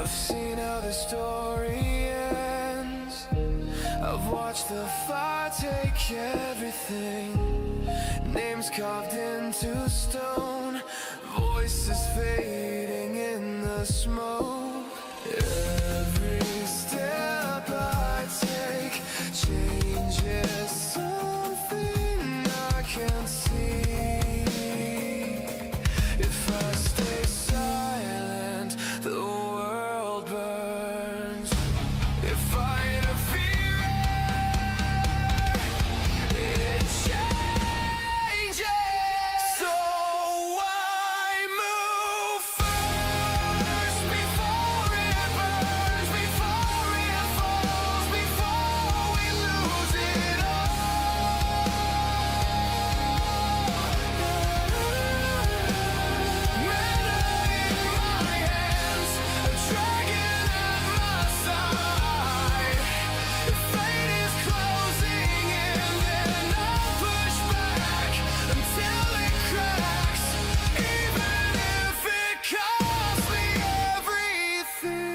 I've seen how the story ends. I've watched the fire take everything. Names carved into stone, voices fading in the smoke. Every step I take changes something I can't see. If I stay silent, the world burns. If I interfere, it changes. So I move first before it burns, before it falls, before we lose it all. Manhwa in my hands, a dragon at my side. The fate is closing in, then I'll push back until it cracks, even if it costs me everything.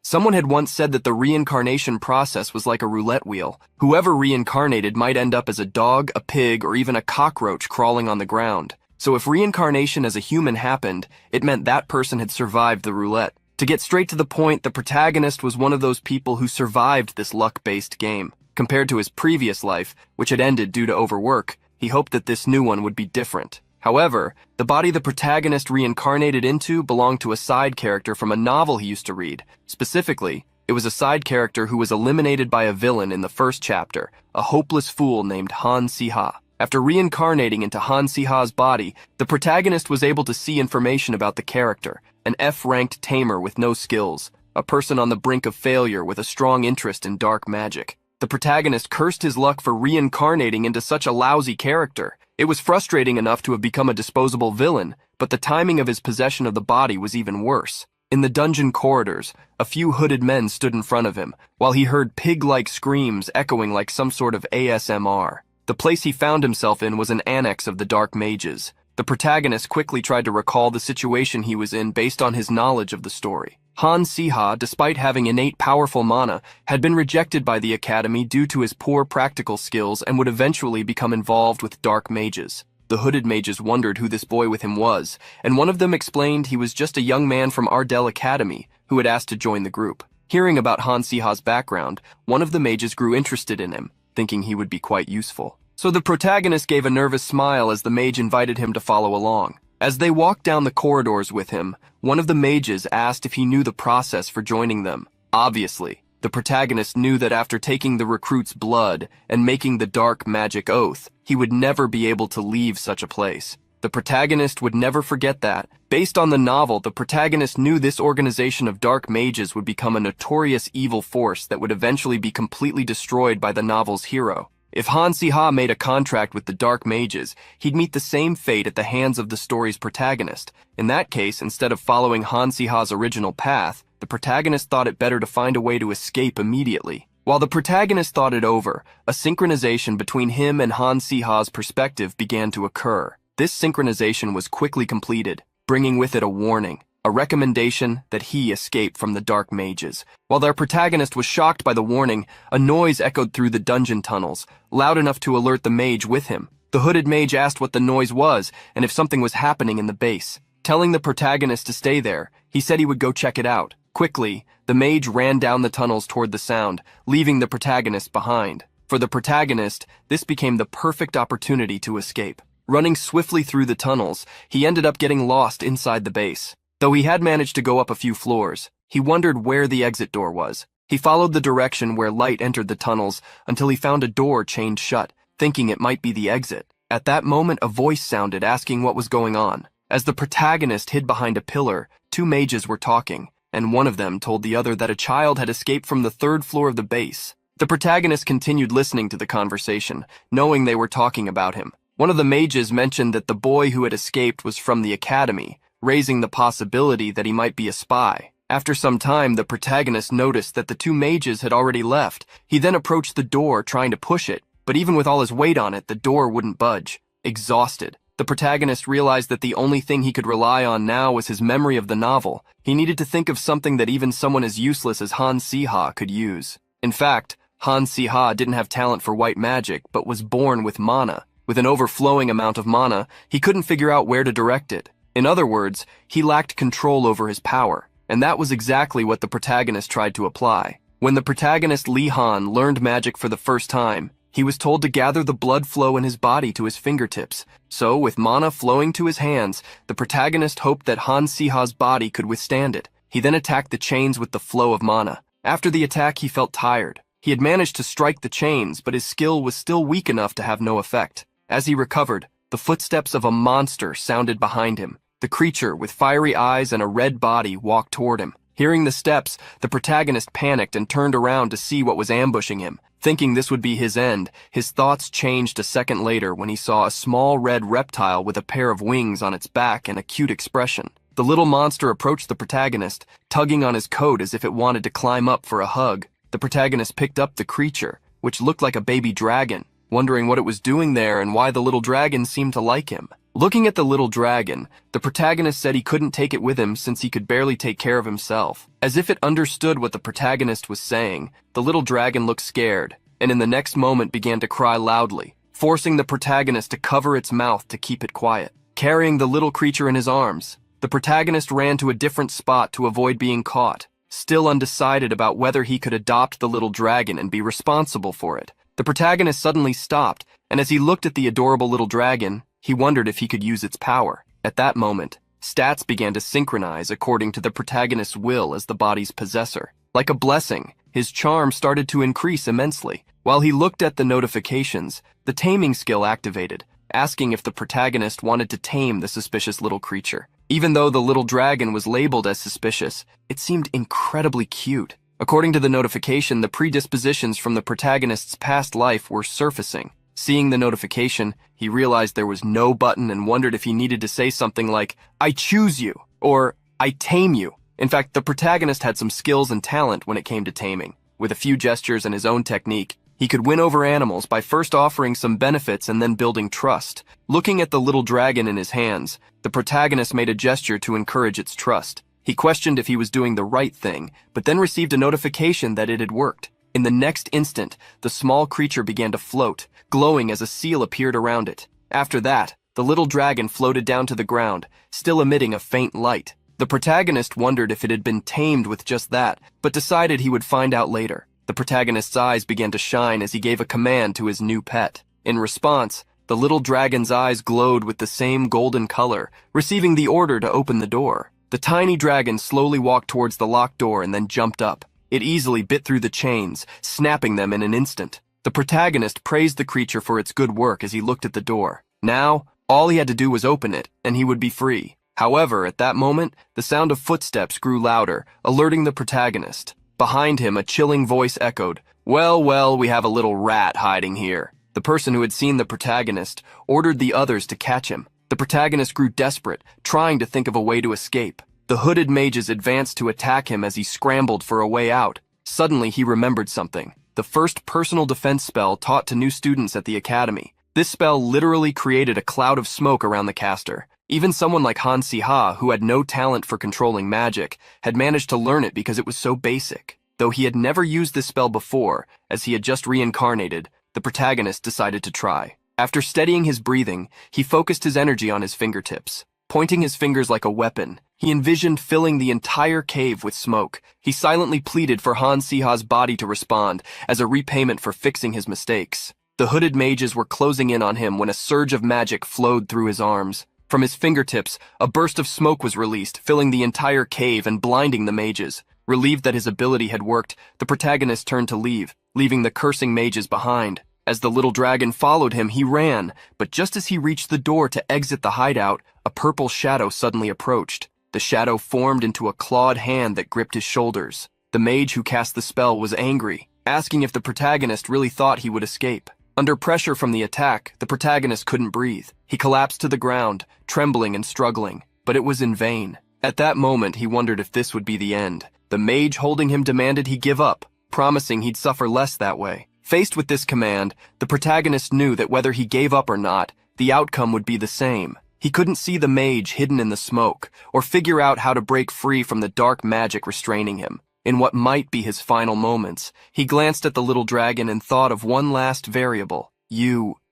Someone had once said that the reincarnation process was like a roulette wheel. Whoever reincarnated might end up as a dog, a pig, or even a cockroach crawling on the ground. So if reincarnation as a human happened, it meant that person had survived the roulette. To get straight to the point, the protagonist was one of those people who survived this luck-based game. Compared to his previous life, which had ended due to overwork, he hoped that this new one would be different. However, the body the protagonist reincarnated into belonged to a side character from a novel he used to read. Specifically, it was a side character who was eliminated by a villain in the first chapter, a hopeless fool named Han Si-ha. After reincarnating into Han Si-ha's body, the protagonist was able to see information about the character, an F-ranked tamer with no skills, a person on the brink of failure with a strong interest in dark magic. The protagonist cursed his luck for reincarnating into such a lousy character. It was frustrating enough to have become a disposable villain, but the timing of his possession of the body was even worse. In the dungeon corridors, a few hooded men stood in front of him, while he heard pig-like screams echoing like some sort of ASMR. The place he found himself in was an annex of the Dark Mages. The protagonist quickly tried to recall the situation he was in based on his knowledge of the story. Han Si-ha, despite having innate powerful mana, had been rejected by the academy due to his poor practical skills and would eventually become involved with dark mages. The hooded mages wondered who this boy with him was, and one of them explained he was just a young man from Ardell Academy who had asked to join the group. Hearing about Han Si-ha's background, one of the mages grew interested in him, thinking he would be quite useful. So the protagonist gave a nervous smile as the mage invited him to follow along. As they walked down the corridors with him, one of the mages asked if he knew the process for joining them. Obviously, the protagonist knew that after taking the recruit's blood and making the dark magic oath, he would never be able to leave such a place. The protagonist would never forget that. Based on the novel, the protagonist knew this organization of dark mages would become a notorious evil force that would eventually be completely destroyed by the novel's hero. If Han Si-ha made a contract with the Dark Mages, he'd meet the same fate at the hands of the story's protagonist. In that case, instead of following Han Si-ha's original path, the protagonist thought it better to find a way to escape immediately. While the protagonist thought it over, a synchronization between him and Han Si-ha's perspective began to occur. This synchronization was quickly completed, bringing with it a warning, a recommendation that he escape from the Dark Mages. While their protagonist was shocked by the warning, a noise echoed through the dungeon tunnels, loud enough to alert the mage with him. The hooded mage asked what the noise was and if something was happening in the base. Telling the protagonist to stay there, he said he would go check it out. Quickly, the mage ran down the tunnels toward the sound, leaving the protagonist behind. For the protagonist, this became the perfect opportunity to escape. Running swiftly through the tunnels, he ended up getting lost inside the base. Though he had managed to go up a few floors, he wondered where the exit door was. He followed the direction where light entered the tunnels until he found a door chained shut, thinking it might be the exit. At that moment, a voice sounded asking what was going on. As the protagonist hid behind a pillar, two mages were talking, and one of them told the other that a child had escaped from the third floor of the base. The protagonist continued listening to the conversation, knowing they were talking about him. One of the mages mentioned that the boy who had escaped was from the academy, raising the possibility that he might be a spy. After some time, the protagonist noticed that the two mages had already left. He then approached the door, trying to push it, but even with all his weight on it, the door wouldn't budge. Exhausted, The protagonist realized that the only thing he could rely on now was his memory of the novel. He needed to think of something that even someone as useless as Han Si-ha could use. In fact, Han Si-ha didn't have talent for white magic, but was born with mana. With an overflowing amount of mana, he couldn't figure out where to direct it. In other words, he lacked control over his power, and that was exactly what the protagonist tried to apply. When the protagonist Li Han learned magic for the first time, he was told to gather the blood flow in his body to his fingertips. So, with mana flowing to his hands, the protagonist hoped that Han Si-ha's body could withstand it. He then attacked the chains with the flow of mana. After the attack, he felt tired. He had managed to strike the chains, but his skill was still weak enough to have no effect. As he recovered, the footsteps of a monster sounded behind him. The creature, with fiery eyes and a red body, walked toward him. Hearing the steps, the protagonist panicked and turned around to see what was ambushing him. Thinking this would be his end, his thoughts changed a second later when he saw a small red reptile with a pair of wings on its back and a cute expression. The little monster approached the protagonist, tugging on his coat as if it wanted to climb up for a hug. The protagonist picked up the creature, which looked like a baby dragon, wondering what it was doing there and why the little dragon seemed to like him. Looking at the little dragon, the protagonist said he couldn't take it with him since he could barely take care of himself. As if it understood what the protagonist was saying, the little dragon looked scared, and in the next moment began to cry loudly, forcing the protagonist to cover its mouth to keep it quiet. Carrying the little creature in his arms, the protagonist ran to a different spot to avoid being caught, still undecided about whether he could adopt the little dragon and be responsible for it. The protagonist suddenly stopped, and as he looked at the adorable little dragon, he wondered if he could use its power. At that moment, stats began to synchronize according to the protagonist's will as the body's possessor. Like a blessing, his charm started to increase immensely. While he looked at the notifications, the taming skill activated, asking if the protagonist wanted to tame the suspicious little creature. Even though the little dragon was labeled as suspicious, it seemed incredibly cute. According to the notification, the predispositions from the protagonist's past life were surfacing. Seeing the notification, he realized there was no button and wondered if he needed to say something like, "I choose you," or "I tame you." In fact, the protagonist had some skills and talent when it came to taming. With a few gestures and his own technique, he could win over animals by first offering some benefits and then building trust. Looking at the little dragon in his hands, the protagonist made a gesture to encourage its trust. He questioned if he was doing the right thing, but then received a notification that it had worked. In the next instant, the small creature began to float, glowing as a seal appeared around it. After that, the little dragon floated down to the ground, still emitting a faint light. The protagonist wondered if it had been tamed with just that, but decided he would find out later. The protagonist's eyes began to shine as he gave a command to his new pet. In response, the little dragon's eyes glowed with the same golden color, receiving the order to open the door. The tiny dragon slowly walked towards the locked door and then jumped up. It easily bit through the chains, snapping them in an instant. The protagonist praised the creature for its good work as he looked at the door. Now, all he had to do was open it, and he would be free. However, at that moment, the sound of footsteps grew louder, alerting the protagonist. Behind him, a chilling voice echoed, "Well, well, we have a little rat hiding here." The person who had seen the protagonist ordered the others to catch him. The protagonist grew desperate, trying to think of a way to escape. The hooded mages advanced to attack him as he scrambled for a way out. Suddenly, he remembered something. The first personal defense spell taught to new students at the academy. This spell literally created a cloud of smoke around the caster. Even someone like Han Si-ha, who had no talent for controlling magic, had managed to learn it because it was so basic. Though he had never used this spell before, as he had just reincarnated, the protagonist decided to try. After steadying his breathing, he focused his energy on his fingertips. Pointing his fingers like a weapon, he envisioned filling the entire cave with smoke. He silently pleaded for Han Si-ha's body to respond as a repayment for fixing his mistakes. The hooded mages were closing in on him when a surge of magic flowed through his arms. From his fingertips, a burst of smoke was released, filling the entire cave and blinding the mages. Relieved that his ability had worked, the protagonist turned to leave, leaving the cursing mages behind. As the little dragon followed him, he ran, but just as he reached the door to exit the hideout, a purple shadow suddenly approached. The shadow formed into a clawed hand that gripped his shoulders. The mage who cast the spell was angry, asking if the protagonist really thought he would escape. Under pressure from the attack, the protagonist couldn't breathe. He collapsed to the ground, trembling and struggling, but it was in vain. At that moment, he wondered if this would be the end. The mage holding him demanded he give up, promising he'd suffer less that way. Faced with this command, the protagonist knew that whether he gave up or not, the outcome would be the same. He couldn't see the mage hidden in the smoke, or figure out how to break free from the dark magic restraining him. In what might be his final moments, he glanced at the little dragon and thought of one last variable.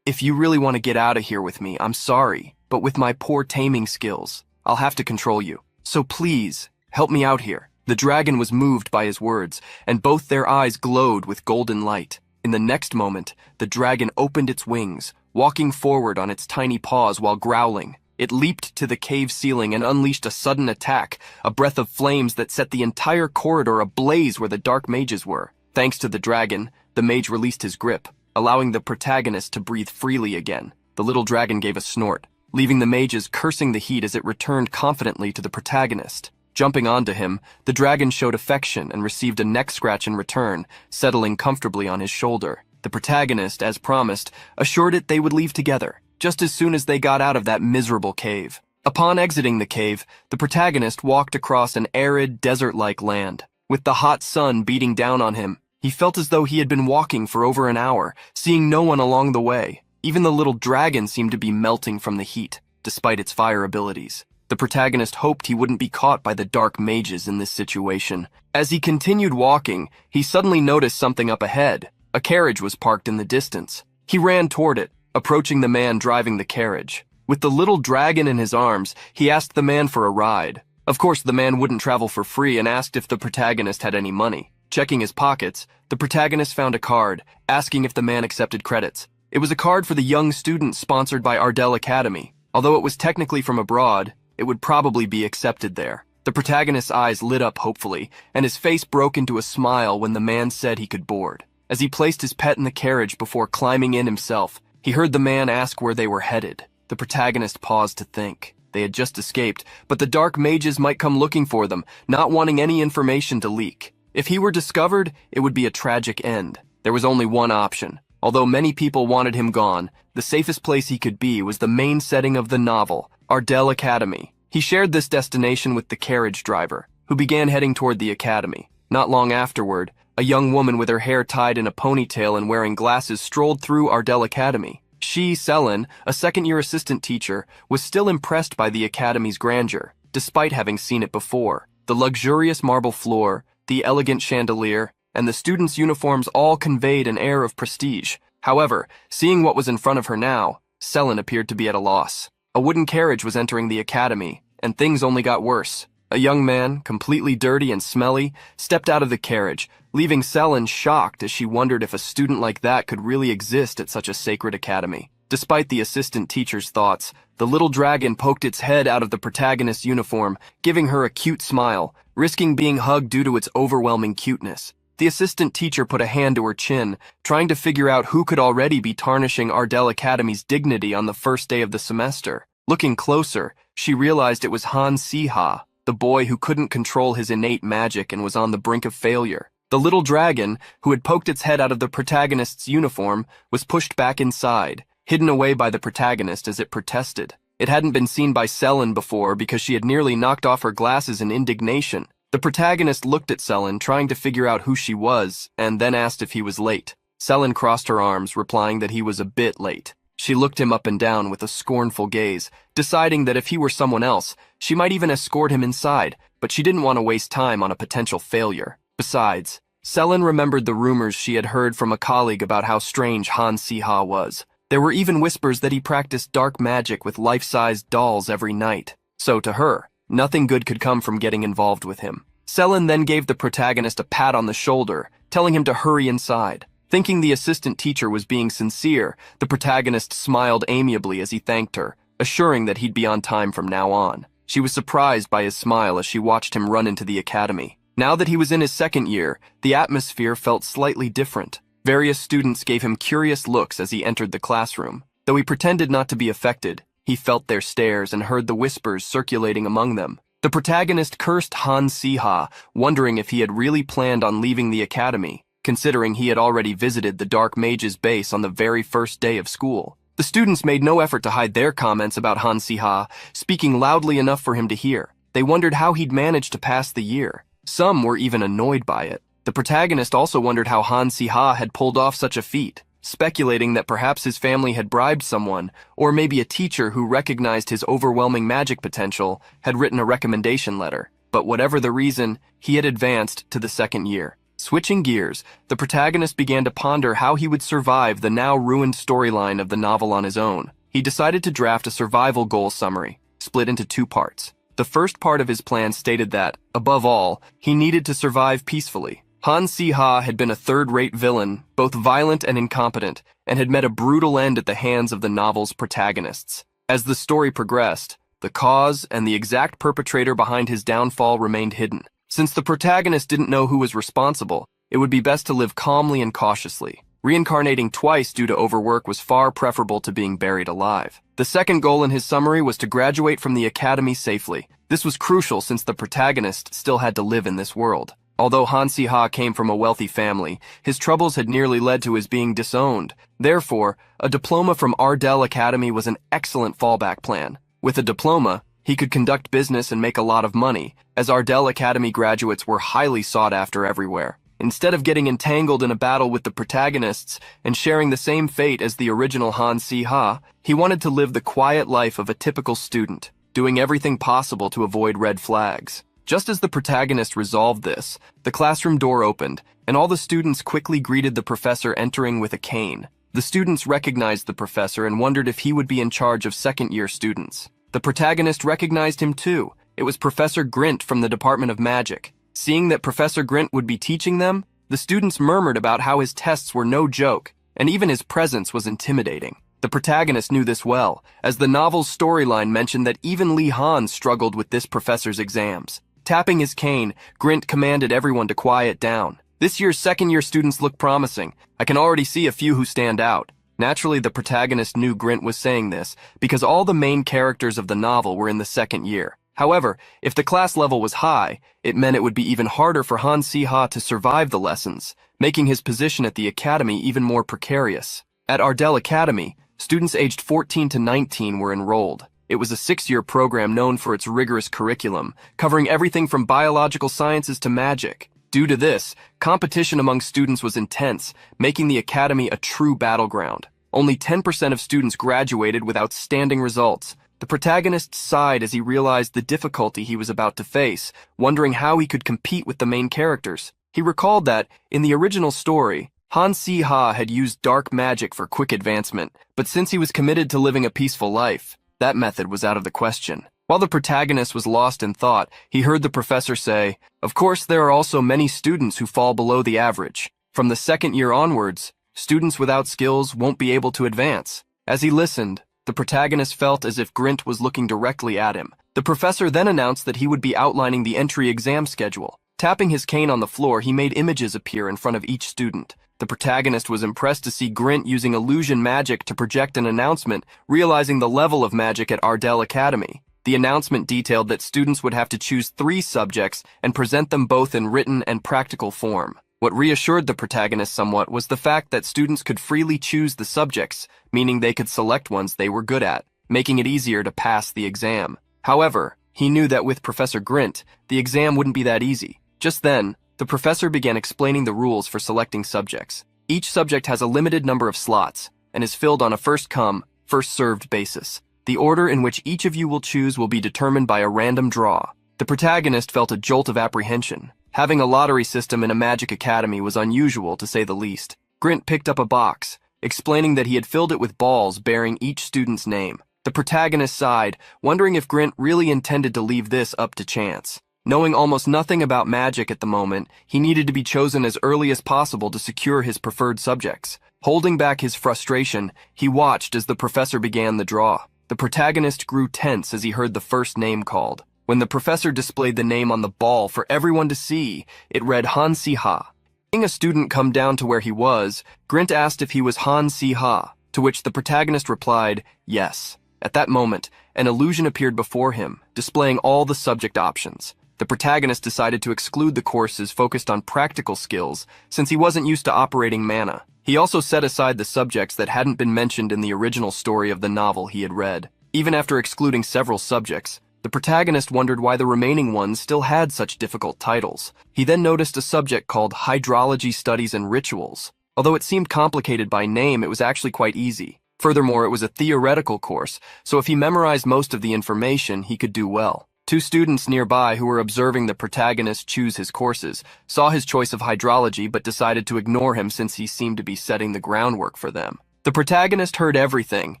If you really want to get out of here with me, I'm sorry, but with my poor taming skills, I'll have to control you. So please, help me out here. The dragon was moved by his words, and both their eyes glowed with golden light. In the next moment, the dragon opened its wings, walking forward on its tiny paws while growling. It leaped to the cave ceiling and unleashed a sudden attack, a breath of flames that set the entire corridor ablaze where the dark mages were. Thanks to the dragon, the mage released his grip, allowing the protagonist to breathe freely again. The little dragon gave a snort, leaving the mages cursing the heat as it returned confidently to the protagonist. Jumping onto him, the dragon showed affection and received a neck scratch in return, settling comfortably on his shoulder. The protagonist, as promised, assured it they would leave together, just as soon as they got out of that miserable cave. Upon exiting the cave, the protagonist walked across an arid, desert-like land. With the hot sun beating down on him, he felt as though he had been walking for over an hour, seeing no one along the way. Even the little dragon seemed to be melting from the heat, despite its fire abilities. The protagonist hoped he wouldn't be caught by the dark mages in this situation. As he continued walking, he suddenly noticed something up ahead. A carriage was parked in the distance. He ran toward it, approaching the man driving the carriage. With the little dragon in his arms, he asked the man for a ride. Of course, the man wouldn't travel for free and asked if the protagonist had any money. Checking his pockets, the protagonist found a card, asking if the man accepted credits. It was a card for the young student sponsored by Ardell Academy. Although it was technically from abroad, it would probably be accepted there. The protagonist's eyes lit up hopefully, and his face broke into a smile when the man said he could board. As he placed his pet in the carriage before climbing in himself, he heard the man ask where they were headed. The protagonist paused to think. They had just escaped, but the dark mages might come looking for them, not wanting any information to leak. If he were discovered, it would be a tragic end. There was only one option. Although many people wanted him gone, the safest place he could be was the main setting of the novel, Ardell Academy. He shared this destination with the carriage driver, who began heading toward the academy. Not long afterward, a young woman with her hair tied in a ponytail and wearing glasses strolled through Ardell Academy. She, Selin, a second-year assistant teacher, was still impressed by the academy's grandeur, despite having seen it before. The luxurious marble floor, the elegant chandelier, and the students' uniforms all conveyed an air of prestige. However, seeing what was in front of her now, Selin appeared to be at a loss. A wooden carriage was entering the academy, and things only got worse. A young man, completely dirty and smelly, stepped out of the carriage, leaving Selin shocked as she wondered if a student like that could really exist at such a sacred academy. Despite the assistant teacher's thoughts, the little dragon poked its head out of the protagonist's uniform, giving her a cute smile, risking being hugged due to its overwhelming cuteness. The assistant teacher put a hand to her chin, trying to figure out who could already be tarnishing Ardell Academy's dignity on the first day of the semester. Looking closer, she realized it was Han Si-ha, the boy who couldn't control his innate magic and was on the brink of failure. The little dragon, who had poked its head out of the protagonist's uniform, was pushed back inside, hidden away by the protagonist as it protested. It hadn't been seen by Selin before because she had nearly knocked off her glasses in indignation. The protagonist looked at Selin, trying to figure out who she was, and then asked if he was late. Selin crossed her arms, replying that he was a bit late. She looked him up and down with a scornful gaze, deciding that if he were someone else, she might even escort him inside, but she didn't want to waste time on a potential failure. Besides, Selin remembered the rumors she had heard from a colleague about how strange Han Si-ha was. There were even whispers that he practiced dark magic with life-sized dolls every night. So to her, nothing good could come from getting involved with him. Selin then gave the protagonist a pat on the shoulder, telling him to hurry inside. Thinking the assistant teacher was being sincere, the protagonist smiled amiably as he thanked her, assuring that he'd be on time from now on. She was surprised by his smile as she watched him run into the academy. Now that he was in his second year, the atmosphere felt slightly different. Various students gave him curious looks as he entered the classroom. Though he pretended not to be affected, he felt their stares and heard the whispers circulating among them. The protagonist cursed Han Si-ha, wondering if he had really planned on leaving the academy, considering he had already visited the Dark Mage's base on the very first day of school. The students made no effort to hide their comments about Han Si-ha, speaking loudly enough for him to hear. They wondered how he'd managed to pass the year. Some were even annoyed by it. The protagonist also wondered how Han Si-ha had pulled off such a feat. speculating that perhaps his family had bribed someone, or maybe a teacher who recognized his overwhelming magic potential had written a recommendation letter. But whatever the reason, he had advanced to the second year. Switching gears, the protagonist began to ponder how he would survive the now ruined storyline of the novel on his own. He decided to draft a survival goal summary, split into two parts. The first part of his plan stated that, above all, he needed to survive peacefully. Han Si-ha had been a third-rate villain, both violent and incompetent, and had met a brutal end at the hands of the novel's protagonists. As the story progressed, the cause and the exact perpetrator behind his downfall remained hidden. Since the protagonist didn't know who was responsible, it would be best to live calmly and cautiously. Reincarnating twice due to overwork was far preferable to being buried alive. The second goal in his summary was to graduate from the academy safely. This was crucial since the protagonist still had to live in this world. Although Han Si-ha came from a wealthy family, his troubles had nearly led to his being disowned. Therefore, a diploma from Ardell Academy was an excellent fallback plan. With a diploma, he could conduct business and make a lot of money, as Ardell Academy graduates were highly sought after everywhere. Instead of getting entangled in a battle with the protagonists and sharing the same fate as the original Han Si-ha, he wanted to live the quiet life of a typical student, doing everything possible to avoid red flags. Just as the protagonist resolved this, the classroom door opened, and all the students quickly greeted the professor entering with a cane. The students recognized the professor and wondered if he would be in charge of second-year students. The protagonist recognized him too. It was Professor Grint from the Department of Magic. Seeing that Professor Grint would be teaching them, the students murmured about how his tests were no joke, and even his presence was intimidating. The protagonist knew this well, as the novel's storyline mentioned that even Li Han struggled with this professor's exams. Tapping his cane, Grint commanded everyone to quiet down. This year's second-year students look promising. I can already see a few who stand out. Naturally, the protagonist knew Grint was saying this because all the main characters of the novel were in the second year. However, if the class level was high, it meant it would be even harder for Han Si-ha to survive the lessons, making his position at the academy even more precarious. At Ardell Academy, students aged 14 to 19 were enrolled. It was a 6-year program known for its rigorous curriculum, covering everything from biological sciences to magic. Due to this, competition among students was intense, making the academy a true battleground. Only 10% of students graduated with outstanding results. The protagonist sighed as he realized the difficulty he was about to face, wondering how he could compete with the main characters. He recalled that, in the original story, Han Si-ha had used dark magic for quick advancement, but since he was committed to living a peaceful life, that method was out of the question. While the protagonist was lost in thought, he heard the professor say, "Of course, there are also many students who fall below the average. From the second year onwards, students without skills won't be able to advance." As he listened, the protagonist felt as if Grint was looking directly at him. The professor then announced that he would be outlining the entry exam schedule. Tapping his cane on the floor, he made images appear in front of each student. The protagonist was impressed to see Grint using illusion magic to project an announcement, realizing the level of magic at Ardell Academy. The announcement detailed that students would have to choose 3 subjects and present them both in written and practical form. What reassured the protagonist somewhat was the fact that students could freely choose the subjects, meaning they could select ones they were good at, making it easier to pass the exam. However, he knew that with Professor Grint, the exam wouldn't be that easy. Just then, the professor began explaining the rules for selecting subjects. Each subject has a limited number of slots and is filled on a first-come, first-served basis. The order in which each of you will choose will be determined by a random draw. The protagonist felt a jolt of apprehension. Having a lottery system in a magic academy was unusual, to say the least. Grint picked up a box, explaining that he had filled it with balls bearing each student's name. The protagonist sighed, wondering if Grint really intended to leave this up to chance. Knowing almost nothing about magic at the moment, he needed to be chosen as early as possible to secure his preferred subjects. Holding back his frustration, he watched as the professor began the draw. The protagonist grew tense as he heard the first name called. When the professor displayed the name on the ball for everyone to see, it read Han Si-ha. Seeing a student come down to where he was, Grint asked if he was Han Si-ha, to which the protagonist replied, yes. At that moment, an illusion appeared before him, displaying all the subject options. The protagonist decided to exclude the courses focused on practical skills, since he wasn't used to operating mana. He also set aside the subjects that hadn't been mentioned in the original story of the novel he had read. Even after excluding several subjects, the protagonist wondered why the remaining ones still had such difficult titles. He then noticed a subject called Hydrology Studies and Rituals. Although it seemed complicated by name, it was actually quite easy. Furthermore, it was a theoretical course, so if he memorized most of the information, he could do well. Two students nearby who were observing the protagonist choose his courses saw his choice of hydrology but decided to ignore him since he seemed to be setting the groundwork for them. The protagonist heard everything,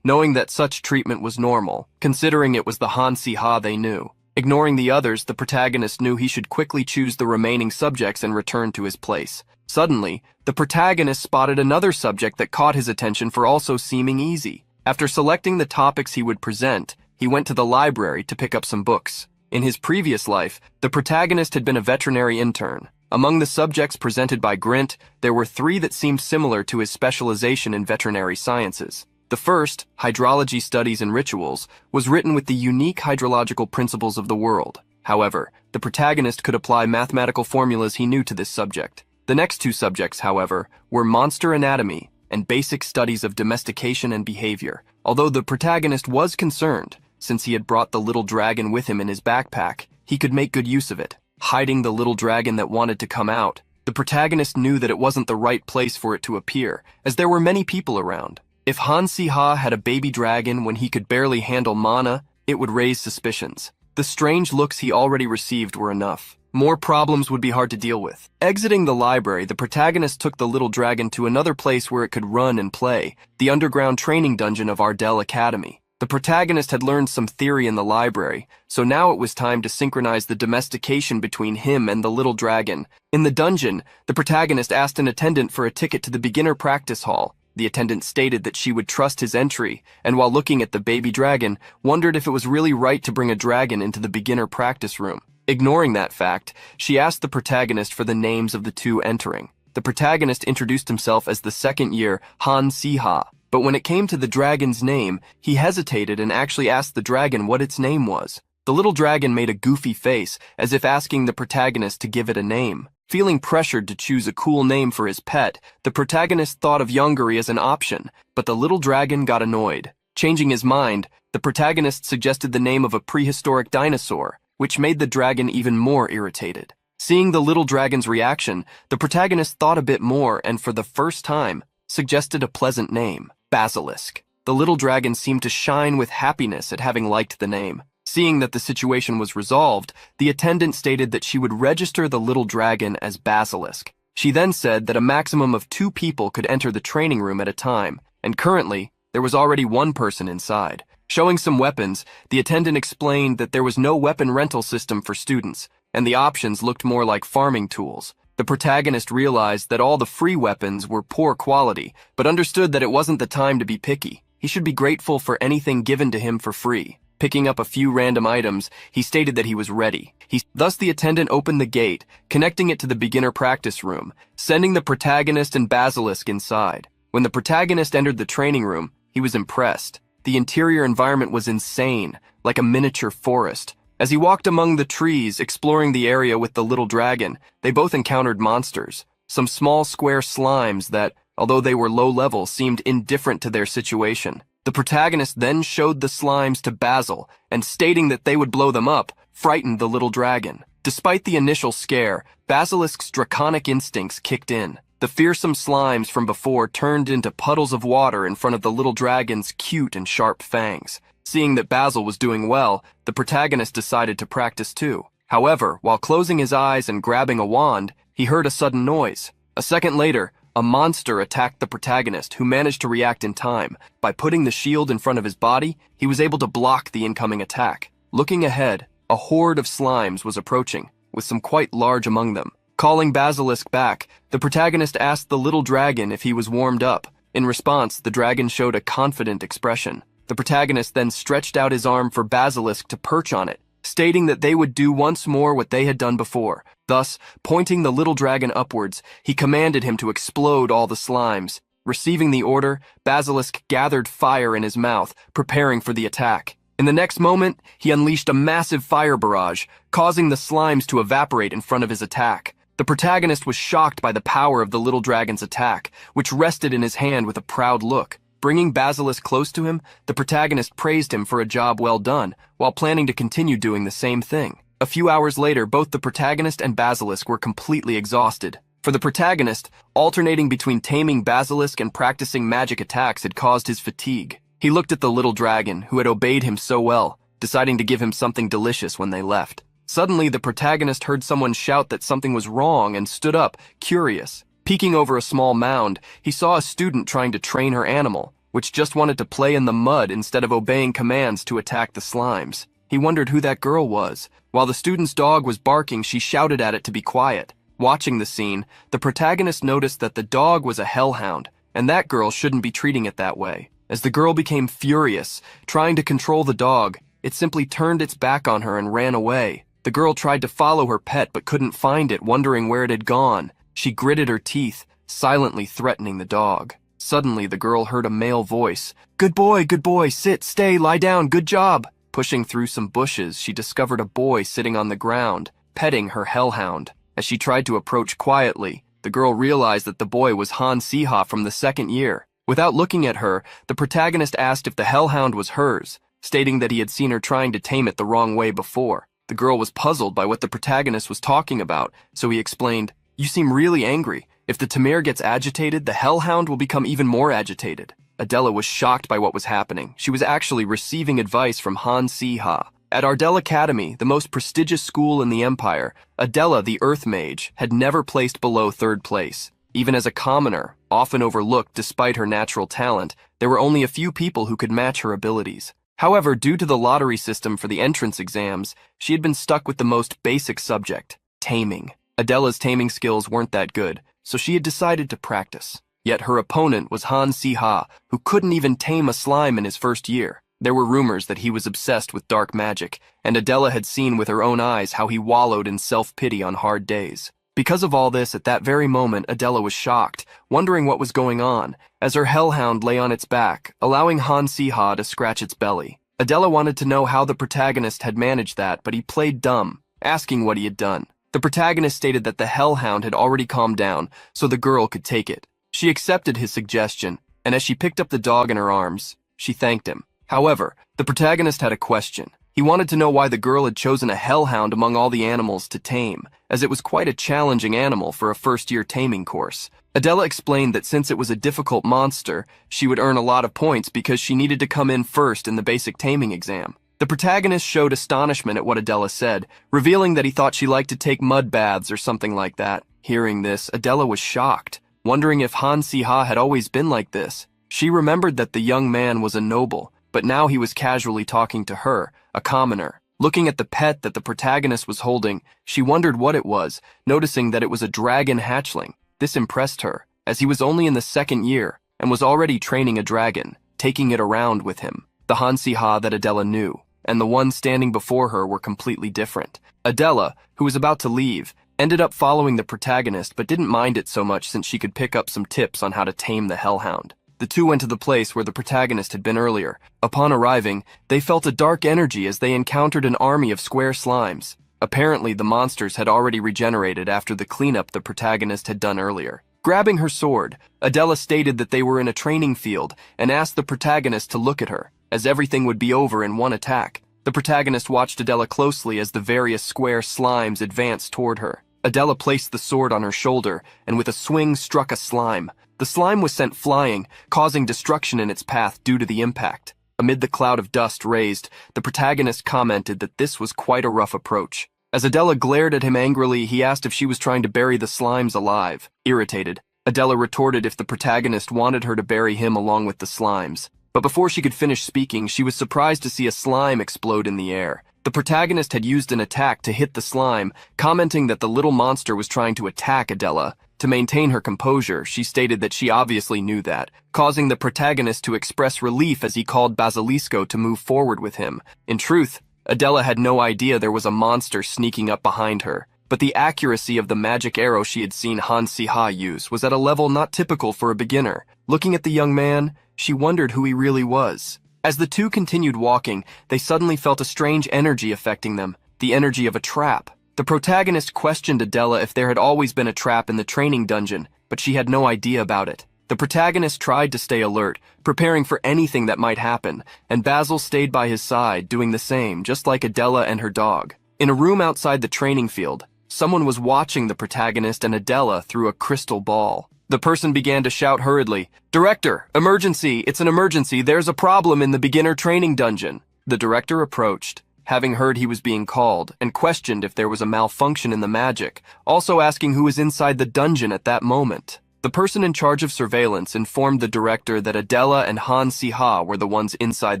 knowing that such treatment was normal, considering it was the Han-Si-Ha they knew. Ignoring the others, the protagonist knew he should quickly choose the remaining subjects and return to his place. Suddenly, the protagonist spotted another subject that caught his attention for also seeming easy. After selecting the topics he would present, he went to the library to pick up some books. In his previous life, the protagonist had been a veterinary intern. Among the subjects presented by Grint, there were 3 that seemed similar to his specialization in veterinary sciences. The first, Hydrology Studies and Rituals, was written with the unique hydrological principles of the world. However, the protagonist could apply mathematical formulas he knew to this subject. The next 2 subjects, however, were Monster Anatomy and Basic Studies of Domestication and Behavior. Although the protagonist was concerned, since he had brought the little dragon with him in his backpack, he could make good use of it. Hiding the little dragon that wanted to come out, the protagonist knew that it wasn't the right place for it to appear, as there were many people around. If Han-Si-Ha had a baby dragon when he could barely handle mana, it would raise suspicions. The strange looks he already received were enough. More problems would be hard to deal with. Exiting the library, the protagonist took the little dragon to another place where it could run and play, the underground training dungeon of Ardell Academy. The protagonist had learned some theory in the library, so now it was time to synchronize the domestication between him and the little dragon. In the dungeon, the protagonist asked an attendant for a ticket to the beginner practice hall. The attendant stated that she would trust his entry, and while looking at the baby dragon, wondered if it was really right to bring a dragon into the beginner practice room. Ignoring that fact, she asked the protagonist for the names of the 2 entering. The protagonist introduced himself as the second-year Han-Si-Ha, but when it came to the dragon's name, he hesitated and actually asked the dragon what its name was. The little dragon made a goofy face, as if asking the protagonist to give it a name. Feeling pressured to choose a cool name for his pet, the protagonist thought of Yongari as an option, but the little dragon got annoyed. Changing his mind, the protagonist suggested the name of a prehistoric dinosaur, which made the dragon even more irritated. Seeing the little dragon's reaction, the protagonist thought a bit more and, for the first time, suggested a pleasant name, Basilisk. The little dragon seemed to shine with happiness at having liked the name. Seeing that the situation was resolved, the attendant stated that she would register the little dragon as Basilisk. She then said that a maximum of 2 people could enter the training room at a time, and currently, there was already 1 person inside. Showing some weapons, the attendant explained that there was no weapon rental system for students, and the options looked more like farming tools. The protagonist realized that all the free weapons were poor quality, but understood that it wasn't the time to be picky. He should be grateful for anything given to him for free. Picking up a few random items, he stated that he was ready. Thus the attendant opened the gate, connecting it to the beginner practice room, sending the protagonist and Basilisk inside. When the protagonist entered the training room, he was impressed. The interior environment was insane, like a miniature forest. As he walked among the trees, exploring the area with the little dragon, they both encountered monsters. Some small square slimes that, although they were low level, seemed indifferent to their situation. The protagonist then showed the slimes to Basil, and stating that they would blow them up, frightened the little dragon. Despite the initial scare, Basilisk's draconic instincts kicked in. The fearsome slimes from before turned into puddles of water in front of the little dragon's cute and sharp fangs. Seeing that Basil was doing well, the protagonist decided to practice too. However, while closing his eyes and grabbing a wand, he heard a sudden noise. A second later, a monster attacked the protagonist, who managed to react in time. By putting the shield in front of his body, he was able to block the incoming attack. Looking ahead, a horde of slimes was approaching, with some quite large among them. Calling Basilisk back, the protagonist asked the little dragon if he was warmed up. In response, the dragon showed a confident expression. The protagonist then stretched out his arm for Basilisk to perch on it, stating that they would do once more what they had done before. Thus, pointing the little dragon upwards, he commanded him to explode all the slimes. Receiving the order, Basilisk gathered fire in his mouth, preparing for the attack. In the next moment, he unleashed a massive fire barrage, causing the slimes to evaporate in front of his attack. The protagonist was shocked by the power of the little dragon's attack, which rested in his hand with a proud look. Bringing Basilisk close to him, the protagonist praised him for a job well done, while planning to continue doing the same thing. A few hours later, both the protagonist and Basilisk were completely exhausted. For the protagonist, alternating between taming basilisk and practicing magic attacks had caused his fatigue. He looked at the little dragon, who had obeyed him so well, deciding to give him something delicious when they left. Suddenly, the protagonist heard someone shout that something was wrong and stood up, curious. Peeking over a small mound, he saw a student trying to train her animal, which just wanted to play in the mud instead of obeying commands to attack the slimes. He wondered who that girl was. While the student's dog was barking, she shouted at it to be quiet. Watching the scene, the protagonist noticed that the dog was a hellhound, and that girl shouldn't be treating it that way. As the girl became furious, trying to control the dog, it simply turned its back on her and ran away. The girl tried to follow her pet but couldn't find it, wondering where it had gone. She gritted her teeth, silently threatening the dog. Suddenly, the girl heard a male voice. Good boy, sit, stay, lie down, good job." Pushing through some bushes, she discovered a boy sitting on the ground, petting her hellhound. As she tried to approach quietly, the girl realized that the boy was Han Siha from the second year. Without looking at her, the protagonist asked if the hellhound was hers, stating that he had seen her trying to tame it the wrong way before. The girl was puzzled by what the protagonist was talking about, so he explained, "You seem really angry. If the Tamir gets agitated, the hellhound will become even more agitated." Adela was shocked by what was happening. She was actually receiving advice from Han Siha. At Ardell Academy, the most prestigious school in the Empire, Adela, the Earth Mage, had never placed below third place. Even as a commoner, often overlooked despite her natural talent, there were only a few people who could match her abilities. However, due to the lottery system for the entrance exams, she had been stuck with the most basic subject, taming. Adela's taming skills weren't that good, so she had decided to practice. Yet her opponent was Han Siha, who couldn't even tame a slime in his first year. There were rumors that he was obsessed with dark magic, and Adela had seen with her own eyes how he wallowed in self-pity on hard days. Because of all this, at that very moment, Adela was shocked, wondering what was going on, as her hellhound lay on its back, allowing Han Siha to scratch its belly. Adela wanted to know how the protagonist had managed that, but he played dumb, asking what he had done. The protagonist stated that the hellhound had already calmed down, so the girl could take it. She accepted his suggestion, and as she picked up the dog in her arms, she thanked him. However, the protagonist had a question. He wanted to know why the girl had chosen a hellhound among all the animals to tame, as it was quite a challenging animal for a first-year taming course. Adela explained that since it was a difficult monster, she would earn a lot of points because she needed to come in first in the basic taming exam. The protagonist showed astonishment at what Adela said, revealing that he thought she liked to take mud baths or something like that. Hearing this, Adela was shocked, wondering if Han Siha had always been like this. She remembered that the young man was a noble, but now he was casually talking to her, a commoner. Looking at the pet that the protagonist was holding, she wondered what it was, noticing that it was a dragon hatchling. This impressed her, as he was only in the second year and was already training a dragon, taking it around with him. The Han Siha that Adela knew, and the one standing before her were completely different. Adela, who was about to leave, ended up following the protagonist but didn't mind it so much since she could pick up some tips on how to tame the hellhound. The two went to the place where the protagonist had been earlier. Upon arriving, they felt a dark energy as they encountered an army of square slimes. Apparently, the monsters had already regenerated after the cleanup the protagonist had done earlier. Grabbing her sword, Adela stated that they were in a training field and asked the protagonist to look at her, as everything would be over in one attack. The protagonist watched Adela closely as the various square slimes advanced toward her. Adela placed the sword on her shoulder and with a swing struck a slime. The slime was sent flying, causing destruction in its path due to the impact. Amid the cloud of dust raised, the protagonist commented that this was quite a rough approach. As Adela glared at him angrily, he asked if she was trying to bury the slimes alive. Irritated, Adela retorted if the protagonist wanted her to bury him along with the slimes. But before she could finish speaking, she was surprised to see a slime explode in the air. The protagonist had used an attack to hit the slime, commenting that the little monster was trying to attack Adela. To maintain her composure, she stated that she obviously knew that, causing the protagonist to express relief as he called Basilisco to move forward with him. In truth, Adela had no idea there was a monster sneaking up behind her, but the accuracy of the magic arrow she had seen Han Siha use was at a level not typical for a beginner. Looking at the young man, she wondered who he really was. As the two continued walking, they suddenly felt a strange energy affecting them, the energy of a trap. The protagonist questioned Adela if there had always been a trap in the training dungeon, but she had no idea about it. The protagonist tried to stay alert, preparing for anything that might happen, and Basil stayed by his side, doing the same, just like Adela and her dog. In a room outside the training field, Someone was watching the protagonist and Adela through a crystal ball. The person began to shout hurriedly, "Director, emergency, it's an emergency, there's a problem in the beginner training dungeon." The director approached, having heard he was being called, and questioned if there was a malfunction in the magic, also asking who was inside the dungeon at that moment. The person in charge of surveillance informed the director that Adela and Han Si-ha were the ones inside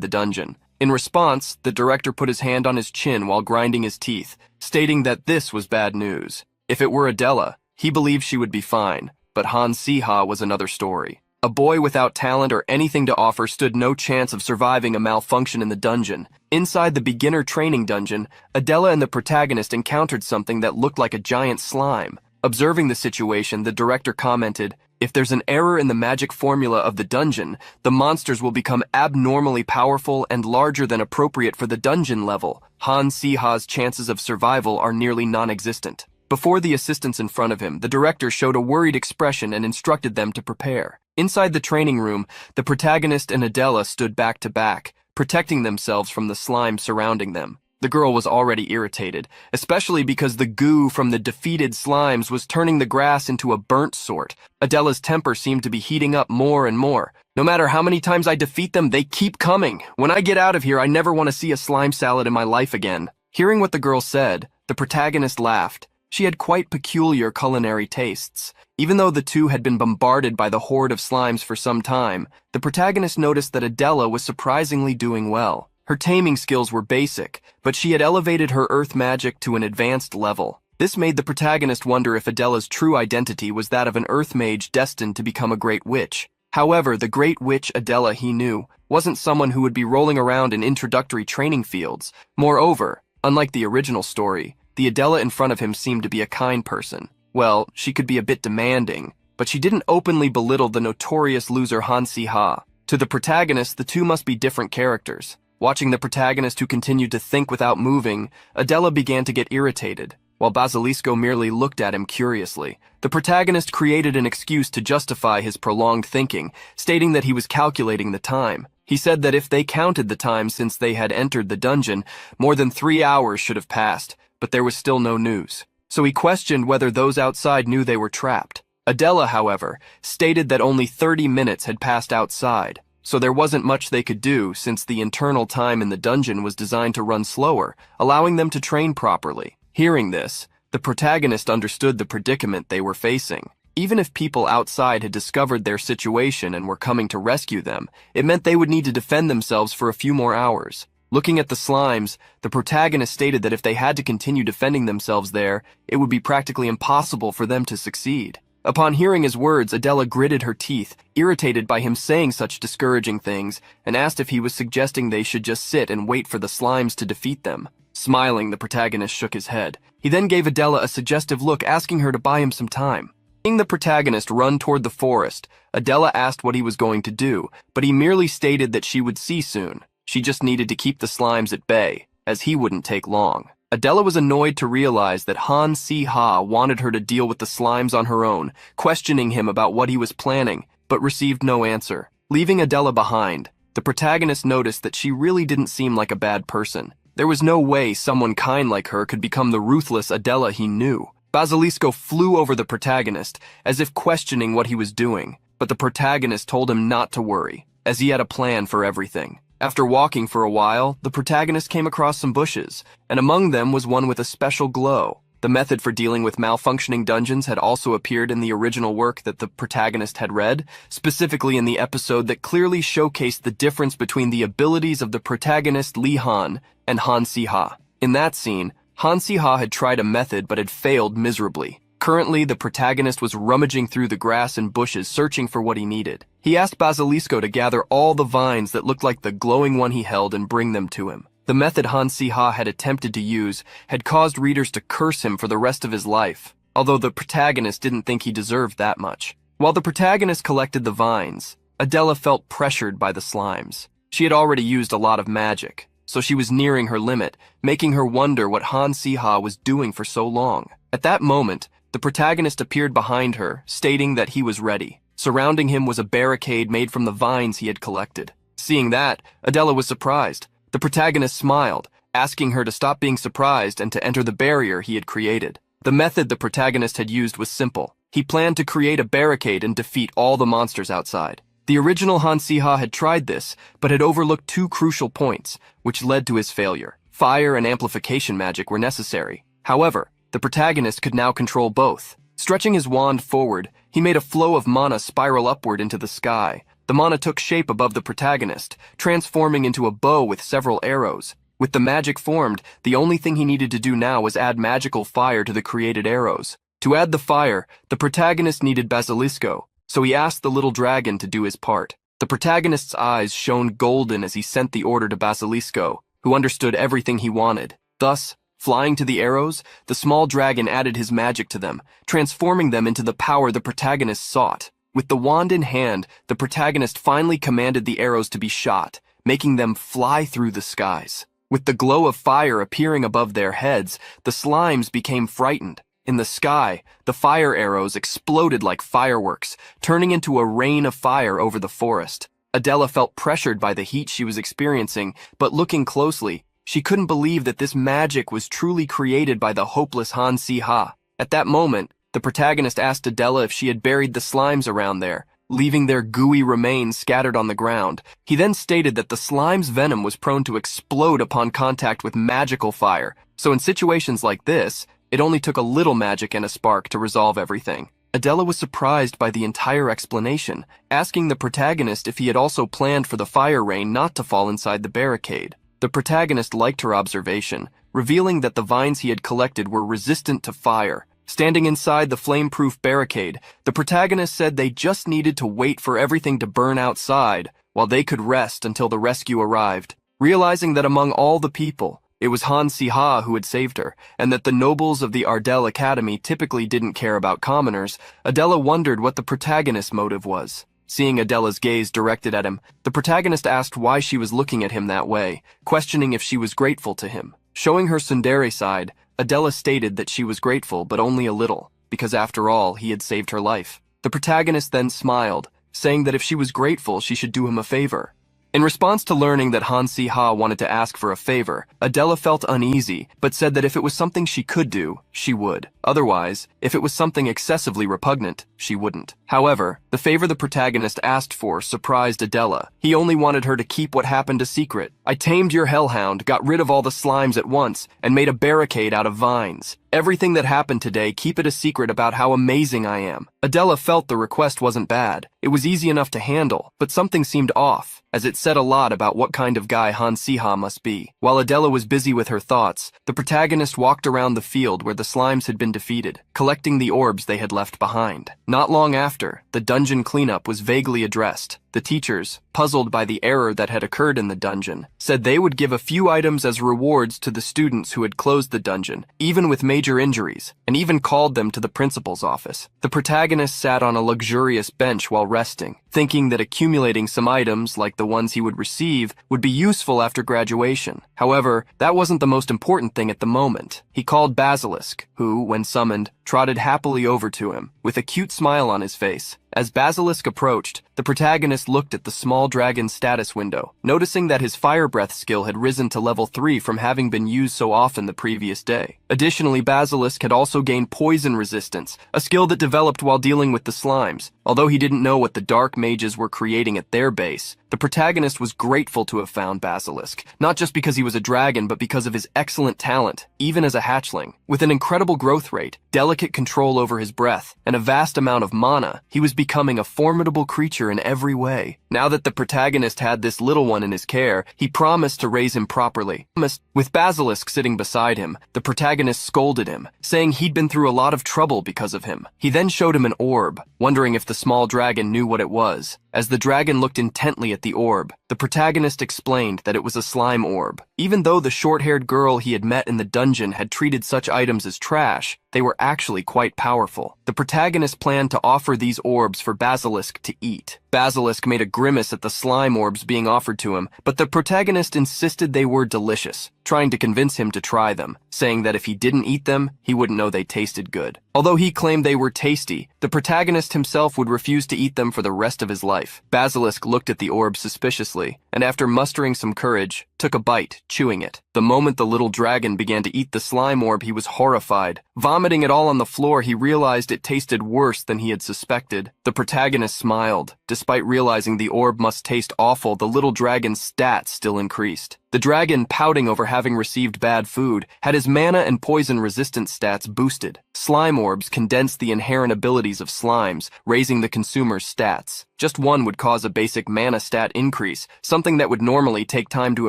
the dungeon. In response, the director put his hand on his chin while grinding his teeth, stating that this was bad news. If it were Adela, he believed she would be fine, but Han Si-ha was another story. A boy without talent or anything to offer stood no chance of surviving a malfunction in the dungeon. Inside the beginner training dungeon, Adela and the protagonist encountered something that looked like a giant slime. Observing the situation, the director commented, "If there's an error in the magic formula of the dungeon, the monsters will become abnormally powerful and larger than appropriate for the dungeon level. Han Si-ha's chances of survival are nearly non-existent." Before the assistants in front of him, the director showed a worried expression and instructed them to prepare. Inside the training room, the protagonist and Adela stood back to back, protecting themselves from the slime surrounding them. The girl was already irritated, especially because the goo from the defeated slimes was turning the grass into a burnt sort. Adela's temper seemed to be heating up more and more. "No matter how many times I defeat them, they keep coming. When I get out of here, I never want to see a slime salad in my life again." Hearing what the girl said, the protagonist laughed. She had quite peculiar culinary tastes. Even though the two had been bombarded by the horde of slimes for some time, the protagonist noticed that Adela was surprisingly doing well. Her taming skills were basic, but she had elevated her earth magic to an advanced level. This made the protagonist wonder if Adela's true identity was that of an earth mage destined to become a great witch. However, the great witch Adela he knew wasn't someone who would be rolling around in introductory training fields. Moreover, unlike the original story, the Adela in front of him seemed to be a kind person. Well, she could be a bit demanding, but she didn't openly belittle the notorious loser Han Si-ha. To the protagonist, the two must be different characters. Watching the protagonist who continued to think without moving, Adela began to get irritated, while Basilisco merely looked at him curiously. The protagonist created an excuse to justify his prolonged thinking, stating that he was calculating the time. He said that if they counted the time since they had entered the dungeon, more than 3 hours should have passed, but there was still no news. So he questioned whether those outside knew they were trapped. Adela, however, stated that only 30 minutes had passed outside, so there wasn't much they could do since the internal time in the dungeon was designed to run slower, allowing them to train properly. Hearing this, the protagonist understood the predicament they were facing. Even if people outside had discovered their situation and were coming to rescue them, it meant they would need to defend themselves for a few more hours. Looking at the slimes, the protagonist stated that if they had to continue defending themselves there, it would be practically impossible for them to succeed. Upon hearing his words, Adela gritted her teeth, irritated by him saying such discouraging things, and asked if he was suggesting they should just sit and wait for the slimes to defeat them. Smiling, the protagonist shook his head. He then gave Adela a suggestive look, asking her to buy him some time. Seeing the protagonist run toward the forest, Adela asked what he was going to do, but he merely stated that she would see soon. She just needed to keep the slimes at bay, as he wouldn't take long. Adela was annoyed to realize that Han Si-ha wanted her to deal with the slimes on her own, questioning him about what he was planning, but received no answer. Leaving Adela behind, the protagonist noticed that she really didn't seem like a bad person. There was no way someone kind like her could become the ruthless Adela he knew. Basilisco flew over the protagonist, as if questioning what he was doing, but the protagonist told him not to worry, as he had a plan for everything. After walking for a while, the protagonist came across some bushes, and among them was one with a special glow. The method for dealing with malfunctioning dungeons had also appeared in the original work that the protagonist had read, specifically in the episode that clearly showcased the difference between the abilities of the protagonist Li Han and Han Si-ha. In that scene, Han Si-ha had tried a method but had failed miserably. Currently, the protagonist was rummaging through the grass and bushes searching for what he needed. He asked Basilisco to gather all the vines that looked like the glowing one he held and bring them to him. The method Han Si-ha had attempted to use had caused readers to curse him for the rest of his life, although the protagonist didn't think he deserved that much. While the protagonist collected the vines, Adela felt pressured by the slimes. She had already used a lot of magic, so she was nearing her limit, making her wonder what Han Si-ha was doing for so long. At that moment, the protagonist appeared behind her, stating that he was ready. Surrounding him was a barricade made from the vines he had collected. Seeing that, Adela was surprised. The protagonist smiled, asking her to stop being surprised and to enter the barrier he had created. The method the protagonist had used was simple. He planned to create a barricade and defeat all the monsters outside. The original Hansiha had tried this, but had overlooked two crucial points, which led to his failure. Fire and amplification magic were necessary. However, the protagonist could now control both. Stretching his wand forward, he made a flow of mana spiral upward into the sky. The mana took shape above the protagonist, transforming into a bow with several arrows. With the magic formed, the only thing he needed to do now was add magical fire to the created arrows. To add the fire, the protagonist needed Basilisco, so he asked the little dragon to do his part. The protagonist's eyes shone golden as he sent the order to Basilisco, who understood everything he wanted. Thus, flying to the arrows, the small dragon added his magic to them, transforming them into the power the protagonist sought. With the wand in hand, the protagonist finally commanded the arrows to be shot, making them fly through the skies. With the glow of fire appearing above their heads, the slimes became frightened. In the sky, the fire arrows exploded like fireworks, turning into a rain of fire over the forest. Adela felt pressured by the heat she was experiencing, but looking closely, she couldn't believe that this magic was truly created by the hopeless Hansiha. At that moment, the protagonist asked Adela if she had buried the slimes around there, leaving their gooey remains scattered on the ground. He then stated that the slime's venom was prone to explode upon contact with magical fire, so in situations like this, it only took a little magic and a spark to resolve everything. Adela was surprised by the entire explanation, asking the protagonist if he had also planned for the fire rain not to fall inside the barricade. The protagonist liked her observation, revealing that the vines he had collected were resistant to fire. Standing inside the flame-proof barricade, the protagonist said they just needed to wait for everything to burn outside, while they could rest until the rescue arrived. Realizing that among all the people, it was Hansiha who had saved her, and that the nobles of the Ardell Academy typically didn't care about commoners, Adela wondered what the protagonist's motive was. Seeing Adela's gaze directed at him, the protagonist asked why she was looking at him that way, questioning if she was grateful to him. Showing her tsundere side, Adela stated that she was grateful, but only a little, because after all, he had saved her life. The protagonist then smiled, saying that if she was grateful, she should do him a favor. In response to learning that Hansiha wanted to ask for a favor, Adela felt uneasy, but said that if it was something she could do, she would. Otherwise, if it was something excessively repugnant, she wouldn't. However, the favor the protagonist asked for surprised Adela. He only wanted her to keep what happened a secret. I tamed your hellhound, got rid of all the slimes at once, and made a barricade out of vines. Everything that happened today, keep it a secret about how amazing I am. Adela felt the request wasn't bad. It was easy enough to handle, but something seemed off, as it said a lot about what kind of guy Hansiha must be. While Adela was busy with her thoughts, the protagonist walked around the field where the slimes had been defeated, collecting the orbs they had left behind. Not long after, the dungeon cleanup was vaguely addressed. The teachers, puzzled by the error that had occurred in the dungeon, said they would give a few items as rewards to the students who had closed the dungeon, even with major injuries, and even called them to the principal's office. The protagonist sat on a luxurious bench while resting, thinking that accumulating some items, like the ones he would receive, would be useful after graduation. However, that wasn't the most important thing at the moment. He called Basilisk, who, when summoned, trotted happily over to him, with a cute smile on his face. As Basilisk approached, the protagonist looked at the small dragon's status window, noticing that his fire breath skill had risen to level 3 from having been used so often the previous day. Additionally, Basilisk had also gained poison resistance, a skill that developed while dealing with the slimes. Although he didn't know what the dark mages were creating at their base, the protagonist was grateful to have found Basilisk, not just because he was a dragon, but because of his excellent talent, even as a hatchling. With an incredible growth rate, delicate control over his breath, and a vast amount of mana, he was becoming a formidable creature in every way. Now that the protagonist had this little one in his care, he promised to raise him properly. With Basilisk sitting beside him, the protagonist scolded him, saying he'd been through a lot of trouble because of him. He then showed him an orb, wondering if the small dragon knew what it was. As the dragon looked intently at the orb, the protagonist explained that it was a slime orb. Even though the short-haired girl he had met in the dungeon had treated such items as trash, they were actually quite powerful. The protagonist planned to offer these orbs for Basilisk to eat. Basilisk made a grimace at the slime orbs being offered to him, but the protagonist insisted they were delicious, trying to convince him to try them, saying that if he didn't eat them, he wouldn't know they tasted good. Although he claimed they were tasty, the protagonist himself would refuse to eat them for the rest of his life. Basilisk looked at the orb suspiciously, and after mustering some courage, took a bite, chewing it. The moment the little dragon began to eat the slime orb, he was horrified. Vomiting it all on the floor, he realized it tasted worse than he had suspected. The protagonist smiled. Despite realizing the orb must taste awful, the little dragon's stats still increased. The dragon, pouting over having received bad food, had his mana and poison resistance stats boosted. Slime orbs condensed the inherent abilities of slimes, raising the consumer's stats. Just one would cause a basic mana stat increase, something that would normally take time to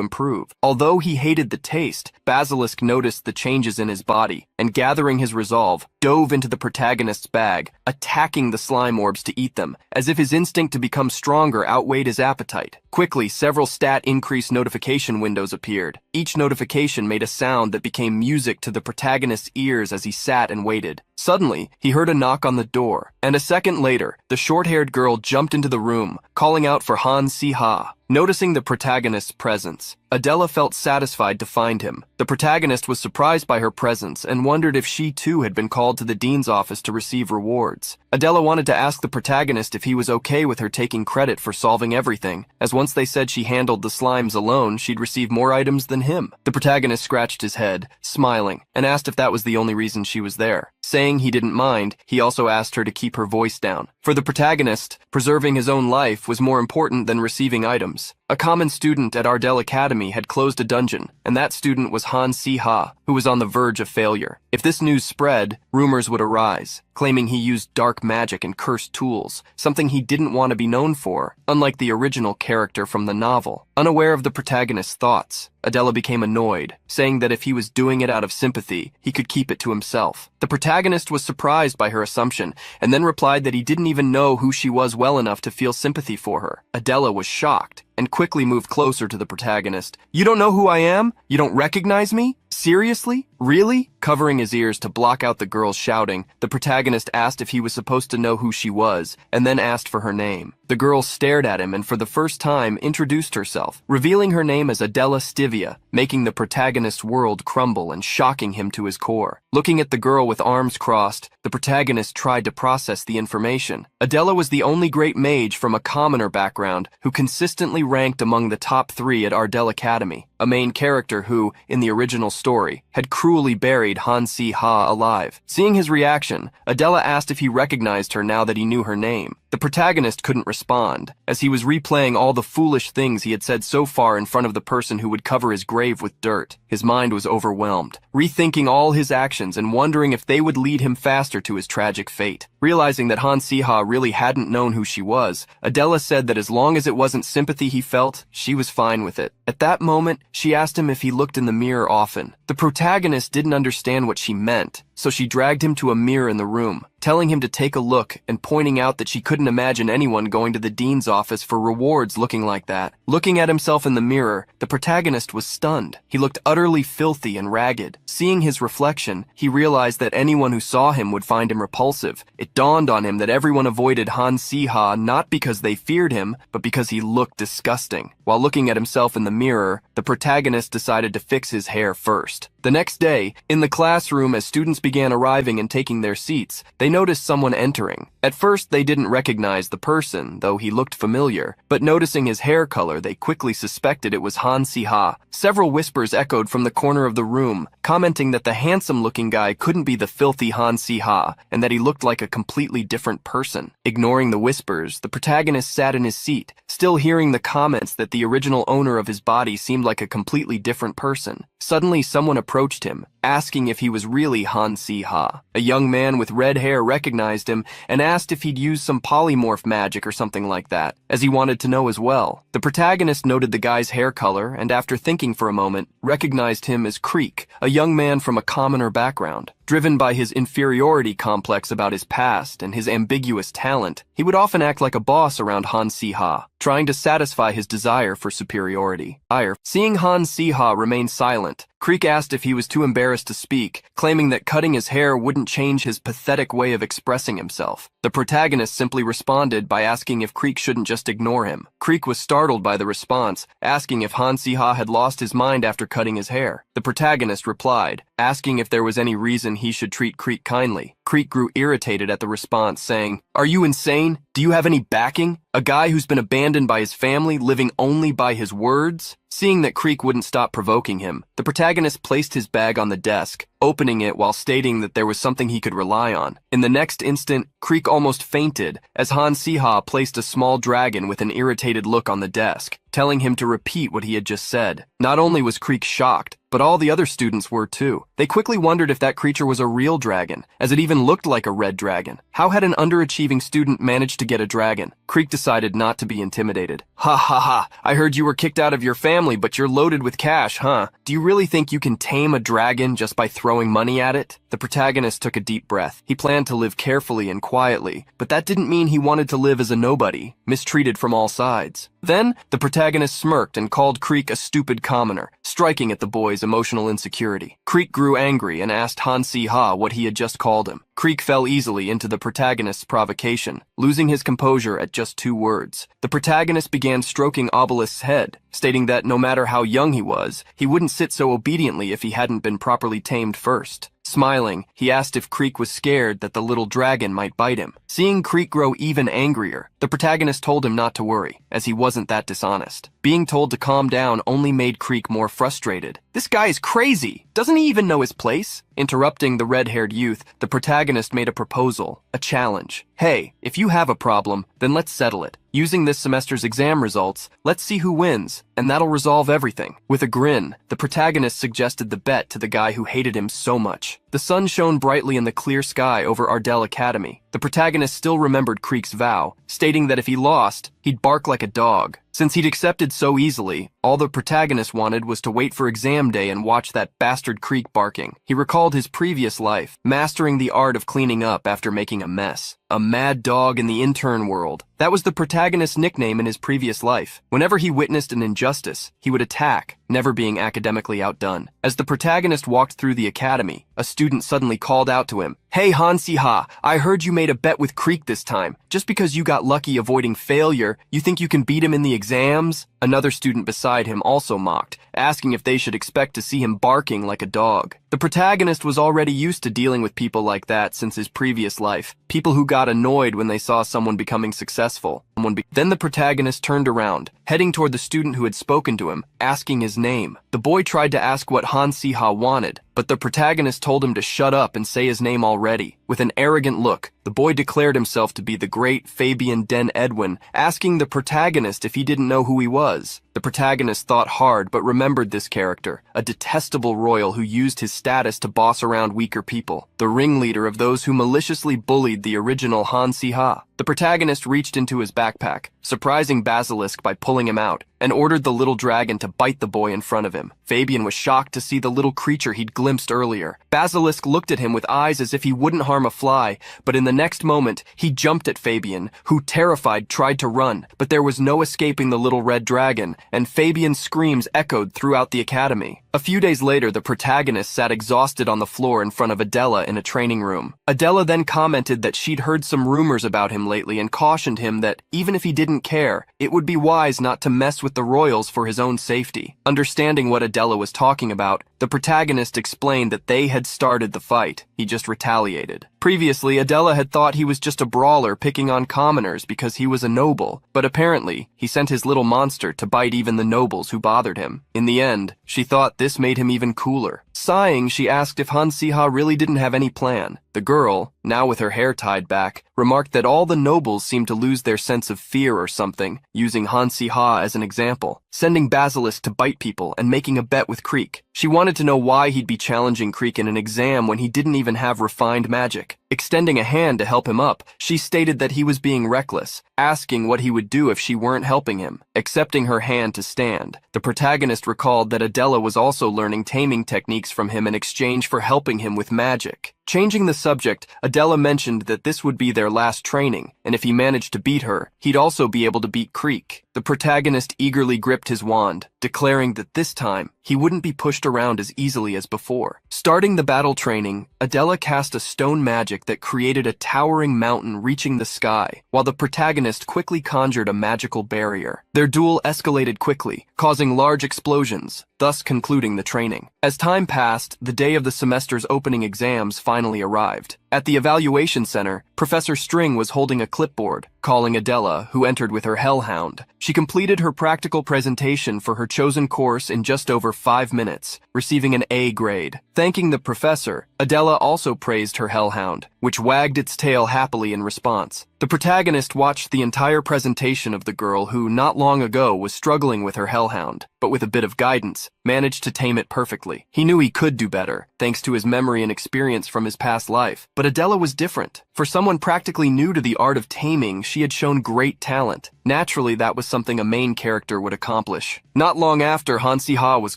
improve. Although he hated the taste, Basilisk noticed the changes in his body, and gathering his resolve, dove into the protagonist's bag, attacking the slime orbs to eat them, as if his instinct to become stronger outweighed his appetite. Quickly, several stat increase notification windows appeared. Each notification made a sound that became music to the protagonist's ears as he sat and waited. Suddenly, he heard a knock on the door, and a second later, the short-haired girl jumped into the room, calling out for Han Si-ha. Noticing the protagonist's presence, Adela felt satisfied to find him. The protagonist was surprised by her presence and wondered if she too had been called to the dean's office to receive rewards. Adela wanted to ask the protagonist if he was okay with her taking credit for solving everything, as once they said she handled the slimes alone, she'd receive more items than him. The protagonist scratched his head, smiling, and asked if that was the only reason she was there. Saying he didn't mind, he also asked her to keep her voice down. For the protagonist, preserving his own life was more important than receiving items. A common student at Ardell Academy had closed a dungeon, and that student was Han Si-ha, who was on the verge of failure. If this news spread, rumors would arise, claiming he used dark magic and cursed tools, something he didn't want to be known for, unlike the original character from the novel. Unaware of the protagonist's thoughts, Adela became annoyed, saying that if he was doing it out of sympathy, he could keep it to himself. The protagonist was surprised by her assumption, and then replied that he didn't even know who she was well enough to feel sympathy for her. Adela was shocked, and quickly moved closer to the protagonist. "You don't know who I am? You don't recognize me? Seriously? Really?" Covering his ears to block out the girl's shouting, the protagonist asked if he was supposed to know who she was, and then asked for her name. The girl stared at him and for the first time introduced herself, revealing her name as Adela Stivia, making the protagonist's world crumble and shocking him to his core. Looking at the girl with arms crossed, the protagonist tried to process the information. Adela was the only great mage from a commoner background who consistently ranked among the top 3 at Ardell Academy, a main character who, in the original story, had cruelly buried Han Si-ha alive. Seeing his reaction, Adela asked if he recognized her now that he knew her name. The protagonist couldn't respond, as he was replaying all the foolish things he had said so far in front of the person who would cover his grave with dirt. His mind was overwhelmed, rethinking all his actions and wondering if they would lead him faster to his tragic fate. Realizing that Han Si-ha really hadn't known who she was, Adela said that as long as it wasn't sympathy he felt, she was fine with it. At that moment, she asked him if he looked in the mirror often. The protagonist didn't understand what she meant, so she dragged him to a mirror in the room, telling him to take a look and pointing out that she couldn't imagine anyone going to the dean's office for rewards looking like that. Looking at himself in the mirror, the protagonist was stunned. He looked utterly filthy and ragged. Seeing his reflection, he realized that anyone who saw him would find him repulsive. It dawned on him that everyone avoided Han Si-ha not because they feared him, but because he looked disgusting. While looking at himself in the mirror, the protagonist decided to fix his hair first. The next day, in the classroom as students began arriving and taking their seats, they noticed someone entering. At first, they didn't recognize the person, though he looked familiar, but noticing his hair color, they quickly suspected it was Han Si-ha. Several whispers echoed from the corner of the room, commenting that the handsome-looking guy couldn't be the filthy Han Si-ha, and that he looked like a completely different person. Ignoring the whispers, the protagonist sat in his seat, still hearing the comments that the original owner of his body seemed like a completely different person. Suddenly, someone approached him, asking if he was really Han Si-ha. A young man with red hair recognized him and asked if he'd used some polymorph magic or something like that, as he wanted to know as well. The protagonist noted the guy's hair color and, after thinking for a moment, recognized him as Creek, a young man from a commoner background. Driven by his inferiority complex about his past and his ambiguous talent, he would often act like a boss around Han Si-ha, trying to satisfy his desire for superiority. Seeing Han Si-ha remain silent, Creek asked if he was too embarrassed to speak, claiming that cutting his hair wouldn't change his pathetic way of expressing himself. The protagonist simply responded by asking if Creek shouldn't just ignore him. Creek was startled by the response, asking if Han Si-ha had lost his mind after cutting his hair. The protagonist replied, asking if there was any reason he should treat Creek kindly. Creek grew irritated at the response, saying, "Are you insane? Do you have any backing? A guy who's been abandoned by his family, living only by his words?" Seeing that Creek wouldn't stop provoking him, the protagonist placed his bag on the desk, opening it while stating that there was something he could rely on. In the next instant, Creek almost fainted as Han Siha placed a small dragon with an irritated look on the desk, telling him to repeat what he had just said. Not only was Creek shocked, but all the other students were too. They quickly wondered if that creature was a real dragon, as it even looked like a red dragon. How had an underachieving student managed to get a dragon? Creek decided not to be intimidated. "Ha ha ha, I heard you were kicked out of your family, but you're loaded with cash, huh? Do you really think you can tame a dragon just by throwing money at it?" The protagonist took a deep breath. He planned to live carefully and quietly, but that didn't mean he wanted to live as a nobody, mistreated from all sides. Then, the protagonist smirked and called Creek a stupid commoner, striking at the boy's emotional insecurity. Creek grew angry and asked Han Si-ha what he had just called him. Creek fell easily into the protagonist's provocation, losing his composure at just 2 words. The protagonist began stroking Obelisk's head, stating that no matter how young he was, he wouldn't sit so obediently if he hadn't been properly tamed first. Smiling, he asked if Creek was scared that the little dragon might bite him. Seeing Creek grow even angrier, the protagonist told him not to worry, as he wasn't that dishonest. Being told to calm down only made Creek more frustrated. "This guy is crazy! Doesn't he even know his place?" Interrupting the red-haired youth, the protagonist made a proposal, a challenge. "Hey, if you have a problem, then let's settle it. Using this semester's exam results, let's see who wins, and that'll resolve everything." With a grin, the protagonist suggested the bet to the guy who hated him so much. The sun shone brightly in the clear sky over Ardell Academy. The protagonist still remembered Creek's vow, stating that if he lost, he'd bark like a dog. Since he'd accepted so easily, all the protagonist wanted was to wait for exam day and watch that bastard Creek barking. He recalled his previous life, mastering the art of cleaning up after making a mess. A mad dog in the intern world. That was the protagonist's nickname in his previous life. Whenever he witnessed an injustice, he would attack, never being academically outdone. As the protagonist walked through the academy, a student suddenly called out to him, "Hey Han Si-ha, I heard you made a bet with Creek this time. Just because you got lucky avoiding failure, you think you can beat him in the exams?" Another student beside him also mocked, asking if they should expect to see him barking like a dog. The protagonist was already used to dealing with people like that since his previous life. People who got annoyed when they saw someone becoming successful. Then the protagonist turned around, heading toward the student who had spoken to him, asking his name. The boy tried to ask what Han Si-ha wanted, but the protagonist told him to shut up and say his name already. With an arrogant look, the boy declared himself to be the great Fabian Den Edwin, asking the protagonist if he didn't know who he was. The protagonist thought hard but remembered this character, a detestable royal who used his status to boss around weaker people, the ringleader of those who maliciously bullied the original Han Si-ha. The protagonist reached into his backpack, surprising Basilisk by pulling him out, and ordered the little dragon to bite the boy in front of him. Fabian was shocked to see the little creature he'd glimpsed earlier. Basilisk looked at him with eyes as if he wouldn't harm a fly, but in the next moment, he jumped at Fabian, who, terrified, tried to run, but there was no escaping the little red dragon, and Fabian's screams echoed throughout the academy. A few days later, the protagonist sat exhausted on the floor in front of Adela in a training room. Adela then commented that she'd heard some rumors about him lately and cautioned him that, even if he didn't care, it would be wise not to mess with the royals for his own safety. Understanding what Adela was talking about, the protagonist explained that they had started the fight. He just retaliated. Previously, Adela had thought he was just a brawler picking on commoners because he was a noble, but apparently, he sent his little monster to bite even the nobles who bothered him. In the end, she thought this made him even cooler. Sighing, she asked if Han Si-ha really didn't have any plan. The girl, now with her hair tied back, remarked that all the nobles seemed to lose their sense of fear or something, using Han Si-ha as an example, sending Basilisk to bite people and making a bet with Creek. She wanted to know why he'd be challenging Creek in an exam when he didn't even have refined magic. Extending a hand to help him up, she stated that he was being reckless, asking what he would do if she weren't helping him. Accepting her hand to stand, the protagonist recalled that Adela was also learning taming techniques from him in exchange for helping him with magic. Changing the subject, Adela mentioned that this would be their last training, and if he managed to beat her, he'd also be able to beat Creek. The protagonist eagerly gripped his wand, declaring that this time, he wouldn't be pushed around as easily as before. Starting the battle training, Adela cast a stone magic that created a towering mountain reaching the sky, while the protagonist quickly conjured a magical barrier. Their duel escalated quickly, causing large explosions. thus concluding the training. As time passed, the day of the semester's opening exams finally arrived. At the evaluation center, Professor String was holding a clipboard, calling Adela, who entered with her hellhound. She completed her practical presentation for her chosen course in just over 5 minutes, receiving an A grade. Thanking the professor, Adela also praised her hellhound, which wagged its tail happily in response. The protagonist watched the entire presentation of the girl who, not long ago, was struggling with her hellhound, but with a bit of guidance, managed to tame it perfectly. He knew he could do better, thanks to his memory and experience from his past life. But Adela was different. For someone practically new to the art of taming, she had shown great talent. Naturally, that was something a main character would accomplish. Not long after Ha was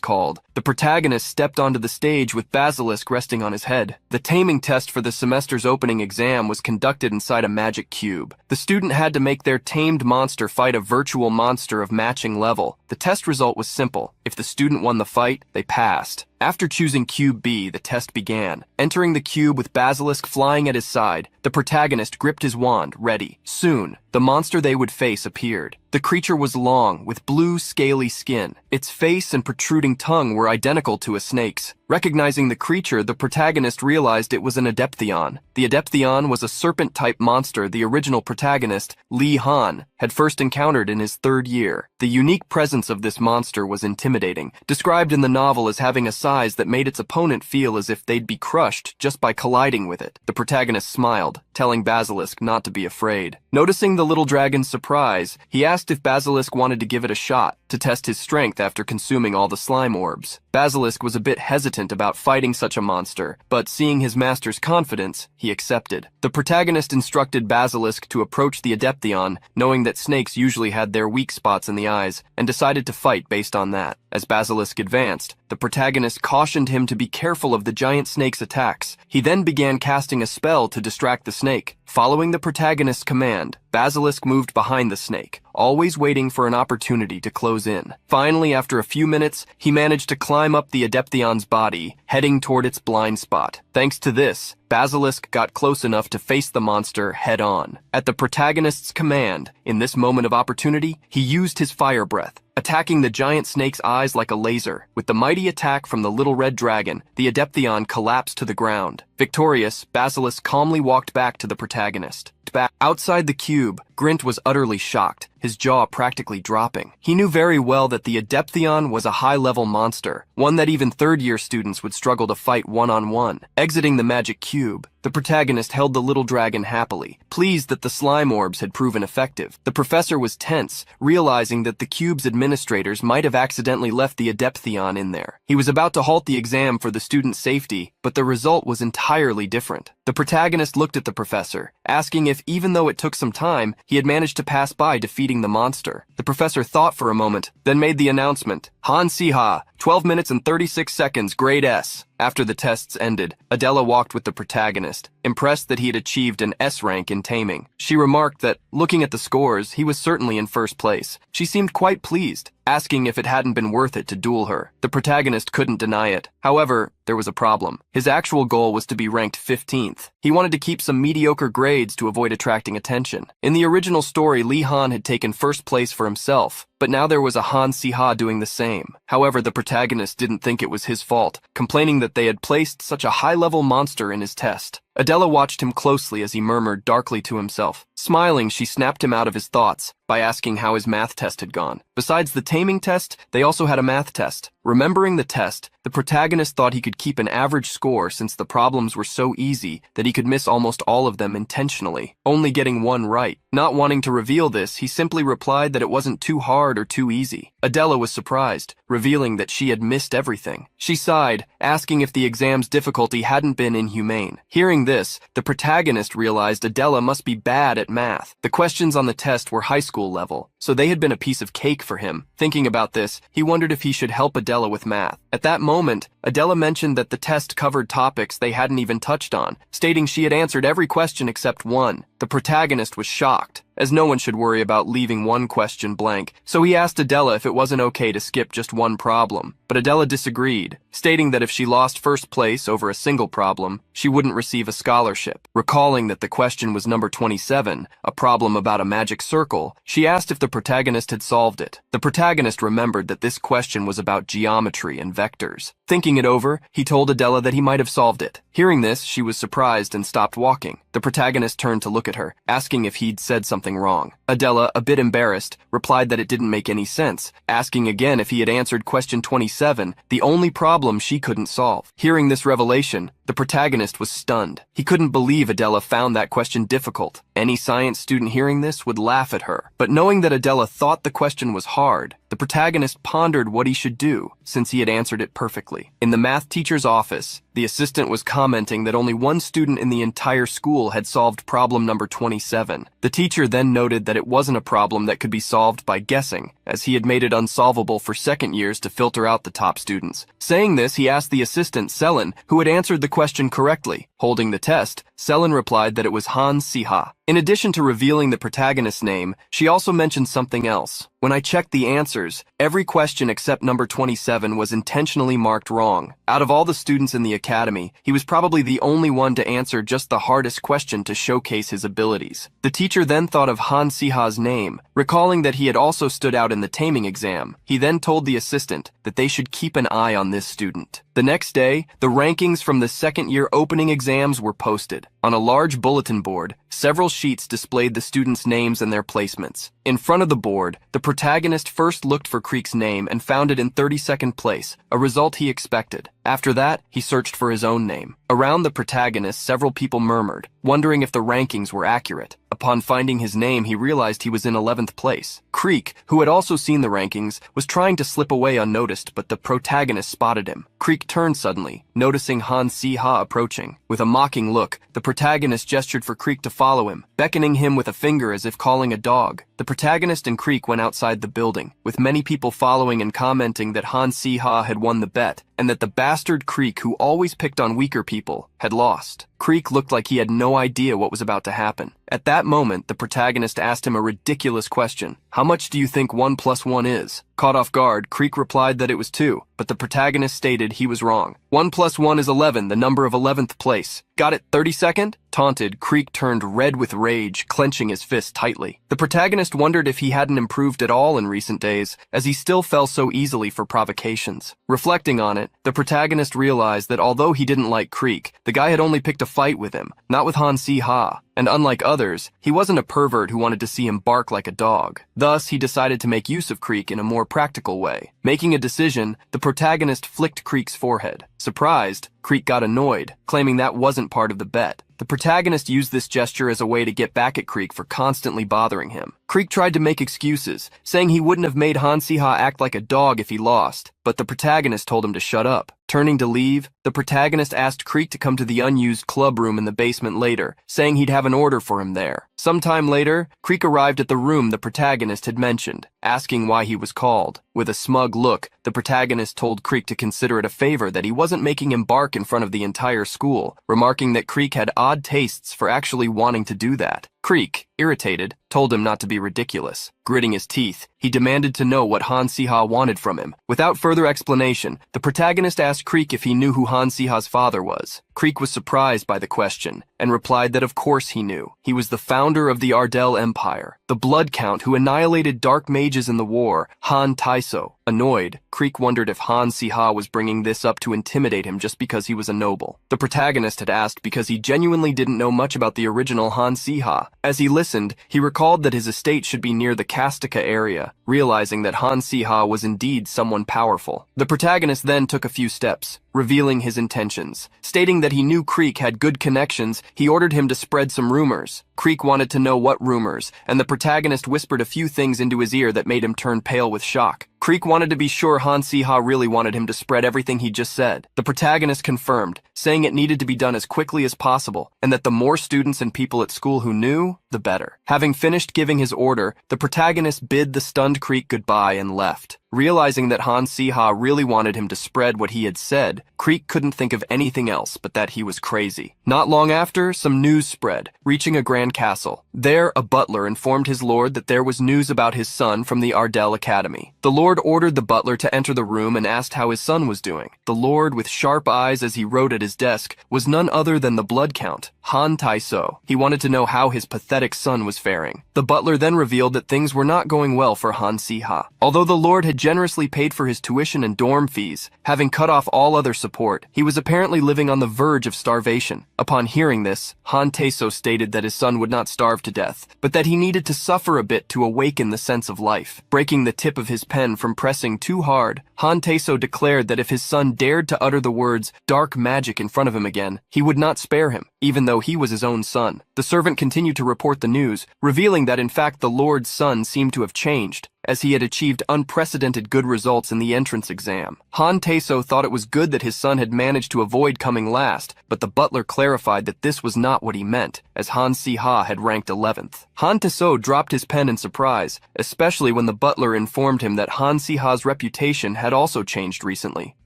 called, the protagonist stepped onto the stage with Basilisk resting on his head. The taming test for the semester's opening exam was conducted inside a magic cube. The student had to make their tamed monster fight a virtual monster of matching level. The test result was simple. If the student won the fight, they passed. After choosing Cube B, the test began. Entering the cube with Basilisk flying at his side, the protagonist gripped his wand, ready. Soon, the monster they would face appeared. The creature was long, with blue, scaly skin. Its face and protruding tongue were identical to a snake's. Recognizing the creature, the protagonist realized it was an Adeptheon. The Adeptheon was a serpent-type monster the original protagonist, Lee Han, had first encountered in his 3rd year. The unique presence of this monster was intimidating, described in the novel as having a size that made its opponent feel as if they'd be crushed just by colliding with it. The protagonist smiled, telling Basilisk not to be afraid. Noticing the little dragon's surprise, he asked if Basilisk wanted to give it a shot, to test his strength after consuming all the slime orbs. Basilisk was a bit hesitant about fighting such a monster, but seeing his master's confidence, he accepted. The protagonist instructed Basilisk to approach the Adeptheon, knowing that snakes usually had their weak spots in the eyes, and decided to fight based on that. As Basilisk advanced, the protagonist cautioned him to be careful of the giant snake's attacks. He then began casting a spell to distract the snake. Following the protagonist's command, Basilisk moved behind the snake, always waiting for an opportunity to close in. Finally, after a few minutes, he managed to climb up the Adeptheon's body, heading toward its blind spot. Thanks to this, Basilisk got close enough to face the monster head-on. At the protagonist's command, in this moment of opportunity, he used his fire breath, attacking the giant snake's eyes like a laser. With the mighty attack from the little red dragon, the Adeptheon collapsed to the ground. Victorious, Basilisk calmly walked back to the protagonist. Outside the cube, Grint was utterly shocked, his jaw practically dropping. He knew very well that the Adeptheon was a high-level monster, one that even 3rd-year students would struggle to fight one-on-one. Exiting the magic cube, the protagonist held the little dragon happily, pleased that the slime orbs had proven effective. The professor was tense, realizing that the cube's administrators might have accidentally left the Adeptheon in there. He was about to halt the exam for the student's safety, but the result was entirely different. The protagonist looked at the professor, asking if, even though it took some time, he had managed to pass by defeating the monster. The professor thought for a moment, then made the announcement, Han Siha, 12 minutes and 36 seconds, grade S. After the tests ended, Adela walked with the protagonist, impressed that he had achieved an S rank in taming. She remarked that, looking at the scores, he was certainly in 1st place. She seemed quite pleased, asking if it hadn't been worth it to duel her. The protagonist couldn't deny it. However, there was a problem. His actual goal was to be ranked 15th. He wanted to keep some mediocre grades to avoid attracting attention. In the original story, Lee Han had taken 1st place for himself, but now there was a Han Siha doing the same. However, the protagonist didn't think it was his fault, complaining that they had placed such a high-level monster in his test. Adela watched him closely as he murmured darkly to himself. Smiling, she snapped him out of his thoughts by asking how his math test had gone. Besides the taming test, they also had a math test. Remembering the test, the protagonist thought he could keep an average score since the problems were so easy that he could miss almost all of them intentionally, only getting one right. Not wanting to reveal this, he simply replied that it wasn't too hard or too easy. Adela was surprised, revealing that she had missed everything. She sighed, asking if the exam's difficulty hadn't been inhumane. Hearing this, the protagonist realized Adela must be bad at math. The questions on the test were high school level, so they had been a piece of cake for him. Thinking about this, he wondered if he should help Adela with math. At that moment, Adela mentioned that the test covered topics they hadn't even touched on, stating she had answered every question except one. The protagonist was shocked, as no one should worry about leaving one question blank, so he asked Adela if it wasn't okay to skip just one problem. But Adela disagreed, stating that if she lost first place over a single problem, she wouldn't receive a scholarship. Recalling that the question was number 27, a problem about a magic circle, she asked if the protagonist had solved it. The protagonist remembered that this question was about geometry and vectors. Thinking it over, he told Adela that he might have solved it. Hearing this, she was surprised and stopped walking. The protagonist turned to look at her, asking if he'd said something wrong. Adela, a bit embarrassed, replied that it didn't make any sense, asking again if he had answered question 27, the only problem she couldn't solve. Hearing this revelation, the protagonist was stunned. He couldn't believe Adela found that question difficult. Any science student hearing this would laugh at her. But knowing that Adela thought the question was hard, the protagonist pondered what he should do, since he had answered it perfectly. In the math teacher's office, the assistant was commenting that only one student in the entire school had solved problem number 27. The teacher then noted that it wasn't a problem that could be solved by guessing, as he had made it unsolvable for second years to filter out the top students. Saying this, he asked the assistant, Selin, who had answered the question correctly. Holding the test, Selin replied that it was Han Siha. In addition to revealing the protagonist's name, she also mentioned something else. When I checked the answers, every question except number 27 was intentionally marked wrong. Out of all the students in the academy, he was probably the only one to answer just the hardest question to showcase his abilities. The teacher then thought of Han Siha's name, recalling that he had also stood out in the taming exam. He then told the assistant that they should keep an eye on this student. The next day, the rankings from the second-year opening exams were posted. On a large bulletin board, several sheets displayed the students' names and their placements. In front of the board, the protagonist first looked for Creek's name and found it in 32nd place, a result he expected. After that, he searched for his own name. Around the protagonist, several people murmured, wondering if the rankings were accurate. Upon finding his name, he realized he was in 11th place. Creek, who had also seen the rankings, was trying to slip away unnoticed, but the protagonist spotted him. Creek turned suddenly, noticing Han Si-ha approaching. With a mocking look, the protagonist gestured for Creek to follow him, beckoning him with a finger as if calling a dog. The protagonist and Creek went outside the building, with many people following and commenting that Han Si-ha had won the bet, and that the bastard Creek, who always picked on weaker people, had lost. Creek looked like he had no idea what was about to happen. At that moment, the protagonist asked him a ridiculous question. How much do you think 1 + 1 is? Caught off guard, Creek replied that it was 2, but the protagonist stated he was wrong. 1 + 1 is 11, the number of 11th place. Got it 32nd? Taunted, Creek turned red with rage, clenching his fist tightly. The protagonist wondered if he hadn't improved at all in recent days, as he still fell so easily for provocations. Reflecting on it, the protagonist realized that although he didn't like Creek, the guy had only picked a fight with him, not with Han Si-ha. And unlike others, he wasn't a pervert who wanted to see him bark like a dog. Thus, he decided to make use of Creek in a more practical way. Making a decision, the protagonist flicked Creek's forehead. Surprised, Creek got annoyed, claiming that wasn't part of the bet. The protagonist used this gesture as a way to get back at Creek for constantly bothering him. Creek tried to make excuses, saying he wouldn't have made Han Si-ha act like a dog if he lost, but the protagonist told him to shut up. Turning to leave, the protagonist asked Creek to come to the unused club room in the basement later, saying he'd have an order for him there. Sometime later, Creek arrived at the room the protagonist had mentioned, asking why he was called. With a smug look, the protagonist told Creek to consider it a favor that he wasn't making him bark in front of the entire school, remarking that Creek had odd tastes for actually wanting to do that. Creek, irritated, told him not to be ridiculous. Gritting his teeth, he demanded to know what Han Si-ha wanted from him. Without further explanation, the protagonist asked Creek if he knew who Han Si-ha's father was. Creek was surprised by the question, and replied that of course he knew. He was the founder of the Ardell Empire, the Blood Count who annihilated dark mages in the war, Han Taiso. Annoyed, Creek wondered if Han Si-ha was bringing this up to intimidate him just because he was a noble. The protagonist had asked because he genuinely didn't know much about the original Han Si-ha. As he listened, he recalled that his estate should be near the Kastika area, realizing that Han Si-ha was indeed someone powerful. The protagonist then took a few steps, revealing his intentions. Stating that he knew Creek had good connections, he ordered him to spread some rumors. Creek wanted to know what rumors, and the protagonist whispered a few things into his ear that made him turn pale with shock. Creek wanted to be sure Han Si-ha really wanted him to spread everything he just said. The protagonist confirmed, saying it needed to be done as quickly as possible, and that the more students and people at school who knew, the better. Having finished giving his order, the protagonist bid the stunned Creek goodbye and left. Realizing that Han Si-ha really wanted him to spread what he had said, Creek couldn't think of anything else but that he was crazy. Not long after, some news spread, reaching a grand castle. There, a butler informed his lord that there was news about his son from the Ardell Academy. The lord ordered the butler to enter the room and asked how his son was doing. The lord, with sharp eyes as he wrote at his desk, was none other than the blood count, Han Tai-so. He wanted to know how his pathetic son was faring. The butler then revealed that things were not going well for Han Si-ha. Although the lord had generously paid for his tuition and dorm fees, having cut off all other support, he was apparently living on the verge of starvation. Upon hearing this, Han Tai-so stated that his son would not starve to death, but that he needed to suffer a bit to awaken the sense of life. Breaking the tip of his pen from pressing too hard, Han Tai-so declared that if his son dared to utter the words dark magic in front of him again, he would not spare him, even though he was his own son. The servant continued to report the news, revealing that in fact the lord's son seemed to have changed, as he had achieved unprecedented good results in the entrance exam. Han Tai-so thought it was good that his son had managed to avoid coming last, but the butler clarified that this was not what he meant, as Han Si-ha had ranked 11th. Han Tai-so dropped his pen in surprise, especially when the butler informed him that Han Si-ha's reputation had also changed recently.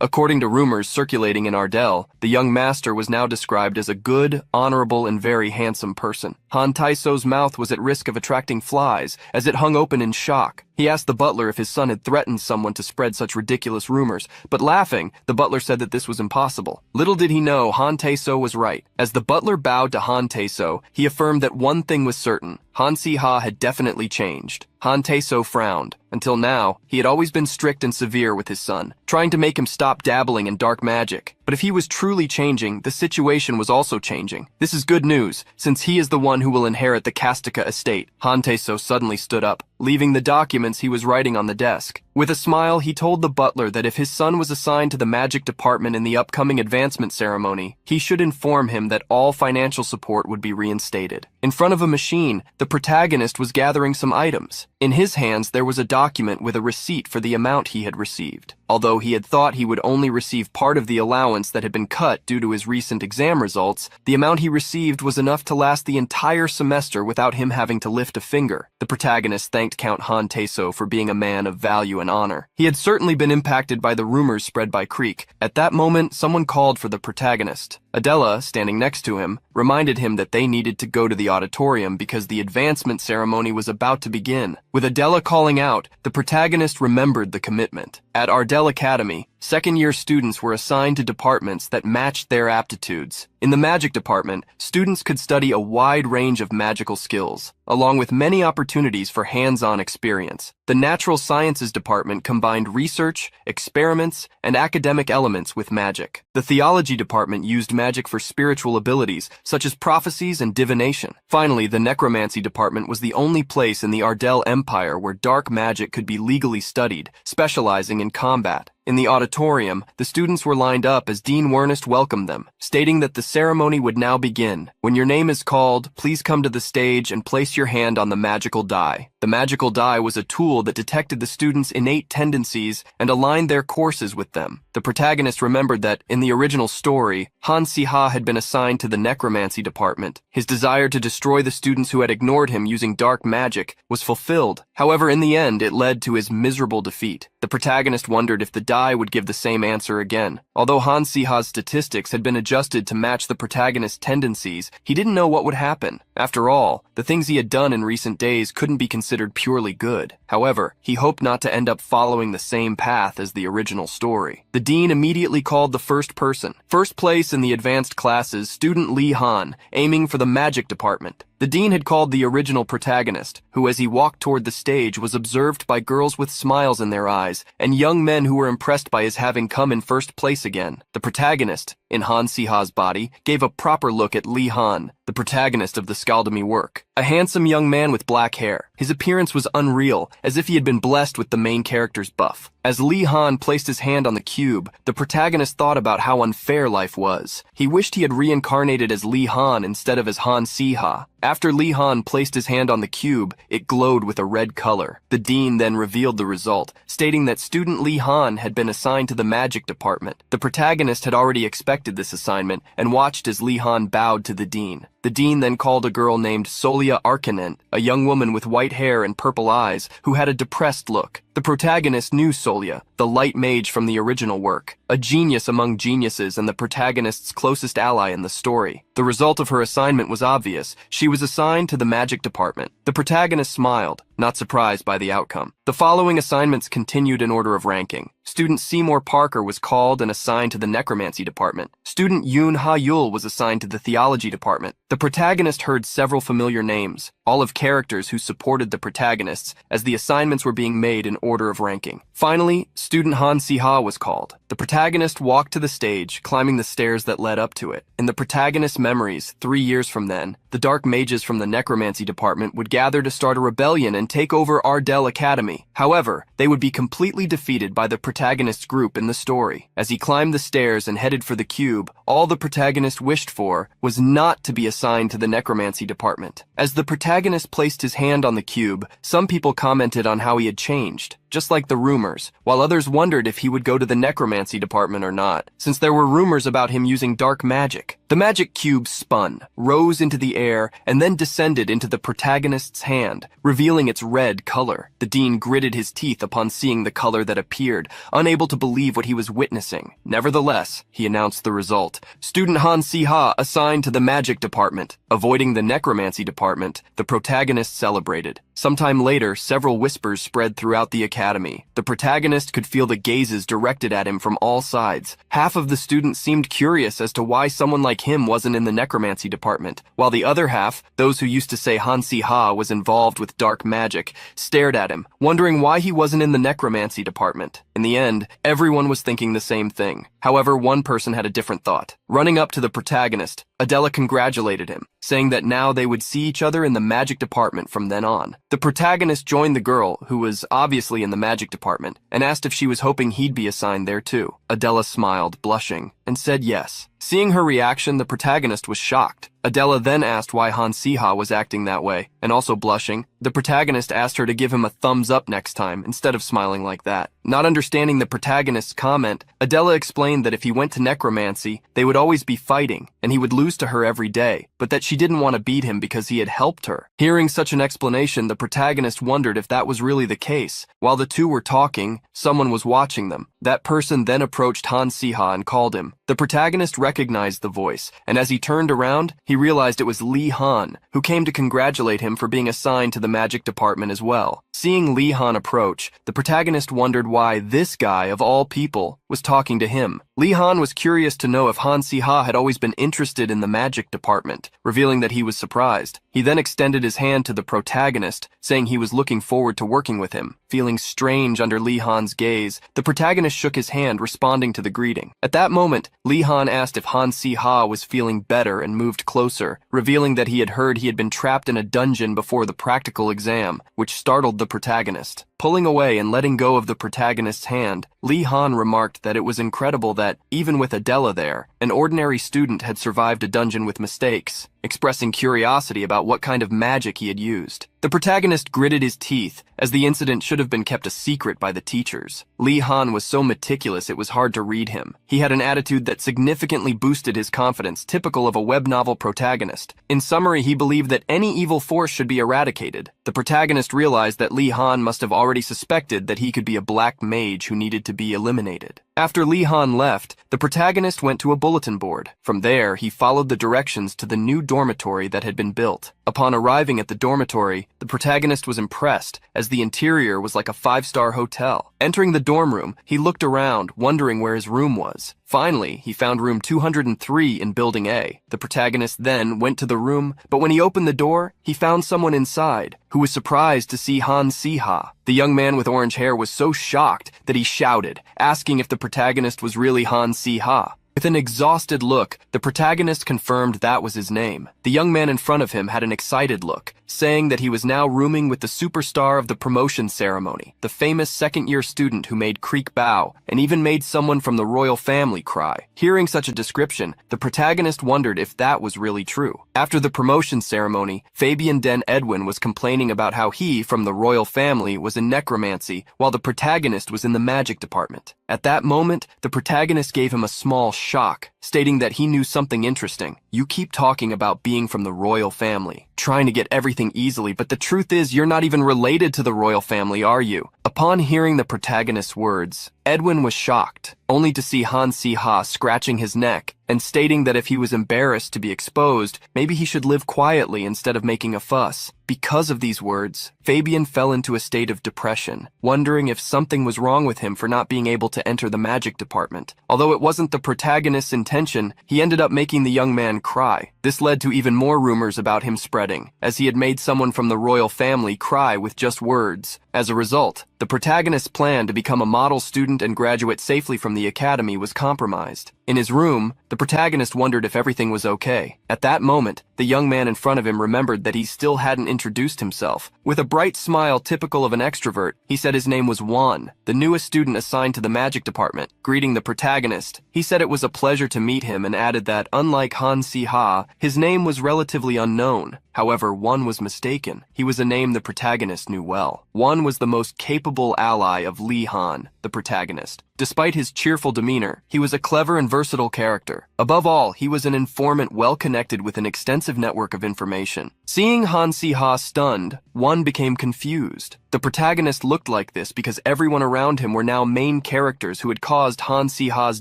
According to rumors circulating in Ardell, the young master was now described as a good, honorable, and very handsome person. Han Tai-so's mouth was at risk of attracting flies, as it hung open in shock. He asked the butler if his son had threatened someone to spread such ridiculous rumors, but laughing, the butler said that this was impossible. Little did he know Han Tai-so was right. As the butler bowed to Han Tai-so, he affirmed that one thing was certain: Han Si-ha had definitely changed. Han Tai-so frowned. Until now, he had always been strict and severe with his son, trying to make him stop dabbling in dark magic. But if he was truly changing, the situation was also changing. This is good news, since he is the one who will inherit the Kastika estate. Han Tai-so suddenly stood up, leaving the documents he was writing on the desk. With a smile, he told the butler that if his son was assigned to the magic department in the upcoming advancement ceremony, he should inform him that all financial support would be reinstated. In front of a machine, the protagonist was gathering some items. In his hands, there was a document with a receipt for the amount he had received. Although he had thought he would only receive part of the allowance that had been cut due to his recent exam results, the amount he received was enough to last the entire semester without him having to lift a finger. The protagonist thanked Count Han Tai-so for being a man of value and honor. He had certainly been impacted by the rumors spread by Creek. At that moment, someone called for the protagonist. Adela, standing next to him, reminded him that they needed to go to the auditorium because the advancement ceremony was about to begin. With Adela calling out, the protagonist remembered the commitment. At Ardell Academy, second-year students were assigned to departments that matched their aptitudes. In the magic department, students could study a wide range of magical skills, along with many opportunities for hands-on experience. The natural sciences department combined research, experiments, and academic elements with magic. The theology department used magic for spiritual abilities, such as prophecies and divination. Finally, the necromancy department was the only place in the Ardell Empire where dark magic could be legally studied, specializing in combat. In the auditorium, the students were lined up as Dean Wernest welcomed them, stating that the ceremony would now begin. When your name is called, please come to the stage and place your hand on the magical die. The magical die was a tool that detected the students' innate tendencies and aligned their courses with them. The protagonist remembered that, in the original story, Han Si-ha had been assigned to the necromancy department. His desire to destroy the students who had ignored him using dark magic was fulfilled. However, in the end, it led to his miserable defeat. The protagonist wondered if the die would give the same answer again. Although Han Si-ha's statistics had been adjusted to match the protagonist's tendencies, he didn't know what would happen. After all, the things he had done in recent days couldn't be considered purely good. However, he hoped not to end up following the same path as the original story. The dean immediately called the first person. First place in the advanced classes, student Lee Han, aiming for the magic department. The dean had called the original protagonist, who as he walked toward the stage was observed by girls with smiles in their eyes, and young men who were impressed by his having come in first place again. The protagonist, in Han Si-ha's body, gave a proper look at Lee Han, the protagonist of the Skaldami work. A handsome young man with black hair. His appearance was unreal, as if he had been blessed with the main character's buff. As Lee Han placed his hand on the cube, the protagonist thought about how unfair life was. He wished he had reincarnated as Lee Han instead of as Han Si-ha. After Lee Han placed his hand on the cube, it glowed with a red color. The dean then revealed the result, stating that student Lee Han had been assigned to the magic department. The protagonist had already expected rejected this assignment and watched as Lee Han bowed to the dean. The dean then called a girl named Solia Arkanent, a young woman with white hair and purple eyes who had a depressed look. The protagonist knew Solia, the light mage from the original work, a genius among geniuses and the protagonist's closest ally in the story. The result of her assignment was obvious. She was assigned to the magic department. The protagonist smiled, not surprised by the outcome. The following assignments continued in order of ranking. Student Seymour Parker was called and assigned to the necromancy department. Student Yoon Ha-yul was assigned to the theology department. The protagonist heard several familiar names, all of characters who supported the protagonists, as the assignments were being made in order of ranking. Finally, student Han Si-ha was called. The protagonist walked to the stage, climbing the stairs that led up to it. In the protagonist's memories, 3 years from then, the dark mages from the necromancy department would gather to start a rebellion and take over Ardell Academy. However, they would be completely defeated by the protagonist's group in the story. As he climbed the stairs and headed for the cube, all the protagonist wished for was not to be assigned to the necromancy department. As the protagonist placed his hand on the cube, some people commented on how he had changed, just like the rumors, while others wondered if he would go to the necromancy department or not, since there were rumors about him using dark magic. The magic cube spun, rose into the air, and then descended into the protagonist's hand, revealing its red color. The dean gritted his teeth upon seeing the color that appeared, unable to believe what he was witnessing. Nevertheless, he announced the result. Student Han Si-ha assigned to the magic department. Avoiding the necromancy department, the protagonist celebrated. Sometime later, several whispers spread throughout the academy. The protagonist could feel the gazes directed at him from all sides. Half of the students seemed curious as to why someone like him wasn't in the necromancy department, while the other half, those who used to say Han Si-ha was involved with dark magic, stared at him, wondering why he wasn't in the necromancy department. In the end, everyone was thinking the same thing. However, one person had a different thought. Running up to the protagonist, Adela congratulated him, saying that now they would see each other in the magic department from then on. The protagonist joined the girl, who was obviously in the magic department, and asked if she was hoping he'd be assigned there too. Adela smiled, blushing, and said yes. Seeing her reaction, the protagonist was shocked. Adela then asked why Han Si-ha was acting that way, and also blushing, the protagonist asked her to give him a thumbs up next time instead of smiling like that. Not understanding the protagonist's comment, Adela explained that if he went to necromancy, they would always be fighting, and he would lose to her every day, but that she didn't want to beat him because he had helped her. Hearing such an explanation, the protagonist wondered if that was really the case. While the two were talking, someone was watching them. That person then approached Han Si-ha and called him. The protagonist recognized the voice, and as he turned around, he realized it was Lee Han, who came to congratulate him for being assigned to the magic department as well. Seeing Lee Han approach, the protagonist wondered why this guy, of all people, was talking to him. Lee Han was curious to know if Han Si-ha had always been interested in the magic department, revealing that he was surprised. He then extended his hand to the protagonist, saying he was looking forward to working with him. Feeling strange under Lee Han's gaze, the protagonist shook his hand, responding to the greeting. At that moment, Lee Han asked if Han Si-ha was feeling better and moved closer, revealing that he had heard he had been trapped in a dungeon before the practical exam, which startled the protagonist. Pulling away and letting go of the protagonist's hand, Lee Han remarked that it was incredible that, even with Adela there, an ordinary student had survived a dungeon with mistakes, expressing curiosity about what kind of magic he had used. The protagonist gritted his teeth, as the incident should have been kept a secret by the teachers. Lee Han was so meticulous it was hard to read him. He had an attitude that significantly boosted his confidence, typical of a web novel protagonist. In summary, he believed that any evil force should be eradicated. The protagonist realized that Lee Han must have already suspected that he could be a black mage who needed to be eliminated. After Lee Han left, the protagonist went to a bulletin board. From there, he followed the directions to the new dormitory that had been built. Upon arriving at the dormitory, the protagonist was impressed, as the interior was like a 5-star hotel. Entering the dorm room, he looked around, wondering where his room was. Finally, he found room 203 in Building A. The protagonist then went to the room, but when he opened the door, he found someone inside, who was surprised to see Han Si-ha. The young man with orange hair was so shocked that he shouted, asking if the protagonist was really Han Si-ha. With an exhausted look, the protagonist confirmed that was his name. The young man in front of him had an excited look, saying that he was now rooming with the superstar of the promotion ceremony, the famous second-year student who made Creek bow and even made someone from the royal family cry. Hearing such a description, the protagonist wondered if that was really true. After the promotion ceremony, Fabian Den Edwin was complaining about how he, from the royal family, was in necromancy, while the protagonist was in the magic department. At that moment, the protagonist gave him a small shock, stating that he knew something interesting. "You keep talking about being from the royal family, trying to get everything easily, but the truth is you're not even related to the royal family, are you?" Upon hearing the protagonist's words, Edwin was shocked, only to see Han Si-ha scratching his neck and stating that if he was embarrassed to be exposed, maybe he should live quietly instead of making a fuss. Because of these words, Fabian fell into a state of depression, wondering if something was wrong with him for not being able to enter the magic department. Although it wasn't the protagonist's intention, he ended up making the young man cry. This led to even more rumors about him spreading, as he had made someone from the royal family cry with just words. As a result, the protagonist's plan to become a model student and graduate safely from the academy was compromised. In his room, the protagonist wondered if everything was okay. At that moment, the young man in front of him remembered that he still hadn't introduced himself. With a bright smile typical of an extrovert, he said his name was Juan, the newest student assigned to the magic department. Greeting the protagonist, he said it was a pleasure to meet him and added that, unlike Han Si-ha, his name was relatively unknown. However, Juan was mistaken. He was a name the protagonist knew well. Juan was the most capable ally of Li Han, the protagonist. Despite his cheerful demeanor, he was a clever and versatile character. Above all, he was an informant well connected with an extensive network of information. Seeing Han Si-ha stunned, Juan became confused. The protagonist looked like this because everyone around him were now main characters who had caused Han Si-ha's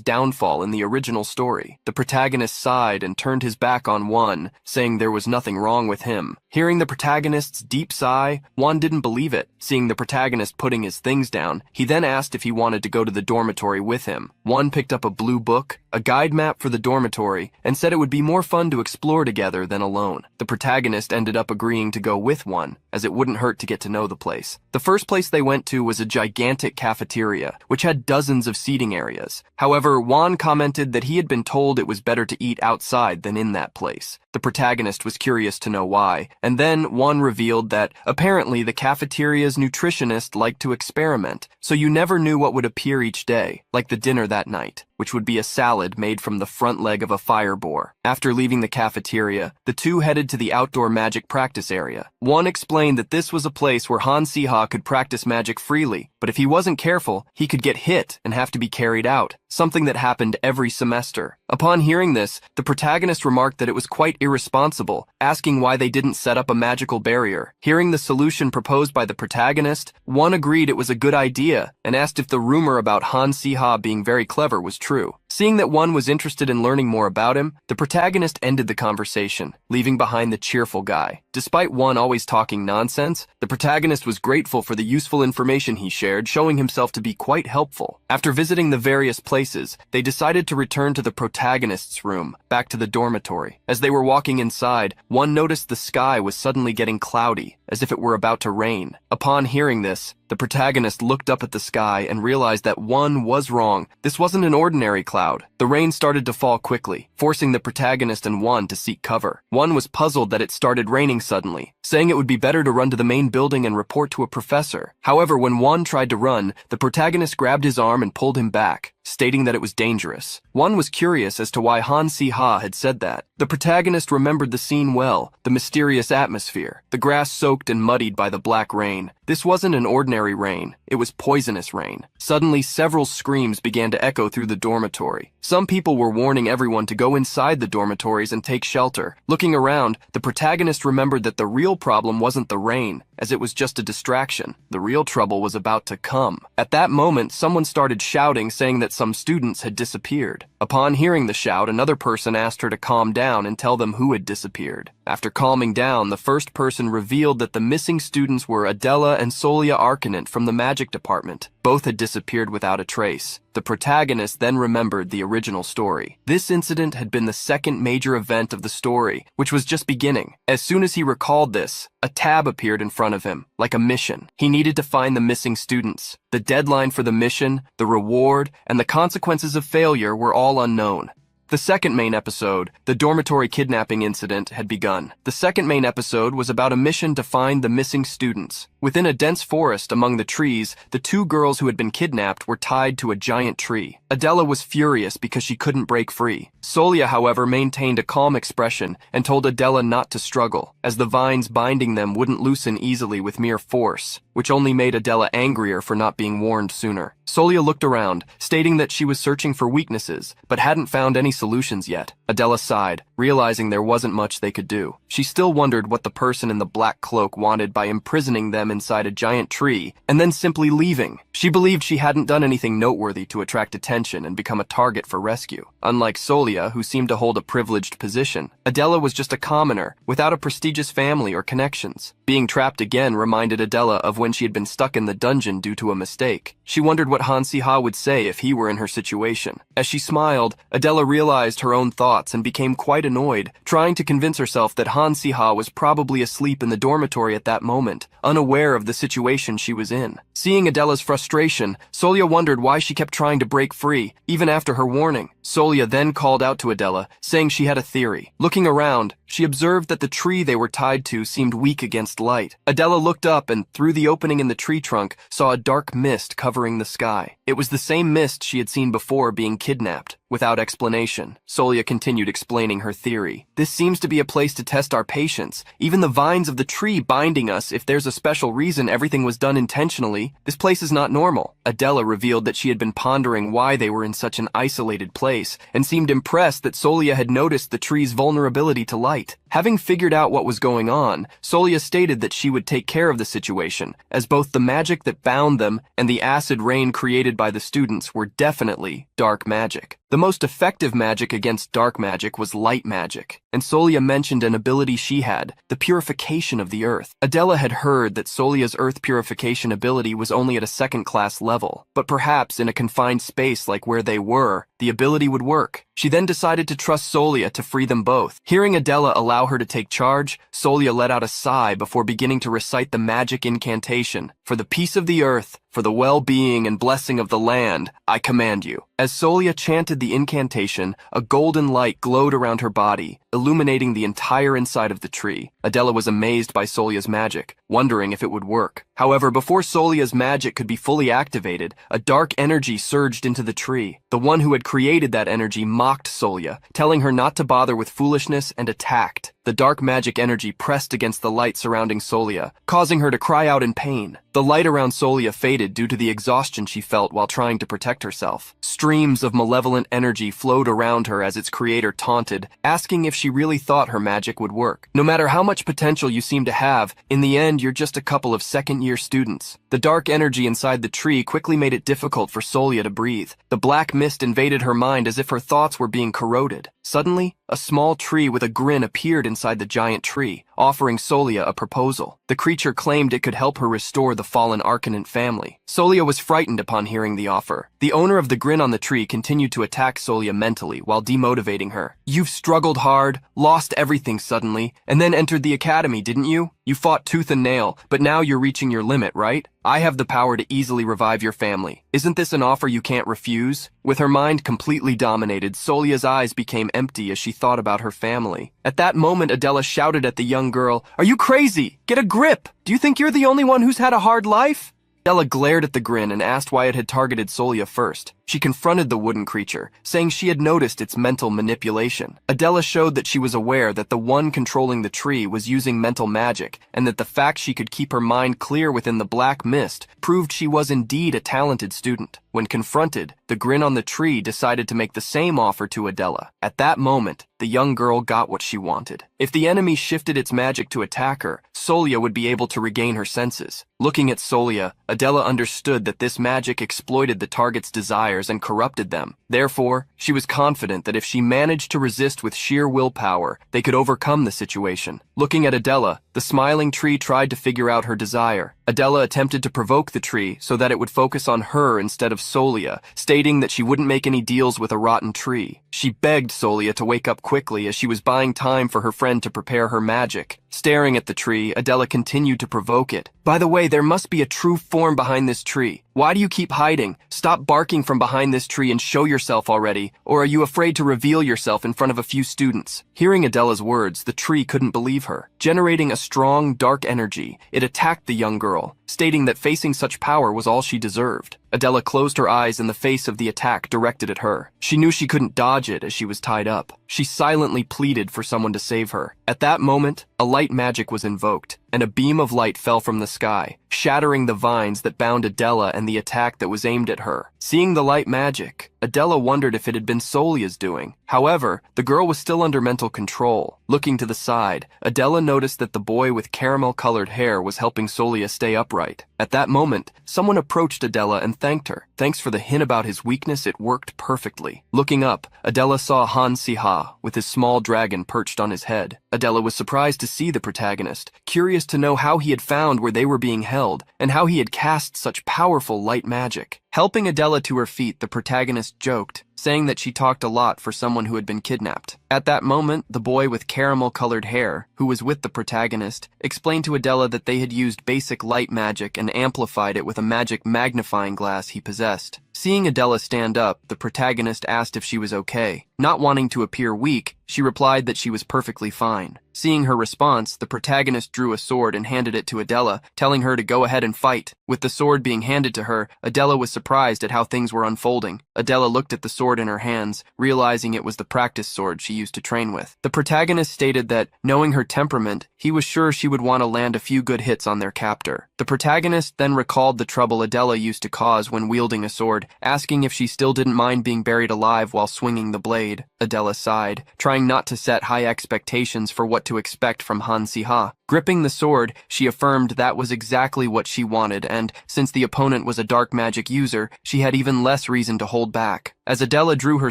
downfall in the original story. The protagonist sighed and turned his back on Juan, saying there was nothing wrong with him. Hearing the protagonist's deep sigh, Juan didn't believe it. Seeing the protagonist putting his things down, he then asked if he wanted to go to the dormitory with him. Juan picked up a blue book, a guide map for the dormitory, and said it would be more fun to explore together than alone. The protagonist ended up agreeing to go with Juan, as it wouldn't hurt to get to know the place. The first place they went to was a gigantic cafeteria, which had dozens of seating areas. However, Juan commented that he had been told it was better to eat outside than in that place. The protagonist was curious to know why, and then Juan revealed that apparently the cafeteria's nutritionist liked to experiment, so you never knew what would appear each day, like the dinner that night, which would be a salad made from the front leg of a fire boar. After leaving the cafeteria, the two headed to the outdoor magic practice area. Juan explained that this was a place where Han Si-ha could practice magic freely, but if he wasn't careful, he could get hit and have to be carried out, something that happened every semester. Upon hearing this, the protagonist remarked that it was quite irresponsible, asking why they didn't set up a magical barrier. Hearing the solution proposed by the protagonist, Juan agreed it was a good idea and asked if the rumor about Han Si-ha being very clever was true. Seeing that Juan was interested in learning more about him, the protagonist ended the conversation, leaving behind the cheerful guy. Despite Juan always talking nonsense, the protagonist was grateful for the useful information he shared, showing himself to be quite helpful. After visiting the various places, they decided to return to the protagonist's room, back to the dormitory. As they were walking inside, Juan noticed the sky was suddenly getting cloudy, as if it were about to rain. Upon hearing this, the protagonist looked up at the sky and realized that Juan was wrong. This wasn't an ordinary cloud. The rain started to fall quickly, forcing the protagonist and Juan to seek cover. Juan was puzzled that it started raining suddenly, saying it would be better to run to the main building and report to a professor. However, when Juan tried to run, the protagonist grabbed his arm and pulled him back, stating that it was dangerous. Juan was curious as to why Han Si-ha had said that. The protagonist remembered the scene well, the mysterious atmosphere, the grass soaked and muddied by the black rain. This wasn't an ordinary rain, it was poisonous rain. Suddenly, several screams began to echo through the dormitory. Some people were warning everyone to go inside the dormitories and take shelter. Looking around, the protagonist remembered that the real problem wasn't the rain, as it was just a distraction. The real trouble was about to come. At that moment, someone started shouting, saying that some students had disappeared. Upon hearing the shout, another person asked her to calm down and tell them who had disappeared. After calming down, the first person revealed that the missing students were Adela and Solia Arcanant from the magic department. Both had disappeared without a trace. The protagonist then remembered the original story. This incident had been the second major event of the story, which was just beginning. As soon as he recalled this, a tab appeared in front of him, like a mission. He needed to find the missing students. The deadline for the mission, the reward, and the consequences of failure were all unknown. The second main episode, the dormitory kidnapping incident, had begun. The second main episode was about a mission to find the missing students. Within a dense forest among the trees, the two girls who had been kidnapped were tied to a giant tree. Adela was furious because she couldn't break free. Solia, however, maintained a calm expression and told Adela not to struggle, as the vines binding them wouldn't loosen easily with mere force. which only made Adela angrier for not being warned sooner. Solia looked around, stating that she was searching for weaknesses, but hadn't found any solutions yet. Adela sighed, realizing there wasn't much they could do. She still wondered what the person in the black cloak wanted by imprisoning them inside a giant tree and then simply leaving. She believed she hadn't done anything noteworthy to attract attention and become a target for rescue. Unlike Solia, who seemed to hold a privileged position, Adela was just a commoner, without a prestigious family or connections. Being trapped again reminded Adela of when she had been stuck in the dungeon due to a mistake. She wondered what Han Si-ha would say if he were in her situation. As she smiled, Adela realized her own thoughts and became quite annoyed, trying to convince herself that Han Si-ha was probably asleep in the dormitory at that moment, unaware of the situation she was in. Seeing Adela's frustration, Solia wondered why she kept trying to break free, even after her warning. Solia then called out to Adela, saying she had a theory. Looking around, she observed that the tree they were tied to seemed weak against light. Adela looked up and, through the opening in the tree trunk, saw a dark mist covering the sky. It was the same mist she had seen before being kidnapped. Without explanation, Solia continued explaining her theory. This seems to be a place to test our patience. Even the vines of the tree binding us, if there's a special reason everything was done intentionally, this place is not normal. Adela revealed that she had been pondering why they were in such an isolated place, and seemed impressed that Solia had noticed the tree's vulnerability to light. Having figured out what was going on, Solia stated that she would take care of the situation, as both the magic that bound them and the acid rain created by the students were definitely dark magic. The most effective magic against dark magic was light magic, and Solia mentioned an ability she had, the purification of the earth. Adela had heard that Solia's earth purification ability was only at a second-class level, but perhaps in a confined space like where they were, the ability would work. She then decided to trust Solia to free them both. Hearing Adela allow her to take charge, Solia let out a sigh before beginning to recite the magic incantation. For the peace of the earth, for the well-being and blessing of the land, I command you. As Solia chanted the incantation, a golden light glowed around her body, illuminating the entire inside of the tree. Adela was amazed by Solia's magic, wondering if it would work. However, before Solia's magic could be fully activated, a dark energy surged into the tree. The one who had created that energy mocked Solia, telling her not to bother with foolishness, and attacked. The dark magic energy pressed against the light surrounding Solia, causing her to cry out in pain. The light around Solia faded due to the exhaustion she felt while trying to protect herself. Streams of malevolent energy flowed around her as its creator taunted, asking if she really thought her magic would work. No matter how much potential you seem to have, in the end you're just a couple of second-year students. The dark energy inside the tree quickly made it difficult for Solia to breathe. The black mist invaded her mind as if her thoughts were being corroded. Suddenly, a small tree with a grin appeared inside the giant tree, offering Solia a proposal. The creature claimed it could help her restore the fallen Arcanant family. Solia was frightened upon hearing the offer. The owner of the grin on the tree continued to attack Solia mentally while demotivating her. You've struggled hard, lost everything suddenly, and then entered the academy, didn't you? You fought tooth and nail, but now you're reaching your limit, right? I have the power to easily revive your family. Isn't this an offer you can't refuse? With her mind completely dominated, Solia's eyes became empty as she thought about her family. At that moment, Adela shouted at the young girl, "Are you crazy? Get a grip! Do you think you're the only one who's had a hard life?" Adela glared at the grin and asked why it had targeted Solia first. She confronted the wooden creature, saying she had noticed its mental manipulation. Adela showed that she was aware that the one controlling the tree was using mental magic, and that the fact she could keep her mind clear within the black mist proved she was indeed a talented student. When confronted, the grin on the tree decided to make the same offer to Adela. At that moment, the young girl got what she wanted. If the enemy shifted its magic to attack her, Solia would be able to regain her senses. Looking at Solia, Adela understood that this magic exploited the target's desires and corrupted them. Therefore, she was confident that if she managed to resist with sheer willpower, they could overcome the situation. Looking at Adela, the smiling tree tried to figure out her desire. Adela attempted to provoke the tree so that it would focus on her instead of Solia, stating that she wouldn't make any deals with a rotten tree. She begged Solia to wake up quickly as she was buying time for her friend to prepare her magic. Staring at the tree, Adela continued to provoke it. By the way, there must be a true form behind this tree. Why do you keep hiding? Stop barking from behind this tree and show yourself already, or are you afraid to reveal yourself in front of a few students? Hearing Adela's words, the tree couldn't believe her. Generating a strong, dark energy, it attacked the young girl, stating that facing such power was all she deserved. Adela closed her eyes in the face of the attack directed at her. She knew she couldn't dodge it as she was tied up. She silently pleaded for someone to save her. At that moment, a light magic was invoked, and a beam of light fell from the sky, shattering the vines that bound Adela and the attack that was aimed at her. Seeing the light magic, Adela wondered if it had been Solia's doing. However, the girl was still under mental control. Looking to the side, Adela noticed that the boy with caramel-colored hair was helping Solia stay upright. At that moment, someone approached Adela and thanked her. Thanks for the hint about his weakness, it worked perfectly. Looking up, Adela saw Han Siha with his small dragon perched on his head. Adela was surprised to see the protagonist, curious to know how he had found where they were being held, and how he had cast such powerful light magic. Helping Adela to her feet, the protagonist joked, saying that she talked a lot for someone who had been kidnapped. At that moment, the boy with caramel-colored hair, who was with the protagonist, explained to Adela that they had used basic light magic and amplified it with a magic magnifying glass he possessed. Seeing Adela stand up, the protagonist asked if she was okay. Not wanting to appear weak, she replied that she was perfectly fine. Seeing her response, the protagonist drew a sword and handed it to Adela, telling her to go ahead and fight. With the sword being handed to her, Adela was surprised at how things were unfolding. Adela looked at the sword in her hands, realizing it was the practice sword she used to train with. The protagonist stated that, knowing her temperament, he was sure she would want to land a few good hits on their captor. The protagonist then recalled the trouble Adela used to cause when wielding a sword, asking if she still didn't mind being buried alive while swinging the blade. Adela sighed, trying not to set high expectations for what to expect from Han Siha. Gripping the sword, she affirmed that was exactly what she wanted, and since the opponent was a dark magic user, she had even less reason to hold back. As Adela drew her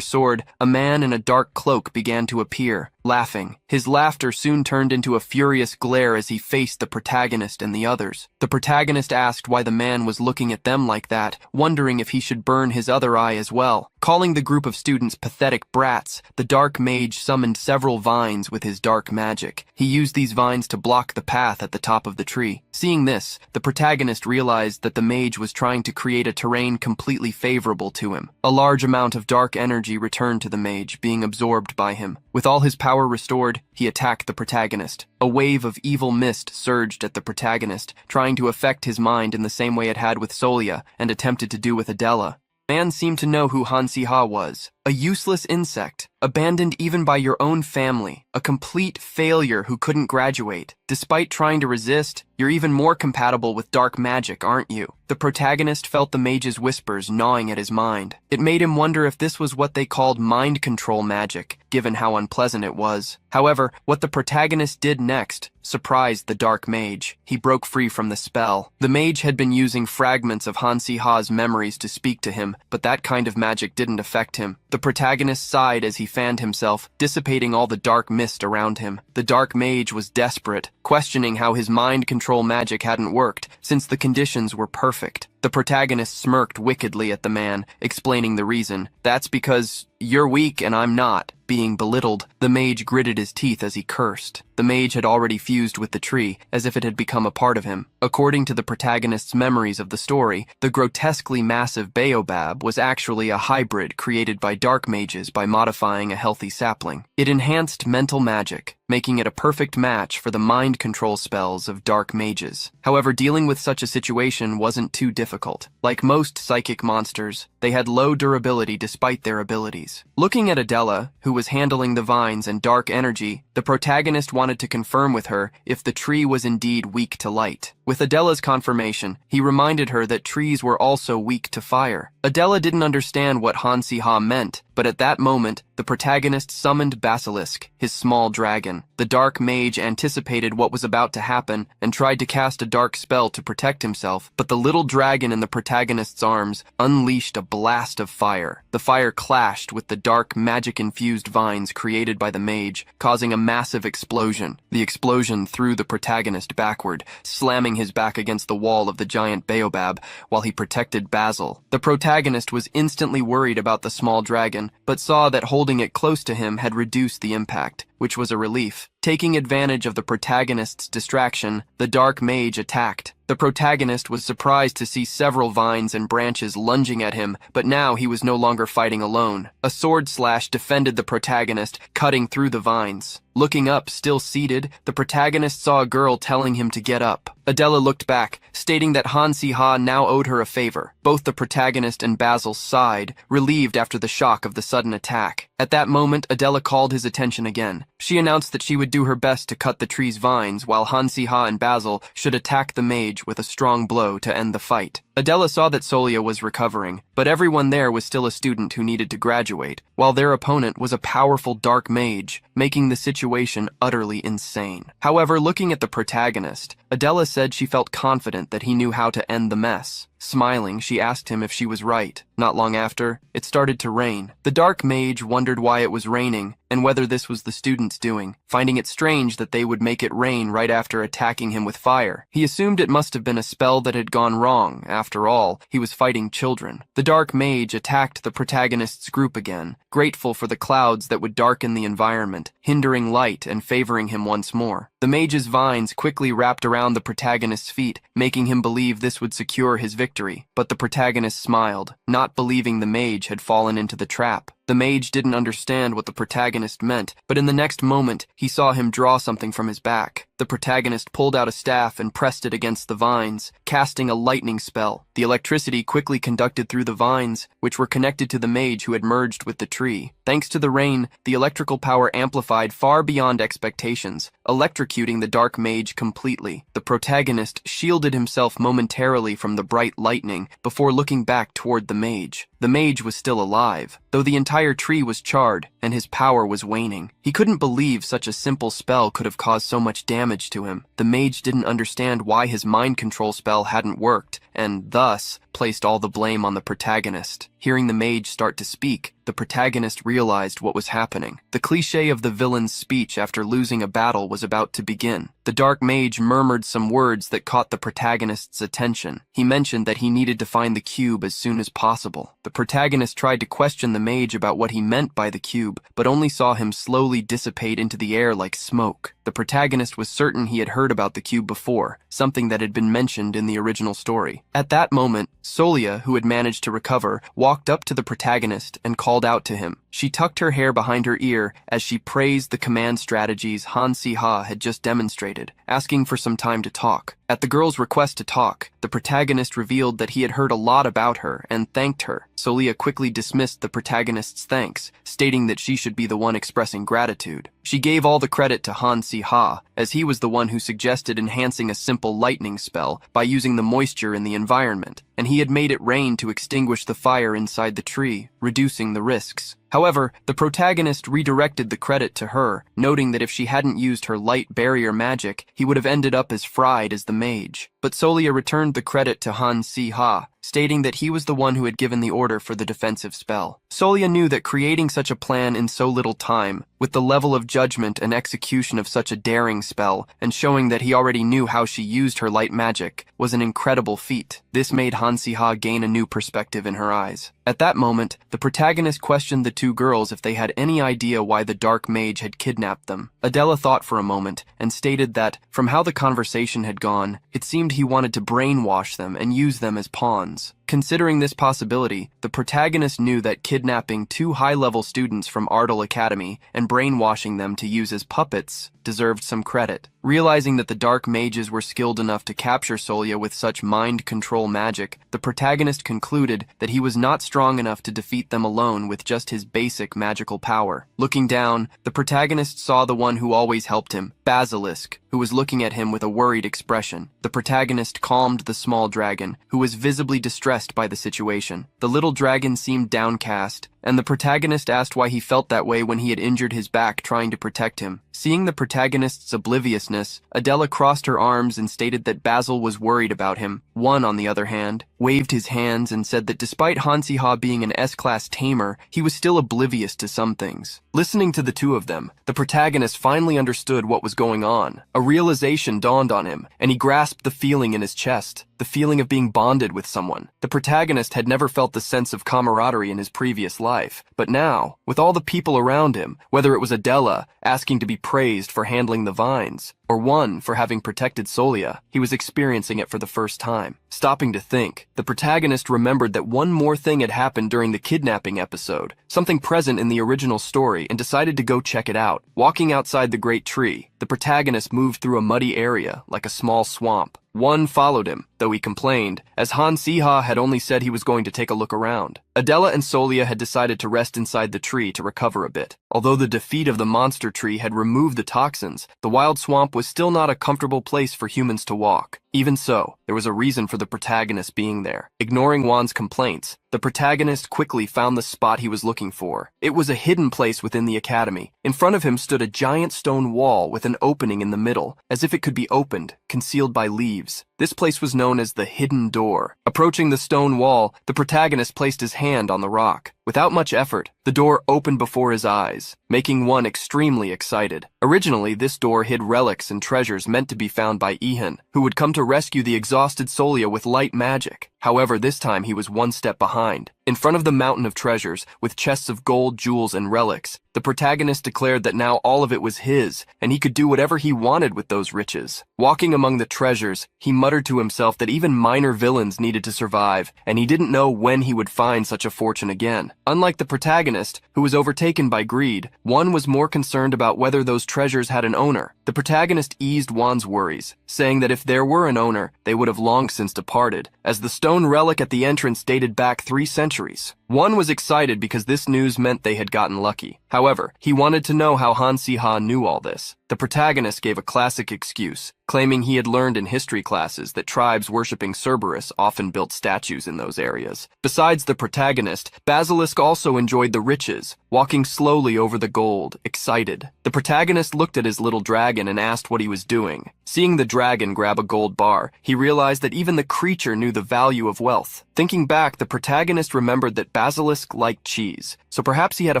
sword, a man in a dark cloak began to appear, laughing. His laughter soon turned into a furious glare as he faced the protagonist and the others. The protagonist asked why the man was looking at them like that, wondering if he should burn his other eye as well. Calling the group of students pathetic brats, the dark mage summoned several vines with his dark magic. He used these vines to block the path at the top of the tree. Seeing this, the protagonist realized that the mage was trying to create a terrain completely favorable to him. A large amount of dark energy returned to the mage, being absorbed by him. With all his power restored, he attacked the protagonist. A wave of evil mist surged at the protagonist, trying to affect his mind in the same way it had with Solia and attempted to do with Adela. Man seemed to know who Han Siha was. A useless insect, abandoned even by your own family, a complete failure who couldn't graduate. Despite trying to resist, you're even more compatible with dark magic, aren't you? The protagonist felt the mage's whispers gnawing at his mind. It made him wonder if this was what they called mind control magic, given how unpleasant it was. However, what the protagonist did next surprised the dark mage. He broke free from the spell. The mage had been using fragments of Han Siha's memories to speak to him, but that kind of magic didn't affect him. The protagonist sighed as he fanned himself, dissipating all the dark mist around him. The dark mage was desperate, questioning how his mind control magic hadn't worked, since the conditions were perfect. The protagonist smirked wickedly at the man, explaining the reason. That's because you're weak and I'm not. Being belittled, the mage gritted his teeth as he cursed. The mage had already fused with the tree, as if it had become a part of him. According to the protagonist's memories of the story, the grotesquely massive baobab was actually a hybrid created by dark mages by modifying a healthy sapling. It enhanced mental magic, making it a perfect match for the mind control spells of dark mages. However, dealing with such a situation wasn't too difficult. Like most psychic monsters, they had low durability despite their abilities. Looking at Adela, who was handling the vines and dark energy, the protagonist wanted to confirm with her if the tree was indeed weak to light. With Adela's confirmation, he reminded her that trees were also weak to fire. Adela didn't understand what Han Siha meant, but at that moment, the protagonist summoned Basilisk, his small dragon. The dark mage anticipated what was about to happen and tried to cast a dark spell to protect himself, but the little dragon in the protagonist's arms unleashed a blast of fire. The fire clashed with the dark magic-infused vines created by the mage, causing a massive explosion. The explosion threw the protagonist backward, slamming his back against the wall of the giant baobab while he protected Basil. The protagonist was instantly worried about the small dragon, but saw that holding it close to him had reduced the impact, which was a relief. Taking advantage of the protagonist's distraction, the dark mage attacked. The protagonist was surprised to see several vines and branches lunging at him, but now he was no longer fighting alone. A sword slash defended the protagonist, cutting through the vines. Looking up, still seated, the protagonist saw a girl telling him to get up. Adela looked back, stating that Han-Si-Ha now owed her a favor. Both the protagonist and Basil sighed, relieved after the shock of the sudden attack. At that moment, Adela called his attention again. She announced that she would do her best to cut the tree's vines, while Han-Si-Ha and Basil should attack the mage with a strong blow to end the fight. Adela saw that Solia was recovering, but everyone there was still a student who needed to graduate, while their opponent was a powerful dark mage, making the situation utterly insane. However, looking at the protagonist, Adela said she felt confident that he knew how to end the mess. Smiling, she asked him if she was right. Not long after, it started to rain. The dark mage wondered why it was raining, and whether this was the students' doing, finding it strange that they would make it rain right after attacking him with fire. He assumed it must have been a spell that had gone wrong. After all, he was fighting children. The dark mage attacked the protagonist's group again, grateful for the clouds that would darken the environment, hindering light and favoring him once more. The mage's vines quickly wrapped around the protagonist's feet, making him believe this would secure his victory. But the protagonist smiled, not believing the mage had fallen into the trap. The mage didn't understand what the protagonist meant, but in the next moment, he saw him draw something from his back. The protagonist pulled out a staff and pressed it against the vines, casting a lightning spell. The electricity quickly conducted through the vines, which were connected to the mage who had merged with the tree. Thanks to the rain, the electrical power amplified far beyond expectations, electrocuting the dark mage completely. The protagonist shielded himself momentarily from the bright lightning before looking back toward the mage. The mage was still alive, though the entire tree was charred and his power was waning. He couldn't believe such a simple spell could have caused so much damage to him. The mage didn't understand why his mind control spell hadn't worked, and thus placed all the blame on the protagonist. Hearing the mage start to speak, the protagonist realized what was happening. The cliché of the villain's speech after losing a battle was about to begin. The dark mage murmured some words that caught the protagonist's attention. He mentioned that he needed to find the cube as soon as possible. The protagonist tried to question the mage about what he meant by the cube, but only saw him slowly dissipate into the air like smoke. The protagonist was certain he had heard about the cube before, something that had been mentioned in the original story. At that moment, Solia, who had managed to recover, walked up to the protagonist and called out to him. She tucked her hair behind her ear as she praised the command strategies Han-Si-Ha had just demonstrated, asking for some time to talk. At the girl's request to talk, the protagonist revealed that he had heard a lot about her and thanked her. Solia quickly dismissed the protagonist's thanks, stating that she should be the one expressing gratitude. She gave all the credit to Han-Si-Ha, as he was the one who suggested enhancing a simple lightning spell by using the moisture in the environment, and he had made it rain to extinguish the fire inside the tree, reducing the risks. However, the protagonist redirected the credit to her, noting that if she hadn't used her light barrier magic, he would have ended up as fried as the mage. But Solia returned the credit to Han-Si-Ha, stating that he was the one who had given the order for the defensive spell. Solia knew that creating such a plan in so little time, with the level of judgment and execution of such a daring spell, and showing that he already knew how she used her light magic, was an incredible feat. This made Han-Si-Ha gain a new perspective in her eyes. At that moment, the protagonist questioned the two girls if they had any idea why the dark mage had kidnapped them. Adela thought for a moment, and stated that, from how the conversation had gone, it seemed he wanted to brainwash them and use them as pawns. Considering this possibility, the protagonist knew that kidnapping two high-level students from Ardal Academy and brainwashing them to use as puppets deserved some credit. Realizing that the dark mages were skilled enough to capture Solia with such mind control magic, the protagonist concluded that he was not strong enough to defeat them alone with just his basic magical power. Looking down, the protagonist saw the one who always helped him, Basilisk, who was looking at him with a worried expression. The protagonist calmed the small dragon, who was visibly distressed by the situation. The little dragon seemed downcast, and the protagonist asked why he felt that way when he had injured his back trying to protect him. Seeing the protagonist's obliviousness, Adela crossed her arms and stated that Basil was worried about him. One, on the other hand, waved his hands and said that despite Han-Si-Ha being an S-class tamer, he was still oblivious to some things. Listening to the two of them, the protagonist finally understood what was going on. A realization dawned on him, and he grasped the feeling in his chest, the feeling of being bonded with someone. The protagonist had never felt the sense of camaraderie in his previous life, but now, with all the people around him, whether it was Adela asking to be praised for handling the vines, or or one for having protected Solia. He was experiencing it for the first time. Stopping to think, the protagonist remembered that one more thing had happened during the kidnapping episode, something present in the original story, and decided to go check it out. Walking outside the great tree, the protagonist moved through a muddy area, like a small swamp. One followed him, though he complained, as Han Siha had only said he was going to take a look around. Adela and Solia had decided to rest inside the tree to recover a bit. Although the defeat of the monster tree had removed the toxins, the wild swamp was still not a comfortable place for humans to walk. Even so, there was a reason for the protagonist being there. Ignoring Juan's complaints, the protagonist quickly found the spot he was looking for. It was a hidden place within the academy. In front of him stood a giant stone wall with an opening in the middle, as if it could be opened, concealed by leaves. This place was known as the Hidden Door. Approaching the stone wall, the protagonist placed his hand on the rock. Without much effort, the door opened before his eyes, making one extremely excited. Originally, this door hid relics and treasures meant to be found by Ihan, who would come to rescue the exhausted Solia with light magic. However, this time he was one step behind. In front of the mountain of treasures, with chests of gold, jewels, and relics, the protagonist declared that now all of it was his, and he could do whatever he wanted with those riches. Walking among the treasures, he muttered to himself that even minor villains needed to survive, and he didn't know when he would find such a fortune again. Unlike the protagonist, who was overtaken by greed, Juan was more concerned about whether those treasures had an owner. The protagonist eased Juan's worries, saying that if there were an owner, they would have long since departed, as the stone relic at the entrance dated back 3 centuries. Juan was excited because this news meant they had gotten lucky. However, he wanted to know how Han Siha knew all this. The protagonist gave a classic excuse, claiming he had learned in history classes that tribes worshipping Cerberus often built statues in those areas. Besides the protagonist, Basilisk also enjoyed the riches, walking slowly over the gold, excited. The protagonist looked at his little dragon and asked what he was doing. Seeing the dragon grab a gold bar, he realized that even the creature knew the value of wealth. Thinking back, the protagonist remembered that Basilisk liked cheese, so perhaps he had a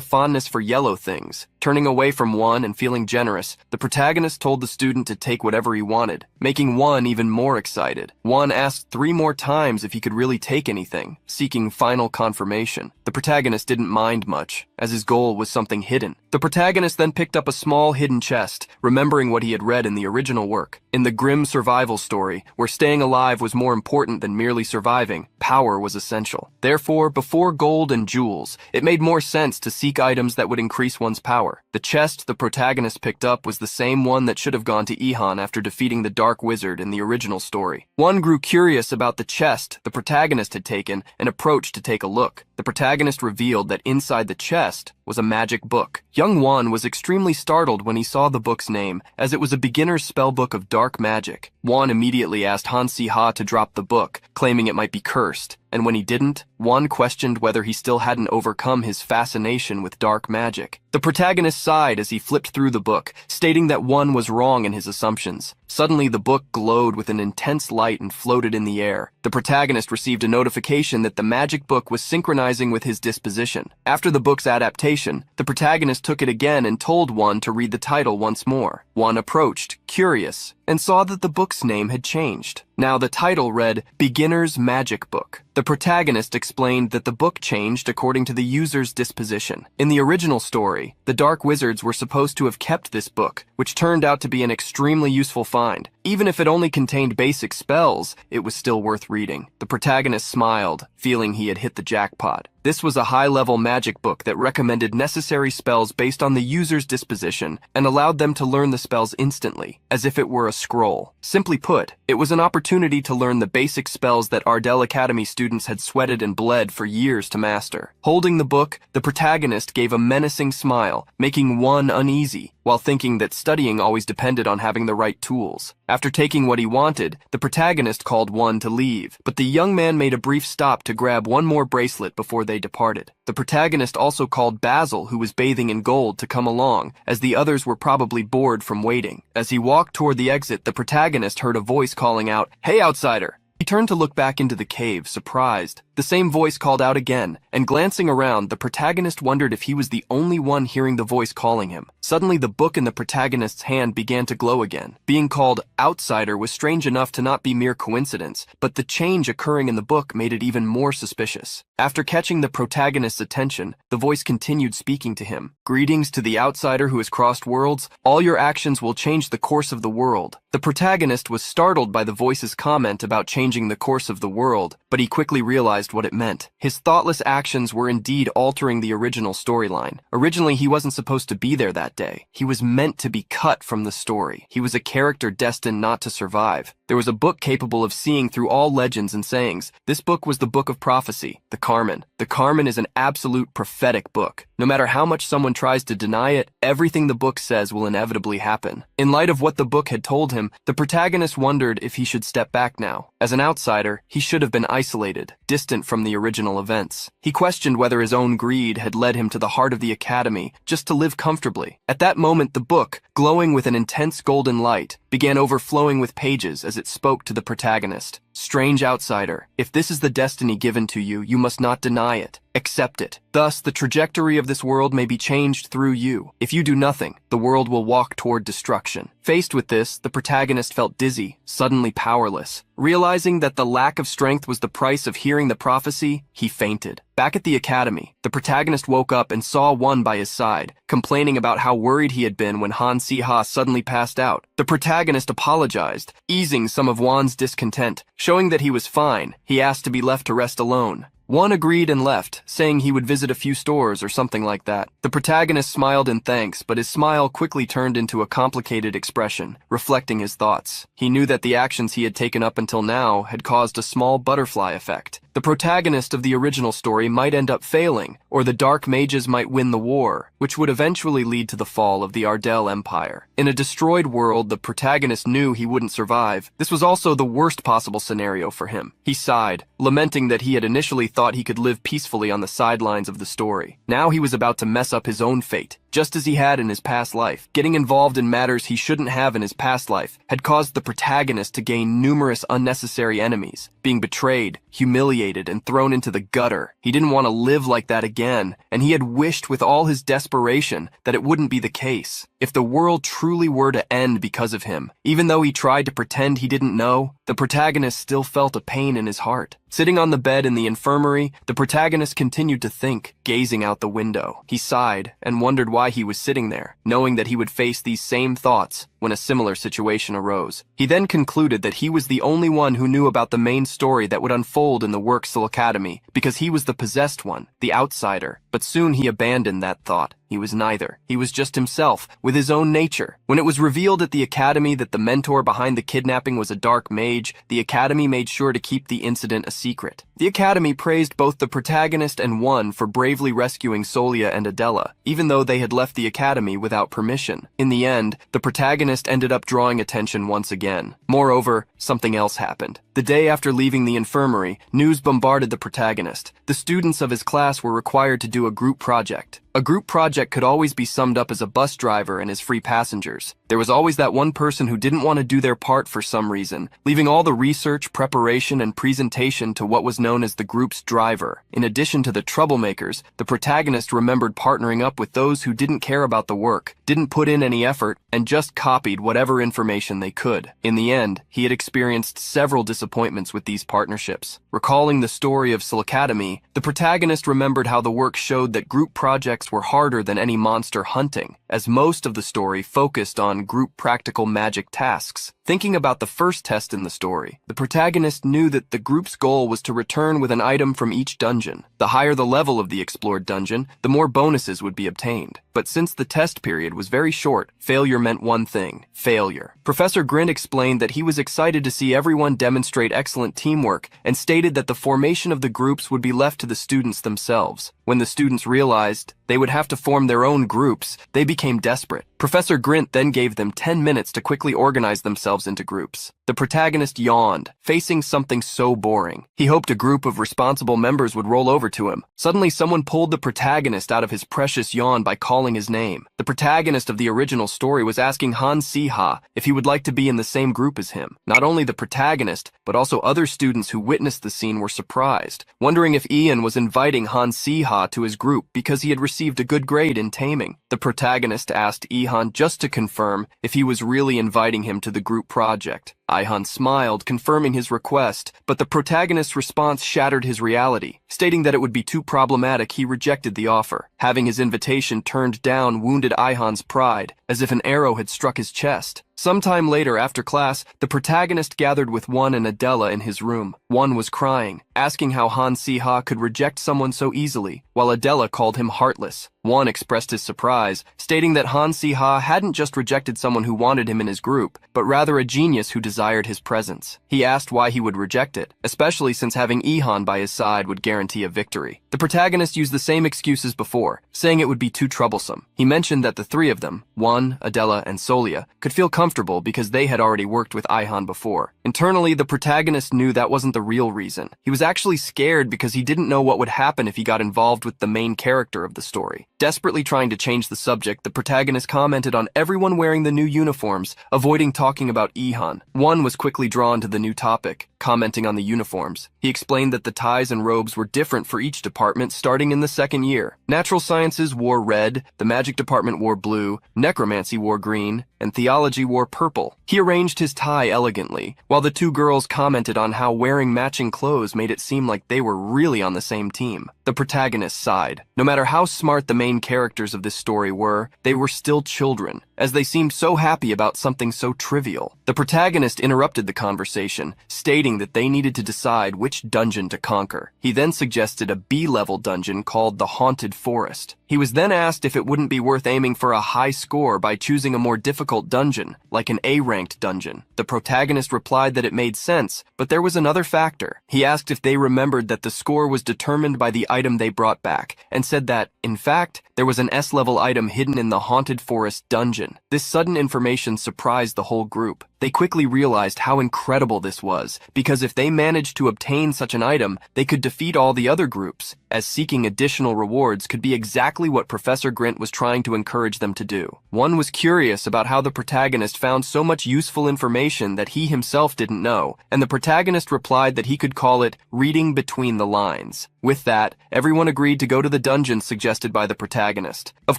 fondness for yellow things. Turning away from Juan and feeling generous, the protagonist told the student to take whatever he wanted, making Juan even more excited. Juan asked 3 more times if he could really take anything, seeking final confirmation. The protagonist didn't mind much, as his goal was something hidden. The protagonist then picked up a small hidden chest, remembering what he had read in the original work. In the grim survival story, where staying alive was more important than merely surviving, power was essential. Therefore, before gold and jewels, it made more sense to seek items that would increase one's power. The chest the protagonist picked up was the same one that should have gone to Ihan after defeating the Dark Wizard in the original story. One grew curious about the chest the protagonist had taken and approached to take a look. The protagonist revealed that inside the chest was a magic book. Young Juan was extremely startled when he saw the book's name, as it was a beginner's spellbook of dark magic. Juan immediately asked Han Siha to drop the book, claiming it might be cursed. And when he didn't, Juan questioned whether he still hadn't overcome his fascination with dark magic. The protagonist sighed as he flipped through the book, stating that Juan was wrong in his assumptions. Suddenly, the book glowed with an intense light and floated in the air. The protagonist received a notification that the magic book was synchronizing with his disposition. After the book's adaptation, the protagonist took it again and told Juan to read the title once more. Juan approached, curious, and saw that the book's name had changed. Now the title read, Beginner's Magic Book. The protagonist explained that the book changed according to the user's disposition. In the original story, the Dark Wizards were supposed to have kept this book, which turned out to be an extremely useful find. Even if it only contained basic spells, it was still worth reading. The protagonist smiled, feeling he had hit the jackpot. This was a high-level magic book that recommended necessary spells based on the user's disposition and allowed them to learn the spells instantly, as if it were a scroll. Simply put, it was an opportunity to learn the basic spells that Ardell Academy students had sweated and bled for years to master. Holding the book, the protagonist gave a menacing smile, making Juan uneasy, while thinking that studying always depended on having the right tools. After taking what he wanted, the protagonist called Juan to leave, but the young man made a brief stop to grab one more bracelet before they departed. The protagonist also called Basil, who was bathing in gold, to come along, as the others were probably bored from waiting. As he walked toward the exit, the protagonist heard a voice calling out, "Hey, outsider!" He turned to look back into the cave, surprised. The same voice called out again, and glancing around, the protagonist wondered if he was the only one hearing the voice calling him. Suddenly, the book in the protagonist's hand began to glow again. Being called outsider was strange enough to not be mere coincidence, but the change occurring in the book made it even more suspicious. After catching the protagonist's attention, the voice continued speaking to him. Greetings to the outsider who has crossed worlds. All your actions will change the course of the world. The protagonist was startled by the voice's comment about changing the course of the world, but he quickly realized what it meant. His thoughtless actions were indeed altering the original storyline. Originally, he wasn't supposed to be there that day. He was meant to be cut from the story. He was a character destined not to survive. There was a book capable of seeing through all legends and sayings. This book was the Book of Prophecy, the Carmen. The Carmen is an absolute prophetic book. No matter how much someone tries to deny it, everything the book says will inevitably happen. In light of what the book had told him, the protagonist wondered if he should step back now. As an outsider, he should have been isolated, distant from the original events. He questioned whether his own greed had led him to the heart of the academy, just to live comfortably. At that moment, the book, glowing with an intense golden light, began overflowing with pages as it spoke to the protagonist. Strange outsider, if this is the destiny given to you, you must not deny it. Accept it. Thus, the trajectory of this world may be changed through you. If you do nothing, the world will walk toward destruction. Faced with this, the protagonist felt dizzy, suddenly powerless. Realizing that the lack of strength was the price of hearing the prophecy, he fainted. Back at the academy, the protagonist woke up and saw Won by his side, complaining about how worried he had been when Han Si-ha suddenly passed out. The protagonist apologized, easing some of Won's discontent. Showing that he was fine, he asked to be left to rest alone. Won agreed and left, saying he would visit a few stores or something like that. The protagonist smiled in thanks, but his smile quickly turned into a complicated expression, reflecting his thoughts. He knew that the actions he had taken up until now had caused a small butterfly effect. The protagonist of the original story might end up failing, or the Dark Mages might win the war, which would eventually lead to the fall of the Ardell Empire. In a destroyed world, the protagonist knew he wouldn't survive. This was also the worst possible scenario for him. He sighed, lamenting that he had initially thought he could live peacefully on the sidelines of the story. Now he was about to mess up his own fate, just as he had in his past life. Getting involved in matters he shouldn't have in his past life had caused the protagonist to gain numerous unnecessary enemies, being betrayed, humiliated, and thrown into the gutter. He didn't want to live like that again, and he had wished with all his desperation that it wouldn't be the case. If the world truly were to end because of him, even though he tried to pretend he didn't know, the protagonist still felt a pain in his heart. Sitting on the bed in the infirmary, the protagonist continued to think, gazing out the window. He sighed and wondered why he was sitting there, knowing that he would face these same thoughts when a similar situation arose. He then concluded that he was the only one who knew about the main story that would unfold in the Worksel Academy, because he was the possessed one, the outsider. But soon he abandoned that thought. He was neither. He was just himself, with his own nature. When it was revealed at the academy that the mentor behind the kidnapping was a dark mage, the academy made sure to keep the incident a secret. The academy praised both the protagonist and Won for bravely rescuing Solia and Adela, even though they had left the academy without permission. In the end, the protagonist ended up drawing attention once again. Moreover, something else happened. The day after leaving the infirmary, news bombarded the protagonist. The students of his class were required to do a group project. A group project could always be summed up as a bus driver and his free passengers. There was always that one person who didn't want to do their part for some reason, leaving all the research, preparation, and presentation to what was known as the group's driver. In addition to the troublemakers, the protagonist remembered partnering up with those who didn't care about the work, didn't put in any effort, and just copied whatever information they could. In the end, he had experienced several disappointments with these partnerships. Recalling the story of Sil Academy, the protagonist remembered how the work showed that group projects were harder than any monster hunting, as most of the story focused on group practical magic tasks. Thinking about the first test in the story, the protagonist knew that the group's goal was to return with an item from each dungeon. The higher the level of the explored dungeon, the more bonuses would be obtained. But since the test period was very short, failure meant one thing: failure. Professor Grint explained that he was excited to see everyone demonstrate excellent teamwork and stated that the formation of the groups would be left to the students themselves. When the students realized they would have to form their own groups, they became desperate. Professor Grint then gave them 10 minutes to quickly organize themselves into groups. The protagonist yawned, facing something so boring. He hoped a group of responsible members would roll over to him. Suddenly, someone pulled the protagonist out of his precious yawn by calling his name. The protagonist of the original story was asking Han Si-ha if he would like to be in the same group as him. Not only the protagonist, but also other students who witnessed the scene were surprised, wondering if Ian was inviting Han Si-ha to his group because he had received a good grade in taming. The protagonist asked Ihan just to confirm if he was really inviting him to the group project. Ihan smiled, confirming his request, but the protagonist's response shattered his reality. Stating that it would be too problematic, he rejected the offer. Having his invitation turned down wounded Ihan's pride, as if an arrow had struck his chest. Sometime later, after class, the protagonist gathered with Won and Adela in his room. Won was crying, asking how Han Si-ha could reject someone so easily, while Adela called him heartless. Won expressed his surprise, stating that Han Si-ha hadn't just rejected someone who wanted him in his group, but rather a genius who desired his presence. He asked why he would reject it, especially since having Ihan by his side would guarantee a victory. The protagonist used the same excuse as before, saying it would be too troublesome. He mentioned that the three of them, Won, Adela, and Solia, could feel comfortable because they had already worked with Ihan before. Internally, the protagonist knew that wasn't the real reason. He was actually scared because he didn't know what would happen if he got involved with the main character of the story. Desperately trying to change the subject, the protagonist commented on everyone wearing the new uniforms, avoiding talking about Ihan. Won was quickly drawn to the new topic, commenting on the uniforms. He explained that the ties and robes were different for each department starting in the second year. Natural sciences wore red, the magic department wore blue, necromancy wore green, and theology wore purple. He arranged his tie elegantly, while the two girls commented on how wearing matching clothes made it seem like they were really on the same team. The protagonist sighed. No matter how smart the main characters of this story were, they were still children, as they seemed so happy about something so trivial. The protagonist interrupted the conversation, stating that they needed to decide which dungeon to conquer. He then suggested a B-level dungeon called the Haunted Forest. He was then asked if it wouldn't be worth aiming for a high score by choosing a more difficult dungeon, like an A-ranked dungeon. The protagonist replied that it made sense, but there was another factor. He asked if they remembered that the score was determined by the item they brought back, and said that, in fact, there was an S-level item hidden in the Haunted Forest dungeon. This sudden information surprised the whole group. They quickly realized how incredible this was, because if they managed to obtain such an item, they could defeat all the other groups, as seeking additional rewards could be exactly what Professor Grint was trying to encourage them to do. One was curious about how the protagonist found so much useful information that he himself didn't know, and the protagonist replied that he could call it reading between the lines. With that, everyone agreed to go to the dungeon suggested by the protagonist. Of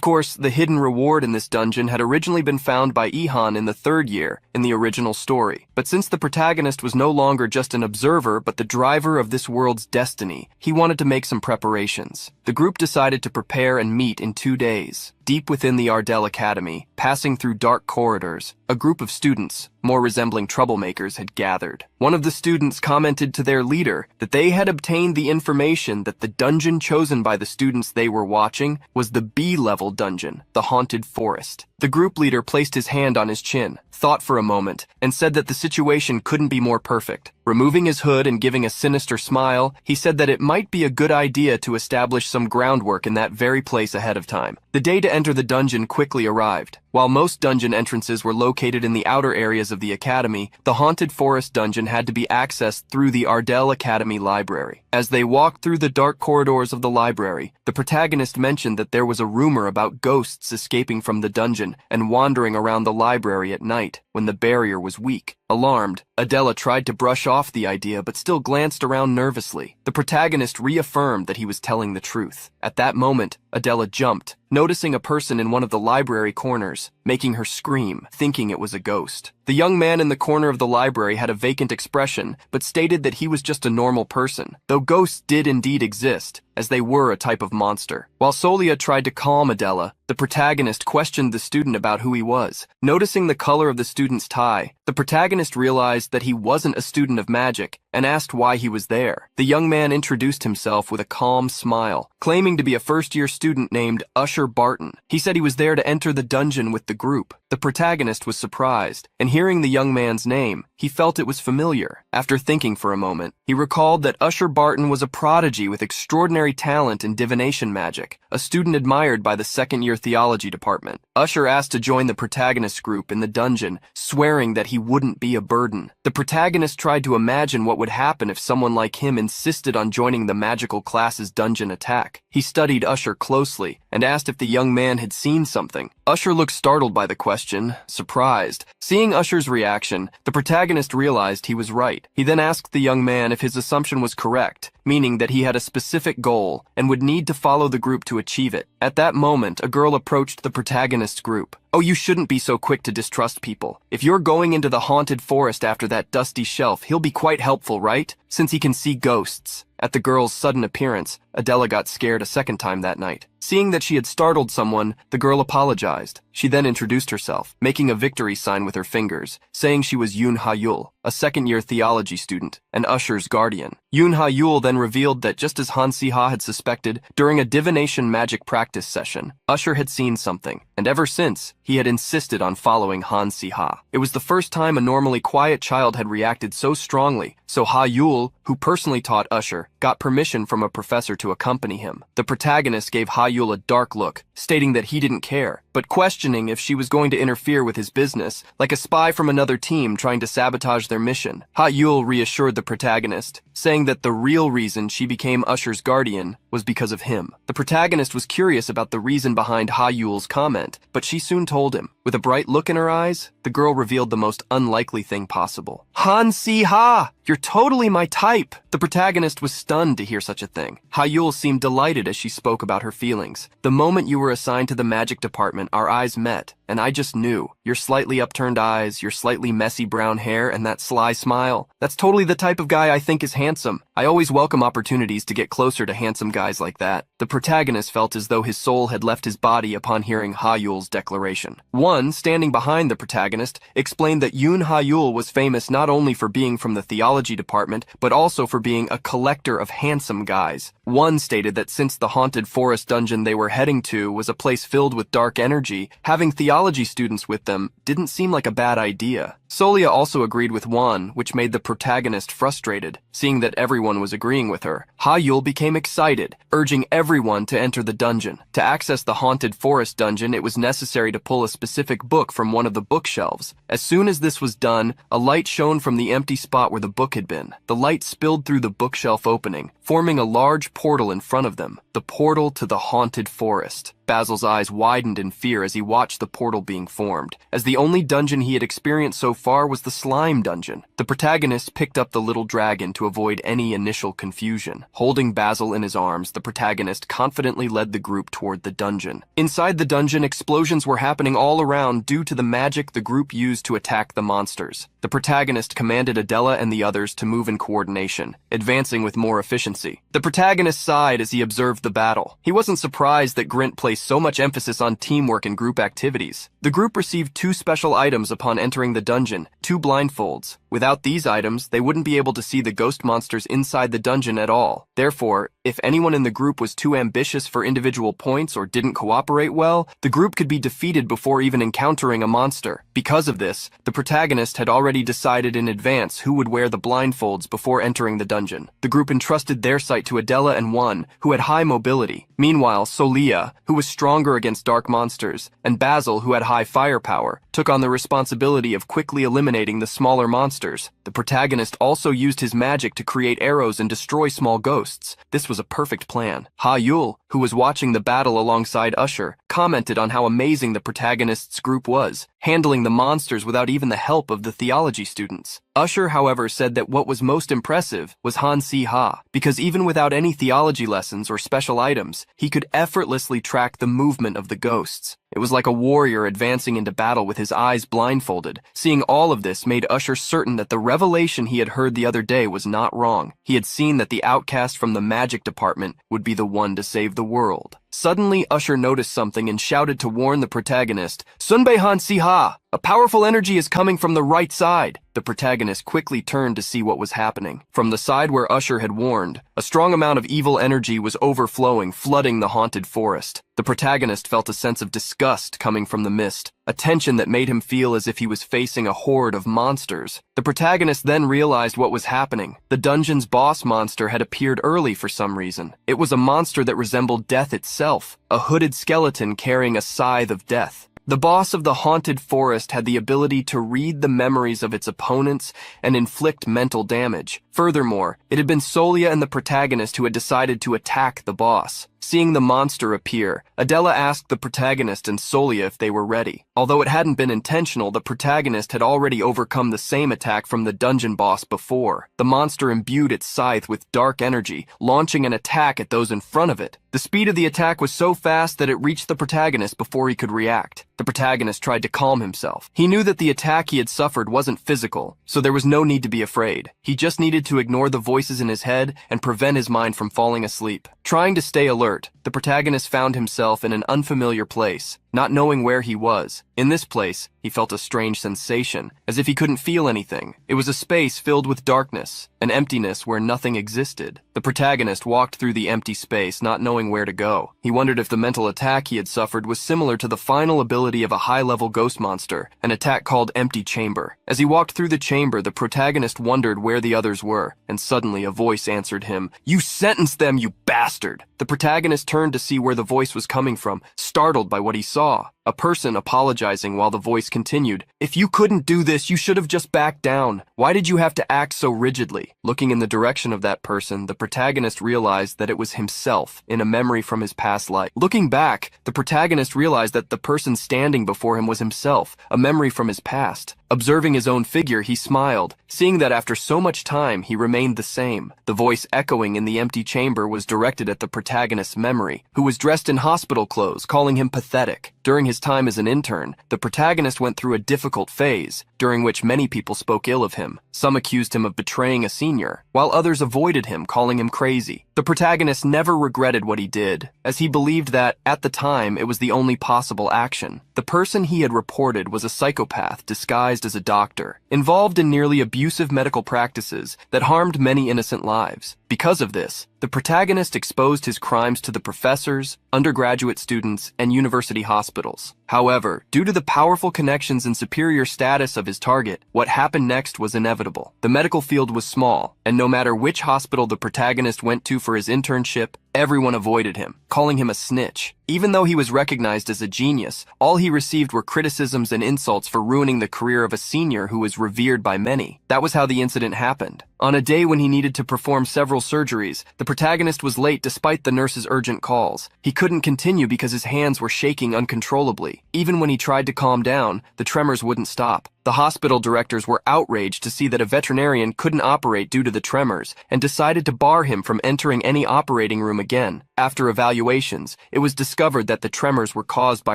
course, the hidden reward in this dungeon had originally been found by Ihan in the third year, in the original story. But since the protagonist was no longer just an observer but the driver of this world's destiny, he wanted to make some preparations. The group decided to prepare and meet in 2 days. Deep within the Ardell Academy, passing through dark corridors, a group of students, more resembling troublemakers, had gathered. One of the students commented to their leader that they had obtained the information that the dungeon chosen by the students they were watching was the B-level dungeon, the Haunted Forest. The group leader placed his hand on his chin, thought for a moment, and said that the situation couldn't be more perfect. Removing his hood and giving a sinister smile, he said that it might be a good idea to establish some groundwork in that very place ahead of time. The day to enter the dungeon quickly arrived. While most dungeon entrances were located in the outer areas of the academy, the Haunted Forest dungeon had to be accessed through the Ardell Academy library. As they walked through the dark corridors of the library, the protagonist mentioned that there was a rumor about ghosts escaping from the dungeon and wandering around the library at night when the barrier was weak. Alarmed, Adela tried to brush off the idea but still glanced around nervously. The protagonist reaffirmed that he was telling the truth. At that moment, Adela jumped, noticing a person in one of the library corners, making her scream, thinking it was a ghost. The young man in the corner of the library had a vacant expression, but stated that he was just a normal person, though ghosts did indeed exist, as they were a type of monster. While Solia tried to calm Adela, the protagonist questioned the student about who he was. Noticing the color of the student's tie, the protagonist realized that he wasn't a student of magic and asked why he was there. The young man introduced himself with a calm smile, claiming to be a first-year student named Usher Barton. He said he was there to enter the dungeon with the group. The protagonist was surprised, and hearing the young man's name, he felt it was familiar. After thinking for a moment, he recalled that Usher Barton was a prodigy with extraordinary talent in divination magic, a student admired by the second-year theology department. Usher asked to join the protagonist group in the dungeon, swearing that he wouldn't be a burden. The protagonist tried to imagine what would happen if someone like him insisted on joining the magical class's dungeon attack. He studied Usher closely and asked if the young man had seen something. Usher looked startled by the question, surprised. Seeing Usher's reaction, the protagonist realized he was right. He then asked the young man if his assumption was correct, meaning that he had a specific goal and would need to follow the group to achieve it. At that moment, a girl approached the protagonist's group. "Oh, you shouldn't be so quick to distrust people. If you're going into the haunted forest after that dusty shelf, he'll be quite helpful, right? Since he can see ghosts." At the girl's sudden appearance, Adela got scared a second time that night. Seeing that she had startled someone, the girl apologized. She then introduced herself, making a victory sign with her fingers, saying she was Yoon Ha-yul, a second-year theology student, and Usher's guardian. Yoon Ha-yul then revealed that just as Han Si-ha had suspected, during a divination magic practice session, Usher had seen something, and ever since, he had insisted on following Han Si-ha. It was the first time a normally quiet child had reacted so strongly, so Ha-yul, who personally taught Usher, got permission from a professor to accompany him. The protagonist gave Ha-yul a dark look, stating that he didn't care, but questioning if she was going to interfere with his business, like a spy from another team trying to sabotage their mission. Ha-yul reassured the protagonist, saying that the real reason she became Usher's guardian was because of him. The protagonist was curious about the reason behind Ha-yul's comment, but she soon told him. With a bright look in her eyes, the girl revealed the most unlikely thing possible. "Han Si-ha! You're totally my type!" The protagonist was stunned to hear such a thing. Ha-yul seemed delighted as she spoke about her feelings. "The moment you were assigned to the magic department, our eyes met, and I just knew. Your slightly upturned eyes, your slightly messy brown hair, and that sly smile. That's totally the type of guy I think is handsome. I always welcome opportunities to get closer to handsome guys like that." The protagonist felt as though his soul had left his body upon hearing Ha-yul's declaration. One, standing behind the protagonist, explained that Yoon Ha-yul was famous not only for being from the theology department, but also for being a collector of handsome guys. One stated that since the haunted forest dungeon they were heading to was a place filled with dark energy, having theology students with them didn't seem like a bad idea. Solia also agreed with Wan, which made the protagonist frustrated. Seeing that everyone was agreeing with her, Ha-yul became excited, urging everyone to enter the dungeon. To access the haunted forest dungeon, it was necessary to pull a specific book from one of the bookshelves. As soon as this was done, a light shone from the empty spot where the book had been. The light spilled through the bookshelf opening, forming a large portal in front of them. The portal to the haunted forest. Basil's eyes widened in fear as he watched the portal being formed, as the only dungeon he had experienced so far was the slime dungeon. The protagonist picked up the little dragon to avoid any initial confusion. Holding Basil in his arms, the protagonist confidently led the group toward the dungeon. Inside the dungeon, explosions were happening all around due to the magic the group used to attack the monsters. The protagonist commanded Adela and the others to move in coordination, advancing with more efficiency. The protagonist sighed as he observed the battle. He wasn't surprised that Grint placed so much emphasis on teamwork and group activities. The group received 2 special items upon entering the dungeon, 2 blindfolds. Without these items, they wouldn't be able to see the ghost monsters inside the dungeon at all. Therefore, if anyone in the group was too ambitious for individual points or didn't cooperate well, the group could be defeated before even encountering a monster. Because of this, the protagonist had already decided in advance who would wear the blindfolds before entering the dungeon. The group entrusted their sight to Adela and One, who had high mobility. Meanwhile, Solia, who was stronger against dark monsters, and Basil, who had high firepower, took on the responsibility of quickly eliminating the smaller monsters. The protagonist also used his magic to create arrows and destroy small ghosts. This was a perfect plan. Ha-yul, who was watching the battle alongside Usher, commented on how amazing the protagonist's group was, handling the monsters without even the help of the theology students. Usher, however, said that what was most impressive was Han Si-ha, because even without any theology lessons or special items, he could effortlessly track the movement of the ghosts. It was like a warrior advancing into battle with his eyes blindfolded. Seeing all of this made Usher certain that the revelation he had heard the other day was not wrong. He had seen that the outcast from the magic department would be the one to save the world. Suddenly, Usher noticed something and shouted to warn the protagonist, "Sunbae Han Si-ha! A powerful energy is coming from the right side." The protagonist quickly turned to see what was happening. From the side where Usher had warned, a strong amount of evil energy was overflowing, flooding the haunted forest. The protagonist felt a sense of disgust coming from the mist, a tension that made him feel as if he was facing a horde of monsters. The protagonist then realized what was happening. The dungeon's boss monster had appeared early for some reason. It was a monster that resembled death itself, a hooded skeleton carrying a scythe of death. The boss of the haunted forest had the ability to read the memories of its opponents and inflict mental damage. Furthermore, it had been Solia and the protagonist who had decided to attack the boss. Seeing the monster appear, Adela asked the protagonist and Solia if they were ready. Although it hadn't been intentional, the protagonist had already overcome the same attack from the dungeon boss before. The monster imbued its scythe with dark energy, launching an attack at those in front of it. The speed of the attack was so fast that it reached the protagonist before he could react. The protagonist tried to calm himself. He knew that the attack he had suffered wasn't physical, so there was no need to be afraid. He just needed to ignore the voices in his head and prevent his mind from falling asleep. Trying to stay alert, the protagonist found himself in an unfamiliar place, not knowing where he was. In this place, he felt a strange sensation, as if he couldn't feel anything. It was a space filled with darkness, an emptiness where nothing existed. The protagonist walked through the empty space, not knowing where to go. He wondered if the mental attack he had suffered was similar to the final ability of a high-level ghost monster, an attack called Empty Chamber. As he walked through the chamber, the protagonist wondered where the others were, and suddenly a voice answered him, "You sentenced them, you bastard!" The protagonist turned to see where the voice was coming from, startled by what he saw. A person apologizing while the voice continued, "If you couldn't do this, you should have just backed down. Why did you have to act so rigidly?" Looking in the direction of that person, the protagonist realized that it was himself, in a memory from his past life. Looking back, the protagonist realized that the person standing before him was himself, a memory from his past. Observing his own figure, he smiled, seeing that after so much time, he remained the same. The voice echoing in the empty chamber was directed at the protagonist's memory, who was dressed in hospital clothes, calling him pathetic. During his time as an intern, the protagonist went through a difficult phase, during which many people spoke ill of him. Some accused him of betraying a senior, while others avoided him, calling him crazy. The protagonist never regretted what he did, as he believed that, at the time, it was the only possible action. The person he had reported was a psychopath disguised as a doctor, involved in nearly abusive medical practices that harmed many innocent lives. Because of this, the protagonist exposed his crimes to the professors, undergraduate students, and university hospitals. However, due to the powerful connections and superior status of his target, what happened next was inevitable. The medical field was small, and no matter which hospital the protagonist went to for his internship, everyone avoided him, calling him a snitch. Even though he was recognized as a genius, all he received were criticisms and insults for ruining the career of a senior who was revered by many. That was how the incident happened. On a day when he needed to perform several surgeries, the protagonist was late despite the nurse's urgent calls. He couldn't continue because his hands were shaking uncontrollably. Even when he tried to calm down, the tremors wouldn't stop. The hospital directors were outraged to see that a veterinarian couldn't operate due to the tremors and decided to bar him from entering any operating room again. After evaluations, it was discovered that the tremors were caused by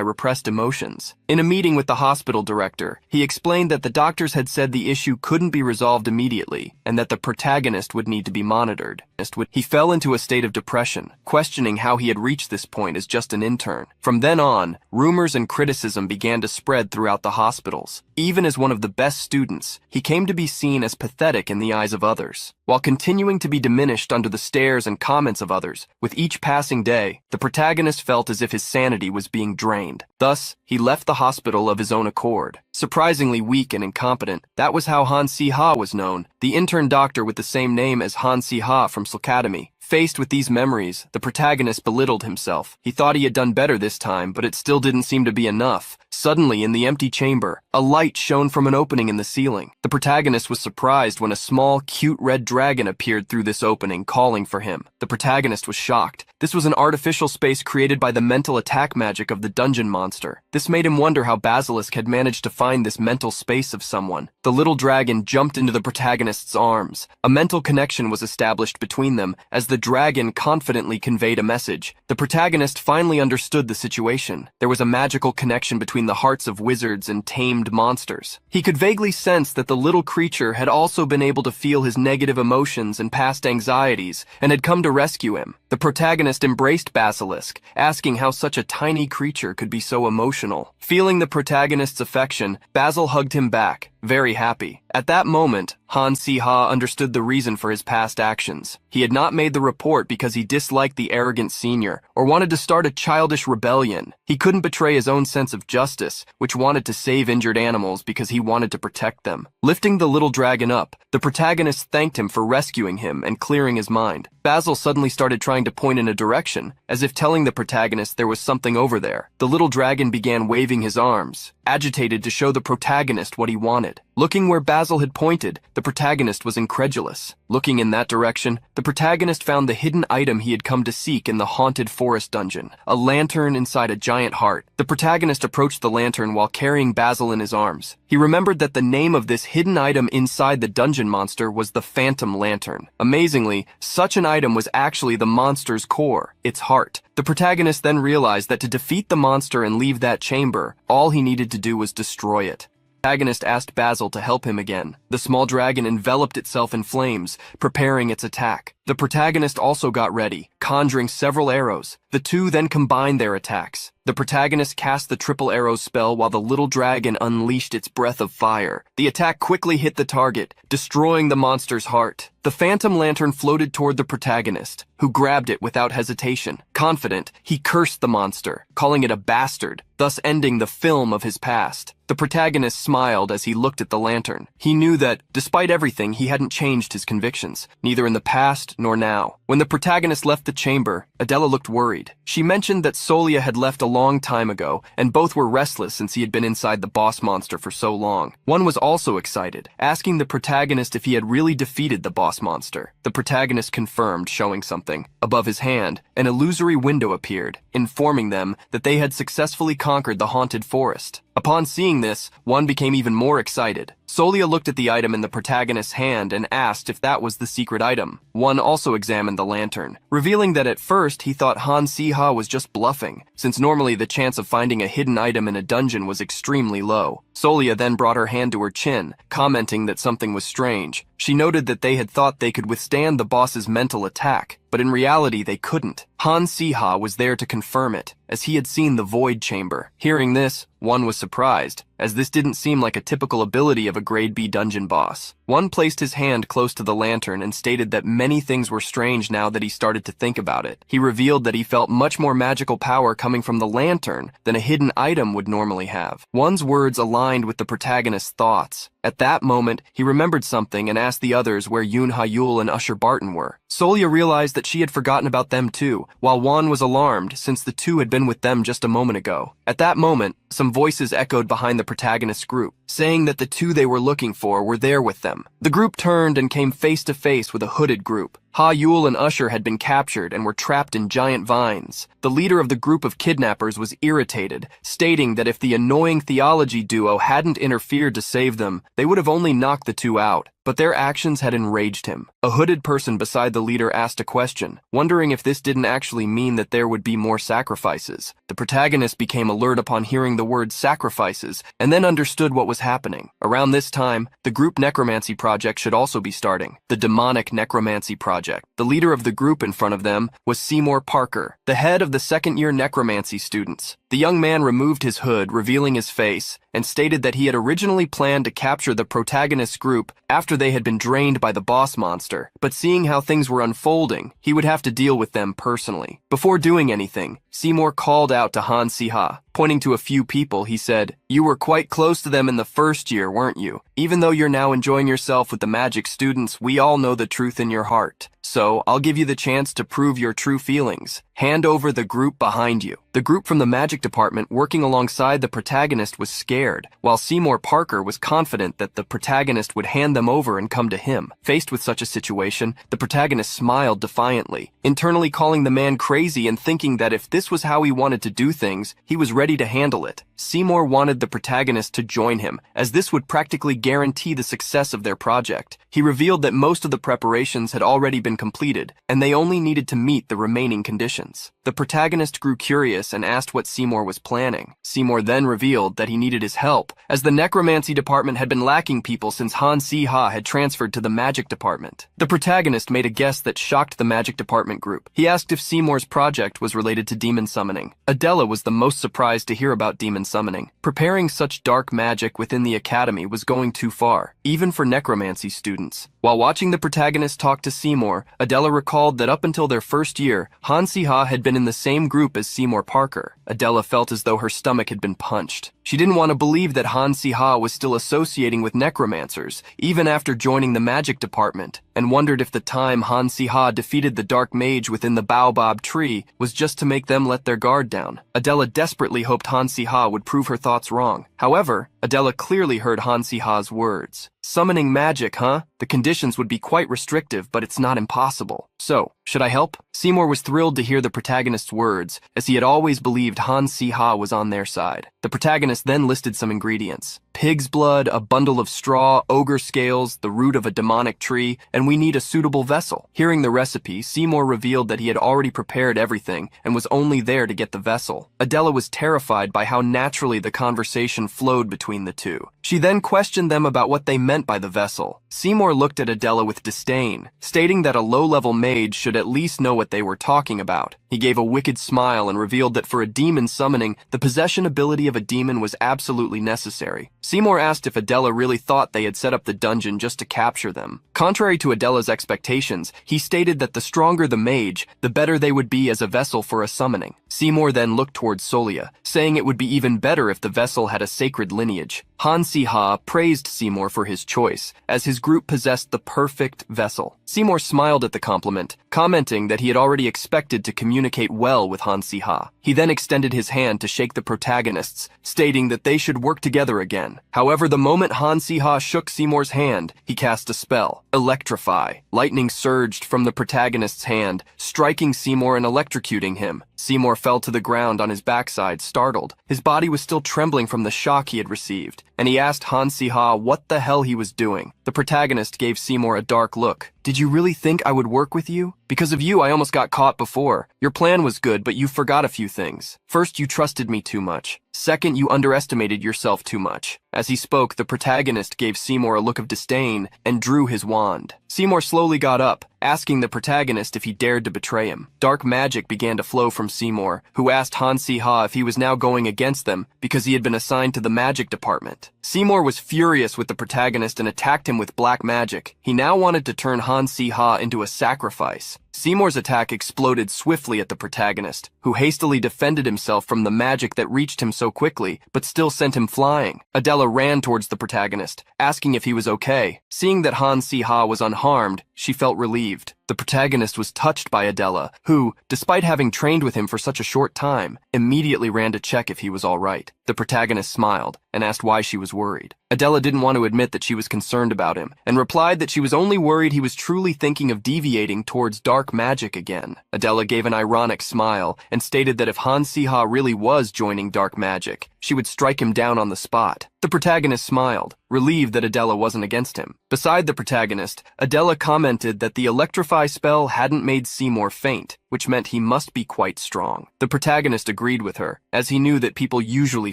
repressed emotions. In a meeting with the hospital director, he explained that the doctors had said the issue couldn't be resolved immediately and that the protagonist would need to be monitored. He fell into a state of depression, questioning how he had reached this point as just an intern. From then on, rumors and criticism began to spread throughout the hospitals. Even as one of the best students, he came to be seen as pathetic in the eyes of others. While continuing to be diminished under the stares and comments of others, with each passing day, the protagonist felt as if his sanity was being drained. Thus, he left the hospital of his own accord. Surprisingly weak and incompetent, that was how Han Si-ha was known, the intern doctor with the same name as Han Si-ha from Academy. Faced with these memories, the protagonist belittled himself. He thought he had done better this time, but it still didn't seem to be enough. Suddenly, in the empty chamber, a light shone from an opening in the ceiling. The protagonist was surprised when a small, cute red dragon appeared through this opening, calling for him. The protagonist was shocked. This was an artificial space created by the mental attack magic of the dungeon monster. This made him wonder how Basilisk had managed to find this mental space of someone. The little dragon jumped into the protagonist's arms. A mental connection was established between them as the dragon confidently conveyed a message. The protagonist finally understood the situation. There was a magical connection between the hearts of wizards and tamed monsters. He could vaguely sense that the little creature had also been able to feel his negative emotions and past anxieties and had come to rescue him. The protagonist embraced Basilisk, asking how such a tiny creature could be so emotional. Feeling the protagonist's affection, Basil hugged him back, very happy. At that moment, Han Si-ha understood the reason for his past actions. He had not made the report because he disliked the arrogant senior or wanted to start a childish rebellion. He couldn't betray his own sense of justice, which wanted to save injured animals because he wanted to protect them. Lifting the little dragon up, the protagonist thanked him for rescuing him and clearing his mind. Basil suddenly started trying to point in a direction, as if telling the protagonist there was something over there. The little dragon began waving his arms, agitated to show the protagonist what he wanted. Looking where Basil had pointed, the protagonist was incredulous. Looking in that direction, the protagonist found the hidden item he had come to seek in the haunted forest dungeon, a lantern inside a giant heart. The protagonist approached the lantern while carrying Basil in his arms. He remembered that the name of this hidden item inside the dungeon monster was the Phantom Lantern. Amazingly, such an item was actually the monster's core, its heart. The protagonist then realized that to defeat the monster and leave that chamber, all he needed to do was destroy it. The protagonist asked Basil to help him again. The small dragon enveloped itself in flames, preparing its attack. The protagonist also got ready, conjuring several arrows. The two then combined their attacks. The protagonist cast the triple arrow spell while the little dragon unleashed its breath of fire. The attack quickly hit the target, destroying the monster's heart. The phantom lantern floated toward the protagonist, who grabbed it without hesitation. Confident, he cursed the monster, calling it a bastard, thus ending the film of his past. The protagonist smiled as he looked at the lantern. He knew that, despite everything, he hadn't changed his convictions, neither in the past nor now. When the protagonist left the chamber, Adela looked worried. She mentioned that Solia had left a long time ago, and both were restless since he had been inside the boss monster for so long. One was also excited, asking the protagonist if he had really defeated the boss monster. The protagonist confirmed, showing something. Above his hand, an illusory window appeared, informing them that they had successfully conquered the haunted forest. Upon seeing this, one became even more excited. Solia looked at the item in the protagonist's hand and asked if that was the secret item. One also examined the lantern, revealing that at first he thought Han Si-ha was just bluffing, since normally the chance of finding a hidden item in a dungeon was extremely low. Solia then brought her hand to her chin, commenting that something was strange. She noted that they had thought they could withstand the boss's mental attack, but in reality they couldn't. Han Si-ha was there to confirm it, as he had seen the void chamber. Hearing this, one was surprised, as this didn't seem like a typical ability of a grade B dungeon boss. One placed his hand close to the lantern and stated that many things were strange now that he started to think about it. He revealed that he felt much more magical power coming from the lantern than a hidden item would normally have. One's words aligned with the protagonist's thoughts. At that moment, he remembered something and asked the others where Yoon Ha-yul and Usher Barton were. Solia realized that she had forgotten about them too, while Wan was alarmed since the two had been with them just a moment ago. At that moment, some voices echoed behind the protagonist's group, saying that the two they were looking for were there with them. The group turned and came face to face with a hooded group. Ha-yul and Usher had been captured and were trapped in giant vines. The leader of the group of kidnappers was irritated, stating that if the annoying theology duo hadn't interfered to save them, they would have only knocked the two out. But their actions had enraged him. A hooded person beside the leader asked a question, wondering if this didn't actually mean that there would be more sacrifices. The protagonist became alert upon hearing the word sacrifices, and then understood what was happening. Around this time, the group necromancy project should also be starting. The demonic necromancy project. The leader of the group in front of them was Seymour Parker, the head of the second-year necromancy students. The young man removed his hood, revealing his face, and stated that he had originally planned to capture the protagonist's group after they had been drained by the boss monster, but seeing how things were unfolding, he would have to deal with them personally. Before doing anything, Seymour called out to Han Si-ha. Pointing to a few people, he said, "You were quite close to them in the first year, weren't you? Even though you're now enjoying yourself with the magic students, we all know the truth in your heart. So, I'll give you the chance to prove your true feelings. Hand over the group behind you." The group from the magic department working alongside the protagonist was scared, while Seymour Parker was confident that the protagonist would hand them over and come to him. Faced with such a situation, the protagonist smiled defiantly, internally calling the man crazy and thinking that if this was how he wanted to do things, he was ready to handle it. Seymour wanted the protagonist to join him, as this would practically guarantee the success of their project. He revealed that most of the preparations had already been completed, and they only needed to meet the remaining conditions. The protagonist grew curious and asked what Seymour was planning. Seymour then revealed that he needed his help, as the necromancy department had been lacking people since Han Si-ha had transferred to the magic department. The protagonist made a guess that shocked the magic department group. He asked if Seymour's project was related to demon summoning. Adela was the most surprised to hear about demon summoning. Preparing such dark magic within the academy was going too far, even for necromancy students. While watching the protagonist talk to Seymour, Adela recalled that up until their first year, Han Si-ha had been in the same group as Seymour Parker. Adela felt as though her stomach had been punched. She didn't want to believe that Han Si-ha was still associating with necromancers, even after joining the magic department. and wondered if the time Han Si-ha defeated the dark mage within the baobab tree was just to make them let their guard down. Adela desperately hoped Han Si-ha would prove her thoughts wrong. However, Adela clearly heard Han Si-ha's words. Summoning magic, huh? The conditions would be quite restrictive, but it's not impossible. So, should I help? Seymour was thrilled to hear the protagonist's words, as he had always believed Han Si-ha was on their side. The protagonist then listed some ingredients: pig's blood, a bundle of straw, ogre scales, the root of a demonic tree, and we need a suitable vessel. Hearing the recipe, Seymour revealed that he had already prepared everything and was only there to get the vessel. Adela was terrified by how naturally the conversation flowed between the two. She then questioned them about what they meant by the vessel. Seymour looked at Adela with disdain, stating that a low-level mage should at least know what they were talking about. He gave a wicked smile and revealed that for a demon summoning, the possession ability of a demon was absolutely necessary. Seymour asked if Adela really thought they had set up the dungeon just to capture them. Contrary to Adela's expectations, he stated that the stronger the mage, the better they would be as a vessel for a summoning. Seymour then looked towards Solia, saying it would be even better if the vessel had a sacred lineage. Han Si-ha praised Seymour for his choice, as his group possessed the perfect vessel. Seymour smiled at the compliment, commenting that he had already expected to communicate well with Han Si-ha. He then extended his hand to shake the protagonists, stating that they should work together again. However, the moment Han Si-ha shook Seymour's hand, he cast a spell, Electrify. Lightning surged from the protagonist's hand, striking Seymour and electrocuting him. Seymour fell to the ground on his backside, startled. His body was still trembling from the shock he had received, and he asked Han Si-ha what the hell he was doing. The protagonist gave Seymour a dark look. Did you really think I would work with you? Because of you, I almost got caught before. Your plan was good, but you forgot a few things. First, you trusted me too much. Second, you underestimated yourself too much. As he spoke, the protagonist gave Seymour a look of disdain and drew his wand. Seymour slowly got up, asking the protagonist if he dared to betray him. Dark magic began to flow from Seymour, who asked Han Si-ha if he was now going against them because he had been assigned to the magic department. Seymour was furious with the protagonist and attacked him with black magic. He now wanted to turn Han Si-ha into a sacrifice. Seymour's attack exploded swiftly at the protagonist, who hastily defended himself from the magic that reached him so quickly, but still sent him flying. Adela ran towards the protagonist, asking if he was okay. Seeing that Han Si-ha was unharmed, she felt relieved. The protagonist was touched by Adela, who, despite having trained with him for such a short time, immediately ran to check if he was all right. The protagonist smiled and asked why she was worried. Adela didn't want to admit that she was concerned about him, and replied that she was only worried he was truly thinking of deviating towards dark magic again. Adela gave an ironic smile and stated that if Han Si-ha really was joining dark magic, she would strike him down on the spot. The protagonist smiled, relieved that Adela wasn't against him. Beside the protagonist, Adela commented that the Electrify spell hadn't made Seymour faint, which meant he must be quite strong. The protagonist agreed with her, as he knew that people usually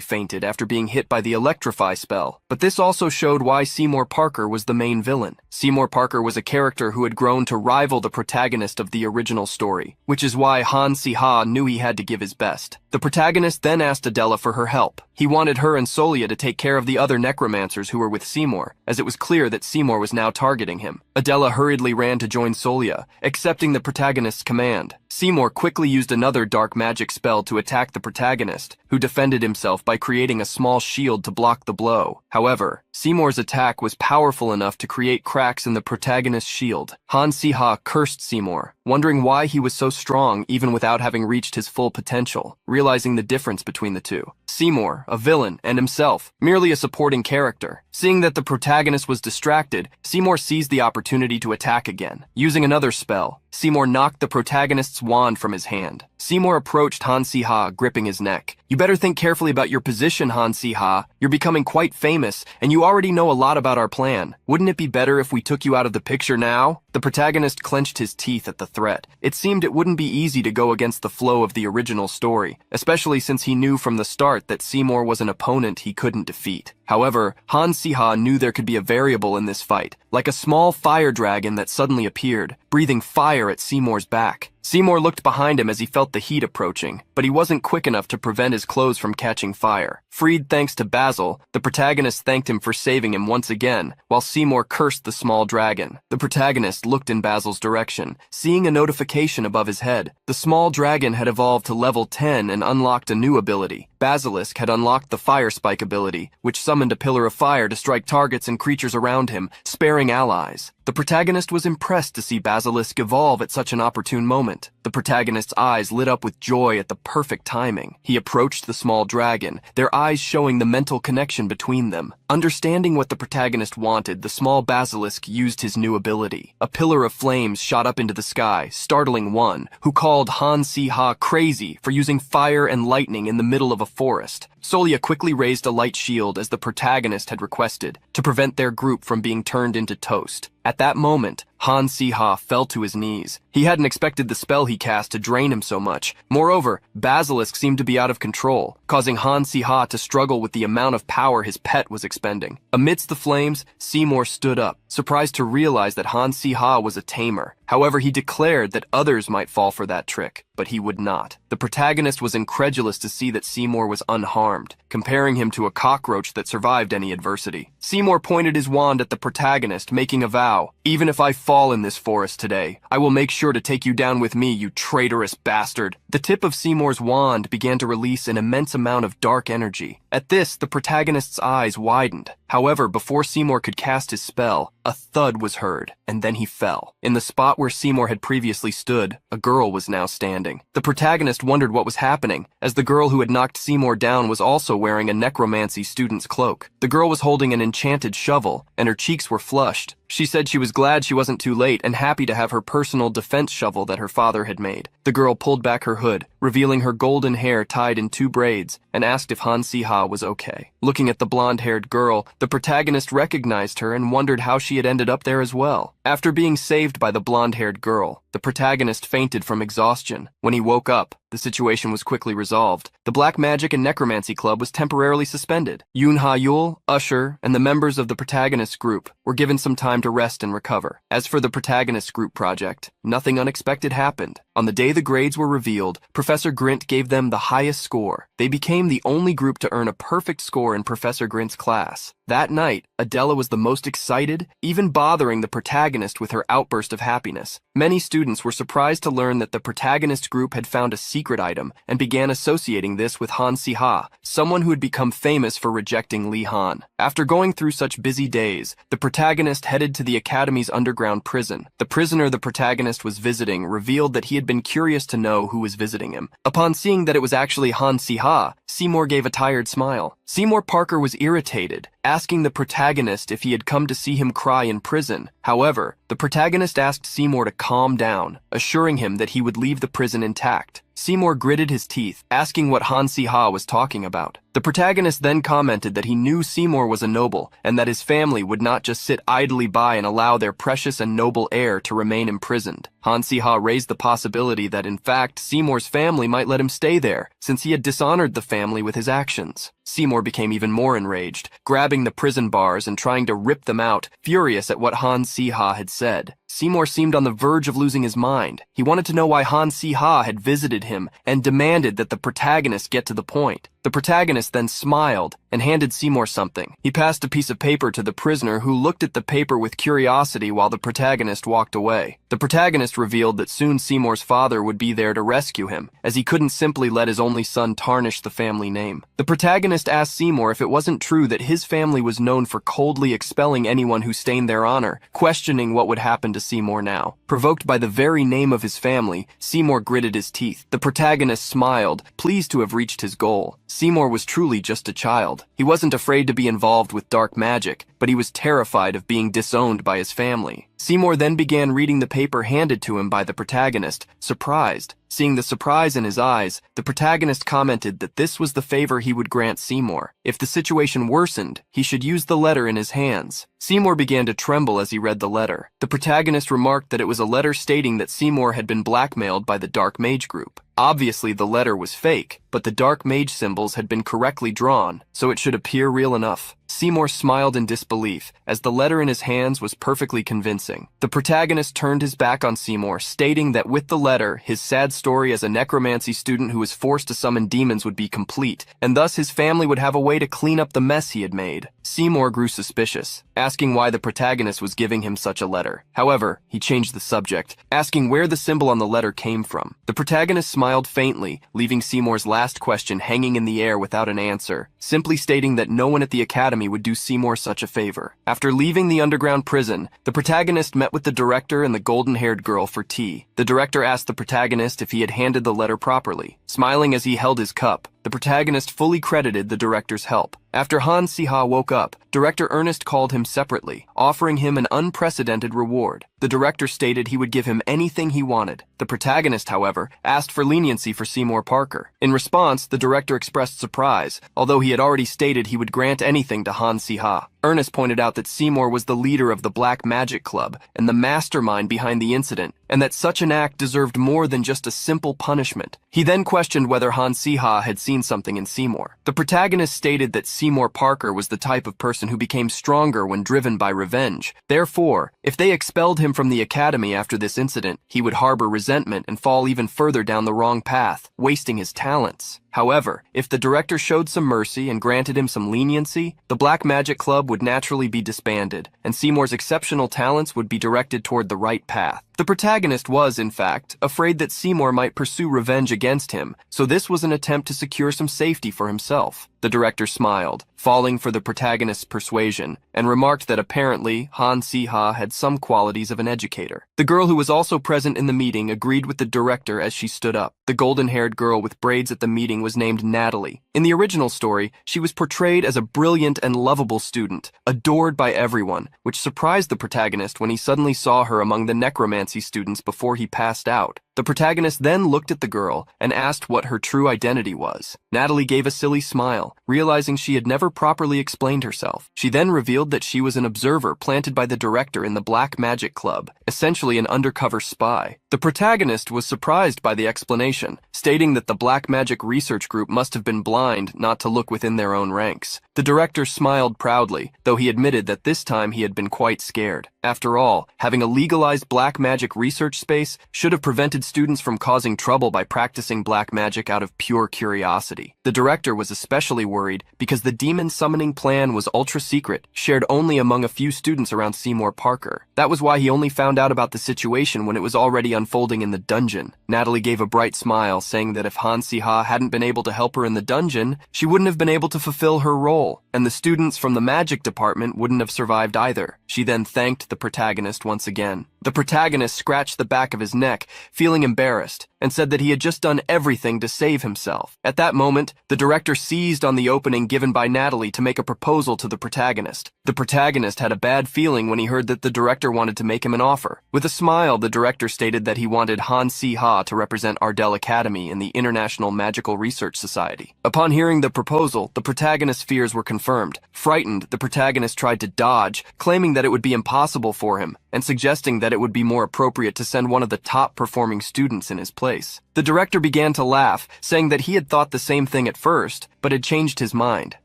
fainted after being hit by the Electrify spell. But this also showed why Seymour Parker was the main villain. Seymour Parker was a character who had grown to rival the protagonist of the original story, which is why Han Si-ha knew he had to give his best. The protagonist then asked Adela for her help. He wanted her and Solia to take care of the other necromancers who were with Seymour, as it was clear that Seymour was now targeting him. Adela hurriedly ran to join Solia, accepting the protagonist's command. Seymour quickly used another dark magic spell to attack the protagonist, who defended himself by creating a small shield to block the blow. However, Seymour's attack was powerful enough to create cracks in the protagonist's shield. Han Si-ha cursed Seymour, wondering why he was so strong even without having reached his full potential, realizing the difference between the two. Seymour, a villain, and himself, merely a supporting character. Seeing that the protagonist was distracted, Seymour seized the opportunity to attack again. Using another spell, Seymour knocked the protagonist's wand from his hand. Seymour approached Han Si-ha, gripping his neck. You better think carefully about your position, Han Si-ha. You're becoming quite famous, and you already know a lot about our plan. Wouldn't it be better if we took you out of the picture now? The protagonist clenched his teeth at the threat. It seemed it wouldn't be easy to go against the flow of the original story, especially since he knew from the start that Seymour was an opponent he couldn't defeat. However, Han Si-ha knew there could be a variable in this fight, like a small fire dragon that suddenly appeared, breathing fire at Seymour's back. Seymour looked behind him as he felt the heat approaching, but he wasn't quick enough to prevent his clothes from catching fire. Freed thanks to Basil, the protagonist thanked him for saving him once again, while Seymour cursed the small dragon. The protagonist looked in Basil's direction, seeing a notification above his head. The small dragon had evolved to level 10 and unlocked a new ability. Basilisk had unlocked the Fire Spike ability, which summoned a pillar of fire to strike targets and creatures around him, sparing allies. The protagonist was impressed to see Basilisk evolve at such an opportune moment. The protagonist's eyes lit up with joy at the perfect timing. He approached the small dragon, their eyes showing the mental connection between them. Understanding what the protagonist wanted, the small Basilisk used his new ability. A pillar of flames shot up into the sky, startling one, who called Han Si-ha crazy for using fire and lightning in the middle of a forest. Solia quickly raised a light shield as the protagonist had requested, to prevent their group from being turned into toast. At that moment, Han Si-ha fell to his knees. He hadn't expected the spell he cast to drain him so much. Moreover, Basilisk seemed to be out of control, causing Han Si-ha to struggle with the amount of power his pet was expending. Amidst the flames, Seymour stood up, surprised to realize that Han Si-ha was a tamer. However, he declared that others might fall for that trick, but he would not. The protagonist was incredulous to see that Seymour was unharmed, comparing him to a cockroach that survived any adversity. Seymour pointed his wand at the protagonist, making a vow. "Even if I fall in this forest today, I will make sure to take you down with me, you traitorous bastard." The tip of Seymour's wand began to release an immense amount of dark energy. At this, the protagonist's eyes widened. However, before Seymour could cast his spell, a thud was heard, and then he fell. In the spot where Seymour had previously stood, a girl was now standing. The protagonist wondered what was happening, as the girl who had knocked Seymour down was also wearing a necromancy student's cloak. The girl was holding an enchanted shovel, and her cheeks were flushed. She said she was glad she wasn't too late and happy to have her personal defense shovel that her father had made. The girl pulled back her hood, revealing her golden hair tied in 2 braids, and asked if Han Si-ha was okay. Looking at the blonde-haired girl, the protagonist recognized her and wondered how she had ended up there as well. After being saved by the blonde-haired girl, the protagonist fainted from exhaustion. When he woke up, the situation was quickly resolved. The Black Magic and Necromancy Club was temporarily suspended. Yoon Ha-yul, Usher, and the members of the protagonist's group were given some time to rest and recover. As for the protagonist's group project, nothing unexpected happened. On the day the grades were revealed, Professor Grint gave them the highest score. They became the only group to earn a perfect score in Professor Grint's class. That night, Adela was the most excited, even bothering the protagonist with her outburst of happiness. Many students were surprised to learn that the protagonist group had found a secret item and began associating this with Han Si-ha, someone who had become famous for rejecting Li Han. After going through such busy days, the protagonist headed to the Academy's underground prison. The prisoner the protagonist was visiting revealed that he had been curious to know who was visiting him. Upon seeing that it was actually Han Si-ha, Seymour gave a tired smile. Seymour Parker was irritated, asking the protagonist if he had come to see him cry in prison. However, the protagonist asked Seymour to calm down, assuring him that he would leave the prison intact. Seymour gritted his teeth, asking what Han Si-ha was talking about. The protagonist then commented that he knew Seymour was a noble, and that his family would not just sit idly by and allow their precious and noble heir to remain imprisoned. Han Si-ha raised the possibility that, in fact, Seymour's family might let him stay there, since he had dishonored the family with his actions. Seymour became even more enraged, grabbing the prison bars and trying to rip them out, furious at what Han Si-ha had said. Seymour seemed on the verge of losing his mind. He wanted to know why Han Si-ha had visited him and demanded that the protagonist get to the point. The protagonist then smiled and handed Seymour something. He passed a piece of paper to the prisoner, who looked at the paper with curiosity while the protagonist walked away. The protagonist revealed that soon Seymour's father would be there to rescue him, as he couldn't simply let his only son tarnish the family name. The protagonist asked Seymour if it wasn't true that his family was known for coldly expelling anyone who stained their honor, questioning what would happen to Seymour now. Provoked by the very name of his family, Seymour gritted his teeth. The protagonist smiled, pleased to have reached his goal. Seymour was truly just a child. He wasn't afraid to be involved with dark magic, but he was terrified of being disowned by his family. Seymour then began reading the paper handed to him by the protagonist, surprised. Seeing the surprise in his eyes, the protagonist commented that this was the favor he would grant Seymour. If the situation worsened, he should use the letter in his hands. Seymour began to tremble as he read the letter. The protagonist remarked that it was a letter stating that Seymour had been blackmailed by the Dark Mage group. Obviously, the letter was fake, but the Dark Mage symbols had been correctly drawn, so it should appear real enough. Seymour smiled in disbelief, as the letter in his hands was perfectly convincing. The protagonist turned his back on Seymour, stating that with the letter, his sad story as a necromancy student who was forced to summon demons would be complete, and thus his family would have a way to clean up the mess he had made. Seymour grew suspicious, asking why the protagonist was giving him such a letter. However, he changed the subject, asking where the symbol on the letter came from. The protagonist smiled faintly, leaving Seymour's last question hanging in the air without an answer, simply stating that no one at the academy would do Seymour such a favor. After leaving the underground prison, the protagonist met with the director and the golden-haired girl for tea. The director asked the protagonist if he had handed the letter properly. Smiling as he held his cup, the protagonist fully credited the director's help. After Han Si-ha woke up, Director Ernest called him separately, offering him an unprecedented reward. The director stated he would give him anything he wanted. The protagonist, however, asked for leniency for Seymour Parker. In response, the director expressed surprise, although he had already stated he would grant anything to Han Si-ha. Ernest pointed out that Seymour was the leader of the Black Magic Club and the mastermind behind the incident, and that such an act deserved more than just a simple punishment. He then questioned whether Han Si-ha had seen something in Seymour. The protagonist stated that Seymour Parker was the type of person who became stronger when driven by revenge. Therefore, if they expelled him from the academy after this incident, he would harbor resentment and fall even further down the wrong path, wasting his talents. However, if the director showed some mercy and granted him some leniency, the Black Magic Club would naturally be disbanded, and Seymour's exceptional talents would be directed toward the right path. The protagonist was, in fact, afraid that Seymour might pursue revenge against him, so this was an attempt to secure some safety for himself. The director smiled, falling for the protagonist's persuasion, and remarked that apparently Han Si-ha had some qualities of an educator. The girl who was also present in the meeting agreed with the director as she stood up. The golden-haired girl with braids at the meeting was named Natalie. In the original story, she was portrayed as a brilliant and lovable student, adored by everyone, which surprised the protagonist when he suddenly saw her among the necromancy students before he passed out. The protagonist then looked at the girl and asked what her true identity was. Natalie gave a silly smile, realizing she had never properly explained herself. She then revealed that she was an observer planted by the director in the Black Magic Club, essentially an undercover spy. The protagonist was surprised by the explanation, stating that the Black Magic Research Group must have been blind not to look within their own ranks. The director smiled proudly, though he admitted that this time he had been quite scared. After all, having a legalized black magic research space should have prevented students from causing trouble by practicing black magic out of pure curiosity. The director was especially worried because the demon summoning plan was ultra-secret, shared only among a few students around Seymour Parker. That was why he only found out about the situation when it was already unfolding in the dungeon. Natalie gave a bright smile, saying that if Han Si-ha hadn't been able to help her in the dungeon, she wouldn't have been able to fulfill her role, and the students from the magic department wouldn't have survived either. She then thanked the protagonist once again. The protagonist scratched the back of his neck, feeling embarrassed, and said that he had just done everything to save himself. At that moment, the director seized on the opening given by Natalie to make a proposal to the protagonist. The protagonist had a bad feeling when he heard that the director wanted to make him an offer. With a smile, the director stated that he wanted Han Si-ha to represent Ardell Academy in the International Magical Research Society. Upon hearing the proposal, the protagonist's fears were confirmed. Frightened, the protagonist tried to dodge, claiming that it would be impossible for him, and suggesting that it would be more appropriate to send one of the top-performing students in his place. The director began to laugh, saying that he had thought the same thing at first, but had changed his mind.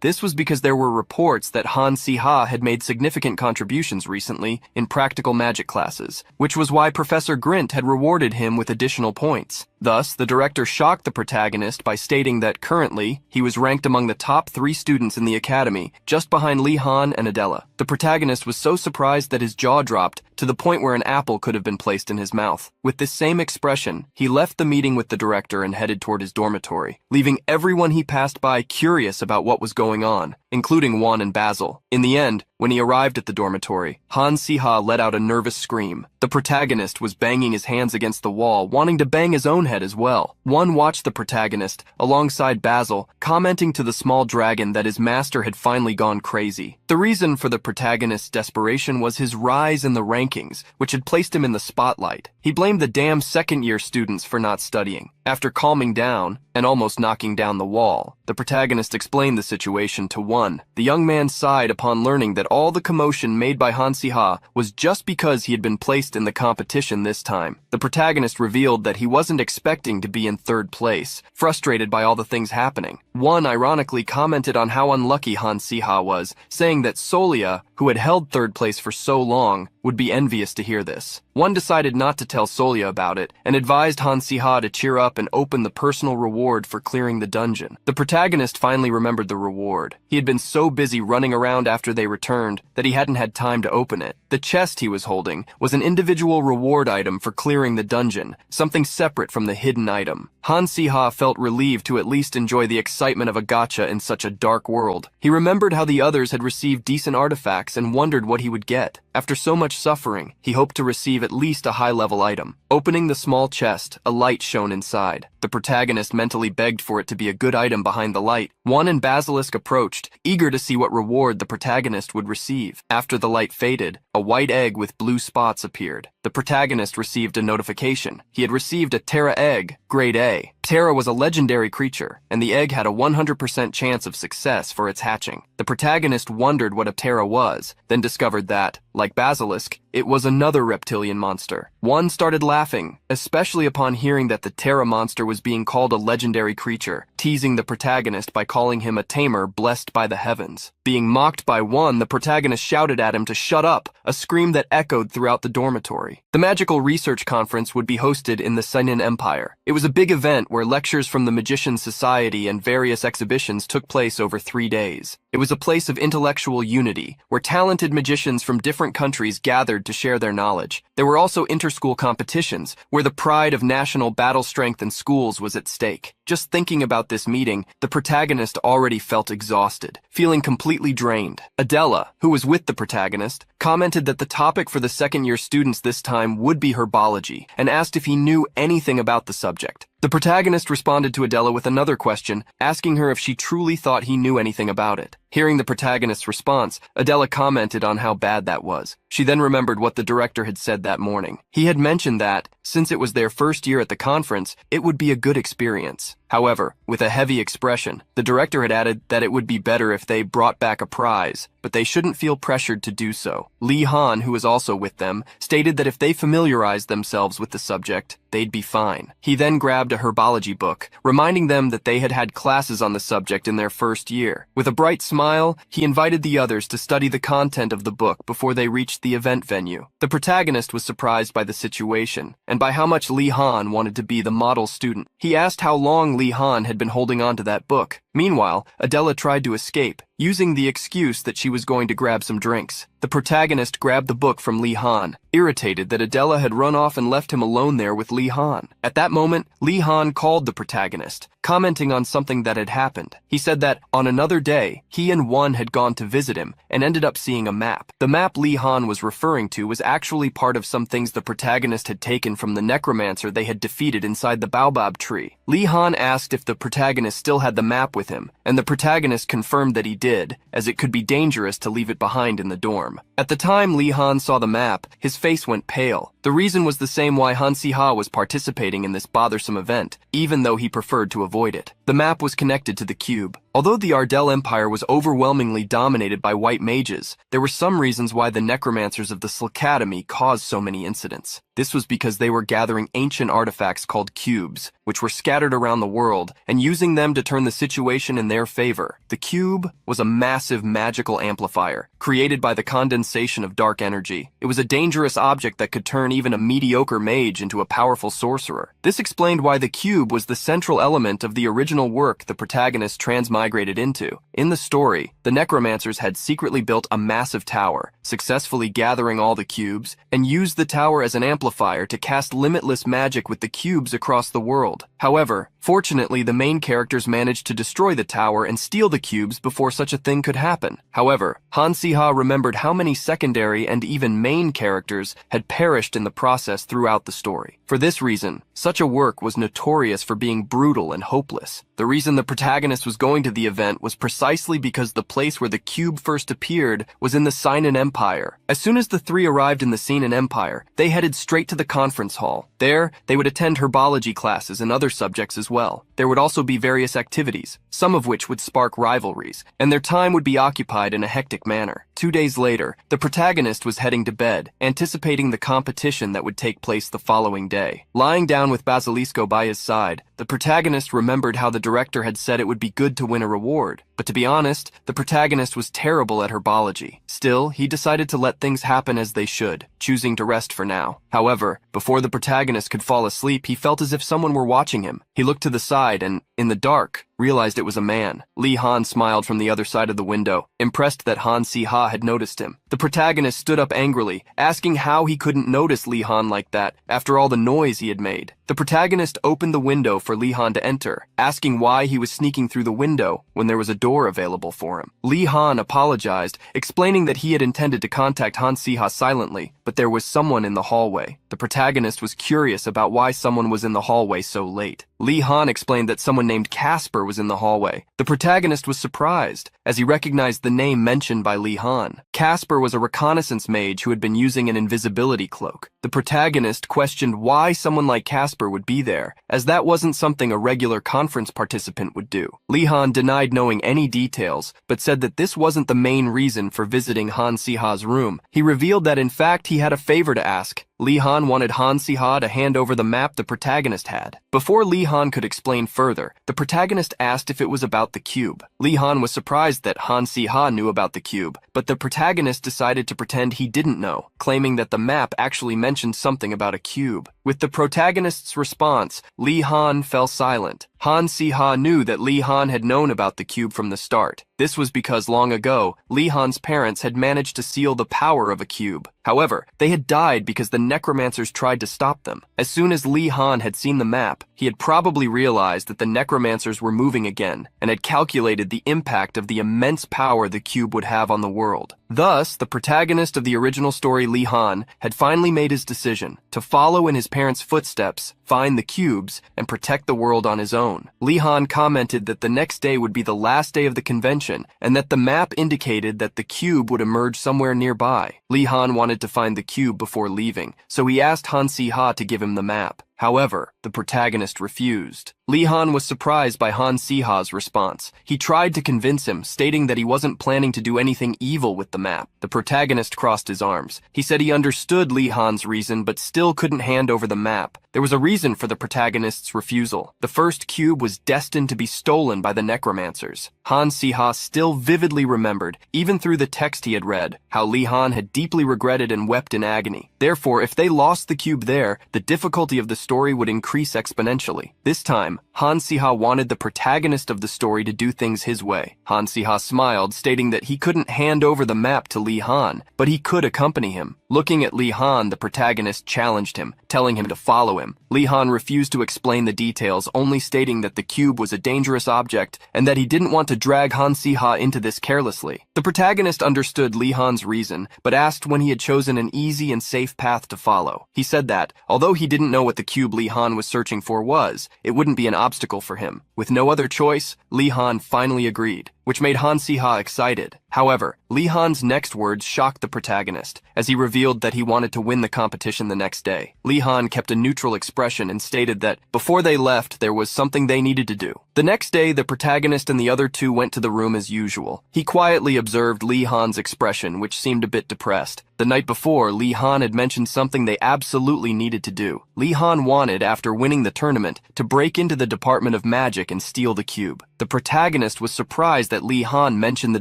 This was because there were reports that Han Si-ha had made significant contributions recently in practical magic classes, which was why Professor Grint had rewarded him with additional points. Thus, the director shocked the protagonist by stating that currently, he was ranked among the top 3 students in the academy, just behind Li Han and Adela. The protagonist was so surprised that his jaw dropped, to the point where an apple could have been placed in his mouth. With this same expression, he left the meeting with the director and headed toward his dormitory, leaving everyone he passed by curious about what was going on, including Juan and Basil. In the end, when he arrived at the dormitory, Han Si-ha let out a nervous scream. The protagonist was banging his hands against the wall, wanting to bang his own head as well. Juan watched the protagonist, alongside Basil, commenting to the small dragon that his master had finally gone crazy. The reason for the protagonist's desperation was his rise in the rankings, which had placed him in the spotlight. He blamed the damn second-year students for not studying. After calming down, and almost knocking down the wall. The protagonist explained the situation to Won. The young man sighed upon learning that all the commotion made by Han-si-ha was just because he had been placed in the competition this time. The protagonist revealed that he wasn't expecting to be in third place, frustrated by all the things happening. Won ironically commented on how unlucky Han-si-ha was, saying that Solia, who had held third place for so long, would be envious to hear this. Won decided not to tell Solia about it, and advised Han-si-ha to cheer up and open the personal reward for clearing the dungeon. The protagonist finally remembered the reward. He had been so busy running around after they returned that he hadn't had time to open it. The chest he was holding was an individual reward item for clearing the dungeon, something separate from the hidden item. Han-si-ha felt relieved to at least enjoy the excitement of a gacha in such a dark world. He remembered how the others had received decent artifacts and wondered what he would get. After so much suffering, he hoped to receive at least a high-level item. Opening the small chest, a light shone inside. The protagonist mentally begged for it to be a good item behind the light. Won and Basilisk approached, eager to see what reward the protagonist would receive. After the light faded, a white egg with blue spots appeared. The protagonist received a notification. He had received a Terra egg, grade A. Terra was a legendary creature, and the egg had a 100% chance of success for its hatching. The protagonist wondered what a Terra was, then discovered that, like Basilisk, it was another reptilian monster. One started laughing, especially upon hearing that the Terra monster was being called a legendary creature, teasing the protagonist by calling him a tamer blessed by the heavens. Being mocked by One, the protagonist shouted at him to shut up, a scream that echoed throughout the dormitory. The magical research conference would be hosted in the Seinen Empire. It was a big event where lectures from the Magicians Society and various exhibitions took place over 3 days. It was a place of intellectual unity, where talented magicians from different countries gathered to share their knowledge. There were also inter-school competitions, where the pride of national battle strength in schools was at stake. Just thinking about this meeting, the protagonist already felt exhausted, feeling completely drained. Adela, who was with the protagonist, commented that the topic for the second-year students this time would be herbology, and asked if he knew anything about the subject. The protagonist responded to Adela with another question, asking her if she truly thought he knew anything about it. Hearing the protagonist's response, Adela commented on how bad that was. She then remembered what the director had said that morning. He had mentioned that, since it was their first year at the conference, it would be a good experience. However, with a heavy expression, the director had added that it would be better if they brought back a prize, but they shouldn't feel pressured to do so. Li Han, who was also with them, stated that if they familiarized themselves with the subject, they'd be fine. He then grabbed a herbology book, reminding them that they had had classes on the subject in their first year. With a bright smile, he invited the others to study the content of the book before they reached the event venue. The protagonist was surprised by the situation, and by how much Li Han wanted to be the model student. He asked how long Li Han had been holding on to that book. Meanwhile, Adela tried to escape, using the excuse that she was going to grab some drinks. The protagonist grabbed the book from Li Han, irritated that Adela had run off and left him alone there with Li Han. At that moment, Li Han called the protagonist, commenting on something that had happened. He said that, on another day, he and One had gone to visit him and ended up seeing a map. The map Li Han was referring to was actually part of some things the protagonist had taken from the necromancer they had defeated inside the baobab tree. Li Han asked if the protagonist still had the map with him, and the protagonist confirmed that he did, as it could be dangerous to leave it behind in the dorm. At the time Li Han saw the map, his face went pale. The reason was the same why Han-si-ha was participating in this bothersome event, even though he preferred to avoid it. The map was connected to the cube. Although the Ardell Empire was overwhelmingly dominated by white mages, there were some reasons why the necromancers of the Slacademy caused so many incidents. This was because they were gathering ancient artifacts called cubes, which were scattered around the world, and using them to turn the situation in their favor. The cube was a massive magical amplifier, created by the condensation of dark energy. It was a dangerous object that could turn even a mediocre mage into a powerful sorcerer. This explained why the cube was the central element of the original work the protagonist transmigrated into. In the story, the necromancers had secretly built a massive tower, successfully gathering all the cubes, and used the tower as an amplifier to cast limitless magic with the cubes across the world. However, fortunately, the main characters managed to destroy the tower and steal the cubes before such a thing could happen. However, Han-si-ha remembered how many secondary and even main characters had perished in the process throughout the story. For this reason, such a work was notorious for being brutal and hopeless. The reason the protagonist was going to the event was precisely because the place where the cube first appeared was in the Seinen Empire. As soon as the three arrived in the Seinen Empire, they headed straight to the conference hall. There, they would attend herbology classes and other subjects as as well. There would also be various activities, some of which would spark rivalries, and their time would be occupied in a hectic manner. 2 days later, the protagonist was heading to bed, anticipating the competition that would take place the following day. Lying down with Basilisco by his side, the protagonist remembered how the director had said it would be good to win a reward. But to be honest, the protagonist was terrible at herbology. Still, he decided to let things happen as they should, choosing to rest for now. However, before the protagonist could fall asleep, he felt as if someone were watching him. He looked to the side and, in the dark, realized it was a man. Li Han smiled from the other side of the window, impressed that Han Si-ha had noticed him. The protagonist stood up angrily, asking how he couldn't notice Li Han like that after all the noise he had made. The protagonist opened the window for Li Han to enter, asking why he was sneaking through the window when there was a door available for him. Li Han apologized, explaining that he had intended to contact Han Si-ha silently, but there was someone in the hallway. The protagonist was curious about why someone was in the hallway so late. Li Han explained that someone named Casper was in the hallway. The protagonist was surprised, as he recognized the name mentioned by Li Han. Casper was a reconnaissance mage who had been using an invisibility cloak. The protagonist questioned why someone like Casper would be there, as that wasn't something a regular conference participant would do. Li Han denied knowing any details, but said that this wasn't the main reason for visiting Han Si-ha's room. He revealed that in fact he had a favor to ask. Li Han wanted Han Si-ha to hand over the map the protagonist had. Before Li Han could explain further, the protagonist asked if it was about the cube. Li Han was surprised that Han Si-ha knew about the cube, but the protagonist decided to pretend he didn't know, claiming that the map actually mentioned something about a cube. With the protagonist's response, Li Han fell silent. Han Si-ha knew that Li Han had known about the cube from the start. This was because long ago, Li Han's parents had managed to seal the power of a cube. However, they had died because the necromancers tried to stop them. As soon as Li Han had seen the map, he had probably realized that the necromancers were moving again, and had calculated the impact of the immense power the cube would have on the world. Thus, the protagonist of the original story, Li Han, had finally made his decision to follow in his parents' footsteps, find the cubes, and protect the world on his own. Li Han commented that the next day would be the last day of the convention, and that the map indicated that the cube would emerge somewhere nearby. Li Han wanted to find the cube before leaving, so he asked Han Si-ha to give him the map. However, the protagonist refused. Li Han was surprised by Han Si-ha's response. He tried to convince him, stating that he wasn't planning to do anything evil with the map. The protagonist crossed his arms. He said he understood Li Han's reason, but still couldn't hand over the map. There was a reason for the protagonist's refusal. The first cube was destined to be stolen by the necromancers. Han Si-ha still vividly remembered, even through the text he had read, how Li Han had deeply regretted and wept in agony. Therefore, if they lost the cube there, the difficulty of the story would increase exponentially. This time, Han Si-ha wanted the protagonist of the story to do things his way. Han Si-ha smiled, stating that he couldn't hand over the map to Li Han, but he could accompany him. Looking at Li Han, the protagonist challenged him, telling him to follow him. Li Han refused to explain the details, only stating that the cube was a dangerous object and that he didn't want to drag Han Si-ha into this carelessly. The protagonist understood Li Han's reason, but asked when he had chosen an easy and safe path to follow. He said that, although he didn't know what the cube Li Han was searching for was, it wouldn't be an obstacle for him. With no other choice, Li Han finally agreed, which made Han Si-ha excited. However, Li Han's next words shocked the protagonist, as he revealed that he wanted to win the competition the next day. Li Han kept a neutral expression and stated that, before they left, there was something they needed to do. The next day, the protagonist and the other two went to the room as usual. He quietly observed Li Han's expression, which seemed a bit depressed. The night before, Li Han had mentioned something they absolutely needed to do. Li Han wanted, after winning the tournament, to break into the Department of Magic and steal the cube. The protagonist was surprised that Li Han mentioned the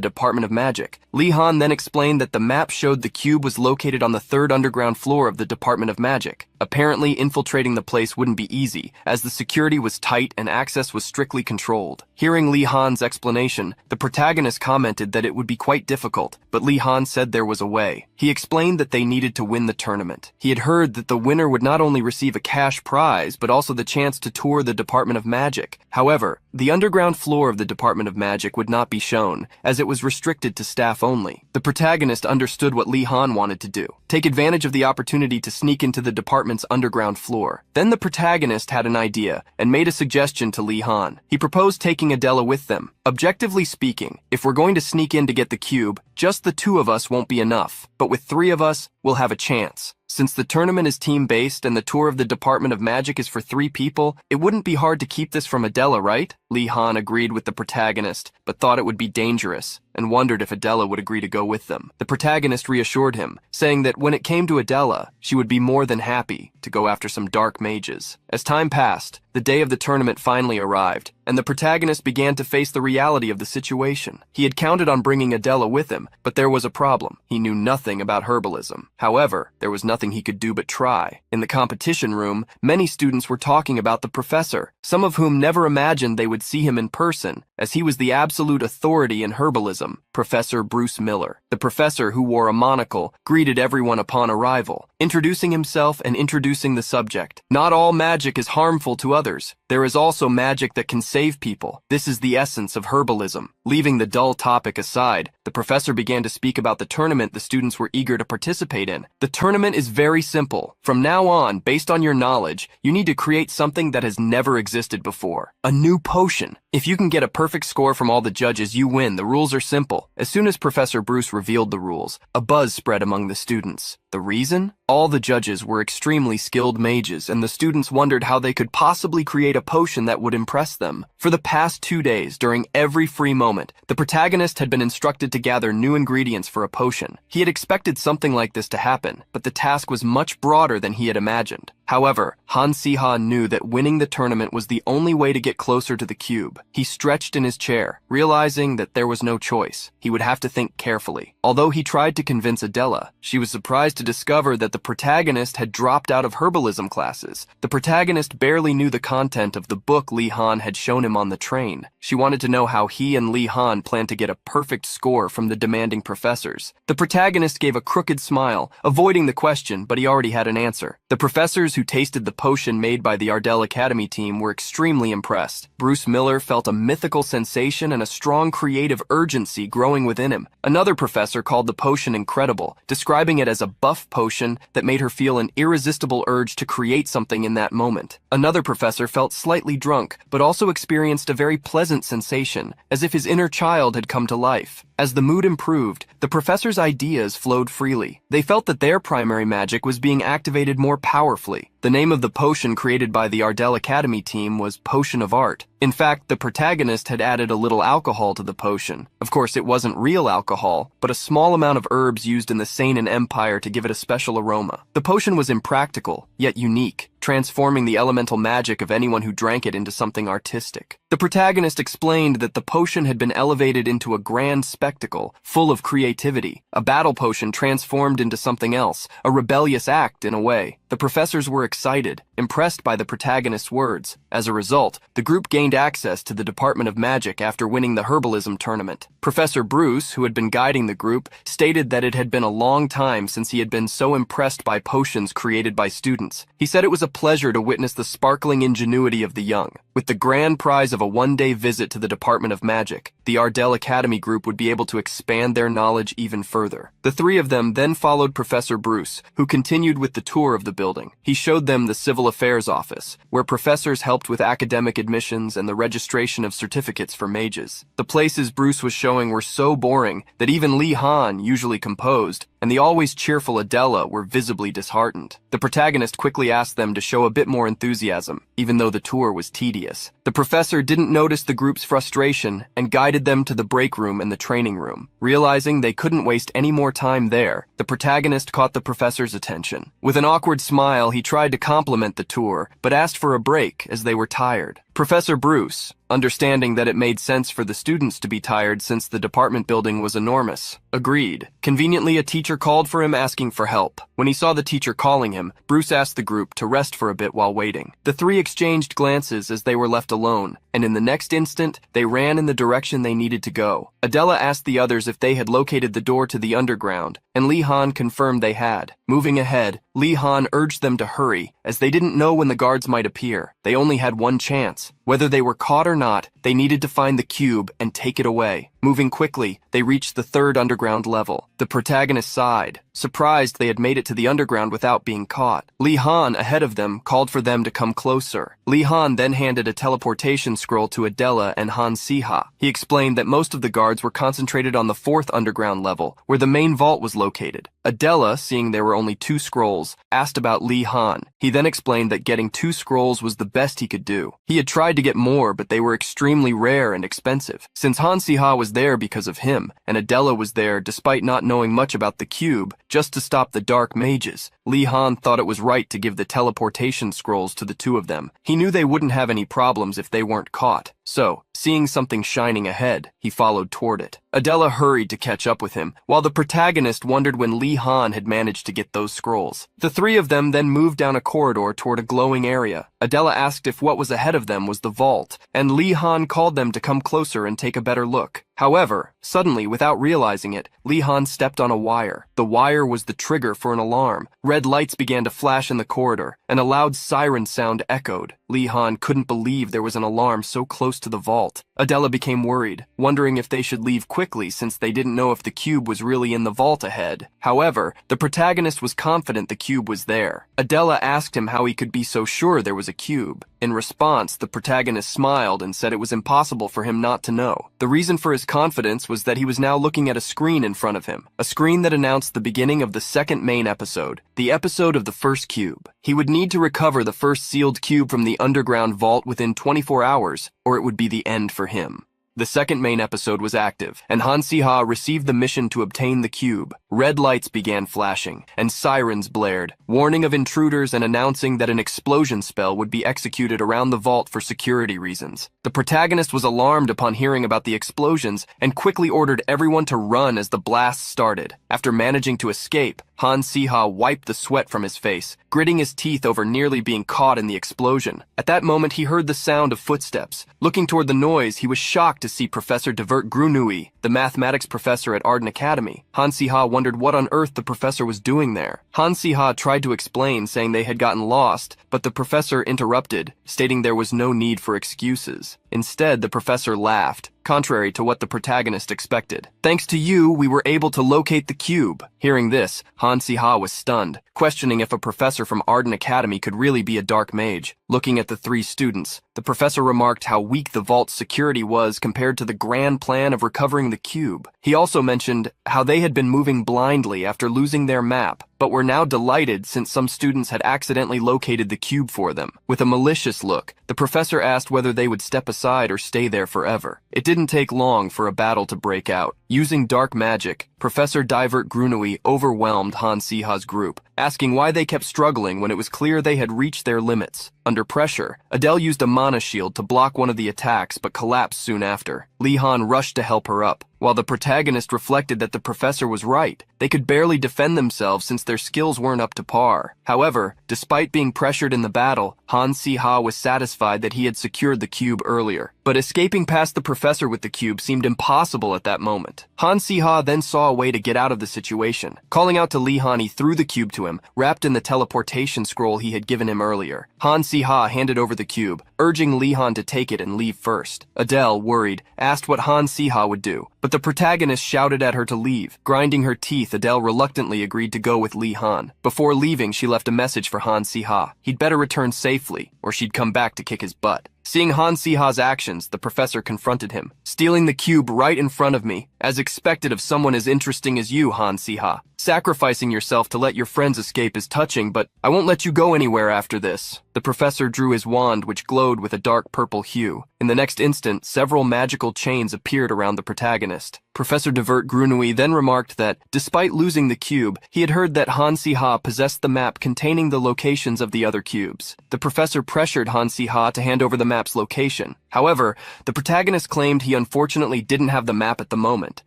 Department of Magic. Li Han then explained that the map showed the cube was located on the 3rd underground floor of the Department of Magic. Apparently, infiltrating the place wouldn't be easy, as the security was tight and access was strictly controlled. Hearing Li Han's explanation, the protagonist commented that it would be quite difficult, but Li Han said there was a way. He explained that they needed to win the tournament. He had heard that the winner would not only receive a cash prize, but also the chance to tour the Department of Magic. However, the underground floor of the Department of Magic would not be shown, as it was restricted to staff only. The protagonist understood what Li Han wanted to do: take advantage of the opportunity to sneak into the department's underground floor. Then the protagonist had an idea, and made a suggestion to Li Han. He proposed taking Adela with them. Objectively speaking, if we're going to sneak in to get the cube, just the two of us won't be enough, but with 3 of us, we'll have a chance. Since the tournament is team-based and the tour of the Department of Magic is for 3 people, it wouldn't be hard to keep this from Adela, right? Lee Han agreed with the protagonist, but thought it would be dangerous, and wondered if Adela would agree to go with them. The protagonist reassured him, saying that when it came to Adela, she would be more than happy to go after some dark mages. As time passed, the day of the tournament finally arrived, and the protagonist began to face the reality of the situation. He had counted on bringing Adela with him, but there was a problem. He knew nothing about herbalism. However, there was nothing he could do but try. In the competition room, many students were talking about the professor, some of whom never imagined they would see him in person, as he was the absolute authority in herbalism, Professor Bruce Miller. The professor, who wore a monocle, greeted everyone upon arrival, introducing himself and introducing the subject. Not all magic is harmful to others. There is also magic that can save people. This is the essence of herbalism. Leaving the dull topic aside, the professor began to speak about the tournament the students were eager to participate in. The tournament is very simple. From now on, based on your knowledge, you need to create something that has never existed before. A new potion. If you can get a perfect score from all the judges, you win. The rules are simple. As soon as Professor Bruce revealed the rules, a buzz spread among the students. The reason? All the judges were extremely skilled mages, and the students wondered how they could possibly create a potion that would impress them. For the past 2 days, during every free moment, the protagonist had been instructed to gather new ingredients for a potion. He had expected something like this to happen, but the task was much broader than he had imagined. However, Han Si-ha knew that winning the tournament was the only way to get closer to the cube. He stretched in his chair, realizing that there was no choice. He would have to think carefully. Although he tried to convince Adela, she was surprised to discover that the protagonist had dropped out of herbalism classes. The protagonist barely knew the content of the book Lee Han had shown him on the train. She wanted to know how he and Lee Han planned to get a perfect score from the demanding professors. The protagonist gave a crooked smile, avoiding the question, but he already had an answer. The professors who tasted the potion made by the Ardell Academy team were extremely impressed. Bruce Miller felt a mythical sensation and a strong creative urgency growing within him. Another professor called the potion incredible, describing it as a buff potion that made her feel an irresistible urge to create something in that moment. Another professor felt slightly drunk, but also experienced a very pleasant sensation, as if his inner child had come to life. As the mood improved, the professors' ideas flowed freely. They felt that their primary magic was being activated more powerfully. The name of the potion created by the Ardell Academy team was Potion of Art. In fact, the protagonist had added a little alcohol to the potion. Of course, it wasn't real alcohol, but a small amount of herbs used in the Seinen Empire to give it a special aroma. The potion was impractical, yet unique, transforming the elemental magic of anyone who drank it into something artistic. The protagonist explained that the potion had been elevated into a grand spectacle, full of creativity. A battle potion transformed into something else, a rebellious act in a way. The professors were excited, impressed by the protagonist's words. As a result, the group gained access to the Department of Magic after winning the herbalism tournament. Professor Bruce, who had been guiding the group, stated that it had been a long time since he had been so impressed by potions created by students. He said it was a pleasure to witness the sparkling ingenuity of the young. With the grand prize of a one-day visit to the Department of Magic, the Ardell Academy group would be able to expand their knowledge even further. The 3 of them then followed Professor Bruce, who continued with the tour of the building. He showed them the Civil Affairs Office, where professors helped with academic admissions and the registration of certificates for mages. The places Bruce was showing were so boring that even Lee Han, usually composed, and the always cheerful Adela were visibly disheartened. The protagonist quickly asked them to show a bit more enthusiasm, even though the tour was tedious. The professor didn't notice the group's frustration and guided them to the break room and the training room. Realizing they couldn't waste any more time there, the protagonist caught the professor's attention. With an awkward smile, he tried to compliment the tour, but asked for a break as they were tired. Professor Bruce, understanding that it made sense for the students to be tired since the department building was enormous, agreed. Conveniently, a teacher called for him asking for help. When he saw the teacher calling him, Bruce asked the group to rest for a bit while waiting. The 3 exchanged glances as they were left alone, and in the next instant, they ran in the direction they needed to go. Adela asked the others if they had located the door to the underground, and Lee Han confirmed they had. Moving ahead, Lee Han urged them to hurry, as they didn't know when the guards might appear. They only had one chance. Whether they were caught or not, they needed to find the cube and take it away. Moving quickly, they reached the 3rd underground level. The protagonist sighed, surprised they had made it to the underground without being caught. Lee Han, ahead of them, called for them to come closer. Lee Han then handed a teleportation scroll to Adela and Han Si-ha. He explained that most of the guards were concentrated on the 4th underground level, where the main vault was located. Adela, seeing there were only 2 scrolls, asked about Li Han. He then explained that getting 2 scrolls was the best he could do. He had tried to get more, but they were extremely rare and expensive. Since Han Si-ha was there because of him, and Adela was there despite not knowing much about the cube, just to stop the dark mages, Li Han thought it was right to give the teleportation scrolls to the 2 of them. He knew they wouldn't have any problems if they weren't caught. So, seeing something shining ahead, he followed toward it. Adela hurried to catch up with him, while the protagonist wondered when Li Han had managed to get those scrolls. The 3 of them then moved down a corridor toward a glowing area. Adela asked if what was ahead of them was the vault, and Li Han called them to come closer and take a better look. However, suddenly, without realizing it, Li Han stepped on a wire. The wire was the trigger for an alarm. Red lights began to flash in the corridor, and a loud siren sound echoed. Li Han couldn't believe there was an alarm so close to the vault. Adela became worried, wondering if they should leave quickly since they didn't know if the cube was really in the vault ahead. However, the protagonist was confident the cube was there. Adela asked him how he could be so sure there was a cube. In response, the protagonist smiled and said it was impossible for him not to know. The reason for his confidence was that he was now looking at a screen in front of him, a screen that announced the beginning of the second main episode, the episode of the first cube. He would need to recover the first sealed cube from the underground vault within 24 hours, or it would be the end for him. The second main episode was active, and Han Si-ha received the mission to obtain the cube. Red lights began flashing, and sirens blared, warning of intruders and announcing that an explosion spell would be executed around the vault for security reasons. The protagonist was alarmed upon hearing about the explosions and quickly ordered everyone to run as the blasts started. After managing to escape, Han Si-ha wiped the sweat from his face, gritting his teeth over nearly being caught in the explosion. At that moment, he heard the sound of footsteps. Looking toward the noise, he was shocked to see Professor Divert Grunui, the mathematics professor at Arden Academy. Han Si-ha wondered what on earth the professor was doing there. Han Si-ha tried to explain, saying they had gotten lost, but the professor interrupted, stating there was no need for excuses. Instead, the professor laughed, contrary to what the protagonist expected. "Thanks to you, we were able to locate the cube." Hearing this, Han Si-ha was stunned, questioning if a professor from Arden Academy could really be a dark mage. Looking at the 3 students, the professor remarked how weak the vault's security was compared to the grand plan of recovering the cube. He also mentioned how they had been moving blindly after losing their map, but were now delighted since some students had accidentally located the cube for them. With a malicious look, the professor asked whether they would step aside or stay there forever. It didn't take long for a battle to break out. Using dark magic, Professor Divert Grunui overwhelmed Han Si-ha's group, asking why they kept struggling when it was clear they had reached their limits. Under pressure, Adele used a mana shield to block one of the attacks but collapsed soon after. Li Han rushed to help her up. While the protagonist reflected that the professor was right, they could barely defend themselves since their skills weren't up to par. However, despite being pressured in the battle, Han Si-ha was satisfied that he had secured the cube earlier. But escaping past the professor with the cube seemed impossible at that moment. Han Si-ha then saw a way to get out of the situation. Calling out to Li Han, he threw the cube to him, wrapped in the teleportation scroll he had given him earlier. Han Si-ha handed over the cube, urging Li Han to take it and leave first. Adele, worried, asked what Han Si-ha would do, but the protagonist shouted at her to leave. Grinding her teeth, Adele reluctantly agreed to go with Li Han. Before leaving, she left a message for Han Si-ha. He'd better return safely, or she'd come back to kick his butt. Seeing Han Si-ha's actions, the professor confronted him. "Stealing the cube right in front of me, as expected of someone as interesting as you, Han Si-ha. Sacrificing yourself to let your friends escape is touching, but I won't let you go anywhere after this." The professor drew his wand, which glowed with a dark purple hue. In the next instant, several magical chains appeared around the protagonist. Professor Divert Grunui then remarked that, despite losing the cube, he had heard that Han Si-ha possessed the map containing the locations of the other cubes. The professor pressured Han Si-ha to hand over the map's location. However, the protagonist claimed he unfortunately didn't have the map at the moment,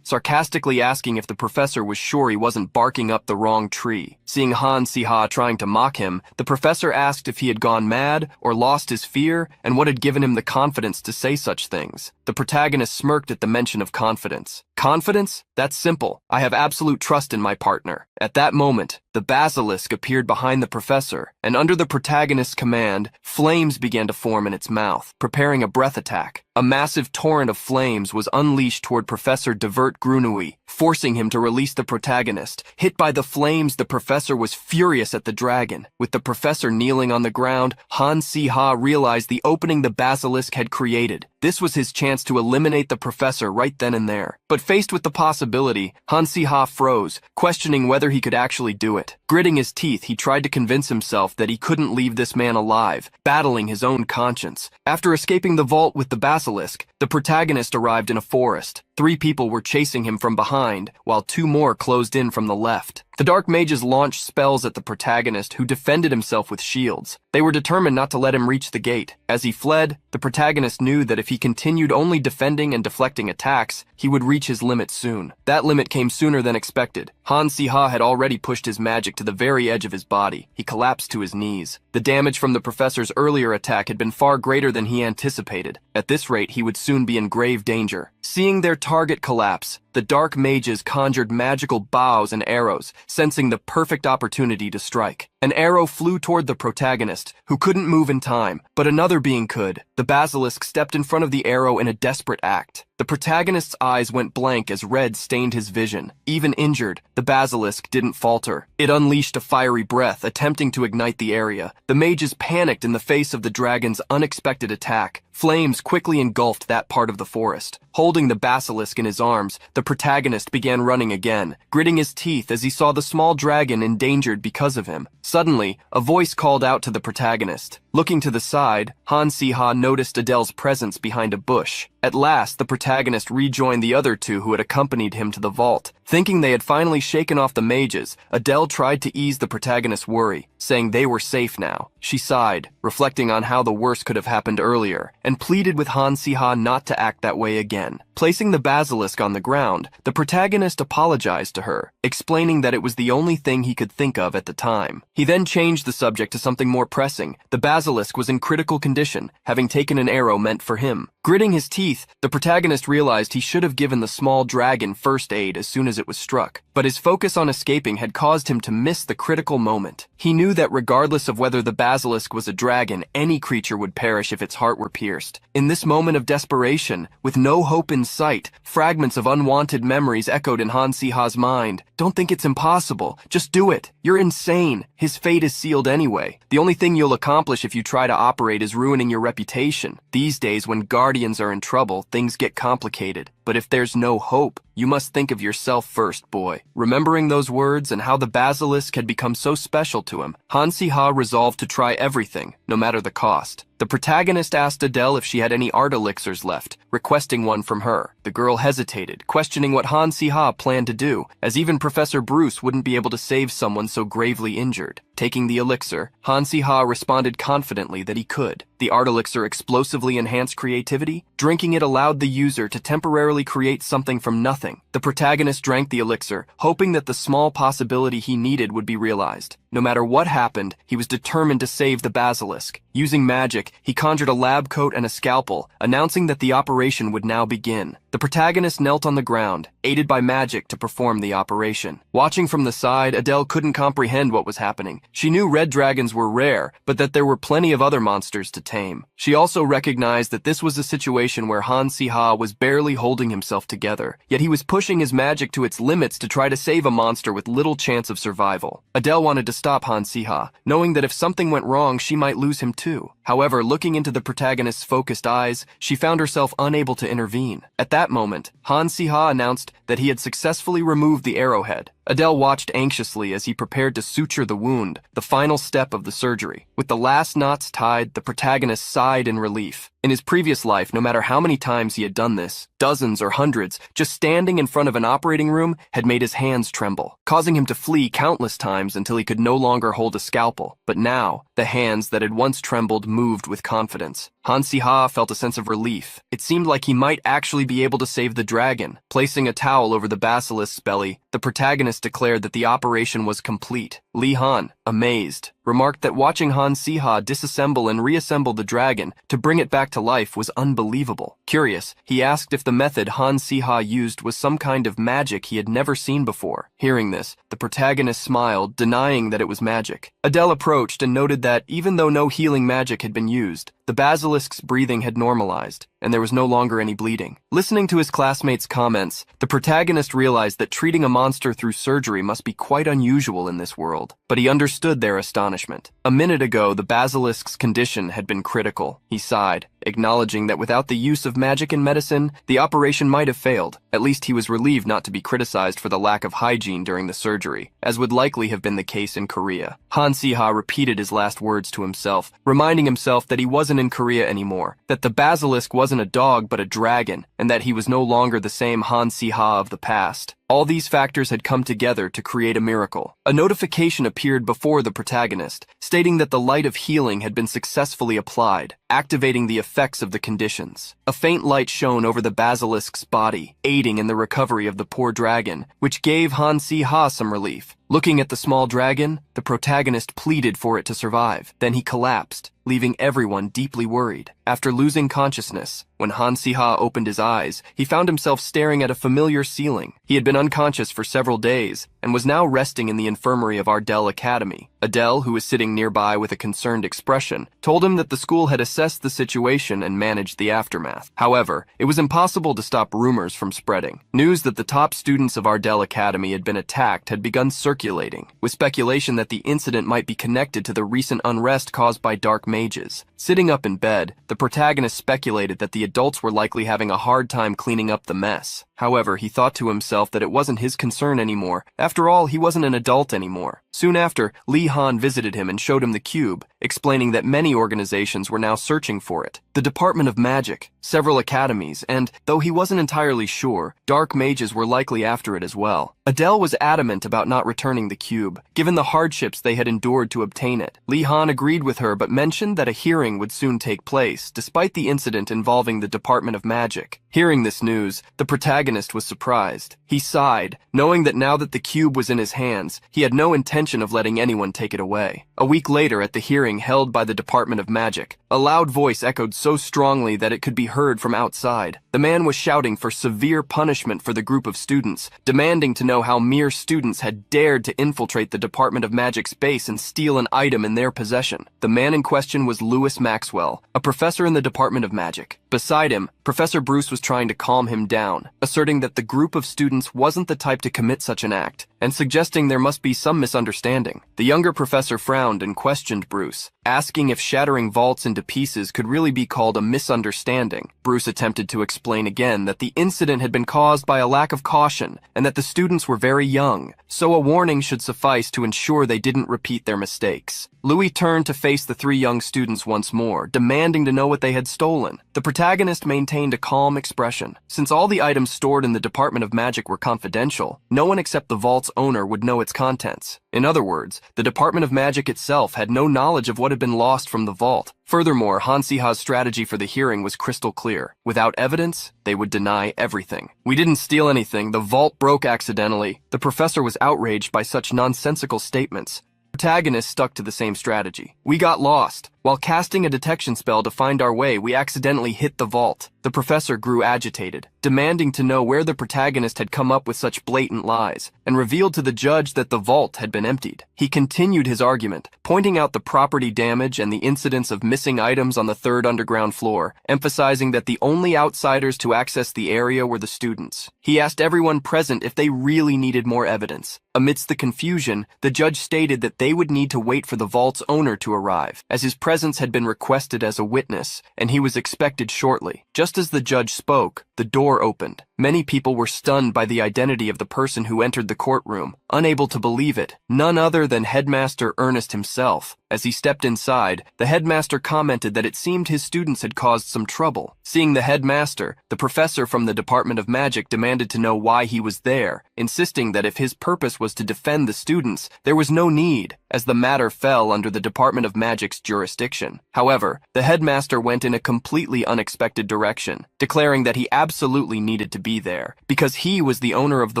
sarcastically asking if the professor was sure he wasn't barking up the wrong tree. Seeing Han Si-ha trying to mock him, the professor asked if he had gone mad or lost his fear and what had given him the confidence to say such things. The protagonist smirked at the mention of confidence. "Confidence? That's simple. I have absolute trust in my partner." At that moment, the basilisk appeared behind the professor, and under the protagonist's command, flames began to form in its mouth, preparing a breath attack. A massive torrent of flames was unleashed toward Professor Divert Grunui, forcing him to release the protagonist. Hit by the flames, the professor was furious at the dragon. With the professor kneeling on the ground, Han Si-ha realized the opening the basilisk had created. This was his chance to eliminate the professor right then and there. But faced with the possibility possibility, Han Si-ha froze, questioning whether he could actually do it. Gritting his teeth, he tried to convince himself that he couldn't leave this man alive, battling his own conscience. After escaping the vault with the basilisk, the protagonist arrived in a forest. 3 people were chasing him from behind, while 2 more closed in from the left. The dark mages launched spells at the protagonist, who defended himself with shields. They were determined not to let him reach the gate. As he fled, the protagonist knew that if he continued only defending and deflecting attacks, he would reach his limit soon. That limit came sooner than expected. Han Si-ha had already pushed his magic to the very edge of his body. He collapsed to his knees. The damage from the professor's earlier attack had been far greater than he anticipated. At this rate, he would soon be in grave danger. Seeing their target collapse, the dark mages conjured magical bows and arrows, sensing the perfect opportunity to strike. An arrow flew toward the protagonist, who couldn't move in time, but another being could. The basilisk stepped in front of the arrow in a desperate act. The protagonist's eyes went blank as red stained his vision. Even injured, the basilisk didn't falter. It unleashed a fiery breath, attempting to ignite the area. The mages panicked in the face of the dragon's unexpected attack. Flames quickly engulfed that part of the forest. Holding the basilisk in his arms, the protagonist began running again, gritting his teeth as he saw the small dragon endangered because of him. Suddenly, a voice called out to the protagonist. Looking to the side, Han Si-ha noticed Adele's presence behind a bush. At last, the protagonist rejoined the other 2 who had accompanied him to the vault. Thinking they had finally shaken off the mages, Adele tried to ease the protagonist's worry, saying they were safe now. She sighed, reflecting on how the worst could have happened earlier, and pleaded with Han Si-ha not to act that way again. Placing the basilisk on the ground, the protagonist apologized to her, explaining that it was the only thing he could think of at the time. He then changed the subject to something more pressing. The basilisk was in critical condition, having taken an arrow meant for him. Gritting his teeth, the protagonist realized he should have given the small dragon first aid as soon as it was struck, but his focus on escaping had caused him to miss the critical moment. He knew that regardless of whether the basilisk was a dragon, any creature would perish if its heart were pierced. In this moment of desperation, with no hope in sight, fragments of unwanted memories echoed in Han Si-ha's mind. Don't think it's impossible. Just do it. You're insane. His fate is sealed anyway. The only thing you'll accomplish if you try to operate is ruining your reputation. These days, when guardians are in trouble, things get complicated. But if there's no hope, you must think of yourself first, boy. Remembering those words and how the basilisk had become so special to him, Han Si-ha resolved to try everything, no matter the cost. The protagonist asked Adele if she had any art elixirs left, requesting one from her. The girl hesitated, questioning what Han Si-ha planned to do, as even Professor Bruce wouldn't be able to save someone so gravely injured. Taking the elixir, Han Si-ha responded confidently that he could. The art elixir explosively enhanced creativity. Drinking it allowed the user to temporarily create something from nothing. The protagonist drank the elixir, hoping that the small possibility he needed would be realized. No matter what happened, he was determined to save the basilisk. Using magic, he conjured a lab coat and a scalpel, announcing that the operation would now begin. The protagonist knelt on the ground, aided by magic to perform the operation. Watching from the side, Adele couldn't comprehend what was happening. She knew red dragons were rare, but that there were plenty of other monsters to tame. She also recognized that this was a situation where Han Si-ha was barely holding himself together, yet he was pushing his magic to its limits to try to save a monster with little chance of survival. Adele wanted to stop Han Si-ha, knowing that if something went wrong, she might lose him too. However, looking into the protagonist's focused eyes, she found herself unable to intervene. At that moment, Han Si-ha announced that he had successfully removed the arrowhead. Adele watched anxiously as he prepared to suture the wound, the final step of the surgery. With the last knots tied, the protagonist sighed in relief. In his previous life, no matter how many times he had done this, dozens or hundreds, just standing in front of an operating room had made his hands tremble, causing him to flee countless times until he could no longer hold a scalpel. But now, the hands that had once trembled moved with confidence. Han Si-ha felt a sense of relief. It seemed like he might actually be able to save the dragon. Placing a towel over the basilisk's belly, the protagonist declared that the operation was complete. Li Han, amazed, remarked that watching Han Si-ha disassemble and reassemble the dragon to bring it back to life was unbelievable. Curious, he asked if the method Han Si-ha used was some kind of magic he had never seen before. Hearing this, the protagonist smiled, denying that it was magic. Adele approached and noted that, even though no healing magic had been used, the basilisk's breathing had normalized, and there was no longer any bleeding. Listening to his classmates' comments, the protagonist realized that treating a monster through surgery must be quite unusual in this world, but he understood their astonishment. A minute ago, the basilisk's condition had been critical. He sighed, acknowledging that without the use of magic and medicine, the operation might have failed. At least he was relieved not to be criticized for the lack of hygiene during the surgery, as would likely have been the case in Korea. Han Si-ha repeated his last words to himself, reminding himself that he wasn't in Korea anymore, that the basilisk wasn't a dog but a dragon, and that he was no longer the same Han Si-ha of the past. All these factors had come together to create a miracle. A notification appeared before the protagonist, stating that the light of healing had been successfully applied, activating the effects of the conditions. A faint light shone over the basilisk's body, aiding in the recovery of the poor dragon, which gave Han Si-ha some relief. Looking at the small dragon, the protagonist pleaded for it to survive. Then he collapsed, leaving everyone deeply worried. After losing consciousness, when Han Si-ha opened his eyes, he found himself staring at a familiar ceiling. He had been unconscious for several days and was now resting in the infirmary of Ardell Academy. Adele, who was sitting nearby with a concerned expression, told him that the school had assessed the situation and managed the aftermath. However, it was impossible to stop rumors from spreading. News that the top students of Ardell Academy had been attacked had begun circulating, with speculation that the incident might be connected to the recent unrest caused by dark mages. Sitting up in bed, the protagonist speculated that the adults were likely having a hard time cleaning up the mess. However, he thought to himself that it wasn't his concern anymore. After all, he wasn't an adult anymore. Soon after, Lee Han visited him and showed him the cube, explaining that many organizations were now searching for it. The Department of Magic, several academies, and, though he wasn't entirely sure, dark mages were likely after it as well. Adele was adamant about not returning the cube, given the hardships they had endured to obtain it. Lee Han agreed with her but mentioned that a hearing would soon take place, despite the incident involving the Department of Magic. Hearing this news, the protagonist was surprised. He sighed, knowing that now that the cube was in his hands, he had no intention of letting anyone take it away. A week later, at the hearing held by the Department of Magic, a loud voice echoed so strongly that it could be heard from outside. The man was shouting for severe punishment for the group of students, demanding to know how mere students had dared to infiltrate the Department of Magic's base and steal an item in their possession. The man in question was Lewis Maxwell, a professor in the Department of Magic. Beside him, Professor Bruce was trying to calm him down, asserting that the group of students wasn't the type to commit such an act, and suggesting there must be some misunderstanding. The younger professor frowned and questioned Bruce, asking if shattering vaults into pieces could really be called a misunderstanding. Bruce attempted to explain again that the incident had been caused by a lack of caution and that the students were very young, so a warning should suffice to ensure they didn't repeat their mistakes. Louis turned to face the three young students once more, demanding to know what they had stolen. The protagonist maintained a calm expression. Since all the items stored in the Department of Magic were confidential, no one except the vault's owner would know its contents. In other words, the Department of Magic itself had no knowledge of what had been lost from the vault. Furthermore, Han Si-ha's strategy for the hearing was crystal clear. Without evidence, they would deny everything. "We didn't steal anything. The vault broke accidentally." The professor was outraged by such nonsensical statements. The protagonist stuck to the same strategy. "We got lost. While casting a detection spell to find our way, we accidentally hit the vault." The professor grew agitated, demanding to know where the protagonist had come up with such blatant lies, and revealed to the judge that the vault had been emptied. He continued his argument, pointing out the property damage and the incidents of missing items on the third underground floor, emphasizing that the only outsiders to access the area were the students. He asked everyone present if they really needed more evidence. Amidst the confusion, the judge stated that they would need to wait for the vault's owner to arrive, as his presence had been requested as a witness, and he was expected shortly. Just as the judge spoke, the door opened. Many people were stunned by the identity of the person who entered the courtroom, unable to believe it. None other than Headmaster Ernest himself. As he stepped inside, the headmaster commented that it seemed his students had caused some trouble. Seeing the headmaster, the professor from the Department of Magic demanded to know why he was there, insisting that if his purpose was to defend the students, there was no need, as the matter fell under the Department of Magic's jurisdiction. However, the headmaster went in a completely unexpected direction, declaring that he absolutely needed to be there, because he was the owner of the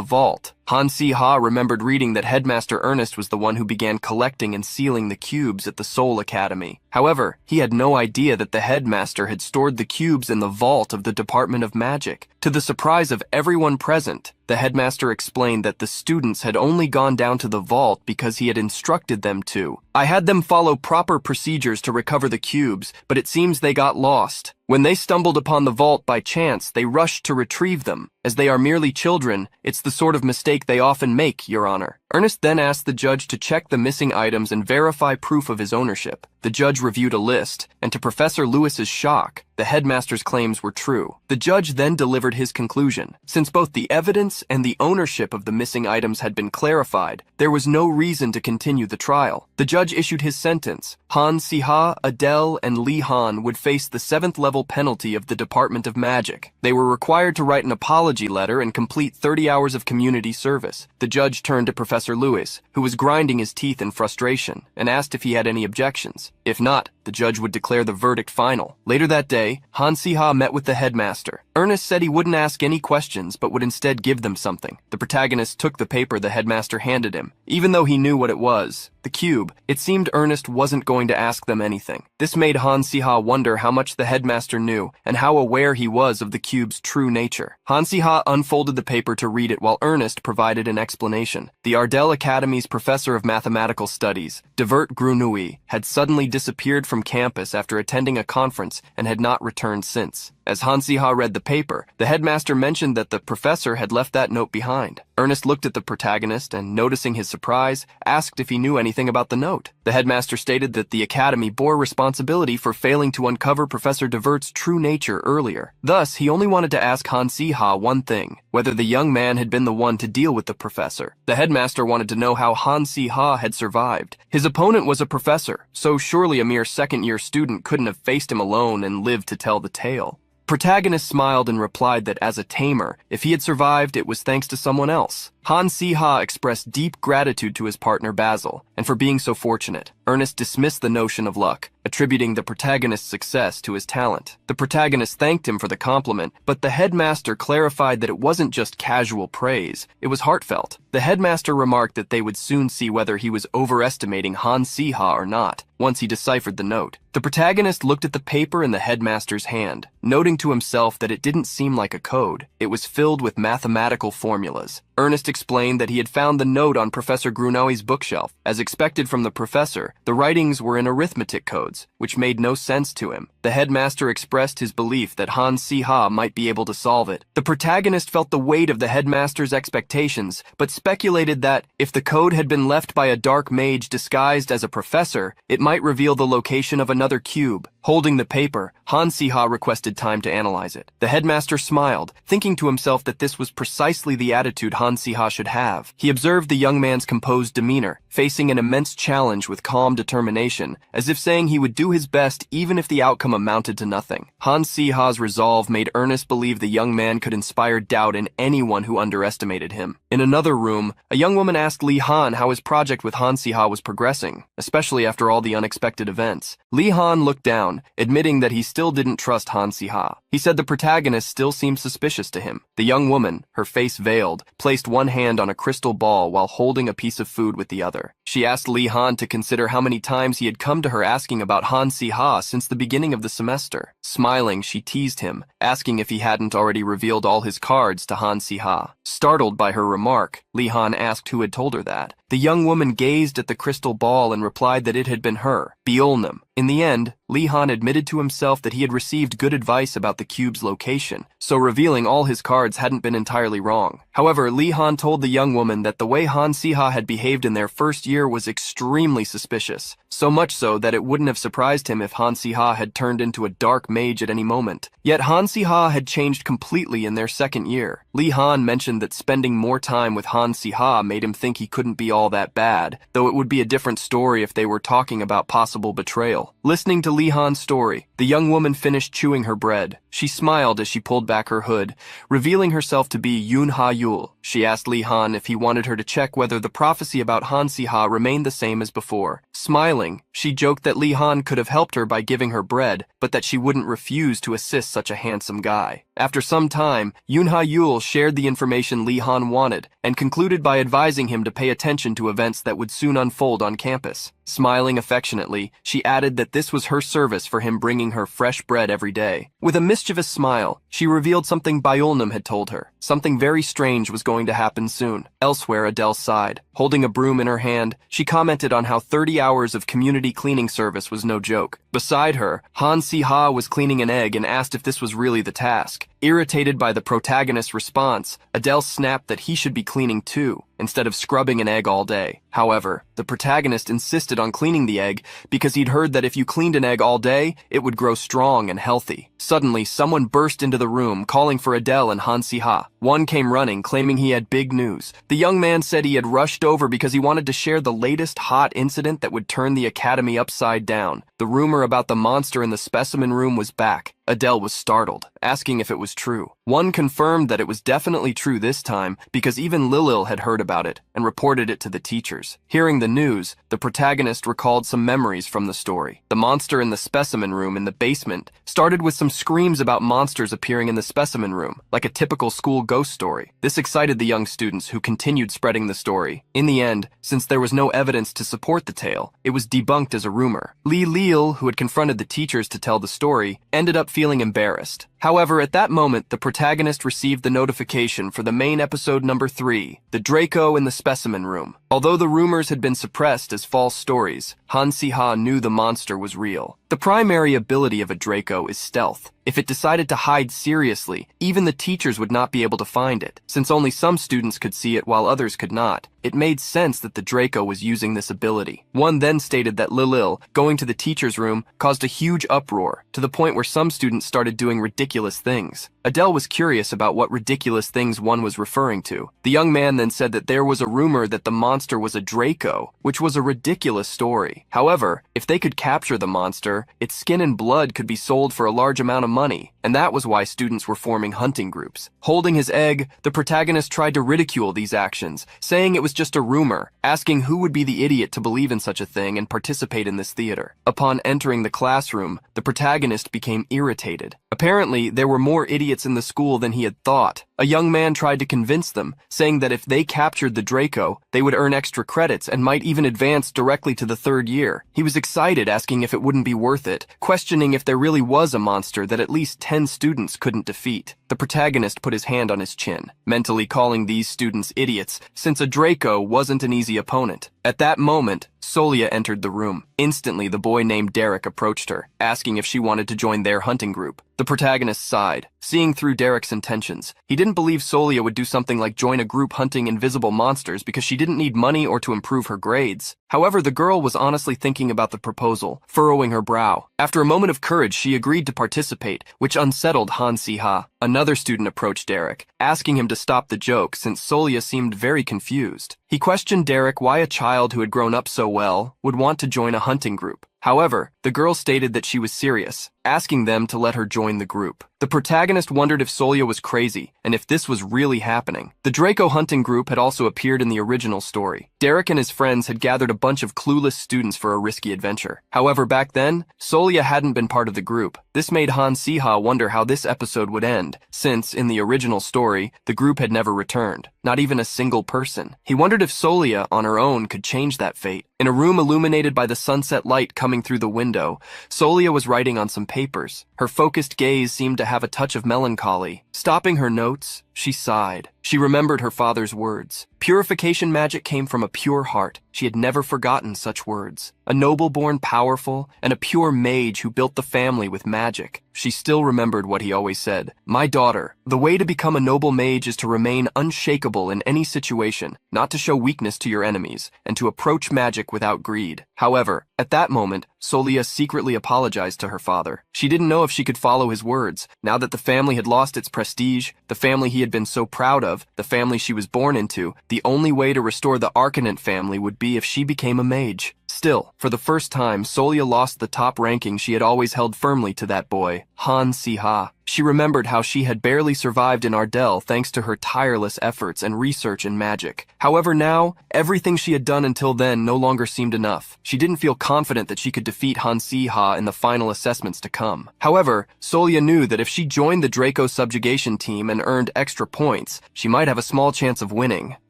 vault. Han Si-ha remembered reading that Headmaster Ernest was the one who began collecting and sealing the cubes at the Seoul Academy. However, he had no idea that the headmaster had stored the cubes in the vault of the Department of Magic. To the surprise of everyone present, the headmaster explained that the students had only gone down to the vault because he had instructed them to. "I had them follow proper procedures to recover the cubes, but it seems they got lost. When they stumbled upon the vault by chance, they rushed to retrieve them. As they are merely children, it's the sort of mistake they often make, Your Honor. Ernest then asked the judge to check the missing items and verify proof of his ownership. The judge reviewed a list, and to Professor Lewis's shock, the headmaster's claims were true. The judge then delivered his conclusion. Since both the evidence and the ownership of the missing items had been clarified, there was no reason to continue the trial. The judge issued his sentence. Han Si-ha, Adele, and Lee Han would face the 7th level penalty of the Department of Magic. They were required to write an apology letter and complete 30 hours of community service. The judge turned to Professor Lewis, who was grinding his teeth in frustration, and asked if he had any objections. If not, the judge would declare the verdict final. Later that day, Han Si-ha met with the headmaster. Ernest said he wouldn't ask any questions, but would instead give them something. The protagonist took the paper the headmaster handed him. Even though he knew what it was, the cube, it seemed Ernest wasn't going to ask them anything. This made Han Si-ha wonder how much the headmaster knew and how aware he was of the cube's true nature. Han Si-ha unfolded the paper to read it while Ernest provided an explanation. The Ardell Academy's professor of mathematical studies, Divert Grunui, had suddenly disappeared from campus after attending a conference and had not returned since. As Han Si-ha read the paper, the headmaster mentioned that the professor had left that note behind. Ernest looked at the protagonist and, noticing his surprise, asked if he knew anything about the note. The headmaster stated that the academy bore responsibility for failing to uncover Professor Divert's true nature earlier. Thus, he only wanted to ask Han Si-ha one thing, whether the young man had been the one to deal with the professor. The headmaster wanted to know how Han Si-ha had survived. His opponent was a professor, so surely a mere second-year student couldn't have faced him alone and lived to tell the tale. Protagonist smiled and replied that as a tamer, if he had survived, it was thanks to someone else. Han Si-ha expressed deep gratitude to his partner Basil, and for being so fortunate. Ernest dismissed the notion of luck, attributing the protagonist's success to his talent. The protagonist thanked him for the compliment, but the headmaster clarified that it wasn't just casual praise, it was heartfelt. The headmaster remarked that they would soon see whether he was overestimating Han Si-ha or not, once he deciphered the note. The protagonist looked at the paper in the headmaster's hand, noting to himself that it didn't seem like a code. It was filled with mathematical formulas. Ernest explained that he had found the note on Professor Grunau's bookshelf. As expected from the professor, the writings were in arithmetic codes, which made no sense to him. The headmaster expressed his belief that Han Si-ha might be able to solve it. The protagonist felt the weight of the headmaster's expectations, but speculated that, if the code had been left by a dark mage disguised as a professor, it might reveal the location of another cube. Holding the paper, Han Si-ha requested time to analyze it. The headmaster smiled, thinking to himself that this was precisely the attitude Han Si-ha should have. He observed the young man's composed demeanor, facing an immense challenge with calm determination, as if saying he would do his best even if the outcome amounted to nothing. Han Si-ha's resolve made Ernest believe the young man could inspire doubt in anyone who underestimated him. In another room, a young woman asked Lee Han how his project with Han Si-ha was progressing, especially after all the unexpected events. Lee Han looked down, admitting that he still didn't trust Han Si-ha. He said the protagonist still seemed suspicious to him. The young woman, her face veiled, placed one hand on a crystal ball while holding a piece of food with the other. She asked Lee Han to consider how many times he had come to her asking about Han Si-ha since the beginning of the semester. Smiling, she teased him, asking if he hadn't already revealed all his cards to Han Si-ha. Startled by her remark, Lee Han asked who had told her that. The young woman gazed at the crystal ball and replied that it had been her, Bjolnum. In the end, Lee Han admitted to himself that he had received good advice about the cube's location, so revealing all his cards hadn't been entirely wrong. However, Lee Han told the young woman that the way Han Si-ha had behaved in their first year was extremely suspicious, so much so that it wouldn't have surprised him if Han Si-ha had turned into a dark mage at any moment. Yet Han Si-ha had changed completely in their second year. Lee Han mentioned that spending more time with Han Si-ha made him think he couldn't be all that bad, though it would be a different story if they were talking about possible betrayal. Listening to Lee Han's story, the young woman finished chewing her bread. She smiled as she pulled back her hood, revealing herself to be Yoon Ha-yul. She asked Lee Han if he wanted her to check whether the prophecy about Han Si-ha remained the same as before. Smiling, she joked that Lee Han could have helped her by giving her bread, but that she wouldn't refuse to assist such a handsome guy. After some time, Yoon Ha-yul shared the information Lee Han wanted, and concluded by advising him to pay attention to events that would soon unfold on campus. Smiling affectionately, she added that this was her service for him bringing her fresh bread every day. With a mischievous smile, she revealed something Bjolnum had told her. Something very strange was going to happen soon. Elsewhere, Adele sighed. Holding a broom in her hand, she commented on how 30 hours of community cleaning service was no joke. Beside her, Han Si-ha was cleaning an egg and asked if this was really the task. Irritated by the protagonist's response, Adele snapped that he should be cleaning too, instead of scrubbing an egg all day. However, the protagonist insisted on cleaning the egg because he'd heard that if you cleaned an egg all day, it would grow strong and healthy. Suddenly, someone burst into the room, calling for Adele and Han Si-ha. One came running, claiming he had big news. The young man said he had rushed over because he wanted to share the latest hot incident that would turn the academy upside down. The rumor about the monster in the specimen room was back. Adele was startled, asking if it was true. One confirmed that it was definitely true this time because even Lilil had heard about it and reported it to the teachers. Hearing the news, the protagonist recalled some memories from the story. The monster in the specimen room in the basement started with some screams about monsters appearing in the specimen room, like a typical school ghost story. This excited the young students who continued spreading the story. In the end, since there was no evidence to support the tale, it was debunked as a rumor. Li Lil, who had confronted the teachers to tell the story, ended up feeling embarrassed. However, at that moment, the protagonist received the notification for the main episode number 3, the Draco in the specimen room. Although the rumors had been suppressed as false stories, Han Si-ha knew the monster was real. The primary ability of a Draco is stealth. If it decided to hide seriously, even the teachers would not be able to find it. Since only some students could see it while others could not, it made sense that the Draco was using this ability. One then stated that Lilil, going to the teacher's room, caused a huge uproar, to the point where some students started doing ridiculous things. Adele was curious about what ridiculous things one was referring to. The young man then said that there was a rumor that the monster was a Draco, which was a ridiculous story. However, if they could capture the monster, its skin and blood could be sold for a large amount of money, and that was why students were forming hunting groups. Holding his egg, the protagonist tried to ridicule these actions, saying it was just a rumor, asking who would be the idiot to believe in such a thing and participate in this theater. Upon entering the classroom, the protagonist became irritated. Apparently, there were more idiots in the school than he had thought. A young man tried to convince them, saying that if they captured the Draco, they would earn extra credits and might even advance directly to the 3rd year. He was excited, asking if it wouldn't be worth it, questioning if there really was a monster that at least 10 students couldn't defeat. The protagonist put his hand on his chin, mentally calling these students idiots, since a Draco wasn't an easy opponent. At that moment, Solia entered the room. Instantly, the boy named Derek approached her, asking if she wanted to join their hunting group. The protagonist sighed, seeing through Derek's intentions. He didn't believe Solia would do something like join a group hunting invisible monsters because she didn't need money or to improve her grades. However, the girl was honestly thinking about the proposal, furrowing her brow. After a moment of courage, she agreed to participate, which unsettled Han Si-ha. Another student approached Derek, asking him to stop the joke since Solia seemed very confused. He questioned Derek why a child who had grown up so well would want to join a hunting group. However, the girl stated that she was serious, asking them to let her join the group. The protagonist wondered if Solia was crazy, and if this was really happening. The Draco hunting group had also appeared in the original story. Derek and his friends had gathered a bunch of clueless students for a risky adventure. However, back then, Solia hadn't been part of the group. This made Han Si-ha wonder how this episode would end, since, in the original story, the group had never returned. Not even a single person. He wondered if Solia, on her own, could change that fate. In a room illuminated by the sunset light coming through the window, Solia was writing on some papers. Her focused gaze seemed to have a touch of melancholy. Stopping her notes, she sighed. She remembered her father's words. Purification magic came from a pure heart. She had never forgotten such words. A noble-born powerful, and a pure mage who built the family with magic. She still remembered what he always said. "My daughter, the way to become a noble mage is to remain unshakable in any situation, not to show weakness to your enemies, and to approach magic without greed." However, at that moment, Solia secretly apologized to her father. She didn't know if she could follow his words. Now that the family had lost its prestige, the family he had been so proud of, the family she was born into, the only way to restore the Arcanant family would be if she became a mage. Still, for the first time, Solia lost the top ranking she had always held firmly to that boy, Han Si-ha. She remembered how she had barely survived in Ardell thanks to her tireless efforts and research in magic. However, now, everything she had done until then no longer seemed enough. She didn't feel confident that she could defeat Han Si-ha in the final assessments to come. However, Solia knew that if she joined the Draco subjugation team and earned extra points, she might have a small chance of winning.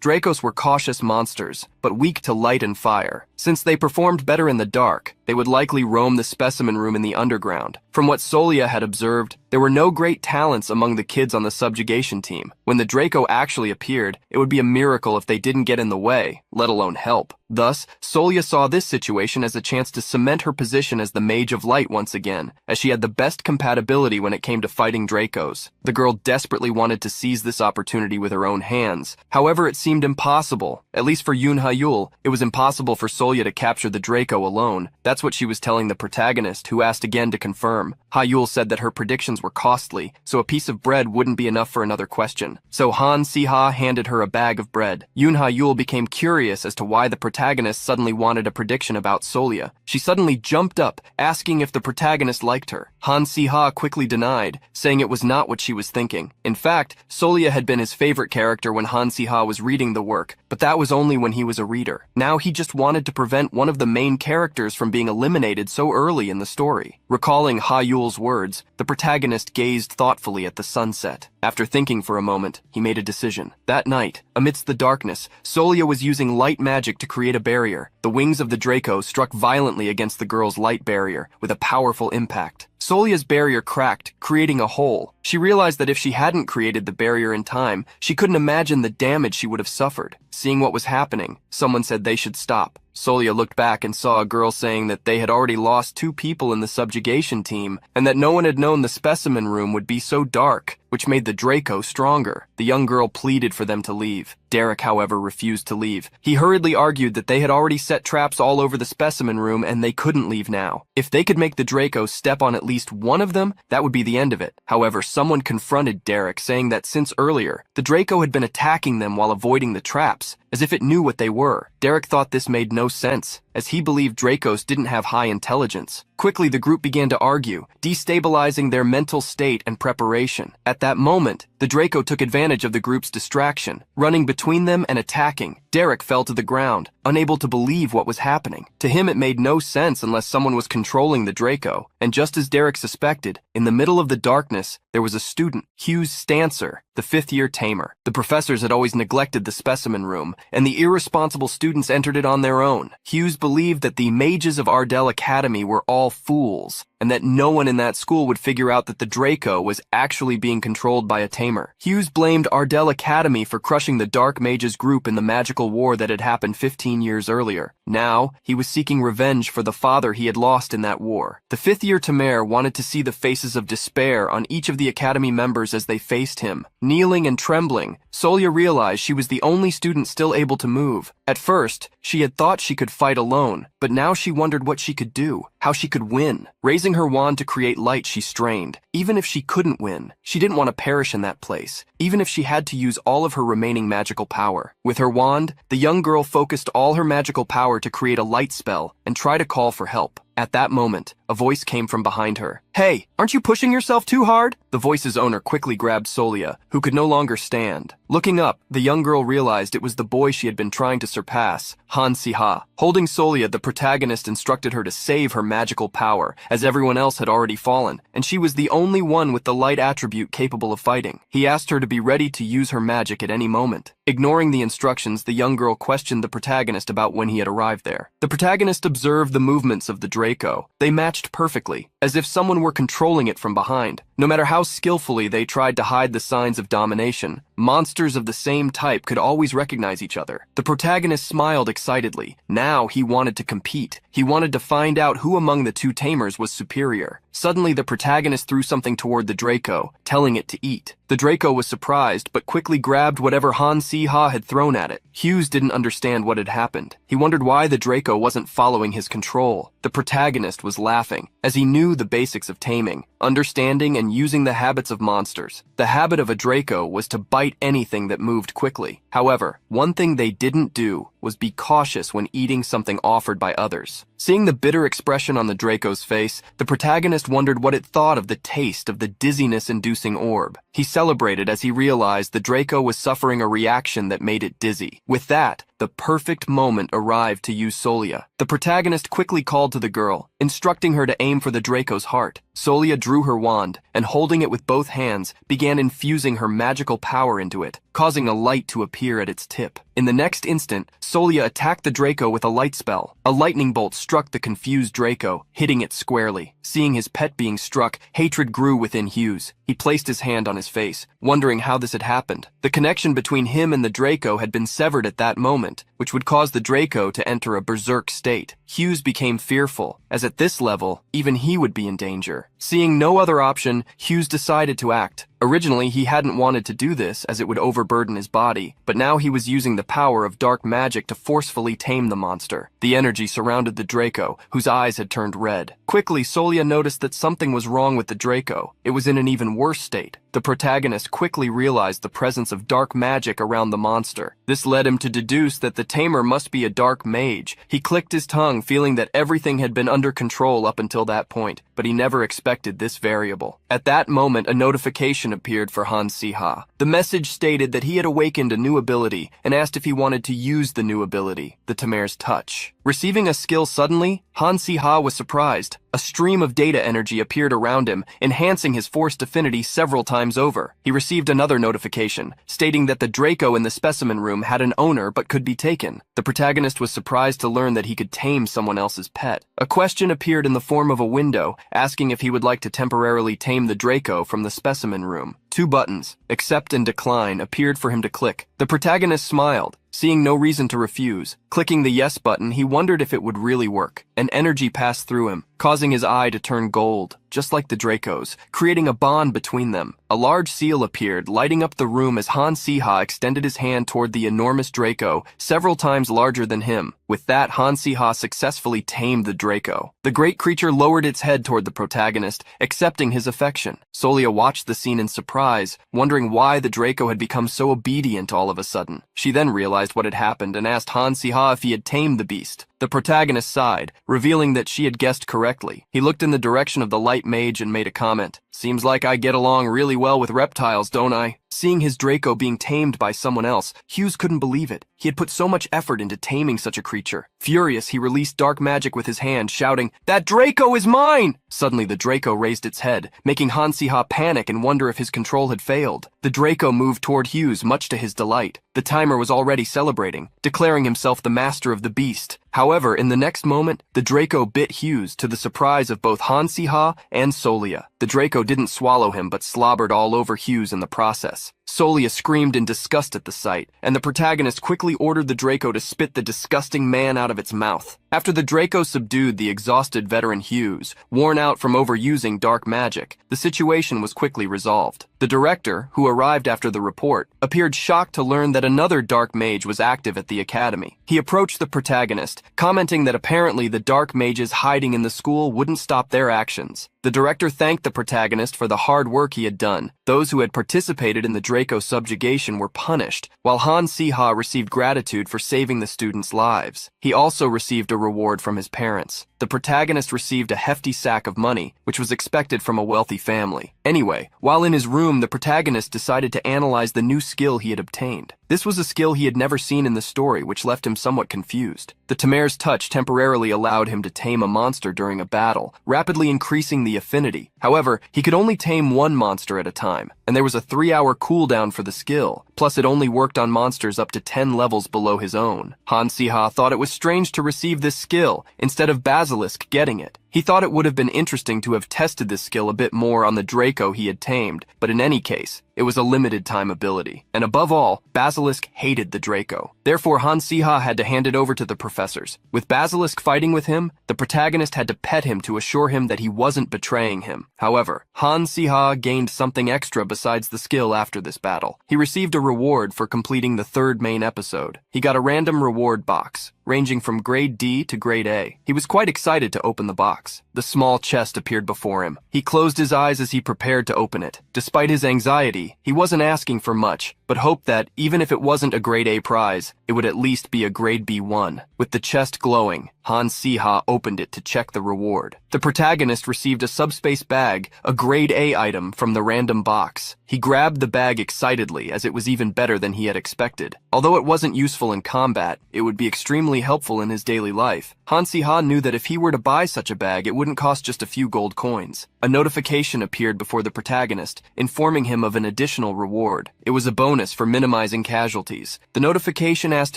Dracos were cautious monsters, but weak to light and fire. Since they performed better in the dark, They would likely roam the specimen room in the underground. From what Solia had observed, there were no great talents among the kids on the subjugation team. When the Draco actually appeared, it would be a miracle if they didn't get in the way, let alone help. Thus, Solia saw this situation as a chance to cement her position as the Mage of Light once again, as she had the best compatibility when it came to fighting Dracos. The girl desperately wanted to seize this opportunity with her own hands. However, it seemed impossible. At least for Yoon Ha-yul, it was impossible for Solia to capture the Draco alone. That's what she was telling the protagonist, who asked again to confirm. Ha-yul said that her predictions were costly, so a piece of bread wouldn't be enough for another question. So Han Si-ha handed her a bag of bread. Yoon Ha-yul became curious as to why the protagonist suddenly wanted a prediction about Solia. She suddenly jumped up, asking if the protagonist liked her. Han Si-ha quickly denied, saying it was not what she was thinking. In fact, Solia had been his favorite character when Han Si-ha was reading the work, but that was only when he was a reader. Now he just wanted to prevent one of the main characters from being eliminated so early in the story. Recalling Ha-yul's words, the protagonist gazed thoughtfully at the sunset. After thinking for a moment, he made a decision. That night, amidst the darkness, Solia was using light magic to create a barrier. The wings of the Draco struck violently against the girl's light barrier, with a powerful impact. Solia's barrier cracked, creating a hole. She realized that if she hadn't created the barrier in time, she couldn't imagine the damage she would have suffered. Seeing what was happening, someone said they should stop. Solia looked back and saw a girl saying that they had already lost 2 people in the subjugation team, and that no one had known the specimen room would be so dark, which made the Draco stronger. The young girl pleaded for them to leave. Derek, however, refused to leave. He hurriedly argued that they had already set traps all over the specimen room and they couldn't leave now. If they could make the Draco step on at least one of them, that would be the end of it. However, someone confronted Derek, saying that since earlier, the Draco had been attacking them while avoiding the traps, as if it knew what they were. Derek thought this made no sense, as he believed Dracos didn't have high intelligence. Quickly, the group began to argue, destabilizing their mental state and preparation. At that moment, the Draco took advantage of the group's distraction, running between them and attacking. Derek fell to the ground, unable to believe what was happening. To him, it made no sense unless someone was controlling the Draco. And just as Derek suspected, in the middle of the darkness, there was a student, Hughes Stancer, the 5th-year tamer. The professors had always neglected the specimen room, and the irresponsible students entered it on their own. Hughes believed that the mages of Ardell Academy were all fools, and that no one in that school would figure out that the Draco was actually being controlled by a tamer. Hughes blamed Ardell Academy for crushing the Dark Mages group in the magical war that had happened 15 years earlier. Now, he was seeking revenge for the father he had lost in that war. The 5th-year tamer wanted to see the faces of despair on each of the Academy members as they faced him. Kneeling and trembling, Solia realized she was the only student still able to move. At first, she had thought she could fight alone, but now she wondered what she could do, how she could win. Raising her wand to create light, she strained. Even if she couldn't win, she didn't want to perish in that place, even if she had to use all of her remaining magical power. With her wand, the young girl focused all her magical power to create a light spell and try to call for help. At that moment, a voice came from behind her. "Hey, aren't you pushing yourself too hard?" The voice's owner quickly grabbed Solia, who could no longer stand. Looking up, the young girl realized it was the boy she had been trying to surpass, Han Si-ha. Holding Solia, the protagonist instructed her to save her magical power, as everyone else had already fallen, and she was the only one with the light attribute capable of fighting. He asked her to be ready to use her magic at any moment. Ignoring the instructions, the young girl questioned the protagonist about when he had arrived there. The protagonist observed the movements of the Draco. They matched perfectly, as if someone were controlling it from behind. No matter how skillfully they tried to hide the signs of domination, monsters of the same type could always recognize each other. The protagonist smiled excitedly. Now he wanted to compete. He wanted to find out who among the 2 tamers was superior. Suddenly, the protagonist threw something toward the Draco, telling it to eat. The Draco was surprised, but quickly grabbed whatever Han Si-ha had thrown at it. Hughes didn't understand what had happened. He wondered why the Draco wasn't following his control. The protagonist was laughing, as he knew the basics of taming, understanding and using the habits of monsters. The habit of a Draco was to bite anything that moved quickly. However, one thing they didn't do was be cautious when eating something offered by others. Seeing the bitter expression on the Draco's face, the protagonist wondered what it thought of the taste of the dizziness-inducing orb. He celebrated as he realized the Draco was suffering a reaction that made it dizzy. With that, the perfect moment arrived to use Solia. The protagonist quickly called to the girl, instructing her to aim for the Draco's heart. Solia drew her wand, and holding it with both hands, began infusing her magical power into it, causing a light to appear at its tip. In the next instant, Solia attacked the Draco with a light spell. A lightning bolt struck the confused Draco, hitting it squarely. Seeing his pet being struck, hatred grew within Hughes. He placed his hand on his face, wondering how this had happened. The connection between him and the Draco had been severed at that moment, which would cause the Draco to enter a berserk state. Hughes became fearful, as at this level, even he would be in danger. Seeing no other option, Hughes decided to act. Originally, he hadn't wanted to do this as it would overburden his body, but now he was using the power of dark magic to forcefully tame the monster. The energy surrounded the Draco, whose eyes had turned red. Quickly, Solia noticed that something was wrong with the Draco. It was in an even worse state. The protagonist quickly realized the presence of dark magic around the monster. This led him to deduce that the tamer must be a dark mage. He clicked his tongue, feeling that everything had been under control up until that point, but he never expected this variable. At that moment, a notification appeared for Han Si-ha. The message stated that he had awakened a new ability and asked if he wanted to use the new ability, the Tamer's Touch. Receiving a skill suddenly, Han Si-ha was surprised. A stream of data energy appeared around him, enhancing his forced affinity several times over. He received another notification, stating that the Draco in the specimen room had an owner but could be taken. The protagonist was surprised to learn that he could tame someone else's pet. A question appeared in the form of a window, asking if he would like to temporarily tame the Draco from the specimen room. 2 buttons, accept and decline, appeared for him to click. The protagonist smiled, seeing no reason to refuse. Clicking the yes button, he wondered if it would really work. An energy passed through him, causing his eye to turn gold, just like the Draco's, creating a bond between them. A large seal appeared, lighting up the room as Han Si-ha extended his hand toward the enormous Draco, several times larger than him. With that, Han Si-ha successfully tamed the Draco. The great creature lowered its head toward the protagonist, accepting his affection. Solia watched the scene in surprise, wondering why the Draco had become so obedient all of a sudden. She then realized what had happened and asked Han Si-ha if he had tamed the beast. The protagonist sighed, revealing that she had guessed correctly. He looked in the direction of the light mage and made a comment. Seems like I get along really well with reptiles, don't I? Seeing his Draco being tamed by someone else, Hughes couldn't believe it. He had put so much effort into taming such a creature. Furious, he released dark magic with his hand, shouting, "That Draco is mine!" Suddenly, the Draco raised its head, making Han Si-ha panic and wonder if his control had failed. The Draco moved toward Hughes, much to his delight. The timer was already celebrating, declaring himself the master of the beast. However, in the next moment, the Draco bit Hughes, to the surprise of both Han Si-ha and Solia. The Draco didn't swallow him, but slobbered all over Hughes in the process. Solia screamed in disgust at the sight, and the protagonist quickly ordered the Draco to spit the disgusting man out of its mouth. After the Draco subdued the exhausted veteran Hughes, worn out from overusing dark magic, the situation was quickly resolved. The director, who arrived after the report, appeared shocked to learn that another dark mage was active at the academy. He approached the protagonist, commenting that apparently the dark mages hiding in the school wouldn't stop their actions. The director thanked the protagonist for the hard work he had done. Those who had participated in the Draco subjugation were punished, while Han Si-ha received gratitude for saving the students' lives. He also received a reward from his parents. The protagonist received a hefty sack of money, which was expected from a wealthy family. Anyway, while in his room, the protagonist decided to analyze the new skill he had obtained. This was a skill he had never seen in the story, which left him somewhat confused. The Tamer's Touch temporarily allowed him to tame a monster during a battle, rapidly increasing the affinity. However, he could only tame one monster at a time, and there was a 3-hour cooldown for the skill. Plus, it only worked on monsters up to 10 levels below his own. Han Si-ha thought it was strange to receive this skill, instead of Basilisk getting it. He thought it would have been interesting to have tested this skill a bit more on the Draco he had tamed, but in any case, it was a limited time ability. And above all, Basilisk hated the Draco. Therefore, Han Si-ha had to hand it over to the professors. With Basilisk fighting with him, the protagonist had to pet him to assure him that he wasn't betraying him. However, Han Si-ha gained something extra besides the skill after this battle. He received a reward for completing the 3rd main episode. He got a random reward box, ranging from grade D to grade A. He was quite excited to open the box. The small chest appeared before him. He closed his eyes as he prepared to open it. Despite his anxiety, he wasn't asking for much, but hoped that, even if it wasn't a grade A prize, it would at least be a grade B1. With the chest glowing, Han Si-ha opened it to check the reward. The protagonist received a subspace bag, a grade A item, from the random box. He grabbed the bag excitedly, as it was even better than he had expected. Although it wasn't useful in combat, it would be extremely helpful in his daily life. Han Si-ha knew that if he were to buy such a bag, it wouldn't cost just a few gold coins. A notification appeared before the protagonist, informing him of an additional reward. It was a bonus bonus for minimizing casualties. The notification asked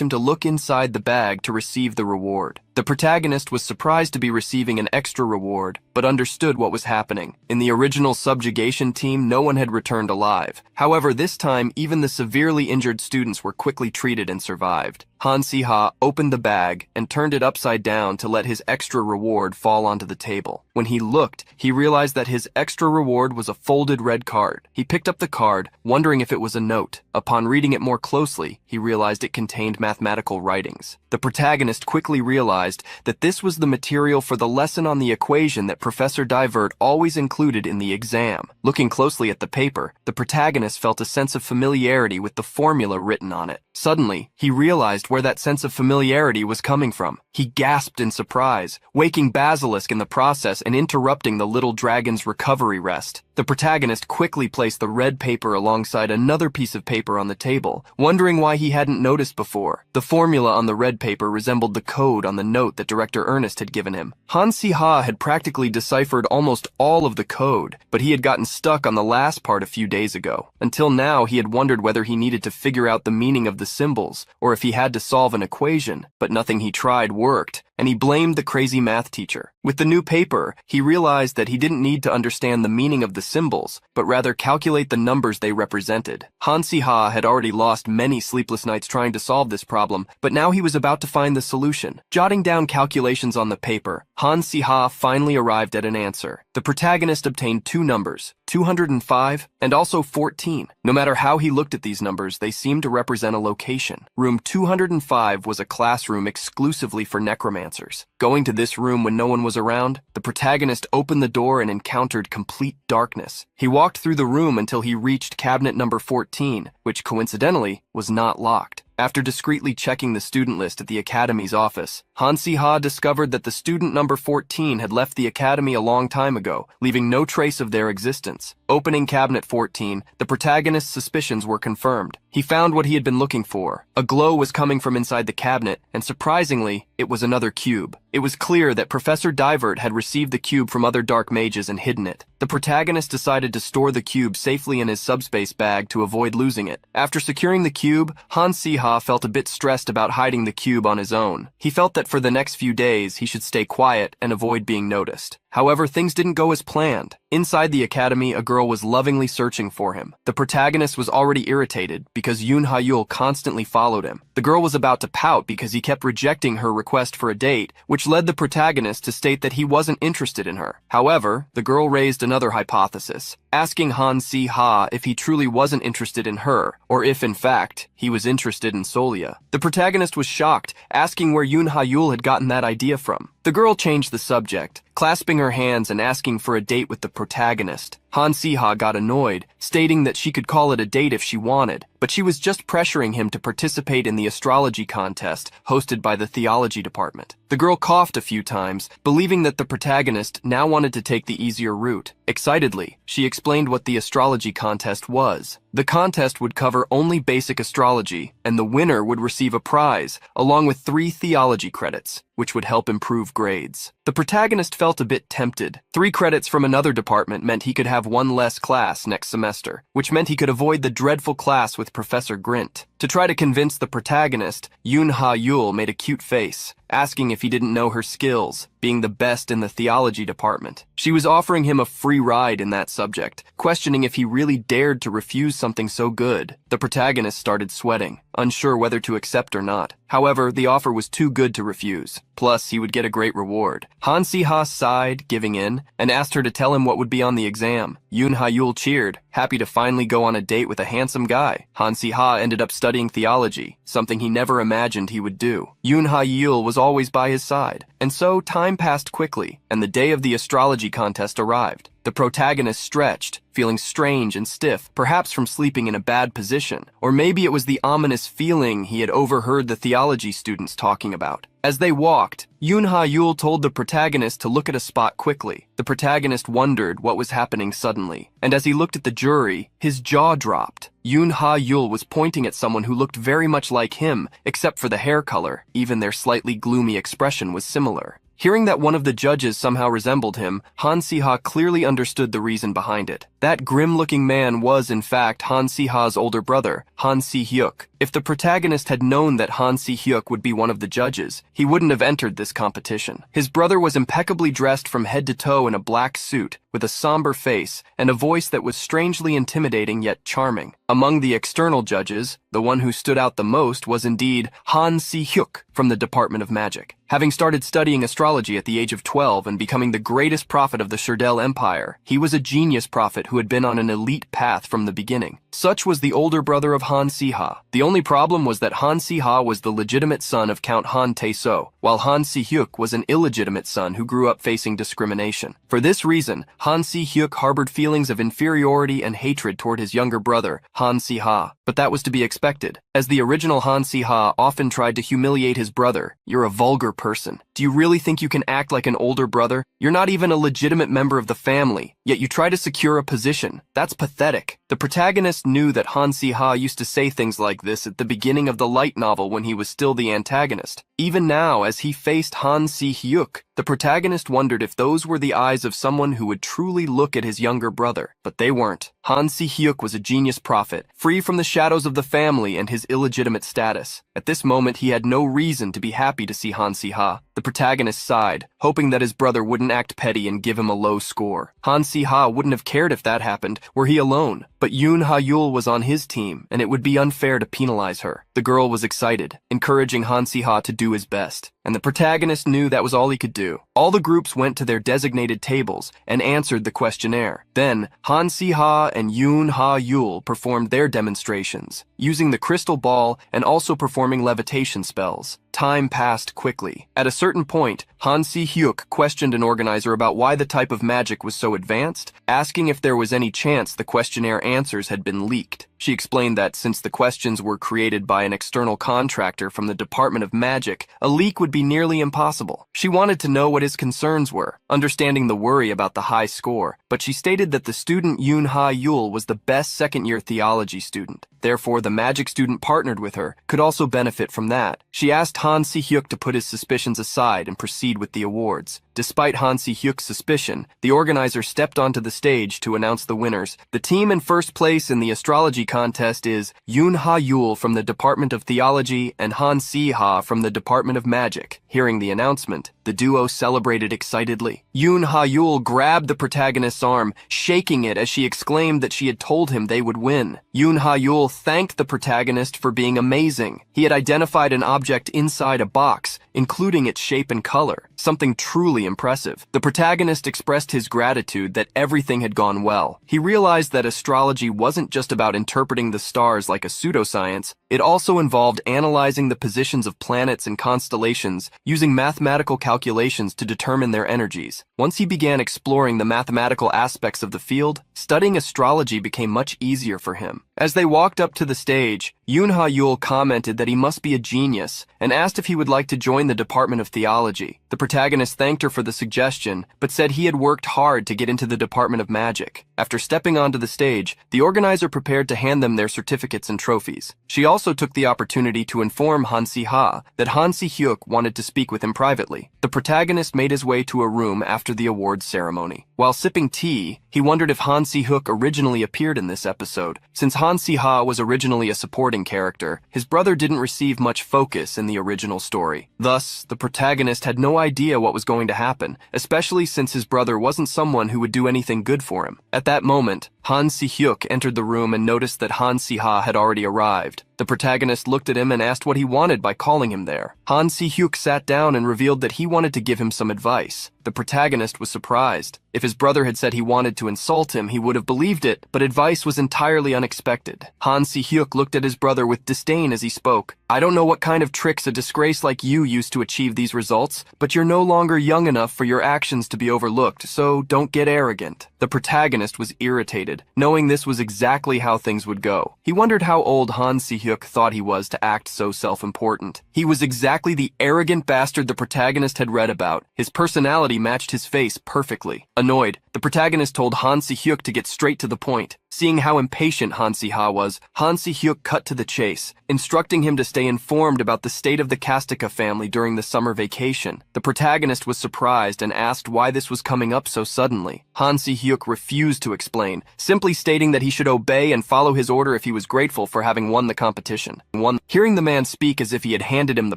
him to look inside the bag to receive the reward. The protagonist was surprised to be receiving an extra reward, but understood what was happening. In the original subjugation team, no one had returned alive. However, this time, even the severely injured students were quickly treated and survived. Han Si-ha opened the bag and turned it upside down to let his extra reward fall onto the table. When he looked, he realized that his extra reward was a folded red card. He picked up the card, wondering if it was a note. Upon reading it more closely, he realized it contained mathematical writings. The protagonist quickly realized that this was the material for the lesson on the equation that Professor Divert always included in the exam. Looking closely at the paper, the protagonist felt a sense of familiarity with the formula written on it. Suddenly, he realized where that sense of familiarity was coming from. He gasped in surprise, waking Basilisk in the process and interrupting the little dragon's recovery rest. The protagonist quickly placed the red paper alongside another piece of paper on the table, wondering why he hadn't noticed before. The formula on the red paper resembled the code on the note that Director Ernest had given him. Han Si-ha had practically deciphered almost all of the code, but he had gotten stuck on the last part a few days ago. Until now, he had wondered whether he needed to figure out the meaning of the symbols, or if he had to solve an equation, but nothing he tried worked, and he blamed the crazy math teacher. With the new paper, he realized that he didn't need to understand the meaning of the symbols, but rather calculate the numbers they represented. Han Si-ha had already lost many sleepless nights trying to solve this problem, but now he was about to find the solution. Jotting down calculations on the paper, Han Si-ha finally arrived at an answer. The protagonist obtained two numbers, 205 and also 14. No matter how he looked at these numbers, they seemed to represent a location. Room 205 was a classroom exclusively for necromancers. Going to this room when no one was around, the protagonist opened the door and encountered complete darkness. He walked through the room until he reached cabinet number 14, which coincidentally was not locked. After discreetly checking the student list at the Academy's office, Han Si-ha discovered that the student number 14 had left the Academy a long time ago, leaving no trace of their existence. Opening cabinet 14, the protagonist's suspicions were confirmed. He found what he had been looking for. A glow was coming from inside the cabinet, and surprisingly, it was another cube. It was clear that Professor Divert had received the cube from other dark mages and hidden it. The protagonist decided to store the cube safely in his subspace bag to avoid losing it. After securing the cube, Han Si-ha felt a bit stressed about hiding the cube on his own. He felt that for the next few days, he should stay quiet and avoid being noticed. However, things didn't go as planned. Inside the academy, a girl was lovingly searching for him. The protagonist was already irritated because Yoon Ha-yul constantly followed him. The girl was about to pout because he kept rejecting her request for a date, which led the protagonist to state that he wasn't interested in her. However, the girl raised another hypothesis, asking Han Si-ha if he truly wasn't interested in her, or if, in fact, he was interested in Solia. The protagonist was shocked, asking where Yoon Ha-yul had gotten that idea from. The girl changed the subject, clasping her hands and asking for a date with the protagonist. Han Si-ha got annoyed, stating that she could call it a date if she wanted, but she was just pressuring him to participate in the astrology contest hosted by the theology department. The girl coughed a few times, believing that the protagonist now wanted to take the easier route. Excitedly, she explained what the astrology contest was. The contest would cover only basic astrology, and the winner would receive a prize, along with 3 theology credits, which would help improve grades. The protagonist felt a bit tempted. 3 credits from another department meant he could have 1 less class next semester, which meant he could avoid the dreadful class with Professor Grint. To try to convince the protagonist, Yoon Ha-yul made a cute face, asking if he didn't know her skills, being the best in the theology department. She was offering him a free ride in that subject, questioning if he really dared to refuse something so good. The protagonist started sweating, unsure whether to accept or not. However, the offer was too good to refuse. Plus, he would get a great reward. Han Si-ha sighed, giving in, and asked her to tell him what would be on the exam. Yoon Ha-yul cheered, happy to finally go on a date with a handsome guy. Han Si-ha ended up studying theology, something he never imagined he would do. Yoon Ha-yul was always by his side, and so time passed quickly, and the day of the astrology contest arrived. The protagonist stretched, feeling strange and stiff, perhaps from sleeping in a bad position, or maybe it was the ominous feeling he had overheard the theology students talking about. As they walked, Yoon Ha-yul told the protagonist to look at a spot quickly. The protagonist wondered what was happening suddenly, and as he looked at the jury, his jaw dropped. Yoon Ha-yul was pointing at someone who looked very much like him, except for the hair color. Even their slightly gloomy expression was similar. Hearing that one of the judges somehow resembled him, Han Si-ha clearly understood the reason behind it. That grim-looking man was, in fact, Han Si-ha's older brother, Han Si-hyuk. If the protagonist had known that Han Si-hyuk would be one of the judges, he wouldn't have entered this competition. His brother was impeccably dressed from head to toe in a black suit, with a somber face and a voice that was strangely intimidating yet charming. Among the external judges, the one who stood out the most was indeed Han Si-hyuk from the Department of Magic. Having started studying astrology at the age of 12 and becoming the greatest prophet of the Shurdel Empire, he was a genius prophet who had been on an elite path from the beginning. Such was the older brother of Han Si-ha. The only problem was that Han Si-ha was the legitimate son of Count Han Tae-so, while Han Si-hyuk was an illegitimate son who grew up facing discrimination. For this reason, Han Si-hyuk harbored feelings of inferiority and hatred toward his younger brother, Han Si-ha. But that was to be expected, as the original Han Si-ha often tried to humiliate his brother. "You're a vulgar person. Do you really think you can act like an older brother? You're not even a legitimate member of the family, yet you try to secure a position. That's pathetic." The protagonist knew that Han Si-ha used to say things like this at the beginning of the light novel when he was still the antagonist. Even now, as he faced Han Si-hyuk, the protagonist wondered if those were the eyes of someone who would truly look at his younger brother. But they weren't. Han Si-hyuk was a genius prophet, free from the shadows of the family and his illegitimate status. At this moment, he had no reason to be happy to see Han Si-ha. The protagonist sighed, hoping that his brother wouldn't act petty and give him a low score. Han Si-ha wouldn't have cared if that happened, were he alone. But Yoon Ha-yul was on his team, and it would be unfair to penalize her. The girl was excited, encouraging Han Si-ha to do his best. And the protagonist knew that was all he could do. All the groups went to their designated tables and answered the questionnaire. Then, Han Si-ha and Yoon Ha-yul performed their demonstrations, using the crystal ball and also performing levitation spells. Time passed quickly. At a certain point, Han Si-hyuk questioned an organizer about why the type of magic was so advanced, asking if there was any chance the questionnaire answers had been leaked. She explained that since the questions were created by an external contractor from the Department of Magic, a leak would be nearly impossible. She wanted to know what his concerns were, understanding the worry about the high score, but she stated that the student Yoon Ha-yul was the best second-year theology student. Therefore, the magic student partnered with her could also benefit from that. She asked Han Si-hyuk to put his suspicions aside and proceed with the awards. Despite Han Si-hyuk's suspicion, the organizer stepped onto the stage to announce the winners. The team in first place in the astrology contest is Yoon Ha-yul from the Department of Theology and Han Si-ha from the Department of Magic. Hearing the announcement, the duo celebrated excitedly. Yoon Ha-yul grabbed the protagonist's arm, shaking it as she exclaimed that she had told him they would win. Yoon Ha-yul thanked the protagonist for being amazing. He had identified an object inside a box, including its shape and color, something truly impressive. The protagonist expressed his gratitude that everything had gone well. He realized that astrology wasn't just about interpreting the stars like a pseudoscience, it also involved analyzing the positions of planets and constellations using mathematical calculations to determine their energies. Once he began exploring the mathematical aspects of the field, studying astrology became much easier for him. As they walked up to the stage, Yoon Ha-yul commented that he must be a genius and asked if he would like to join the Department of Theology. The protagonist thanked her for the suggestion, but said he had worked hard to get into the Department of Magic. After stepping onto the stage, the organizer prepared to hand them their certificates and trophies. She also took the opportunity to inform Han Si-ha that Han Si-hyuk wanted to speak with him privately. The protagonist made his way to a room after the awards ceremony. While sipping tea, he wondered if Han Si-hyuk originally appeared in this episode. Since Han Si-ha was originally a supporting character, his brother didn't receive much focus in the original story. Thus, the protagonist had no idea what was going to happen, especially since his brother wasn't someone who would do anything good for him. At that moment, Han Si-hyuk entered the room and noticed that Han Si-ha had already arrived. The protagonist looked at him and asked what he wanted by calling him there. Han Si-hyuk sat down and revealed that he wanted to give him some advice. The protagonist was surprised. If his brother had said he wanted to insult him, he would have believed it, but advice was entirely unexpected. Han Si-hyuk looked at his brother with disdain as he spoke. "I don't know what kind of tricks a disgrace like you used to achieve these results, but you're no longer young enough for your actions to be overlooked, so don't get arrogant." The protagonist was irritated, knowing this was exactly how things would go. He wondered how old Han Si-hyuk thought he was to act so self-important. He was exactly the arrogant bastard the protagonist had read about. His personality matched his face perfectly. Annoyed, the protagonist told Han Si-hyuk to get straight to the point. Seeing how impatient Han Si-ha was, Han Si-hyuk cut to the chase, instructing him to stay informed about the state of the Kastika family during the summer vacation. The protagonist was surprised and asked why this was coming up so suddenly. Han Si-hyuk refused to explain, simply stating that he should obey and follow his order if he was grateful for having won the competition. Hearing the man speak as if he had handed him the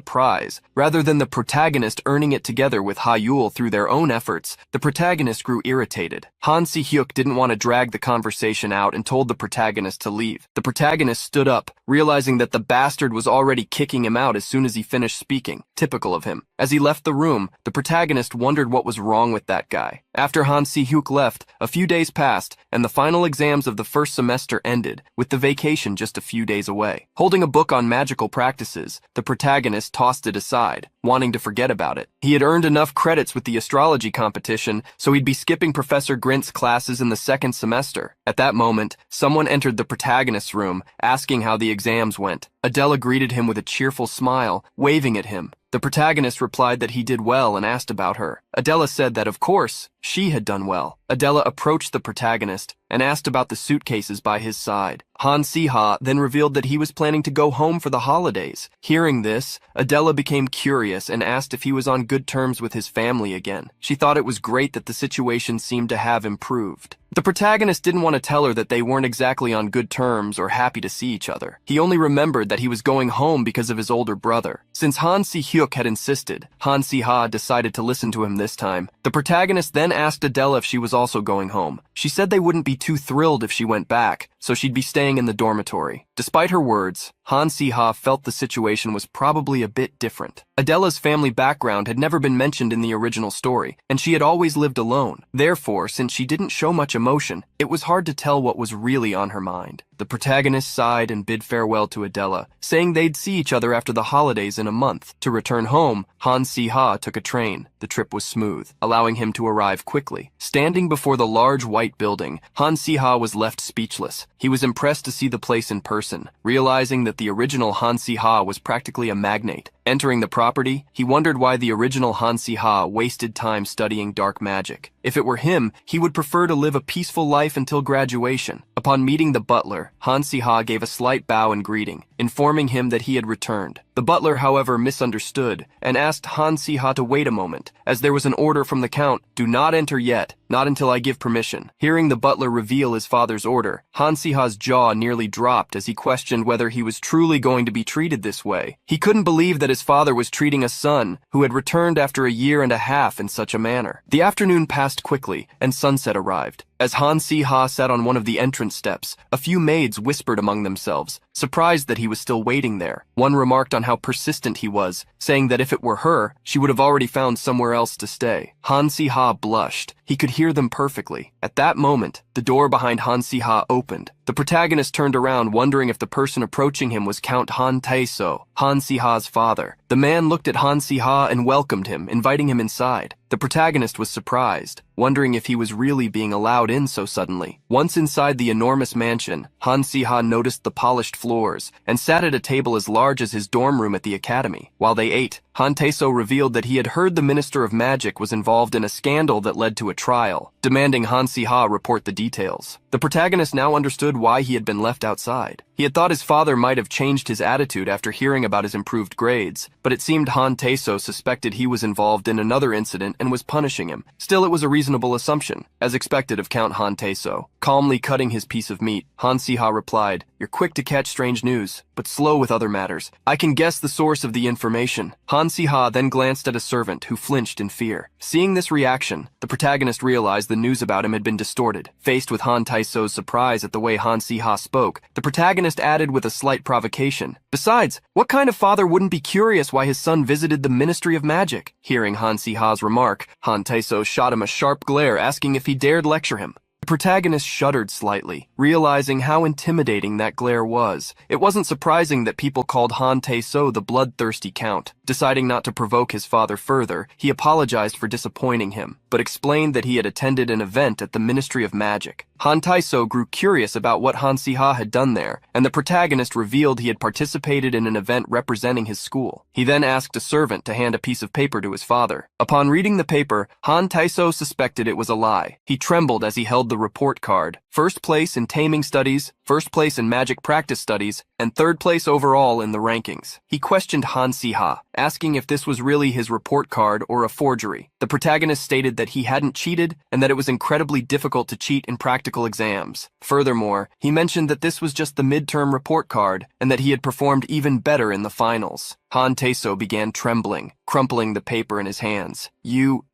prize, rather than the protagonist earning it together with Ha-yul through their own efforts, the protagonist grew irritated. Han Si-hyuk didn't want to drag the conversation out and told the protagonist to leave. The protagonist stood up, realizing that the bastard was already kicking him out as soon as he finished speaking, typical of him. As he left the room, the protagonist wondered what was wrong with that guy. After Han Si-hyuk left, a few days passed, and the final exams of the first semester ended, with the vacation just a few days away. Holding a book on magical practices, the protagonist tossed it aside, wanting to forget about it. He had earned enough credits with the astrology competition, so he'd be skipping Professor Grint's classes in the second semester. At that moment, someone entered the protagonist's room, asking how the exams went. Adela greeted him with a cheerful smile, waving at him. The protagonist replied that he did well and asked about her. Adela said that, of course, she had done well. Adela approached the protagonist and asked about the suitcases by his side. Han Si-ha then revealed that he was planning to go home for the holidays. Hearing this, Adela became curious and asked if he was on good terms with his family again. She thought it was great that the situation seemed to have improved. The protagonist didn't want to tell her that they weren't exactly on good terms or happy to see each other. He only remembered that he was going home because of his older brother. Since Han Si-hyuk had insisted, Han Si-ha decided to listen to him this time. The protagonist then asked Adela if she was also going home. She said they wouldn't be too thrilled if she went back, so she'd be staying in the dormitory. Despite her words, Han Si-ha felt the situation was probably a bit different. Adela's family background had never been mentioned in the original story, and she had always lived alone. Therefore, since she didn't show much emotion, it was hard to tell what was really on her mind. The protagonist sighed and bid farewell to Adela, saying they'd see each other after the holidays in a month. To return home, Han Si-ha took a train. The trip was smooth, allowing him to arrive quickly. Standing before the large white building, Han Si-ha was left speechless. He was impressed to see the place in person, realizing that the original Han Si-ha was practically a magnate. Entering the property, he wondered why the original Han Si-ha wasted time studying dark magic. If it were him, he would prefer to live a peaceful life until graduation. Upon meeting the butler, Han Si-ha gave a slight bow and greeting, informing him that he had returned. The butler, however, misunderstood and asked Han Si-ha to wait a moment, as there was an order from the count, "Do not enter yet, not until I give permission." Hearing the butler reveal his father's order, Han Si-ha's jaw nearly dropped as he questioned whether he was truly going to be treated this way. He couldn't believe that his father was treating a son who had returned after a year and a half in such a manner. The afternoon passed quickly, and sunset arrived. As Han Si-ha sat on one of the entrance steps, a few maids whispered among themselves, surprised that he was still waiting there. One remarked on how persistent he was, saying that if it were her, she would have already found somewhere else to stay. Han Si-ha blushed. He could hear them perfectly. At that moment, the door behind Han Si-ha opened. The protagonist turned around, wondering if the person approaching him was Count Han Tae-so, Han Si-ha's father. The man looked at Han Si-ha and welcomed him, inviting him inside. The protagonist was surprised, wondering if he was really being allowed in so suddenly. Once inside the enormous mansion, Han Si-ha noticed the polished floors and sat at a table as large as his dorm room at the academy. While they ate, Han Tae-so revealed that he had heard the Minister of Magic was involved in a scandal that led to a trial, demanding Han Si-ha report the details. The protagonist now understood why he had been left outside. He had thought his father might have changed his attitude after hearing about his improved grades, but it seemed Han Tae-so suspected he was involved in another incident and was punishing him. Still, it was a reasonable assumption, as expected of Count Han Tae-so. Calmly cutting his piece of meat, Han Si-ha replied, "You're quick to catch strange news, but slow with other matters. I can guess the source of the information." Han Si-ha then glanced at a servant who flinched in fear. Seeing this reaction, the protagonist realized the news about him had been distorted. Faced with Han Tae-so's surprise at the way Han Si-ha spoke, the protagonist added with a slight provocation, "Besides, what kind of father wouldn't be curious why his son visited the Ministry of Magic?" Hearing Han Si-ha's remark, Han Tae-so shot him a sharp glare, asking if he dared lecture him. The protagonist shuddered slightly, realizing how intimidating that glare was. It wasn't surprising that people called Han Tae-so the bloodthirsty count. Deciding not to provoke his father further, he apologized for disappointing him, but explained that he had attended an event at the Ministry of Magic. Han Tae-so grew curious about what Han Si-ha had done there, and the protagonist revealed he had participated in an event representing his school. He then asked a servant to hand a piece of paper to his father. Upon reading the paper, Han Tae-so suspected it was a lie. He trembled as he held the report card. first place in taming studies, first place in magic practice studies, and third place overall in the rankings. He questioned Han Si-ha, asking if this was really his report card or a forgery. The protagonist stated that he hadn't cheated and that it was incredibly difficult to cheat in practical exams. Furthermore, he mentioned that this was just the midterm report card and that he had performed even better in the finals. Han Tae-so began trembling, crumpling the paper in his hands. You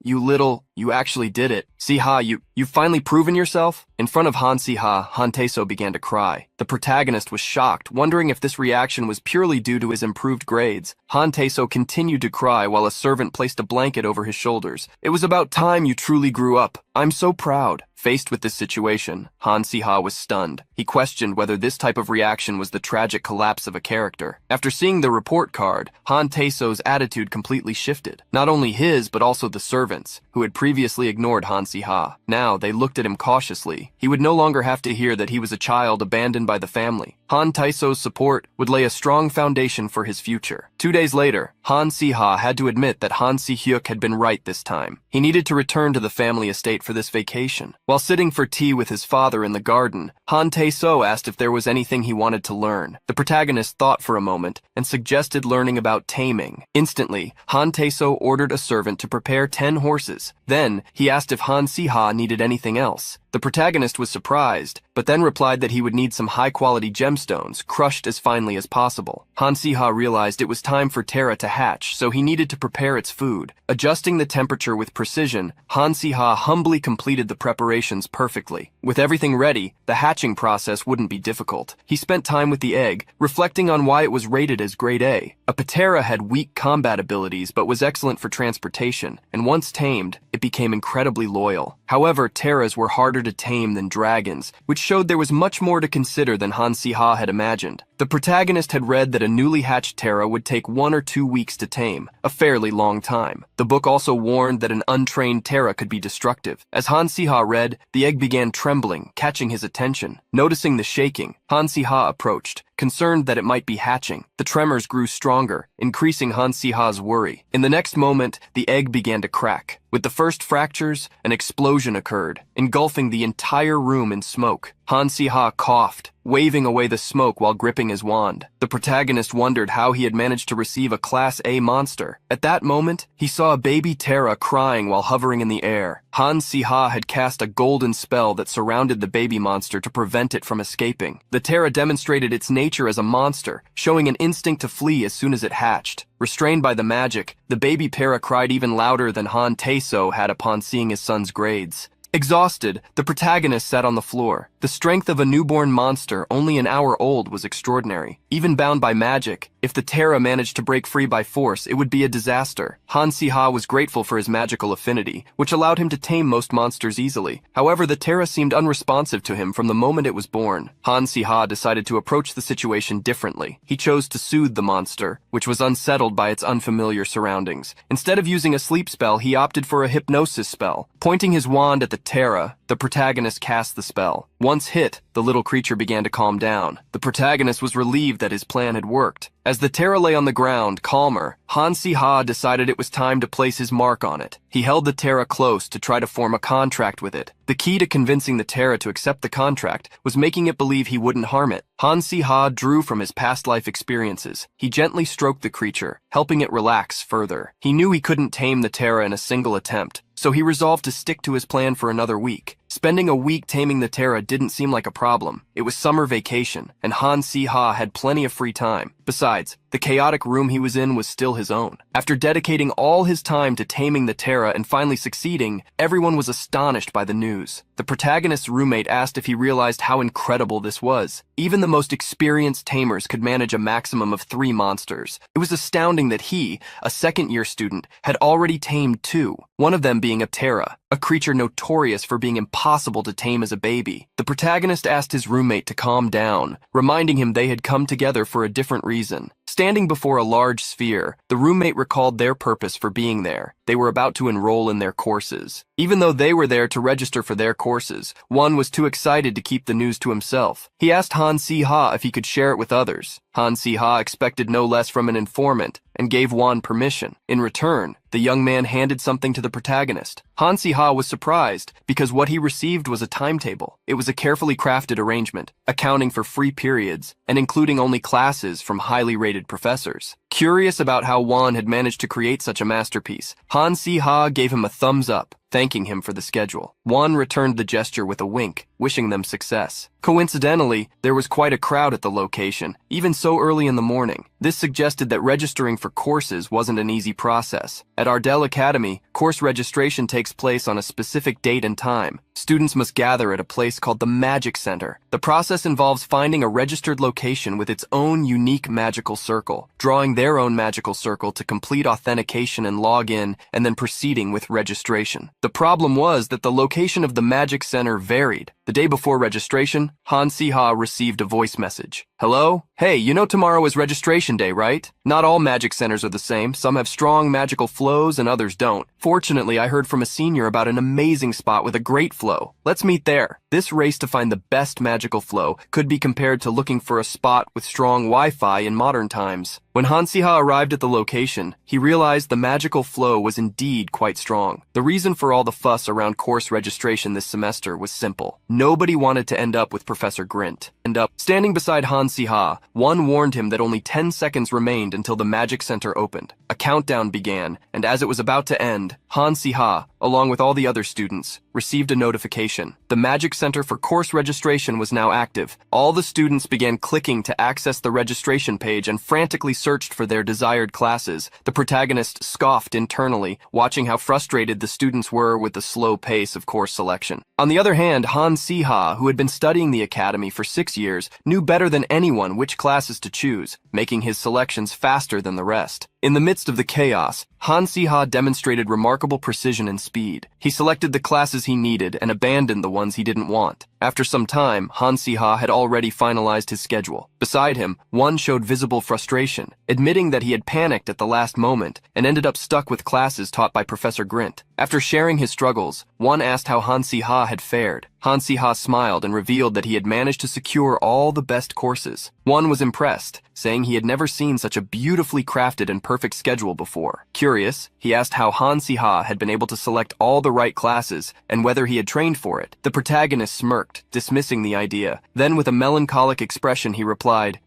actually did it. Si-ha, you've finally proven yourself? In front of Han Si-ha, Han Tae-so began to cry. The protagonist was shocked, wondering if this reaction was purely due to his improved grades. Han Tae-so continued to cry while a servant placed a blanket over his shoulders. It was about time you truly grew up. I'm so proud. Faced with this situation, Han Si-ha was stunned. He questioned whether this type of reaction was the tragic collapse of a character. After seeing the report card, Han Tae-so's attitude completely shifted. Not only his, but also the servants, who had previously ignored Han Si-ha. Now they looked at him cautiously. He would no longer have to hear that he was a child abandoned by the family. Han Tae-so's support would lay a strong foundation for his future. 2 days later, Han Si-ha had to admit that Han Si-hyuk had been right this time. He needed to return to the family estate for this vacation. While sitting for tea with his father in the garden, Han Tae-so asked if there was anything he wanted to learn. The protagonist thought for a moment and suggested learning about taming. Instantly, Han Tae-so ordered a servant to prepare 10 horses. Then, he asked if Han Si-ha needed anything else. The protagonist was surprised, but then replied that he would need some high-quality gemstones, crushed as finely as possible. Han Si-ha realized it was time for Terra to hatch, so he needed to prepare its food. Adjusting the temperature with precision, Han Si-ha humbly completed the preparations perfectly. With everything ready, the hatching process wouldn't be difficult. He spent time with the egg, reflecting on why it was rated as grade A. A patera had weak combat abilities but was excellent for transportation, and once tamed, it became incredibly loyal. However, Terras were harder to tame than dragons, which showed there was much more to consider than Han Si-ha had imagined. The protagonist had read that a newly hatched Terra would take 1 or 2 weeks to tame, a fairly long time. The book also warned that an untrained Terra could be destructive. As Han Si-ha read, the egg began trembling, catching his attention. Noticing the shaking, Han Si-ha approached, concerned that it might be hatching. The tremors grew stronger, increasing Han Si-ha's worry. In the next moment, the egg began to crack. With the first fractures, an explosion occurred, engulfing the entire room in smoke. Han Si-ha coughed, waving away the smoke while gripping his wand. The protagonist wondered how he had managed to receive a Class A monster. At that moment, he saw a baby Terra crying while hovering in the air. Han Si-ha had cast a golden spell that surrounded the baby monster to prevent it from escaping. The Terra demonstrated its nature as a monster, showing an instinct to flee as soon as it hatched. Restrained by the magic, the baby Terra cried even louder than Han Tae-so had upon seeing his son's grades. Exhausted, the protagonist sat on the floor. The strength of a newborn monster only an hour old was extraordinary. Even bound by magic, if the Terra managed to break free by force, it would be a disaster. Han Si-ha was grateful for his magical affinity, which allowed him to tame most monsters easily. However, the Terra seemed unresponsive to him from the moment it was born. Han Si-ha decided to approach the situation differently. He chose to soothe the monster, which was unsettled by its unfamiliar surroundings. Instead of using a sleep spell, he opted for a hypnosis spell. Pointing his wand at the Terra, the protagonist cast the spell. Once hit, the little creature began to calm down. The protagonist was relieved that his plan had worked. As the Terra lay on the ground, calmer, Han Si-ha decided it was time to place his mark on it. He held the Terra close to try to form a contract with it. The key to convincing the Terra to accept the contract was making it believe he wouldn't harm it. Han Si-ha drew from his past life experiences. He gently stroked the creature, helping it relax further. He knew he couldn't tame the Terra in a single attempt, so he resolved to stick to his plan for another week. Spending a week taming the Terra didn't seem like a problem. It was summer vacation, and Han Si-ha had plenty of free time. Besides, the chaotic room he was in was still his own. After dedicating all his time to taming the Terra and finally succeeding, everyone was astonished by the news. The protagonist's roommate asked if he realized how incredible this was. Even the most experienced tamers could manage a maximum of 3 monsters. It was astounding that he, a second-year student, had already tamed 2, one of them being a Terra, a creature notorious for being impossible to tame as a baby. The protagonist asked his roommate to calm down, reminding him they had come together for a different reason. Standing before a large sphere, the roommate recalled their purpose for being there. They were about to enroll in their courses. Even though they were there to register for their courses, Won was too excited to keep the news to himself. He asked Han Si-ha if he could share it with others. Han Si-ha expected no less from an informant and gave Won permission. In return, the young man handed something to the protagonist. Han Si-ha was surprised because what he received was a timetable. It was a carefully crafted arrangement, accounting for free periods and including only classes from highly rated professors. Curious about how Won had managed to create such a masterpiece, Han Si-ha gave him a thumbs up, thanking him for the schedule. Won returned the gesture with a wink, wishing them success. Coincidentally, there was quite a crowd at the location, even so early in the morning. This suggested that registering for courses wasn't an easy process. At Ardell Academy, course registration takes place on a specific date and time. Students must gather at a place called the Magic Center. The process involves finding a registered location with its own unique magical circle, drawing their own magical circle to complete authentication and log in, and then proceeding with registration. The problem was that the location of the Magic Center varied. The day before registration, Han Si-ha received a voice message. Hello? Hey, you know tomorrow is registration day, right? Not all magic centers are the same. Some have strong magical flows and others don't. Fortunately, I heard from a senior about an amazing spot with a great flow. Let's meet there. This race to find the best magical flow could be compared to looking for a spot with strong Wi-Fi in modern times. When Han Si-ha arrived at the location, he realized the magical flow was indeed quite strong. The reason for all the fuss around course registration this semester was simple. Nobody wanted to end up with Professor Grint. Standing beside Han Si-ha, Won warned him that only 10 seconds remained until the Magic Center opened. A countdown began, and as it was about to end, Han Si-ha, along with all the other students, received a notification. The Magic Center for course registration was now active. All the students began clicking to access the registration page and frantically searched for their desired classes. The protagonist scoffed internally, watching how frustrated the students were with the slow pace of course selection. On the other hand, Han Si-ha, who had been studying the academy for 6 years, knew better than anyone which classes to choose, making his selections faster than the rest. In the midst of the chaos, Han Si-ha demonstrated remarkable precision and speed. He selected the classes he needed and abandoned the ones he didn't want. After some time, Han Si-ha had already finalized his schedule. Beside him, Won showed visible frustration, admitting that he had panicked at the last moment and ended up stuck with classes taught by Professor Grint. After sharing his struggles, Won asked how Han Si-ha had fared. Han Si-ha smiled and revealed that he had managed to secure all the best courses. Won was impressed, saying he had never seen such a beautifully crafted and perfect schedule before. Curious, he asked how Han Si-ha had been able to select all the right classes and whether he had trained for it. The protagonist smirked, dismissing the idea. Then with a melancholic expression he replied,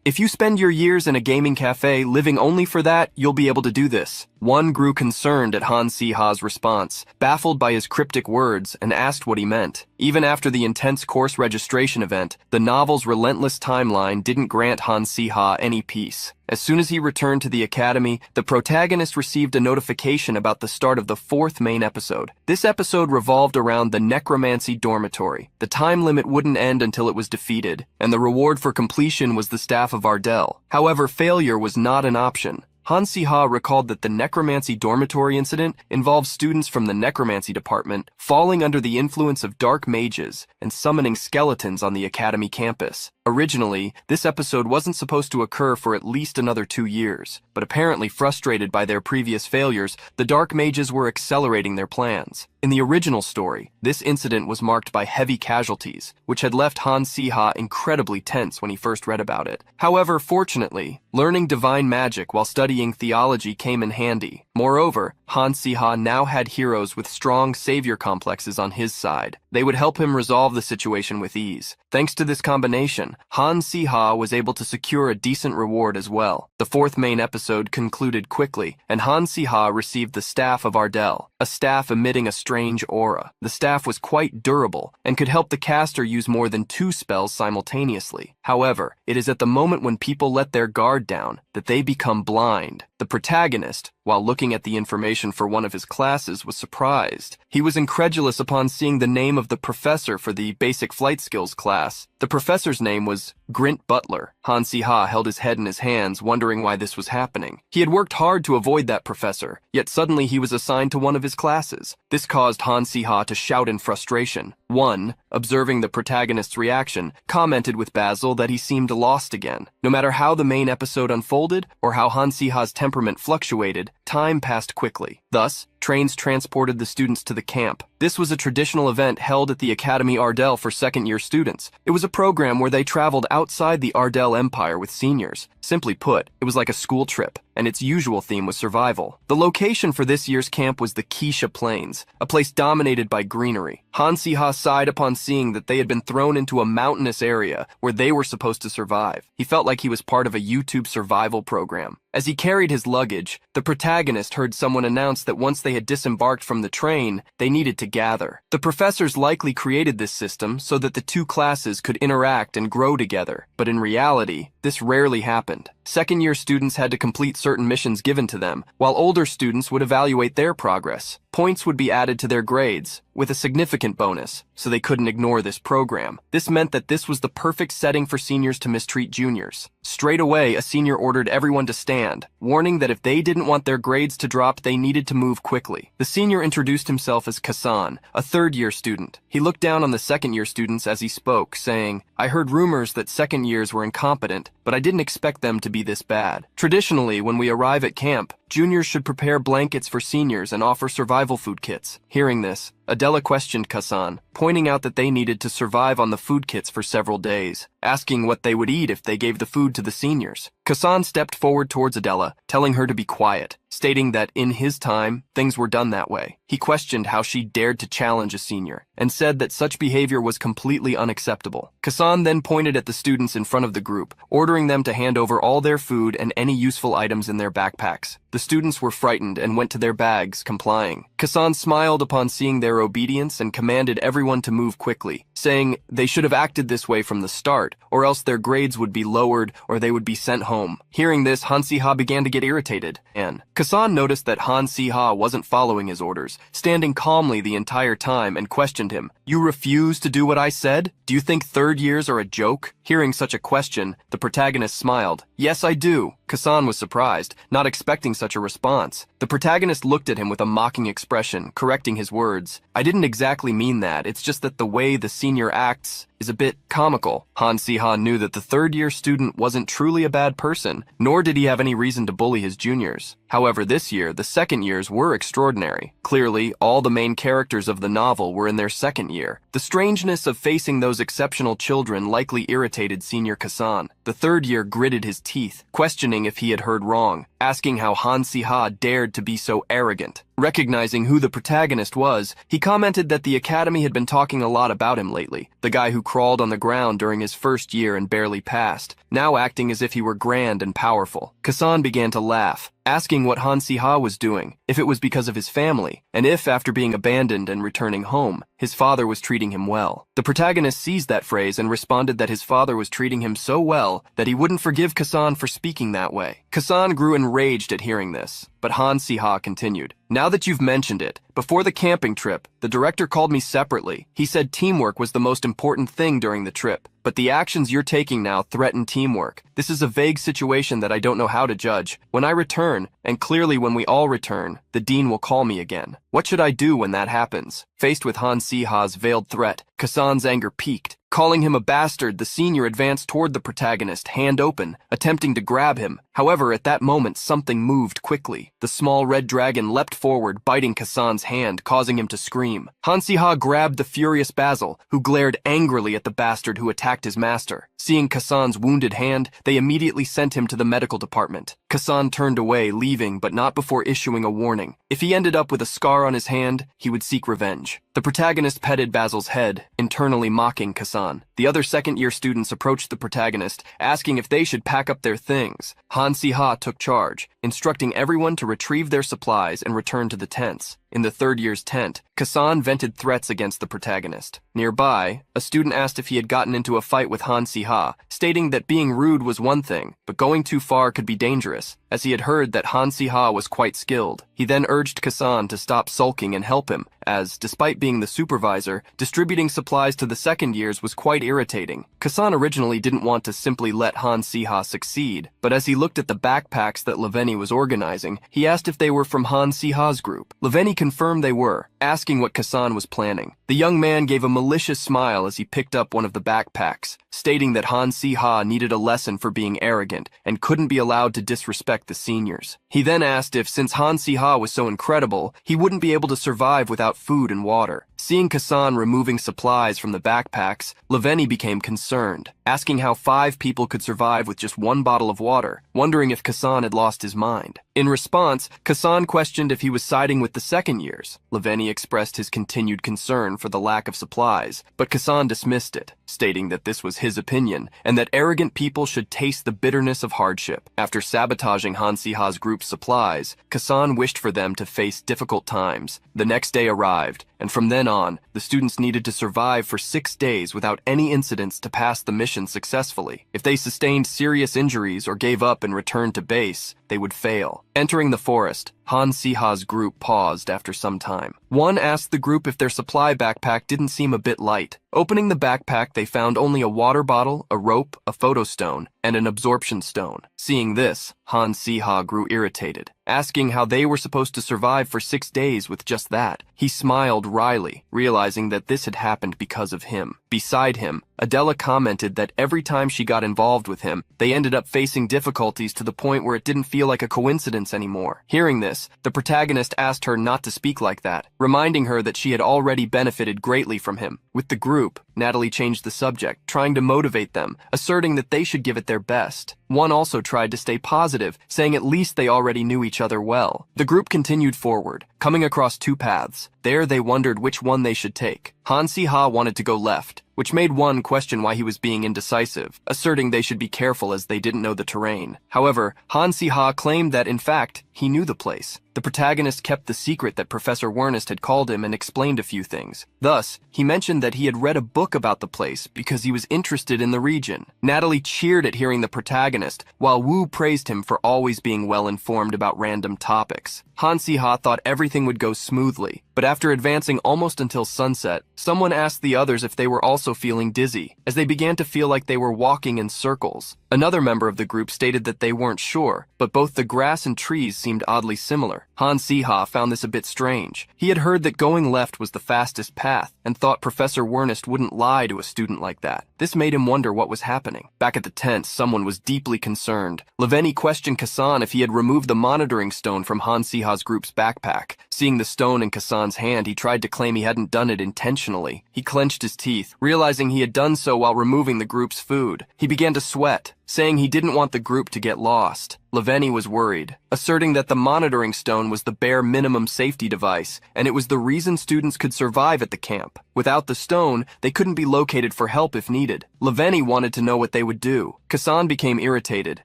if you spend your years in a gaming cafe living only for that, you'll be able to do this. Won grew concerned at Han Si-ha's response, baffled by his cryptic words, and asked what he meant. Even after the intense course registration event, the novel's relentless timeline didn't grant Han Si-ha any peace. As soon as he returned to the academy, the protagonist received a notification about the start of the 4th main episode. This episode revolved around the necromancy dormitory. The time limit wouldn't end until it was defeated, and the reward for completion was the staff of Ardell. However, failure was not an option. Han Si-ha recalled that the necromancy dormitory incident involved students from the necromancy department falling under the influence of dark mages and summoning skeletons on the academy campus. Originally, this episode wasn't supposed to occur for at least another 2 years, but apparently frustrated by their previous failures, the dark mages were accelerating their plans. In the original story, this incident was marked by heavy casualties, which had left Han Si-ha incredibly tense when he first read about it. However, fortunately, learning divine magic while studying theology came in handy. Moreover, Han Si-ha now had heroes with strong savior complexes on his side. They would help him resolve the situation with ease. Thanks to this combination, Han Si-ha was able to secure a decent reward as well. The 4th main episode concluded quickly, and Han Si-ha received the staff of Ardell, a staff emitting a strange aura. The staff was quite durable and could help the caster use more than 2 spells simultaneously. However, it is at the moment when people let their guard down that they become blind. The protagonist, while looking at the information for one of his classes, was surprised. He was incredulous upon seeing the name of the professor for the basic flight skills class. The professor's name was Grint Butler. Han Si-ha held his head in his hands, wondering why this was happening. He had worked hard to avoid that professor, yet suddenly he was assigned to one of his classes. This caused Han Si-ha to shout in frustration. One, observing the protagonist's reaction, commented with Basil that he seemed lost again. No matter how the main episode unfolded, or how Han Si-ha's temperament fluctuated, time passed quickly. Thus, trains transported the students to the camp. This was a traditional event held at the Academy Ardell for second-year students. It was a program where they traveled outside the Ardell Empire with seniors. Simply put, it was like a school trip, and its usual theme was survival. The location for this year's camp was the Keisha Plains, a place dominated by greenery. Han Si-ha sighed upon seeing that they had been thrown into a mountainous area where they were supposed to survive. He felt like he was part of a YouTube survival program. As he carried his luggage, the protagonist heard someone announce that once they had disembarked from the train, they needed to gather. The professors likely created this system so that the two classes could interact and grow together, but in reality, this rarely happened. Second-year students had to complete certain missions given to them, while older students would evaluate their progress. Points would be added to their grades, with a significant bonus, so they couldn't ignore this program. This meant that this was the perfect setting for seniors to mistreat juniors. Straight away, a senior ordered everyone to stand, warning that if they didn't want their grades to drop, they needed to move quickly. The senior introduced himself as Kasan, a third-year student. He looked down on the second-year students as he spoke, saying, "I heard rumors that second years were incompetent, but I didn't expect them to be this bad. Traditionally, when we arrive at camp, juniors should prepare blankets for seniors and offer survival food kits." Hearing this, Adela questioned Kasan, pointing out that they needed to survive on the food kits for several days, asking what they would eat if they gave the food to the seniors. Kasan stepped forward towards Adela, telling her to be quiet, stating that in his time, things were done that way. He questioned how she dared to challenge a senior, and said that such behavior was completely unacceptable. Kasan then pointed at the students in front of the group, ordering them to hand over all their food and any useful items in their backpacks. The students were frightened and went to their bags, complying. Kasan smiled upon seeing their obedience and commanded everyone to move quickly, saying they should have acted this way from the start, or else their grades would be lowered or they would be sent home. Hearing this, Han Si-ha began to get irritated, and Kasan noticed that Han Si-ha wasn't following his orders, standing calmly the entire time, and questioned him. "You refuse to do what I said? Do you think third years are a joke?" Hearing such a question, the protagonist smiled. "Yes, I do." Kasan was surprised, not expecting such a response. The protagonist looked at him with a mocking expression, correcting his words. "I didn't exactly mean that, it's just that the way the senior acts is a bit comical." Han Si-ha knew that the third-year student wasn't truly a bad person, nor did he have any reason to bully his juniors. However, this year, the second years were extraordinary. Clearly, all the main characters of the novel were in their second year. The strangeness of facing those exceptional children likely irritated Senior Kasan. The third year gritted his teeth, questioning if he had heard wrong, asking how Han Si-ha dared to be so arrogant. Recognizing who the protagonist was, he commented that the academy had been talking a lot about him lately, the guy who crawled on the ground during his first year and barely passed, now acting as if he were grand and powerful. Kasan began to laugh, asking what Han Si-ha was doing, if it was because of his family, and if, after being abandoned and returning home, his father was treating him well. The protagonist seized that phrase and responded that his father was treating him so well that he wouldn't forgive Kasan for speaking that way. Kasan grew enraged at hearing this, but Han Si-ha continued. "Now that you've mentioned it, before the camping trip, the director called me separately. He said teamwork was the most important thing during the trip, but the actions you're taking now threaten teamwork. This is a vague situation that I don't know how to judge. When I return, and clearly when we all return, the dean will call me again. What should I do when that happens?" Faced with Han Si-ha's veiled threat, Kasan's anger peaked. Calling him a bastard, the senior advanced toward the protagonist, hand open, attempting to grab him. However, at that moment, something moved quickly. The small red dragon leapt forward, biting Kasan's hand, causing him to scream. Han Si-ha grabbed the furious Basil, who glared angrily at the bastard who attacked his master. Seeing Kasan's wounded hand, they immediately sent him to the medical department. Kasan turned away, leaving, but not before issuing a warning. If he ended up with a scar on his hand, he would seek revenge. The protagonist petted Basil's head, internally mocking Kasan. The other second-year students approached the protagonist, asking if they should pack up their things. Han Si-ha took charge, instructing everyone to retrieve their supplies and return to the tents. In the third year's tent, Kasan vented threats against the protagonist. Nearby, a student asked if he had gotten into a fight with Han Si-ha, stating that being rude was one thing, but going too far could be dangerous, as he had heard that Han Si-ha was quite skilled. He then urged Kasan to stop sulking and help him, as, despite being the supervisor, distributing supplies to the second years was quite irritating. Kasan originally didn't want to simply let Han Si-ha succeed, but as he looked at the backpacks that Laveni was organizing, he asked if they were from Han Si-ha's group. Laveni confirmed they were, asking what Kasan was planning. The young man gave a malicious smile as he picked up one of the backpacks, stating that Han Si-ha needed a lesson for being arrogant and couldn't be allowed to disrespect the seniors. He then asked if, since Han Si-ha was so incredible, he wouldn't be able to survive without food and water. Seeing Kasan removing supplies from the backpacks, Leveni became concerned, asking how 5 people could survive with just 1 bottle of water, wondering if Kasan had lost his mind. In response, Kasan questioned if he was siding with the second years. Leveni expressed his continued concern for the lack of supplies, but Kasan dismissed it, stating that this was his opinion and that arrogant people should taste the bitterness of hardship. After sabotaging Han Si-ha's group's supplies, Kasan wished for them to face difficult times. The next day arrived, and from then on, the students needed to survive for 6 days without any incidents to pass the mission successfully. If they sustained serious injuries or gave up and returned to base, they would fail. Entering the forest, Han Si-ha's group paused after some time. One asked the group if their supply backpack didn't seem a bit light. Opening the backpack, they found only a water bottle, a rope, a photo stone, and an absorption stone. Seeing this, Han Si-ha grew irritated, asking how they were supposed to survive for 6 days with just that. He smiled wryly, realizing that this had happened because of him. Beside him, Adela commented that every time she got involved with him, they ended up facing difficulties to the point where it didn't feel like a coincidence anymore. Hearing this, the protagonist asked her not to speak like that, reminding her that she had already benefited greatly from him. With the group, Natalie changed the subject, trying to motivate them, asserting that they should give it their best. One also tried to stay positive, saying at least they already knew each other well. The group continued forward, coming across 2 paths. There they wondered which one they should take. Han Si-ha wanted to go left, which made one question why he was being indecisive, asserting they should be careful as they didn't know the terrain. However, Han Si-ha claimed that, in fact, he knew the place. The protagonist kept the secret that Professor Wernest had called him and explained a few things. Thus, he mentioned that he had read a book about the place because he was interested in the region. Natalie cheered at hearing the protagonist, while Wu praised him for always being well informed about random topics. Han Si-ha thought everything would go smoothly, but after advancing almost until sunset, someone asked the others if they were also feeling dizzy, as they began to feel like they were walking in circles. Another member of the group stated that they weren't sure, but both the grass and trees seemed oddly similar. Han Si-ha found this a bit strange. He had heard that going left was the fastest path, and thought Professor Wernest wouldn't lie to a student like that. This made him wonder what was happening. Back at the tent, someone was deeply concerned. Leveni questioned Kasan if he had removed the monitoring stone from Han Si-ha's group's backpack. Seeing the stone in Kasan's hand, he tried to claim he hadn't done it intentionally. He clenched his teeth, realizing he had done so while removing the group's food. He began to sweat, saying he didn't want the group to get lost. Leveni was worried, asserting that the monitoring stone was the bare minimum safety device, and it was the reason students could survive at the camp. Without the stone, they couldn't be located for help if needed. Leveni wanted to know what they would do. Kasan became irritated,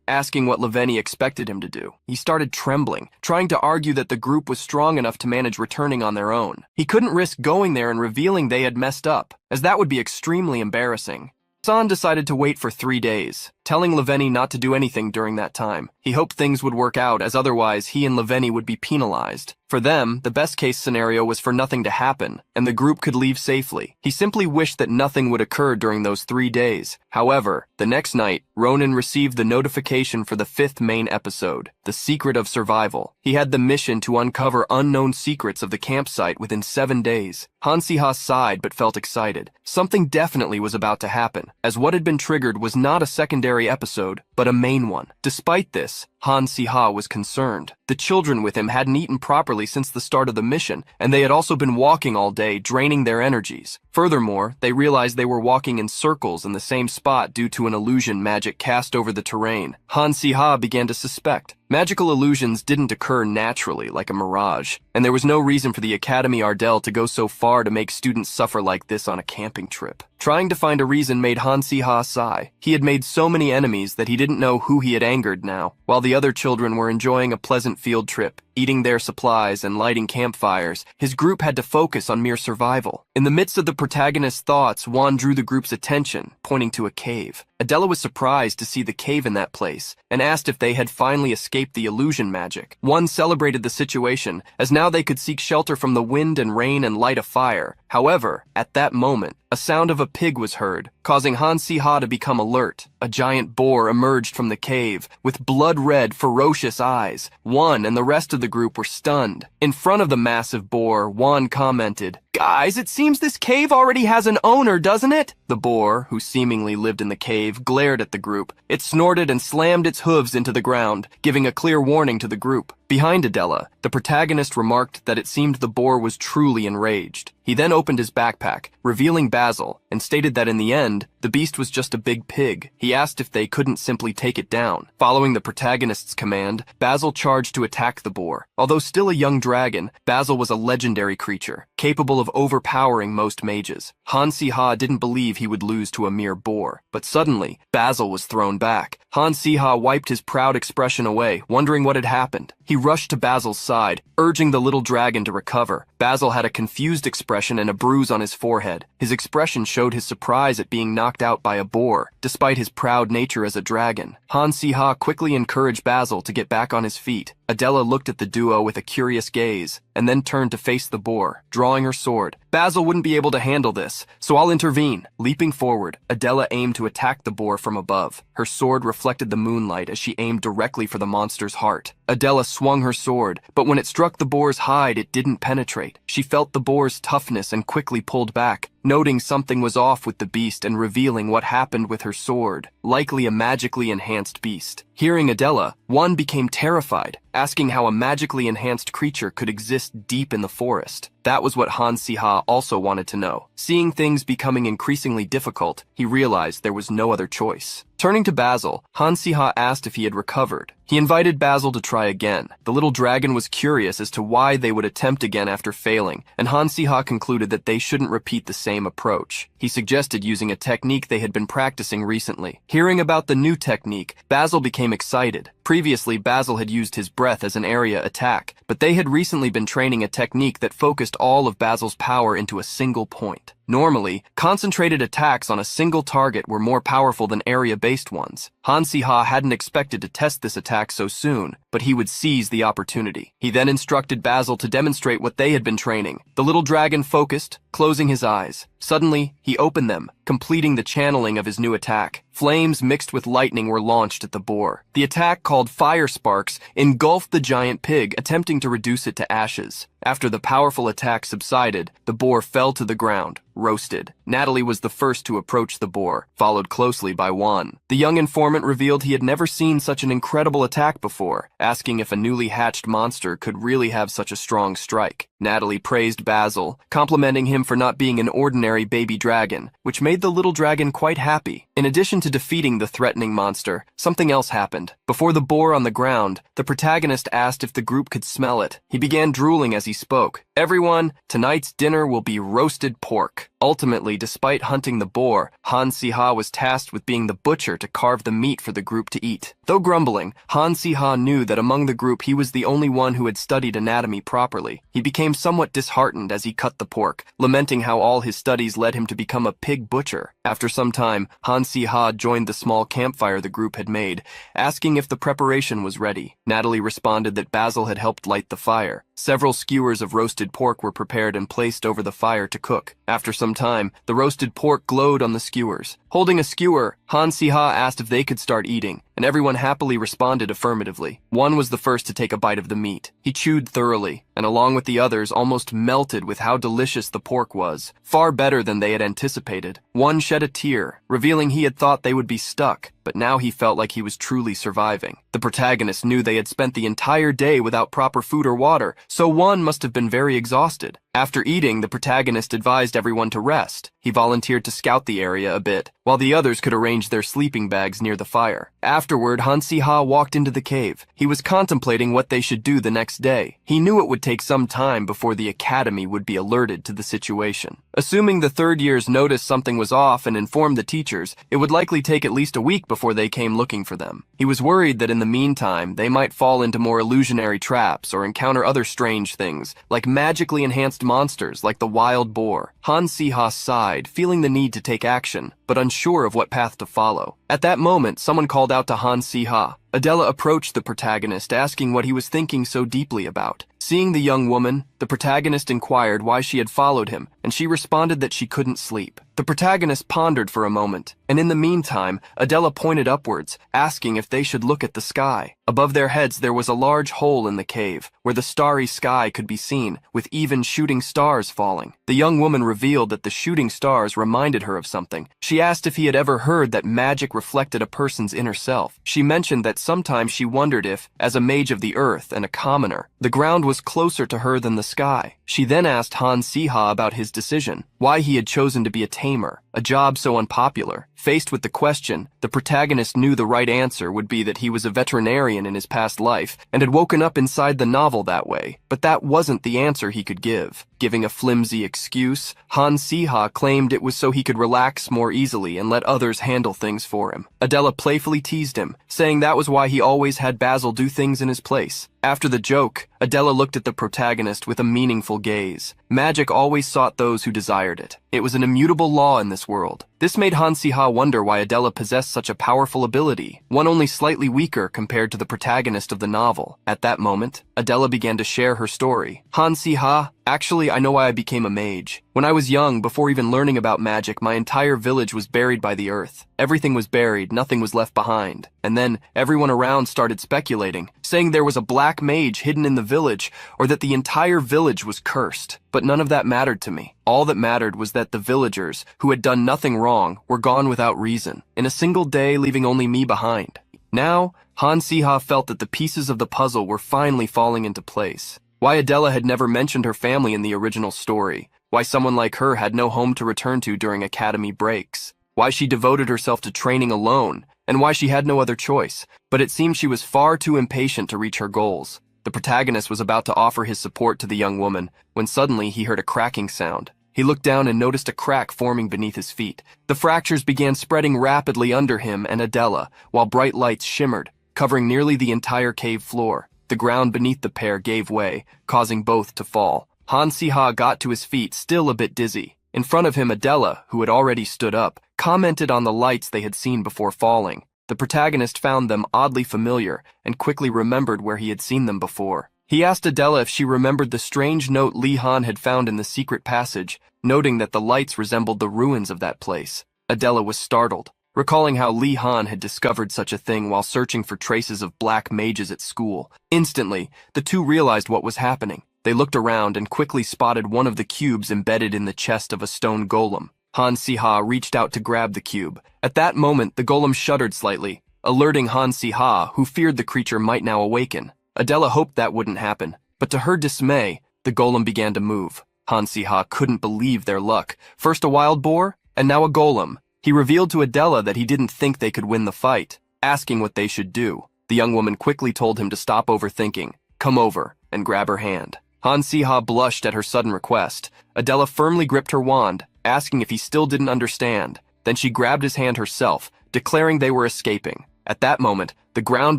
asking what Leveni expected him to do. He started trembling, trying to argue that the group was strong enough to manage returning on their own. He couldn't risk going there and revealing they had messed up, as that would be extremely embarrassing. Kasan decided to wait for 3 days, telling Leveni not to do anything during that time. He hoped things would work out, as otherwise he and Leveni would be penalized. For them, the best-case scenario was for nothing to happen, and the group could leave safely. He simply wished that nothing would occur during those 3 days. However, the next night, Ronan received the notification for the 5th main episode, The Secret of Survival. He had the mission to uncover unknown secrets of the campsite within 7 days. Han Si-ha sighed but felt excited. Something definitely was about to happen, as what had been triggered was not a secondary episode, but a main one. Despite this, Han Si-ha was concerned. The children with him hadn't eaten properly since the start of the mission, and they had also been walking all day, draining their energies. Furthermore, they realized they were walking in circles in the same spot due to an illusion magic cast over the terrain. Han Si-ha began to suspect. Magical illusions didn't occur naturally like a mirage, and there was no reason for the Academy Ardell to go so far to make students suffer like this on a camping trip. Trying to find a reason made Han Si-ha sigh. He had made so many enemies that he didn't know who he had angered now. While the other children were enjoying a pleasant field trip, eating their supplies and lighting campfires, his group had to focus on mere survival. In the midst of the protagonist's thoughts, Juan drew the group's attention, pointing to a cave. Adela was surprised to see the cave in that place, and asked if they had finally escaped the illusion magic. Juan celebrated the situation, as now they could seek shelter from the wind and rain and light a fire. However, at that moment, a sound of a pig was heard, causing Han Si-ha to become alert. A giant boar emerged from the cave, with blood-red, ferocious eyes. Juan and the rest of the the group were stunned. In front of the massive boar, Juan commented, "Guys, it seems this cave already has an owner, doesn't it?" The boar, who seemingly lived in the cave, glared at the group. It snorted and slammed its hooves into the ground, giving a clear warning to the group. Behind Adela, the protagonist remarked that it seemed the boar was truly enraged. He then opened his backpack, revealing Basil, and stated that in the end, the beast was just a big pig. He asked if they couldn't simply take it down. Following the protagonist's command, Basil charged to attack the boar. Although still a young dragon, Basil was a legendary creature, capable of overpowering most mages. Han Si-ha didn't believe he would lose to a mere boar, but suddenly, Basil was thrown back. Han Si-ha wiped his proud expression away, wondering what had happened. He rushed to Basil's side, urging the little dragon to recover. Basil had a confused expression and a bruise on his forehead. His expression showed his surprise at being knocked out by a boar, despite his proud nature as a dragon. Han Si-ha quickly encouraged Basil to get back on his feet. Adela looked at the duo with a curious gaze, and then turned to face the boar, drawing her sword. Basil wouldn't be able to handle this, so I'll intervene. Leaping forward, Adela aimed to attack the boar from above. Her sword reflected the moonlight as she aimed directly for the monster's heart. Adela swung her sword, but when it struck the boar's hide, it didn't penetrate. She felt the boar's toughness and quickly pulled back, noting something was off with the beast and revealing what happened with her sword, likely a magically enhanced beast. Hearing Adela, Juan became terrified, asking how a magically enhanced creature could exist deep in the forest. That was what Han Si-ha also wanted to know. Seeing things becoming increasingly difficult, he realized there was no other choice. Turning to Basil, Han Si-ha asked if he had recovered. He invited Basil to try again. The little dragon was curious as to why they would attempt again after failing, and Han Si-ha concluded that they shouldn't repeat the same approach. He suggested using a technique they had been practicing recently. Hearing about the new technique, Basil became excited. Previously, Basil had used his breath as an area attack, but they had recently been training a technique that focused all of Basil's power into a single point. Normally, concentrated attacks on a single target were more powerful than area-based ones. Han Si-ha hadn't expected to test this attack so soon, but he would seize the opportunity. He then instructed Basil to demonstrate what they had been training. The little dragon focused, closing his eyes. Suddenly, he opened them, completing the channeling of his new attack. Flames mixed with lightning were launched at the boar. The attack, called Fire Sparks, engulfed the giant pig, attempting to reduce it to ashes. After the powerful attack subsided, the boar fell to the ground, roasted. Natalie was the first to approach the boar, followed closely by Juan. The young informant revealed he had never seen such an incredible attack before, asking if a newly hatched monster could really have such a strong strike. Natalie praised Basil, complimenting him for not being an ordinary baby dragon, which made the little dragon quite happy. In addition to defeating the threatening monster, something else happened. Before the boar on the ground, the protagonist asked if the group could smell it. He began drooling as he spoke. "Everyone, tonight's dinner will be roasted pork." Ultimately, despite hunting the boar, Han Si-ha was tasked with being the butcher to carve the meat for the group to eat. Though grumbling, Han Si-ha knew that among the group he was the only one who had studied anatomy properly. He became somewhat disheartened as he cut the pork, lamenting how all his studies led him to become a pig butcher. After some time, Han Si-ha joined the small campfire the group had made, asking if the preparation was ready. Natalie responded that Basil had helped light the fire. Several skewers of roasted pork were prepared and placed over the fire to cook. After some time, the roasted pork glowed on the skewers. Holding a skewer, Han Si-ha asked if they could start eating, and everyone happily responded affirmatively. One was the first to take a bite of the meat. He chewed thoroughly, and along with the others, almost melted with how delicious the pork was, far better than they had anticipated. One shed a tear, revealing he had thought they would be stuck, but now he felt like he was truly surviving. The protagonist knew they had spent the entire day without proper food or water, so one must have been very exhausted. After eating, the protagonist advised everyone to rest. He volunteered to scout the area a bit, while the others could arrange their sleeping bags near the fire. Afterward, Han Si-ha walked into the cave. He was contemplating what they should do the next day. He knew it would take some time before the academy would be alerted to the situation. Assuming the third years noticed something was off and informed the teachers, it would likely take at least a week before they came looking for them. He was worried that in the meantime, they might fall into more illusionary traps or encounter other strange things, like magically enhanced monsters like the wild boar. Han Si-ha sighed, feeling the need to take action, but unsure of what path to follow. At that moment, someone called out to Han Si-ha. Adela approached the protagonist, asking what he was thinking so deeply about. Seeing the young woman, the protagonist inquired why she had followed him, and she responded that she couldn't sleep. The protagonist pondered for a moment, and in the meantime, Adela pointed upwards, asking if they should look at the sky. Above their heads there was a large hole in the cave, where the starry sky could be seen, with even shooting stars falling. The young woman revealed that the shooting stars reminded her of something. She asked if he had ever heard that magic reflected a person's inner self. She mentioned that sometimes she wondered if, as a mage of the earth and a commoner, the ground was closer to her than the sky. She then asked Han Siha about his decision, why he had chosen to be a tamer, a job so unpopular. Faced with the question, the protagonist knew the right answer would be that he was a veterinarian in his past life and had woken up inside the novel that way, but that wasn't the answer he could give. Giving a flimsy excuse, Han Siha claimed it was so he could relax more easily and let others handle things for him. Adela playfully teased him, saying that was why he always had Basil do things in his place. After the joke, Adela looked at the protagonist with a meaningful gaze. Magic always sought those who desired it. It was an immutable law in this world. This made Han Siha wonder why Adela possessed such a powerful ability, one only slightly weaker compared to the protagonist of the novel. At that moment, Adela began to share her story. Han Siha, actually, I know why I became a mage. When I was young, before even learning about magic, my entire village was buried by the earth. Everything was buried, nothing was left behind. And then, everyone around started speculating, saying there was a black mage hidden in the village, or that the entire village was cursed. But none of that mattered to me. All that mattered was that the villagers, who had done nothing wrong, were gone without reason, in a single day leaving only me behind. Now, Han Siha felt that the pieces of the puzzle were finally falling into place. Why Adela had never mentioned her family in the original story, why someone like her had no home to return to during academy breaks, why she devoted herself to training alone, and why she had no other choice, but it seemed she was far too impatient to reach her goals. The protagonist was about to offer his support to the young woman, when suddenly he heard a cracking sound. He looked down and noticed a crack forming beneath his feet. The fractures began spreading rapidly under him and Adela, while bright lights shimmered, covering nearly the entire cave floor. The ground beneath the pair gave way, causing both to fall. Han Siha got to his feet, still a bit dizzy. In front of him, Adela, who had already stood up, commented on the lights they had seen before falling. The protagonist found them oddly familiar and quickly remembered where he had seen them before. He asked Adela if she remembered the strange note Li Han had found in the secret passage, noting that the lights resembled the ruins of that place. Adela was startled, recalling how Li Han had discovered such a thing while searching for traces of black mages at school. Instantly, the two realized what was happening. They looked around and quickly spotted one of the cubes embedded in the chest of a stone golem. Han Siha reached out to grab the cube. At that moment, the golem shuddered slightly, alerting Han Siha, who feared the creature might now awaken. Adela hoped that wouldn't happen, but to her dismay, the golem began to move. Han Siha couldn't believe their luck. First a wild boar, and now a golem. He revealed to Adela that he didn't think they could win the fight, asking what they should do. The young woman quickly told him to stop overthinking, come over, and grab her hand. Han Siha blushed at her sudden request. Adela firmly gripped her wand, asking if he still didn't understand. Then she grabbed his hand herself, declaring they were escaping. At that moment, the ground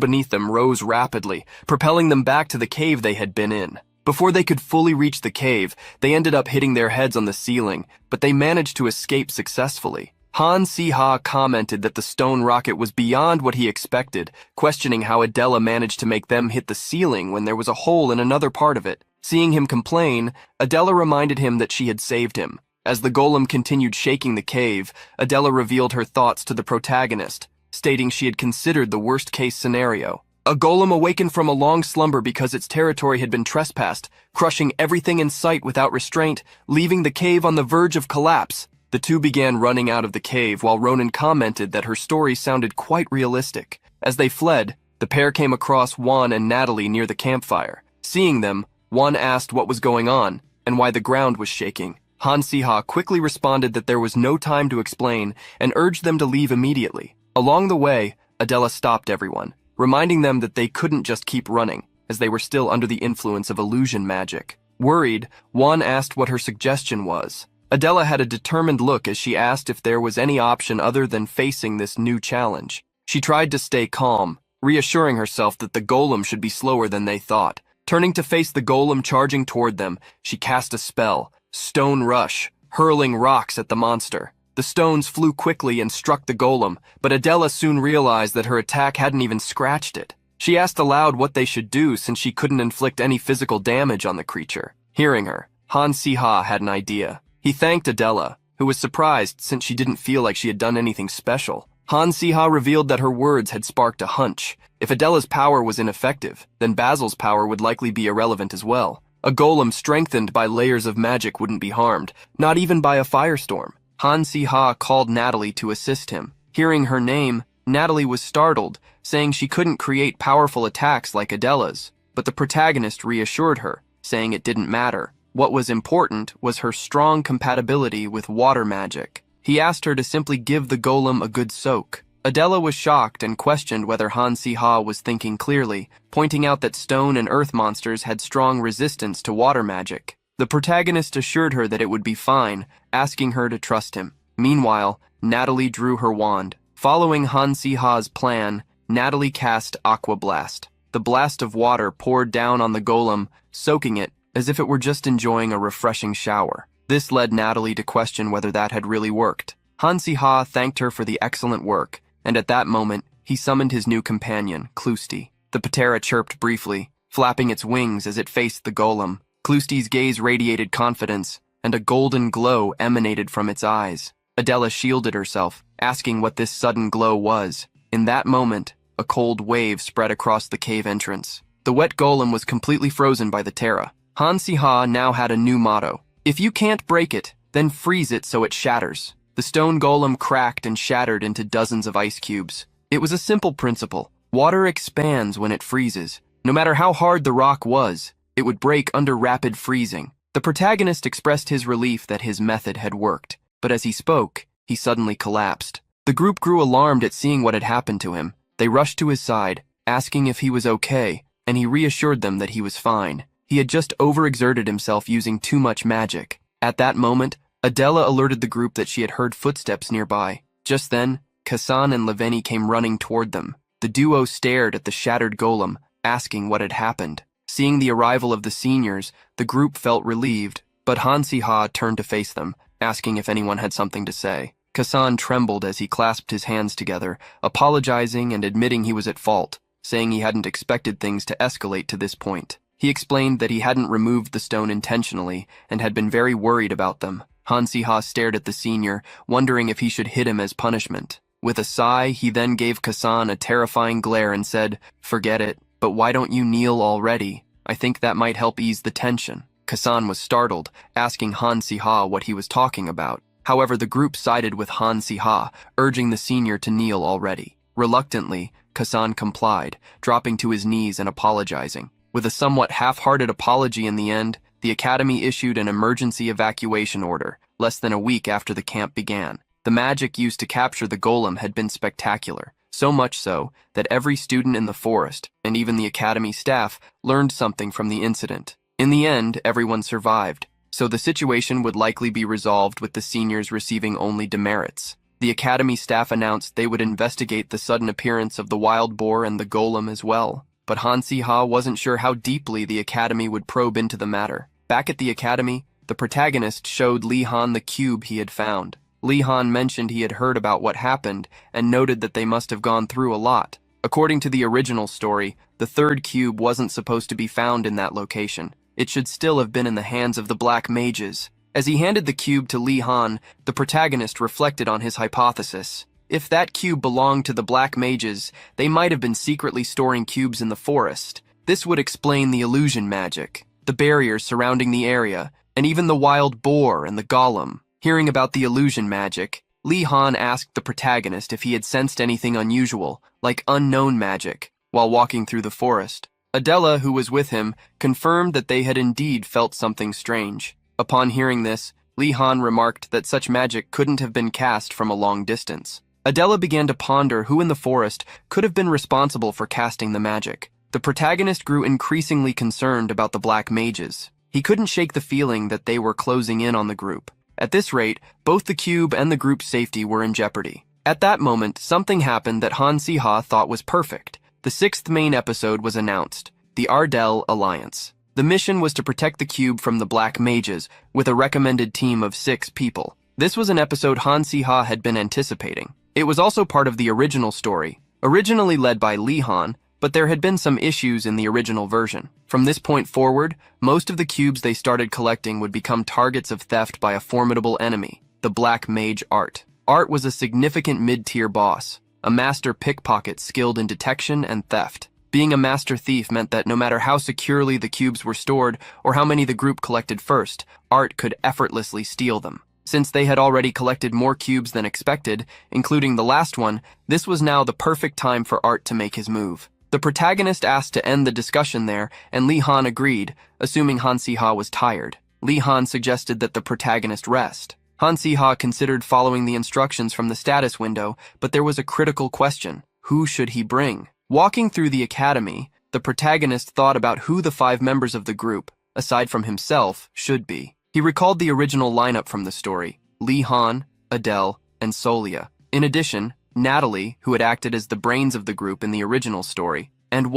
beneath them rose rapidly, propelling them back to the cave they had been in. Before they could fully reach the cave, they ended up hitting their heads on the ceiling, but they managed to escape successfully. Han Siha commented that the stone rocket was beyond what he expected, questioning how Adela managed to make them hit the ceiling when there was a hole in another part of it. Seeing him complain, Adela reminded him that she had saved him. As the golem continued shaking the cave, Adela revealed her thoughts to the protagonist, stating she had considered the worst-case scenario. A golem awakened from a long slumber because its territory had been trespassed, crushing everything in sight without restraint, leaving the cave on the verge of collapse. The two began running out of the cave while Ronan commented that her story sounded quite realistic. As they fled, the pair came across Juan and Natalie near the campfire. Seeing them, Juan asked what was going on and why the ground was shaking. Han Siha quickly responded that there was no time to explain and urged them to leave immediately. Along the way, Adela stopped everyone, reminding them that they couldn't just keep running, as they were still under the influence of illusion magic. Worried, Juan asked what her suggestion was. Adela had a determined look as she asked if there was any option other than facing this new challenge. She tried to stay calm, reassuring herself that the golem should be slower than they thought. Turning to face the golem charging toward them, she cast a spell, Stone Rush, hurling rocks at the monster. The stones flew quickly and struck the golem, but Adela soon realized that her attack hadn't even scratched it. She asked aloud what they should do since she couldn't inflict any physical damage on the creature. Hearing her, Han Si-ha had an idea. He thanked Adela, who was surprised since she didn't feel like she had done anything special. Han Si-ha revealed that her words had sparked a hunch. If Adela's power was ineffective, then Basil's power would likely be irrelevant as well. A golem strengthened by layers of magic wouldn't be harmed, not even by a firestorm. Han Si-ha called Natalie to assist him. Hearing her name, Natalie was startled, saying she couldn't create powerful attacks like Adela's, but the protagonist reassured her, saying it didn't matter. What was important was her strong compatibility with water magic. He asked her to simply give the golem a good soak. Adela was shocked and questioned whether Han Si-ha was thinking clearly, pointing out that stone and earth monsters had strong resistance to water magic. The protagonist assured her that it would be fine, asking her to trust him. Meanwhile, Natalie drew her wand. Following Han Si-ha's plan, Natalie cast Aqua Blast. The blast of water poured down on the golem, soaking it as if it were just enjoying a refreshing shower. This led Natalie to question whether that had really worked. Han Si-ha thanked her for the excellent work, and at that moment, he summoned his new companion, Klusti. The Patera chirped briefly, flapping its wings as it faced the golem. Klusti's gaze radiated confidence, and a golden glow emanated from its eyes. Adela shielded herself, asking what this sudden glow was. In that moment, a cold wave spread across the cave entrance. The wet golem was completely frozen by the Terra. Han Si-ha now had a new motto. If you can't break it, then freeze it so it shatters. The stone golem cracked and shattered into dozens of ice cubes. It was a simple principle. Water expands when it freezes. No matter how hard the rock was, it would break under rapid freezing. The protagonist expressed his relief that his method had worked, but as he spoke, he suddenly collapsed. The group grew alarmed at seeing what had happened to him. They rushed to his side, asking if he was okay, and he reassured them that he was fine. He had just overexerted himself using too much magic. At that moment, Adela alerted the group that she had heard footsteps nearby. Just then, Kassan and Leveni came running toward them. The duo stared at the shattered golem, asking what had happened. Seeing the arrival of the seniors, the group felt relieved, but Han Si-ha turned to face them, asking if anyone had something to say. Kassan trembled as he clasped his hands together, apologizing and admitting he was at fault, saying he hadn't expected things to escalate to this point. He explained that he hadn't removed the stone intentionally and had been very worried about them. Han Si-ha stared at the senior, wondering if he should hit him as punishment. With a sigh, he then gave Kassan a terrifying glare and said, "Forget it, but why don't you kneel already? I think that might help ease the tension." Kassan was startled, asking Han Si-ha what he was talking about. However, the group sided with Han Si-ha, urging the senior to kneel already. Reluctantly, Kassan complied, dropping to his knees and apologizing. With a somewhat half-hearted apology in the end, the Academy issued an emergency evacuation order, less than a week after the camp began. The magic used to capture the golem had been spectacular, so much so that every student in the forest, and even the Academy staff, learned something from the incident. In the end, everyone survived, so the situation would likely be resolved with the seniors receiving only demerits. The Academy staff announced they would investigate the sudden appearance of the wild boar and the golem as well. But Han Si-ha wasn't sure how deeply the Academy would probe into the matter. Back at the Academy, the protagonist showed Li Han the cube he had found. Li Han mentioned he had heard about what happened and noted that they must have gone through a lot. According to the original story, the third cube wasn't supposed to be found in that location. It should still have been in the hands of the Black Mages. As he handed the cube to Li Han, the protagonist reflected on his hypothesis. If that cube belonged to the Black Mages, they might have been secretly storing cubes in the forest. This would explain the illusion magic, the barriers surrounding the area, and even the wild boar and the golem. Hearing about the illusion magic, Li Han asked the protagonist if he had sensed anything unusual, like unknown magic, while walking through the forest. Adela, who was with him, confirmed that they had indeed felt something strange. Upon hearing this, Li Han remarked that such magic couldn't have been cast from a long distance. Adela began to ponder who in the forest could have been responsible for casting the magic. The protagonist grew increasingly concerned about the Black Mages. He couldn't shake the feeling that they were closing in on the group. At this rate, both the cube and the group's safety were in jeopardy. At that moment, something happened that Han Si-ha thought was perfect. The 6th main episode was announced, the Ardell Alliance. The mission was to protect the cube from the Black Mages, with a recommended team of 6 people. This was an episode Han Si-ha had been anticipating. It was also part of the original story. Originally led by Li Han, but there had been some issues in the original version. From this point forward, most of the cubes they started collecting would become targets of theft by a formidable enemy, the Black Mage Art. Art was a significant mid-tier boss, a master pickpocket skilled in detection and theft. Being a master thief meant that no matter how securely the cubes were stored or how many the group collected first, Art could effortlessly steal them. Since they had already collected more cubes than expected, including the last one, this was now the perfect time for Art to make his move. The protagonist asked to end the discussion there, and Li Han agreed, assuming Han Si-ha was tired. Li Han suggested that the protagonist rest. Han Si-ha considered following the instructions from the status window, but there was a critical question. Who should he bring? Walking through the academy, the protagonist thought about who the 5 members of the group, aside from himself, should be. He recalled the original lineup from the story: Li Han, Adele, and Solia. In addition, Natalie, who had acted as the brains of the group in the original story, and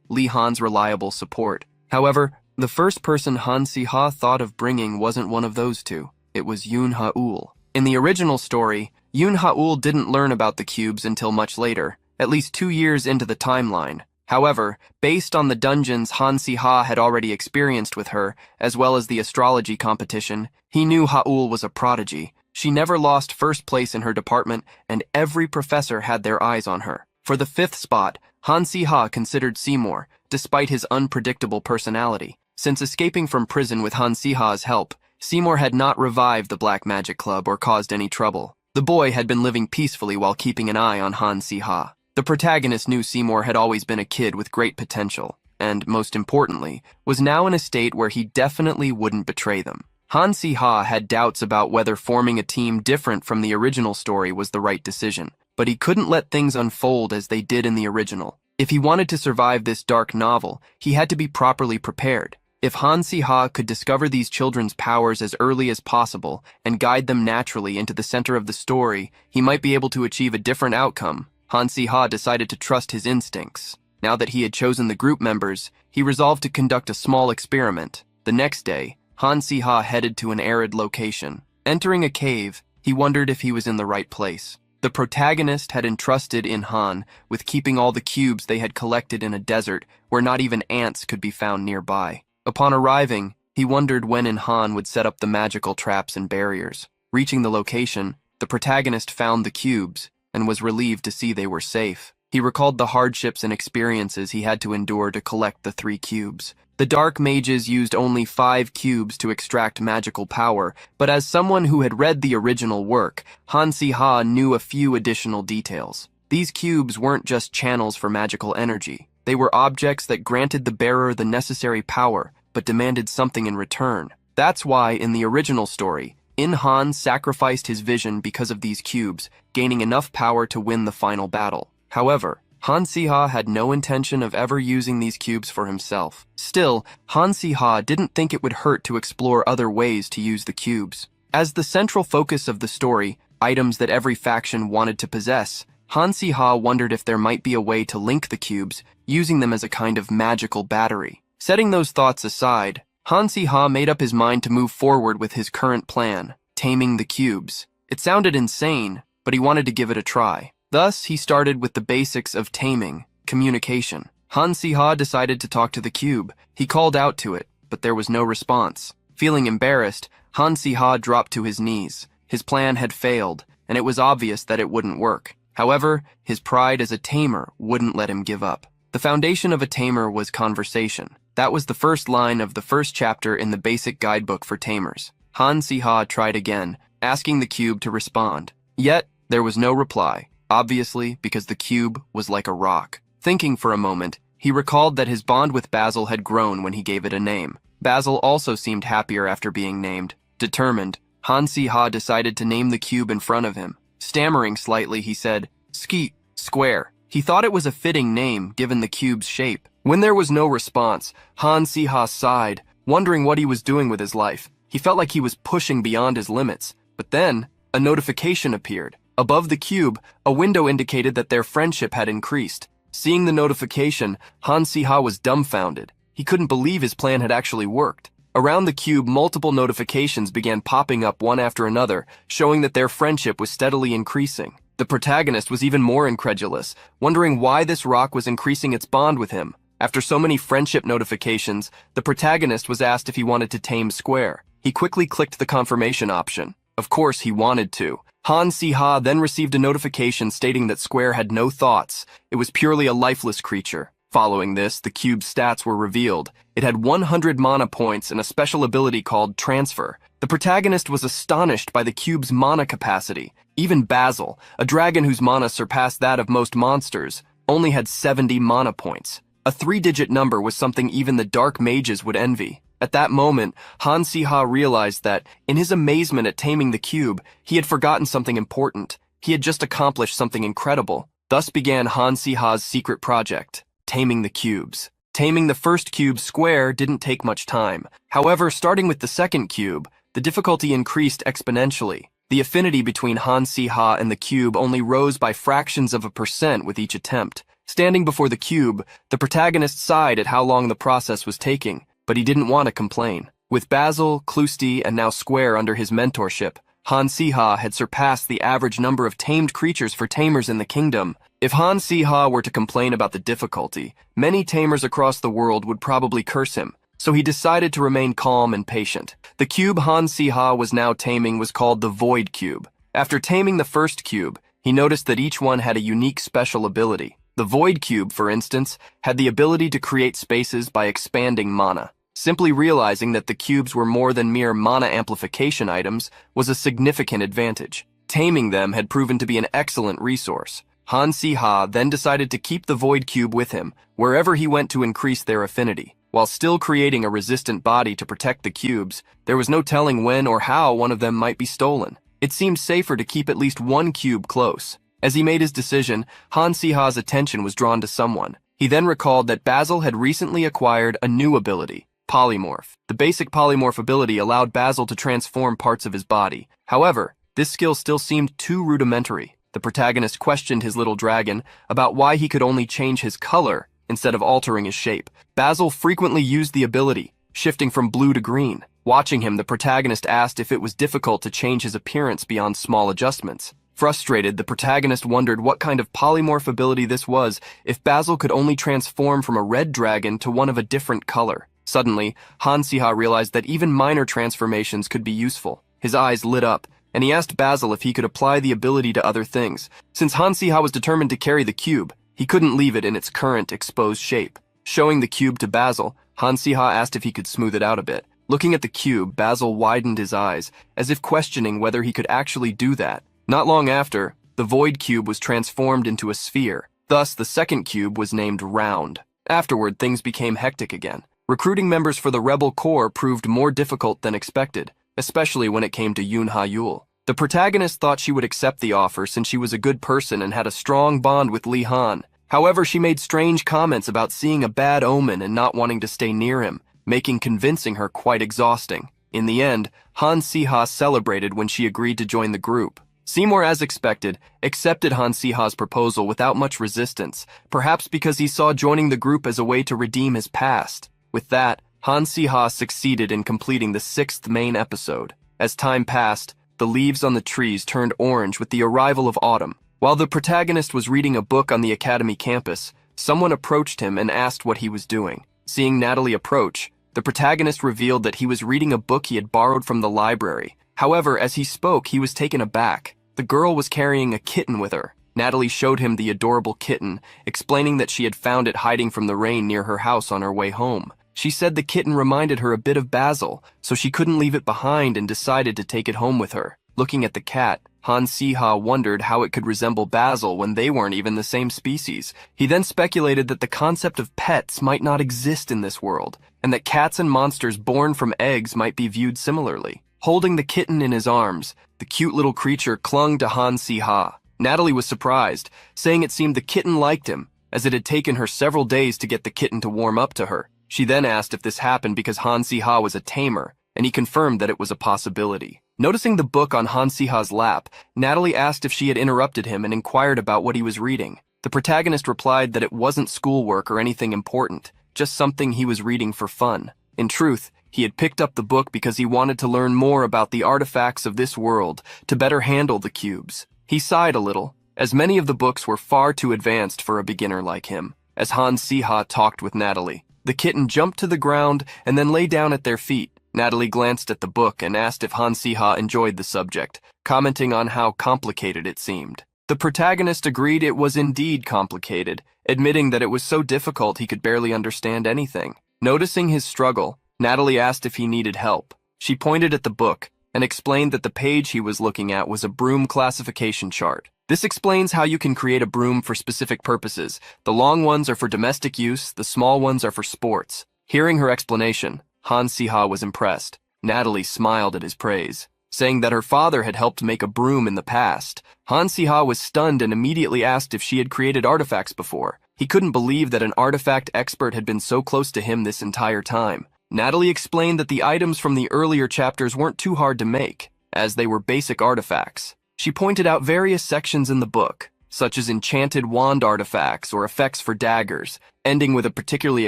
Li Han's reliable support. However, the first person Han Si-ha thought of bringing wasn't one of those two. It was Yoon Ha-ul. In the original story, Yoon Ha-ul didn't learn about the cubes until much later, at least 2 years into the timeline. However, based on the dungeons Han Si-ha had already experienced with her, as well as the astrology competition, he knew Ha-ul was a prodigy. She never lost first place in her department, and every professor had their eyes on her. For the 5th spot, Han Si-ha considered Seymour, despite his unpredictable personality. Since escaping from prison with Han Si-ha's help, Seymour had not revived the Black Magic Club or caused any trouble. The boy had been living peacefully while keeping an eye on Han Si-ha. The protagonist knew Seymour had always been a kid with great potential, and, most importantly, was now in a state where he definitely wouldn't betray them. Han Si-ha had doubts about whether forming a team different from the original story was the right decision, but he couldn't let things unfold as they did in the original. If he wanted to survive this dark novel, he had to be properly prepared. If Han Si-ha could discover these children's powers as early as possible and guide them naturally into the center of the story, he might be able to achieve a different outcome. Han Si-ha decided to trust his instincts. Now that he had chosen the group members, he resolved to conduct a small experiment. The next day, Han Si-ha headed to an arid location. Entering a cave, he wondered if he was in the right place. The protagonist had entrusted in Han with keeping all the cubes they had collected in a desert where not even ants could be found nearby. Upon arriving, he wondered when Han would set up the magical traps and barriers. Reaching the location, the protagonist found the cubes and was relieved to see they were safe. He recalled the hardships and experiences he had to endure to collect the 3 cubes. The Dark Mages used only 5 cubes to extract magical power, but as someone who had read the original work, Han Si-ha knew a few additional details. These cubes weren't just channels for magical energy. They were objects that granted the bearer the necessary power, but demanded something in return. That's why, in the original story, Han sacrificed his vision because of these cubes, gaining enough power to win the final battle. However, Han Si-ha had no intention of ever using these cubes for himself. Still, Han Si-ha didn't think it would hurt to explore other ways to use the cubes. As the central focus of the story, items that every faction wanted to possess, Han Si-ha wondered if there might be a way to link the cubes, using them as a kind of magical battery. Setting those thoughts aside, Han Si-ha made up his mind to move forward with his current plan, taming the cubes. It sounded insane, but he wanted to give it a try. Thus, he started with the basics of taming, communication. Han Si-ha decided to talk to the cube. He called out to it, but there was no response. Feeling embarrassed, Han Si-ha dropped to his knees. His plan had failed, and it was obvious that it wouldn't work. However, his pride as a tamer wouldn't let him give up. The foundation of a tamer was conversation. That was the first line of the first chapter in the basic guidebook for tamers. Han Si-ha tried again, asking the cube to respond. Yet, there was no reply, obviously because the cube was like a rock. Thinking for a moment, he recalled that his bond with Basil had grown when he gave it a name. Basil also seemed happier after being named. Determined, Han Si-ha decided to name the cube in front of him. Stammering slightly, he said, "Skeet, square." He thought it was a fitting name, given the cube's shape. When there was no response, Han Si-ha sighed, wondering what he was doing with his life. He felt like he was pushing beyond his limits. But then, a notification appeared. Above the cube, a window indicated that their friendship had increased. Seeing the notification, Han Si-ha was dumbfounded. He couldn't believe his plan had actually worked. Around the cube, multiple notifications began popping up one after another, showing that their friendship was steadily increasing. The protagonist was even more incredulous, wondering why this rock was increasing its bond with him. After so many friendship notifications, the protagonist was asked if he wanted to tame Square. He quickly clicked the confirmation option. Of course, he wanted to. Han Si-ha then received a notification stating that Square had no thoughts. It was purely a lifeless creature. Following this, the cube's stats were revealed. It had 100 mana points and a special ability called Transfer. The protagonist was astonished by the cube's mana capacity. Even Basil, a dragon whose mana surpassed that of most monsters, only had 70 mana points. A 3-digit number was something even the dark mages would envy. At that moment, Han Si-ha realized that, in his amazement at taming the cube, he had forgotten something important. He had just accomplished something incredible. Thus began Han Si-ha's secret project, taming the cubes. Taming the first cube, Square, didn't take much time. However, starting with the second cube, the difficulty increased exponentially. The affinity between Han Si-ha and the cube only rose by fractions of a percent with each attempt. Standing before the cube, the protagonist sighed at how long the process was taking, but he didn't want to complain. With Basil, Clusty, and now Square under his mentorship, Han Si-ha had surpassed the average number of tamed creatures for tamers in the kingdom. If Han Si-ha were to complain about the difficulty, many tamers across the world would probably curse him, so he decided to remain calm and patient. The cube Han Si-ha was now taming was called the Void Cube. After taming the first cube, he noticed that each one had a unique special ability. The Void Cube, for instance, had the ability to create spaces by expanding mana. Simply realizing that the cubes were more than mere mana amplification items was a significant advantage. Taming them had proven to be an excellent resource. Han Si-ha then decided to keep the Void Cube with him wherever he went to increase their affinity. While still creating a resistant body to protect the cubes, there was no telling when or how one of them might be stolen. It seemed safer to keep at least one cube close. As he made his decision, Han Si-ha's attention was drawn to someone. He then recalled that Basil had recently acquired a new ability, Polymorph. The basic Polymorph ability allowed Basil to transform parts of his body. However, this skill still seemed too rudimentary. The protagonist questioned his little dragon about why he could only change his color instead of altering his shape. Basil frequently used the ability, shifting from blue to green. Watching him, the protagonist asked if it was difficult to change his appearance beyond small adjustments. Frustrated, the protagonist wondered what kind of polymorph ability this was if Basil could only transform from a red dragon to one of a different color. Suddenly, Han Si-ha realized that even minor transformations could be useful. His eyes lit up, and he asked Basil if he could apply the ability to other things. Since Han Si-ha was determined to carry the cube, he couldn't leave it in its current exposed shape. Showing the cube to Basil, Han Si-ha asked if he could smooth it out a bit. Looking at the cube, Basil widened his eyes, as if questioning whether he could actually do that. Not long after, the Void Cube was transformed into a sphere. Thus, the second cube was named Round. Afterward, things became hectic again. Recruiting members for the Rebel Corps proved more difficult than expected, especially when it came to Yoon Ha-yul. The protagonist thought she would accept the offer since she was a good person and had a strong bond with Lee Han. However, she made strange comments about seeing a bad omen and not wanting to stay near him, making convincing her quite exhausting. In the end, Han Si-ha celebrated when she agreed to join the group. Seymour, as expected, accepted Han Si-ha's proposal without much resistance, perhaps because he saw joining the group as a way to redeem his past. With that, Han Si-ha succeeded in completing the 6th main episode. As time passed, the leaves on the trees turned orange with the arrival of autumn. While the protagonist was reading a book on the academy campus, someone approached him and asked what he was doing. Seeing Natalie approach, the protagonist revealed that he was reading a book he had borrowed from the library. However, as he spoke, he was taken aback. The girl was carrying a kitten with her. Natalie showed him the adorable kitten, explaining that she had found it hiding from the rain near her house on her way home. She said the kitten reminded her a bit of Basil, so she couldn't leave it behind and decided to take it home with her. Looking at the cat, Han Si-ha wondered how it could resemble Basil when they weren't even the same species. He then speculated that the concept of pets might not exist in this world, and that cats and monsters born from eggs might be viewed similarly. Holding the kitten in his arms, the cute little creature clung to Han Si-ha. Natalie was surprised, saying it seemed the kitten liked him, as it had taken her several days to get the kitten to warm up to her. She then asked if this happened because Han Si-ha was a tamer, and he confirmed that it was a possibility. Noticing the book on Han Si-ha's lap, Natalie asked if she had interrupted him and inquired about what he was reading. The protagonist replied that it wasn't schoolwork or anything important, just something he was reading for fun. In truth, he had picked up the book because he wanted to learn more about the artifacts of this world to better handle the cubes. He sighed a little, as many of the books were far too advanced for a beginner like him. As Han Si-ha talked with Natalie, the kitten jumped to the ground and then lay down at their feet. Natalie glanced at the book and asked if Han Si-ha enjoyed the subject, commenting on how complicated it seemed. The protagonist agreed it was indeed complicated, admitting that it was so difficult he could barely understand anything. Noticing his struggle, Natalie asked if he needed help. She pointed at the book and explained that the page he was looking at was a broom classification chart. This explains how you can create a broom for specific purposes. The long ones are for domestic use, the small ones are for sports. Hearing her explanation, Han Si-ha was impressed. Natalie smiled at his praise, saying that her father had helped make a broom in the past. Han Si-ha was stunned and immediately asked if she had created artifacts before. He couldn't believe that an artifact expert had been so close to him this entire time. Natalie explained that the items from the earlier chapters weren't too hard to make, as they were basic artifacts. She pointed out various sections in the book, such as enchanted wand artifacts or effects for daggers, ending with a particularly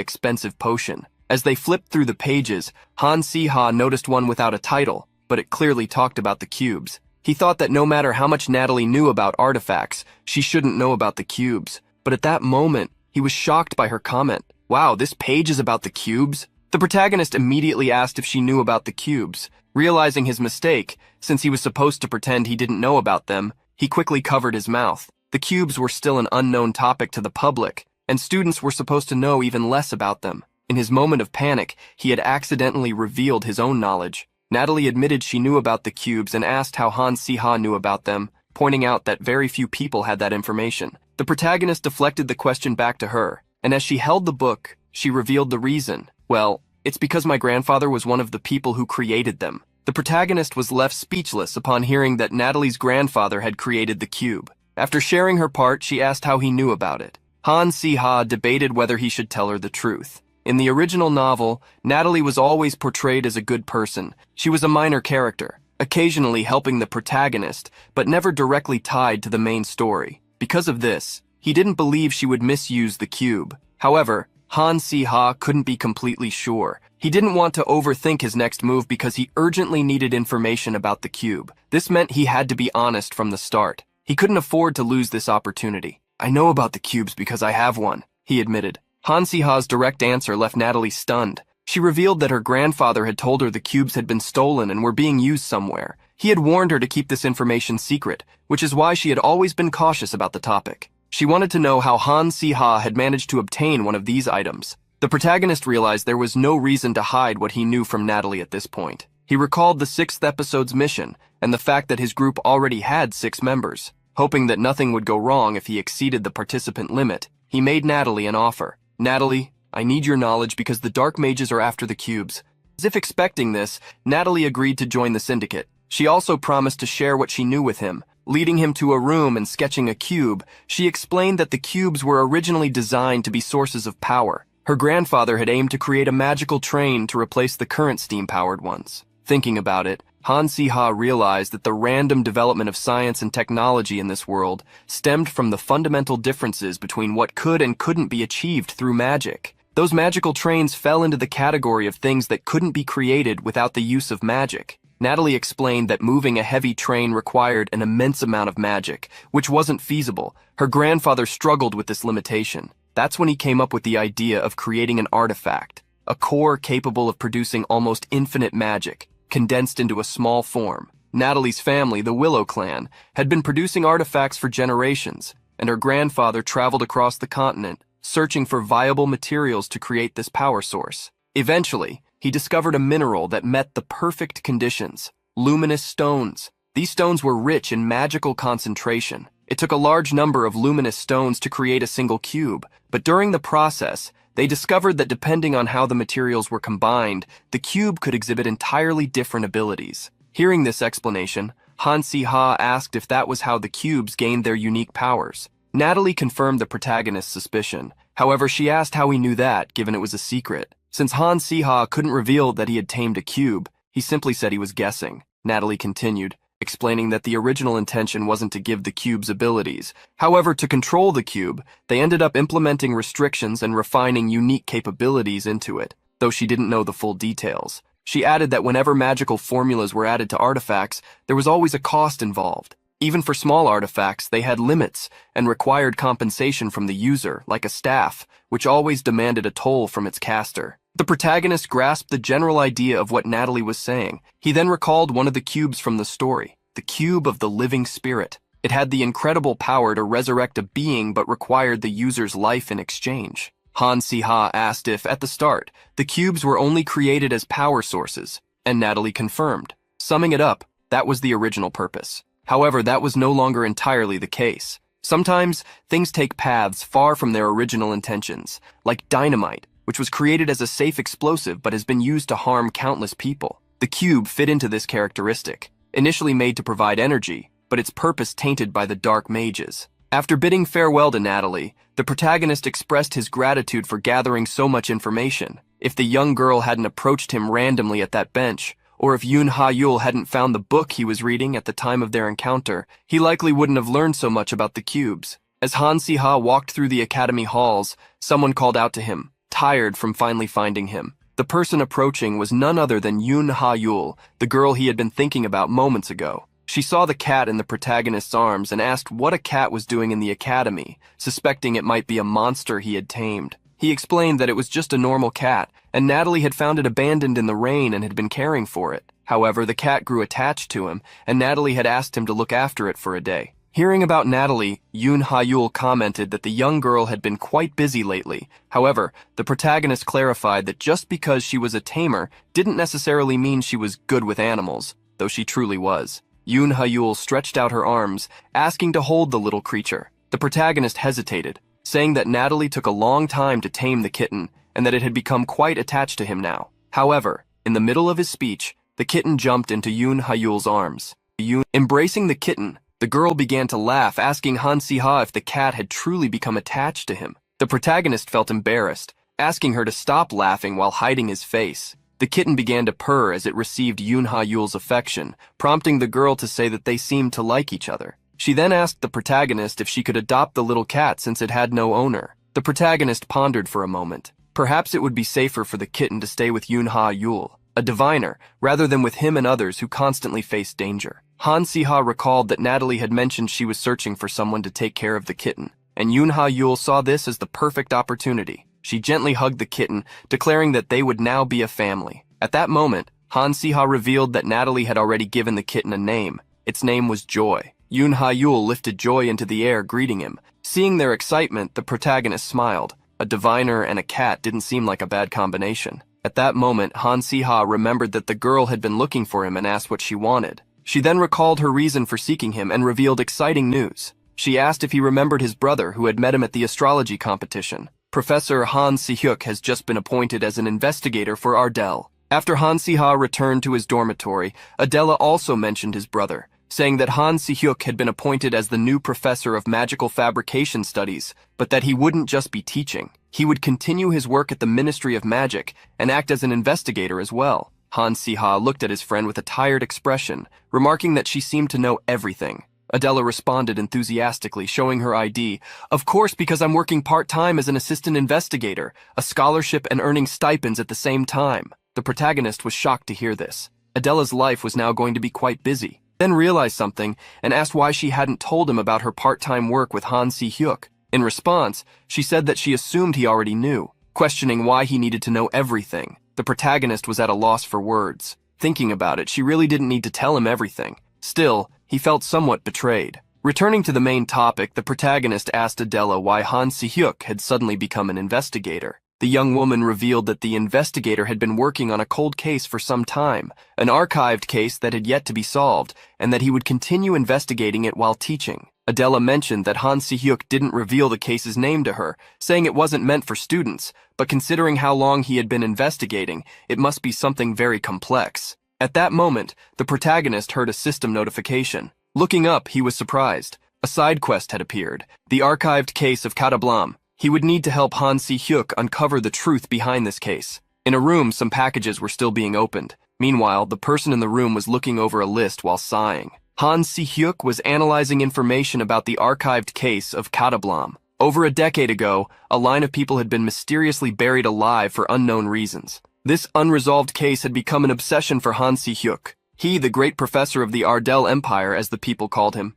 expensive potion. As they flipped through the pages, Han Si-ha noticed one without a title, but it clearly talked about the cubes. He thought that no matter how much Natalie knew about artifacts, she shouldn't know about the cubes. But at that moment, he was shocked by her comment. Wow, this page is about the cubes? The protagonist immediately asked if she knew about the cubes. Realizing his mistake, since he was supposed to pretend he didn't know about them, he quickly covered his mouth. The cubes were still an unknown topic to the public, and students were supposed to know even less about them. In his moment of panic, he had accidentally revealed his own knowledge. Natalie admitted she knew about the cubes and asked how Han Si-ha knew about them, pointing out that very few people had that information. The protagonist deflected the question back to her, and as she held the book, she revealed the reason. Well, it's because my grandfather was one of the people who created them. The protagonist was left speechless upon hearing that Natalie's grandfather had created the cube. After sharing her part, she asked how he knew about it. Han Si-ha debated whether he should tell her the truth. In the original novel, Natalie was always portrayed as a good person. She was a minor character, occasionally helping the protagonist, but never directly tied to the main story. Because of this, he didn't believe she would misuse the cube. However, Han Si-ha couldn't be completely sure. He didn't want to overthink his next move because he urgently needed information about the cube. This meant he had to be honest from the start. He couldn't afford to lose this opportunity. I know about the cubes because I have one, he admitted. Han Si-ha's direct answer left Natalie stunned. She revealed that her grandfather had told her the cubes had been stolen and were being used somewhere. He had warned her to keep this information secret, which is why she had always been cautious about the topic. She wanted to know how Han Si-ha had managed to obtain one of these items. The protagonist realized there was no reason to hide what he knew from Natalie at this point. He recalled the 6th episode's mission and the fact that his group already had 6 members. Hoping that nothing would go wrong if he exceeded the participant limit, he made Natalie an offer. Natalie, I need your knowledge because the dark mages are after the cubes. As if expecting this, Natalie agreed to join the syndicate. She also promised to share what she knew with him. Leading him to a room and sketching a cube, she explained that the cubes were originally designed to be sources of power. Her grandfather had aimed to create a magical train to replace the current steam-powered ones. Thinking about it, Han Si-ha realized that the random development of science and technology in this world stemmed from the fundamental differences between what could and couldn't be achieved through magic. Those magical trains fell into the category of things that couldn't be created without the use of magic. Natalie explained that moving a heavy train required an immense amount of magic, which wasn't feasible. Her grandfather struggled with this limitation. That's when he came up with the idea of creating an artifact, a core capable of producing almost infinite magic, condensed into a small form. Natalie's family, the Willow clan, had been producing artifacts for generations, and her grandfather traveled across the continent, searching for viable materials to create this power source. Eventually, he discovered a mineral that met the perfect conditions: luminous stones. These stones were rich in magical concentration. It took a large number of luminous stones to create a single cube, but during the process, they discovered that depending on how the materials were combined, the cube could exhibit entirely different abilities. Hearing this explanation, Han Si-ha asked if that was how the cubes gained their unique powers. Natalie confirmed the protagonist's suspicion. However, she asked how he knew that, given it was a secret. Since Han Si-ha couldn't reveal that he had tamed a cube, he simply said he was guessing. Natalie continued, explaining that the original intention wasn't to give the cube's abilities. However, to control the cube, they ended up implementing restrictions and refining unique capabilities into it, though she didn't know the full details. She added that whenever magical formulas were added to artifacts, there was always a cost involved. Even for small artifacts, they had limits and required compensation from the user, like a staff, which always demanded a toll from its caster. The protagonist grasped the general idea of what Natalie was saying. He then recalled one of the cubes from the story, the cube of the living spirit. It had the incredible power to resurrect a being but required the user's life in exchange. Han Si-ha asked if, at the start, the cubes were only created as power sources, and Natalie confirmed. Summing it up, that was the original purpose. However, that was no longer entirely the case. Sometimes, things take paths far from their original intentions, like dynamite, which was created as a safe explosive but has been used to harm countless people. The cube fit into this characteristic, initially made to provide energy, but its purpose tainted by the dark mages. After bidding farewell to Natalie, the protagonist expressed his gratitude for gathering so much information. If the young girl hadn't approached him randomly at that bench, or if Yoon Ha-yul hadn't found the book he was reading at the time of their encounter, he likely wouldn't have learned so much about the cubes. As Han Si-ha walked through the academy halls, someone called out to him, tired from finally finding him. The person approaching was none other than Yoon Ha-yul, the girl he had been thinking about moments ago. She saw the cat in the protagonist's arms and asked what a cat was doing in the academy, suspecting it might be a monster he had tamed. He explained that it was just a normal cat, and Natalie had found it abandoned in the rain and had been caring for it. However, the cat grew attached to him, and Natalie had asked him to look after it for a day. Hearing about Natalie, Yoon Ha-yul commented that the young girl had been quite busy lately. However, the protagonist clarified that just because she was a tamer didn't necessarily mean she was good with animals, though she truly was. Yoon Ha-yul stretched out her arms, asking to hold the little creature. The protagonist hesitated, saying that Natalie took a long time to tame the kitten and that it had become quite attached to him now. However, in the middle of his speech, the kitten jumped into Yoon Ha-yul's arms. Embracing the kitten, the girl began to laugh, asking Han Si-ha if the cat had truly become attached to him. The protagonist felt embarrassed, asking her to stop laughing while hiding his face. The kitten began to purr as it received Yoon Ha-yul's affection, prompting the girl to say that they seemed to like each other. She then asked the protagonist if she could adopt the little cat since it had no owner. The protagonist pondered for a moment. Perhaps it would be safer for the kitten to stay with Yoon Ha-yul, a diviner, rather than with him and others who constantly faced danger. Han Si-ha recalled that Natalie had mentioned she was searching for someone to take care of the kitten, and Yoon Ha-yul saw this as the perfect opportunity. She gently hugged the kitten, declaring that they would now be a family. At that moment, Han Si-ha revealed that Natalie had already given the kitten a name. Its name was Joy. Yoon Ha-yul lifted Joy into the air, greeting him. Seeing their excitement, the protagonist smiled. A diviner and a cat didn't seem like a bad combination. At that moment, Han Si-ha remembered that the girl had been looking for him and asked what she wanted. She then recalled her reason for seeking him and revealed exciting news. She asked if he remembered his brother who had met him at the astrology competition. Professor Han Si-hyuk has just been appointed as an investigator for Ardell. After Han Si-ha returned to his dormitory, Adela also mentioned his brother, saying that Han Si-hyuk had been appointed as the new professor of magical fabrication studies, but that he wouldn't just be teaching. He would continue his work at the Ministry of Magic and act as an investigator as well. Han Si-ha looked at his friend with a tired expression, remarking that she seemed to know everything. Adela responded enthusiastically, showing her ID. Of course, because I'm working part-time as an assistant investigator, a scholarship and earning stipends at the same time. The protagonist was shocked to hear this. Adela's life was now going to be quite busy. Then realized something and asked why she hadn't told him about her part-time work with Han Si-hyuk. In response, she said that she assumed he already knew, questioning why he needed to know everything. The protagonist was at a loss for words. Thinking about it, she really didn't need to tell him everything. Still, he felt somewhat betrayed. Returning to the main topic, the protagonist asked Adela why Han Si-hyuk had suddenly become an investigator. The young woman revealed that the investigator had been working on a cold case for some time, an archived case that had yet to be solved, and that he would continue investigating it while teaching. Adela mentioned that Han Si-hyuk didn't reveal the case's name to her, saying it wasn't meant for students, but considering how long he had been investigating, it must be something very complex. At that moment, the protagonist heard a system notification. Looking up, he was surprised. A side quest had appeared, the archived case of Kadablam. He would need to help Han Si-hyuk uncover the truth behind this case. In a room, some packages were still being opened. Meanwhile, the person in the room was looking over a list while sighing. Han Si-hyuk was analyzing information about the archived case of Kadablam. Over a decade ago, a line of people had been mysteriously buried alive for unknown reasons. This unresolved case had become an obsession for Han Si-hyuk. He, the great professor of the Ardell Empire, as the people called him.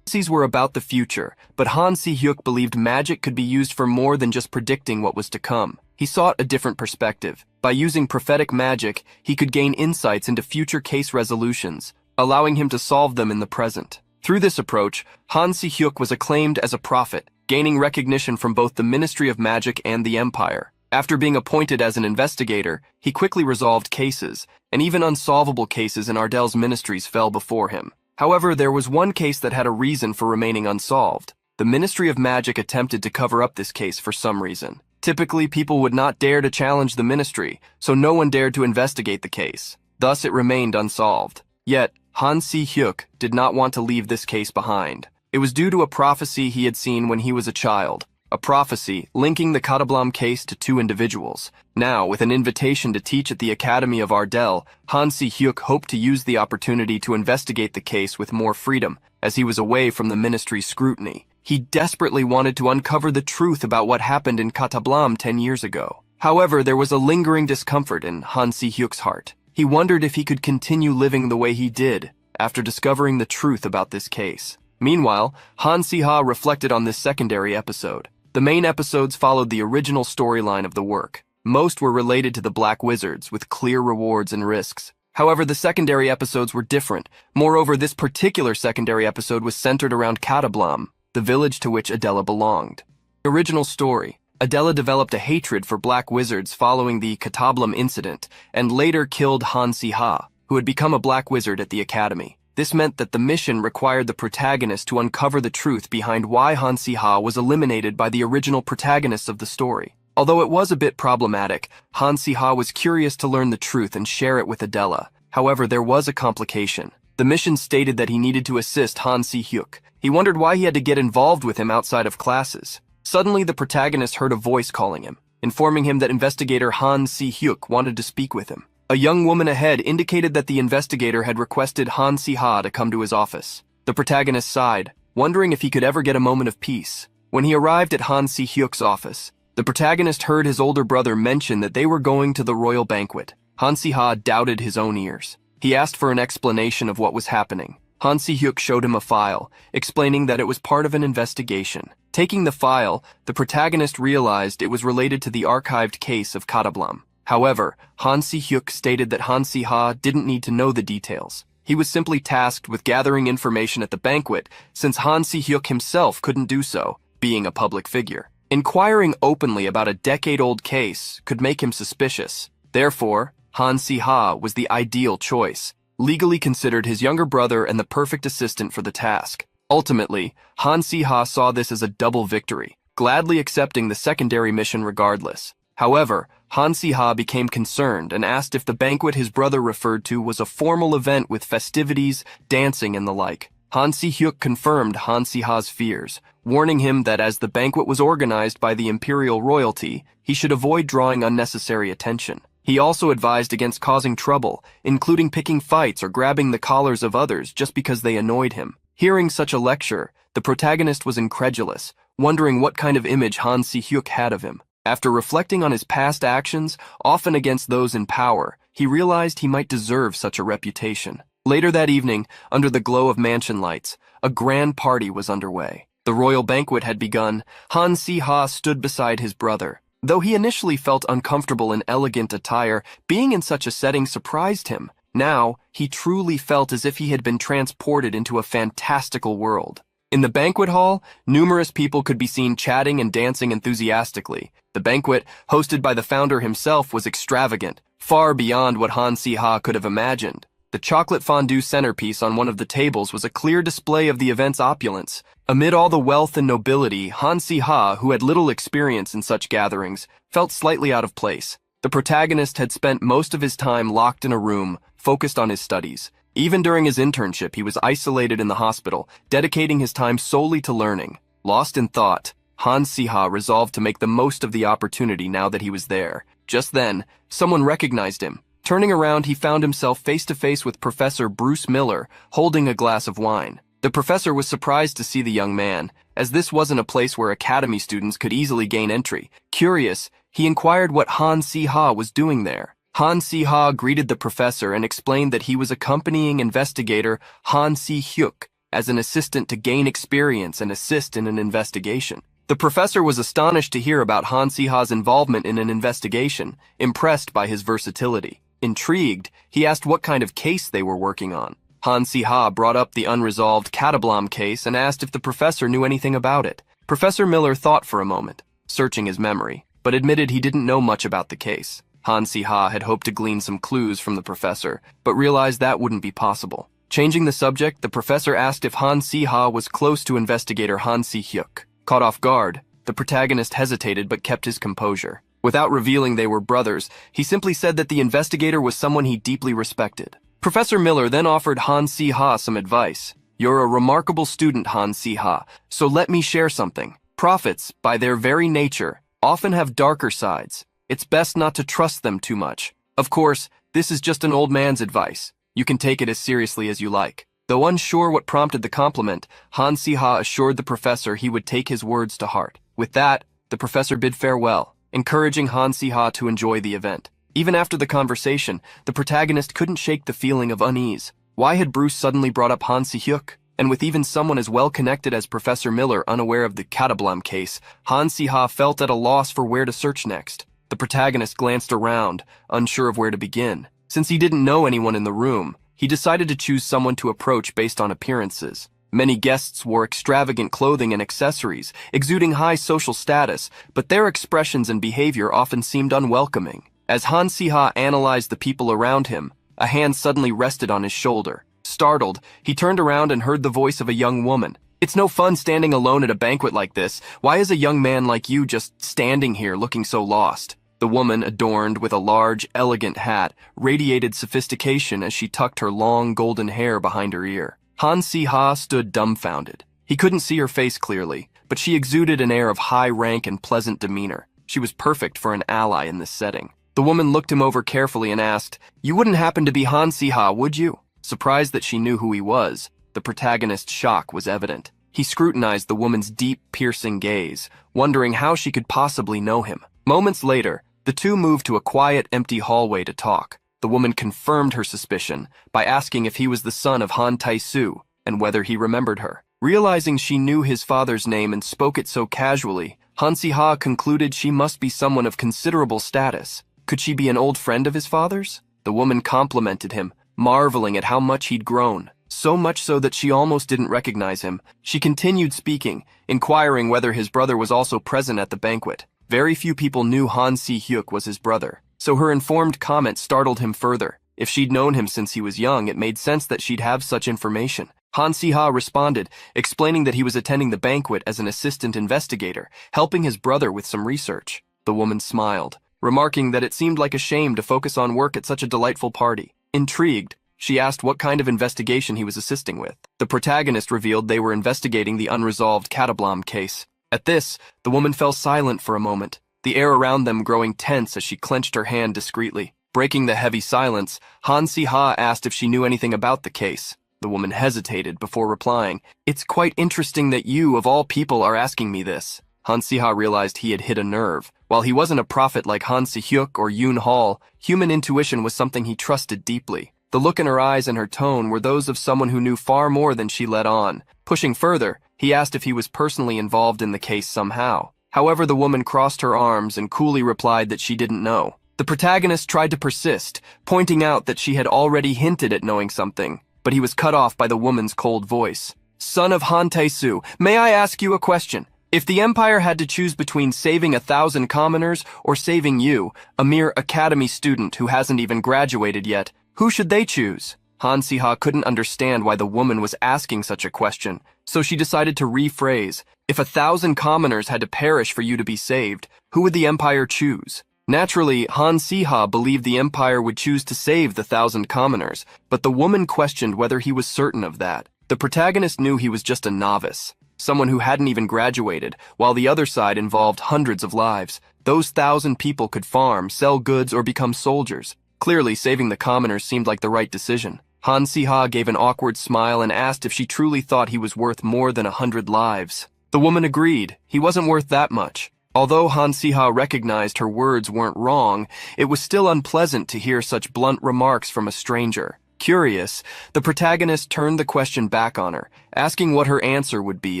Prophecies were about the future, but Han Si-hyuk believed magic could be used for more than just predicting what was to come. He sought a different perspective. By using prophetic magic, he could gain insights into future case resolutions, allowing him to solve them in the present. Through this approach, Han Si-hyuk was acclaimed as a prophet, gaining recognition from both the Ministry of Magic and the Empire. After being appointed as an investigator, he quickly resolved cases, and even unsolvable cases in Ardell's ministries fell before him. However, there was one case that had a reason for remaining unsolved. The Ministry of Magic attempted to cover up this case for some reason. Typically, people would not dare to challenge the ministry, so no one dared to investigate the case. Thus, it remained unsolved. Yet, Han Si-hyuk did not want to leave this case behind. It was due to a prophecy he had seen when he was a child. A prophecy linking the Katablam case to two individuals. Now, with an invitation to teach at the Academy of Ardell, Han Si-hyuk hoped to use the opportunity to investigate the case with more freedom, as he was away from the ministry's scrutiny. He desperately wanted to uncover the truth about what happened in Katablam 10 years ago. However, there was a lingering discomfort in Han Si-hyuk's heart. He wondered if he could continue living the way he did after discovering the truth about this case. Meanwhile, Han Si-ha reflected on this secondary episode. The main episodes followed the original storyline of the work. Most were related to the Black Wizards, with clear rewards and risks. However, the secondary episodes were different. Moreover, this particular secondary episode was centered around Katablam, the village to which Adela belonged. The original story, Adela developed a hatred for Black Wizards following the Katablam incident, and later killed Han Si-ha, who had become a Black Wizard at the Academy. This meant that the mission required the protagonist to uncover the truth behind why Han Si-ha was eliminated by the original protagonists of the story. Although it was a bit problematic, Han Si-ha was curious to learn the truth and share it with Adela. However, there was a complication. The mission stated that he needed to assist Han Si-hyuk. He wondered why he had to get involved with him outside of classes. Suddenly, the protagonist heard a voice calling him, informing him that investigator Han Si-hyuk wanted to speak with him. A young woman ahead indicated that the investigator had requested Han Si-ha to come to his office. The protagonist sighed, wondering if he could ever get a moment of peace. When he arrived at Han Si-hyuk's office, the protagonist heard his older brother mention that they were going to the royal banquet. Han Si-ha doubted his own ears. He asked for an explanation of what was happening. Han Si-hyuk showed him a file, explaining that it was part of an investigation. Taking the file, the protagonist realized it was related to the archived case of Katablam. However, Han Si-hyuk stated that Han Si-ha didn't need to know the details. He was simply tasked with gathering information at the banquet, since Han Si-hyuk himself couldn't do so, being a public figure. Inquiring openly about a decade-old case could make him suspicious. Therefore, Han Si-ha was the ideal choice, legally considered his younger brother and the perfect assistant for the task. Ultimately, Han Si-ha saw this as a double victory, gladly accepting the secondary mission regardless. However, Han Si-ha became concerned and asked if the banquet his brother referred to was a formal event with festivities, dancing, and the like. Han Si-hyuk confirmed Han Si-ha's fears, warning him that as the banquet was organized by the imperial royalty, he should avoid drawing unnecessary attention. He also advised against causing trouble, including picking fights or grabbing the collars of others just because they annoyed him. Hearing such a lecture, the protagonist was incredulous, wondering what kind of image Han Si-hyuk had of him. After reflecting on his past actions, often against those in power, he realized he might deserve such a reputation. Later that evening, under the glow of mansion lights, a grand party was underway. The royal banquet had begun. Han Si-ha stood beside his brother. Though he initially felt uncomfortable in elegant attire, being in such a setting surprised him. Now, he truly felt as if he had been transported into a fantastical world. In the banquet hall, numerous people could be seen chatting and dancing enthusiastically. The banquet, hosted by the founder himself, was extravagant, far beyond what Han Si-ha could have imagined. The chocolate fondue centerpiece on one of the tables was a clear display of the event's opulence. Amid all the wealth and nobility, Han Si-ha, who had little experience in such gatherings, felt slightly out of place. The protagonist had spent most of his time locked in a room, focused on his studies. Even during his internship, he was isolated in the hospital, dedicating his time solely to learning. Lost in thought, Han Si-ha resolved to make the most of the opportunity now that he was there. Just then, someone recognized him. Turning around, he found himself face-to-face with Professor Bruce Miller, holding a glass of wine. The professor was surprised to see the young man, as this wasn't a place where academy students could easily gain entry. Curious, he inquired what Han Si-ha was doing there. Han Si-ha greeted the professor and explained that he was accompanying investigator Han Si-hyuk. as an assistant to gain experience and assist in an investigation. The professor was astonished to hear about Han Si-ha's involvement in an investigation, impressed by his versatility. Intrigued, he asked what kind of case they were working on. Han Si-ha brought up the unresolved Catablam case and asked if the professor knew anything about it. Professor Miller thought for a moment, searching his memory, but admitted he didn't know much about the case. Han Si-ha had hoped to glean some clues from the professor, but realized that wouldn't be possible. Changing the subject, the professor asked if Han Si-ha was close to investigator Han Si-hyuk. Caught off guard, the protagonist hesitated but kept his composure. Without revealing they were brothers, he simply said that the investigator was someone he deeply respected. Professor Miller then offered Han Si-ha some advice. "You're a remarkable student, Han Si-ha, so let me share something. Prophets, by their very nature, often have darker sides. It's best not to trust them too much. Of course, this is just an old man's advice. You can take it as seriously as you like." Though unsure what prompted the compliment, Han Si-ha assured the professor he would take his words to heart. With that, the professor bid farewell, encouraging Han Si-ha to enjoy the event. Even after the conversation, the protagonist couldn't shake the feeling of unease. Why had Bruce suddenly brought up Han Si-hyuk? And with even someone as well-connected as Professor Miller unaware of the Catablam case, Han Si-ha felt at a loss for where to search next. The protagonist glanced around, unsure of where to begin. Since he didn't know anyone in the room, he decided to choose someone to approach based on appearances. Many guests wore extravagant clothing and accessories, exuding high social status, but their expressions and behavior often seemed unwelcoming. As Han Si-ha analyzed the people around him, a hand suddenly rested on his shoulder. Startled, he turned around and heard the voice of a young woman. "It's no fun standing alone at a banquet like this. Why is a young man like you just standing here looking so lost?" The woman, adorned with a large, elegant hat, radiated sophistication as she tucked her long golden hair behind her ear. Han Si-ha stood dumbfounded. He couldn't see her face clearly, but she exuded an air of high rank and pleasant demeanor. She was perfect for an ally in this setting. The woman looked him over carefully and asked, "You wouldn't happen to be Han Si-ha, would you?" Surprised that she knew who he was, the protagonist's shock was evident. He scrutinized the woman's deep, piercing gaze, wondering how she could possibly know him. Moments later, the two moved to a quiet, empty hallway to talk. The woman confirmed her suspicion by asking if he was the son of Han Tai-su and whether he remembered her. Realizing she knew his father's name and spoke it so casually, Han Si-ha concluded she must be someone of considerable status. Could she be an old friend of his father's? The woman complimented him, marveling at how much he'd grown, so much so that she almost didn't recognize him. She continued speaking, inquiring whether his brother was also present at the banquet. Very few people knew Han Si-hyuk was his brother, so her informed comment startled him further. If she'd known him since he was young, it made sense that she'd have such information. Han Si-ha responded, explaining that he was attending the banquet as an assistant investigator, helping his brother with some research. The woman smiled, remarking that it seemed like a shame to focus on work at such a delightful party. Intrigued, she asked what kind of investigation he was assisting with. The protagonist revealed they were investigating the unresolved Catablam case. At this, the woman fell silent for a moment, the air around them growing tense as she clenched her hand discreetly. Breaking the heavy silence, Han Si-ha asked if she knew anything about the case. The woman hesitated before replying, "It's quite interesting that you, of all people, are asking me this." Han Si-ha realized he had hit a nerve. While he wasn't a prophet like Han Si-hyuk or Yoon Hall, human intuition was something he trusted deeply. The look in her eyes and her tone were those of someone who knew far more than she let on. Pushing further, he asked if he was personally involved in the case somehow. However, the woman crossed her arms and coolly replied that she didn't know. The protagonist tried to persist, pointing out that she had already hinted at knowing something, but he was cut off by the woman's cold voice. "Son of Han Tai-su, may I ask you a question? If the Empire had to choose between saving 1,000 commoners or saving you, a mere academy student who hasn't even graduated yet, who should they choose?" Han Si-ha couldn't understand why the woman was asking such a question, so she decided to rephrase, "If 1,000 commoners had to perish for you to be saved, who would the Empire choose?" Naturally, Han Si-ha believed the Empire would choose to save the 1,000 commoners, but the woman questioned whether he was certain of that. The protagonist knew he was just a novice, someone who hadn't even graduated, while the other side involved hundreds of lives. Those 1,000 people could farm, sell goods, or become soldiers. Clearly, saving the commoners seemed like the right decision. Han Si-ha gave an awkward smile and asked if she truly thought he was worth more than 100 lives. The woman agreed. He wasn't worth that much. Although Han Si-ha recognized her words weren't wrong, it was still unpleasant to hear such blunt remarks from a stranger. Curious, the protagonist turned the question back on her, asking what her answer would be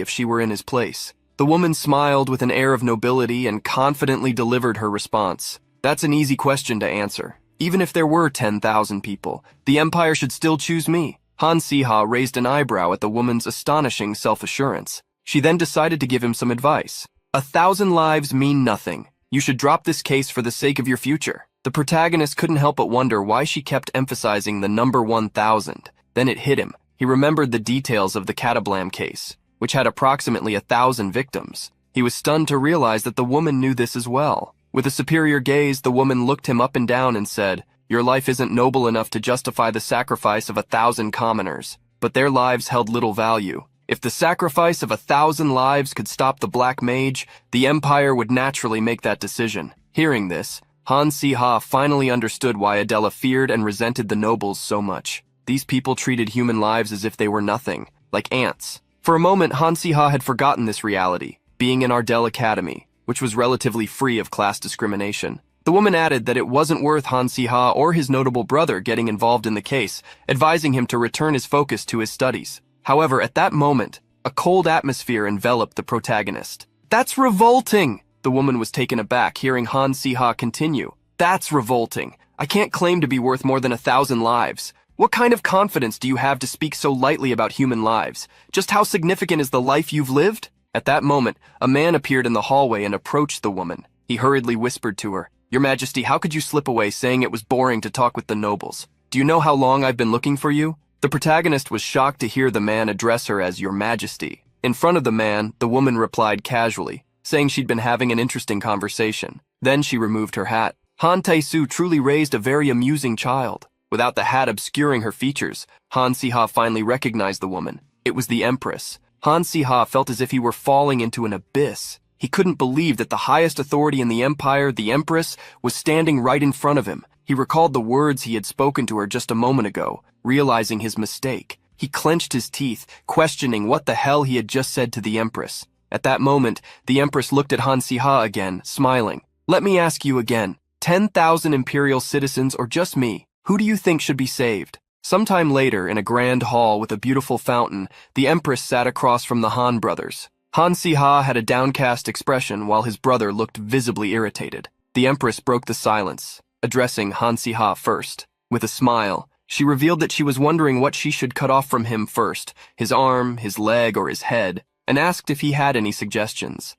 if she were in his place. The woman smiled with an air of nobility and confidently delivered her response. That's an easy question to answer. Even if there were 10,000 people, the Empire should still choose me. Han Si-ha raised an eyebrow at the woman's astonishing self-assurance. She then decided to give him some advice. 1,000 lives mean nothing. You should drop this case for the sake of your future. The protagonist couldn't help but wonder why she kept emphasizing the number 1,000. Then it hit him. He remembered the details of the Catablam case, which had approximately 1,000 victims. He was stunned to realize that the woman knew this as well. With a superior gaze, the woman looked him up and down and said, "Your life isn't noble enough to justify the sacrifice of 1,000 commoners, but their lives held little value. If the sacrifice of 1,000 lives could stop the Black Mage, the Empire would naturally make that decision." Hearing this, Han Si-ha finally understood why Adela feared and resented the nobles so much. These people treated human lives as if they were nothing, like ants. For a moment, Han Si-ha had forgotten this reality, being in Ardell Academy, which was relatively free of class discrimination. The woman added that it wasn't worth Han Si-ha or his notable brother getting involved in the case, advising him to return his focus to his studies. However, at that moment, a cold atmosphere enveloped the protagonist. "That's revolting!" The woman was taken aback, hearing Han Si-ha continue. "That's revolting. I can't claim to be worth more than 1,000 lives. What kind of confidence do you have to speak so lightly about human lives? Just how significant is the life you've lived?" At that moment, a man appeared in the hallway and approached the woman. He hurriedly whispered to her, "Your Majesty, how could you slip away saying it was boring to talk with the nobles? Do you know how long I've been looking for you?" The protagonist was shocked to hear the man address her as Your Majesty. In front of the man, the woman replied casually, saying she'd been having an interesting conversation. Then she removed her hat. Han Tae-soo truly raised a very amusing child. Without the hat obscuring her features, Han Si-ha finally recognized the woman. It was the Empress. Han Si-ha felt as if he were falling into an abyss. He couldn't believe that the highest authority in the Empire, the Empress, was standing right in front of him. He recalled the words he had spoken to her just a moment ago, realizing his mistake. He clenched his teeth, questioning what the hell he had just said to the Empress. At that moment, the Empress looked at Han Si-ha again, smiling. "Let me ask you again, 10,000 Imperial citizens or just me? Who do you think should be saved?" Sometime later, in a grand hall with a beautiful fountain, the Empress sat across from the Han brothers. Han Si-ha had a downcast expression while his brother looked visibly irritated. The Empress broke the silence, addressing Han Si-ha first. With a smile, she revealed that she was wondering what she should cut off from him first, his arm, his leg, or his head, and asked if he had any suggestions.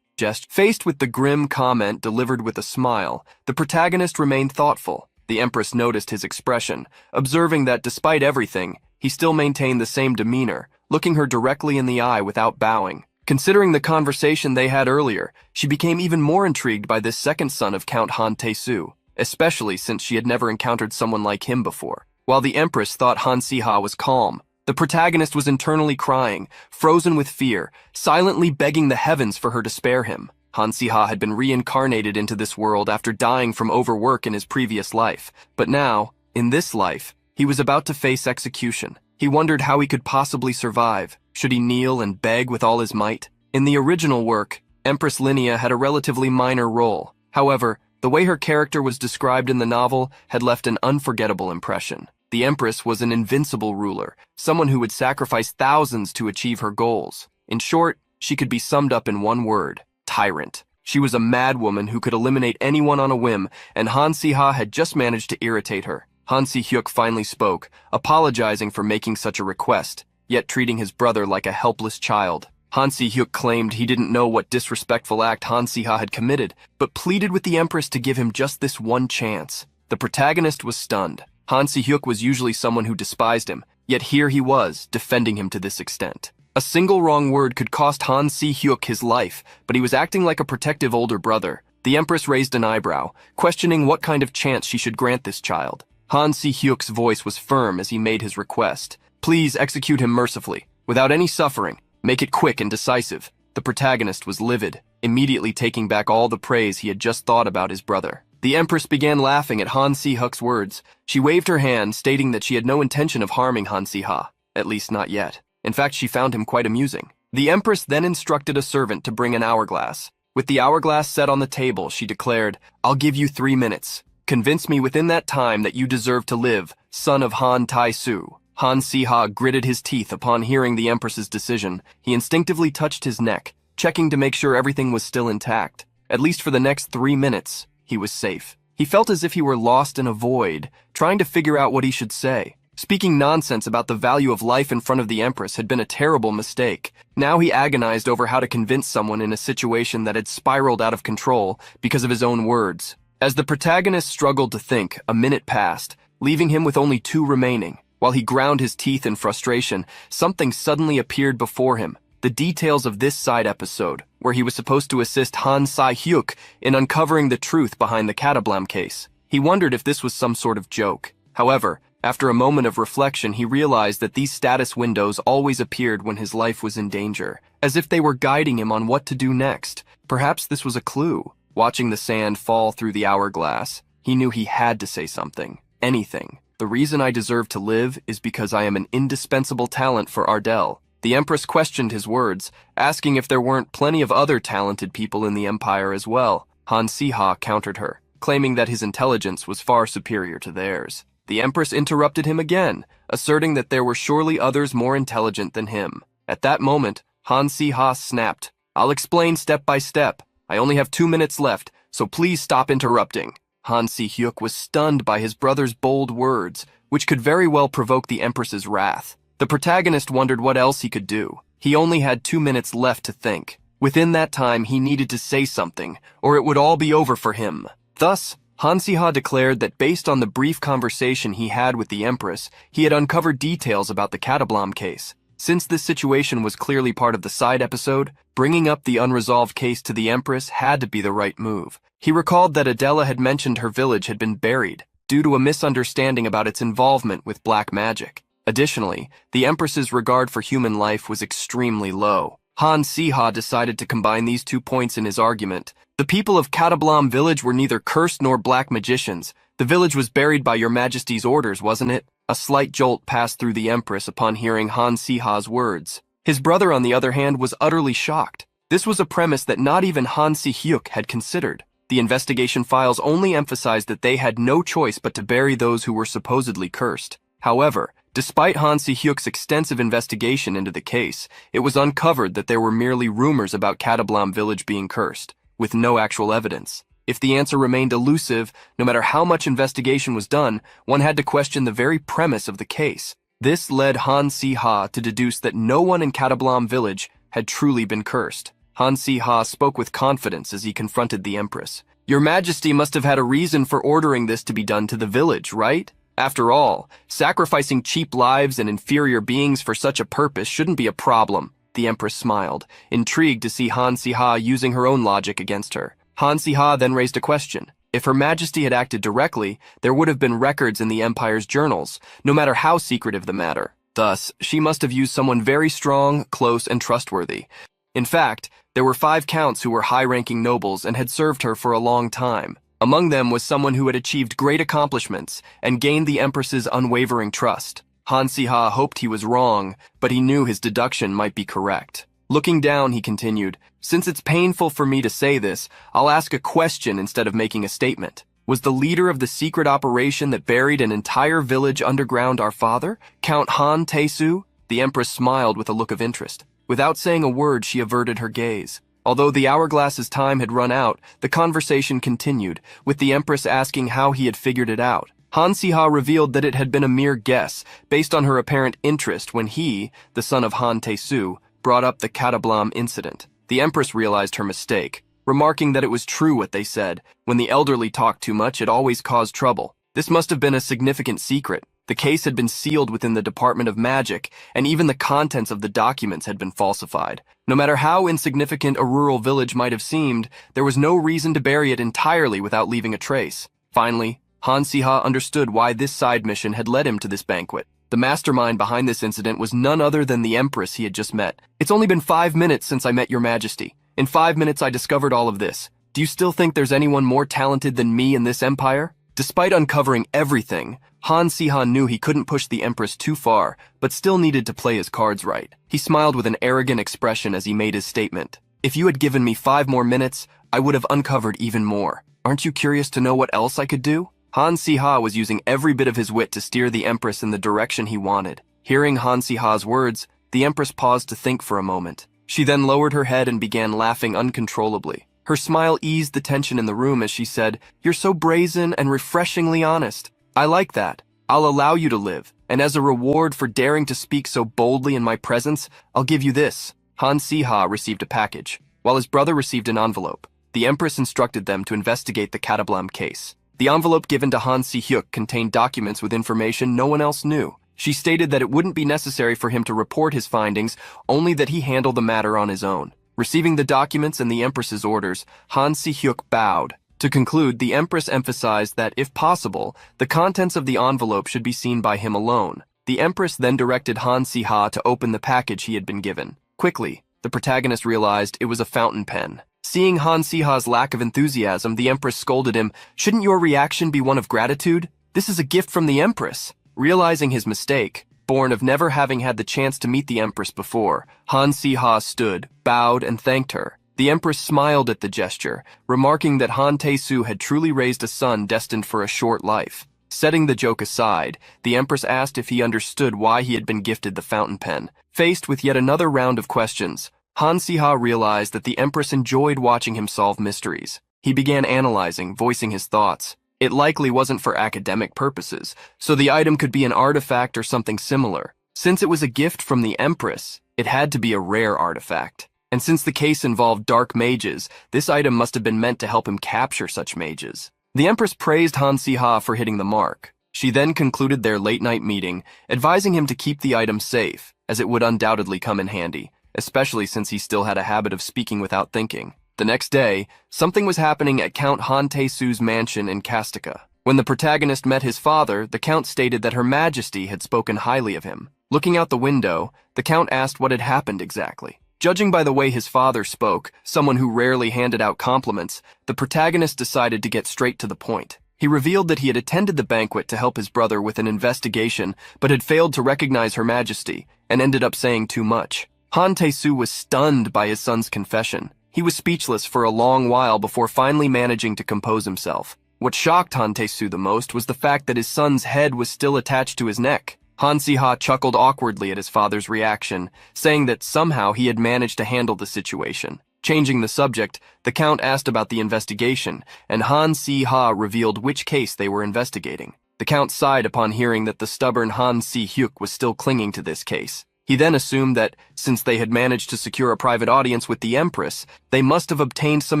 Faced with the grim comment delivered with a smile, the protagonist remained thoughtful. The Empress noticed his expression, observing that despite everything, he still maintained the same demeanor, looking her directly in the eye without bowing. Considering the conversation they had earlier, she became even more intrigued by this second son of Count Han Tae-soo, especially since she had never encountered someone like him before. While the Empress thought Han Si-ha was calm, the protagonist was internally crying, frozen with fear, silently begging the heavens for her to spare him. Han Si-ha had been reincarnated into this world after dying from overwork in his previous life. But now, in this life, he was about to face execution. He wondered how he could possibly survive. Should he kneel and beg with all his might? In the original work, Empress Linnea had a relatively minor role. However, the way her character was described in the novel had left an unforgettable impression. The Empress was an invincible ruler, someone who would sacrifice thousands to achieve her goals. In short, she could be summed up in one word: tyrant. She was a madwoman who could eliminate anyone on a whim, and Han Si-ha had just managed to irritate her. Han Si-hyuk finally spoke, apologizing for making such a request, yet treating his brother like a helpless child. Han Si-hyuk claimed he didn't know what disrespectful act Han Si-ha had committed, but pleaded with the Empress to give him just this one chance. The protagonist was stunned. Han Si-hyuk was usually someone who despised him, yet here he was, defending him to this extent. A single wrong word could cost Han Si-hyuk his life, but he was acting like a protective older brother. The Empress raised an eyebrow, questioning what kind of chance she should grant this child. Han Si-hyuk's voice was firm as he made his request. "Please execute him mercifully, without any suffering. Make it quick and decisive." The protagonist was livid, immediately taking back all the praise he had just thought about his brother. The Empress began laughing at Han Si-hyuk's words. She waved her hand, stating that she had no intention of harming Han Si-ha, at least not yet. In fact, she found him quite amusing. The Empress then instructed a servant to bring an hourglass. With the hourglass set on the table, she declared, "I'll give you 3 minutes. Convince me within that time that you deserve to live, son of Han Tai-su. Han Si-ha gritted his teeth upon hearing the Empress's decision. He instinctively touched his neck, checking to make sure everything was still intact. At least for the next 3 minutes, he was safe. He felt as if he were lost in a void, trying to figure out what he should say. Speaking nonsense about the value of life in front of the Empress had been a terrible mistake. Now he agonized over how to convince someone in a situation that had spiraled out of control because of his own words. As the protagonist struggled to think, a minute passed, leaving him with only 2 remaining. While he ground his teeth in frustration, something suddenly appeared before him. The details of this side episode, where he was supposed to assist Han Si-hyuk in uncovering the truth behind the Catablam case. He wondered if this was some sort of joke. However, after a moment of reflection, he realized that these status windows always appeared when his life was in danger, as if they were guiding him on what to do next. Perhaps this was a clue. Watching the sand fall through the hourglass, he knew he had to say something. Anything. The reason I deserve to live is because I am an indispensable talent for Ardell. The Empress questioned his words, asking if there weren't plenty of other talented people in the Empire as well. Han Si-ha countered her, claiming that his intelligence was far superior to theirs. The Empress interrupted him again, asserting that there were surely others more intelligent than him. At that moment, Han Si-ha snapped. I'll explain step by step. I only have 2 minutes left, so please stop interrupting. Han Si-hyuk was stunned by his brother's bold words, which could very well provoke the Empress's wrath. The protagonist wondered what else he could do. He only had 2 minutes left to think. Within that time, he needed to say something, or it would all be over for him. Thus, Han Si-ha declared that based on the brief conversation he had with the Empress, he had uncovered details about the Catablam case. Since this situation was clearly part of the side episode, bringing up the unresolved case to the Empress had to be the right move. He recalled that Adela had mentioned her village had been buried due to a misunderstanding about its involvement with black magic. Additionally, the Empress's regard for human life was extremely low. Han Si-ha decided to combine these 2 points in his argument. The people of Catablam village were neither cursed nor black magicians. The village was buried by your majesty's orders, wasn't it? A slight jolt passed through the Empress upon hearing Han Si-ha's words. His brother, on the other hand, was utterly shocked. This was a premise that not even Han Si-hyuk had considered. The investigation files only emphasized that they had no choice but to bury those who were supposedly cursed. However, despite Han Si-hyuk's extensive investigation into the case, it was uncovered that there were merely rumors about Catablam village being cursed, with no actual evidence. If the answer remained elusive, no matter how much investigation was done, one had to question the very premise of the case. This led Han Si-ha to deduce that no one in Catablam village had truly been cursed. Han Si-ha spoke with confidence as he confronted the Empress. Your Majesty must have had a reason for ordering this to be done to the village, right? After all, sacrificing cheap lives and inferior beings for such a purpose shouldn't be a problem. The Empress smiled, intrigued to see Han Si-ha using her own logic against her. Han Si-ha then raised a question. If Her Majesty had acted directly, there would have been records in the Empire's journals, no matter how secretive the matter. Thus, she must have used someone very strong, close, and trustworthy. In fact, there were 5 counts who were high-ranking nobles and had served her for a long time. Among them was someone who had achieved great accomplishments and gained the Empress's unwavering trust. Han Si-ha hoped he was wrong, but he knew his deduction might be correct. Looking down, he continued, since it's painful for me to say this, I'll ask a question instead of making a statement. Was the leader of the secret operation that buried an entire village underground our father, Count Han Tai-su? The Empress smiled with a look of interest. Without saying a word, she averted her gaze. Although the hourglass's time had run out, the conversation continued, with the Empress asking how he had figured it out. Han Si-ha revealed that it had been a mere guess, based on her apparent interest when he, the son of Han Tai-su, brought up the Catablam incident. The Empress realized her mistake, remarking that it was true what they said. When the elderly talked too much, it always caused trouble. This must have been a significant secret. The case had been sealed within the Department of Magic, and even the contents of the documents had been falsified. No matter how insignificant a rural village might have seemed, there was no reason to bury it entirely without leaving a trace. Finally, Han Si-ha understood why this side mission had led him to this banquet. The mastermind behind this incident was none other than the Empress he had just met. It's only been 5 minutes since I met your Majesty. In 5 minutes I discovered all of this. Do you still think there's anyone more talented than me in this empire? Despite uncovering everything, Han Si-ha knew he couldn't push the Empress too far, but still needed to play his cards right. He smiled with an arrogant expression as he made his statement. If you had given me 5 more minutes, I would have uncovered even more. Aren't you curious to know what else I could do? Han Si-ha was using every bit of his wit to steer the Empress in the direction he wanted. Hearing Han Si-ha's words, the Empress paused to think for a moment. She then lowered her head and began laughing uncontrollably. Her smile eased the tension in the room as she said, "You're so brazen and refreshingly honest. I like that. I'll allow you to live, and as a reward for daring to speak so boldly in my presence, I'll give you this." Han Si-ha received a package, while his brother received an envelope. The Empress instructed them to investigate the Catablam case. The envelope given to Han Si-hyuk contained documents with information no one else knew. She stated that it wouldn't be necessary for him to report his findings, only that he handle the matter on his own. Receiving the documents and the Empress's orders, Han Si-hyuk bowed. To conclude, the Empress emphasized that, if possible, the contents of the envelope should be seen by him alone. The Empress then directed Han Si-ha to open the package he had been given. Quickly, the protagonist realized it was a fountain pen. Seeing Han Si-ha's lack of enthusiasm, the Empress scolded him, "Shouldn't your reaction be one of gratitude? This is a gift from the Empress." Realizing his mistake, born of never having had the chance to meet the Empress before, Han Si-ha stood, bowed, and thanked her. The Empress smiled at the gesture, remarking that Han Tae-soo had truly raised a son destined for a short life. Setting the joke aside, the Empress asked if he understood why he had been gifted the fountain pen. Faced with yet another round of questions, Han Si-ha realized that the Empress enjoyed watching him solve mysteries. He began analyzing, voicing his thoughts. It likely wasn't for academic purposes, so the item could be an artifact or something similar. Since it was a gift from the Empress, it had to be a rare artifact. And since the case involved dark mages, this item must have been meant to help him capture such mages. The Empress praised Han Si-ha for hitting the mark. She then concluded their late-night meeting, advising him to keep the item safe, as it would undoubtedly come in handy, especially since he still had a habit of speaking without thinking. The next day, something was happening at Count Han Tae-soo's mansion in Kastika. When the protagonist met his father, the Count stated that Her Majesty had spoken highly of him. Looking out the window, the Count asked what had happened exactly. Judging by the way his father spoke, someone who rarely handed out compliments, the protagonist decided to get straight to the point. He revealed that he had attended the banquet to help his brother with an investigation, but had failed to recognize Her Majesty, and ended up saying too much. Han Tae-soo was stunned by his son's confession. He was speechless for a long while before finally managing to compose himself. What shocked Han Tae-soo the most was the fact that his son's head was still attached to his neck. Han Si-ha chuckled awkwardly at his father's reaction, saying that somehow he had managed to handle the situation. Changing the subject, the Count asked about the investigation, and Han Si-ha revealed which case they were investigating. The Count sighed upon hearing that the stubborn Han Si-hyuk was still clinging to this case. He then assumed that, since they had managed to secure a private audience with the Empress, they must have obtained some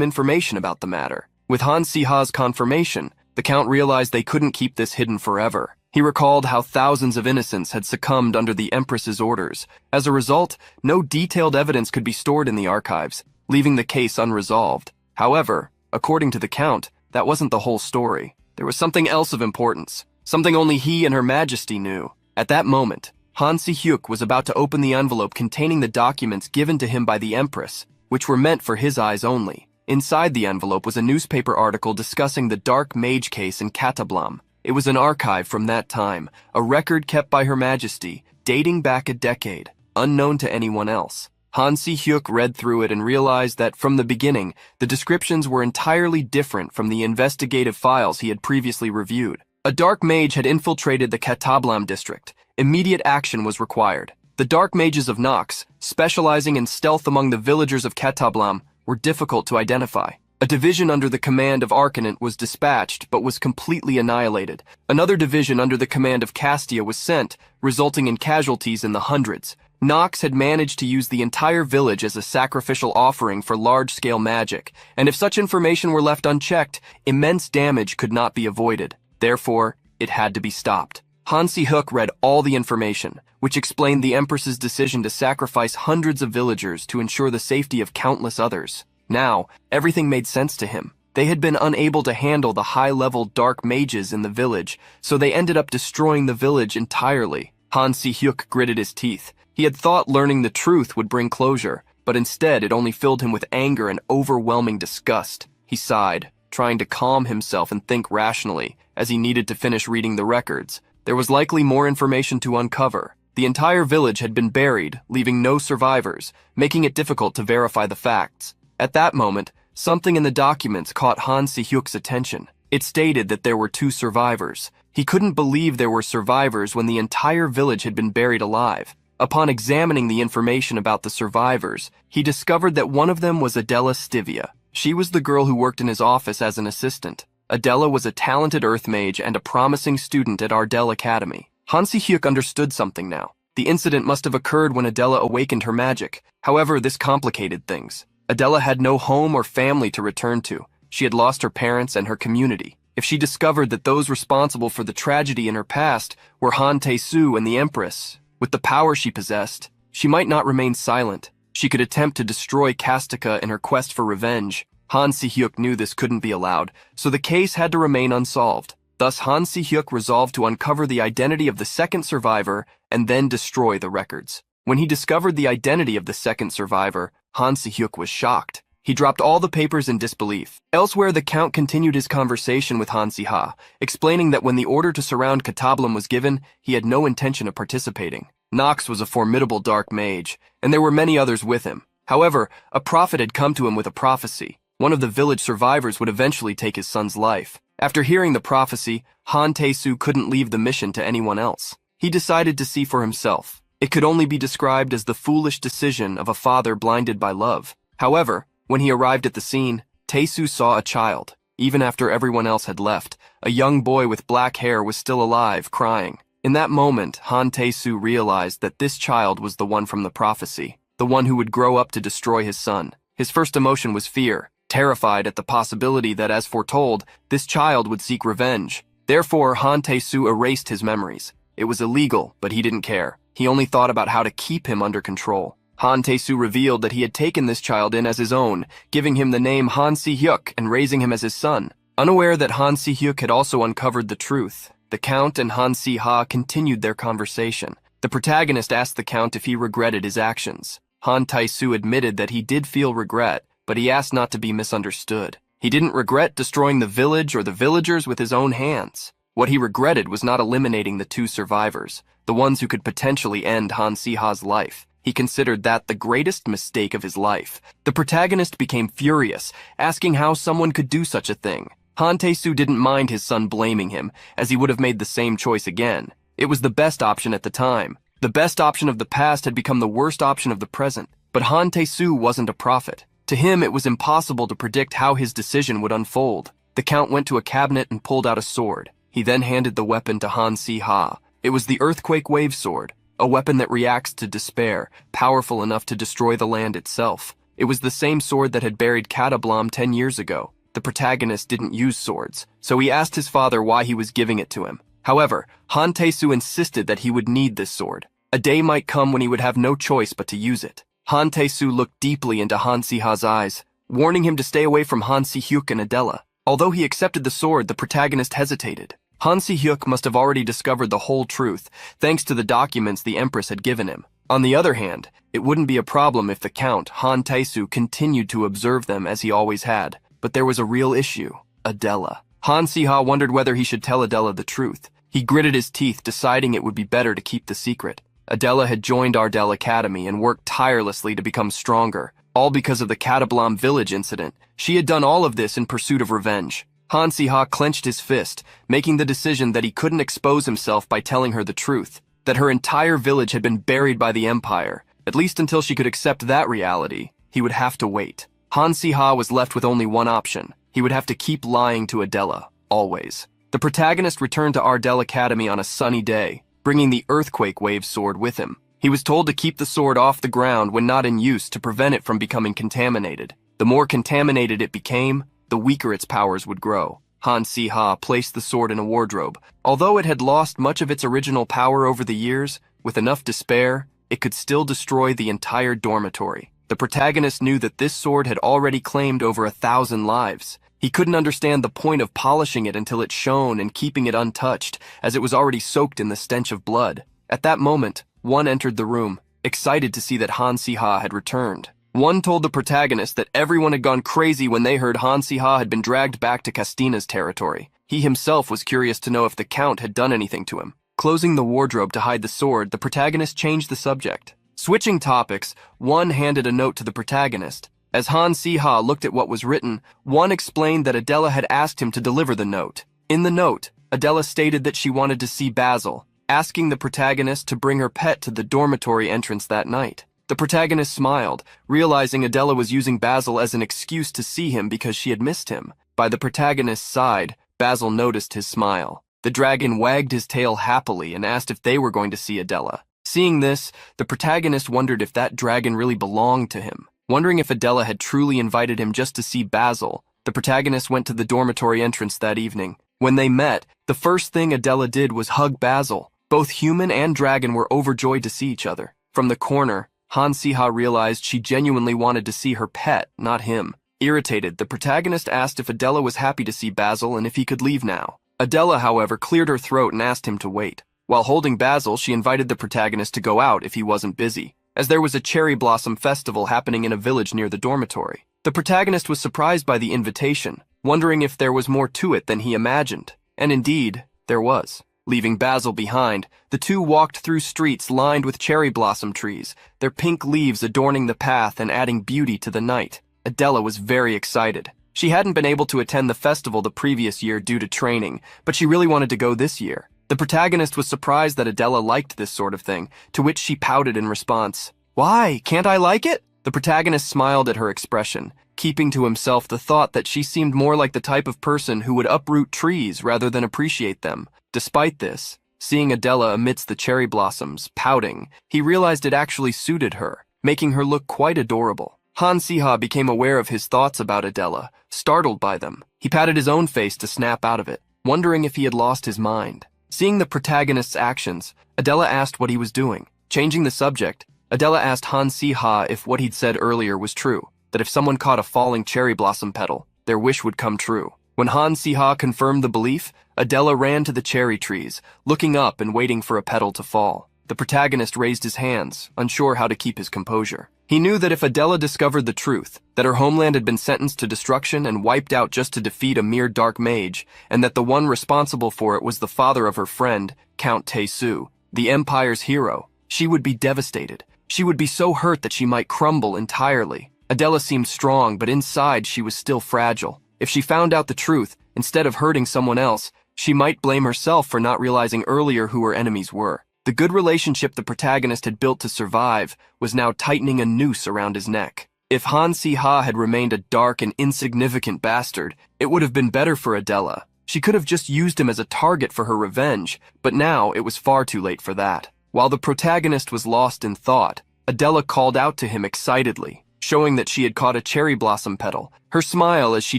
information about the matter. With Han Si-ha's confirmation, the Count realized they couldn't keep this hidden forever. He recalled how thousands of innocents had succumbed under the Empress's orders. As a result, no detailed evidence could be stored in the archives, leaving the case unresolved. However, according to the Count, that wasn't the whole story. There was something else of importance, something only he and Her Majesty knew. At that moment, Han Si-hyuk was about to open the envelope containing the documents given to him by the Empress, which were meant for his eyes only. Inside the envelope was a newspaper article discussing the dark mage case in Catablam. It was an archive from that time, a record kept by Her Majesty, dating back a decade, unknown to anyone else. Han Si-hyuk read through it and realized that, from the beginning, the descriptions were entirely different from the investigative files he had previously reviewed. A dark mage had infiltrated the Catablam district. Immediate action was required. The dark mages of Nox, specializing in stealth among the villagers of Catablam, were difficult to identify. A division under the command of Arcanant was dispatched, but was completely annihilated. Another division under the command of Castia was sent, resulting in casualties in the hundreds. Nox had managed to use the entire village as a sacrificial offering for large-scale magic, and if such information were left unchecked, immense damage could not be avoided. Therefore, it had to be stopped. Han Si-hyuk read all the information, which explained the Empress's decision to sacrifice hundreds of villagers to ensure the safety of countless others. Now, everything made sense to him. They had been unable to handle the high-level dark mages in the village, so they ended up destroying the village entirely. Han Si-hyuk gritted his teeth. He had thought learning the truth would bring closure, but instead it only filled him with anger and overwhelming disgust. He sighed, trying to calm himself and think rationally, as he needed to finish reading the records. There was likely more information to uncover. The entire village had been buried, leaving no survivors, making it difficult to verify the facts. At that moment, something in the documents caught Han Si-hyuk's attention. It stated that there were 2 survivors. He couldn't believe there were survivors when the entire village had been buried alive. Upon examining the information about the survivors, he discovered that one of them was Adela Stivia. She was the girl who worked in his office as an assistant. Adela was a talented earth mage and a promising student at Ardell Academy. Han Si-hyuk understood something now. The incident must have occurred when Adela awakened her magic. However, this complicated things. Adela had no home or family to return to. She had lost her parents and her community. If she discovered that those responsible for the tragedy in her past were Han Tae-soo and the Empress, with the power she possessed, she might not remain silent. She could attempt to destroy Kastika in her quest for revenge. Han Si-hyuk knew this couldn't be allowed, so the case had to remain unsolved. Thus, Han Si-hyuk resolved to uncover the identity of the second survivor and then destroy the records. When he discovered the identity of the second survivor, Han Si-hyuk was shocked. He dropped all the papers in disbelief. Elsewhere, the Count continued his conversation with Han Si-ha, explaining that when the order to surround Katablam was given, he had no intention of participating. Nox was a formidable dark mage, and there were many others with him. However, a prophet had come to him with a prophecy. One of the village survivors would eventually take his son's life. After hearing the prophecy, Han Tae-soo couldn't leave the mission to anyone else. He decided to see for himself. It could only be described as the foolish decision of a father blinded by love. However, when he arrived at the scene, Tae-soo saw a child. Even after everyone else had left, a young boy with black hair was still alive, crying. In that moment, Han Tae-soo realized that this child was the one from the prophecy, the one who would grow up to destroy his son. His first emotion was fear, terrified at the possibility that, as foretold, this child would seek revenge. Therefore, Han Tae-soo erased his memories. It was illegal, but he didn't care. He only thought about how to keep him under control. Han Tae-soo revealed that he had taken this child in as his own, giving him the name Han Si-hyuk and raising him as his son. Unaware that Han Si-hyuk had also uncovered the truth, the Count and Han Si-ha continued their conversation. The protagonist asked the Count if he regretted his actions. Han Tae-soo admitted that he did feel regret, but he asked not to be misunderstood. He didn't regret destroying the village or the villagers with his own hands. What he regretted was not eliminating the 2 survivors, the ones who could potentially end Han Si-ha's life. He considered that the greatest mistake of his life. The protagonist became furious, asking how someone could do such a thing. Han Tae-soo didn't mind his son blaming him, as he would have made the same choice again. It was the best option at the time. The best option of the past had become the worst option of the present. But Han Tae-soo wasn't a prophet. To him, it was impossible to predict how his decision would unfold. The Count went to a cabinet and pulled out a sword. He then handed the weapon to Han Si-ha. It was the Earthquake Wave Sword, a weapon that reacts to despair, powerful enough to destroy the land itself. It was the same sword that had buried Katablam 10 years ago. The protagonist didn't use swords, so he asked his father why he was giving it to him. However, Han Tae-soo insisted that he would need this sword. A day might come when he would have no choice but to use it. Han Tae-soo looked deeply into Han Si-ha's eyes, warning him to stay away from Han Si-hyuk and Adela. Although he accepted the sword, the protagonist hesitated. Han Si-hyuk must have already discovered the whole truth, thanks to the documents the Empress had given him. On the other hand, it wouldn't be a problem if the Count, Han Tae-soo, continued to observe them as he always had. But there was a real issue: Adela. Han Si-ha wondered whether he should tell Adela the truth. He gritted his teeth, deciding it would be better to keep the secret. Adela had joined Ardell Academy and worked tirelessly to become stronger, all because of the Katablam village incident. She had done all of this in pursuit of revenge. Han Si-ha clenched his fist, making the decision that he couldn't expose himself by telling her the truth, that her entire village had been buried by the Empire. At least until she could accept that reality, he would have to wait. Han Si-ha was left with only one option. He would have to keep lying to Adela, always. The protagonist returned to Ardell Academy on a sunny day, bringing the Earthquake Wave Sword with him. He was told to keep the sword off the ground when not in use to prevent it from becoming contaminated. The more contaminated it became, the weaker its powers would grow. Han Si-ha placed the sword in a wardrobe. Although it had lost much of its original power over the years, with enough to spare, it could still destroy the entire dormitory. The protagonist knew that this sword had already claimed over 1,000 lives. He couldn't understand the point of polishing it until it shone and keeping it untouched, as it was already soaked in the stench of blood. At that moment, one entered the room, excited to see that Han Si-ha had returned. One told the protagonist that everyone had gone crazy when they heard Han Si-ha had been dragged back to Castina's territory. He himself was curious to know if the Count had done anything to him. Closing the wardrobe to hide the sword, the protagonist changed the subject. Switching topics, one handed a note to the protagonist. As Han Si-ha looked at what was written, one explained that Adela had asked him to deliver the note. In the note, Adela stated that she wanted to see Basil, asking the protagonist to bring her pet to the dormitory entrance that night. The protagonist smiled, realizing Adela was using Basil as an excuse to see him because she had missed him. By the protagonist's side, Basil noticed his smile. The dragon wagged his tail happily and asked if they were going to see Adela. Seeing this, the protagonist wondered if that dragon really belonged to him. Wondering if Adela had truly invited him just to see Basil, the protagonist went to the dormitory entrance that evening. When they met, the first thing Adela did was hug Basil. Both human and dragon were overjoyed to see each other. From the corner, Han Si-ha realized she genuinely wanted to see her pet, not him. Irritated, the protagonist asked if Adela was happy to see Basil and if he could leave now. Adela, however, cleared her throat and asked him to wait. While holding Basil, she invited the protagonist to go out if he wasn't busy, as there was a cherry blossom festival happening in a village near the dormitory. The protagonist was surprised by the invitation, wondering if there was more to it than he imagined. And indeed, there was. Leaving Basil behind, the two walked through streets lined with cherry blossom trees, their pink leaves adorning the path and adding beauty to the night. Adela was very excited. She hadn't been able to attend the festival the previous year due to training, but she really wanted to go this year. The protagonist was surprised that Adela liked this sort of thing, to which she pouted in response. "Why, can't I like it?" The protagonist smiled at her expression, keeping to himself the thought that she seemed more like the type of person who would uproot trees rather than appreciate them. Despite this, seeing Adela amidst the cherry blossoms, pouting, he realized it actually suited her, making her look quite adorable. Han Si-ha became aware of his thoughts about Adela, startled by them. He patted his own face to snap out of it, wondering if he had lost his mind. Seeing the protagonist's actions, Adela asked what he was doing. Changing the subject, Adela asked Han Si-ha if what he'd said earlier was true, that if someone caught a falling cherry blossom petal, their wish would come true. When Han Si-ha confirmed the belief, Adela ran to the cherry trees, looking up and waiting for a petal to fall. The protagonist raised his hands, unsure how to keep his composure. He knew that if Adela discovered the truth, that her homeland had been sentenced to destruction and wiped out just to defeat a mere dark mage, and that the one responsible for it was the father of her friend, Count Tae-su, the Empire's hero, she would be devastated. She would be so hurt that she might crumble entirely. Adela seemed strong, but inside she was still fragile. If she found out the truth, instead of hurting someone else, she might blame herself for not realizing earlier who her enemies were. The good relationship the protagonist had built to survive was now tightening a noose around his neck. If Han Si-ha had remained a dark and insignificant bastard, it would have been better for Adela. She could have just used him as a target for her revenge, but now it was far too late for that. While the protagonist was lost in thought, Adela called out to him excitedly, showing that she had caught a cherry blossom petal. Her smile as she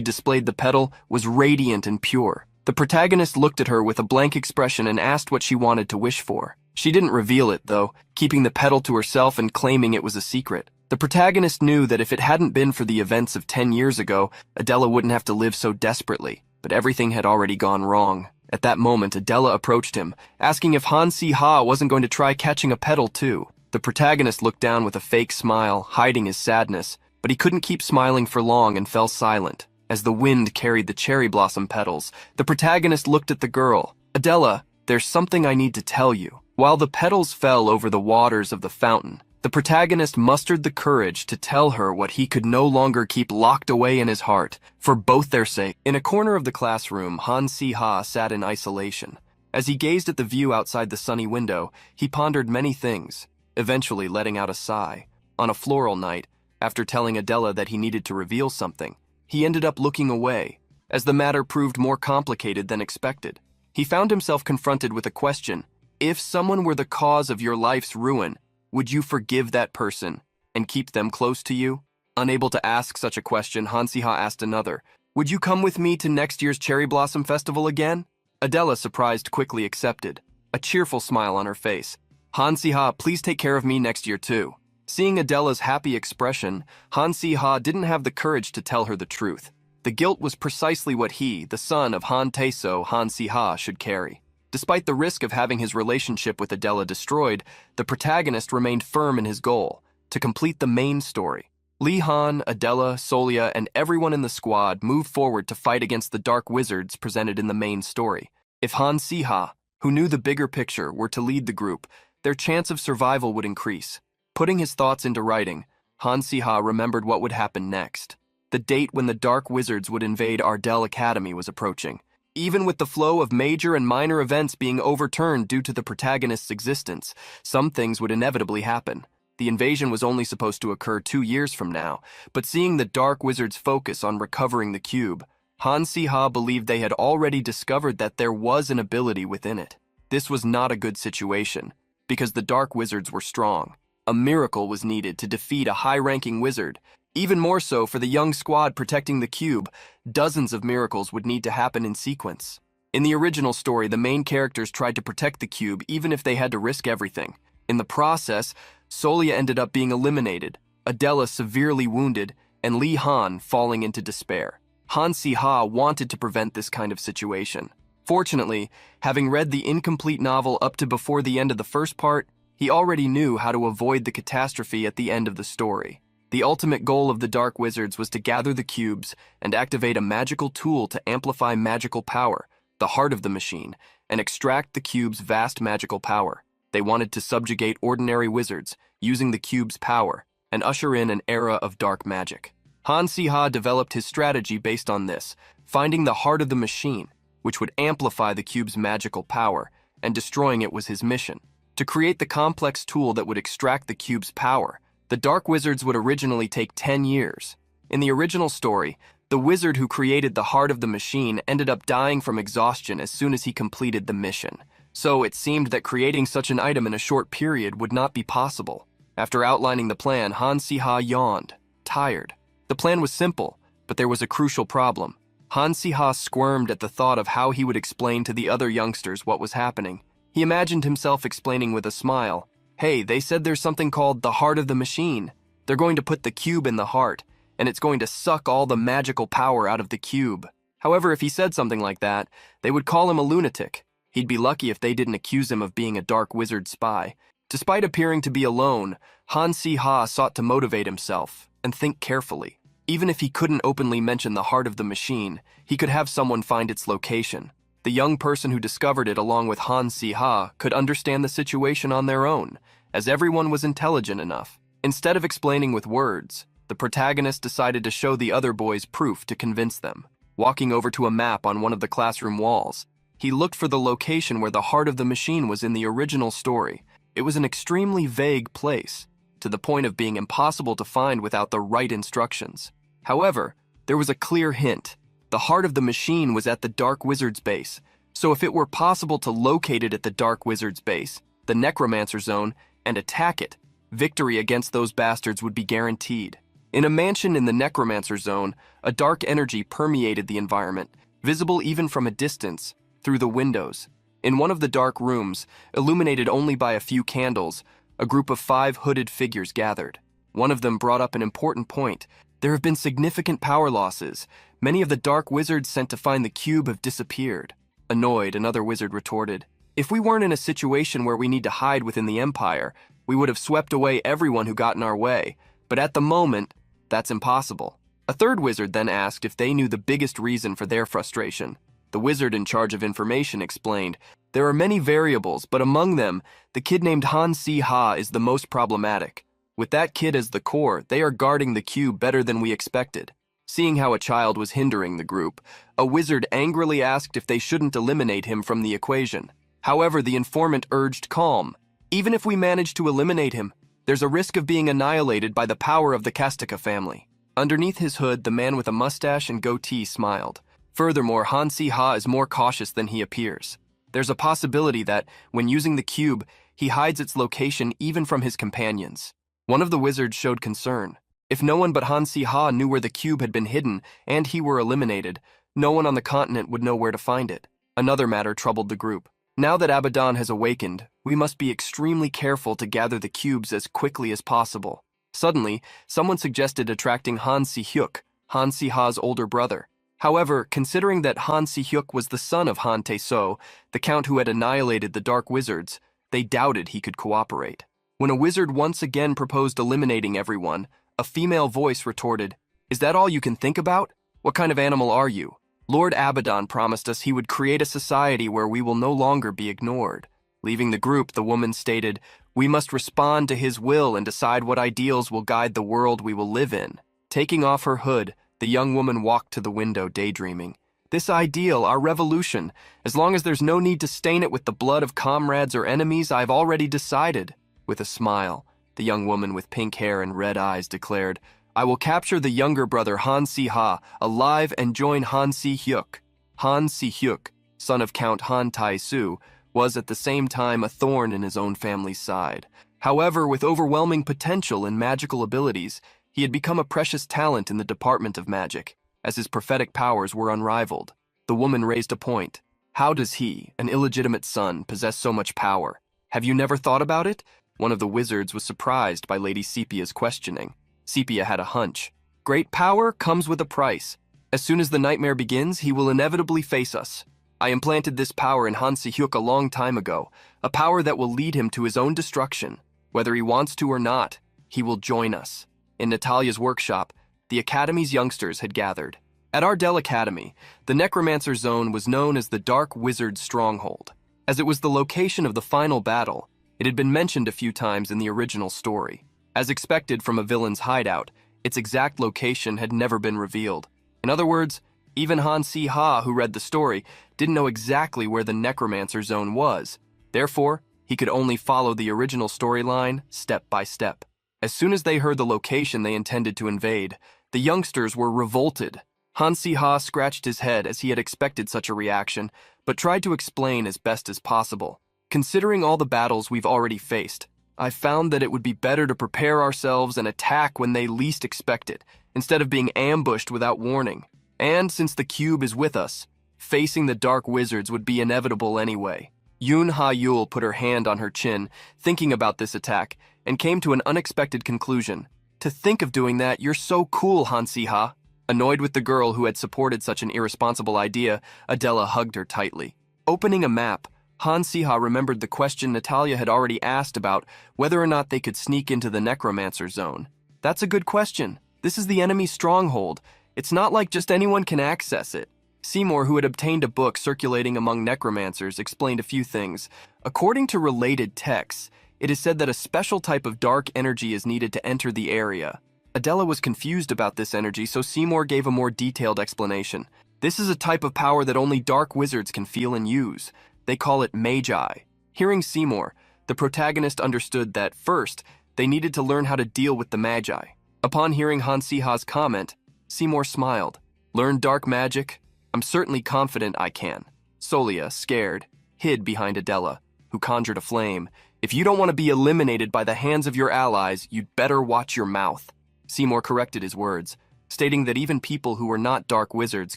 displayed the petal was radiant and pure. The protagonist looked at her with a blank expression and asked what she wanted to wish for. She didn't reveal it, though, keeping the petal to herself and claiming it was a secret. The protagonist knew that if it hadn't been for the events of 10 years ago, Adela wouldn't have to live so desperately, but everything had already gone wrong. At that moment, Adela approached him, asking if Han Si-ha wasn't going to try catching a petal too. The protagonist looked down with a fake smile, hiding his sadness, but he couldn't keep smiling for long and fell silent. As the wind carried the cherry blossom petals, the protagonist looked at the girl. "Adela, there's something I need to tell you." While the petals fell over the waters of the fountain, the protagonist mustered the courage to tell her what he could no longer keep locked away in his heart, for both their sake. In a corner of the classroom, Han Si-ha sat in isolation. As he gazed at the view outside the sunny window, he pondered many things, eventually letting out a sigh. On a floral night, after telling Adela that he needed to reveal something, he ended up looking away, as the matter proved more complicated than expected. He found himself confronted with a question. If someone were the cause of your life's ruin, would you forgive that person and keep them close to you? Unable to ask such a question, Han Si-ha asked another. Would you come with me to next year's Cherry Blossom Festival again? Adela, surprised, quickly accepted, a cheerful smile on her face. Han Si-ha, please take care of me next year too. Seeing Adela's happy expression, Han Si-ha didn't have the courage to tell her the truth. The guilt was precisely what he, the son of Han Tae-so, Han Si-ha, should carry. Despite the risk of having his relationship with Adela destroyed, the protagonist remained firm in his goal, to complete the main story. Lee Han, Adela, Solia, and everyone in the squad moved forward to fight against the dark wizards presented in the main story. If Han Si-ha, who knew the bigger picture, were to lead the group, their chance of survival would increase. Putting his thoughts into writing, Han Si-ha remembered what would happen next. The date when the Dark Wizards would invade Ardell Academy was approaching. Even with the flow of major and minor events being overturned due to the protagonist's existence, some things would inevitably happen. The invasion was only supposed to occur 2 years from now, but seeing the Dark Wizards focus on recovering the cube, Han Si-ha believed they had already discovered that there was an ability within it. This was not a good situation, because the Dark Wizards were strong. A miracle was needed to defeat a high-ranking wizard. Even more so for the young squad protecting the cube, dozens of miracles would need to happen in sequence. In the original story, the main characters tried to protect the cube even if they had to risk everything. In the process, Solia ended up being eliminated, Adela severely wounded, and Li Han falling into despair. Han Si-ha wanted to prevent this kind of situation. Fortunately, having read the incomplete novel up to before the end of the first part, he already knew how to avoid the catastrophe at the end of the story. The ultimate goal of the Dark Wizards was to gather the cubes and activate a magical tool to amplify magical power, the heart of the machine, and extract the cube's vast magical power. They wanted to subjugate ordinary wizards, using the cube's power, and usher in an era of dark magic. Han Si-ha developed his strategy based on this, finding the heart of the machine, which would amplify the cube's magical power, and destroying it was his mission. To create the complex tool that would extract the cube's power, the Dark Wizards would originally take 10 years. In the original story, the wizard who created the heart of the machine ended up dying from exhaustion as soon as he completed the mission. So it seemed that creating such an item in a short period would not be possible. After outlining the plan, Han Si-ha yawned, tired. The plan was simple, but there was a crucial problem. Han Si-ha squirmed at the thought of how he would explain to the other youngsters what was happening. He imagined himself explaining with a smile, "Hey, they said there's something called the heart of the machine. They're going to put the cube in the heart, and it's going to suck all the magical power out of the cube." However, if he said something like that, they would call him a lunatic. He'd be lucky if they didn't accuse him of being a Dark Wizard spy. Despite appearing to be alone, Han Si-ha sought to motivate himself and think carefully. Even if he couldn't openly mention the heart of the machine, he could have someone find its location. The young person who discovered it along with Han Si-ha could understand the situation on their own, as everyone was intelligent enough. Instead of explaining with words, the protagonist decided to show the other boys proof to convince them. Walking over to a map on one of the classroom walls, he looked for the location where the heart of the machine was in the original story. It was an extremely vague place, to the point of being impossible to find without the right instructions. However, there was a clear hint. The heart of the machine was at the Dark Wizard's base, so if it were possible to locate it at the Dark Wizard's base, the Necromancer Zone, and attack it, victory against those bastards would be guaranteed. In a mansion in the Necromancer Zone, a dark energy permeated the environment, visible even from a distance, through the windows. In one of the dark rooms, illuminated only by a few candles, a group of 5 hooded figures gathered. One of them brought up an important point. There have been significant power losses. Many of the Dark Wizards sent to find the cube have disappeared. Annoyed, another wizard retorted, "If we weren't in a situation where we need to hide within the Empire, we would have swept away everyone who got in our way. But at the moment, that's impossible." A third wizard then asked if they knew the biggest reason for their frustration. The wizard in charge of information explained, "There are many variables, but among them, the kid named Han Si-ha is the most problematic. With that kid as the core, they are guarding the cube better than we expected." Seeing how a child was hindering the group, a wizard angrily asked if they shouldn't eliminate him from the equation. However, the informant urged calm. "Even if we manage to eliminate him, there's a risk of being annihilated by the power of the Kastika family." Underneath his hood, the man with a mustache and goatee smiled. Furthermore, Han Si-ha is more cautious than he appears. There's a possibility that, when using the cube, he hides its location even from his companions. One of the wizards showed concern. If no one but Han Si-ha knew where the cube had been hidden and he were eliminated, no one on the continent would know where to find it. Another matter troubled the group. Now that Abaddon has awakened, we must be extremely careful to gather the cubes as quickly as possible. Suddenly, someone suggested attracting Han Si-hyuk, Han Si-ha's older brother. However, considering that Han Si-hyuk was the son of Han Tae-so, the count who had annihilated the Dark Wizards, they doubted he could cooperate. When a wizard once again proposed eliminating everyone, a female voice retorted, "Is that all you can think about? What kind of animal are you? Lord Abaddon promised us he would create a society where we will no longer be ignored." Leaving the group, the woman stated, "We must respond to his will and decide what ideals will guide the world we will live in." Taking off her hood, the young woman walked to the window, daydreaming. "This ideal, our revolution, as long as there's no need to stain it with the blood of comrades or enemies, I've already decided." With a smile, the young woman with pink hair and red eyes declared, "I will capture the younger brother Han Si-ha alive and join Han Si-hyuk." Han Si-hyuk, son of Count Han Tai-su, was at the same time a thorn in his own family's side. However, with overwhelming potential and magical abilities, he had become a precious talent in the department of magic, as his prophetic powers were unrivaled. The woman raised a point. "How does he, an illegitimate son, possess so much power? Have you never thought about it?" One of the wizards was surprised by Lady Sepia's questioning. Sepia had a hunch. "Great power comes with a price. As soon as the nightmare begins, he will inevitably face us. I implanted this power in Han Si-hyuk a long time ago, a power that will lead him to his own destruction. Whether he wants to or not, he will join us." In Natalia's workshop, the Academy's youngsters had gathered. At Ardell Academy, the Necromancer Zone was known as the Dark Wizard's Stronghold. As it was the location of the final battle, it had been mentioned a few times in the original story. As expected from a villain's hideout, its exact location had never been revealed. In other words, even Han Si-ha, who read the story, didn't know exactly where the Necromancer Zone was. Therefore, he could only follow the original storyline step by step. As soon as they heard the location they intended to invade, the youngsters were revolted. Han Si-ha scratched his head as he had expected such a reaction, but tried to explain as best as possible. "Considering all the battles we've already faced, I found that it would be better to prepare ourselves and attack when they least expect it, instead of being ambushed without warning. And since the cube is with us, facing the dark wizards would be inevitable anyway." Yoon Ha-yul put her hand on her chin, thinking about this attack, and came to an unexpected conclusion. "To think of doing that, you're so cool, Han Si-ha." Annoyed with the girl who had supported such an irresponsible idea, Adela hugged her tightly. Opening a map, Han Si-ha remembered the question Natalia had already asked about whether or not they could sneak into the Necromancer Zone. "That's a good question. This is the enemy's stronghold. It's not like just anyone can access it." Seymour, who had obtained a book circulating among necromancers, explained a few things. According to related texts, it is said that a special type of dark energy is needed to enter the area. Adela was confused about this energy, so Seymour gave a more detailed explanation. "This is a type of power that only dark wizards can feel and use. They call it magi." Hearing Seymour, the protagonist understood that, first, they needed to learn how to deal with the magi. Upon hearing Han Si-ha's comment, Seymour smiled. "Learn dark magic? I'm certainly confident I can." Solia, scared, hid behind Adela, who conjured a flame. "If you don't want to be eliminated by the hands of your allies, you'd better watch your mouth." Seymour corrected his words, stating that even people who were not dark wizards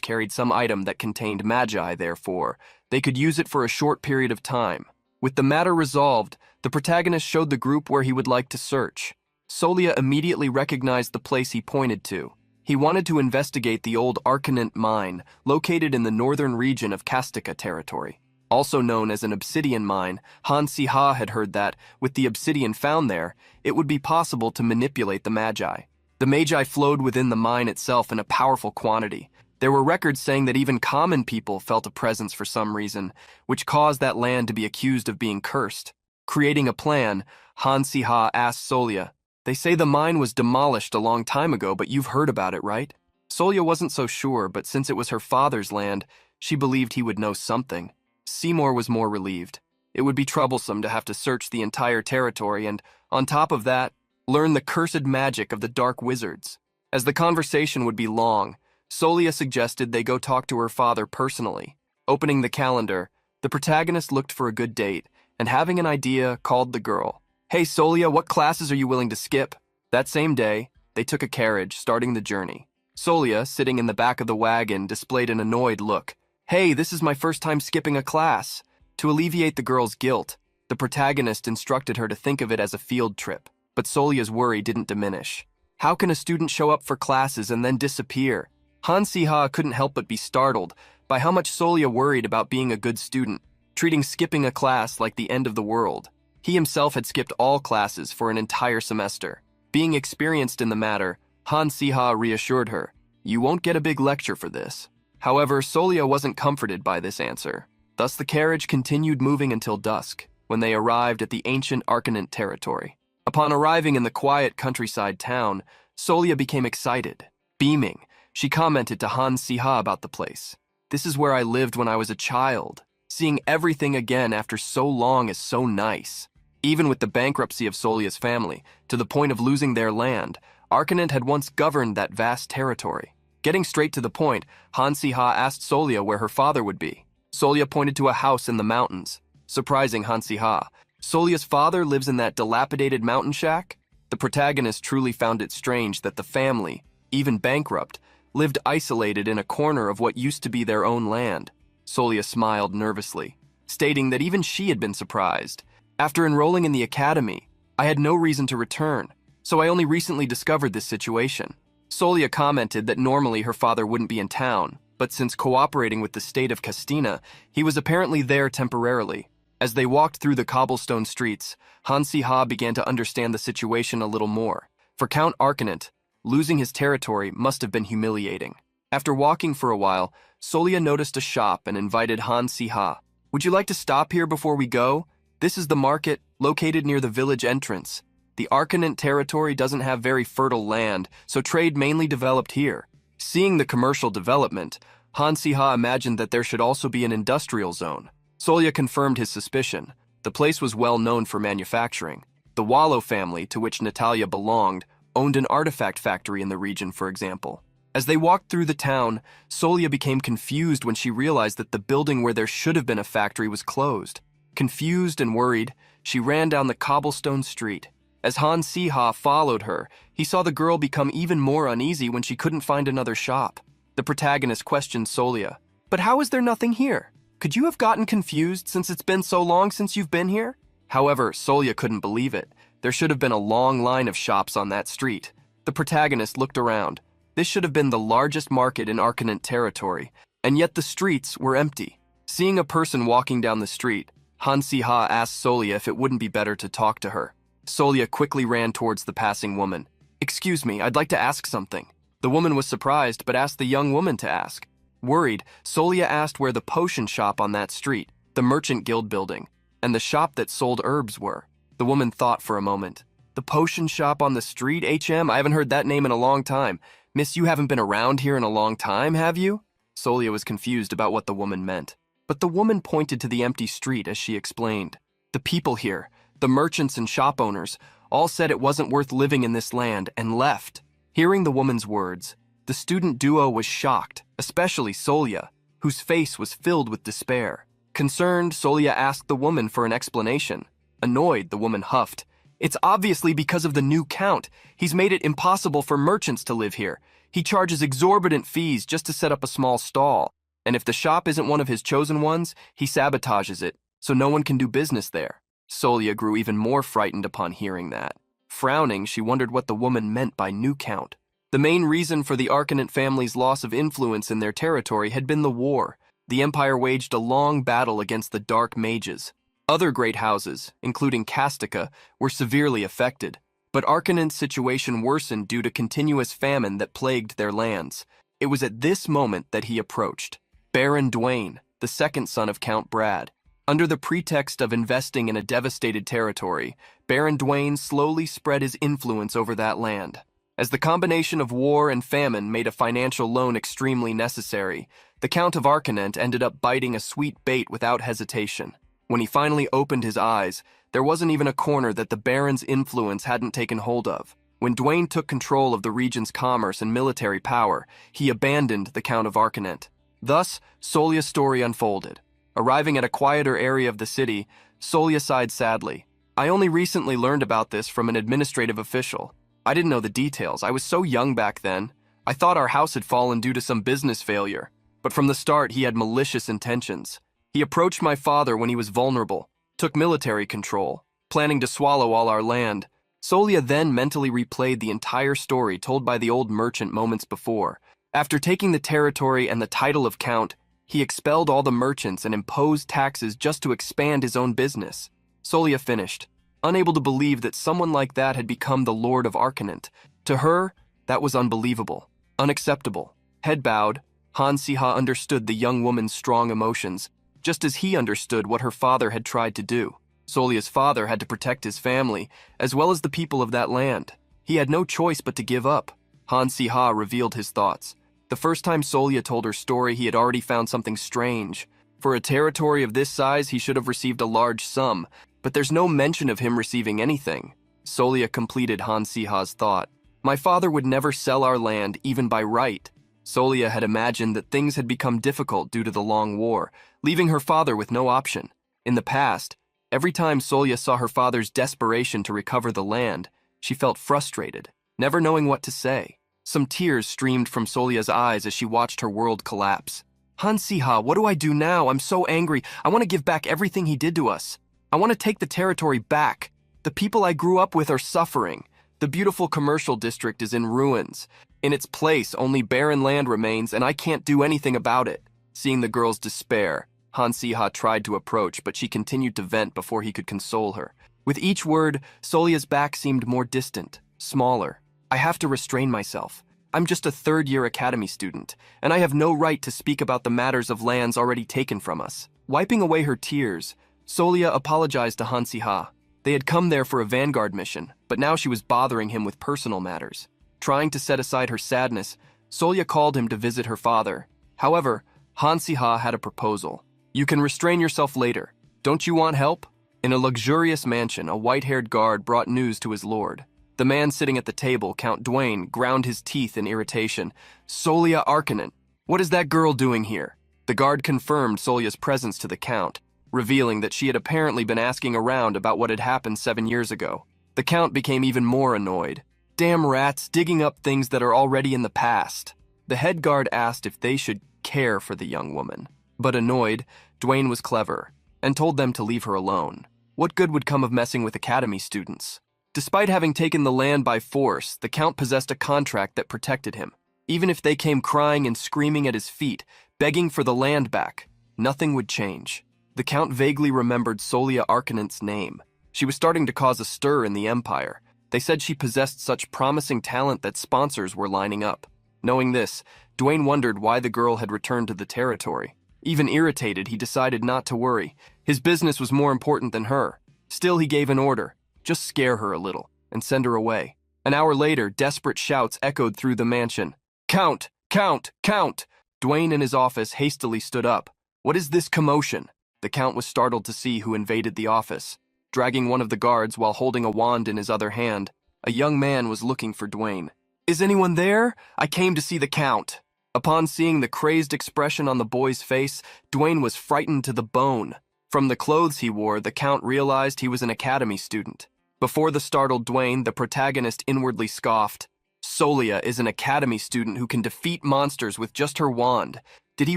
carried some item that contained magi, therefore, they could use it for a short period of time. With the matter resolved, the protagonist showed the group where he would like to search. Solia immediately recognized the place he pointed to. He wanted to investigate the old Arcanant mine, located in the northern region of Kastika territory. Also known as an obsidian mine, Han Si-ha had heard that, with the obsidian found there, it would be possible to manipulate the magi. The magi flowed within the mine itself in a powerful quantity. There were records saying that even common people felt a presence for some reason, which caused that land to be accused of being cursed. Creating a plan, Han Si-ha asked Solia, "They say the mine was demolished a long time ago, but you've heard about it, right?" Solia wasn't so sure, but since it was her father's land, she believed he would know something. Seymour was more relieved. It would be troublesome to have to search the entire territory and, on top of that, learn the cursed magic of the dark wizards. As the conversation would be long, Solia suggested they go talk to her father personally. Opening the calendar, the protagonist looked for a good date, and having an idea, called the girl. "Hey Solia, what classes are you willing to skip?" That same day, they took a carriage, starting the journey. Solia, sitting in the back of the wagon, displayed an annoyed look. "Hey, this is my first time skipping a class." To alleviate the girl's guilt, the protagonist instructed her to think of it as a field trip, but Solia's worry didn't diminish. How can a student show up for classes and then disappear? Han Si-ha couldn't help but be startled by how much Solia worried about being a good student, treating skipping a class like the end of the world. He himself had skipped all classes for an entire semester. Being experienced in the matter, Han Si-ha reassured her, "You won't get a big lecture for this." However, Solia wasn't comforted by this answer. Thus the carriage continued moving until dusk. when they arrived at the ancient Arcanant territory. Upon arriving in the quiet countryside town, Solia became excited. Beaming, she commented to Han Siha about the place. "This is where I lived when I was a child. Seeing everything again after so long is so nice." Even with the bankruptcy of Solia's family, to the point of losing their land, Arcanant had once governed that vast territory. Getting straight to the point, Han Siha asked Solia where her father would be. Solia pointed to a house in the mountains. Surprising Han Siha, Solia's father lives in that dilapidated mountain shack? The protagonist truly found it strange that the family, even bankrupt, lived isolated in a corner of what used to be their own land. Solia smiled nervously, stating that even she had been surprised. "After enrolling in the academy, I had no reason to return, so I only recently discovered this situation." Solia commented that normally her father wouldn't be in town, but since cooperating with the state of Castina, he was apparently there temporarily. As they walked through the cobblestone streets, Han Siha began to understand the situation a little more. For Count Arcanant, losing his territory must have been humiliating. After walking for a while, Solia noticed a shop and invited Han Siha. "Would you like to stop here before we go? This is the market, located near the village entrance. The Arcanant territory doesn't have very fertile land, so trade mainly developed here." Seeing the commercial development, Han Siha imagined that there should also be an industrial zone. Solia confirmed his suspicion. The place was well known for manufacturing. The Wallow family, to which Natalia belonged, owned an artifact factory in the region, for example. As they walked through the town, Solia became confused when she realized that the building where there should have been a factory was closed. Confused and worried, she ran down the cobblestone street. As Han Siha followed her, he saw the girl become even more uneasy when she couldn't find another shop. The protagonist questioned Solia, "But how is there nothing here? Could you have gotten confused since it's been so long since you've been here?" However, Solia couldn't believe it. There should have been a long line of shops on that street. The protagonist looked around. This should have been the largest market in Arcanant territory, and yet the streets were empty. Seeing a person walking down the street, Han Siha asked Solia if it wouldn't be better to talk to her. Solia quickly ran towards the passing woman. "Excuse me, I'd like to ask something." The woman was surprised but asked the young woman to ask. Worried, Solia asked where the potion shop on that street, the Merchant Guild building, and the shop that sold herbs were. The woman thought for a moment. "The potion shop on the street, HM? I haven't heard that name in a long time. Miss, you haven't been around here in a long time, have you?" Solia was confused about what the woman meant. But the woman pointed to the empty street as she explained. "The people here, the merchants and shop owners, all said it wasn't worth living in this land and left." Hearing the woman's words, the student duo was shocked, especially Solia, whose face was filled with despair. Concerned, Solia asked the woman for an explanation. Annoyed, the woman huffed. "It's obviously because of the new count. He's made it impossible for merchants to live here. He charges exorbitant fees just to set up a small stall. And if the shop isn't one of his chosen ones, he sabotages it, so no one can do business there." Solia grew even more frightened upon hearing that. Frowning, she wondered what the woman meant by new count. The main reason for the Arcanant family's loss of influence in their territory had been the war. The empire waged a long battle against the dark mages. Other great houses, including Castica, were severely affected, but Arcanant's situation worsened due to continuous famine that plagued their lands. It was at this moment that he approached. Baron Dwayne, the second son of Count Brad. Under the pretext of investing in a devastated territory, Baron Dwayne slowly spread his influence over that land. As the combination of war and famine made a financial loan extremely necessary, the Count of Arcanant ended up biting a sweet bait without hesitation. When he finally opened his eyes, there wasn't even a corner that the Baron's influence hadn't taken hold of. When Dwayne took control of the region's commerce and military power, he abandoned the Count of Arcanant. Thus, Solia's story unfolded. Arriving at a quieter area of the city, Solia sighed sadly. "I only recently learned about this from an administrative official. I didn't know the details. I was so young back then. I thought our house had fallen due to some business failure. But from the start, he had malicious intentions. He approached my father when he was vulnerable, took military control, planning to swallow all our land." Solia then mentally replayed the entire story told by the old merchant moments before. After taking the territory and the title of Count, he expelled all the merchants and imposed taxes just to expand his own business. Solia finished, unable to believe that someone like that had become the Lord of Arcanant. To her, that was unbelievable, unacceptable. Head bowed, Han Siha understood the young woman's strong emotions, just as he understood what her father had tried to do. Solia's father had to protect his family, as well as the people of that land. He had no choice but to give up. Han Si-ha revealed his thoughts. The first time Solia told her story, he had already found something strange. For a territory of this size, he should have received a large sum, but there's no mention of him receiving anything. Solia completed Han Si-ha's thought. My father would never sell our land, even by right. Solia had imagined that things had become difficult due to the long war, leaving her father with no option. In the past, every time Solia saw her father's desperation to recover the land, she felt frustrated, never knowing what to say. Some tears streamed from Solia's eyes as she watched her world collapse. Han Si-ha, what do I do now? I'm so angry. I want to give back everything he did to us. I want to take the territory back. The people I grew up with are suffering. The beautiful commercial district is in ruins. In its place, only barren land remains, and I can't do anything about it. Seeing the girl's despair, Han Si-ha tried to approach, but she continued to vent before he could console her. With each word, Solia's back seemed more distant, smaller. I have to restrain myself. I'm just a third-year academy student, and I have no right to speak about the matters of lands already taken from us. Wiping away her tears, Solia apologized to Han Si-ha. They had come there for a vanguard mission, but now she was bothering him with personal matters. Trying to set aside her sadness, Solia called him to visit her father. However, Han Si-ha had a proposal. You can restrain yourself later. Don't you want help? In a luxurious mansion, a white-haired guard brought news to his lord. The man sitting at the table, Count Dwayne, ground his teeth in irritation. Solia Arcanant, what is that girl doing here? The guard confirmed Solia's presence to the Count, revealing that she had apparently been asking around about what had happened 7 years ago. The Count became even more annoyed. Damn rats, digging up things that are already in the past. The head guard asked if they should care for the young woman. But annoyed, Dwayne was clever, and told them to leave her alone. What good would come of messing with academy students? Despite having taken the land by force, the Count possessed a contract that protected him. Even if they came crying and screaming at his feet, begging for the land back, nothing would change. The Count vaguely remembered Solia Arcanant's name. She was starting to cause a stir in the Empire. They said she possessed such promising talent that sponsors were lining up. Knowing this, Dwayne wondered why the girl had returned to the territory. Even irritated, he decided not to worry. His business was more important than her. Still, he gave an order. Just scare her a little, and send her away. An hour later, desperate shouts echoed through the mansion. Count! Count! Count! Dwayne in his office hastily stood up. What is this commotion? The Count was startled to see who invaded the office. Dragging one of the guards while holding a wand in his other hand, a young man was looking for Dwayne. Is anyone there? I came to see the Count. Upon seeing the crazed expression on the boy's face, Dwayne was frightened to the bone. From the clothes he wore, the Count realized he was an academy student. Before the startled Dwayne, the protagonist inwardly scoffed. Solia is an academy student who can defeat monsters with just her wand. Did he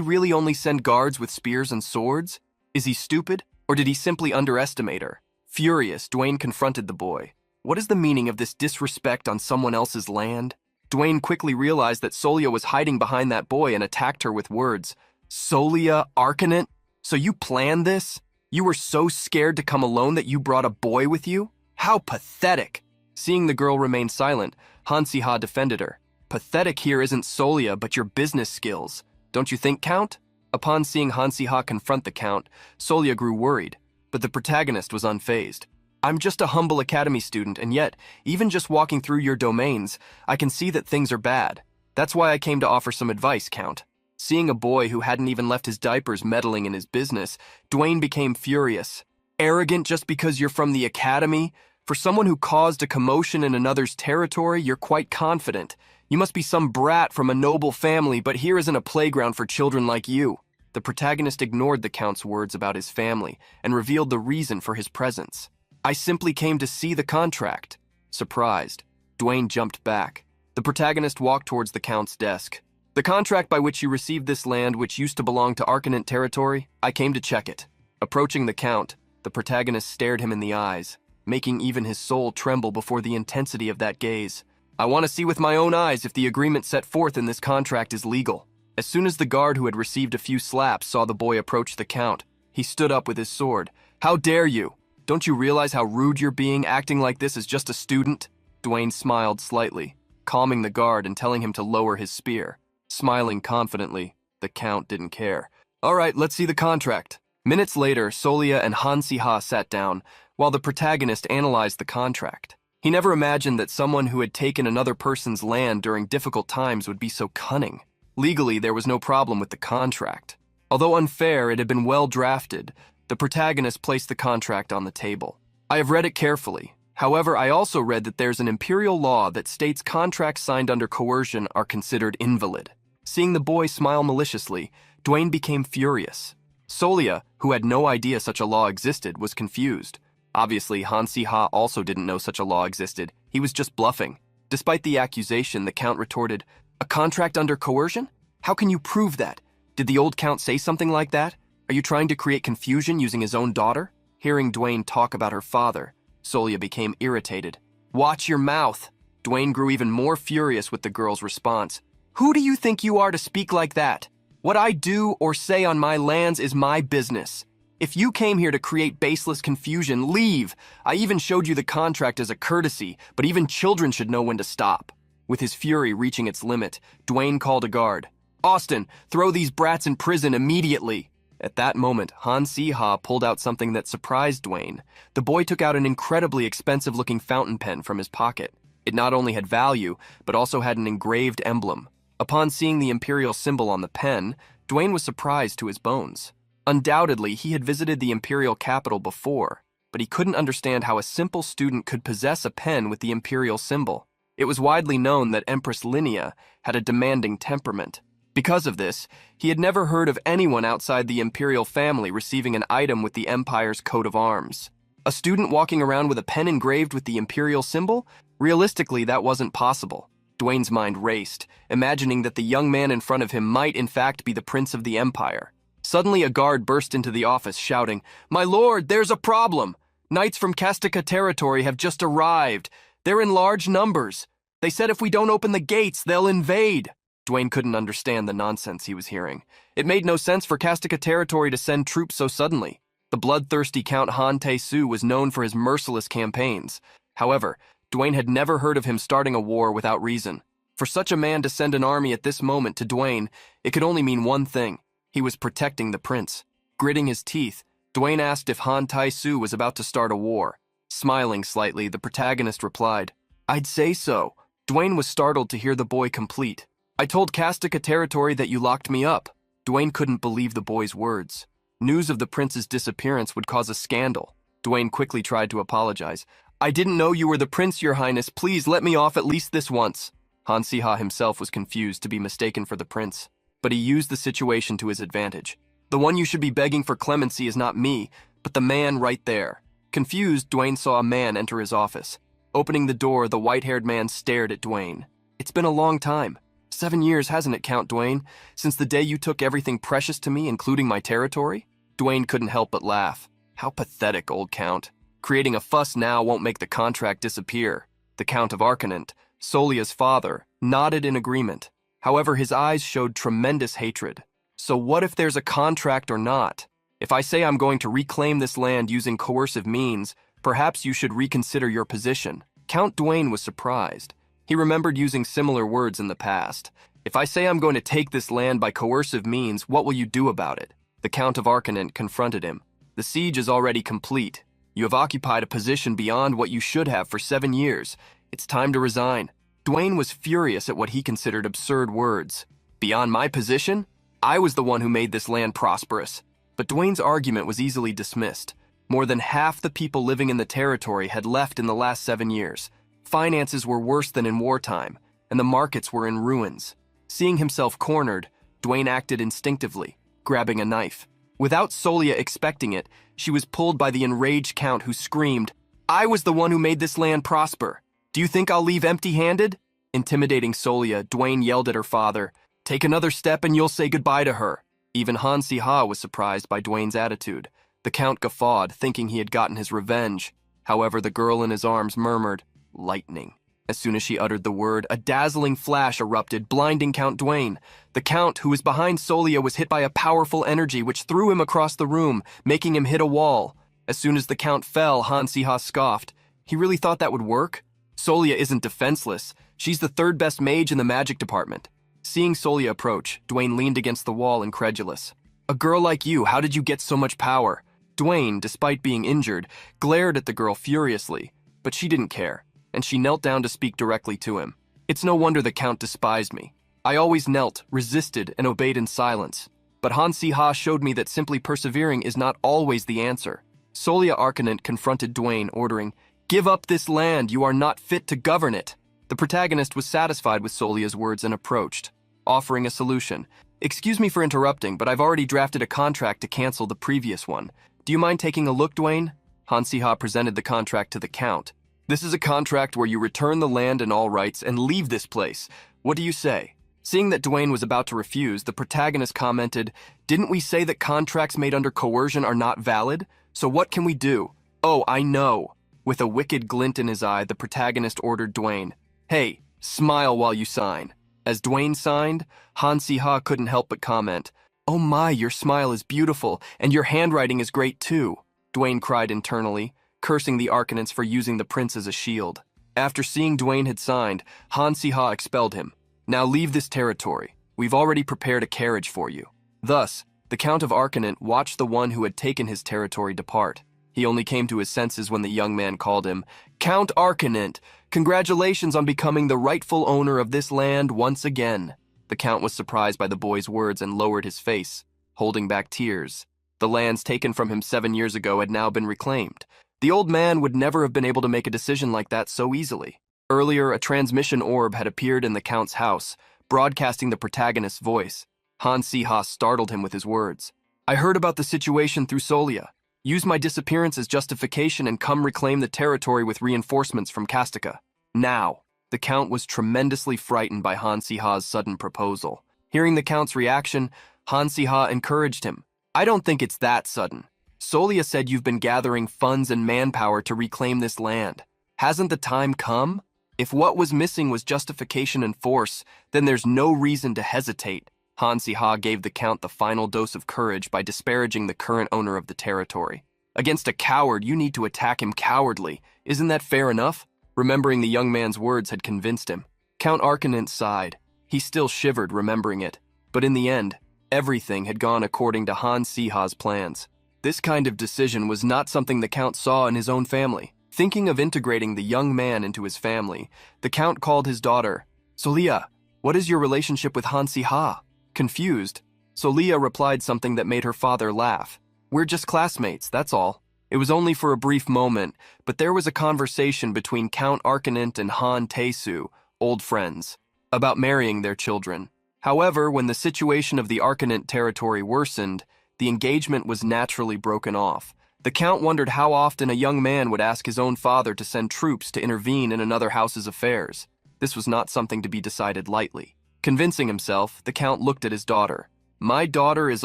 really only send guards with spears and swords? Is he stupid, or did he simply underestimate her? Furious, Dwayne confronted the boy. What is the meaning of this disrespect on someone else's land? Dwayne quickly realized that Solia was hiding behind that boy and attacked her with words. Solia Arcanant? So you planned this? You were so scared to come alone that you brought a boy with you? How pathetic! Seeing the girl remain silent, Han Si-ha defended her. Pathetic here isn't Solia, but your business skills. Don't you think, Count? Upon seeing Han Si-ha confront the Count, Solia grew worried, but the protagonist was unfazed. I'm just a humble academy student, and yet, even just walking through your domains, I can see that things are bad. That's why I came to offer some advice, Count. Seeing a boy who hadn't even left his diapers meddling in his business, Dwayne became furious. Arrogant just because you're from the academy? For someone who caused a commotion in another's territory, you're quite confident. You must be some brat from a noble family, but here isn't a playground for children like you. The protagonist ignored the Count's words about his family and revealed the reason for his presence. I simply came to see the contract. Surprised, Dwayne jumped back. The protagonist walked towards the Count's desk. The contract by which you received this land, which used to belong to Arcanant territory, I came to check it. Approaching the Count, the protagonist stared him in the eyes, making even his soul tremble before the intensity of that gaze. I want to see with my own eyes if the agreement set forth in this contract is legal. As soon as the guard who had received a few slaps saw the boy approach the Count, he stood up with his sword. How dare you? Don't you realize how rude you're being, acting like this as just a student? Dwayne smiled slightly, calming the guard and telling him to lower his spear. Smiling confidently, the Count didn't care. All right, let's see the contract. Minutes later, Solia and Han Si-ha sat down, while the protagonist analyzed the contract. He never imagined that someone who had taken another person's land during difficult times would be so cunning. Legally, there was no problem with the contract. Although unfair, it had been well drafted. The protagonist placed the contract on the table. I have read it carefully. However, I also read that there's an imperial law that states contracts signed under coercion are considered invalid. Seeing the boy smile maliciously, Dwayne became furious. Solia, who had no idea such a law existed, was confused. Obviously, Han Si-ha also didn't know such a law existed. He was just bluffing. Despite the accusation, the Count retorted, "A contract under coercion? How can you prove that? Did the old Count say something like that? Are you trying to create confusion using his own daughter?" Hearing Dwayne talk about her father, Solia became irritated. "Watch your mouth." Dwayne grew even more furious with the girl's response. "Who do you think you are to speak like that? What I do or say on my lands is my business. If you came here to create baseless confusion, leave. I even showed you the contract as a courtesy, but even children should know when to stop." With his fury reaching its limit, Dwayne called a guard. "Austin, throw these brats in prison immediately." At that moment, Han Si-ha pulled out something that surprised Dwayne. The boy took out an incredibly expensive-looking fountain pen from his pocket. It not only had value, but also had an engraved emblem. Upon seeing the imperial symbol on the pen, Dwayne was surprised to his bones. Undoubtedly, he had visited the imperial capital before, but he couldn't understand how a simple student could possess a pen with the imperial symbol. It was widely known that Empress Linnea had a demanding temperament. Because of this, he had never heard of anyone outside the imperial family receiving an item with the empire's coat of arms. A student walking around with a pen engraved with the imperial symbol? Realistically, that wasn't possible. Dwayne's mind raced, imagining that the young man in front of him might in fact be the prince of the empire. Suddenly, a guard burst into the office, shouting, "My lord, there's a problem! Knights from Kastika territory have just arrived. They're in large numbers. They said if we don't open the gates, they'll invade." Dwayne couldn't understand the nonsense he was hearing. It made no sense for Kastika territory to send troops so suddenly. The bloodthirsty Count Han Tae-su was known for his merciless campaigns. However, Dwayne had never heard of him starting a war without reason. For such a man to send an army at this moment to Dwayne, it could only mean one thing. He was protecting the prince. Gritting his teeth, Dwayne asked if Han Tae-su was about to start a war. Smiling slightly, the protagonist replied, "I'd say so." Dwayne was startled to hear the boy complete. "I told Kastika territory that you locked me up." Dwayne couldn't believe the boy's words. News of the prince's disappearance would cause a scandal. Dwayne quickly tried to apologize. "I didn't know you were the prince, your highness. Please let me off at least this once." Han Si-ha himself was confused to be mistaken for the prince, but he used the situation to his advantage. "The one you should be begging for clemency is not me, but the man right there." Confused, Dwayne saw a man enter his office. Opening the door, the white-haired man stared at Dwayne. "It's been a long time. 7 years, hasn't it, Count Dwayne, since the day you took everything precious to me, including my territory?" Dwayne couldn't help but laugh. How pathetic, old Count. Creating a fuss now won't make the contract disappear. The Count of Arcanant, Solia's father, nodded in agreement. However, his eyes showed tremendous hatred. "So what if there's a contract or not? If I say I'm going to reclaim this land using coercive means, perhaps you should reconsider your position." Count Dwayne was surprised. He remembered using similar words in the past. "If I say I'm going to take this land by coercive means, what will you do about it?" The Count of Arcanant confronted him. "The siege is already complete. You have occupied a position beyond what you should have for 7 years. It's time to resign." Dwayne was furious at what he considered absurd words. "Beyond my position? I was the one who made this land prosperous." But Dwayne's argument was easily dismissed. More than half the people living in the territory had left in the last 7 years. Finances were worse than in wartime, and the markets were in ruins. Seeing himself cornered, Dwayne acted instinctively, grabbing a knife. Without Solia expecting it, she was pulled by the enraged Count, who screamed, "I was the one who made this land prosper. Do you think I'll leave empty-handed?" Intimidating Solia, Dwayne yelled at her father, "Take another step and you'll say goodbye to her." Even Han Si-ha was surprised by Dwayne's attitude. The Count guffawed, thinking he had gotten his revenge. However, the girl in his arms murmured, "Lightning." As soon as she uttered the word, a dazzling flash erupted, blinding Count Dwayne. The Count, who was behind Solia, was hit by a powerful energy which threw him across the room, making him hit a wall. As soon as the Count fell, Han Si-ha scoffed. He really thought that would work? Solia isn't defenseless. She's the third best mage in the magic department. Seeing Solia approach, Dwayne leaned against the wall, incredulous. A girl like you, how did you get so much power? Dwayne, despite being injured, glared at the girl furiously, but she didn't care, and she knelt down to speak directly to him. It's no wonder the Count despised me. I always knelt, resisted, and obeyed in silence. But Han Si-ha showed me that simply persevering is not always the answer. Solia Arcanant confronted Dwayne, ordering, "Give up this land, you are not fit to govern it." The protagonist was satisfied with Solia's words and approached, offering a solution. "Excuse me for interrupting, but I've already drafted a contract to cancel the previous one. Do you mind taking a look, Dwayne?" Han Si-ha presented the contract to the Count. "This is a contract where you return the land and all rights and leave this place. What do you say?" Seeing that Dwayne was about to refuse, the protagonist commented, "Didn't we say that contracts made under coercion are not valid? So what can we do?" "Oh, I know." With a wicked glint in his eye, the protagonist ordered Dwayne, "Hey, smile while you sign." As Dwayne signed, Han Si-ha couldn't help but comment, "Oh my, your smile is beautiful, and your handwriting is great too." Dwayne cried internally, cursing the Arcanants for using the prince as a shield. After seeing Dwayne had signed, Han Si-ha expelled him. "Now leave this territory. We've already prepared a carriage for you." Thus, the Count of Arcanant watched the one who had taken his territory depart. He only came to his senses when the young man called him, "Count Arcanant, congratulations on becoming the rightful owner of this land once again." The Count was surprised by the boy's words and lowered his face, holding back tears. The lands taken from him 7 years ago had now been reclaimed. The old man would never have been able to make a decision like that so easily. Earlier, a transmission orb had appeared in the Count's house, broadcasting the protagonist's voice. Han Si-ha startled him with his words. "I heard about the situation through Solia. Use my disappearance as justification and come reclaim the territory with reinforcements from Castica. Now." The Count was tremendously frightened by Han Si-ha's sudden proposal. Hearing the Count's reaction, Han Si-ha encouraged him. "I don't think it's that sudden. Solia said you've been gathering funds and manpower to reclaim this land. Hasn't the time come? If what was missing was justification and force, then there's no reason to hesitate." Han Si-ha gave the Count the final dose of courage by disparaging the current owner of the territory. "Against a coward, you need to attack him cowardly. Isn't that fair enough?" Remembering the young man's words had convinced him. Count Arcanant sighed. He still shivered, remembering it. But in the end, everything had gone according to Han Si-ha's plans. This kind of decision was not something the Count saw in his own family. Thinking of integrating the young man into his family, the Count called his daughter. "Solia, what is your relationship with Han Si-ha?" Confused, Solia replied something that made her father laugh. "We're just classmates, that's all." It was only for a brief moment, but there was a conversation between Count Arcanant and Han Tae-su, old friends, about marrying their children. However, when the situation of the Arcanant territory worsened, the engagement was naturally broken off. The Count wondered how often a young man would ask his own father to send troops to intervene in another house's affairs. This was not something to be decided lightly. Convincing himself, the Count looked at his daughter. "My daughter is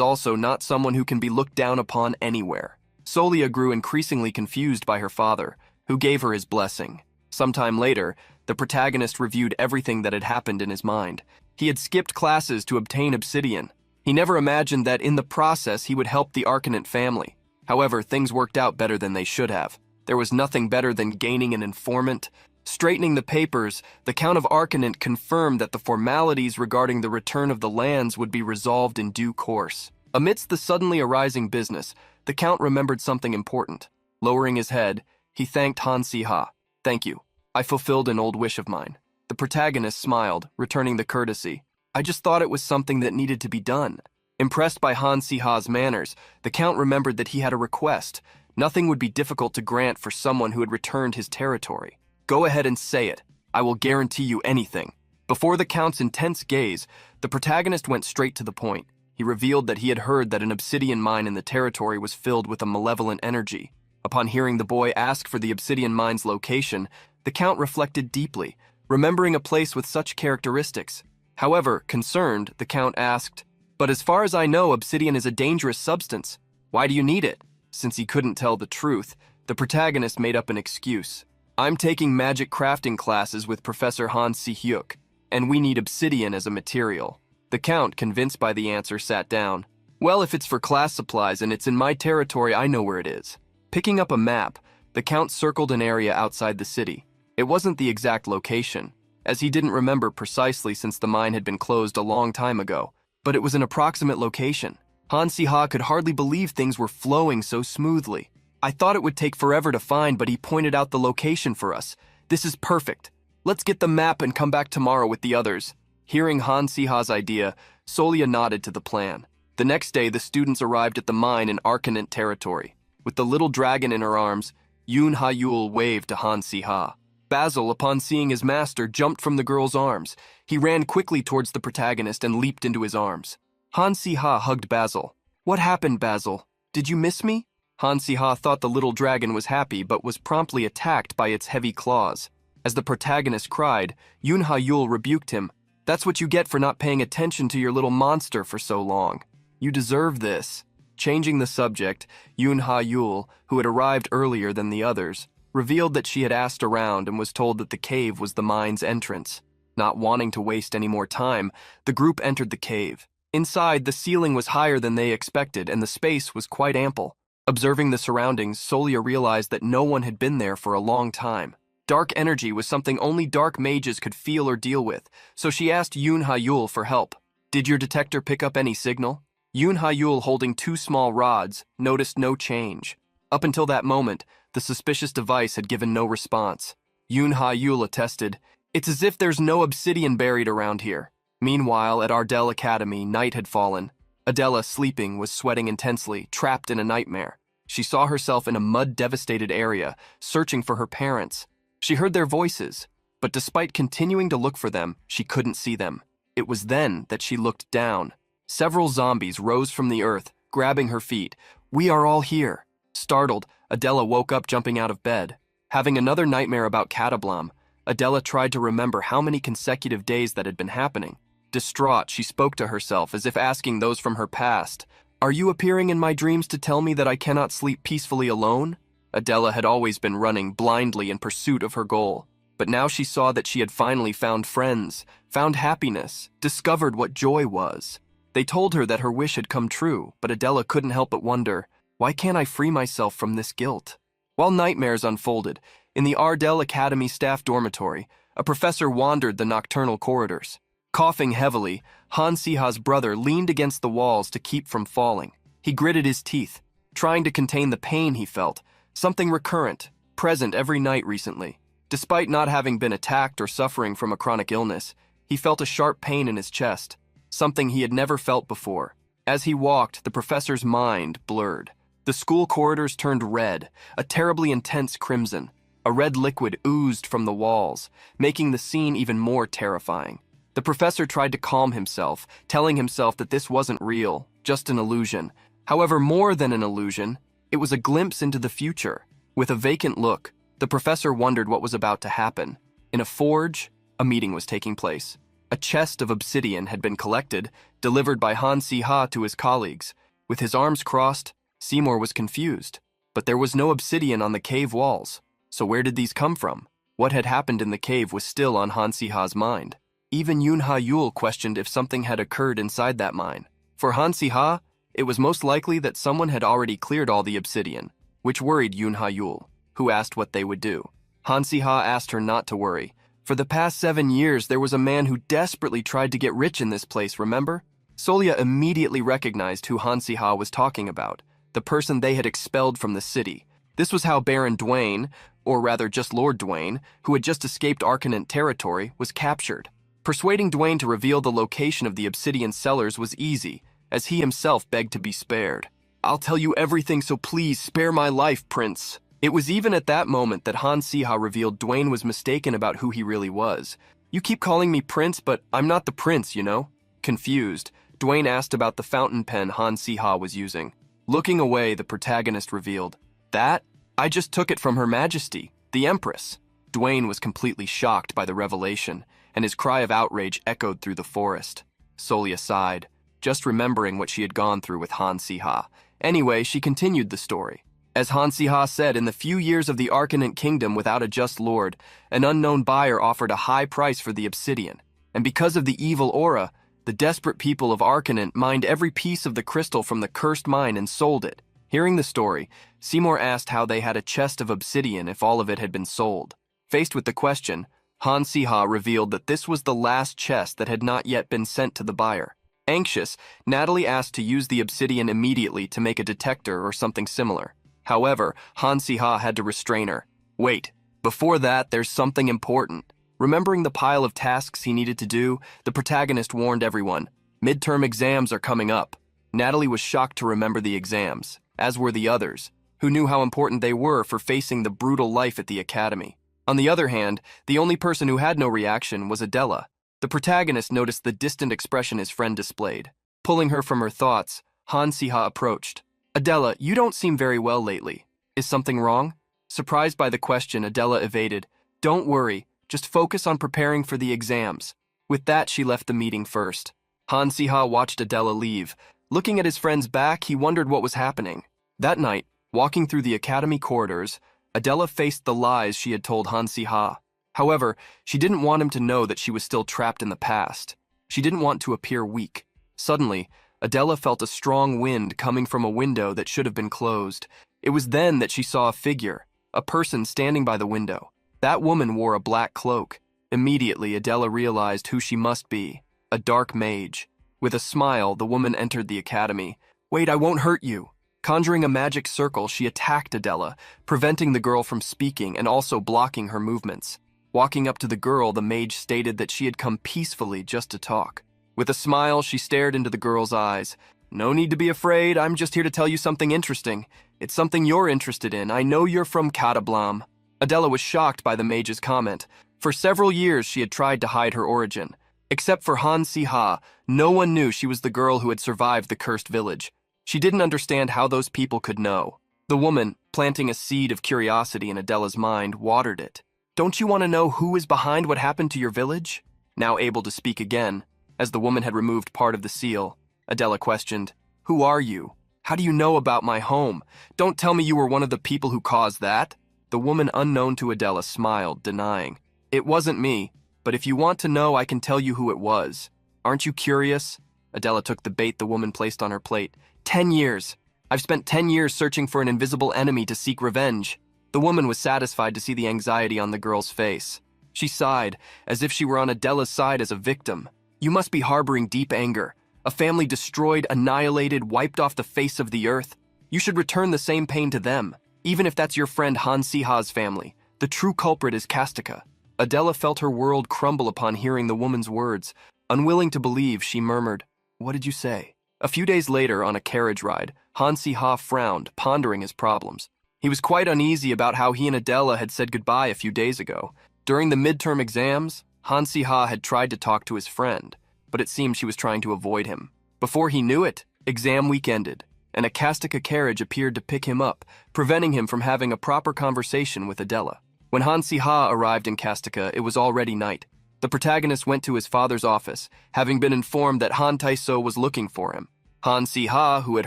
also not someone who can be looked down upon anywhere." Solia grew increasingly confused by her father, who gave her his blessing. Sometime later, the protagonist reviewed everything that had happened in his mind. He had skipped classes to obtain obsidian. He never imagined that in the process he would help the Arcanant family. However, things worked out better than they should have. There was nothing better than gaining an informant. Straightening the papers, the Count of Arcanant confirmed that the formalities regarding the return of the lands would be resolved in due course. Amidst the suddenly arising business, the Count remembered something important. Lowering his head, he thanked Han Si-ha. "Thank you. I fulfilled an old wish of mine." The protagonist smiled, returning the courtesy. "I just thought it was something that needed to be done." Impressed by Han Si-ha's manners, the Count remembered that he had a request. Nothing would be difficult to grant for someone who had returned his territory. "Go ahead and say it. I will guarantee you anything." Before the Count's intense gaze, the protagonist went straight to the point. He revealed that he had heard that an obsidian mine in the territory was filled with a malevolent energy. Upon hearing the boy ask for the obsidian mine's location, the Count reflected deeply, remembering a place with such characteristics. However, concerned, the Count asked, "But as far as I know, obsidian is a dangerous substance. Why do you need it?" Since he couldn't tell the truth, the protagonist made up an excuse. "I'm taking magic crafting classes with Professor Han Si-hyuk, and we need obsidian as a material." The Count, convinced by the answer, sat down. "Well, if it's for class supplies and it's in my territory, I know where it is." Picking up a map, the Count circled an area outside the city. It wasn't the exact location, as he didn't remember precisely since the mine had been closed a long time ago, but it was an approximate location. Han Si-ha could hardly believe things were flowing so smoothly. I thought it would take forever to find, but he pointed out the location for us. This is perfect. Let's get the map and come back tomorrow with the others. Hearing Han Si-ha's idea, Solia nodded to the plan. The next day, the students arrived at the mine in Arcanant territory. With the little dragon in her arms, Yoon Ha-yul waved to Han Si-ha. Basil, upon seeing his master, jumped from the girl's arms. He ran quickly towards the protagonist and leaped into his arms. Han Si-ha hugged Basil. What happened, Basil? Did you miss me? Han Si-ha thought the little dragon was happy, but was promptly attacked by its heavy claws. As the protagonist cried, Yoon Ha-yul rebuked him. That's what you get for not paying attention to your little monster for so long. You deserve this. Changing the subject, Yoon Ha-yul, who had arrived earlier than the others, revealed that she had asked around and was told that the cave was the mine's entrance. Not wanting to waste any more time, the group entered the cave. Inside, the ceiling was higher than they expected, and the space was quite ample. Observing the surroundings, Solia realized that no one had been there for a long time. Dark energy was something only dark mages could feel or deal with, so she asked Yoon Ha-yul for help. Did your detector pick up any signal? Yoon Ha-yul, holding two small rods, noticed no change. Up until that moment, the suspicious device had given no response. Yoon Ha-yul attested, "It's as if there's no obsidian buried around here." Meanwhile, at Ardell Academy, night had fallen. Adela, sleeping, was sweating intensely, trapped in a nightmare. She saw herself in a mud-devastated area, searching for her parents. She heard their voices, but despite continuing to look for them, she couldn't see them. It was then that she looked down. Several zombies rose from the earth, grabbing her feet. "We are all here." Startled, Adela woke up, jumping out of bed. Having another nightmare about Catablam, Adela tried to remember how many consecutive days that had been happening. Distraught, she spoke to herself as if asking those from her past, "Are you appearing in my dreams to tell me that I cannot sleep peacefully alone?" Adela had always been running blindly in pursuit of her goal, but now she saw that she had finally found friends, found happiness, discovered what joy was. They told her that her wish had come true, but Adela couldn't help but wonder, why can't I free myself from this guilt? While nightmares unfolded, in the Ardell Academy staff dormitory, a professor wandered the nocturnal corridors. Coughing heavily, Han Si-ha's brother leaned against the walls to keep from falling. He gritted his teeth, trying to contain the pain he felt, something recurrent, present every night recently. Despite not having been attacked or suffering from a chronic illness, he felt a sharp pain in his chest, something he had never felt before. As he walked, the professor's mind blurred. The school corridors turned red, a terribly intense crimson. A red liquid oozed from the walls, making the scene even more terrifying. The professor tried to calm himself, telling himself that this wasn't real, just an illusion. However, more than an illusion, it was a glimpse into the future. With a vacant look, the professor wondered what was about to happen. In a forge, a meeting was taking place. A chest of obsidian had been collected, delivered by Han Si-ha to his colleagues. With his arms crossed, Seymour was confused. But there was no obsidian on the cave walls. So where did these come from? What had happened in the cave was still on Han Si-ha's mind. Even Yoon Ha-yul questioned if something had occurred inside that mine. For Han Si-ha, it was most likely that someone had already cleared all the obsidian, which worried Yoon Ha-yul, who asked what they would do. Han Si-ha asked her not to worry. For the past 7 years, there was a man who desperately tried to get rich in this place, remember? Solia immediately recognized who Han Si-ha was talking about, the person they had expelled from the city. This was how Baron Dwayne, or rather just Lord Dwayne, who had just escaped Arcanant territory, was captured. Persuading Dwayne to reveal the location of the obsidian cellars was easy, as he himself begged to be spared. "I'll tell you everything, so please spare my life, Prince." It was even at that moment that Han Si-ha revealed Dwayne was mistaken about who he really was. "You keep calling me Prince, but I'm not the prince, you know?" Confused, Dwayne asked about the fountain pen Han Si-ha was using. Looking away, the protagonist revealed, "That? I just took it from Her Majesty, the Empress." Dwayne was completely shocked by the revelation, and his cry of outrage echoed through the forest. Solia sighed, just remembering what she had gone through with Han Si-ha. Anyway, she continued the story. As Han Si-ha said, in the few years of the Arcanant Kingdom without a just lord, an unknown buyer offered a high price for the obsidian. And because of the evil aura, the desperate people of Arcanant mined every piece of the crystal from the cursed mine and sold it. Hearing the story, Seymour asked how they had a chest of obsidian if all of it had been sold. Faced with the question, Han Si-ha revealed that this was the last chest that had not yet been sent to the buyer. Anxious, Natalie asked to use the obsidian immediately to make a detector or something similar. However, Han Si-ha had to restrain her. Wait, before that, there's something important. Remembering the pile of tasks he needed to do, the protagonist warned everyone, midterm exams are coming up. Natalie was shocked to remember the exams, as were the others, who knew how important they were for facing the brutal life at the academy. On the other hand, the only person who had no reaction was Adela. The protagonist noticed the distant expression his friend displayed. Pulling her from her thoughts, Han Si-ha approached. Adela, you don't seem very well lately. Is something wrong? Surprised by the question, Adela evaded. Don't worry, just focus on preparing for the exams. With that, she left the meeting first. Han Si-ha watched Adela leave. Looking at his friend's back, he wondered what was happening. That night, walking through the academy corridors, Adela faced the lies she had told Han Si-ha. However, she didn't want him to know that she was still trapped in the past. She didn't want to appear weak. Suddenly, Adela felt a strong wind coming from a window that should have been closed. It was then that she saw a figure, a person standing by the window. That woman wore a black cloak. Immediately, Adela realized who she must be, a dark mage. With a smile, the woman entered the academy. Wait, I won't hurt you. Conjuring a magic circle, she attacked Adela, preventing the girl from speaking and also blocking her movements. Walking up to the girl, the mage stated that she had come peacefully just to talk. With a smile, she stared into the girl's eyes. No need to be afraid, I'm just here to tell you something interesting. It's something you're interested in. I know you're from Katablam. Adela was shocked by the mage's comment. For several years, she had tried to hide her origin. Except for Han Si-ha, no one knew she was the girl who had survived the cursed village. She didn't understand how those people could know. The woman, planting a seed of curiosity in Adela's mind, watered it. Don't you want to know who is behind what happened to your village? Now able to speak again, as the woman had removed part of the seal, Adela questioned, Who are you? How do you know about my home? Don't tell me you were one of the people who caused that. The woman unknown to Adela smiled, denying. It wasn't me, but if you want to know, I can tell you who it was. Aren't you curious? Adela took the bait the woman placed on her plate. 10 years. I've spent 10 years searching for an invisible enemy to seek revenge. The woman was satisfied to see the anxiety on the girl's face. She sighed, as if she were on Adela's side as a victim. You must be harboring deep anger. A family destroyed, annihilated, wiped off the face of the earth. You should return the same pain to them, even if that's your friend Han Si-ha's family. The true culprit is Kastika. Adela felt her world crumble upon hearing the woman's words. Unwilling to believe, she murmured, What did you say? A few days later, on a carriage ride, Han Si-ha frowned, pondering his problems. He was quite uneasy about how he and Adela had said goodbye a few days ago. During the midterm exams, Han Si-ha had tried to talk to his friend, but it seemed she was trying to avoid him. Before he knew it, exam week ended, and a Kastika carriage appeared to pick him up, preventing him from having a proper conversation with Adela. When Han Si-ha arrived in Kastika, it was already night. The protagonist went to his father's office, having been informed that Han Tae-so was looking for him. Han Si-ha, who had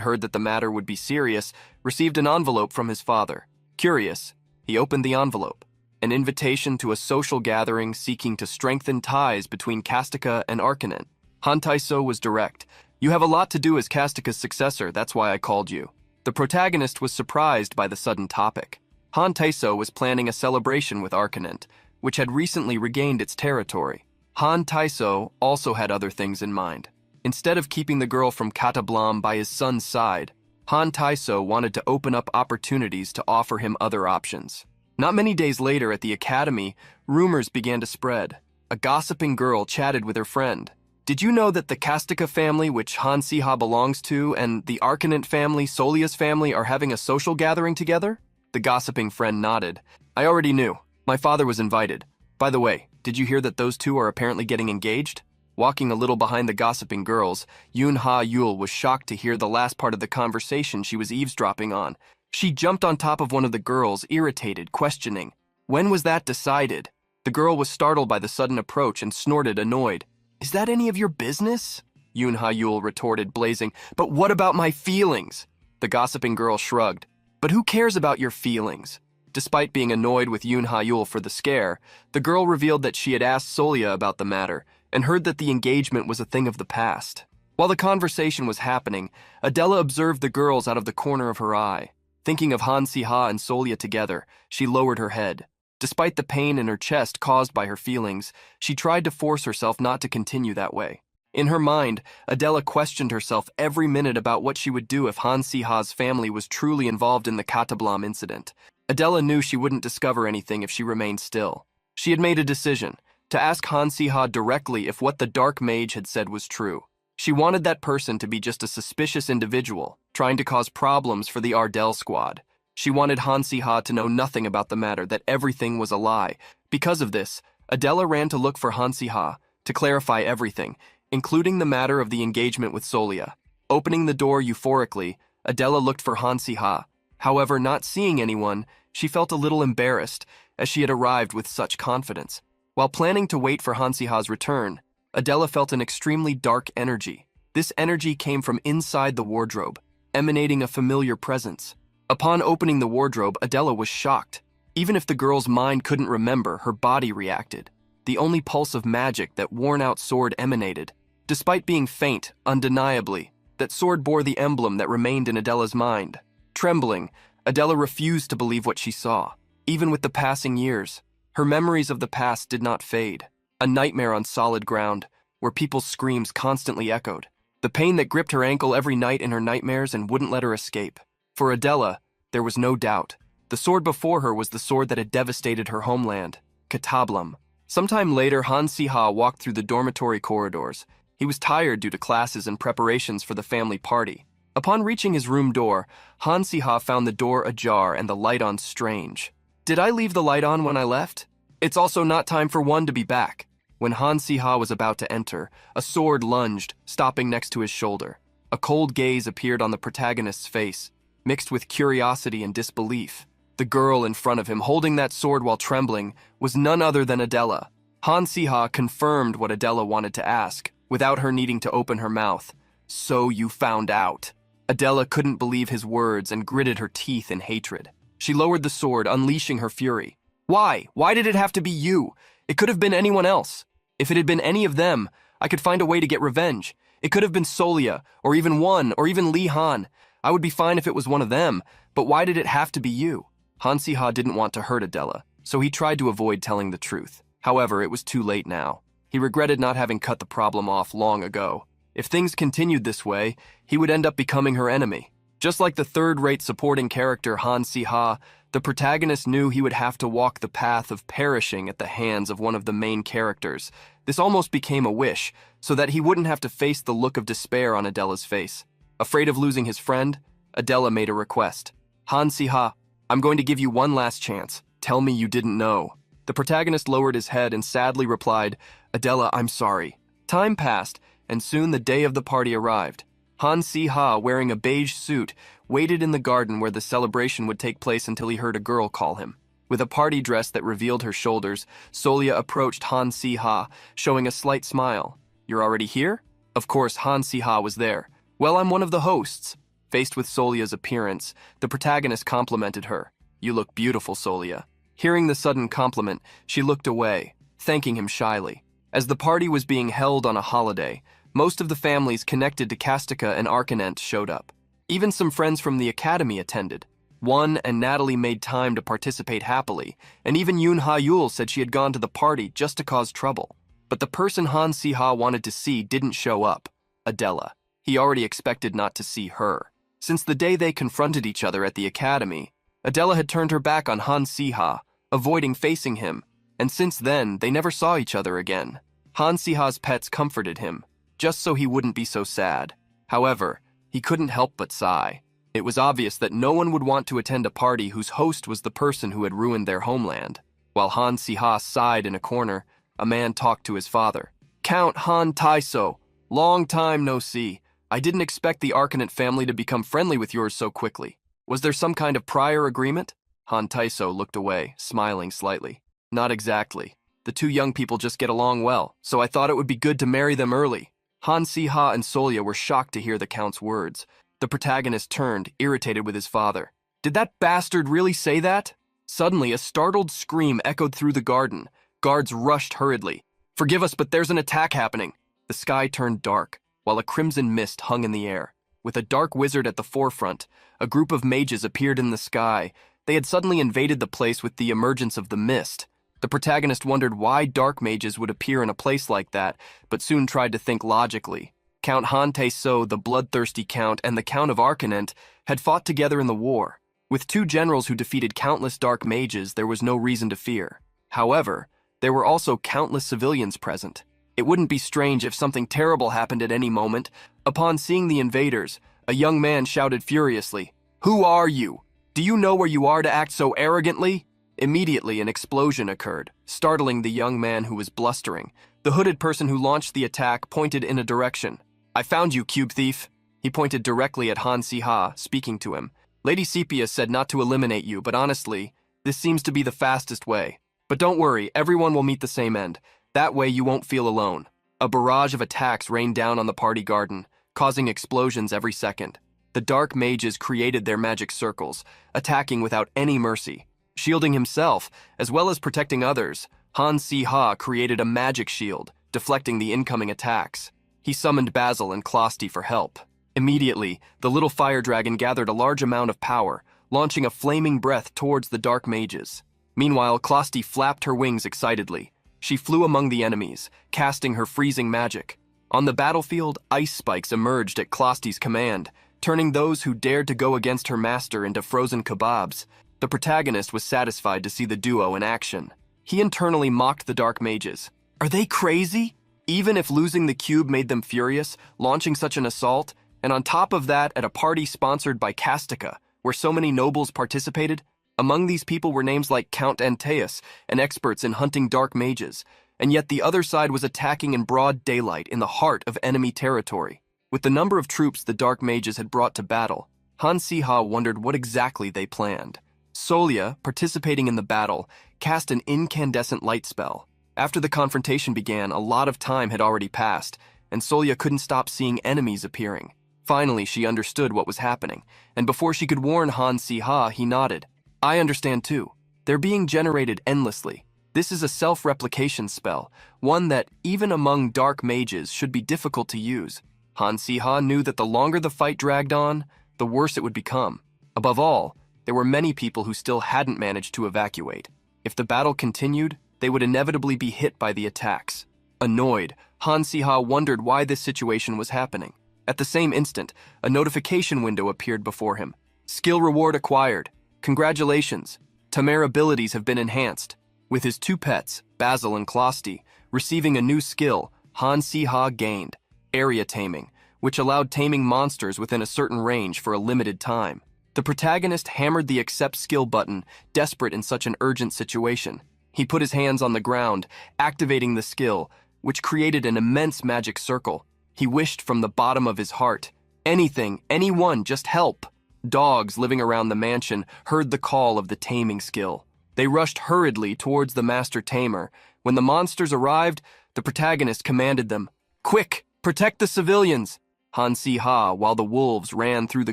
heard that the matter would be serious, received an envelope from his father. Curious, he opened the envelope. An invitation to a social gathering seeking to strengthen ties between Kastika and Arcanent. Han Tae-so was direct. You have a lot to do as Kastika's successor, that's why I called you. The protagonist was surprised by the sudden topic. Han Tae-so was planning a celebration with Arcanent, which had recently regained its territory. Han Tae-so also had other things in mind. Instead of keeping the girl from Katablam by his son's side, Han Tae-so wanted to open up opportunities to offer him other options. Not many days later at the academy, rumors began to spread. A gossiping girl chatted with her friend. Did you know that the Kastika family, which Han Si-ha belongs to, and the Arcanent family, Solia's family, are having a social gathering together? The gossiping friend nodded. I already knew. My father was invited. By the way, did you hear that those two are apparently getting engaged? Walking a little behind the gossiping girls, Yoon Ha-yul was shocked to hear the last part of the conversation she was eavesdropping on. She jumped on top of one of the girls, irritated, questioning, When was that decided? The girl was startled by the sudden approach and snorted, annoyed. Is that any of your business? Yoon Ha-yul retorted, blazing. But what about my feelings? The gossiping girl shrugged. But who cares about your feelings? Despite being annoyed with Yoon Ha-yul for the scare, the girl revealed that she had asked Solia about the matter and heard that the engagement was a thing of the past. While the conversation was happening, Adela observed the girls out of the corner of her eye. Thinking of Han Si-ha and Solia together, she lowered her head. Despite the pain in her chest caused by her feelings, she tried to force herself not to continue that way. In her mind, Adela questioned herself every minute about what she would do if Han Si-ha's family was truly involved in the Katablam incident. Adela knew she wouldn't discover anything if she remained still. She had made a decision, to ask Han Si-ha directly if what the Dark Mage had said was true. She wanted that person to be just a suspicious individual, trying to cause problems for the Ardell squad. She wanted Han Si-ha to know nothing about the matter, that everything was a lie. Because of this, Adela ran to look for Han Si-ha, to clarify everything, including the matter of the engagement with Solia. Opening the door euphorically, Adela looked for Han Si-ha. However, not seeing anyone, she felt a little embarrassed, as she had arrived with such confidence. While planning to wait for Han Si-ha's return, Adela felt an extremely dark energy. This energy came from inside the wardrobe, emanating a familiar presence. Upon opening the wardrobe, Adela was shocked. Even if the girl's mind couldn't remember, her body reacted. The only pulse of magic that worn-out sword emanated. Despite being faint, undeniably, that sword bore the emblem that remained in Adela's mind. Trembling, Adela refused to believe what she saw. Even with the passing years, her memories of the past did not fade. A nightmare on solid ground, where people's screams constantly echoed. The pain that gripped her ankle every night in her nightmares and wouldn't let her escape. For Adela, there was no doubt. The sword before her was the sword that had devastated her homeland, Katablam. Sometime later, Han Si-ha walked through the dormitory corridors. He was tired due to classes and preparations for the family party. Upon reaching his room door, Han Si-ha found the door ajar and the light on strange. Did I leave the light on when I left? It's also not time for one to be back. When Han Si-ha was about to enter, a sword lunged, stopping next to his shoulder. A cold gaze appeared on the protagonist's face, mixed with curiosity and disbelief. The girl in front of him, holding that sword while trembling, was none other than Adela. Han Si-ha confirmed what Adela wanted to ask, without her needing to open her mouth. So you found out. Adela couldn't believe his words and gritted her teeth in hatred. She lowered the sword, unleashing her fury. Why? Why did it have to be you? It could have been anyone else. If it had been any of them, I could find a way to get revenge. It could have been Solia, or even one, or even Li Han. I would be fine if it was one of them, but why did it have to be you? Han Si-ha didn't want to hurt Adela, so he tried to avoid telling the truth. However, it was too late now. He regretted not having cut the problem off long ago. If things continued this way, he would end up becoming her enemy. Just like the third-rate supporting character Han Si-ha, the protagonist knew he would have to walk the path of perishing at the hands of one of the main characters. This almost became a wish, so that he wouldn't have to face the look of despair on Adela's face. Afraid of losing his friend, Adela made a request. Han Si-ha, I'm going to give you one last chance. Tell me you didn't know. The protagonist lowered his head and sadly replied, Adela, I'm sorry. Time passed, and soon the day of the party arrived. Han Si-ha, wearing a beige suit, waited in the garden where the celebration would take place until he heard a girl call him. With a party dress that revealed her shoulders, Solia approached Han Si-ha, showing a slight smile. You're already here? Of course, Han Si-ha was there. Well, I'm one of the hosts. Faced with Solia's appearance, the protagonist complimented her. You look beautiful, Solia. Hearing the sudden compliment, she looked away, thanking him shyly. As the party was being held on a holiday, most of the families connected to Kastika and Arcanent showed up. Even some friends from the academy attended. One and Natalie made time to participate happily, and even Yoon Ha-yul said she had gone to the party just to cause trouble. But the person Han Si-ha wanted to see didn't show up, Adela. He already expected not to see her. Since the day they confronted each other at the academy, Adela had turned her back on Han Si-ha, avoiding facing him, and since then, they never saw each other again. Han Si-ha's pets comforted him, just so he wouldn't be so sad. However, he couldn't help but sigh. It was obvious that no one would want to attend a party whose host was the person who had ruined their homeland. While Han Si-ha sighed in a corner, a man talked to his father. Count Han Taiso, long time no see. I didn't expect the Arcanent family to become friendly with yours so quickly. Was there some kind of prior agreement? Han Taiso looked away, smiling slightly. Not exactly. The two young people just get along well, so I thought it would be good to marry them early. Han Si-ha and Solia were shocked to hear the Count's words. The protagonist turned, irritated with his father. Did that bastard really say that? Suddenly, a startled scream echoed through the garden. Guards rushed hurriedly. Forgive us, but there's an attack happening. The sky turned dark, while a crimson mist hung in the air. With a dark wizard at the forefront, a group of mages appeared in the sky. They had suddenly invaded the place with the emergence of the mist. The protagonist wondered why dark mages would appear in a place like that, but soon tried to think logically. Count Han-tae-so, the bloodthirsty count, and the Count of Arcanent had fought together in the war. With two generals who defeated countless dark mages, there was no reason to fear. However, there were also countless civilians present. It wouldn't be strange if something terrible happened at any moment. Upon seeing the invaders, a young man shouted furiously, "Who are you? Do you know where you are to act so arrogantly?" Immediately, an explosion occurred, startling the young man who was blustering. The hooded person who launched the attack pointed in a direction. "I found you, cube thief." He pointed directly at Han Si-ha, speaking to him. "Lady Sepia said not to eliminate you, but honestly, this seems to be the fastest way. But don't worry, everyone will meet the same end. That way you won't feel alone." A barrage of attacks rained down on the party garden, causing explosions every second. The dark mages created their magic circles, attacking without any mercy. Shielding himself, as well as protecting others, Han Si-ha created a magic shield, deflecting the incoming attacks. He summoned Basil and Closty for help. Immediately, the little fire dragon gathered a large amount of power, launching a flaming breath towards the dark mages. Meanwhile, Closty flapped her wings excitedly. She flew among the enemies, casting her freezing magic. On the battlefield, ice spikes emerged at Closty's command, turning those who dared to go against her master into frozen kebabs. The protagonist was satisfied to see the duo in action. He internally mocked the dark mages. Are they crazy? Even if losing the cube made them furious, launching such an assault, and on top of that at a party sponsored by Castica, where so many nobles participated, among these people were names like Count Antaeus and experts in hunting dark mages, and yet the other side was attacking in broad daylight in the heart of enemy territory. With the number of troops the dark mages had brought to battle, Han Si-ha wondered what exactly they planned. Solia, participating in the battle, cast an incandescent light spell. After the confrontation began, a lot of time had already passed, and Solia couldn't stop seeing enemies appearing. Finally, she understood what was happening, and before she could warn Han Si-ha, he nodded. "I understand too. They're being generated endlessly. This is a self-replication spell, one that, even among dark mages, should be difficult to use." Han Si-ha knew that the longer the fight dragged on, the worse it would become. Above all, there were many people who still hadn't managed to evacuate. If the battle continued, they would inevitably be hit by the attacks. Annoyed, Han Si-ha wondered why this situation was happening. At the same instant, a notification window appeared before him. "Skill reward acquired. Congratulations. Tamara abilities have been enhanced." With his two pets, Basil and Closty, receiving a new skill, Han Si-ha gained area taming, which allowed taming monsters within a certain range for a limited time. The protagonist hammered the accept skill button, desperate in such an urgent situation. He put his hands on the ground, activating the skill, which created an immense magic circle. He wished from the bottom of his heart, "Anything, anyone, just help." Dogs living around the mansion heard the call of the taming skill. They rushed hurriedly towards the master tamer. When the monsters arrived, the protagonist commanded them, "Quick, protect the civilians." Han Si-ha, while the wolves ran through the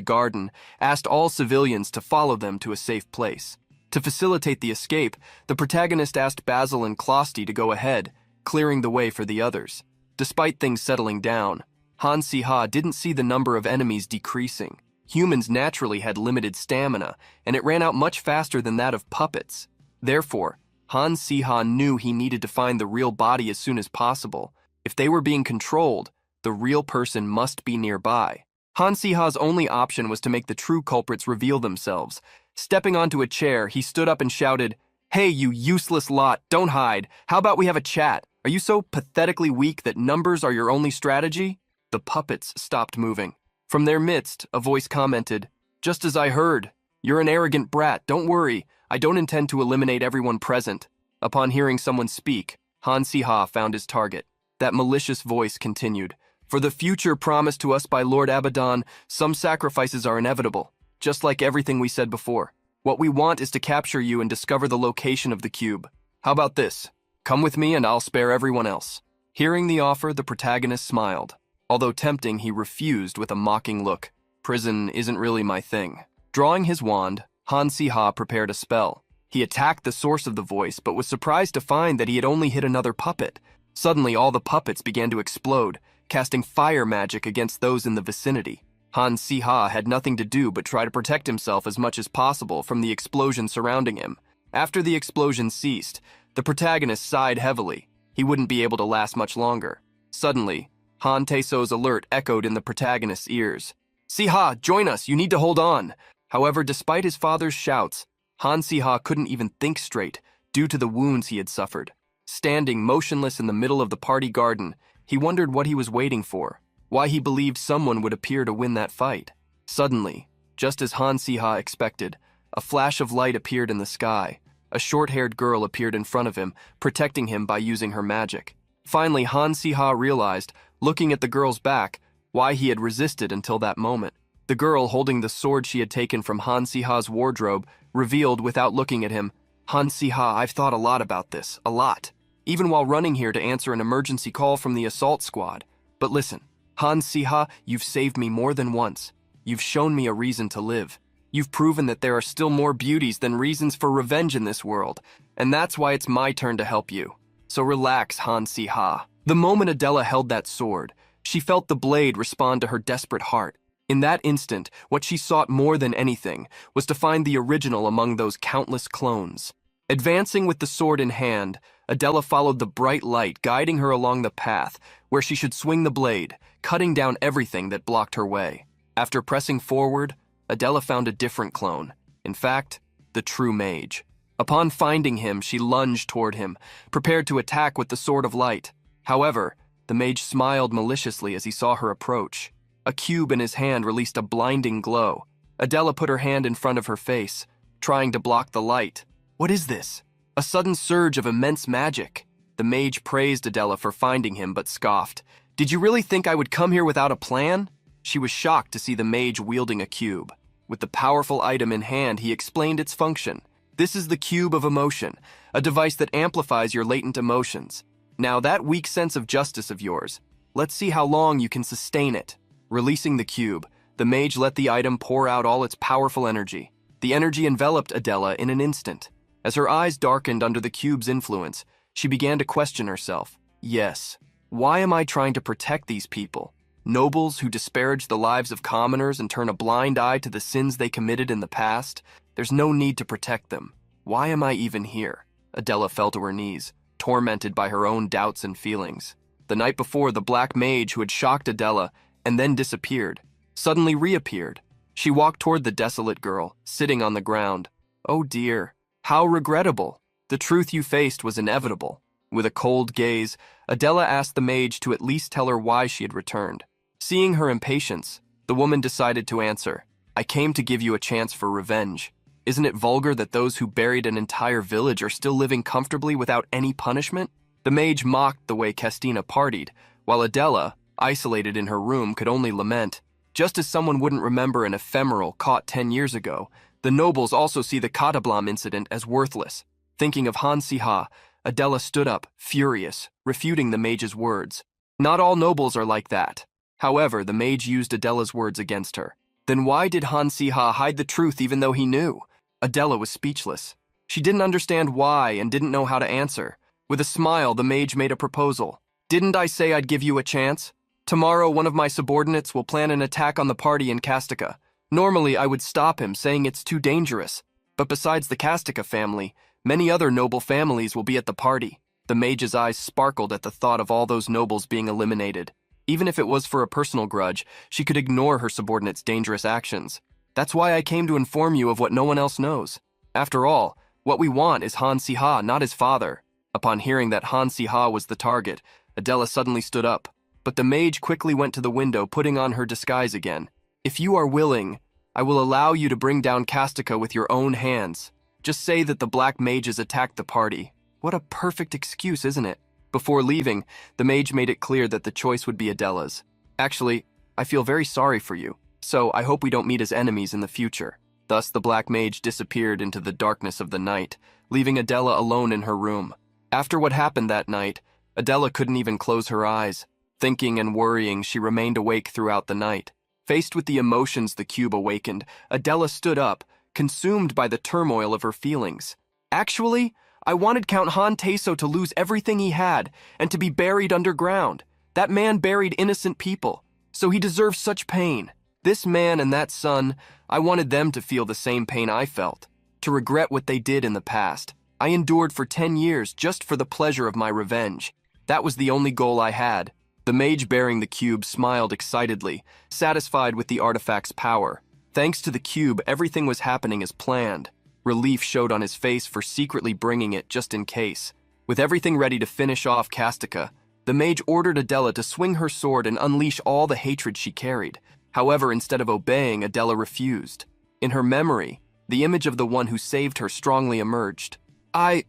garden, asked all civilians to follow them to a safe place. To facilitate the escape, the protagonist asked Basil and Closty to go ahead, clearing the way for the others. Despite things settling down, Han Si-ha didn't see the number of enemies decreasing. Humans naturally had limited stamina, and it ran out much faster than that of puppets. Therefore, Han Si-ha knew he needed to find the real body as soon as possible. If they were being controlled, the real person must be nearby. Han Si-ha's only option was to make the true culprits reveal themselves. Stepping onto a chair, he stood up and shouted, "Hey, you useless lot, don't hide. How about we have a chat? Are you so pathetically weak that numbers are your only strategy?" The puppets stopped moving. From their midst, a voice commented, "Just as I heard. You're an arrogant brat, don't worry. I don't intend to eliminate everyone present." Upon hearing someone speak, Han Si-ha found his target. That malicious voice continued, "For the future promised to us by Lord Abaddon, some sacrifices are inevitable, just like everything we said before. What we want is to capture you and discover the location of the cube. How about this? Come with me and I'll spare everyone else." Hearing the offer, the protagonist smiled. Although tempting, he refused with a mocking look. "Prison isn't really my thing." Drawing his wand, Han Si-ha prepared a spell. He attacked the source of the voice, but was surprised to find that he had only hit another puppet. Suddenly, all the puppets began to explode, casting fire magic against those in the vicinity. Han Si-ha had nothing to do but try to protect himself as much as possible from the explosion surrounding him. After the explosion ceased, The protagonist sighed heavily. He wouldn't be able to last much longer. Suddenly, Han Tae-so's alert echoed in the protagonist's ears. "Si-ha, join us, you need to hold on." However, despite his father's shouts, Han Si-ha couldn't even think straight due to the wounds he had suffered. Standing motionless in the middle of the party garden, he wondered what he was waiting for, why he believed someone would appear to win that fight. Suddenly, just as Han Si-ha expected, a flash of light appeared in the sky. A short-haired girl appeared in front of him, protecting him by using her magic. Finally, Han Si-ha realized, looking at the girl's back, why he had resisted until that moment. The girl, holding the sword she had taken from Han Si-ha's wardrobe, revealed without looking at him, "Han Si-ha, I've thought a lot about this, a lot. Even while running here to answer an emergency call from the assault squad. But listen, Han Si-ha, you've saved me more than once. You've shown me a reason to live. You've proven that there are still more beauties than reasons for revenge in this world, and that's why it's my turn to help you. So relax, Han Si-ha." The moment Adela held that sword, she felt the blade respond to her desperate heart. In that instant, what she sought more than anything was to find the original among those countless clones. Advancing with the sword in hand, Adela followed the bright light guiding her along the path where she should swing the blade, cutting down everything that blocked her way. After pressing forward, Adela found a different clone. In fact, the true mage. Upon finding him, she lunged toward him, prepared to attack with the sword of light. However, the mage smiled maliciously as he saw her approach. A cube in his hand released a blinding glow. Adela put her hand in front of her face, trying to block the light. "What is this?" A sudden surge of immense magic. The mage praised Adela for finding him, but scoffed. "Did you really think I would come here without a plan?" She was shocked to see the mage wielding a cube. With the powerful item in hand, he explained its function. "This is the cube of emotion, a device that amplifies your latent emotions. Now that weak sense of justice of yours, let's see how long you can sustain it." Releasing the cube, the mage let the item pour out all its powerful energy. The energy enveloped Adela in an instant. As her eyes darkened under the cube's influence, she began to question herself. Yes, why am I trying to protect these people? Nobles who disparage the lives of commoners and turn a blind eye to the sins they committed in the past? There's no need to protect them. Why am I even here? Adela fell to her knees, tormented by her own doubts and feelings. The night before, the black mage who had shocked Adela and then disappeared, suddenly reappeared. She walked toward the desolate girl, sitting on the ground. "Oh dear, how regrettable. The truth you faced was inevitable." With a cold gaze, Adela asked the mage to at least tell her why she had returned. Seeing her impatience, the woman decided to answer, "I came to give you a chance for revenge. Isn't it vulgar that those who buried an entire village are still living comfortably without any punishment?" The mage mocked the way Kestina partied, while Adela, isolated in her room, could only lament. Just as someone wouldn't remember an ephemeral caught 10 years ago, the nobles also see the Katablam incident as worthless. Thinking of Han Si-ha, Adela stood up, furious, refuting the mage's words. Not all nobles are like that. However, the mage used Adela's words against her. Then why did Han Si-ha hide the truth even though he knew? Adela was speechless. She didn't understand why and didn't know how to answer. With a smile, the mage made a proposal. "Didn't I say I'd give you a chance? Tomorrow, one of my subordinates will plan an attack on the party in Kastika. Normally, I would stop him, saying it's too dangerous. But besides the Kastika family, many other noble families will be at the party." The mage's eyes sparkled at the thought of all those nobles being eliminated. Even if it was for a personal grudge, she could ignore her subordinate's dangerous actions. "That's why I came to inform you of what no one else knows. After all, what we want is Han Si-ha, not his father." Upon hearing that Han Si-ha was the target, Adela suddenly stood up. But the mage quickly went to the window, putting on her disguise again. "If you are willing, I will allow you to bring down Kastika with your own hands. Just say that the black mages attacked the party." What a perfect excuse, isn't it? Before leaving, the mage made it clear that the choice would be Adela's. "Actually, I feel very sorry for you, so I hope we don't meet as enemies in the future." Thus, the black mage disappeared into the darkness of the night, leaving Adela alone in her room. After what happened that night, Adela couldn't even close her eyes. Thinking and worrying, she remained awake throughout the night. Faced with the emotions the cube awakened, Adela stood up, consumed by the turmoil of her feelings. "Actually, I wanted Count Han Tae-so to lose everything he had and to be buried underground. That man buried innocent people, so he deserves such pain. This man and that son, I wanted them to feel the same pain I felt, to regret what they did in the past. I endured for 10 years just for the pleasure of my revenge. That was the only goal I had. The mage bearing the cube smiled excitedly, satisfied with the artifact's power. Thanks to the cube, everything was happening as planned. Relief showed on his face for secretly bringing it just in case. With everything ready to finish off Castica, the mage ordered Adela to swing her sword and unleash all the hatred she carried. However, instead of obeying, Adela refused. In her memory, the image of the one who saved her strongly emerged. I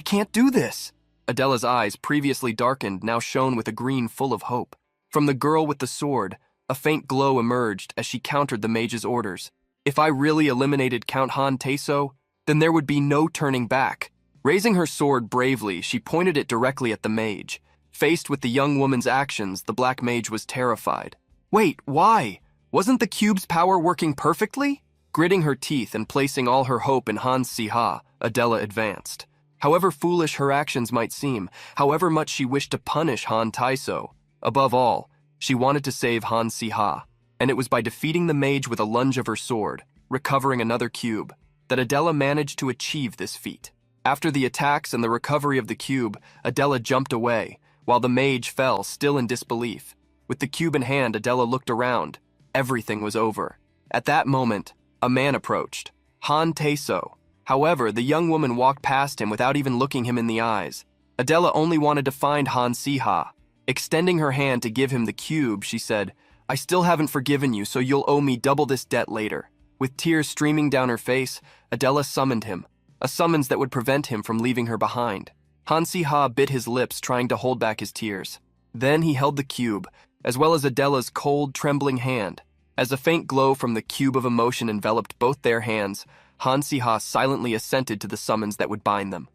can't do this. Adela's eyes, previously darkened, now shone with a green full of hope. From the girl with the sword, a faint glow emerged as she countered the mage's orders. If I really eliminated Count Han Teso, then there would be no turning back. Raising her sword bravely, she pointed it directly at the mage. Faced with the young woman's actions, the black mage was terrified. Wait, why? Wasn't the cube's power working perfectly? Gritting her teeth and placing all her hope in Han Si-ha, Adela advanced. However foolish her actions might seem, however much she wished to punish Han Taiso, above all, she wanted to save Han Si-ha, and it was by defeating the mage with a lunge of her sword, recovering another cube, that Adela managed to achieve this feat. After the attacks and the recovery of the cube, Adela jumped away, while the mage fell, still in disbelief. With the cube in hand, Adela looked around. Everything was over. At that moment, a man approached, Han Teso. However, the young woman walked past him without even looking him in the eyes. Adela only wanted to find Han Si-ha. Extending her hand to give him the cube, she said, I still haven't forgiven you, so you'll owe me double this debt later. With tears streaming down her face, Adela summoned him, a summons that would prevent him from leaving her behind. Han Si-ha bit his lips, trying to hold back his tears. Then he held the cube, as well as Adela's cold, trembling hand. As a faint glow from the cube of emotion enveloped both their hands, Han Si-ha silently assented to the summons that would bind them.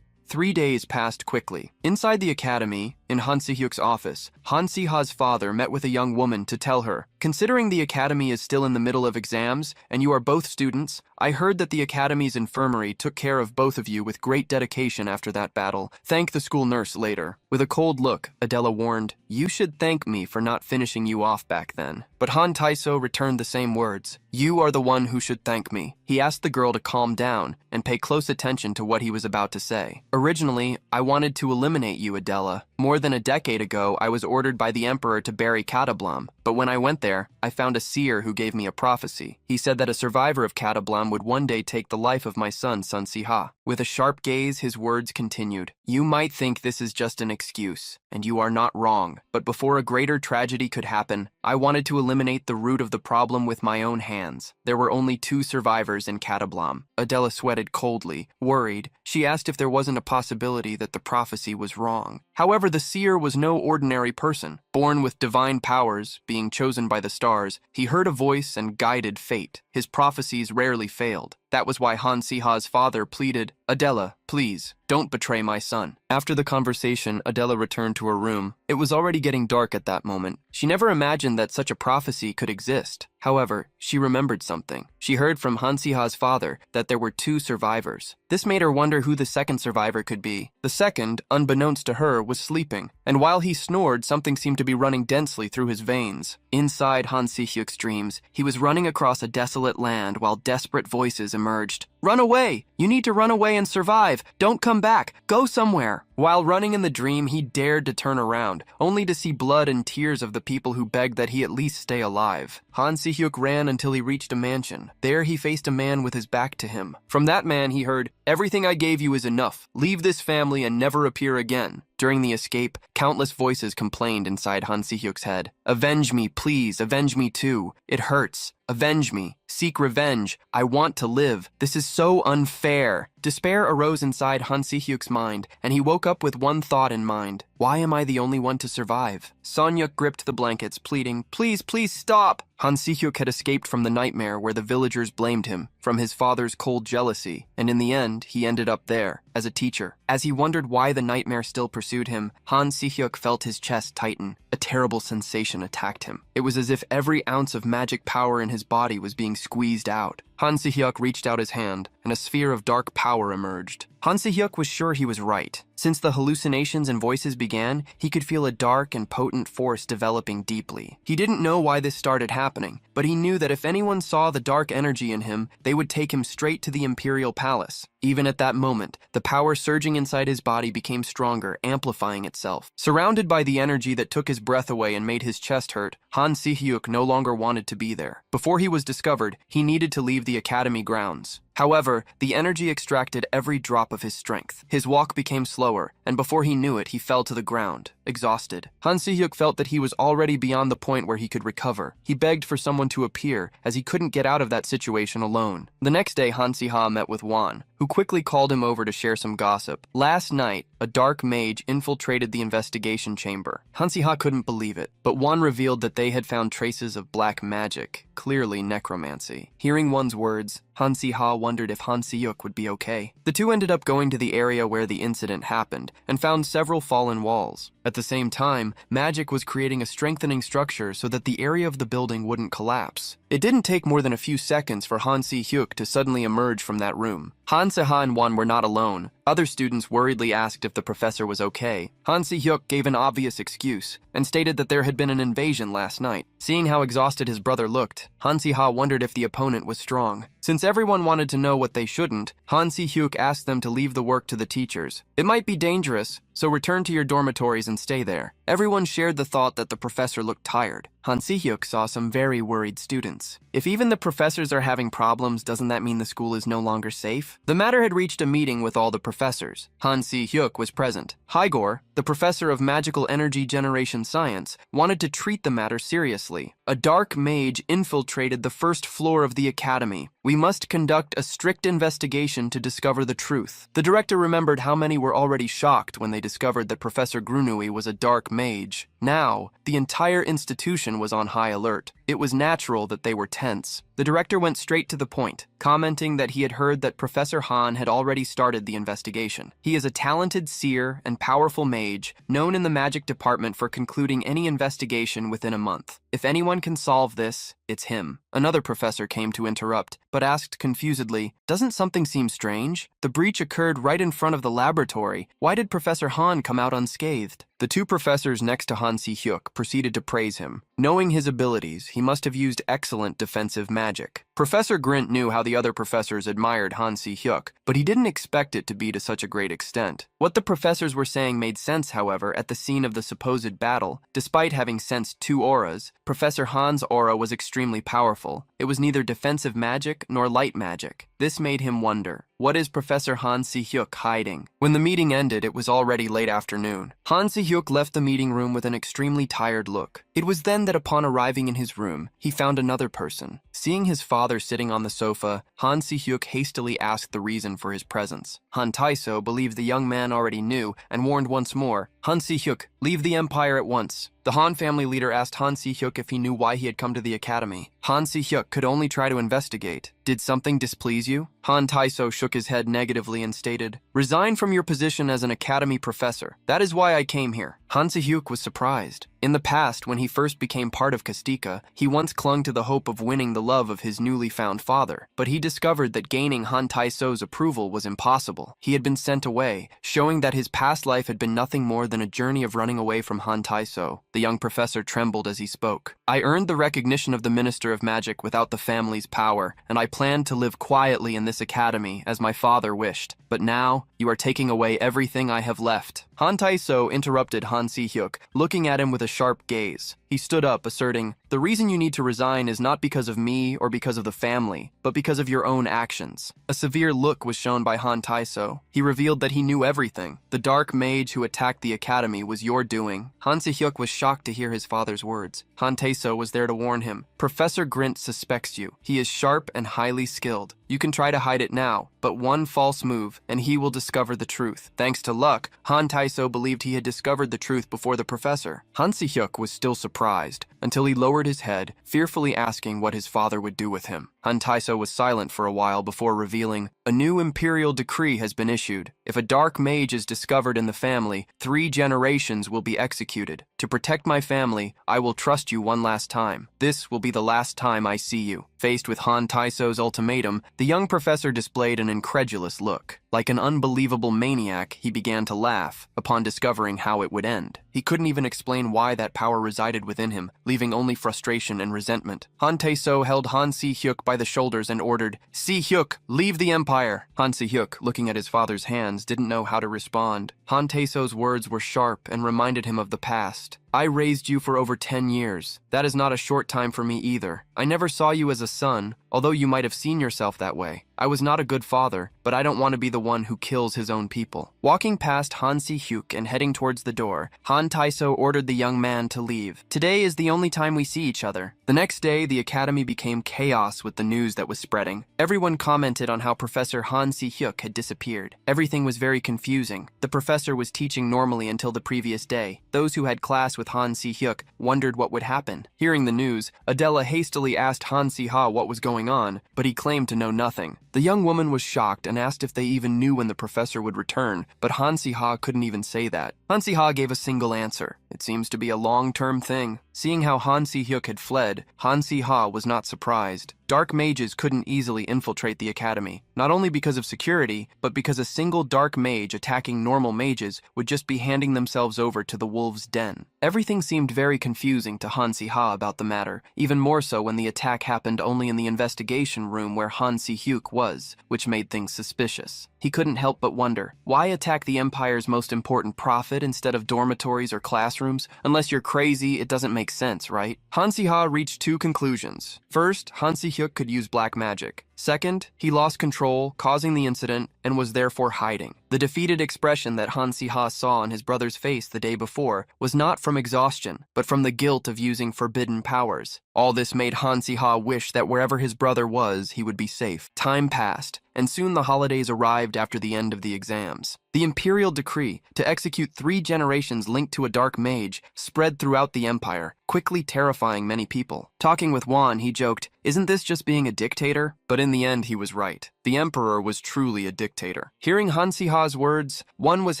3 days passed quickly. Inside the academy, in Han Si-hyuk's office, Han Si-ha's father met with a young woman to tell her, considering the academy is still in the middle of exams, and you are both students, I heard that the academy's infirmary took care of both of you with great dedication after that battle. Thank the school nurse later. With a cold look, Adela warned, you should thank me for not finishing you off back then. But Han Taiso returned the same words. You are the one who should thank me. He asked the girl to calm down and pay close attention to what he was about to say. Originally, I wanted to eliminate you, Adela. More than a decade ago, I was ordered by the emperor to bury Katablam, but when I went there, I found a seer who gave me a prophecy. He said that a survivor of Katablam would one day take the life of my son, Sun Si-ha. With a sharp gaze, his words continued. You might think this is just an excuse, and you are not wrong, but before a greater tragedy could happen, I wanted to eliminate the root of the problem with my own hands. There were only 2 survivors in Katablam. Adela sweated coldly. Worried, she asked if there wasn't a possibility that the prophecy was wrong. However, the seer was no ordinary person. Born with divine powers, being chosen by the stars, he heard a voice and guided fate. His prophecies rarely failed. That was why Han Si-ha's father pleaded, Adela, please, don't betray my son. After the conversation, Adela returned to her room. It was already getting dark at that moment. She never imagined that such a prophecy could exist. However, she remembered something. She heard from Han Si-ha's father that there were 2 survivors. This made her wonder who the second survivor could be. The second, unbeknownst to her, was sleeping, and while he snored, something seemed to be running densely through his veins. Inside Han Si-hyuk's dreams, he was running across a desolate land while desperate voices emerged. Run away! You need to run away and survive. Don't come back. Go somewhere. While running in the dream, he dared to turn around, only to see blood and tears of the people who begged that he at least stay alive. Han Si-hyuk ran until he reached a mansion. There he faced a man with his back to him. From that man he heard, everything I gave you is enough. Leave this family and never appear again. During the escape, countless voices complained inside Han Si-hyuk's head. Avenge me, please, avenge me too. It hurts. Avenge me. Seek revenge. I want to live. This is so unfair. Despair arose inside Han Si-hyuk's mind, and he woke up with one thought in mind. Why am I the only one to survive? Son-hyuk gripped the blankets, pleading, please, please stop. Han Si-hyuk had escaped from the nightmare where the villagers blamed him, from his father's cold jealousy, and in the end, he ended up there, as a teacher. As he wondered why the nightmare still pursued him, Han Si-hyuk felt his chest tighten. A terrible sensation attacked him. It was as if every ounce of magic power in his body was being squeezed out. Han Si-hyuk reached out his hand, and a sphere of dark power emerged. Han Si-hyuk was sure he was right. Since the hallucinations and voices began, he could feel a dark and potent force developing deeply. He didn't know why this started happening, but he knew that if anyone saw the dark energy in him, they would take him straight to the Imperial Palace. Even at that moment, the power surging inside his body became stronger, amplifying itself. Surrounded by the energy that took his breath away and made his chest hurt, Han Si-hyuk no longer wanted to be there. Before he was discovered, he needed to leave the academy grounds. However, the energy extracted every drop of his strength. His walk became slower, and before he knew it, he fell to the ground, exhausted. Han Si-hyuk felt that he was already beyond the point where he could recover. He begged for someone to appear, as he couldn't get out of that situation alone. The next day, Han Si-ha met with Wan, who quickly called him over to share some gossip. Last night, a dark mage infiltrated the investigation chamber. Han Si-ha couldn't believe it, but Wan revealed that they had found traces of black magic, clearly necromancy. Hearing Wan's words, Han Si-ha wondered if Han Si-hyuk would be okay. The two ended up going to the area where the incident happened and found several fallen walls. At the same time, magic was creating a strengthening structure so that the area of the building wouldn't collapse. It didn't take more than a few seconds for Han Si-hyuk to suddenly emerge from that room. Han Se-ha and Wan were not alone. Other students worriedly asked if the professor was okay. Han Si-hyuk gave an obvious excuse and stated that there had been an invasion last night. Seeing how exhausted his brother looked, Han Si-ha wondered if the opponent was strong. Since everyone wanted to know what they shouldn't, Han Si-hyuk asked them to leave the work to the teachers. It might be dangerous, so return to your dormitories and stay there. Everyone shared the thought that the professor looked tired. Han Si-hyuk saw some very worried students. If even the professors are having problems, doesn't that mean the school is no longer safe? The matter had reached a meeting with all the professors. Han Si-hyuk was present. Haigor, the professor of magical energy generation science, wanted to treat the matter seriously. A dark mage infiltrated the first floor of the academy. We must conduct a strict investigation to discover the truth. The director remembered how many were already shocked when they discovered that Professor Grunui was a dark mage. Now, the entire institution was on high alert. It was natural that they were tense. The director went straight to the point, commenting that he had heard that Professor Han had already started the investigation. He is a talented seer and powerful mage, known in the magic department for concluding any investigation within a month. If anyone can solve this, it's him. Another professor came to interrupt, but asked confusedly, "Doesn't something seem strange? The breach occurred right in front of the laboratory. Why did Professor Han come out unscathed?" The two professors next to Han Si-hyuk proceeded to praise him. Knowing his abilities, he must have used excellent defensive magic. Professor Grint knew how the other professors admired Han Si-hyuk, but he didn't expect it to be to such a great extent. What the professors were saying made sense, however, at the scene of the supposed battle. Despite having sensed two auras, Professor Han's aura was extremely powerful. It was neither defensive magic nor light magic. This made him wonder, what is Professor Han Si-hyuk hiding? When the meeting ended, it was already late afternoon. Han Si-hyuk left the meeting room with an extremely tired look. It was then that upon arriving in his room, he found another person. Seeing his father sitting on the sofa, Han Si-hyuk hastily asked the reason for his presence. Han Tae-so believed the young man already knew and warned once more, "Han Si-hyuk, leave the empire at once." The Han family leader asked Han Si-hyuk if he knew why he had come to the academy. Han Si-hyuk could only try to investigate. "Did something displease you?" Han Tae-so shook his head negatively and stated, "Resign from your position as an academy professor. That is why I came here." Han Si-hyuk was surprised. In the past, when he first became part of Kastika, he once clung to the hope of winning the love of his newly found father. But he discovered that gaining Han Tae-so's approval was impossible. He had been sent away, showing that his past life had been nothing more than a journey of running away from Han Tae-so. The young professor trembled as he spoke. "I earned the recognition of the Minister of Magic without the family's power, and I planned to live quietly in this academy as my father wished. But now, you are taking away everything I have left." Han Tae-so interrupted Han Si-hyuk, looking at him with a sharp gaze. He stood up, asserting, "The reason you need to resign is not because of me or because of the family, but because of your own actions." A severe look was shown by Han Tae-so. He revealed that he knew everything. The dark mage who attacked the academy was your doing. Han Si-hyuk was shocked to hear his father's words. Han Tae-so was there to warn him. "Professor Grint suspects you. He is sharp and highly skilled. You can try to hide it now, but one false move, and he will discover the truth." Thanks to luck, Han Tae-so believed he had discovered the truth before the professor. Han Si-hyuk was still surprised, until he lowered his head, fearfully asking what his father would do with him. Han Taiso was silent for a while before revealing, "A new imperial decree has been issued. If a dark mage is discovered in the family, 3 generations will be executed. To protect my family, I will trust you one last time. This will be the last time I see you." Faced with Han Taiso's ultimatum, the young professor displayed an incredulous look. Like an unbelievable maniac, he began to laugh upon discovering how it would end. He couldn't even explain why that power resided within him, leaving only frustration and resentment. Han Taiso held Han Si-hyuk by the shoulders and ordered, "Si-hyuk, leave the empire." Han Si-hyuk, looking at his father's hands, didn't know how to respond. Han Taiso's words were sharp and reminded him of the past. "I raised you for over 10 years. That is not a short time for me either. I never saw you as a son, although you might have seen yourself that way. I was not a good father, but I don't want to be the one who kills his own people." Walking past Han Si-hyuk and heading towards the door, Han Taiso ordered the young man to leave. "Today is the only time we see each other." The next day, the academy became chaos with the news that was spreading. Everyone commented on how Professor Han Si-hyuk had disappeared. Everything was very confusing. The professor was teaching normally until the previous day. Those who had class with Han Si-hyuk wondered what would happen. Hearing the news, Adela hastily asked Han Si-ha what was going on, but he claimed to know nothing. The young woman was shocked and asked if they even knew when the professor would return, but Han Si-ha couldn't even say that. Han Si-ha gave a single answer. "It seems to be a long-term thing." Seeing how Han Si-hyuk had fled, Han Si-ha was not surprised. Dark mages couldn't easily infiltrate the academy, not only because of security, but because a single dark mage attacking normal mages would just be handing themselves over to the wolves' den. Everything seemed very confusing to Han Si-ha about the matter, even more so when the attack happened only in the investigation room where Han Si-hyuk was, which made things suspicious. He couldn't help but wonder, why attack the Empire's most important prophet instead of dormitories or classrooms? Unless you're crazy, it doesn't make sense, right? Han Si-ha reached 2 conclusions. First, Han Si-hyuk could use black magic. Second, he lost control, causing the incident, and was therefore hiding. The defeated expression that Han Si-ha saw on his brother's face the day before was not from exhaustion, but from the guilt of using forbidden powers. All this made Han Si-ha wish that wherever his brother was, he would be safe. Time passed, and soon the holidays arrived after the end of the exams. The imperial decree to execute 3 generations linked to a dark mage spread throughout the empire, quickly terrifying many people. Talking with Wan, he joked, "Isn't this just being a dictator?" But in the end, he was right. The emperor was truly a dictator. Hearing Han Si-ha's words, Wan was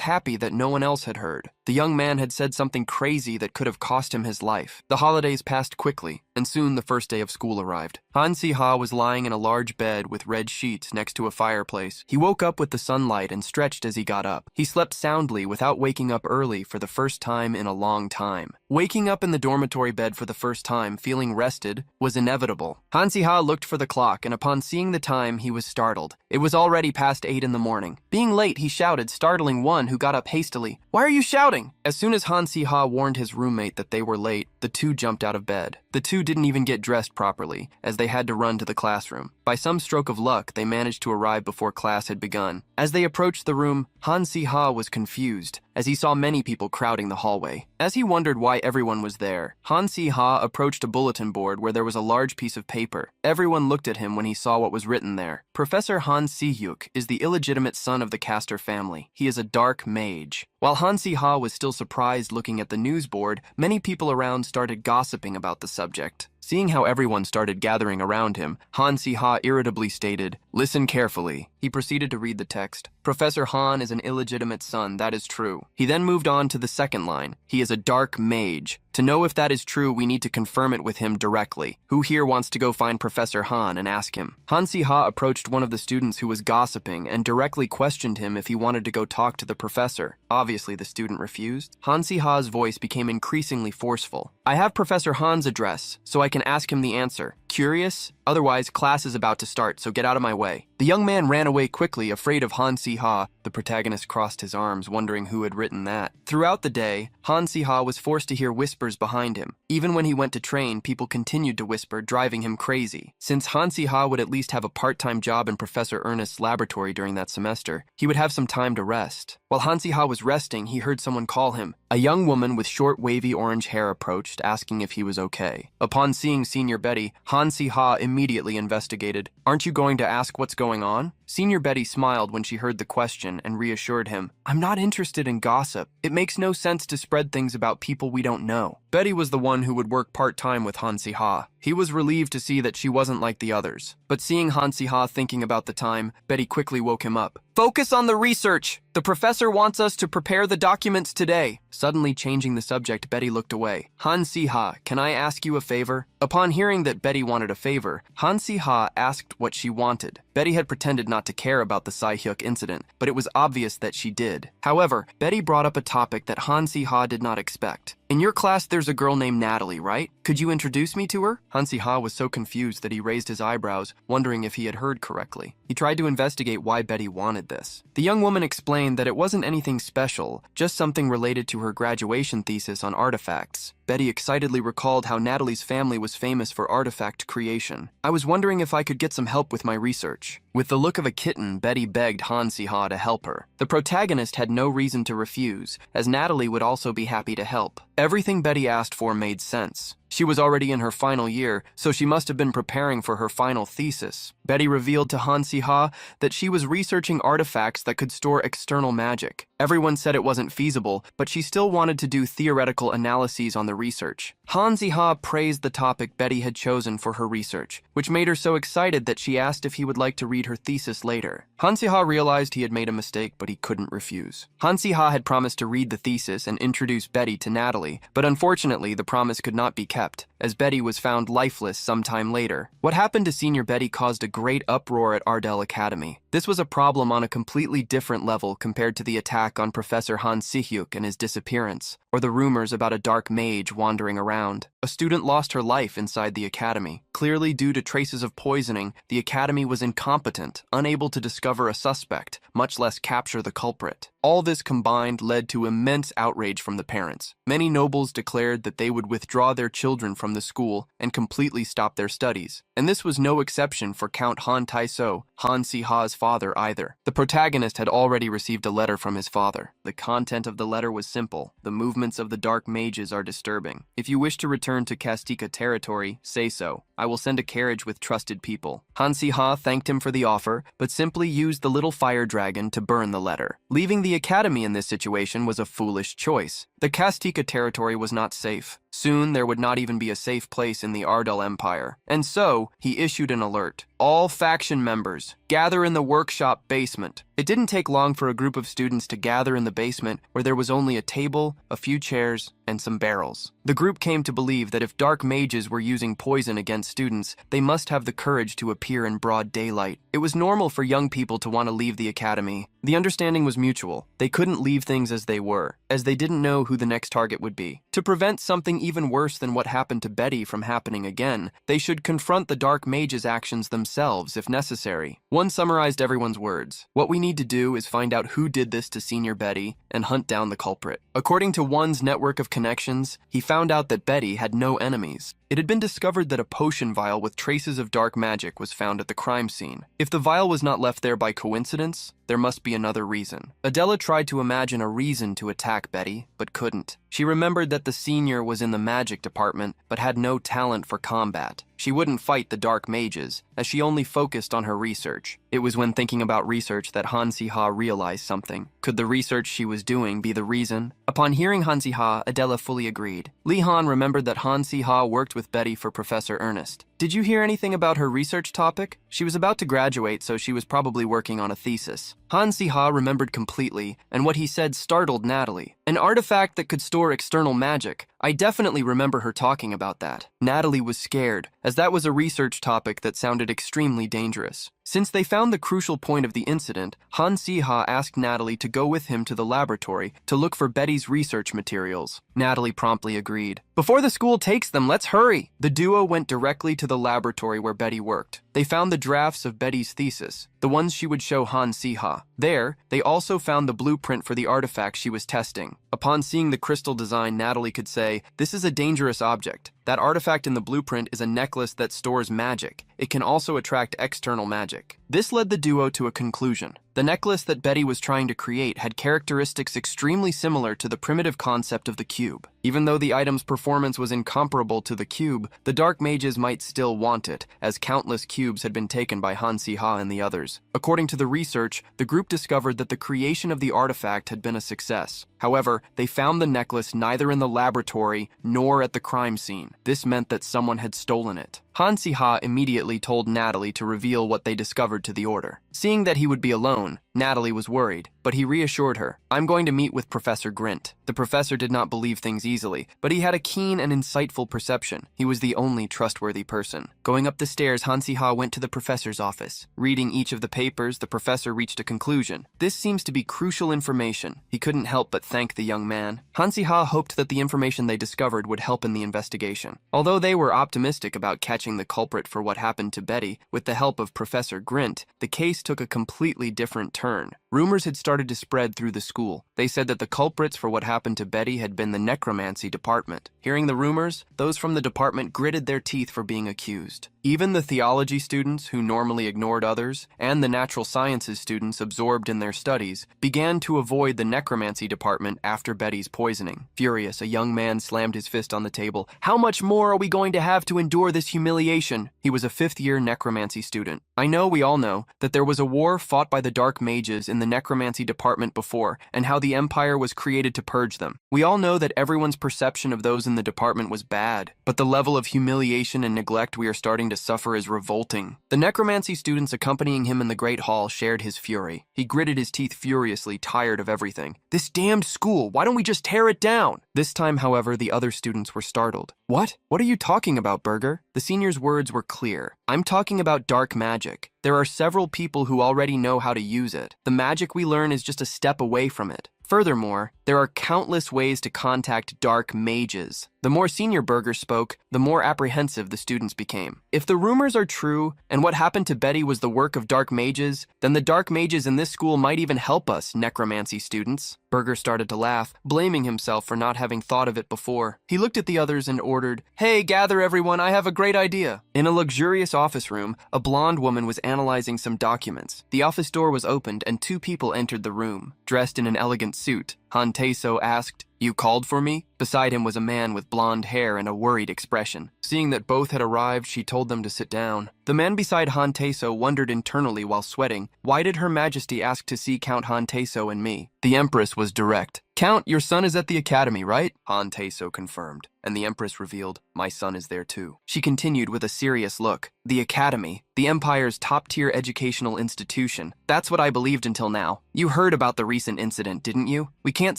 happy that no one else had heard. The young man had said something crazy that could have cost him his life. The holidays passed quickly, and soon the first day of school arrived. Han Si-ha was lying in a large bed with red sheets next to a fireplace. He woke up with the sunlight and stretched as he got up. He slept soundly without waking up early for the first time in a long time. Waking up in the dormitory bed for the first time, feeling rested, was inevitable. Han Si-ha looked for the clock, and upon seeing the time, he was startled. It was already past 8 in the morning. Being late, he shouted, startling one who got up hastily. "Why are you shouting?" As soon as Han Si-ha warned his roommate that they were late, the two jumped out of bed. The two didn't even get dressed properly, as they had to run to the classroom. By some stroke of luck, they managed to arrive before class had begun. As they approached the room, Han Si-ha was confused, as he saw many people crowding the hallway. As he wondered why everyone was there, Han Si-ha approached a bulletin board where there was a large piece of paper. Everyone looked at him when he saw what was written there. Professor Han Si-hyuk is the illegitimate son of the Caster family. He is a dark mage. While Han Si-ha was still surprised looking at the news board, many people around started gossiping about the subject. Seeing how everyone started gathering around him, Han Si-ha irritably stated, "Listen carefully." He proceeded to read the text. "Professor Han is an illegitimate son, that is true." He then moved on to the second line. "He is a dark mage. To know if that is true, we need to confirm it with him directly. Who here wants to go find Professor Han and ask him?" Han Si-ha approached one of the students who was gossiping and directly questioned him if he wanted to go talk to the professor. Obviously, the student refused. Han Si-ha's voice became increasingly forceful. "I have Professor Han's address, so I can ask him the answer. Curious? Otherwise, class is about to start, so get out of my way." The young man ran away quickly, afraid of Han Si-ha. The protagonist crossed his arms, wondering who had written that. Throughout the day, Han Si-ha was forced to hear whispers behind him. Even when he went to train, people continued to whisper, driving him crazy. Since Han Si-ha would at least have a part-time job in Professor Ernest's laboratory during that semester, he would have some time to rest. While Han Si-ha was resting, he heard someone call him. A young woman with short, wavy orange hair approached, asking if he was okay. Upon seeing Senior Betty, Han Si-ha immediately investigated. "Aren't you going to ask what's going on?" Senior Betty smiled when she heard the question and reassured him, "I'm not interested in gossip. It makes no sense to spread things about people we don't know." Betty was the one who would work part-time with Han-si-ha. He was relieved to see that she wasn't like the others. But seeing Han-si-ha thinking about the time, Betty quickly woke him up. "Focus on the research! The professor wants us to prepare the documents today." Suddenly changing the subject, Betty looked away. "Han-si-ha, can I ask you a favor?" Upon hearing that Betty wanted a favor, Han-si-ha asked what she wanted. Betty had pretended not to care about the Sai-hyuk incident, but it was obvious that she did. However, Betty brought up a topic that Han-si-ha did not expect. "In your class, there's a girl named Natalie, right? Could you introduce me to her?" Han-si-ha was so confused that he raised his eyebrows, wondering if he had heard correctly. He tried to investigate why Betty wanted this. The young woman explained that it wasn't anything special, just something related to her graduation thesis on artifacts. Betty excitedly recalled how Natalie's family was famous for artifact creation. "I was wondering if I could get some help with my research." With the look of a kitten, Betty begged Han-si-ha to help her. The protagonist had no reason to refuse, as Natalie would also be happy to help. Everything Betty asked for made sense. She was already in her final year, so she must have been preparing for her final thesis. Betty revealed to Han-si-ha that she was researching artifacts that could store external magic. Everyone said it wasn't feasible, but she still wanted to do theoretical analyses on the research. Han-si-ha praised the topic Betty had chosen for her research, which made her so excited that she asked if he would like to read her thesis later. Han-si-ha realized he had made a mistake, but he couldn't refuse. Han-si-ha had promised to read the thesis and introduce Betty to Natalie, but unfortunately the promise could not be kept, as Betty was found lifeless sometime later. What happened to Senior Betty caused a great uproar at Ardell Academy. This was a problem on a completely different level compared to the attack on Professor Han Si-hyuk and his disappearance, or the rumors about a dark mage wandering around. A student lost her life inside the academy. Clearly due to traces of poisoning, the academy was incompetent, unable to discover a suspect, much less capture the culprit. All this combined led to immense outrage from the parents. Many nobles declared that they would withdraw their children from the school and completely stop their studies. And this was no exception for Count Han Taiso, Han-si-ha's father, either. The protagonist had already received a letter from his father. The content of the letter was simple. "The movements of the dark mages are disturbing. If you wish to return to Kastika territory, say so. I will send a carriage with trusted people." Han-si-ha thanked him for the offer, but simply used the little fire dragon to burn the letter. Leaving the academy in this situation was a foolish choice. The Kastika territory was not safe. Soon there would not even be a safe place in the Ardell Empire. And so, he issued an alert. "All faction members, gather in the workshop basement." It didn't take long for a group of students to gather in the basement where there was only a table, a few chairs, and some barrels. The group came to believe that if dark mages were using poison against students, they must have the courage to appear in broad daylight. It was normal for young people to want to leave the academy. The understanding was mutual. They couldn't leave things as they were, as they didn't know who the next target would be. To prevent something even worse than what happened to Betty from happening again, they should confront the dark mage's actions themselves if necessary. One summarized everyone's words. "What we need to do is find out who did this to Senior Betty and hunt down the culprit." According to one's network of connections, he found out that Betty had no enemies. It had been discovered that a potion vial with traces of dark magic was found at the crime scene. If the vial was not left there by coincidence, there must be another reason. Adela tried to imagine a reason to attack Betty, but couldn't. She remembered that the senior was in the magic department, but had no talent for combat. She wouldn't fight the dark mages, as she only focused on her research. It was when thinking about research that Han-si-ha realized something. Could the research she was doing be the reason? Upon hearing Han-si-ha, Adela fully agreed. Lee Han remembered that Han-si-ha worked with Betty for Professor Ernest. "Did you hear anything about her research topic?" She was about to graduate, so she was probably working on a thesis. Han-si-ha remembered completely, and what he said startled Natalie. "An artifact that could store external magic. I definitely remember her talking about that." Natalie was scared, as that was a research topic that sounded extremely dangerous. Since they found the crucial point of the incident, Han-si-ha asked Natalie to go with him to the laboratory to look for Betty's research materials. Natalie promptly agreed. "Before the school takes them, let's hurry!" The duo went directly to the laboratory where Betty worked. They found the drafts of Betty's thesis, the ones she would show Han-si-ha. There, they also found the blueprint for the artifact she was testing. Upon seeing the crystal design, Natalie could say, "This is a dangerous object. That artifact in the blueprint is a necklace that stores magic. It can also attract external magic." This led the duo to a conclusion. The necklace that Betty was trying to create had characteristics extremely similar to the primitive concept of the cube. Even though the item's performance was incomparable to the cube, the dark mages might still want it, as countless cubes had been taken by Han-si-ha and the others. According to the research, the group discovered that the creation of the artifact had been a success. However, they found the necklace neither in the laboratory nor at the crime scene. This meant that someone had stolen it. Han Si-ha immediately told Natalie to reveal what they discovered to the order. Seeing that he would be alone, Natalie was worried, but he reassured her, "I'm going to meet with Professor Grint." The professor did not believe things easily, but he had a keen and insightful perception. He was the only trustworthy person. Going up the stairs, Han Si-ha went to the professor's office. Reading each of the papers, the professor reached a conclusion. This seems to be crucial information. He couldn't help but thank the young man. Han Si-ha hoped that the information they discovered would help in the investigation. Although they were optimistic about catching the culprit for what happened to Betty, with the help of Professor Grint, the case took a completely different turn. Rumors had started to spread through the school. They said that the culprits for what happened to Betty had been the necromancy department. Hearing the rumors, those from the department gritted their teeth for being accused. Even the theology students, who normally ignored others, and the natural sciences students absorbed in their studies, began to avoid the necromancy department after Betty's poisoning. Furious, a young man slammed his fist on the table. "How much more are we going to have to endure this humiliation?" He was a fifth-year necromancy student. "I know we all know that there was a war fought by the dark mages in the necromancy department before, and how the Empire was created to purge them. We all know that everyone's perception of those in the department was bad, but the level of humiliation and neglect we are starting to suffer is revolting." The necromancy students accompanying him in the Great Hall shared his fury. He gritted his teeth furiously, tired of everything. "This damned school, why don't we just tear it down?" This time, however, the other students were startled. What are you talking about, Burger?" The senior's words were clear. "I'm talking about dark magic. There are several people who already know how to use it. The magic we learn is just a step away from it. Furthermore, there are countless ways to contact dark mages." The more senior Burger spoke, the more apprehensive the students became. If the rumors are true, and what happened to Betty was the work of dark mages, then the dark mages in this school might even help us, necromancy students. Burger started to laugh, blaming himself for not having thought of it before. He looked at the others and ordered, "Hey, gather everyone, I have a great idea." In a luxurious office room, a blonde woman was analyzing some documents. The office door was opened and two people entered the room. Dressed in an elegant suit, Han Tae-so asked, "You called for me?" Beside him was a man with blonde hair and a worried expression. Seeing that both had arrived, she told them to sit down. The man beside Han Tae-so wondered internally while sweating, why did Her Majesty ask to see Count Han Tae-so and me? The Empress was direct. "Count, your son is at the academy, right?" Han Tae-so confirmed, and the Empress revealed, "My son is there too." She continued with a serious look. "The academy, the Empire's top-tier educational institution. That's what I believed until now. You heard about the recent incident, didn't you? We can't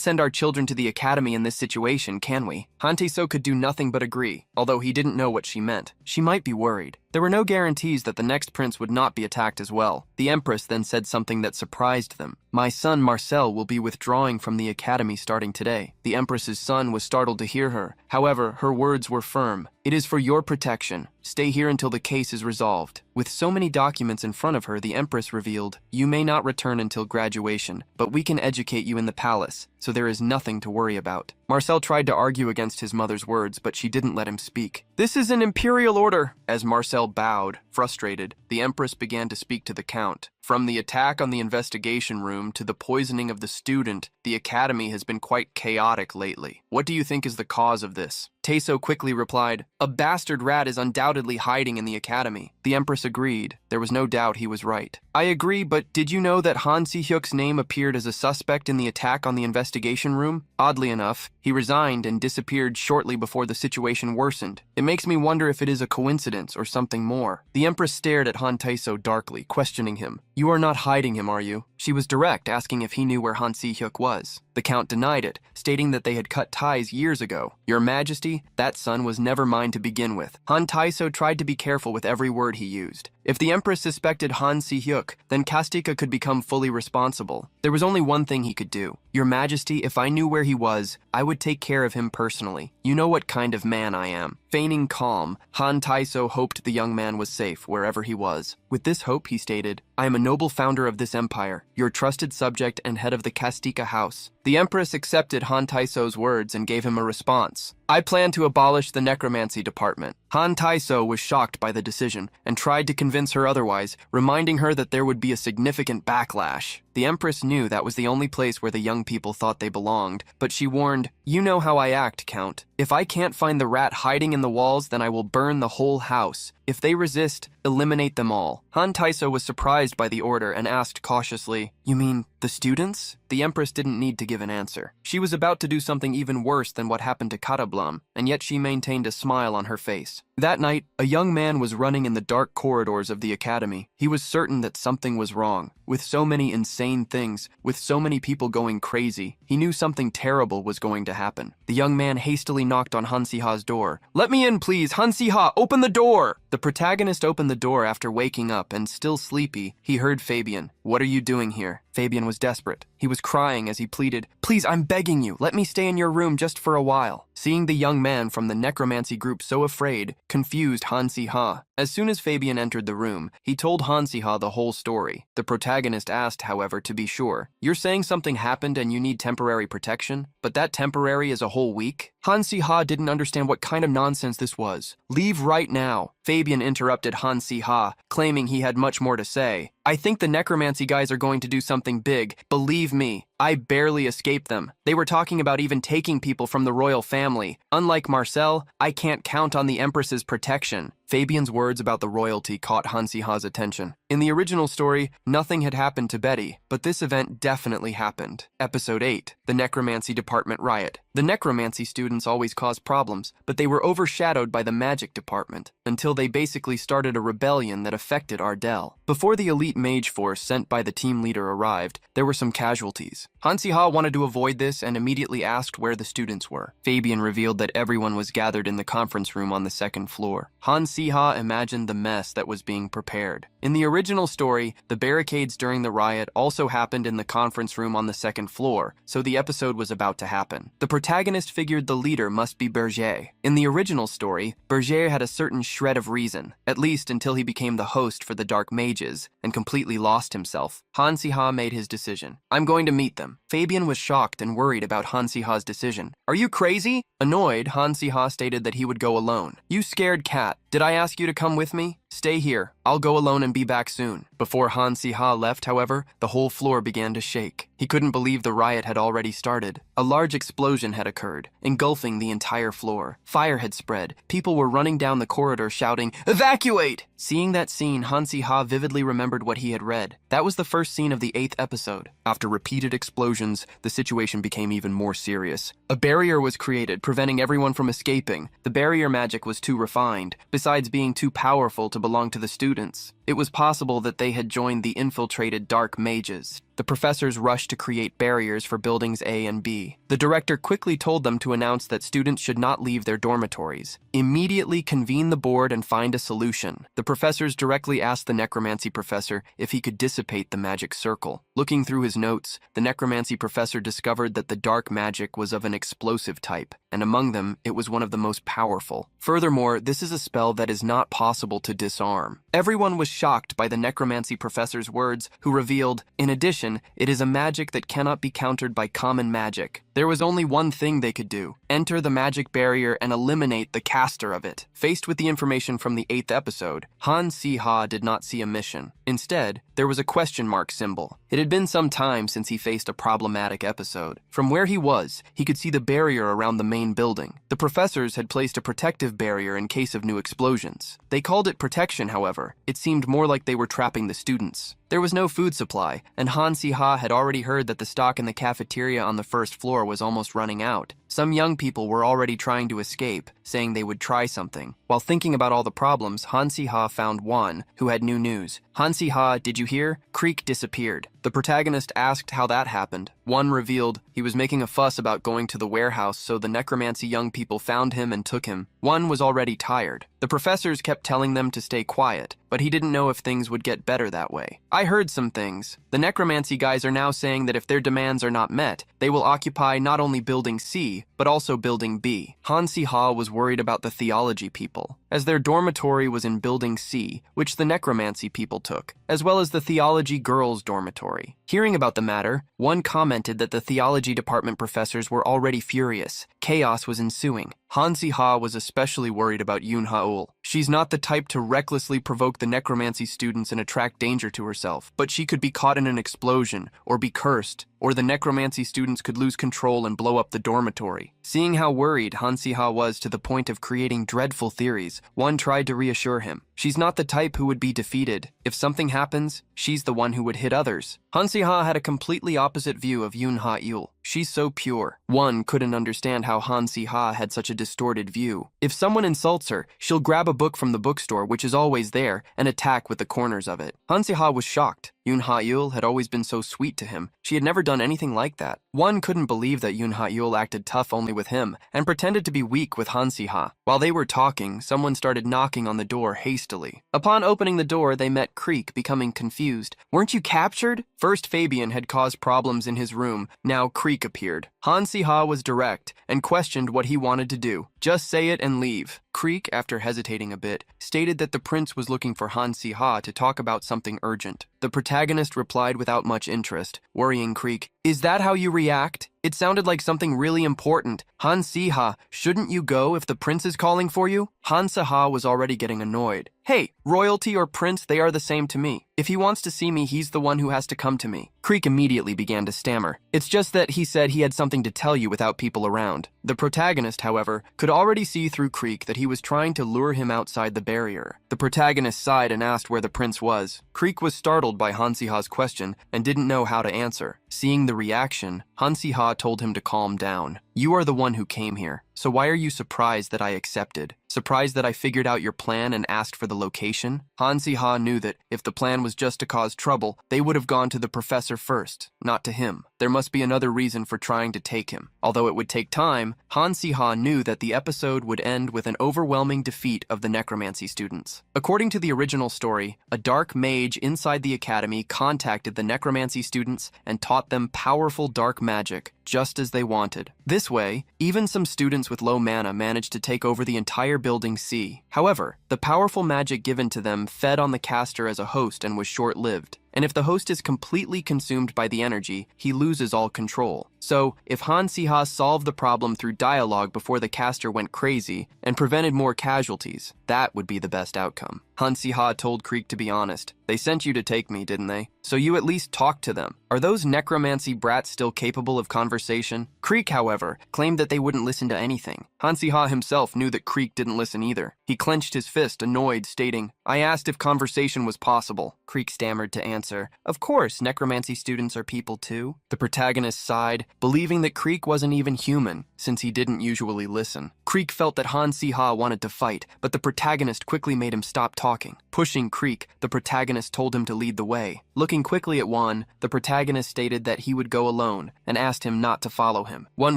send our children to the academy in this situation, can we?" Han Tae-so could do nothing but agree, although he didn't know what she meant. She might be worried. There were no guarantees that the next prince would not be attacked as well. The Empress then said something that surprised them. "My son Marcel will be withdrawing from the academy starting today." The Empress's son was startled to hear her. However, her words were firm. "It is for your protection. Stay here until the case is resolved." With so many documents in front of her, the Empress revealed, "You may not return until graduation, but we can educate you in the palace, so there is nothing to worry about." Marcel tried to argue against his mother's words, but she didn't let him speak. "This is an imperial order." As Marcel bowed, frustrated, the Empress began to speak to the Count. "From the attack on the investigation room to the poisoning of the student, the academy has been quite chaotic lately. What do you think is the cause of this?" Tae-so quickly replied, "A bastard rat is undoubtedly hiding in the academy." The Empress agreed. There was no doubt he was right. "I agree, but did you know that Han Si-hyuk's name appeared as a suspect in the attack on the investigation room? Oddly enough, he resigned and disappeared shortly before the situation worsened. It makes me wonder if it is a coincidence or something more." The Empress stared at Han Tae-so darkly, questioning him. "You are not hiding him, are you?" She was direct, asking if he knew where Han Si-hyuk was. The Count denied it, stating that they had cut ties years ago. "Your Majesty, that son was never mine to begin with." Han Tae-so tried to be careful with every word he used. If the Empress suspected Han Si-hyuk, then Kastika could become fully responsible. There was only one thing he could do. "Your Majesty, if I knew where he was, I would take care of him personally. You know what kind of man I am." Feigning calm, Han Tae-so hoped the young man was safe wherever he was. With this hope, he stated, "I am a noble founder of this empire, your trusted subject and head of the Kastika house." The Empress accepted Han Tae-so's words and gave him a response. "I plan to abolish the necromancy department." Han Tae-so was shocked by the decision and tried to convince her otherwise, reminding her that there would be a significant backlash. The Empress knew that was the only place where the young people thought they belonged, but she warned, "You know how I act, Count. If I can't find the rat hiding in the walls, then I will burn the whole house. If they resist, eliminate them all. Han Taiso was surprised by the order and asked cautiously, "You mean the students?" The Empress didn't need to give an answer. She was about to do something even worse than what happened to Katablum, and yet she maintained a smile on her face. That night, a young man was running in the dark corridors of the academy. He was certain that something was wrong. With so many insane things, with so many people going crazy, he knew something terrible was going to happen. The young man hastily knocked on Hansiha's door. "Let me in, please! Hansiha, open the door!" The protagonist opened the door after waking up, and still sleepy, he heard Fabian. "What are you doing here?" Fabian was desperate. He was crying as he pleaded, "Please, I'm begging you, let me stay in your room just for a while." Seeing the young man from the necromancy group so afraid, confused Hansiha. As soon as Fabian entered the room, he told Hansiha the whole story. The protagonist asked, however, to be sure, "You're saying something happened and you need temporary protection? But that temporary is a whole week?" Hansiha didn't understand what kind of nonsense this was. "Leave right now." Fabian interrupted Hansiha, claiming he had much more to say. "I think the necromancy guys are going to do something big. Believe me, I barely escaped them. They were talking about even taking people from the royal family. Unlike Marcel, I can't count on the Empress's protection." Fabian's words about the royalty caught Hansiha's attention. In the original story, nothing had happened to Betty, but this event definitely happened. Episode 8, The Necromancy Department Riot. The necromancy students always caused problems, but they were overshadowed by the magic department, until they basically started a rebellion that affected Ardell. Before the elite mage force sent by the team leader arrived, there were some casualties. Hansiha wanted to avoid this and immediately asked where the students were. Fabian revealed that everyone was gathered in the conference room on the second floor. Hansiha imagined the mess that was being prepared. In the original story, the barricades during the riot also happened in the conference room on the second floor, so the episode was about to happen. The protagonist figured the leader must be Berger. In the original story, Berger had a certain shred of reason, at least until he became the host for the Dark Mages, and completely lost himself. Hansiha made his decision. "I'm going to meet them." Fabian was shocked and worried about Hansiha's decision. "Are you crazy?" Annoyed, Hansiha stated that he would go alone. "You scared cat. Did I ask you to come with me? Stay here. I'll go alone and be back soon." Before Hansiha left, however, the whole floor began to shake. He couldn't believe the riot had already started. A large explosion had occurred, engulfing the entire floor. Fire had spread. People were running down the corridor shouting, "Evacuate!" Seeing that scene, Hansiha vividly remembered what he had read. That was the first scene of the 8th episode. After repeated explosions, the situation became even more serious. A barrier was created, preventing everyone from escaping. The barrier magic was too refined, besides being too powerful to belong to the students. It was possible that they had joined the infiltrated Dark Mages. The professors rushed to create barriers for buildings A and B. The director quickly told them to announce that students should not leave their dormitories. Immediately convene the board and find a solution. The professors directly asked the necromancy professor if he could dissipate the magic circle. Looking through his notes, the necromancy professor discovered that the dark magic was of an explosive type, and among them, it was one of the most powerful. Furthermore, this is a spell that is not possible to disarm. Everyone was shocked by the necromancy professor's words, who revealed, in addition, it is a magic that cannot be countered by common magic. There was only one thing they could do: enter the magic barrier and eliminate the caster of it. Faced with the information from the 8th episode, Hansiha did not see a mission. Instead, there was a question mark symbol. It had been some time since he faced a problematic episode. From where he was, he could see the barrier around the main building. The professors had placed a protective barrier in case of new explosions. They called it protection, however. It seemed more like they were trapping the students. There was no food supply, and Hansiha had already heard that the stock in the cafeteria on the first floor was almost running out. Some young people were already trying to escape, saying they would try something. While thinking about all the problems, Hansiha found one who had new news. "Hansiha, did you hear? Creek disappeared." The protagonist asked how that happened. One revealed he was making a fuss about going to the warehouse, so the necromancy young people found him and took him. One was already tired. The professors kept telling them to stay quiet, but he didn't know if things would get better that way. "I heard some things. The necromancy guys are now saying that if their demands are not met, they will occupy not only building C, but also building B." Hansiha was worried about the theology people, as their dormitory was in building C, which the necromancy people took, as well as the theology girls' dormitory. Hearing about the matter, one commented that the theology department professors were already furious. Chaos was ensuing. Hansi Ha was especially worried about Yoon Ha-ul. She's not the type to recklessly provoke the necromancy students and attract danger to herself, but she could be caught in an explosion, or be cursed, or the necromancy students could lose control and blow up the dormitory. Seeing how worried Hansi Ha was to the point of creating dreadful theories, one tried to reassure him. She's not the type who would be defeated. If something happens, she's the one who would hit others. Hansi Ha had a completely opposite view of Yoon Ha-ul. She's so pure. One couldn't understand how Hansi Ha had such a distorted view. If someone insults her, she'll grab a book from the bookstore, which is always there, and attack with the corners of it. Hansi Ha was shocked. Yoon Ha-ul had always been so sweet to him. She had never done anything like that. One couldn't believe that Yoon Ha-ul acted tough only with him, and pretended to be weak with Hansi Ha. While they were talking, someone started knocking on the door hastily. Upon opening the door, they met Creek, becoming confused. "Weren't you captured?" First Fabian had caused problems in his room, now Creek appeared. Hansi Ha was direct, and questioned what he wanted to do. "Just say it and leave." Creek, after hesitating a bit, stated that the prince was looking for Hansi Ha to talk about something urgent. The protagonist replied without much interest, worrying Creek. "Is that how you react? It sounded like something really important. Hansi Ha, shouldn't you go if the prince is calling for you?" Hansi Ha was already getting annoyed. "Hey, royalty or prince, they are the same to me. If he wants to see me, he's the one who has to come to me." Creek immediately began to stammer. "It's just that he said he had something to tell you without people around." The protagonist, however, could already see through Creek that he was trying to lure him outside the barrier. The protagonist sighed and asked where the prince was. Creek was startled by Hansi Ha's question and didn't know how to answer. Seeing the reaction, Hansi Ha told him to calm down. "You are the one who came here, so why are you surprised that I accepted? Surprised that I figured out your plan and asked for the location?" Hansi Ha knew that if the plan was just to cause trouble, they would have gone to the professor first, not to him. There must be another reason for trying to take him. Although it would take time, Hansi Ha knew that the episode would end with an overwhelming defeat of the necromancy students. According to the original story, a dark mage inside the academy contacted the necromancy students and taught them powerful dark magic, just as they wanted. This way, even some students with low mana managed to take over the entire building C. However, the powerful magic given to them fed on the caster as a host and was short-lived. And if the host is completely consumed by the energy, he loses all control. So, if Hansi Ha solved the problem through dialogue before the caster went crazy and prevented more casualties, that would be the best outcome. Hansi Ha told Creek to be honest. "They sent you to take me, didn't they? So you at least talked to them. Are those necromancy brats still capable of conversation?" Creek, however, claimed that they wouldn't listen to anything. Hansi Ha himself knew that Creek didn't listen either. He clenched his fist, annoyed, stating, "I asked if conversation was possible." Creek stammered to answer, "Of course, necromancy students are people too." The protagonist sighed, believing that Creek wasn't even human, since he didn't usually listen. Creek felt that Hansi Ha wanted to fight, but the protagonist quickly made him stop talking. Pushing Creek, the protagonist told him to lead the way. Looking quickly at One, the protagonist stated that he would go alone, and asked him not to follow him. One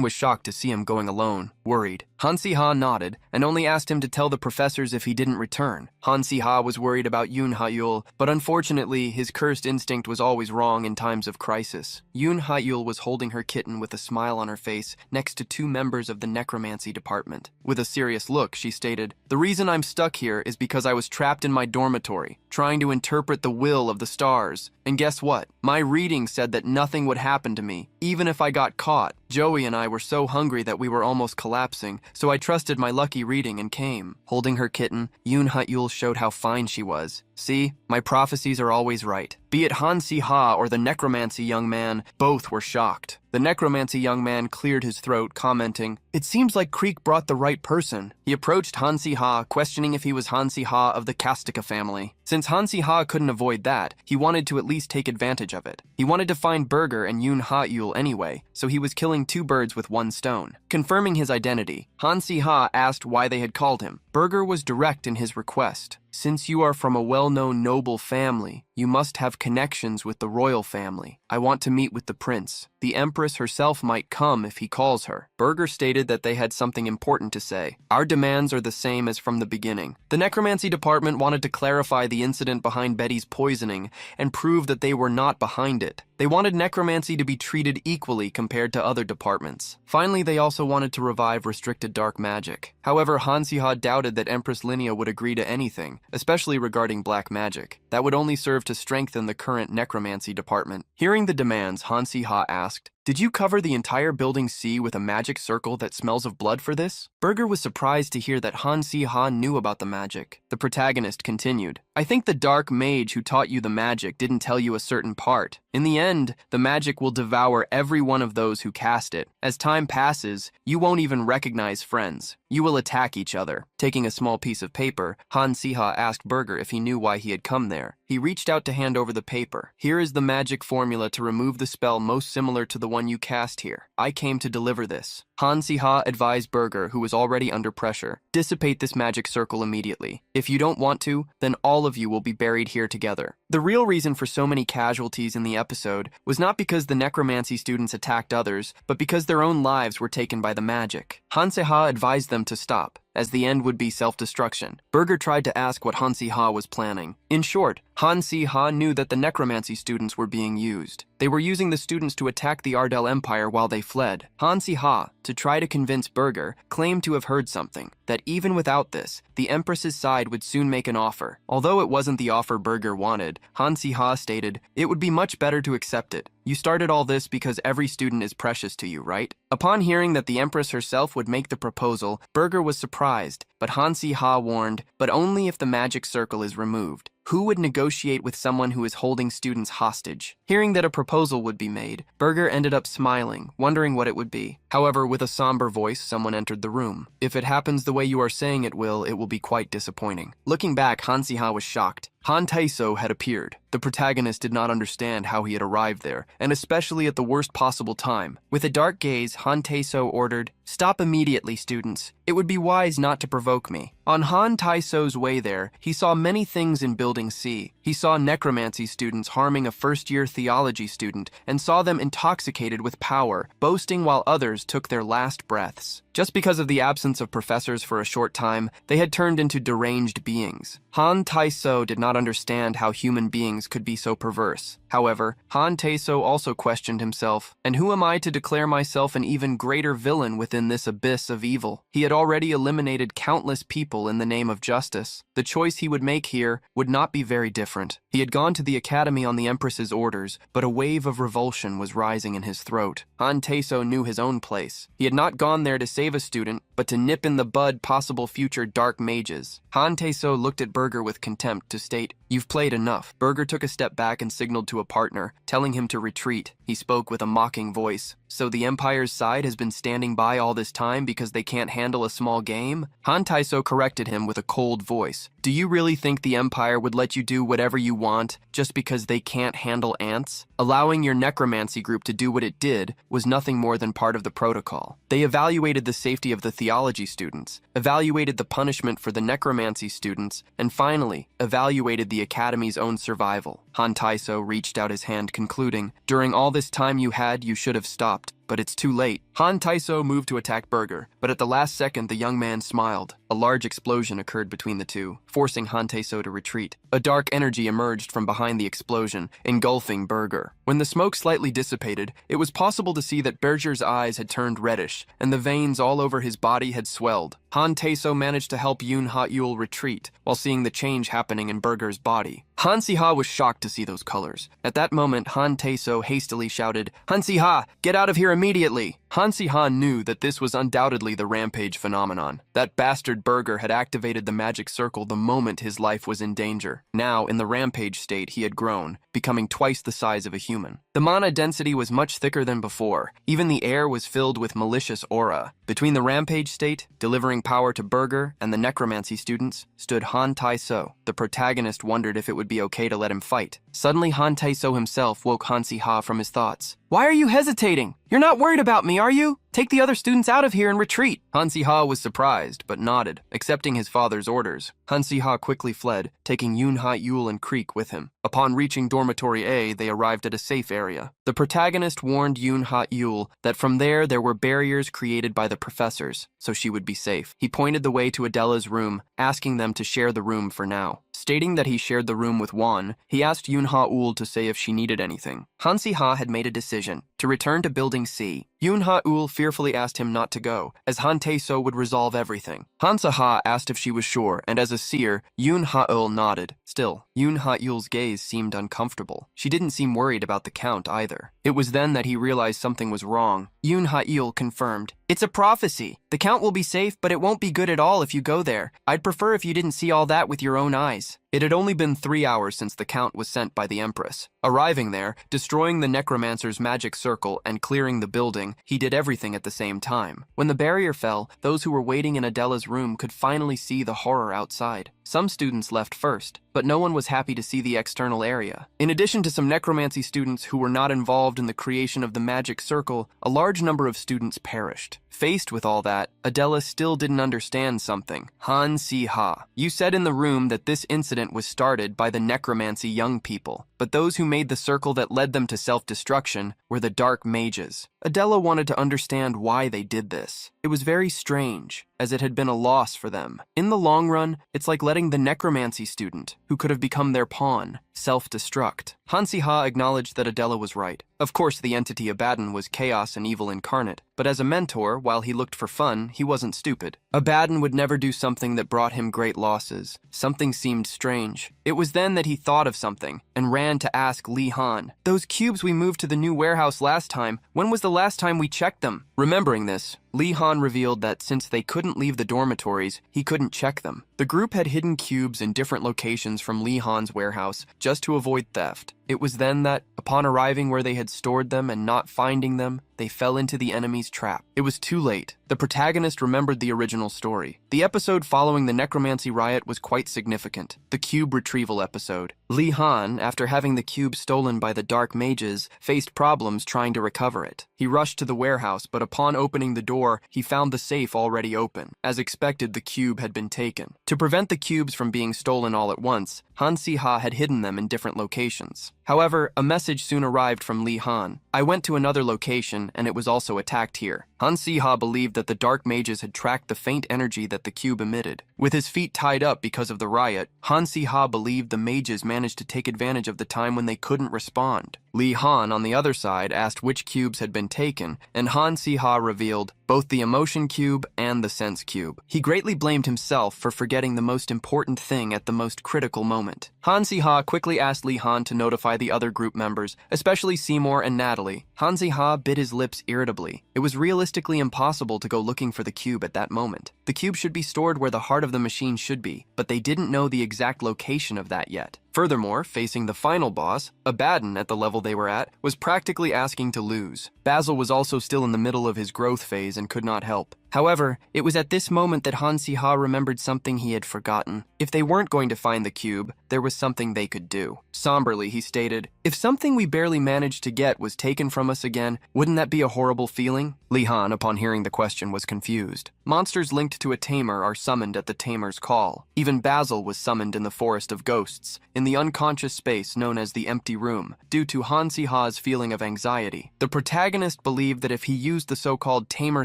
was shocked to see him going alone, worried. Hansi Ha nodded, and only asked him to tell the professors if he didn't return. Hansi Ha was worried about Yoon Ha-ul, but unfortunately, his cursed instinct was always wrong in times of crisis. Yoon Ha-ul was holding her kitten with a smile on her face next to two members of the necromancy department. With a serious look, she stated, "The reason I'm stuck here is because I was trapped in my dormitory, trying to interpret the will of the stars. And guess what? My reading said that nothing would happen to me, even if I got caught. Joey and I were so hungry that we were almost collapsing, so I trusted my lucky reading and came." Holding her kitten, Yoon Ha-ul showed how fine she was. "See, my prophecies are always right." Be it Hansi Ha or the necromancy young man, both were shocked. The necromancy young man cleared his throat, commenting, "It seems like Creek brought the right person." He approached Hansi Ha, questioning if he was Hansi Ha of the Kastika family. Since Hansi Ha couldn't avoid that, he wanted to at least take advantage of it. He wanted to find Burger and Yoon Ha-ul anyway, so he was killing two birds with one stone. Confirming his identity, Hansi Ha asked why they had called him. Burger was direct in his request. "Since you are from a well-known noble family, you must have connections with the royal family. I want to meet with the prince. The empress herself might come if he calls her." Burger stated that they had something important to say. "Our demands are the same as from the beginning." The necromancy department wanted to clarify the incident behind Betty's poisoning and prove that they were not behind it. They wanted necromancy to be treated equally compared to other departments. Finally, they also wanted to revive restricted dark magic. However, Hansi Ha doubted that Empress Linnea would agree to anything, especially regarding black magic. That would only serve to strengthen the current necromancy department. Hearing the demands, Hansi Ha asked, Did you cover the entire building C with a magic circle that smells of blood for this? Burger was surprised to hear that Han Si-ha knew about the magic. The protagonist continued, I think the dark mage who taught you the magic didn't tell you a certain part. In the end, the magic will devour every one of those who cast it. As time passes, you won't even recognize friends. You will attack each other. Taking a small piece of paper, Han Si-ha asked Burger if he knew why he had come there. He reached out to hand over the paper. Here is the magic formula to remove the spell most similar to the one you cast here. I came to deliver this. Han Si-ha advised Burger, who was already under pressure, dissipate this magic circle immediately. If you don't want to, then all of you will be buried here together. The real reason for so many casualties in the episode was not because the necromancy students attacked others, but because their own lives were taken by the magic. Han Si-ha advised them to stop, as the end would be self-destruction. Burger tried to ask what Han Si-ha was planning. In short, Han Si-ha knew that the necromancy students were being used. They were using the students to attack the Ardell Empire while they fled. Han Si-ha, to try to convince Burger, claimed to have heard something, that even without this, the Empress's side would soon make an offer. Although it wasn't the offer Burger wanted, Han Si-ha stated, it would be much better to accept it. You started all this because every student is precious to you, right? Upon hearing that the Empress herself would make the proposal, Burger was surprised, but Han Si-ha warned, but only if the magic circle is removed. Who would negotiate with someone who is holding students hostage? Hearing that a proposal would be made, Burger ended up smiling, wondering what it would be. However, with a somber voice, someone entered the room. If it happens the way you are saying it will be quite disappointing. Looking back, Han Si-ha was shocked. Han Tae-so had appeared. The protagonist did not understand how he had arrived there, and especially at the worst possible time. With a dark gaze, Han Tae-so ordered, stop immediately, students. It would be wise not to provoke me. On Han Tae-so's way there, he saw many things in Building C. He saw necromancy students harming a first-year theology student and saw them intoxicated with power, boasting while others took their last breaths. Just because of the absence of professors for a short time, they had turned into deranged beings. Han Tae-so did not understand how human beings could be so perverse. However, Han Tae-so also questioned himself, and who am I to declare myself an even greater villain within this abyss of evil? He had already eliminated countless people in the name of justice. The choice he would make here would not be very different. He had gone to the academy on the Empress's orders, but a wave of revulsion was rising in his throat. Han Tae-so knew his own place. He had not gone there to save a student, but to nip in the bud possible future dark mages. Han Tae-so looked at Burger with contempt to state, you've played enough. Burger took a step back and signaled to a partner, telling him to retreat. He spoke with a mocking voice. So the Empire's side has been standing by all this time because they can't handle a small game? Han Tae-so corrected him with a cold voice. Do you really think the Empire would let you do whatever you want just because they can't handle ants? Allowing your necromancy group to do what it did was nothing more than part of the protocol. They evaluated the safety of the theology students, evaluated the punishment for the necromancy students, and finally, evaluated the Academy's own survival. Han Tae-so reached out his hand, concluding, during all this time you should have stopped. But it's too late. Han Tae-so moved to attack Burger, but at the last second the young man smiled. A large explosion occurred between the two, forcing Han Tae-so to retreat. A dark energy emerged from behind the explosion, engulfing Burger. When the smoke slightly dissipated, it was possible to see that Burger's eyes had turned reddish, and the veins all over his body had swelled. Han Tae-so managed to help Yoon Ha-yul retreat, while seeing the change happening in Burger's body. Han Si-ha was shocked to see those colors. At that moment, Han Tae-so hastily shouted, Han Si-ha, get out of here immediately! Han Si-ha knew that this was undoubtedly the rampage phenomenon. That bastard Burger had activated the magic circle the moment his life was in danger. Now, in the rampage state, he had grown, becoming twice the size of a human. The mana density was much thicker than before. Even the air was filled with malicious aura. Between the rampage state, delivering power to Burger, and the necromancy students, stood Han Tae-so. The protagonist wondered if it would be okay to let him fight. Suddenly, Han Tae-so himself woke Han Si-ha from his thoughts. Why are you hesitating? You're not worried about me, are you? Take the other students out of here and retreat. Han Si-ha was surprised, but nodded, accepting his father's orders. Han Si-ha quickly fled, taking Yoon Ha-yul and Creek with him. Upon reaching Dormitory A, they arrived at a safe area. The protagonist warned Yoon Ha-yul that from there were barriers created by the professors, so she would be safe. He pointed the way to Adela's room, asking them to share the room for now. Stating that he shared the room with Won, he asked Yoon Ha-yul to say if she needed anything. Han Si-ha had made a decision. to return to Building C. Yoon Ha-ul fearfully asked him not to go, as Han Tae-so would resolve everything. Han Sa-ha asked if she was sure, and as a seer, Yoon Ha-ul nodded. Still, Yoon Ha-ul's gaze seemed uncomfortable. She didn't seem worried about the Count either. It was then that he realized something was wrong. Yoon Ha-ul confirmed, "It's a prophecy. The Count will be safe, but it won't be good at all if you go there. I'd prefer if you didn't see all that with your own eyes." It had only been 3 hours since the Count was sent by the Empress. Arriving there, destroying the necromancer's magic circle, and clearing the building, he did everything at the same time. When the barrier fell, those who were waiting in Adela's room could finally see the horror outside. Some students left first, but no one was happy to see the external area. In addition to some necromancy students who were not involved in the creation of the magic circle, a large number of students perished. Faced with all that, Adela still didn't understand something. Han Si-ha, you said in the room that this incident was started by the necromancy young people, but those who made the circle that led them to self-destruction were the dark mages. Adela wanted to understand why they did this. It was very strange, as it had been a loss for them. In the long run, it's like letting the necromancy student, who could have become their pawn, self-destruct. Han Si-ha acknowledged that Adela was right. Of course, the entity Abaddon was chaos and evil incarnate, but as a mentor, while he looked for fun, he wasn't stupid. Abaddon would never do something that brought him great losses. Something seemed strange. It was then that he thought of something, and ran to ask Li Han, "Those cubes we moved to the new warehouse last time, when was the last time we checked them?" Remembering this, Li Han revealed that since they couldn't leave the dormitories, he couldn't check them. The group had hidden cubes in different locations from Li Han's warehouse just to avoid theft. It was then that, upon arriving where they had stored them and not finding them, they fell into the enemy's trap. It was too late. The protagonist remembered the original story. The episode following the necromancy riot was quite significant, the cube retrieval episode. Li Han, after having the cube stolen by the dark mages, faced problems trying to recover it. He rushed to the warehouse, but upon opening the door, he found the safe already open. As expected, the cube had been taken. To prevent the cubes from being stolen all at once, Han Si-ha had hidden them in different locations. However, a message soon arrived from Li Han. "I went to another location, and it was also attacked here." Han Si-ha believed that the dark mages had tracked the faint energy that the cube emitted. With his feet tied up because of the riot, Han Si-ha believed the mages managed to take advantage of the time when they couldn't respond. Li Han, on the other side, asked which cubes had been taken, and Han Si-ha revealed both the emotion cube and the sense cube. He greatly blamed himself for forgetting the most important thing at the most critical moment. Han Si-ha quickly asked Li Han to notify the other group members, especially Seymour and Natalie. Han Si-ha bit his lips irritably. It was realistically impossible to go looking for the cube at that moment. The cube should be stored where the heart of the machine should be, but they didn't know the exact location of that yet. Furthermore, facing the final boss, Abaddon at the level they were at, was practically asking to lose. Basil was also still in the middle of his growth phase and could not help. However, it was at this moment that Han Si-ha remembered something he had forgotten. If they weren't going to find the cube, there was something they could do. Somberly, he stated, "If something we barely managed to get was taken from us again, wouldn't that be a horrible feeling?" Li Han, upon hearing the question, was confused. Monsters linked to a tamer are summoned at the tamer's call. Even Basil was summoned in the Forest of Ghosts, in the unconscious space known as the Empty Room, due to Han Si-ha's feeling of anxiety. The protagonist believed that if he used the so-called tamer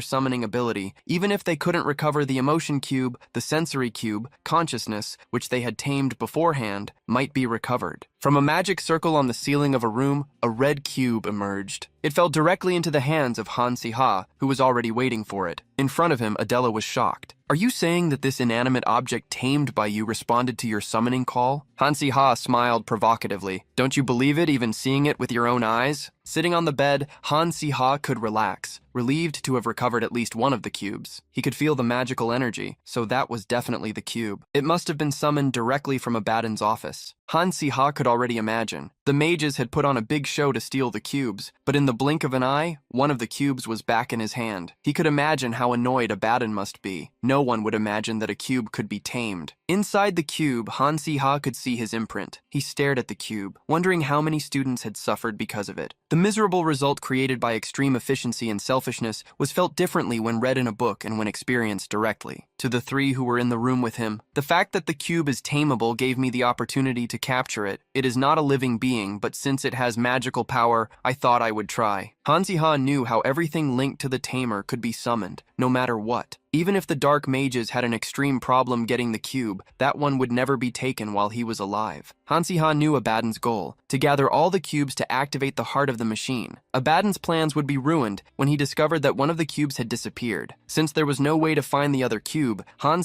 summoning ability, even if they couldn't recover the emotion cube, the sensory cube, consciousness, which they had tamed beforehand, might be recovered. From a magic circle on the ceiling of a room, a red cube emerged. It fell directly into the hands of Han Si-ha, who was already waiting for it. In front of him, Adela was shocked. "Are you saying that this inanimate object tamed by you responded to your summoning call?" Han Si-ha smiled provocatively. "Don't you believe it, even seeing it with your own eyes?" Sitting on the bed, Han Si-ha could relax, relieved to have recovered at least one of the cubes. He could feel the magical energy, so that was definitely the cube. It must have been summoned directly from Abaddon's office. Han Si-ha could already imagine. The mages had put on a big show to steal the cubes, but in the blink of an eye, one of the cubes was back in his hand. He could imagine how annoyed Abaddon must be. No one would imagine that a cube could be tamed. Inside the cube, Han Si-ha could see his imprint. He stared at the cube, wondering how many students had suffered because of it. The miserable result created by extreme efficiency and selfishness was felt differently when read in a book and when experienced directly. To the three who were in the room with him, the fact that the cube is tameable gave me the opportunity to capture it. It is not a living being, but since it has magical power, I thought I would try. Han Si-ha knew how everything linked to the tamer could be summoned, no matter what. Even if the dark mages had an extreme problem getting the cube, that one would never be taken while he was alive. Han knew Abaddon's goal, to gather all the cubes to activate the heart of the machine. Abaddon's plans would be ruined when he discovered that one of the cubes had disappeared. Since there was no way to find the other cube, Han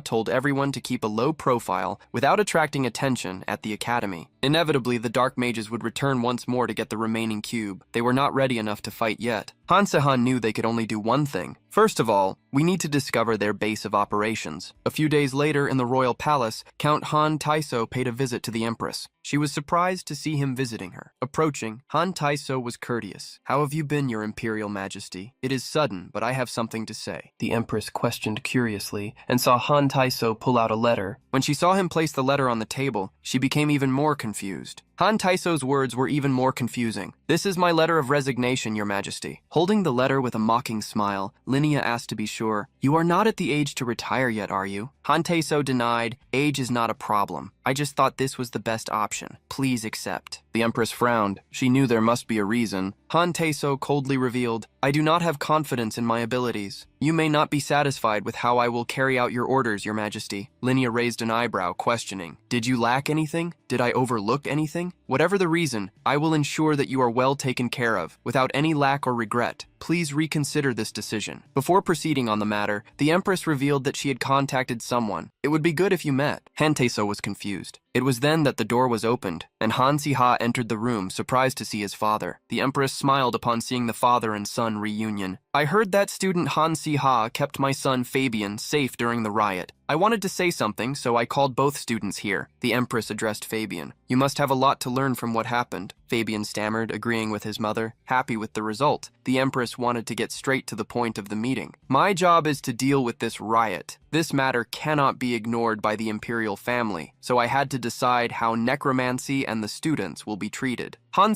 told everyone to keep a low profile without attracting attention at the academy. Inevitably, the dark mages would return once more to get the remaining cube. They were not ready enough to fight yet. Han knew they could only do one thing. First of all, we need to discover their base of operations. A few days later, in the royal palace, Count Han Taiso paid a visit to the Empress. She was surprised to see him visiting her. Approaching, Han Taiso was courteous. "How have you been, your Imperial Majesty? It is sudden, but I have something to say." The Empress questioned curiously and saw Han Taiso pull out a letter. When she saw him place the letter on the table, she became even more confused. Han Taiso's words were even more confusing. "This is my letter of resignation, your Majesty." Holding the letter with a mocking smile, Linnea asked to be sure, "You are not at the age to retire yet, are you?" Han Taiso denied, "Age is not a problem. I just thought this was the best option. Please accept." The Empress frowned. She knew there must be a reason. Han Taiso coldly revealed, "I do not have confidence in my abilities. You may not be satisfied with how I will carry out your orders, your Majesty." Linnea raised an eyebrow, questioning, "Did you lack anything? Did I overlook anything? Whatever the reason, I will ensure that you are well taken care of, without any lack or regret. Please reconsider this decision." Before proceeding on the matter, the Empress revealed that she had contacted someone. "It would be good if you met." Han Taiso was confused. It was then that the door was opened, and Han entered the room, surprised to see his father. The Empress smiled upon seeing the father and son reunion. "I heard that student Han kept my son Fabian safe during the riot. I wanted to say something, so I called both students here." The Empress addressed Fabian. "You must have a lot to learn from what happened." Fabian stammered, agreeing with his mother. Happy with the result, the Empress wanted to get straight to the point of the meeting. "My job is to deal with this riot. This matter cannot be ignored by the imperial family, so I had to decide how necromancy and the students will be treated." Han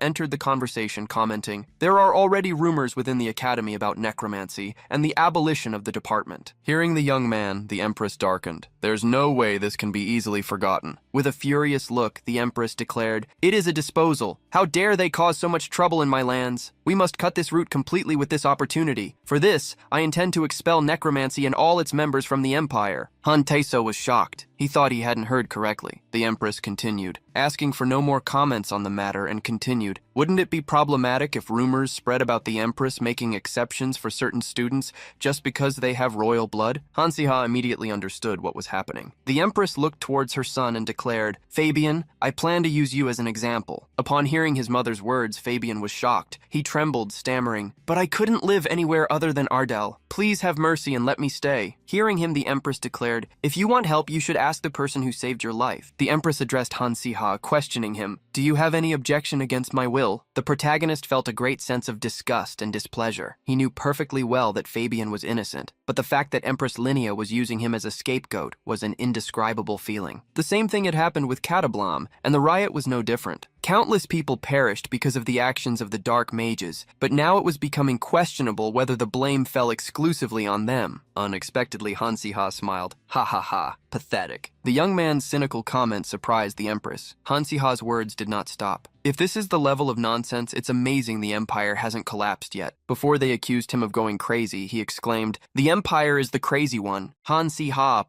entered the conversation, commenting, "There are already rumors within the academy about necromancy and the abolition of the department." Hearing the young man, the Empress darkened. "There's no way this can be easily forgotten." With a furious look, the Empress declared, "It is a disposal. How dare they cause so much trouble in my lands? We must cut this route completely with this opportunity. For this, I intend to expel necromancy and all its members from the empire." Han Taiso was shocked. He thought he hadn't heard correctly. The Empress continued, asking for no more comments on the matter, and continued, "Wouldn't it be problematic if rumors spread about the Empress making exceptions for certain students just because they have royal blood?" Han immediately understood what was happening. The Empress looked towards her son and declared, "Fabian, I plan to use you as an example." Upon hearing his mother's words, Fabian was shocked. He trembled, stammering, "But I couldn't live anywhere other than Ardell. Please have mercy and let me stay." Hearing him, the Empress declared, "If you want help, you should ask the person who saved your life." The Empress addressed Han questioning him, "Do you have any objection against my will?" The protagonist felt a great sense of disgust and displeasure. He knew perfectly well that Fabian was innocent, but the fact that Empress Linnea was using him as a scapegoat was an indescribable feeling. The same thing had happened with Catablam, and the riot was no different. Countless people perished because of the actions of the dark mages, but now it was becoming questionable whether the blame fell exclusively on them. Unexpectedly, Han smiled. "Ha ha ha, pathetic." The young man's cynical comment surprised the Empress. Han words did not stop. "If this is the level of nonsense, it's amazing the Empire hasn't collapsed yet." Before they accused him of going crazy, he exclaimed, "The Empire is the crazy one." Han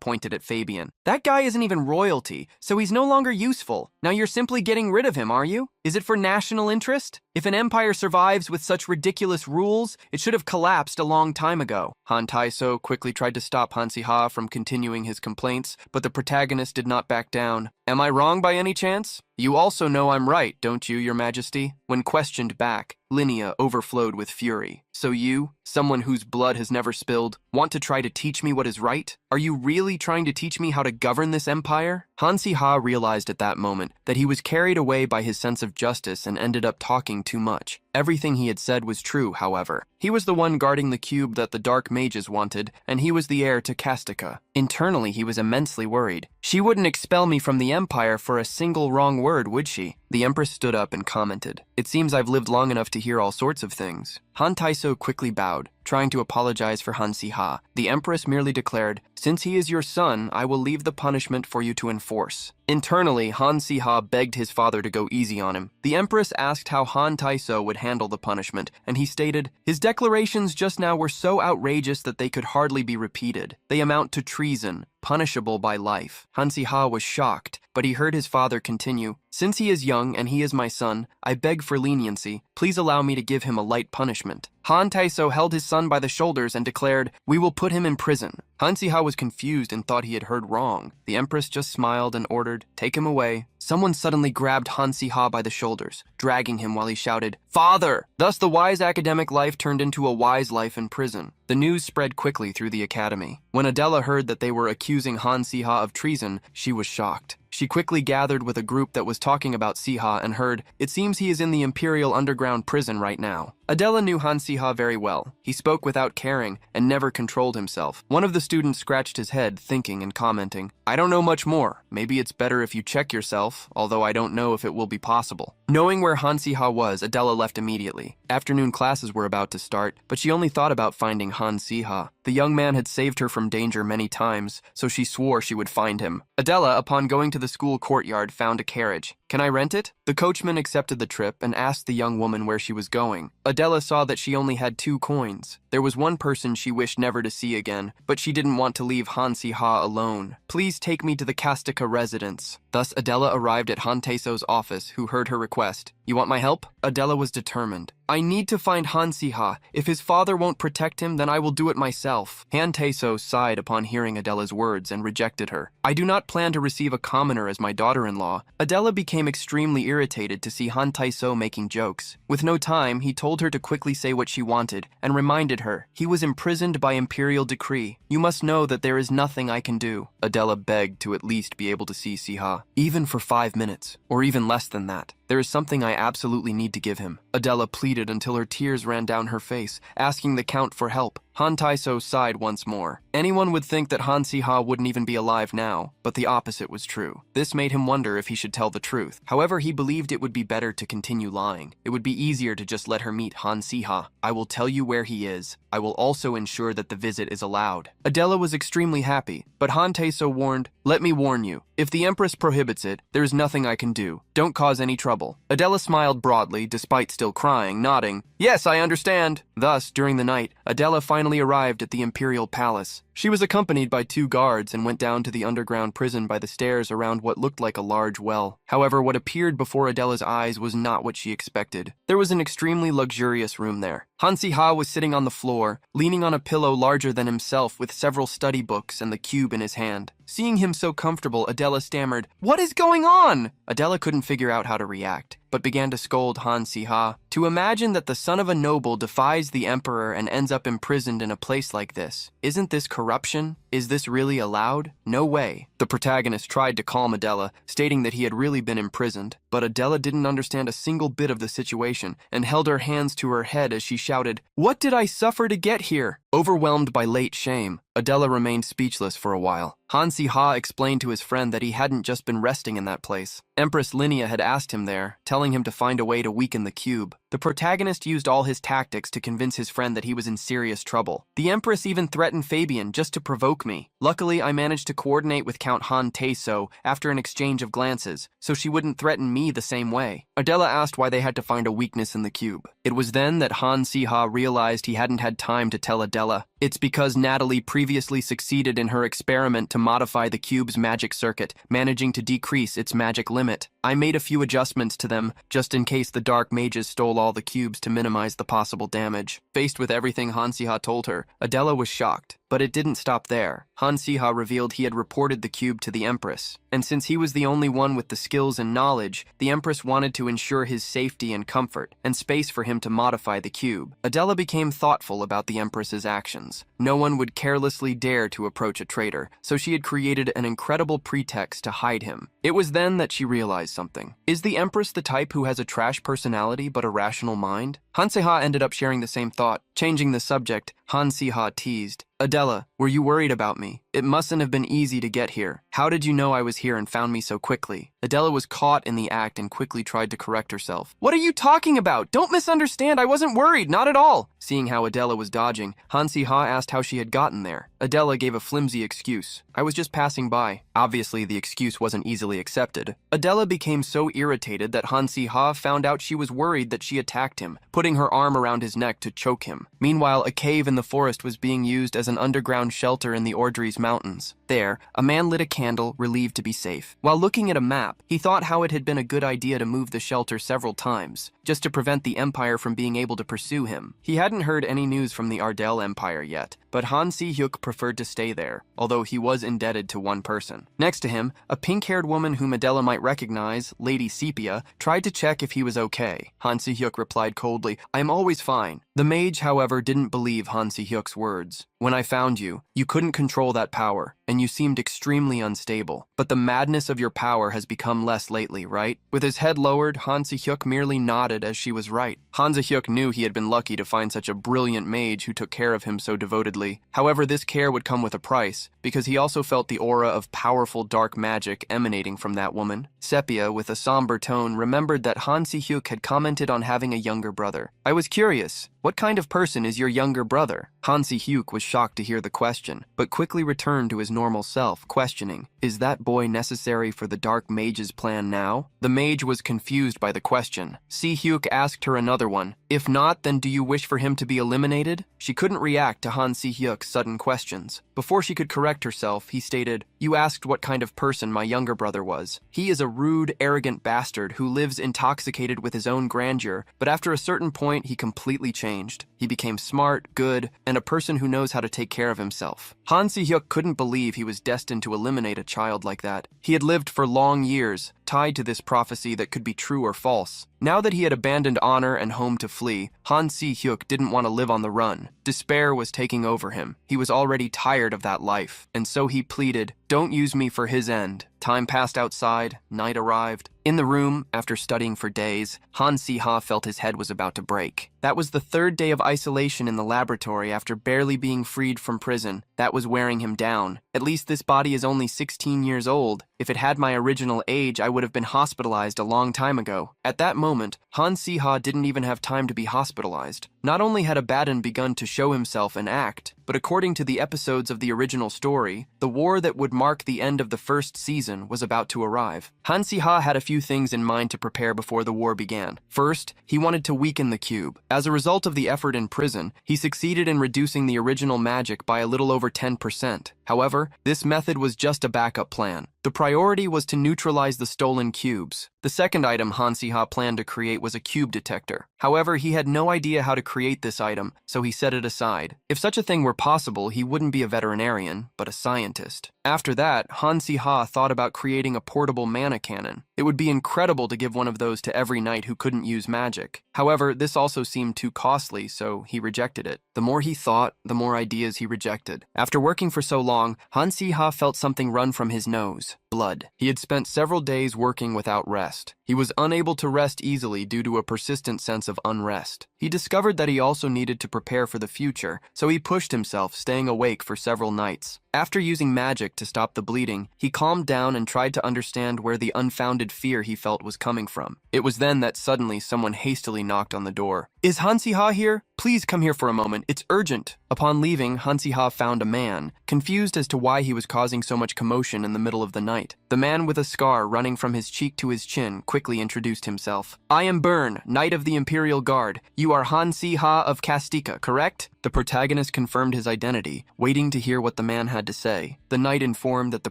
pointed at Fabian. "That guy isn't even royalty, so he's no longer useful. Now you're simply getting rid of him, are you? Is it for national interest? If an empire survives with such ridiculous rules, it should have collapsed a long time ago." Han Taiso quickly tried to stop Han from continuing his complaints, but the protagonist did not back down. "Am I wrong by any chance? You also know I'm right, don't you, Your Majesty?" When questioned back, Linnea overflowed with fury. "So you, someone whose blood has never spilled, want to try to teach me what is right? Are you really trying to teach me how to govern this empire?" Han realized at that moment that he was carried away by his sense of justice and ended up talking too much. Everything he had said was true, however. He was the one guarding the cube that the dark mages wanted, and he was the heir to Castica. Internally, he was immensely worried. "She wouldn't expel me from the empire for a single wrong word, would she?" The Empress stood up and commented, "It seems I've lived long enough to hear all sorts of things." Han Taiso quickly bowed, trying to apologize for Han Si-ha. The Empress merely declared, "Since he is your son, I will leave the punishment for you to enforce." Internally, Han Si-ha begged his father to go easy on him. The Empress asked how Han Taiso would handle the punishment, and he stated, "His declarations just now were so outrageous that they could hardly be repeated. They amount to treason, punishable by life." Han Si-ha was shocked, but he heard his father continue, "Since he is young and he is my son, I beg for leniency. Please allow me to give him a light punishment." Han Taiso held his son by the shoulders and declared, "We will put him in prison." Han Si-ha was confused and thought he had heard wrong. The Empress just smiled and ordered, "Take him away." Someone suddenly grabbed Han Si-ha by the shoulders, dragging him while he shouted, "Father!" Thus the wise academic life turned into a wise life in prison. The news spread quickly through the academy. When Adela heard that they were accusing Han Si-ha of treason, she was shocked. She quickly gathered with a group that was talking about Si-ha and heard, "It seems he is in the Imperial Underground prison right now." Adela knew Han Si-ha very well. He spoke without caring and never controlled himself. One of the students scratched his head, thinking and commenting, "I don't know much more. Maybe it's better if you check yourself, although I don't know if it will be possible." Knowing where Han Si-ha was, Adela left immediately. Afternoon classes were about to start, but she only thought about finding Han Si-ha. The young man had saved her from danger many times, so she swore she would find him. Adela, upon going to the school courtyard, found a carriage. "Can I rent it?" The coachman accepted the trip and asked the young woman where she was going. Adela saw that she only had 2 coins. There was one person she wished never to see again, but she didn't want to leave Han Si-ha alone. "Please take me to the Kastika residence." Thus Adela arrived at Han Taiso's office, who heard her request. "You want my help?" Adela was determined. "I need to find Han Si-ha. If his father won't protect him, then I will do it myself." Han Taiso sighed upon hearing Adela's words and rejected her. "I do not plan to receive a commoner as my daughter-in-law." Adela became extremely irritated to see Han Taiso making jokes. With no time, he told her to quickly say what she wanted and reminded her, "He was imprisoned by imperial decree. You must know that there is nothing I can do." Adela begged to at least be able to see Si-ha, even for 5 minutes, or even less than that. "There is something I absolutely need to give him." Adela pleaded until her tears ran down her face, asking the Count for help. Han Taiso sighed once more. Anyone would think that Han Si-ha wouldn't even be alive now, but the opposite was true. This made him wonder if he should tell the truth. However, he believed it would be better to continue lying. It would be easier to just let her meet Han Si-ha. "I will tell you where he is. I will also ensure that the visit is allowed." Adela was extremely happy, but Han Taiso warned, "Let me warn you. If the Empress prohibits it, there is nothing I can do. Don't cause any trouble." Adela smiled broadly, despite still crying, nodding, "Yes, I understand." Thus, during the night, Adela finally arrived at the Imperial Palace. She was accompanied by 2 guards and went down to the underground prison by the stairs around what looked like a large well. However, what appeared before Adela's eyes was not what she expected. There was an extremely luxurious room there. Han Si-ha was sitting on the floor, leaning on a pillow larger than himself with several study books and the cube in his hand. Seeing him so comfortable, Adela stammered, "What is going on?" Adela couldn't figure out how to react, but began to scold Han Si-ha. "To imagine that the son of a noble defies the emperor and ends up imprisoned in a place like this. Isn't this corruption? Is this really allowed? No way." The protagonist tried to calm Adela, stating that he had really been imprisoned, but Adela didn't understand a single bit of the situation and held her hands to her head as she shouted, "What did I suffer to get here?" Overwhelmed by late shame, Adela remained speechless for a while. Han Si-ha explained to his friend that he hadn't just been resting in that place. Empress Linnea had asked him there, telling him to find a way to weaken the cube. The protagonist used all his tactics to convince his friend that he was in serious trouble. "The Empress even threatened Fabian just to provoke me. Luckily, I managed to coordinate with Count Han Taiso after an exchange of glances, so she wouldn't threaten me the same way." Adela asked why they had to find a weakness in the cube. It was then that Han Si-ha realized he hadn't had time to tell Adela. "It's because Natalie previously succeeded in her experiment to modify the cube's magic circuit, managing to decrease its magic limit. I made a few adjustments to them, just in case the dark mages stole all the cubes to minimize the possible damage." Faced with everything Han Si-ha told her, Adela was shocked. But it didn't stop there. Han Si-ha revealed he had reported the cube to the Empress, and since he was the only one with the skills and knowledge, the Empress wanted to ensure his safety and comfort, and space for him to modify the cube. Adela became thoughtful about the Empress's actions. No one would carelessly dare to approach a traitor, so she had created an incredible pretext to hide him. It was then that she realized something. Is the Empress the type who has a trash personality but a rational mind? Han Si-ha ended up sharing the same thought. Changing the subject, Han Si-ha teased, "Adela, were you worried about me? It mustn't have been easy to get here. How did you know I was here and found me so quickly? Adela was caught in the act and quickly tried to correct herself. What are you talking about? Don't misunderstand. I wasn't worried, not at all. Seeing how Adela was dodging, Han-Si-Ha asked how she had gotten there. Adela gave a flimsy excuse. I was just passing by. Obviously, the excuse wasn't easily accepted. Adela became so irritated that Han-Si-Ha found out she was worried that she attacked him, putting her arm around his neck to choke him. Meanwhile, a cave in the forest was being used as an underground shelter in the Ordries Mountains. There, a man lit a candle, relieved to be safe. While looking at a map, he thought how it had been a good idea to move the shelter several times, just to prevent the Empire from being able to pursue him. He hadn't heard any news from the Ardell Empire yet, but Han Si-hyuk preferred to stay there, although he was indebted to one person. Next to him, a pink-haired woman whom Adela might recognize, Lady Sepia, tried to check if he was okay. Han Si-hyuk replied coldly, "I am always fine." The mage, however, didn't believe Han Si-hyuk's words. "When I found you, you couldn't control that power, and you seemed extremely unstable. But the madness of your power has become less lately, right?" With his head lowered, Han Si-hyuk merely nodded as she was right. Han Si-hyuk knew he had been lucky to find such a brilliant mage who took care of him so devotedly. However, this care would come with a price, because he also felt the aura of powerful dark magic emanating from that woman. Sepia, with a somber tone, remembered that Han Si-hyuk had commented on having a younger brother. "I was curious. What kind of person is your younger brother?" Han Si-hyuk was shocked to hear the question, but quickly returned to his normal self, questioning, "Is that boy necessary for the Dark Mage's plan now?" The mage was confused by the question. Si-hyuk asked her another one. "If not, then do you wish for him to be eliminated?" She couldn't react to Han Si-hyuk's sudden questions. Before she could correct herself, he stated, "You asked what kind of person my younger brother was. He is a rude, arrogant bastard who lives intoxicated with his own grandeur, but after a certain point, he completely changed. He became smart, good, and a person who knows how to take care of himself." Han Si-hyuk couldn't believe he was destined to eliminate a child like that. He had lived for long years, tied to this prophecy that could be true or false. Now that he had abandoned honor and home to flee, Han Si-hyuk didn't want to live on the run. Despair was taking over him. He was already tired of that life, and so he pleaded, "Don't use me for his end." Time passed outside, night arrived. In the room, after studying for days, Han Si-ha felt his head was about to break. That was the third day of isolation in the laboratory after barely being freed from prison. That was wearing him down. At least this body is only 16 years old. If it had my original age, I would have been hospitalized a long time ago. At that moment, Han Si-ha didn't even have time to be hospitalized. Not only had Abaddon begun to show himself and act, but according to the episodes of the original story, the war that would mark the end of the first season was about to arrive. Han Si-ha had a few things in mind to prepare before the war began. First, he wanted to weaken the cube. As a result of the effort in prison, he succeeded in reducing the original magic by a little over 10%. However, this method was just a backup plan. The priority was to neutralize the stolen cubes. The second item Han Si-ha planned to create was a cube detector. However, he had no idea how to create this item, so he set it aside. If such a thing were possible, he wouldn't be a veterinarian, but a scientist. After that, Han Si-ha thought about creating a portable mana cannon. It would be incredible to give one of those to every knight who couldn't use magic. However, this also seemed too costly, so he rejected it. The more he thought, the more ideas he rejected. After working for so long, Han Si-ha felt something run from his nose. Blood. He had spent several days working without rest. He was unable to rest easily due to a persistent sense of unrest. He discovered that he also needed to prepare for the future, so he pushed himself, staying awake for several nights. After using magic to stop the bleeding, he calmed down and tried to understand where the unfounded fear he felt was coming from. It was then that suddenly someone hastily knocked on the door. "Is Han Si-ha here? Please come here for a moment. It's urgent." Upon leaving, Han Si-ha found a man, confused as to why he was causing so much commotion in the middle of the night. The man with a scar running from his cheek to his chin quickly introduced himself. "I am Byrne, Knight of the Imperial Guard. You are Han Si-ha of Kastika, correct?" The protagonist confirmed his identity, waiting to hear what the man had to say. The knight informed that the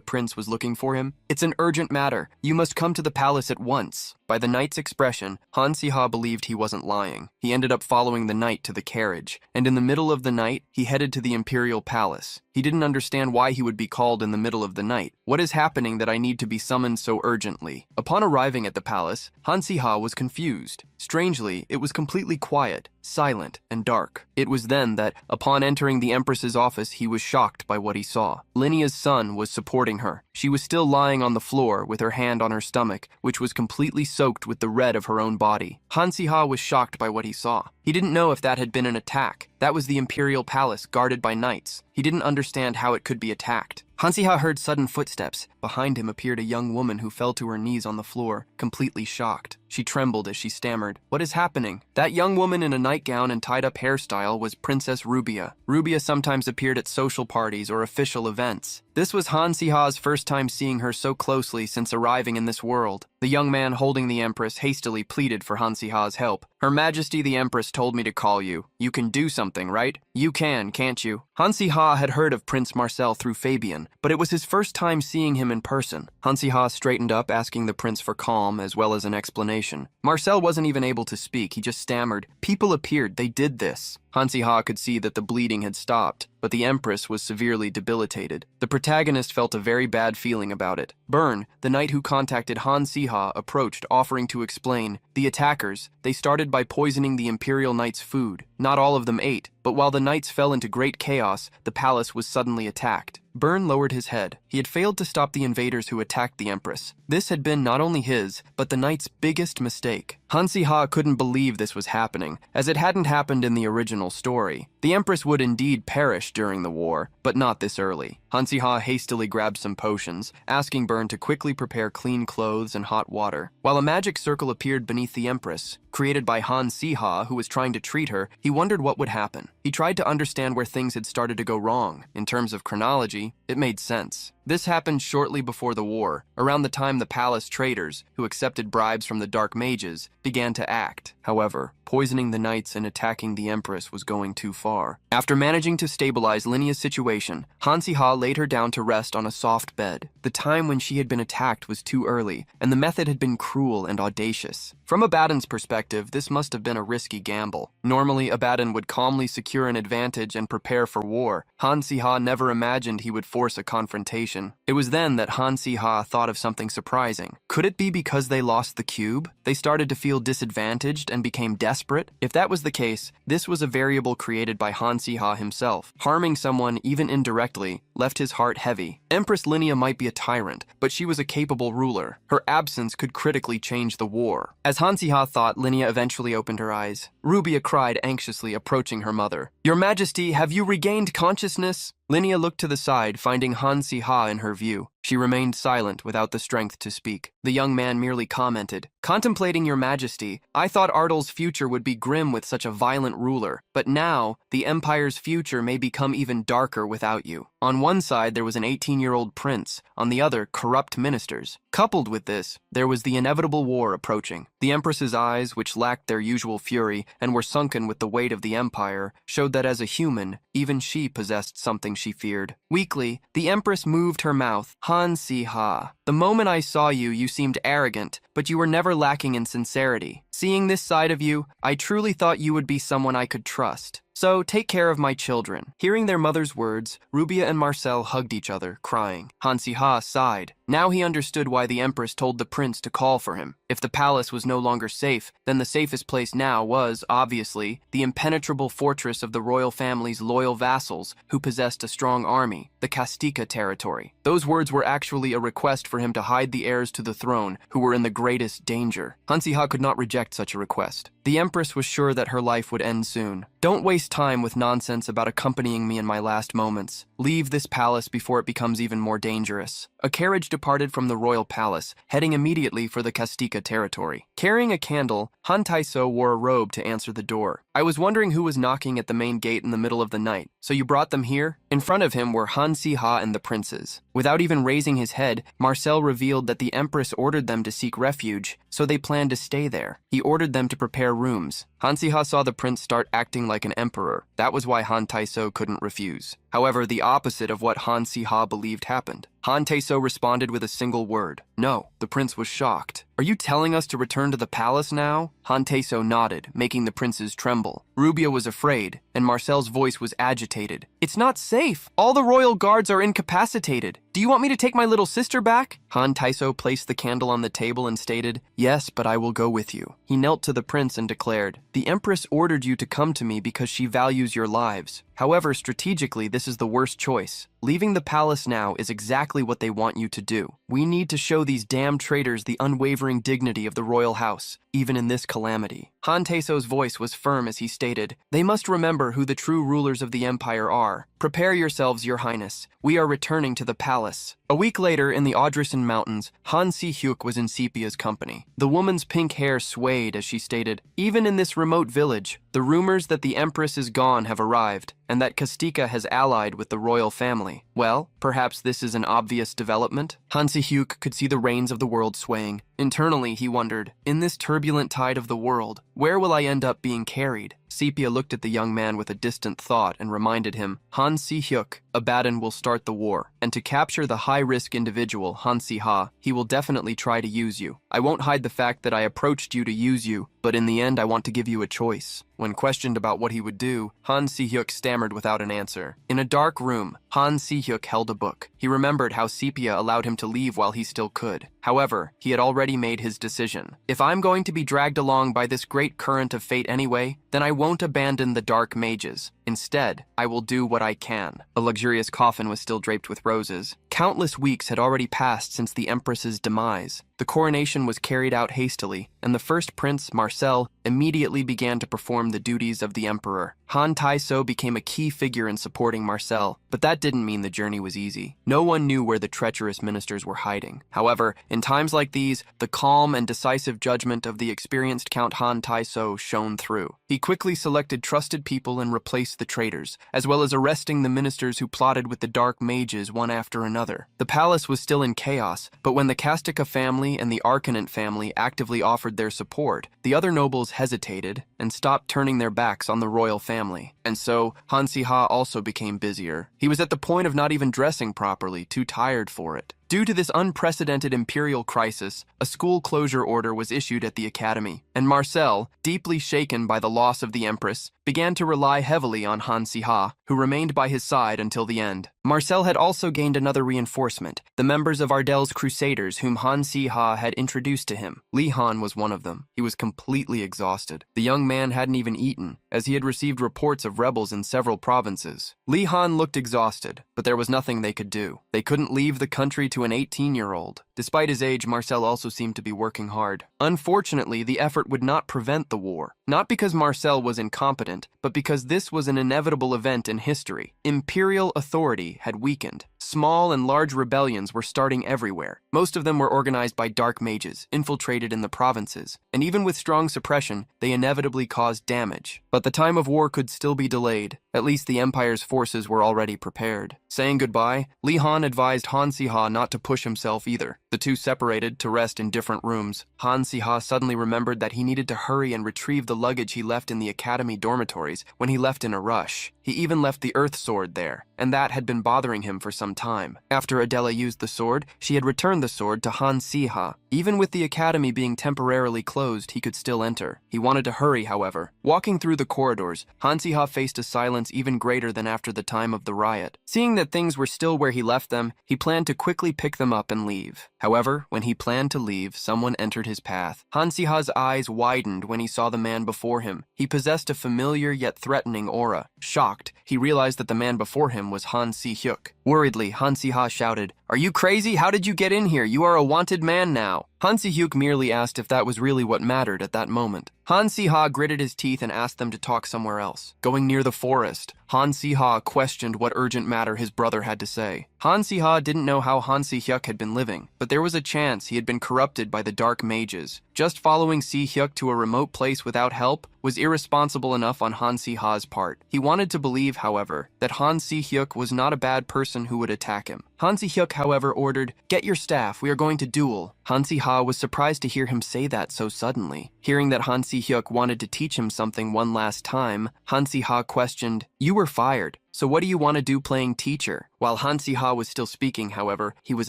prince was looking for him. "It's an urgent matter. You must come to the palace at once." By the knight's expression, Han Si-ha believed he wasn't lying. He ended up following the knight to the carriage, and in the middle of the night, he headed to the imperial palace. He didn't understand why he would be called in the middle of the night. What is happening that I need to be summoned so urgently? Upon arriving at the palace, Han Si-ha was confused. Strangely, it was completely quiet, silent, and dark. It was then that, upon entering the Empress's office, he was shocked by what he saw. Linia's son was supporting her. She was still lying on the floor with her hand on her stomach, which was completely soaked with the red of her own body. Han Si-ha was shocked by what he saw. He didn't know if that had been an attack. That was the imperial palace, guarded by knights. He didn't understand how it could be attacked. Han Si-ha heard sudden footsteps, behind him appeared a young woman who fell to her knees on the floor, completely shocked. She trembled as she stammered, "What is happening?" That young woman in a nightgown and tied-up hairstyle was Princess Rubia. Rubia sometimes appeared at social parties or official events. This was Han Si-ha's first time seeing her so closely since arriving in this world. The young man holding the Empress hastily pleaded for Han Si-ha's help. "Her Majesty the Empress told me to call you. You can do something, right? You can, can't you?" Han Si-ha had heard of Prince Marcel through Fabian, but it was his first time seeing him in person. Han Si-ha straightened up, asking the prince for calm as well as an explanation. Marcel wasn't even able to speak, he just stammered. "People appeared, they did this." Han Si-ha could see that the bleeding had stopped, but the Empress was severely debilitated. The protagonist felt a very bad feeling about it. Byrne, the knight who contacted Han Si-ha, approached, offering to explain. The attackers, they started by poisoning the Imperial Knight's food. Not all of them ate, but while the knights fell into great chaos, the palace was suddenly attacked. Byrne lowered his head. He had failed to stop the invaders who attacked the Empress. This had been not only his, but the knight's biggest mistake. Han Si-ha couldn't believe this was happening, as it hadn't happened in the original story. The Empress would indeed perish during the war, but not this early. Han Si-ha hastily grabbed some potions, asking Byrne to quickly prepare clean clothes and hot water. While a magic circle appeared beneath the Empress, created by Han Si-ha, who was trying to treat her, he wondered what would happen. He tried to understand where things had started to go wrong. In terms of chronology, it made sense. This happened shortly before the war, around the time the palace traders, who accepted bribes from the dark mages, began to act. However, poisoning the knights and attacking the Empress was going too far. After managing to stabilize Linia's situation, Han Si-ha laid her down to rest on a soft bed. The time when she had been attacked was too early, and the method had been cruel and audacious. From Abaddon's perspective, this must have been a risky gamble. Normally, Abaddon would calmly secure an advantage and prepare for war. Han Si-ha never imagined he would force a confrontation. It was then that Han Si-ha thought of something surprising. Could it be because they lost the cube? They started to feel disadvantaged and became desperate? If that was the case, this was a variable created by Han Si-ha himself. Harming someone, even indirectly, left his heart heavy. Empress Linia might be a tyrant, but she was a capable ruler. Her absence could critically change the war. As Han Si-ha thought, Linia eventually opened her eyes. Rubia cried anxiously, approaching her mother. "Your Majesty, have you regained consciousness?" Linia looked to the side, finding Han Si-ha in her view. She remained silent without the strength to speak. The young man merely commented, "Contemplating your Majesty, I thought Ardal's future would be grim with such a violent ruler, but now the Empire's future may become even darker without you." On one side, there was an 18-year-old prince, on the other, corrupt ministers. Coupled with this, there was the inevitable war approaching. The Empress's eyes, which lacked their usual fury and were sunken with the weight of the Empire, showed that as a human, even she possessed something she feared. Weakly, the Empress moved her mouth. "Han Si-ha, the moment I saw you, you seemed arrogant, but you were never lacking in sincerity. Seeing this side of you, I truly thought you would be someone I could trust. So take care of my children." Hearing their mother's words, Rubia and Marcel hugged each other, crying. Han Si-ha sighed. Now he understood why the Empress told the prince to call for him. If the palace was no longer safe, then the safest place now was, obviously, the impenetrable fortress of the royal family's loyal vassals, who possessed a strong army, the Kastika territory. Those words were actually a request for him to hide the heirs to the throne, who were in the greatest danger. Han Si-ha could not reject such a request. The Empress was sure that her life would end soon. "Don't waste time with nonsense about accompanying me in my last moments. Leave this palace before it becomes even more dangerous." A carriage departed from the royal palace, heading immediately for the Kastika territory. Carrying a candle, Han Taiso wore a robe to answer the door. "I was wondering who was knocking at the main gate in the middle of the night. So you brought them here?" In front of him were Han Si-ha and the princes. Without even raising his head, Marcel revealed that the Empress ordered them to seek refuge, so they planned to stay there. He ordered them to prepare rooms. Han Si-ha saw the prince start acting like an emperor. That was why Han Taiso couldn't refuse. However, the opposite of what Han Si-ha believed happened. Han Taiso responded with a single word. "No." The prince was shocked. "Are you telling us to return to the palace now?" Han Taiso nodded, making the princes tremble. Rubia was afraid, and Marcel's voice was agitated. "It's not safe. All the royal guards are incapacitated. Do you want me to take my little sister back?" Han Taiso placed the candle on the table and stated, "Yes, but I will go with you." He knelt to the prince and declared, "The Empress ordered you to come to me because she values your lives. However, strategically, this is the worst choice. Leaving the palace now is exactly what they want you to do. We need to show these damned traitors the unwavering dignity of the royal house, even in this calamity." Han Taiso's voice was firm as he stated, "They must remember who the true rulers of the empire are. Prepare yourselves, your highness. We are returning to the palace. A week later, in the Audrison Mountains, Han Si-hyuk was in Sepia's company. The woman's pink hair swayed as she stated, "Even in this remote village, the rumors that the Empress is gone have arrived, and that Kastika has allied with the royal family. Well, perhaps this is an obvious development." Han Si-hyuk could see the reins of the world swaying. Internally, he wondered, in this turbulent tide of the world, where will I end up being carried? Sepia looked at the young man with a distant thought and reminded him, Han Si-hyuk, Abaddon will start the war, and to capture the high-risk individual, Han Si-ha, he will definitely try to use you. I won't hide the fact that I approached you to use you, but in the end I want to give you a choice. When questioned about what he would do, Han Si-hyuk stammered without an answer. In a dark room, Han Si-hyuk held a book. He remembered how Sepia allowed him to leave while he still could. However, he had already made his decision. If I'm going to be dragged along by this great current of fate anyway, then I won't abandon the dark mages. Instead, I will do what I can. A luxurious coffin was still draped with roses. Countless weeks had already passed since the Empress's demise. The coronation was carried out hastily, and the first prince, Marcel, immediately began to perform the duties of the emperor. Han Taiso became a key figure in supporting Marcel, but that didn't mean the journey was easy. No one knew where the treacherous ministers were hiding. However, in times like these, the calm and decisive judgment of the experienced Count Han Taiso shone through. He quickly selected trusted people and replaced the traitors, as well as arresting the ministers who plotted with the dark mages one after another. The palace was still in chaos, but when the Kastika family and the Arcanant family actively offered their support, the other nobles hesitated and stopped turning their backs on the royal family. And so, Han Si-ha also became busier. He was at the point of not even dressing properly, too tired for it. Due to this unprecedented imperial crisis, a school closure order was issued at the academy, and Marcel, deeply shaken by the loss of the Empress, began to rely heavily on Han Si-ha, who remained by his side until the end. Marcel had also gained another reinforcement, the members of Ardel's Crusaders whom Han Si-ha had introduced to him. Li Han was one of them. He was completely exhausted. The young man hadn't even eaten, as he had received reports of rebels in several provinces. Li Han looked exhausted, but there was nothing they could do. They couldn't leave the country to an 18-year-old. Despite his age, Marcel also seemed to be working hard. Unfortunately, the effort would not prevent the war. Not because Marcel was incompetent, but because this was an inevitable event in history. Imperial authority had weakened. Small and large rebellions were starting everywhere. Most of them were organized by dark mages, infiltrated in the provinces, and even with strong suppression, they inevitably caused damage. But the time of war could still be delayed. At least the Empire's forces were already prepared. Saying goodbye, Li Han advised Han Si-ha not to push himself either. The two separated to rest in different rooms. Han Si-ha suddenly remembered that he needed to hurry and retrieve the luggage he left in the academy dormitories when he left in a rush. He even left the Earth Sword there, and that had been bothering him for some time. After Adela used the sword, she had returned the sword to Han Si-ha. Even with the academy being temporarily closed, he could still enter. He wanted to hurry, however. Walking through the corridors, Han Si-ha faced a silence even greater than after the time of the riot. Seeing that things were still where he left them, he planned to quickly pick them up and leave. However, when he planned to leave, someone entered his path. Han Si-ha's eyes widened when he saw the man before him. He possessed a familiar yet threatening aura. Shocked, he realized that the man before him was Han Si-hyuk. Worriedly, Han Si-ha shouted, "Are you crazy? How did you get in here? You are a wanted man now." Han Si-hyuk merely asked if that was really what mattered at that moment. Han Si-ha gritted his teeth and asked them to talk somewhere else. Going near the forest, Han Si-ha questioned what urgent matter his brother had to say. Han Si-ha didn't know how Han Si-hyuk had been living, but there was a chance he had been corrupted by the dark mages. Just following Si-hyuk to a remote place without help was irresponsible enough on Han Si-ha's part. He wanted to believe, however, that Han Si-hyuk was not a bad person who would attack him. Han Si-hyuk, however, ordered, "Get your staff, we are going to duel." Han Si-ha was surprised to hear him say that so suddenly. Hearing that Han Si-hyuk wanted to teach him something one last time, Han Si-ha questioned, "You were fired, so what do you want to do playing teacher?" While Han Si-ha was still speaking, however, he was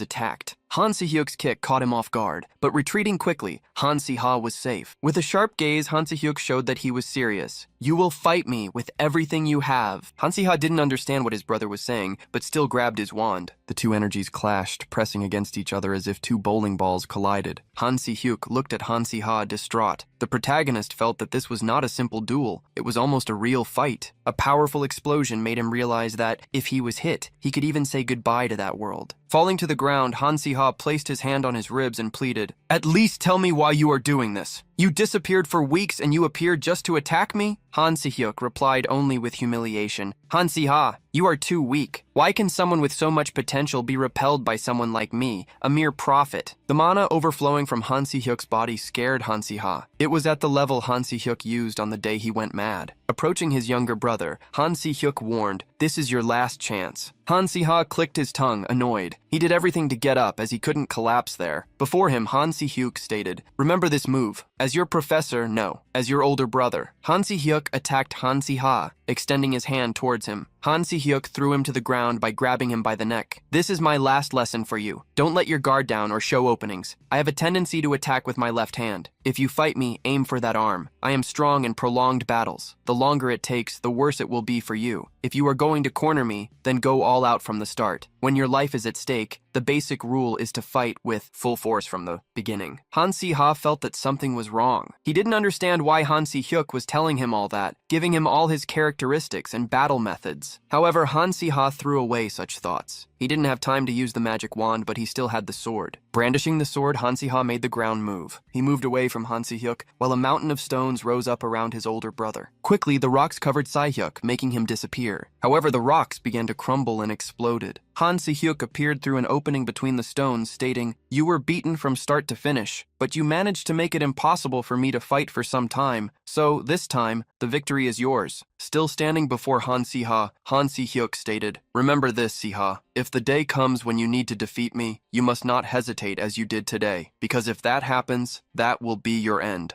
attacked. Han Si-hyuk's kick caught him off guard, but retreating quickly, Han Si-ha was safe. With a sharp gaze, Han Si-hyuk showed that he was serious. "You will fight me with everything you have." Han Si-ha didn't understand what his brother was saying, but still grabbed his wand. The two energies clashed, pressing against each other as if two bowling balls collided. Han Si-hyuk looked at Han Si-ha distraught. The protagonist felt that this was not a simple duel. It was almost a real fight. A powerful explosion made him realize that, if he was hit, he could even say goodbye to that world. Falling to the ground, Han Si-ha placed his hand on his ribs and pleaded, "At least tell me why you are doing this. You disappeared for weeks and you appeared just to attack me?" Han Si-hyuk replied only with humiliation. "Han Si-ha, You are too weak. Why can someone with so much potential be repelled by someone like me, a mere prophet? The mana overflowing from Han Si-hyuk's body scared Han Si-ha. It was at the level Han Si-hyuk used on the day he went mad. Approaching his younger brother, Han Si-hyuk warned, "This is your last chance." Han Si-ha clicked his tongue, annoyed. He did everything to get up as he couldn't collapse there. Before him, Han Si-hyuk stated, "Remember this move. As your professor, no. As your older brother." Han Si-hyuk attacked Han Si-ha, extending his hand towards him. Han Si-hyuk threw him to the ground by grabbing him by the neck. "This is my last lesson for you. Don't let your guard down or show openings. I have a tendency to attack with my left hand. If you fight me, aim for that arm. I am strong in prolonged battles. The longer it takes, the worse it will be for you. If you are going to corner me, then go all out from the start. When your life is at stake, the basic rule is to fight with full force from the beginning." Han Si-ha felt that something was wrong. He didn't understand why Han Si-hyuk was telling him all that, giving him all his characteristics and battle methods. However, Han Si-ha threw away such thoughts. He didn't have time to use the magic wand, but he still had the sword. Brandishing the sword, Han Si-ha made the ground move. He moved away from Han Si-hyuk, while a mountain of stones rose up around his older brother. Quickly, the rocks covered Si-hyuk, making him disappear. However, the rocks began to crumble and exploded. Han Si-hyuk appeared through an opening between the stones, stating, "You were beaten from start to finish, but you managed to make it impossible for me to fight for some time, so this time, the victory is yours." Still standing before Han Si-ha, Han Si-hyuk stated, "Remember this, Si-ha. If the day comes when you need to defeat me, you must not hesitate as you did today, because if that happens, that will be your end."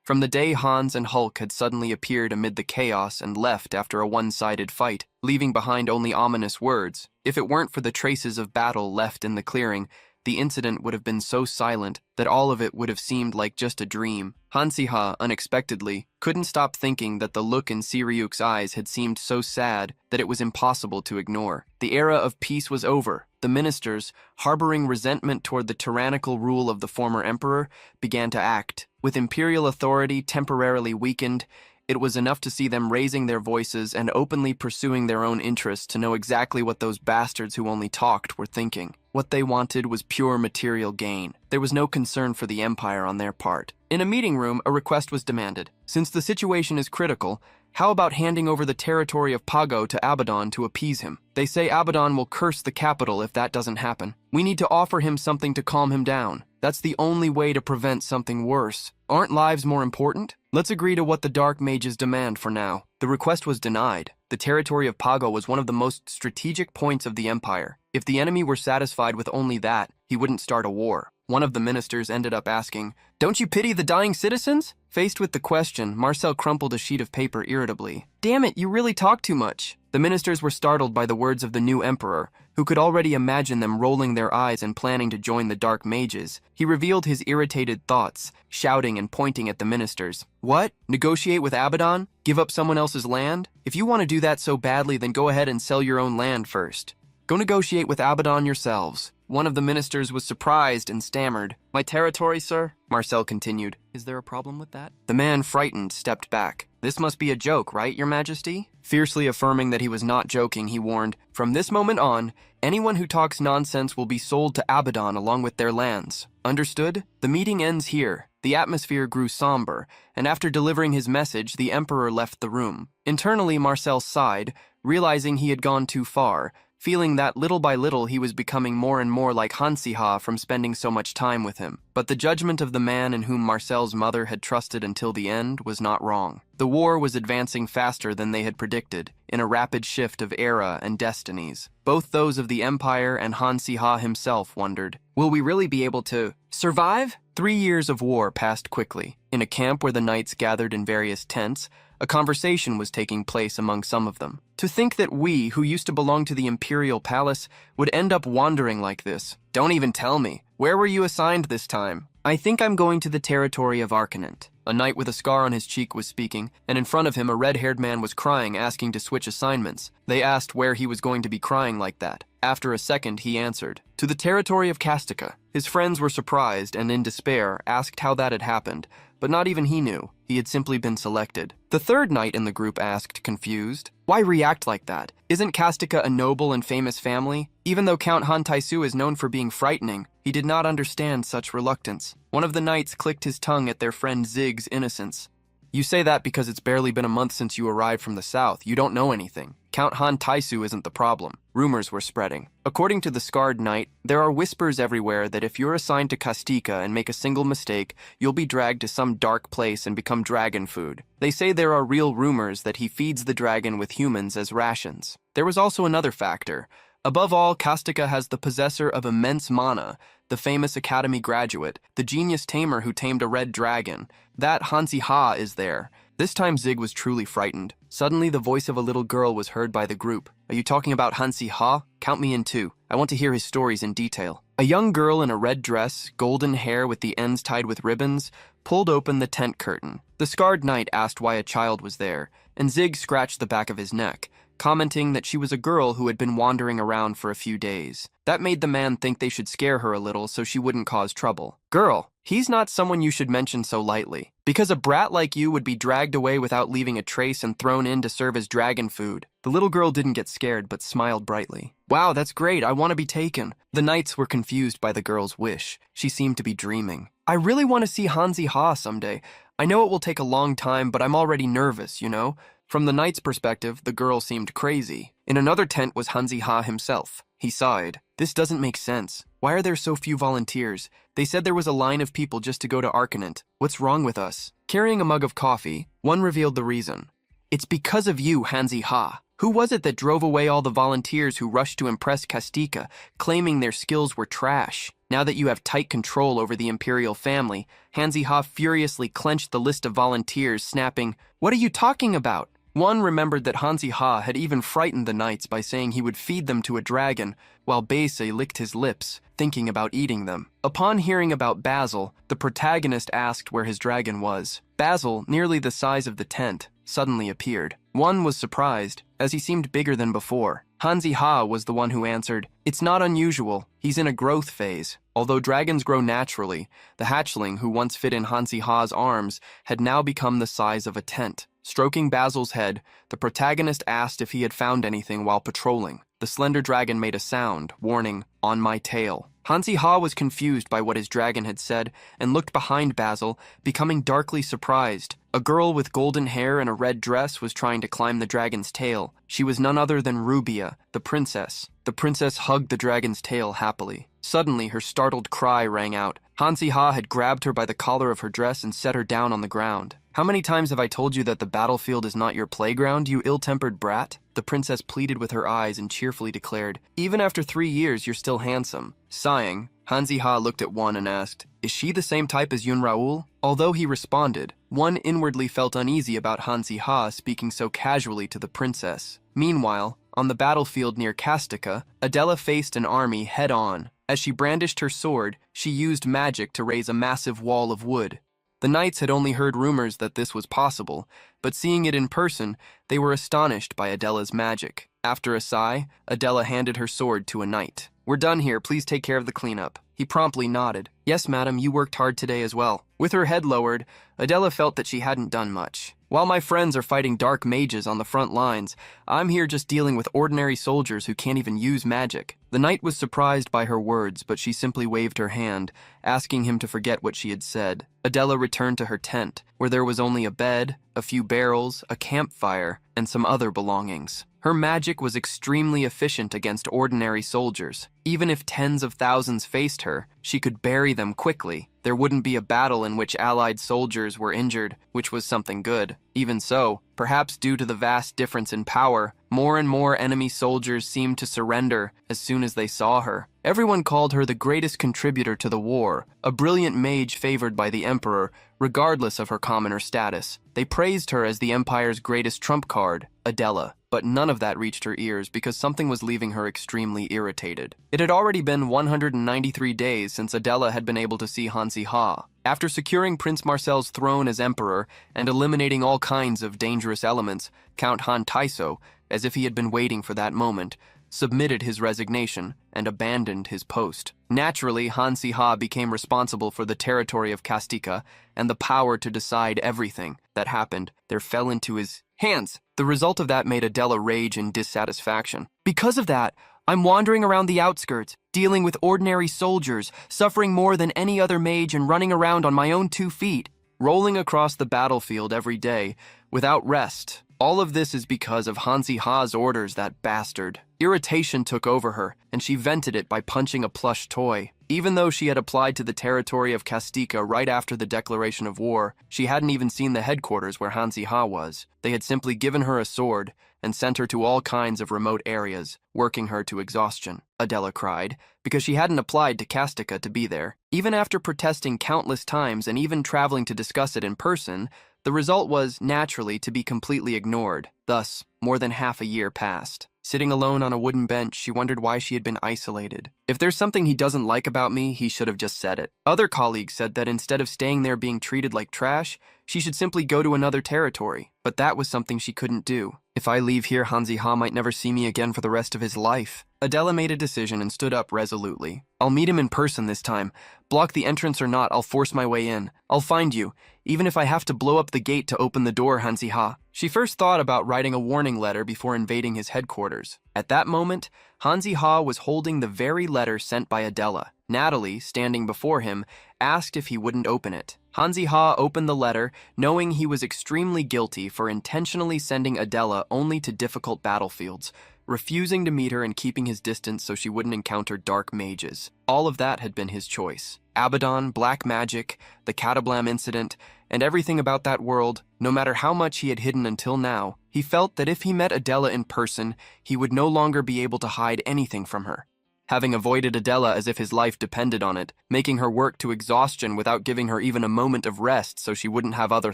From the day Hans and Hulk had suddenly appeared amid the chaos and left after a one-sided fight, leaving behind only ominous words, if it weren't for the traces of battle left in the clearing, the incident would have been so silent that all of it would have seemed like just a dream. Han Si-ha, unexpectedly, couldn't stop thinking that the look in Si-ryuk's eyes had seemed so sad that it was impossible to ignore. The era of peace was over. The ministers, harboring resentment toward the tyrannical rule of the former emperor, began to act. With imperial authority temporarily weakened, it was enough to see them raising their voices and openly pursuing their own interests to know exactly what those bastards who only talked were thinking. What they wanted was pure material gain. There was no concern for the empire on their part. In a meeting room, a request was demanded. Since the situation is critical, how about handing over the territory of Pago to Abaddon to appease him? They say Abaddon will curse the capital if that doesn't happen. We need to offer him something to calm him down. That's the only way to prevent something worse. Aren't lives more important? Let's agree to what the Dark Mages demand for now. The request was denied. The territory of Pago was one of the most strategic points of the empire. If the enemy were satisfied with only that, he wouldn't start a war. One of the ministers ended up asking, "Don't you pity the dying citizens?" Faced with the question, Marcel crumpled a sheet of paper irritably. "Damn it, you really talk too much." The ministers were startled by the words of the new emperor, who could already imagine them rolling their eyes and planning to join the Dark Mages. He revealed his irritated thoughts, shouting and pointing at the ministers. "What? Negotiate with Abaddon? Give up someone else's land? If you want to do that so badly, then go ahead and sell your own land first. Go negotiate with Abaddon yourselves." One of the ministers was surprised and stammered. "My territory, sir?" Marcel continued. "Is there a problem with that?" The man, frightened, stepped back. "This must be a joke, right, your majesty?" Fiercely affirming that he was not joking, he warned, "From this moment on, anyone who talks nonsense will be sold to Abaddon along with their lands. Understood? The meeting ends here." The atmosphere grew somber, and after delivering his message, the emperor left the room. Internally, Marcel sighed, realizing he had gone too far, feeling that little by little he was becoming more and more like Han Si-ha from spending so much time with him. But the judgment of the man in whom Marcel's mother had trusted until the end was not wrong. The war was advancing faster than they had predicted, in a rapid shift of era and destinies. Both those of the Empire and Han Si-ha himself wondered, will we really be able to survive? 3 years of war passed quickly. In a camp where the knights gathered in various tents, a conversation was taking place among some of them. To think that we, who used to belong to the Imperial Palace, would end up wandering like this. Don't even tell me. Where were you assigned this time? I think I'm going to the territory of Arcanant. A knight with a scar on his cheek was speaking, and in front of him a red-haired man was crying, asking to switch assignments. They asked where he was going to be crying like that. After a second, he answered, "To the territory of Castica." His friends were surprised and, in despair, asked how that had happened, but not even he knew. He had simply been selected. The third knight in the group asked, confused, "Why react like that? Isn't Castica a noble and famous family?" Even though Count Han Taisu is known for being frightening, he did not understand such reluctance. One of the knights clicked his tongue at their friend Zig's innocence. You say that because it's barely been a month since you arrived from the south. You don't know anything. Count Han Taisu isn't the problem. Rumors were spreading. According to the Scarred Knight, there are whispers everywhere that if you're assigned to Kastika and make a single mistake, you'll be dragged to some dark place and become dragon food. They say there are real rumors that he feeds the dragon with humans as rations. There was also another factor. Above all, Kastika has the possessor of immense mana, the famous academy graduate, the genius tamer who tamed a red dragon. That Hansi Ha is there. This time Zig was truly frightened. Suddenly the voice of a little girl was heard by the group. Are you talking about Hansi Ha? Count me in too. I want to hear his stories in detail. A young girl in a red dress, golden hair with the ends tied with ribbons, pulled open the tent curtain. The Scarred Knight asked why a child was there, and Zig scratched the back of his neck, commenting that she was a girl who had been wandering around for a few days. That made the man think they should scare her a little so she wouldn't cause trouble. Girl, he's not someone you should mention so lightly, because a brat like you would be dragged away without leaving a trace and thrown in to serve as dragon food. The little girl didn't get scared but smiled brightly. Wow, that's great, I want to be taken. The knights were confused by the girl's wish. She seemed to be dreaming. I really want to see Hansi Ha someday. I know it will take a long time, but I'm already nervous, you know? From the knight's perspective, the girl seemed crazy. In another tent was Hansi Ha himself. He sighed. This doesn't make sense. Why are there so few volunteers? They said there was a line of people just to go to Arcanant. What's wrong with us? Carrying a mug of coffee, one revealed the reason. It's because of you, Hansi Ha. Who was it that drove away all the volunteers who rushed to impress Kastika, claiming their skills were trash? Now that you have tight control over the imperial family, Hansi Ha furiously clenched the list of volunteers, snapping, "What are you talking about?" One remembered that Hansi Ha had even frightened the knights by saying he would feed them to a dragon, while Base licked his lips, thinking about eating them. Upon hearing about Basil, the protagonist asked where his dragon was. Basil, nearly the size of the tent, suddenly appeared. One was surprised, as he seemed bigger than before. Hansi Ha was the one who answered, "It's not unusual. He's in a growth phase. Although dragons grow naturally, the hatchling who once fit in Hansi Ha's arms had now become the size of a tent." Stroking Basil's head, the protagonist asked if he had found anything while patrolling. The slender dragon made a sound, warning, "On my tail." Hansi Ha was confused by what his dragon had said and looked behind Basil, becoming darkly surprised. A girl with golden hair and a red dress was trying to climb the dragon's tail. She was none other than Rubia, the princess. The princess hugged the dragon's tail happily. Suddenly, her startled cry rang out. Hansi Ha had grabbed her by the collar of her dress and set her down on the ground. "How many times have I told you that the battlefield is not your playground, you ill-tempered brat?" The princess pleaded with her eyes and cheerfully declared, "Even after 3 years, you're still handsome." Sighing, Hansi Ha looked at One and asked, "Is she the same type as Yun Raoul?" Although he responded, One inwardly felt uneasy about Hansi Ha speaking so casually to the princess. Meanwhile, on the battlefield near Kastika, Adela faced an army head-on. As she brandished her sword, she used magic to raise a massive wall of wood. The knights had only heard rumors that this was possible, but seeing it in person, they were astonished by Adela's magic. After a sigh, Adela handed her sword to a knight. "We're done here, please take care of the cleanup." He promptly nodded. "Yes, madam, you worked hard today as well." With her head lowered, Adela felt that she hadn't done much. "While my friends are fighting dark mages on the front lines, I'm here just dealing with ordinary soldiers who can't even use magic." The knight was surprised by her words, but she simply waved her hand, asking him to forget what she had said. Adela returned to her tent, where there was only a bed, a few barrels, a campfire, and some other belongings. Her magic was extremely efficient against ordinary soldiers. Even if tens of thousands faced her, she could bury them quickly. There wouldn't be a battle in which allied soldiers were injured, which was something good. Even so, perhaps due to the vast difference in power, more and more enemy soldiers seemed to surrender as soon as they saw her. Everyone called her the greatest contributor to the war, a brilliant mage favored by the emperor, regardless of her commoner status. They praised her as the empire's greatest trump card, Adela. But none of that reached her ears because something was leaving her extremely irritated. It had already been 193 days since Adela had been able to see Hansi Ha. After securing Prince Marcel's throne as emperor and eliminating all kinds of dangerous elements, Count Han Taiso, as if he had been waiting for that moment, submitted his resignation and abandoned his post. Naturally, Hansi Ha became responsible for the territory of Kastika and the power to decide everything that happened. There fell into his hands. The result of that made Adela rage and dissatisfaction. "Because of that, I'm wandering around the outskirts, dealing with ordinary soldiers, suffering more than any other mage and running around on my own 2 feet. rolling across the battlefield every day, without rest. All of this is because of Hansi Ha's orders, that bastard. Irritation took over her, and she vented it by punching a plush toy. Even though she had applied to the territory of Kastika right after the declaration of war, she hadn't even seen the headquarters where Hansi Ha was. They had simply given her a sword and sent her to all kinds of remote areas, working her to exhaustion. Adela cried, because she hadn't applied to Kastika to be there. Even after protesting countless times and even traveling to discuss it in person, the result was, naturally, to be completely ignored. Thus, more than half a year passed. Sitting alone on a wooden bench, she wondered why she had been isolated. If there's something he doesn't like about me, he should have just said it. Other colleagues said that instead of staying there being treated like trash, she should simply go to another territory. But that was something she couldn't do. If I leave here, Hansi Ha might never see me again for the rest of his life. Adela made a decision and stood up resolutely. I'll meet him in person this time. Block the entrance or not, I'll force my way in. I'll find you, even if I have to blow up the gate to open the door, Hansi Ha. She first thought about writing a warning letter before invading his headquarters. At that moment, Hansi Ha was holding the very letter sent by Adela. Natalie, standing before him, asked if he wouldn't open it. Hansi Ha opened the letter, knowing he was extremely guilty for intentionally sending Adela only to difficult battlefields, refusing to meet her and keeping his distance so she wouldn't encounter dark mages. All of that had been his choice. Abaddon, black magic, the Katablam incident, and everything about that world, no matter how much he had hidden until now, he felt that if he met Adela in person, he would no longer be able to hide anything from her. Having avoided Adela as if his life depended on it, making her work to exhaustion without giving her even a moment of rest so she wouldn't have other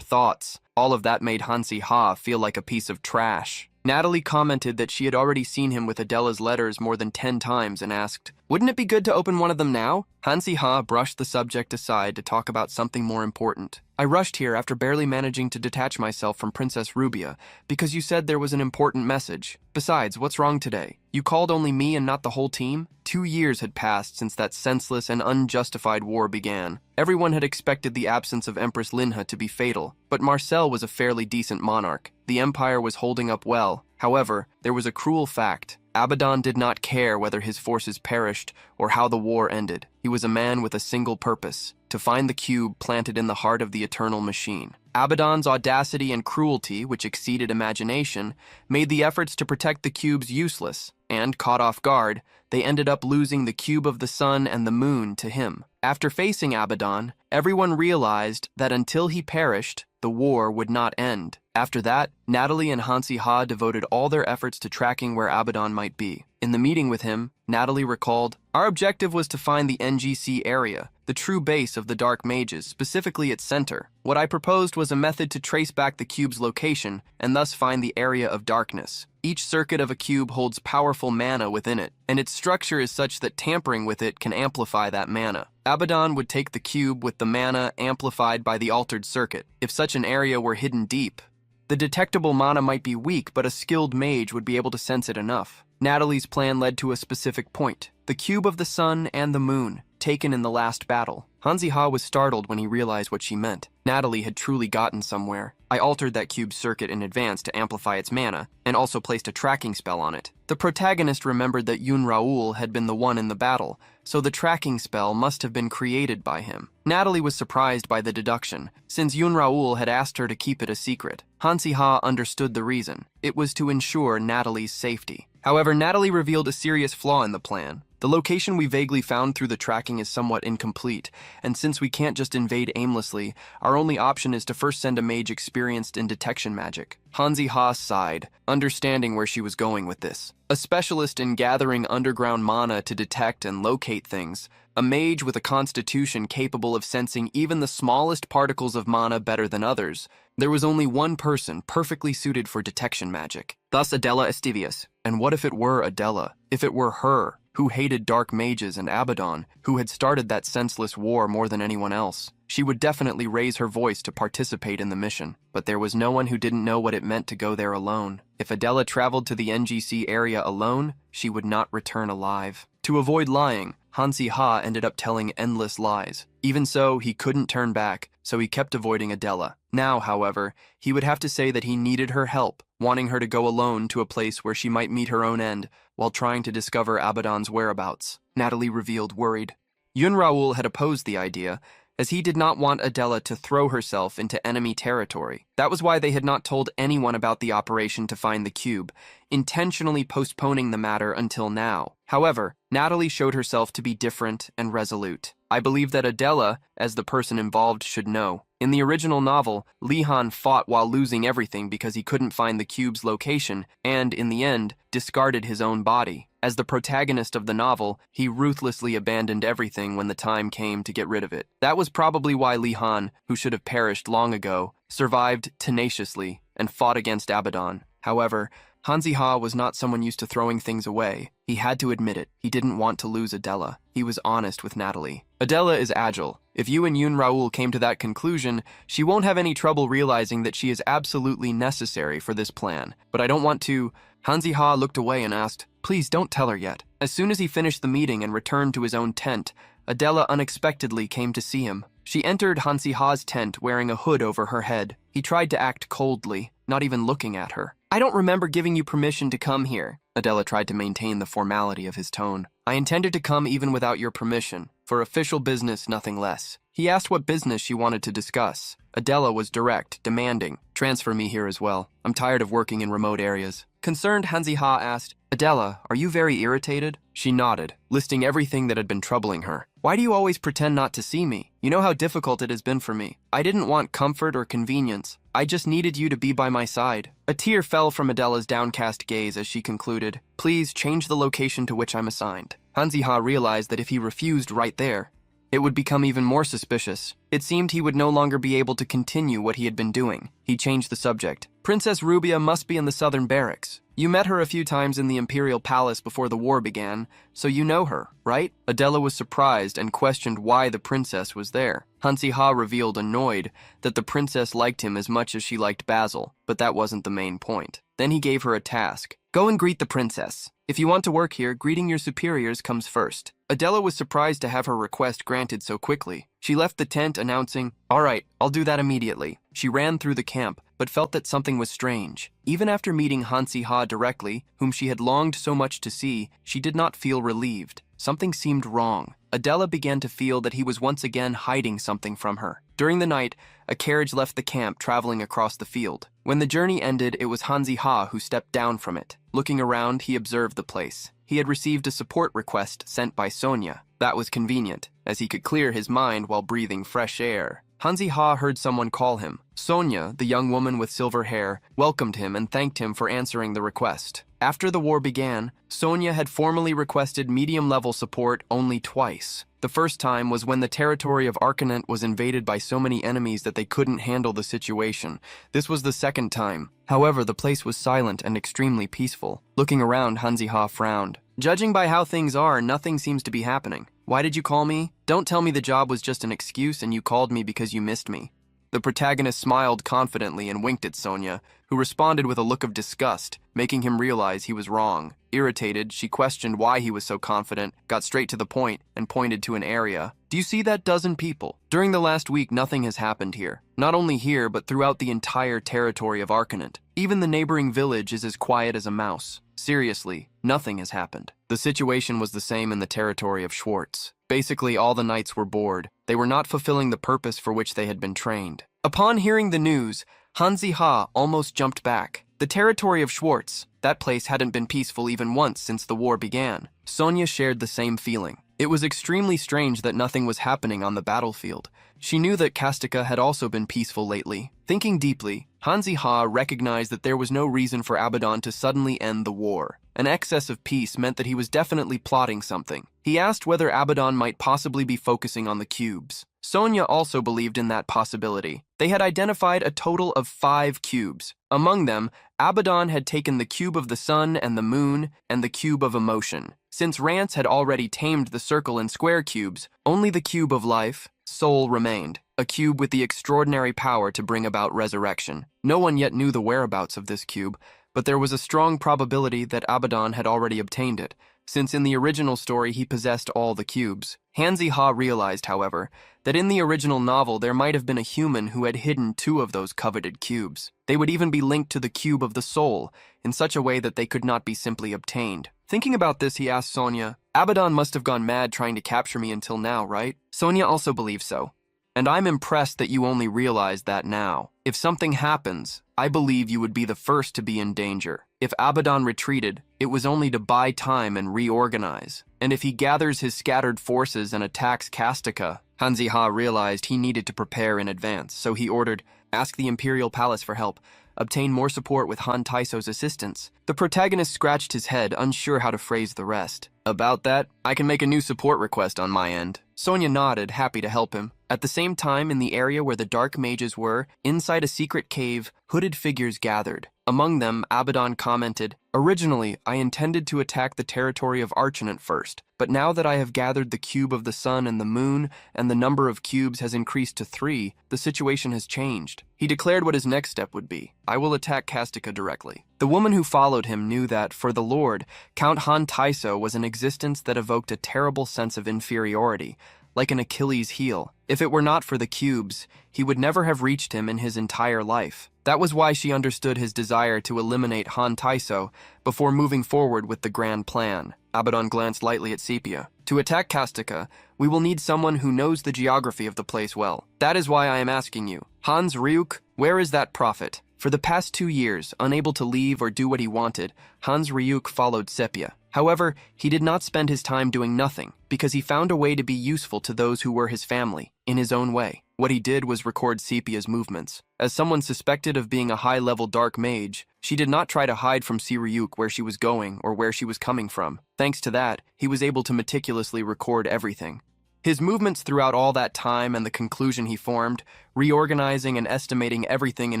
thoughts, all of that made Hansi Ha feel like a piece of trash. Natalie commented that she had already seen him with Adela's letters more than 10 times and asked, "Wouldn't it be good to open one of them now?" Hansi Ha brushed the subject aside to talk about something more important. I rushed here after barely managing to detach myself from Princess Rubia because you said there was an important message. Besides, what's wrong today? You called only me and not the whole team? 2 years had passed since that senseless and unjustified war began. Everyone had expected the absence of Empress Linha to be fatal, but Marcel was a fairly decent monarch. The empire was holding up well. However, there was a cruel fact. Abaddon did not care whether his forces perished or how the war ended. He was a man with a single purpose: to find the cube planted in the heart of the eternal machine. Abaddon's audacity and cruelty, which exceeded imagination, made the efforts to protect the cubes useless, and, caught off guard, they ended up losing the cube of the sun and the moon to him. After facing Abaddon, everyone realized that until he perished, the war would not end. After that, Natalie and Hansi Ha devoted all their efforts to tracking where Abaddon might be. In the meeting with him, Natalie recalled, "Our objective was to find the NGC area, the true base of the Dark Mages, specifically its center. What I proposed was a method to trace back the cube's location and thus find the area of darkness. Each circuit of a cube holds powerful mana within it, and its structure is such that tampering with it can amplify that mana. Abaddon would take the cube with the mana amplified by the altered circuit. If such an area were hidden deep, the detectable mana might be weak, but a skilled mage would be able to sense it enough." Natalie's plan led to a specific point: the cube of the sun and the moon, taken in the last battle. Hansi Ha was startled when he realized what she meant. Natalie had truly gotten somewhere. I altered that cube's circuit in advance to amplify its mana, and also placed a tracking spell on it. The protagonist remembered that Yun Raoul had been the one in the battle, so the tracking spell must have been created by him. Natalie was surprised by the deduction, since Yun Raoul had asked her to keep it a secret. Hansi Ha understood the reason. It was to ensure Natalie's safety. However, Natalie revealed a serious flaw in the plan. The location we vaguely found through the tracking is somewhat incomplete, and since we can't just invade aimlessly, our only option is to first send a mage experienced in detection magic. Hansi Ha sighed, understanding where she was going with this. A specialist in gathering underground mana to detect and locate things, a mage with a constitution capable of sensing even the smallest particles of mana better than others, there was only one person perfectly suited for detection magic. Thus Adela Estivius. And what if it were Adela? If it were her, who hated dark mages, and Abaddon, who had started that senseless war more than anyone else? She would definitely raise her voice to participate in the mission, but there was no one who didn't know what it meant to go there alone. If Adela traveled to the NGC area alone, she would not return alive. To avoid lying, Hansi Ha ended up telling endless lies. Even so, he couldn't turn back, so he kept avoiding Adela. Now, however, he would have to say that he needed her help, wanting her to go alone to a place where she might meet her own end, while trying to discover Abaddon's whereabouts. Natalie revealed, worried. Yun Raoul had opposed the idea, as he did not want Adela to throw herself into enemy territory. That was why they had not told anyone about the operation to find the cube, intentionally postponing the matter until now. However, Natalie showed herself to be different and resolute. I believe that Adela, as the person involved, should know. In the original novel, Li-Han fought while losing everything because he couldn't find the cube's location and, in the end, discarded his own body. As the protagonist of the novel, he ruthlessly abandoned everything when the time came to get rid of it. That was probably why Li-Han, who should have perished long ago, survived tenaciously and fought against Abaddon. However, Hanzi-Ha was not someone used to throwing things away. He had to admit it. He didn't want to lose Adela. He was honest with Natalie. Adela is agile. If you and Yoon Raoul came to that conclusion, she won't have any trouble realizing that she is absolutely necessary for this plan. But I don't want to... Hanzi-Ha looked away and asked, "Please don't tell her yet." As soon as he finished the meeting and returned to his own tent, Adela unexpectedly came to see him. She entered Hanzi-Ha's tent wearing a hood over her head. He tried to act coldly, not even looking at her. "I don't remember giving you permission to come here." Adela tried to maintain the formality of his tone. "I intended to come even without your permission, for official business, nothing less." He asked what business she wanted to discuss. Adela was direct, demanding, "Transfer me here as well. I'm tired of working in remote areas." Concerned, Hanzi-Ha asked, "Adela, are you very irritated?" She nodded, listing everything that had been troubling her. "Why do you always pretend not to see me? You know how difficult it has been for me. I didn't want comfort or convenience. I just needed you to be by my side." A tear fell from Adela's downcast gaze as she concluded, "Please change the location to which I'm assigned." Hanzi-Ha realized that if he refused right there, it would become even more suspicious. It seemed he would no longer be able to continue what he had been doing. He changed the subject. "Princess Rubia must be in the southern barracks. You met her a few times in the Imperial Palace before the war began, so you know her, right?" Adela was surprised and questioned why the princess was there. Hanzi-Ha revealed, annoyed, that the princess liked him as much as she liked Basil, but that wasn't the main point. Then he gave her a task. "Go and greet the princess. If you want to work here, greeting your superiors comes first." Adela was surprised to have her request granted so quickly. She left the tent announcing, "All right, I'll do that immediately." She ran through the camp, but felt that something was strange. Even after meeting Hanzi-Ha directly, whom she had longed so much to see, she did not feel relieved. Something seemed wrong. Adela began to feel that he was once again hiding something from her. During the night, a carriage left the camp traveling across the field. When the journey ended, it was Hanzi-Ha who stepped down from it. Looking around, he observed the place. He had received a support request sent by Sonia. That was convenient, as he could clear his mind while breathing fresh air. Hanzi-Ha heard someone call him. Sonia, the young woman with silver hair, welcomed him and thanked him for answering the request. After the war began, Sonia had formally requested medium-level support only twice. The first time was when the territory of Arcanant was invaded by so many enemies that they couldn't handle the situation. This was the second time. However, the place was silent and extremely peaceful. Looking around, Hanzi-Ha frowned. "Judging by how things are, nothing seems to be happening. Why did you call me? Don't tell me the job was just an excuse and you called me because you missed me." The protagonist smiled confidently and winked at Sonia, who responded with a look of disgust, making him realize he was wrong. Irritated, she questioned why he was so confident, got straight to the point, and pointed to an area. "Do you see that dozen people? During the last week, nothing has happened here. Not only here, but throughout the entire territory of Arcanant. Even the neighboring village is as quiet as a mouse. Seriously, nothing has happened." The situation was the same in the territory of Schwartz. Basically, all the knights were bored. They were not fulfilling the purpose for which they had been trained. Upon hearing the news, Hanzi-Ha almost jumped back. The territory of Schwartz, that place hadn't been peaceful even once since the war began. Sonia shared the same feeling. It was extremely strange that nothing was happening on the battlefield. She knew that Kastika had also been peaceful lately. Thinking deeply, Hanzi-Ha recognized that there was no reason for Abaddon to suddenly end the war. An excess of peace meant that he was definitely plotting something. He asked whether Abaddon might possibly be focusing on the cubes. Sonia also believed in that possibility. They had identified a total of 5 cubes. Among them, Abaddon had taken the cube of the sun and the moon and the cube of emotion. Since Rance had already tamed the circle and square cubes, only the cube of life, soul, remained, a cube with the extraordinary power to bring about resurrection. No one yet knew the whereabouts of this cube, but there was a strong probability that Abaddon had already obtained it, since in the original story he possessed all the cubes. Hanzi-Ha realized, however, that in the original novel there might have been a human who had hidden 2 of those coveted cubes. They would even be linked to the cube of the soul, in such a way that they could not be simply obtained. Thinking about this, he asked Sonia, "Abaddon must have gone mad trying to capture me until now, right?" Sonia also believed so. And I'm impressed that you only realize that now. If something happens, I believe you would be the first to be in danger. If Abaddon retreated, it was only to buy time and reorganize. And if he gathers his scattered forces and attacks Kastika, Hanzi-Ha realized he needed to prepare in advance, so he ordered, ask the Imperial Palace for help, obtain more support with Han Taiso's assistance. The protagonist scratched his head, unsure how to phrase the rest. About that, I can make a new support request on my end. Sonia nodded, happy to help him. At the same time, in the area where the dark mages were, inside a secret cave, hooded figures gathered. Among them, Abaddon commented, originally, I intended to attack the territory of Archonant first, but now that I have gathered the cube of the sun and the moon, and the number of cubes has increased to 3, the situation has changed. He declared what his next step would be. I will attack Kastika directly. The woman who followed him knew that, for the Lord, Count Han Taiso was an existence that evoked a terrible sense of inferiority, like an Achilles' heel. If it were not for the cubes, he would never have reached him in his entire life. That was why she understood his desire to eliminate Han Taiso before moving forward with the grand plan. Abaddon glanced lightly at Sepia. To attack Kastika, we will need someone who knows the geography of the place well. That is why I am asking you. Hans Ryuk, where is that prophet? For the past 2 years, unable to leave or do what he wanted, Hans Ryuk followed Sepia. However, he did not spend his time doing nothing, because he found a way to be useful to those who were his family, in his own way. What he did was record Sepia's movements. As someone suspected of being a high-level dark mage, she did not try to hide from Ryuk where she was going or where she was coming from. Thanks to that, he was able to meticulously record everything. His movements throughout all that time and the conclusion he formed, reorganizing and estimating everything in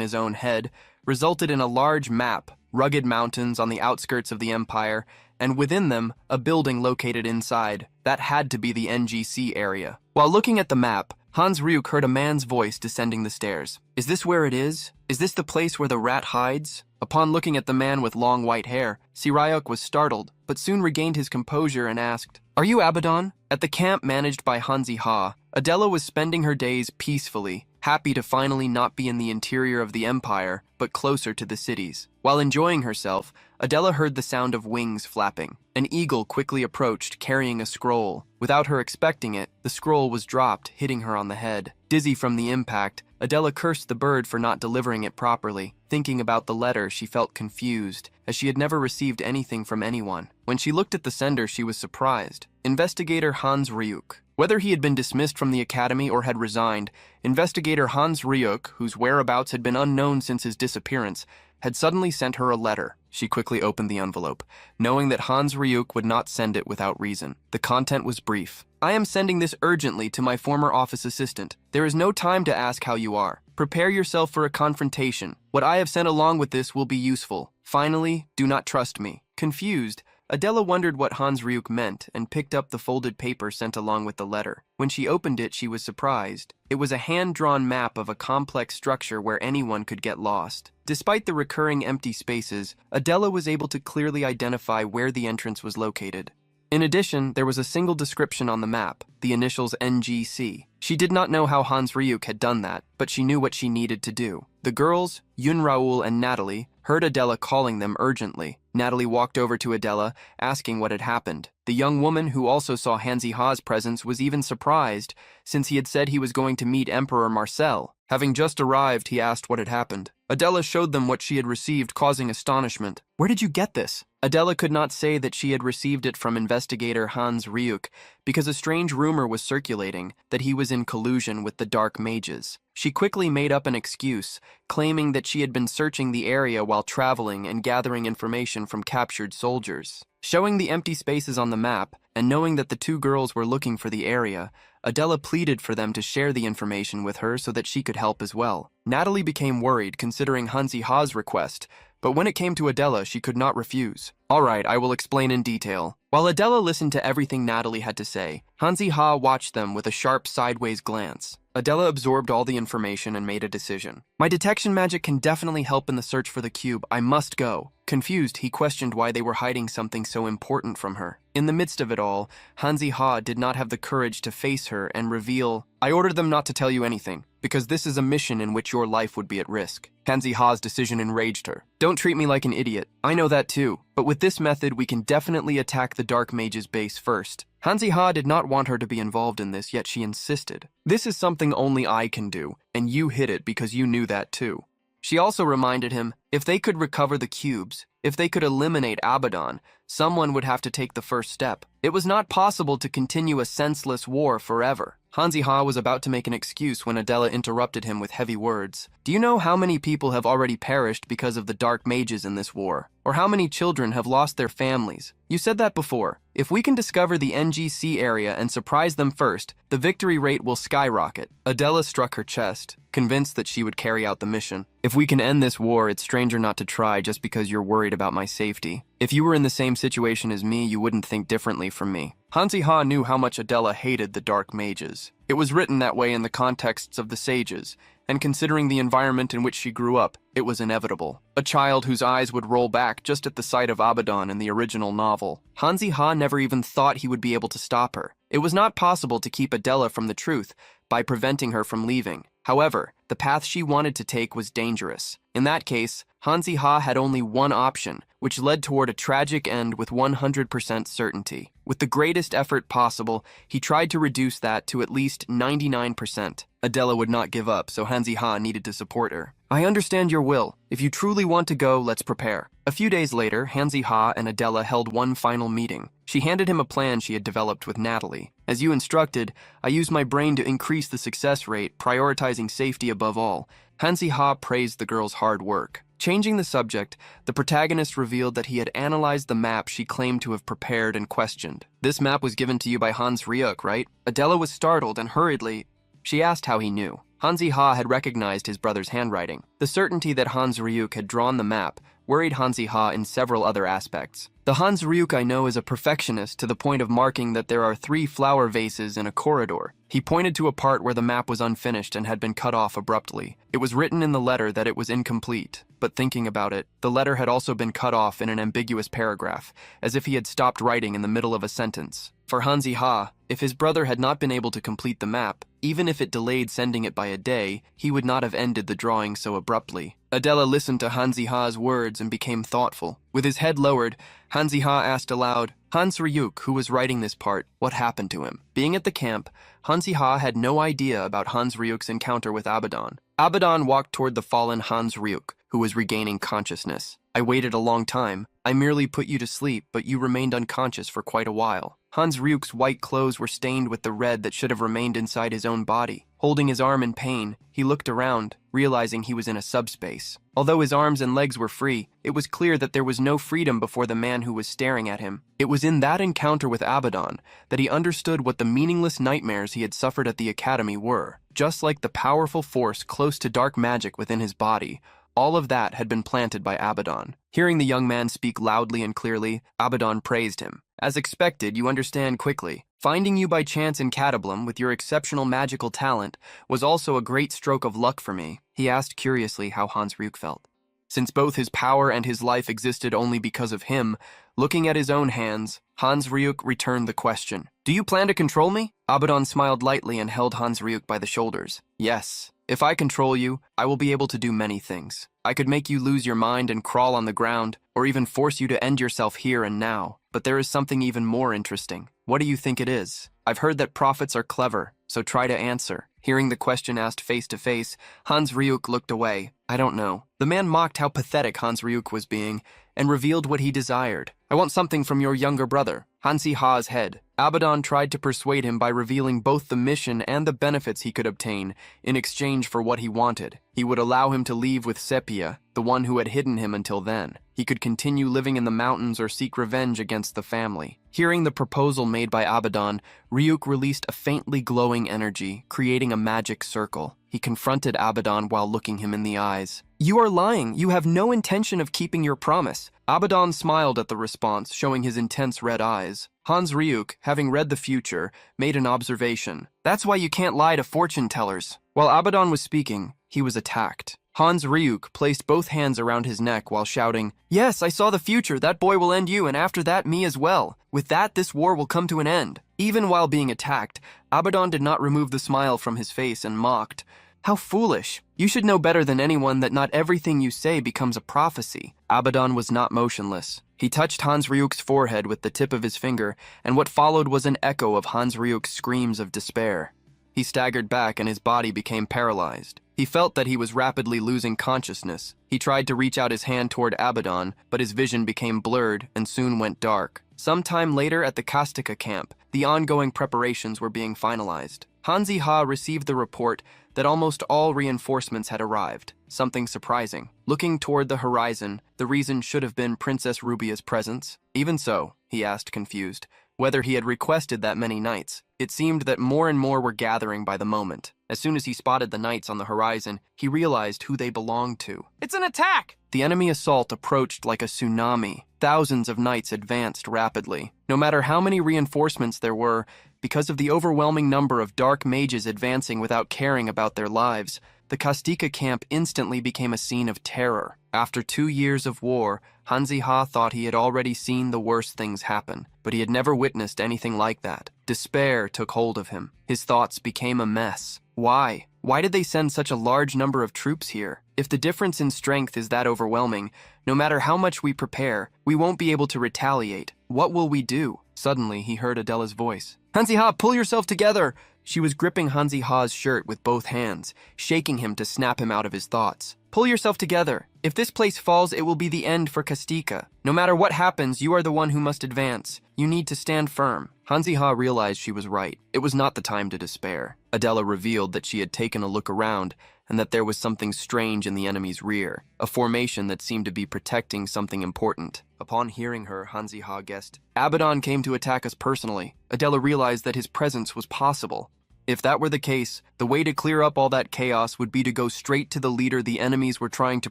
his own head, resulted in a large map, rugged mountains on the outskirts of the empire, and within them, a building located inside. That had to be the NGC area. While looking at the map, Hans Ryuk heard a man's voice descending the stairs. Is this where it is? Is this the place where the rat hides? Upon looking at the man with long white hair, Ryuk was startled, but soon regained his composure and asked, Are you Abaddon? At the camp managed by Hanzi-Ha, Adela was spending her days peacefully, happy to finally not be in the interior of the empire, but closer to the cities. While enjoying herself, Adela heard the sound of wings flapping. An eagle quickly approached, carrying a scroll. Without her expecting it, the scroll was dropped, hitting her on the head. Dizzy from the impact, Adela cursed the bird for not delivering it properly. Thinking about the letter, she felt confused, as she had never received anything from anyone. When she looked at the sender, she was surprised. Investigator Hans Ryuk. Whether he had been dismissed from the academy or had resigned, Investigator Hans Ryuk, whose whereabouts had been unknown since his disappearance, had suddenly sent her a letter. She quickly opened the envelope, knowing that Hans Ryuk would not send it without reason. The content was brief. I am sending this urgently to my former office assistant. There is no time to ask how you are. Prepare yourself for a confrontation. What I have sent along with this will be useful. Finally, do not trust me. Confused, Adela wondered what Hans Ryuk meant and picked up the folded paper sent along with the letter. When she opened it, she was surprised. It was a hand-drawn map of a complex structure where anyone could get lost. Despite the recurring empty spaces, Adela was able to clearly identify where the entrance was located. In addition, there was a single description on the map, the initials NGC. She did not know how Hans Ryuk had done that, but she knew what she needed to do. The girls, Yun Raoul and Natalie, heard Adela calling them urgently. Natalie walked over to Adela, asking what had happened. The young woman, who also saw Hanzi-Ha's presence, was even surprised, since he had said he was going to meet Emperor Marcel. Having just arrived, he asked what had happened. Adela showed them what she had received, causing astonishment. Where did you get this? Adela could not say that she had received it from investigator Hans Ryuk, because a strange rumor was circulating that he was in collusion with the dark mages. She quickly made up an excuse, claiming that she had been searching the area while traveling and gathering information from captured soldiers. Showing the empty spaces on the map, and knowing that the two girls were looking for the area, Adela pleaded for them to share the information with her so that she could help as well. Natalie became worried considering Hanzi-Ha's request, but when it came to Adela, she could not refuse. All right, I will explain in detail. While Adela listened to everything Natalie had to say, Hanzi-Ha watched them with a sharp sideways glance. Adela absorbed all the information and made a decision. My detection magic can definitely help in the search for the cube. I must go. Confused, he questioned why they were hiding something so important from her. In the midst of it all, Hanzi-Ha did not have the courage to face her and reveal, I ordered them not to tell you anything, because this is a mission in which your life would be at risk. Hanzi-Ha's decision enraged her. Don't treat me like an idiot. I know that too. But with this method, we can definitely attack the Dark Mage's base first. Hanzi-ha did not want her to be involved in this, yet she insisted. This is something only I can do, and you hid it because you knew that too. She also reminded him, if they could recover the cubes, if they could eliminate Abaddon, someone would have to take the first step. It was not possible to continue a senseless war forever. Hanzi-ha was about to make an excuse when Adela interrupted him with heavy words. Do you know how many people have already perished because of the dark mages in this war? Or how many children have lost their families? You said that before. If we can discover the NGC area and surprise them first, the victory rate will skyrocket. Adela struck her chest, convinced that she would carry out the mission. If we can end this war, it's stranger not to try just because you're worried about my safety. If you were in the same situation as me, you wouldn't think differently from me. Hanzi-ha knew how much Adela hated the dark mages. It was written that way in the contexts of the sages, and considering the environment in which she grew up, it was inevitable. A child whose eyes would roll back just at the sight of Abaddon in the original novel. Hanzi-ha never even thought he would be able to stop her. It was not possible to keep Adela from the truth by preventing her from leaving. However, the path she wanted to take was dangerous. In that case, Hanzi-ha had only one option, which led toward a tragic end with 100% certainty. With the greatest effort possible, he tried to reduce that to at least 99%. Adela would not give up, so Hanzi-ha needed to support her. I understand your will. If you truly want to go, let's prepare. A few days later, Hanzi-ha and Adela held one final meeting. She handed him a plan she had developed with Natalie. As you instructed, I used my brain to increase the success rate, prioritizing safety above all. Hanzi-ha praised the girl's hard work. Changing the subject, the protagonist revealed that he had analyzed the map she claimed to have prepared and questioned. This map was given to you by Hans Ryuk, right? Adela was startled and hurriedly, she asked how he knew. Hanzi-ha had recognized his brother's handwriting. The certainty that Hans Ryuk had drawn the map worried Hanzi-ha in several other aspects. The Hans Ryuk I know is a perfectionist to the point of marking that there are 3 flower vases in a corridor. He pointed to a part where the map was unfinished and had been cut off abruptly. It was written in the letter that it was incomplete, but thinking about it, the letter had also been cut off in an ambiguous paragraph, as if he had stopped writing in the middle of a sentence. For Hanzi-ha, if his brother had not been able to complete the map, even if it delayed sending it by a day, he would not have ended the drawing so abruptly. Adela listened to Hanzi-ha's words and became thoughtful. With his head lowered, Hanzi-ha asked aloud, Hans Ryuk, who was writing this part, what happened to him? Being at the camp, Hanzi-ha had no idea about Hans Ryuk's encounter with Abaddon. Abaddon walked toward the fallen Hans Ryuk, who was regaining consciousness. I waited a long time. I merely put you to sleep, but you remained unconscious for quite a while. Hans Ryuk's white clothes were stained with the red that should have remained inside his own body. Holding his arm in pain, he looked around, realizing he was in a subspace. Although his arms and legs were free, it was clear that there was no freedom before the man who was staring at him. It was in that encounter with Abaddon that he understood what the meaningless nightmares he had suffered at the academy were. Just like the powerful force close to dark magic within his body, all of that had been planted by Abaddon. Hearing the young man speak loudly and clearly, Abaddon praised him. As expected, you understand quickly. Finding you by chance in Catablum with your exceptional magical talent was also a great stroke of luck for me. He asked curiously how Hans Ryuk felt. Since both his power and his life existed only because of him, looking at his own hands, Hans Ryuk returned the question. Do you plan to control me? Abaddon smiled lightly and held Hans Ryuk by the shoulders. Yes. If I control you, I will be able to do many things. I could make you lose your mind and crawl on the ground, or even force you to end yourself here and now. But there is something even more interesting. What do you think it is? I've heard that prophets are clever, so try to answer. Hearing the question asked face to face, Hans Ryuk looked away. I don't know. The man mocked how pathetic Hans Ryuk was being, and revealed what he desired. I want something from your younger brother. Hanzi-ha's head. Abaddon tried to persuade him by revealing both the mission and the benefits he could obtain in exchange for what he wanted. He would allow him to leave with Sepia, the one who had hidden him until then. He could continue living in the mountains or seek revenge against the family. Hearing the proposal made by Abaddon, Ryuk released a faintly glowing energy, creating a magic circle. He confronted Abaddon while looking him in the eyes. You are lying. You have no intention of keeping your promise. Abaddon smiled at the response, showing his intense red eyes. Hans Ryuk, having read the future, made an observation. That's why you can't lie to fortune tellers. While Abaddon was speaking, he was attacked. Hans Ryuk placed both hands around his neck while shouting, Yes, I saw the future. That boy will end you, and after that, me as well. With that, this war will come to an end. Even while being attacked, Abaddon did not remove the smile from his face and mocked. How foolish. You should know better than anyone that not everything you say becomes a prophecy. Abaddon was not motionless. He touched Hans Ryuk's forehead with the tip of his finger, and what followed was an echo of Hans Ryuk's screams of despair. He staggered back and his body became paralyzed. He felt that he was rapidly losing consciousness. He tried to reach out his hand toward Abaddon, but his vision became blurred and soon went dark. Sometime later at the Kastika camp, the ongoing preparations were being finalized. Hansi Ha received the report that almost all reinforcements had arrived, something surprising. Looking toward the horizon, the reason should have been Princess Rubia's presence. Even so, he asked, confused, whether he had requested that many knights. It seemed that more and more were gathering by the moment. As soon as he spotted the knights on the horizon, he realized who they belonged to. It's an attack! The enemy assault approached like a tsunami. Thousands of knights advanced rapidly. No matter how many reinforcements there were, because of the overwhelming number of dark mages advancing without caring about their lives, the Kastika camp instantly became a scene of terror. After 2 years of war, Hansi Ha thought he had already seen the worst things happen, but he had never witnessed anything like that. Despair took hold of him. His thoughts became a mess. Why? Why did they send such a large number of troops here? If the difference in strength is that overwhelming, no matter how much we prepare, we won't be able to retaliate. What will we do? Suddenly, he heard Adela's voice. Hansi Ha, pull yourself together! She was gripping Hansi Ha's shirt with both hands, shaking him to snap him out of his thoughts. Pull yourself together. If this place falls, it will be the end for Kastika. No matter what happens, you are the one who must advance. You need to stand firm. Hansi Ha realized she was right. It was not the time to despair. Adela revealed that she had taken a look around and that there was something strange in the enemy's rear, a formation that seemed to be protecting something important. Upon hearing her, Hansi Ha guessed, Abaddon came to attack us personally. Adela realized that his presence was possible. If that were the case, the way to clear up all that chaos would be to go straight to the leader the enemies were trying to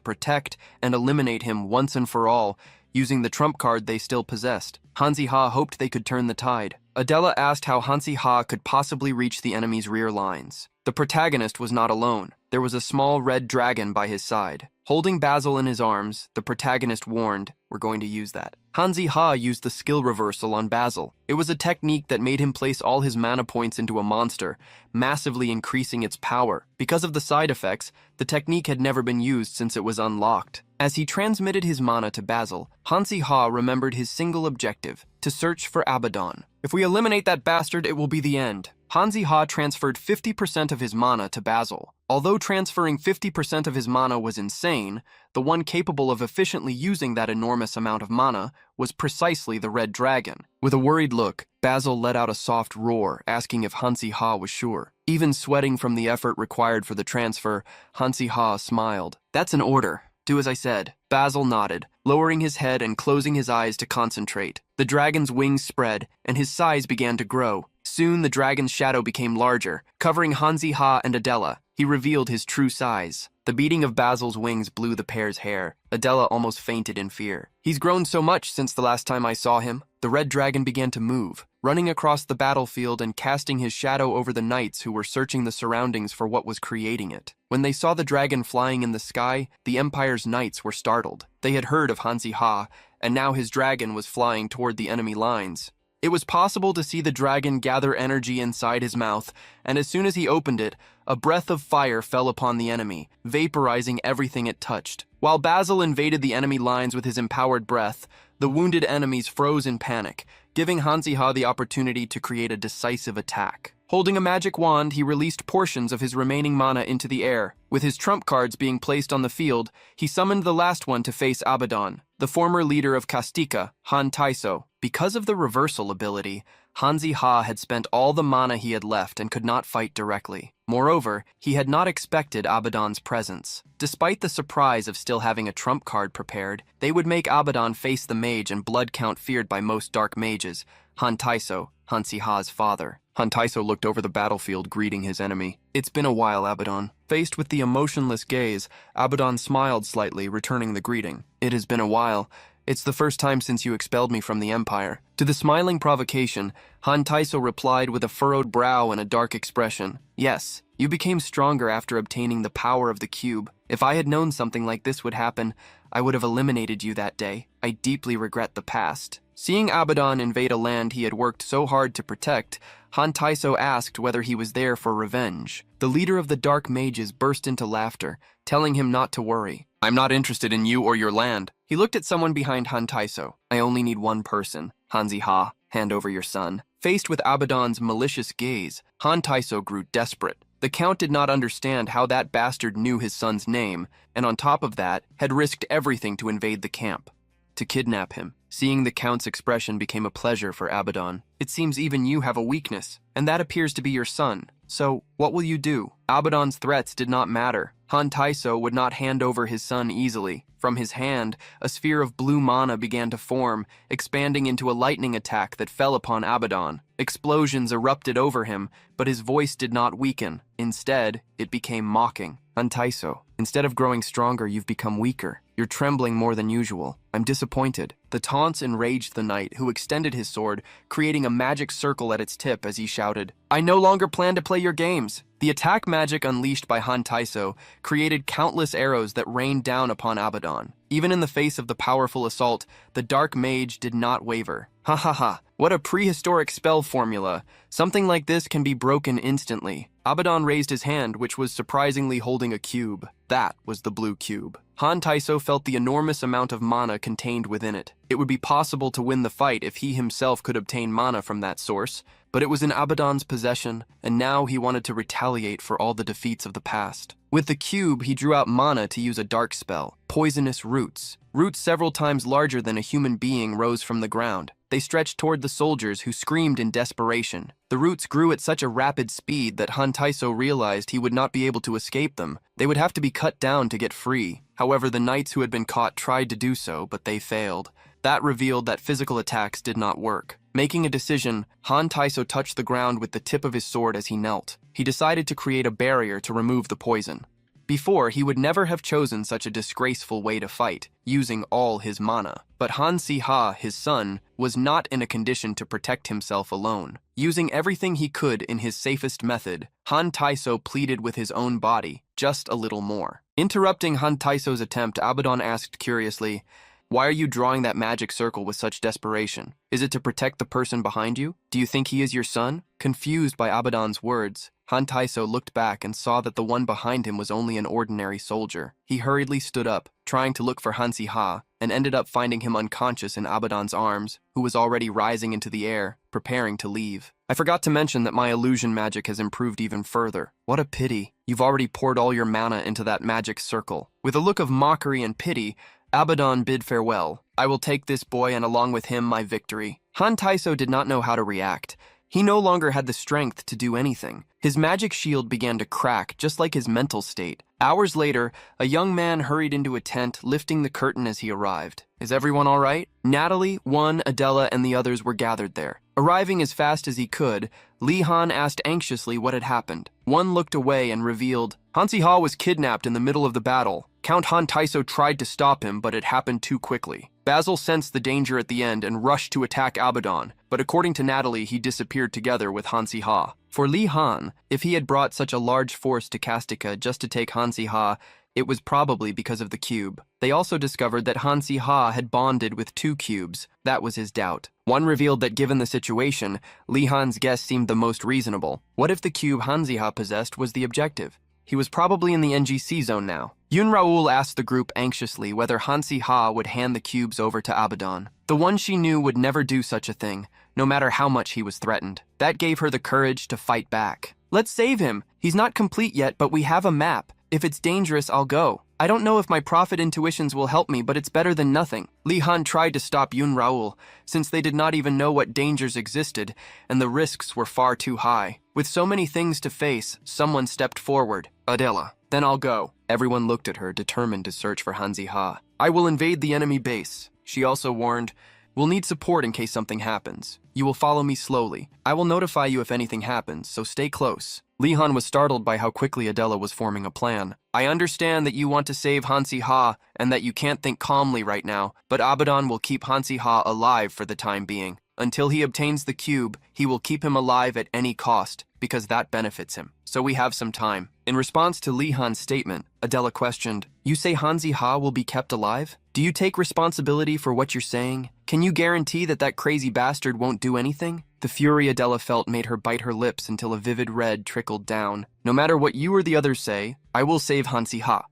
protect and eliminate him once and for all, using the trump card they still possessed. Hansi Ha hoped they could turn the tide. Adela asked how Hansi Ha could possibly reach the enemy's rear lines. The protagonist was not alone. There was a small red dragon by his side. Holding Basil in his arms, the protagonist warned, "We're going to use that." Hansi Ha used the skill reversal on Basil. It was a technique that made him place all his mana points into a monster, massively increasing its power. Because of the side effects, the technique had never been used since it was unlocked. As he transmitted his mana to Basil, Hansi Ha remembered his single objective, to search for Abaddon. If we eliminate that bastard, it will be the end. Hansi Ha transferred 50% of his mana to Basil. Although transferring 50% of his mana was insane, the one capable of efficiently using that enormous amount of mana was precisely the red dragon. With a worried look, Basil let out a soft roar, asking if Hansi Ha was sure. Even sweating from the effort required for the transfer, Hansi Ha smiled. "That's an order. Do as I said." Basil nodded, lowering his head and closing his eyes to concentrate. The dragon's wings spread, and his size began to grow. Soon the dragon's shadow became larger, covering Hansi Ha and Adela. He revealed his true size. The beating of Basil's wings blew the pair's hair. Adela almost fainted in fear. "He's grown so much since the last time I saw him." The red dragon began to move, running across the battlefield and casting his shadow over the knights who were searching the surroundings for what was creating it. When they saw the dragon flying in the sky, the Empire's knights were startled. They had heard of Hansi Ha, and now his dragon was flying toward the enemy lines. It was possible to see the dragon gather energy inside his mouth, and as soon as he opened it, a breath of fire fell upon the enemy, vaporizing everything it touched. While Basil invaded the enemy lines with his empowered breath, the wounded enemies froze in panic, giving Hansi Ha the opportunity to create a decisive attack. Holding a magic wand, he released portions of his remaining mana into the air. With his trump cards being placed on the field, he summoned the last one to face Abaddon, the former leader of Kastika, Han Taiso. Because of the reversal ability, Hansi Ha had spent all the mana he had left and could not fight directly. Moreover, he had not expected Abaddon's presence. Despite the surprise of still having a trump card prepared, they would make Abaddon face the mage and blood count feared by most dark mages, Han Taiso, Hansi Ha's father. Han Taiso looked over the battlefield, greeting his enemy. "It's been a while, Abaddon." Faced with the emotionless gaze, Abaddon smiled slightly, returning the greeting. "It has been a while. It's the first time since you expelled me from the Empire." To the smiling provocation, Han Taiso replied with a furrowed brow and a dark expression. "Yes, you became stronger after obtaining the power of the cube. If I had known something like this would happen, I would have eliminated you that day. I deeply regret the past." Seeing Abaddon invade a land he had worked so hard to protect, Han Taiso asked whether he was there for revenge. The leader of the Dark Mages burst into laughter, telling him not to worry. I'm not interested in you or your land. He looked at someone behind Han Taiso. I only need one person. Hansi Ha, hand over your son. Faced with Abaddon's malicious gaze, Han Taiso grew desperate. The Count did not understand how that bastard knew his son's name, and on top of that, had risked everything to invade the camp. To kidnap him. Seeing the Count's expression became a pleasure for Abaddon. It seems even you have a weakness, and that appears to be your son. So, what will you do? Abaddon's threats did not matter. Han Taiso would not hand over his son easily. From his hand, a sphere of blue mana began to form, expanding into a lightning attack that fell upon Abaddon. Explosions erupted over him, but his voice did not weaken. Instead, it became mocking. Han Taiso, instead of growing stronger, you've become weaker. You're trembling more than usual. I'm disappointed. The taunts enraged the knight, who extended his sword, creating a magic circle at its tip as he shouted, I no longer plan to play your games. The attack magic unleashed by Han Taiso created countless arrows that rained down upon Abaddon. Even in the face of the powerful assault, the dark mage did not waver. Ha ha ha, what a prehistoric spell formula. Something like this can be broken instantly. Abaddon raised his hand, which was surprisingly holding a cube. That was the blue cube. Han Taiso felt the enormous amount of mana contained within it. It would be possible to win the fight if he himself could obtain mana from that source, but it was in Abaddon's possession, and now he wanted to retaliate for all the defeats of the past. With the cube, he drew out mana to use a dark spell, Poisonous Roots. Roots several times larger than a human being rose from the ground. They stretched toward the soldiers, who screamed in desperation. The roots grew at such a rapid speed that Han Taiso realized he would not be able to escape them. They would have to be cut down to get free. However, the knights who had been caught tried to do so, but they failed. That revealed that physical attacks did not work. Making a decision, Han Taiso touched the ground with the tip of his sword as he knelt. He decided to create a barrier to remove the poison. Before, he would never have chosen such a disgraceful way to fight, using all his mana. But Hansi Ha, his son, was not in a condition to protect himself alone. Using everything he could in his safest method, Han Taiso pleaded with his own body, just a little more. Interrupting Han Taiso's attempt, Abaddon asked curiously, why are you drawing that magic circle with such desperation? Is it to protect the person behind you? Do you think he is your son? Confused by Abaddon's words, Han Taiso looked back and saw that the one behind him was only an ordinary soldier. He hurriedly stood up, trying to look for Hansi Ha, and ended up finding him unconscious in Abaddon's arms, who was already rising into the air, preparing to leave. I forgot to mention that my illusion magic has improved even further. What a pity. You've already poured all your mana into that magic circle. With a look of mockery and pity, Abaddon bid farewell. I will take this boy and along with him my victory. Han Taiso did not know how to react. He no longer had the strength to do anything. His magic shield began to crack, just like his mental state. Hours later, a young man hurried into a tent, lifting the curtain as he arrived. Is everyone all right? Natalie, One, Adela, and the others were gathered there. Arriving as fast as he could, Li Han asked anxiously what had happened. One looked away and revealed, Hansi Ha was kidnapped in the middle of the battle. Count Han Taiso tried to stop him, but it happened too quickly. Basil sensed the danger at the end and rushed to attack Abaddon, but according to Natalie, he disappeared together with Hansi Ha. For Li Han, if he had brought such a large force to Kastika just to take Hansi Ha, it was probably because of the cube. They also discovered that Hansi Ha had bonded with 2 cubes. That was his doubt. One revealed that given the situation, Li Han's guess seemed the most reasonable. What if the cube Hansi Ha possessed was the objective? He was probably in the NGC zone now. Yun Raoul asked the group anxiously whether Hansi Ha would hand the cubes over to Abaddon. The one she knew would never do such a thing, no matter how much he was threatened. That gave her the courage to fight back. Let's save him. He's not complete yet, but we have a map. If it's dangerous, I'll go. I don't know if my prophet intuitions will help me, but it's better than nothing. Li Han tried to stop Yun Raoul, since they did not even know what dangers existed, and the risks were far too high. With so many things to face, someone stepped forward. Adela. Then I'll go. Everyone looked at her, determined to search for Hansi Ha. I will invade the enemy base. She also warned, we'll need support in case something happens. You will follow me slowly. I will notify you if anything happens, so stay close. Li Han was startled by how quickly Adela was forming a plan. I understand that you want to save Hansi Ha and that you can't think calmly right now, but Abaddon will keep Hansi Ha alive for the time being. Until he obtains the cube, he will keep him alive at any cost, because that benefits him. So we have some time. In response to Li Han's statement, Adela questioned, you say Hansi Ha will be kept alive? Do you take responsibility for what you're saying? Can you guarantee that that crazy bastard won't do anything? The fury Adela felt made her bite her lips until a vivid red trickled down. No matter what you or the others say, I will save Hansi Ha.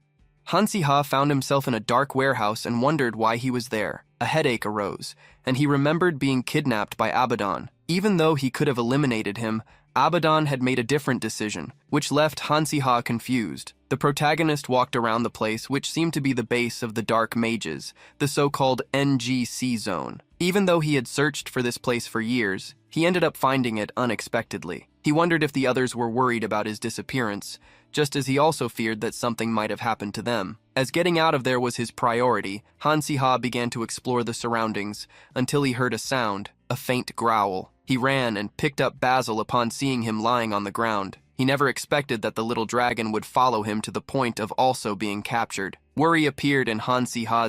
Ha found himself in a dark warehouse and wondered why he was there. A headache arose, and he remembered being kidnapped by Abaddon. Even though he could have eliminated him, Abaddon had made a different decision, which left Ha confused. The protagonist walked around the place, which seemed to be the base of the Dark Mages, the so-called NGC zone. Even though he had searched for this place for years, he ended up finding it unexpectedly. He wondered if the others were worried about his disappearance, just as he also feared that something might have happened to them. As getting out of there was his priority, Ha began to explore the surroundings until he heard a sound, a faint growl. He ran and picked up Basil upon seeing him lying on the ground. He never expected that the little dragon would follow him to the point of also being captured. Worry appeared in Ha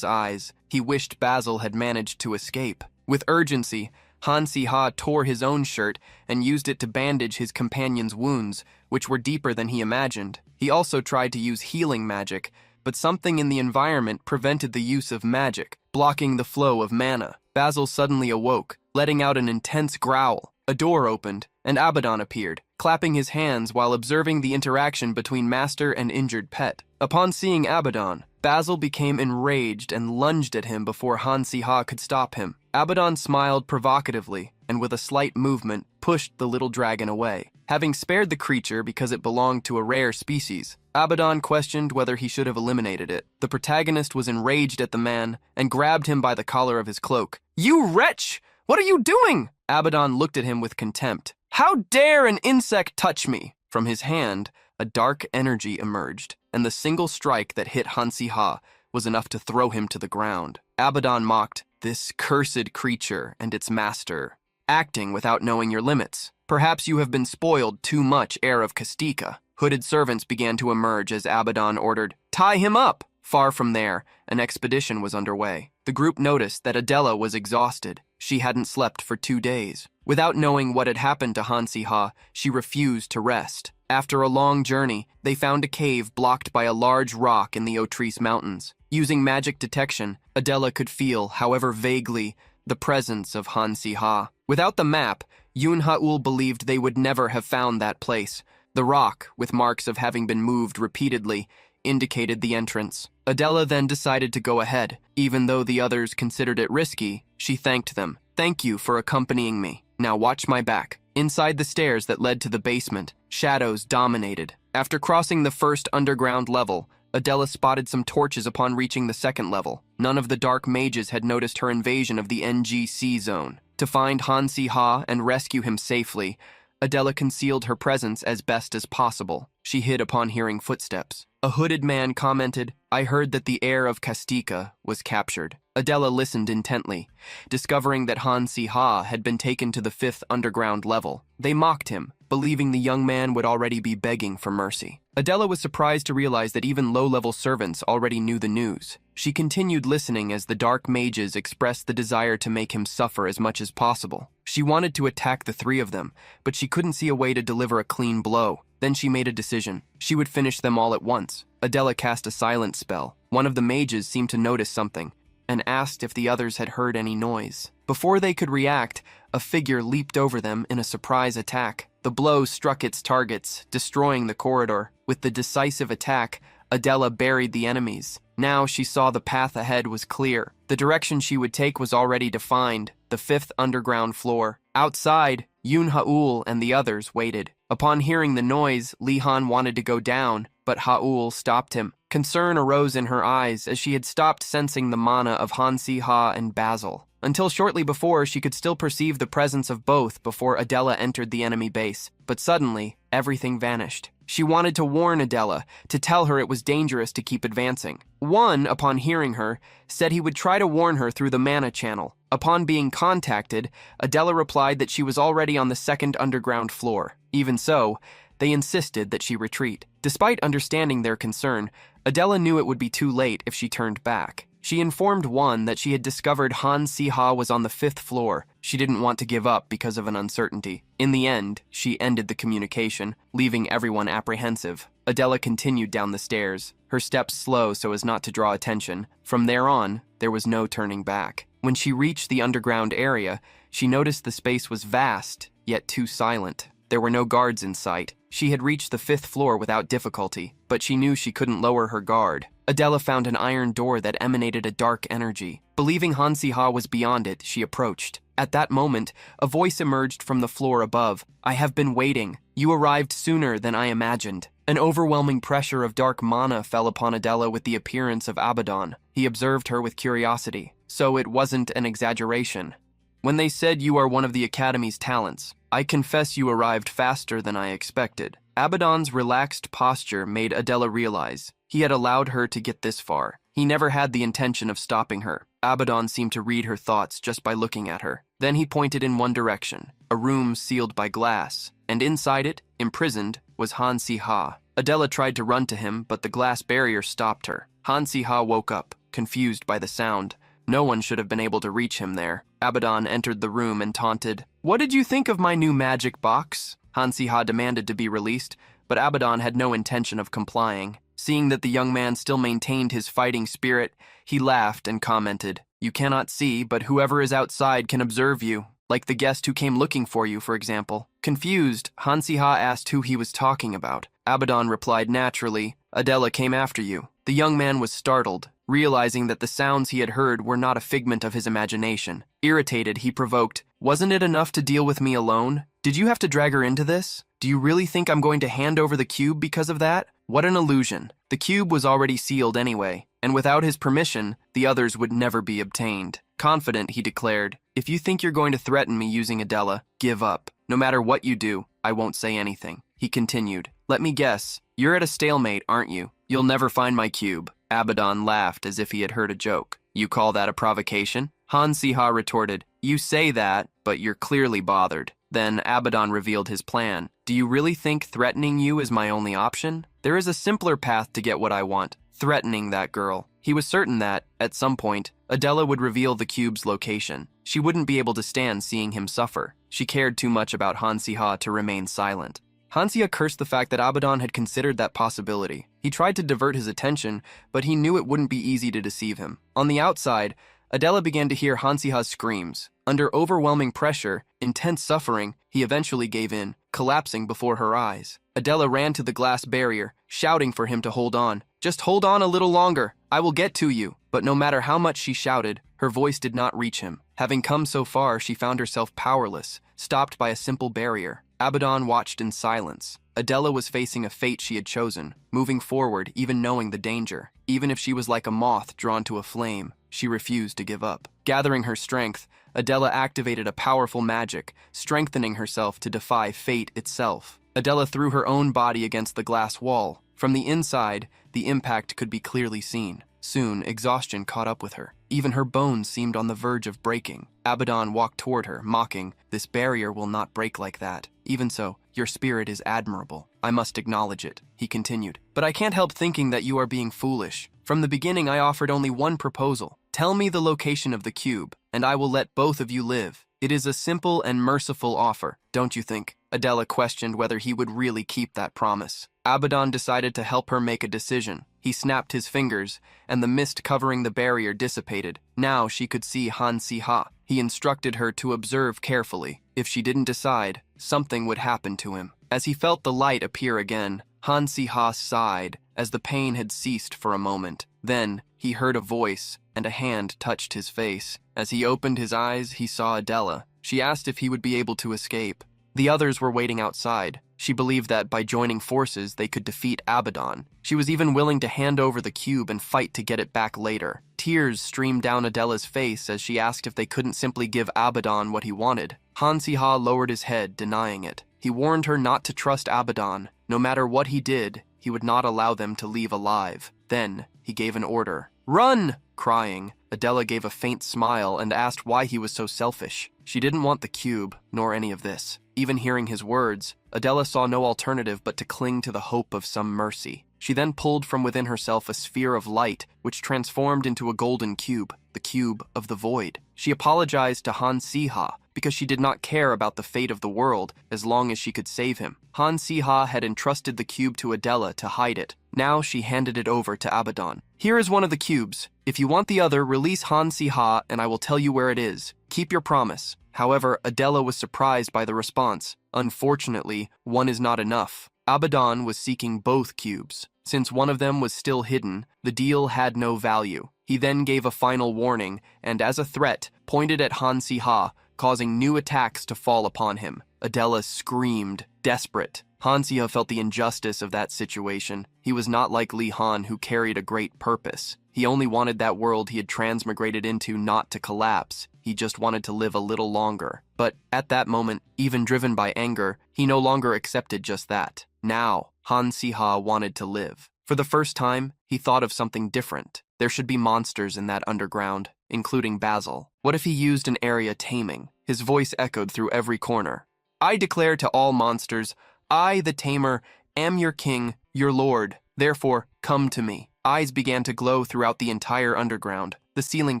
eyes. He wished Basil had managed to escape. With urgency, Ha tore his own shirt and used it to bandage his companion's wounds, which were deeper than he imagined. He also tried to use healing magic, but something in the environment prevented the use of magic, blocking the flow of mana. Basil suddenly awoke, letting out an intense growl. A door opened, and Abaddon appeared, clapping his hands while observing the interaction between master and injured pet. Upon seeing Abaddon, Basil became enraged and lunged at him before Ha could stop him. Abaddon smiled provocatively, and with a slight movement, pushed the little dragon away. Having spared the creature because it belonged to a rare species, Abaddon questioned whether he should have eliminated it. The protagonist was enraged at the man and grabbed him by the collar of his cloak. "You wretch! What are you doing?" Abaddon looked at him with contempt. "How dare an insect touch me?" From his hand, a dark energy emerged, and the single strike that hit Ha was enough to throw him to the ground. Abaddon mocked, "This cursed creature and its master, acting without knowing your limits. Perhaps you have been spoiled too much, heir of Castica." Hooded servants began to emerge as Abaddon ordered, "Tie him up!" Far from there, an expedition was underway. The group noticed that Adela was exhausted. She hadn't slept for 2 days. Without knowing what had happened to Ha, she refused to rest. After a long journey, they found a cave blocked by a large rock in the Otris Mountains. Using magic detection, Adela could feel, however vaguely, the presence of Ha. Without the map, Yun-Ha'ul believed they would never have found that place. The rock, with marks of having been moved repeatedly, indicated the entrance. Adela then decided to go ahead. Even though the others considered it risky, she thanked them. "Thank you for accompanying me. Now watch my back." Inside the stairs that led to the basement, shadows dominated. After crossing the first underground level, Adela spotted some torches upon reaching the second level. None of the dark mages had noticed her invasion of the NGC zone. To find Ha and rescue him safely, Adela concealed her presence as best as possible. She hid upon hearing footsteps. A hooded man commented, "I heard that the heir of Castica was captured." Adela listened intently, discovering that Ha had been taken to the 5th underground level. They mocked him, believing the young man would already be begging for mercy. Adela was surprised to realize that even low-level servants already knew the news. She continued listening as the dark mages expressed the desire to make him suffer as much as possible. She wanted to attack the 3 of them, but she couldn't see a way to deliver a clean blow. Then she made a decision. She would finish them all at once. Adela cast a silent spell. One of the mages seemed to notice something, and asked if the others had heard any noise. Before they could react, a figure leaped over them in a surprise attack. The blow struck its targets, destroying the corridor. With the decisive attack, Adela buried the enemies. Now she saw the path ahead was clear. The direction she would take was already defined, the 5th underground floor. Outside, Yun-Ha'ul and the others waited. Upon hearing the noise, Li-Han wanted to go down, but Ha'ul stopped him. Concern arose in her eyes as she had stopped sensing the mana of Ha and Basil. Until shortly before, she could still perceive the presence of both before Adela entered the enemy base. But suddenly, everything vanished. She wanted to warn Adela, to tell her it was dangerous to keep advancing. One, upon hearing her, said he would try to warn her through the mana channel. Upon being contacted, Adela replied that she was already on the 2nd underground floor. Even so, they insisted that she retreat. Despite understanding their concern, Adela knew it would be too late if she turned back. She informed one that she had discovered Ha was on the 5th floor. She didn't want to give up because of an uncertainty. In the end, she ended the communication, leaving everyone apprehensive. Adela continued down the stairs, her steps slow so as not to draw attention. From there on, there was no turning back. When she reached the underground area, she noticed the space was vast, yet too silent. There were no guards in sight. She had reached the 5th floor without difficulty, but she knew she couldn't lower her guard. Adela found an iron door that emanated a dark energy. Believing Hansi-ha was beyond it, she approached. At that moment, a voice emerged from the floor above. "I have been waiting. You arrived sooner than I imagined." An overwhelming pressure of dark mana fell upon Adela with the appearance of Abaddon. He observed her with curiosity. So it wasn't an exaggeration. "When they said you are one of the Academy's talents, I confess you arrived faster than I expected." Abaddon's relaxed posture made Adela realize he had allowed her to get this far. He never had the intention of stopping her. Abaddon seemed to read her thoughts just by looking at her. Then he pointed in one direction, a room sealed by glass, and inside it, imprisoned, was Hansi-ha. Adela tried to run to him, but the glass barrier stopped her. Hansi-ha woke up, confused by the sound. No one should have been able to reach him there. Abaddon entered the room and taunted, "What did you think of my new magic box?" Hansi-ha demanded to be released, but Abaddon had no intention of complying. Seeing that the young man still maintained his fighting spirit, he laughed and commented, "You cannot see, but whoever is outside can observe you, like the guest who came looking for you, for example." Confused, Hansi-ha asked who he was talking about. Abaddon replied naturally, "Adela came after you." The young man was startled, realizing that the sounds he had heard were not a figment of his imagination. Irritated, he provoked, "Wasn't it enough to deal with me alone? Did you have to drag her into this? Do you really think I'm going to hand over the cube because of that? What an illusion." The cube was already sealed anyway, and without his permission, the others would never be obtained. Confident, he declared, "If you think you're going to threaten me using Adela, give up. No matter what you do, I won't say anything." He continued, "Let me guess, you're at a stalemate, aren't you? You'll never find my cube." Abaddon laughed as if he had heard a joke. "You call that a provocation?" Hansi-ha retorted, "You say that, but you're clearly bothered." Then Abaddon revealed his plan. "Do you really think threatening you is my only option? There is a simpler path to get what I want, threatening that girl." He was certain that, at some point, Adela would reveal the cube's location. She wouldn't be able to stand seeing him suffer. She cared too much about Hansi-ha to remain silent. Hansi-ha cursed the fact that Abaddon had considered that possibility. He tried to divert his attention, but he knew it wouldn't be easy to deceive him. On the outside, Adela began to hear Hansi-ha's screams. Under overwhelming pressure, intense suffering, he eventually gave in, collapsing before her eyes. Adela ran to the glass barrier, shouting for him to hold on. "Just hold on a little longer. I will get to you." But no matter how much she shouted, her voice did not reach him. Having come so far, she found herself powerless, stopped by a simple barrier. Abaddon watched in silence. Adela was facing a fate she had chosen, moving forward even knowing the danger. Even if she was like a moth drawn to a flame, she refused to give up. Gathering her strength, Adela activated a powerful magic, strengthening herself to defy fate itself. Adela threw her own body against the glass wall. From the inside, the impact could be clearly seen. Soon, exhaustion caught up with her. Even her bones seemed on the verge of breaking. Abaddon walked toward her, mocking, "This barrier will not break like that. Even so, your spirit is admirable. I must acknowledge it," he continued. "But I can't help thinking that you are being foolish. From the beginning, I offered only one proposal. Tell me the location of the cube, and I will let both of you live. It is a simple and merciful offer, don't you think?" Adela questioned whether he would really keep that promise. Abaddon decided to help her make a decision. He snapped his fingers, and the mist covering the barrier dissipated. Now she could see Hansi-ha. He instructed her to observe carefully. If she didn't decide, something would happen to him. As he felt the light appear again, Hansi-ha sighed, as the pain had ceased for a moment. Then he heard a voice, and a hand touched his face. As he opened his eyes, he saw Adela. She asked if he would be able to escape. The others were waiting outside. She believed that by joining forces, they could defeat Abaddon. She was even willing to hand over the cube and fight to get it back later. Tears streamed down Adela's face as she asked if they couldn't simply give Abaddon what he wanted. Hansi-ha lowered his head, denying it. He warned her not to trust Abaddon. No matter what he did, he would not allow them to leave alive. Then he gave an order. "Run!" Crying, Adela gave a faint smile and asked why he was so selfish. She didn't want the cube, nor any of this. Even hearing his words, Adela saw no alternative but to cling to the hope of some mercy. She then pulled from within herself a sphere of light, which transformed into a golden cube, the cube of the void. She apologized to Hansi-ha because she did not care about the fate of the world as long as she could save him. Hansi-ha had entrusted the cube to Adela to hide it. Now she handed it over to Abaddon. "Here is one of the cubes. If you want the other, release Hansi-ha and I will tell you where it is. Keep your promise." However, Adela was surprised by the response. Unfortunately, one is not enough. Abaddon was seeking both cubes. Since one of them was still hidden, the deal had no value. He then gave a final warning, and as a threat, pointed at Han Si-ha, causing new attacks to fall upon him. Adela screamed, desperate. Han Si-ha felt the injustice of that situation. He was not like Li Han, who carried a great purpose. He only wanted that world he had transmigrated into not to collapse. He just wanted to live a little longer. But at that moment, even driven by anger, he no longer accepted just that. Now, Han Si-ha wanted to live. For the first time, he thought of something different. There should be monsters in that underground, including Basil. What if he used an area taming? His voice echoed through every corner. I declare to all monsters, I, the tamer, am your king, your lord. Therefore, come to me. Eyes began to glow throughout the entire underground. The ceiling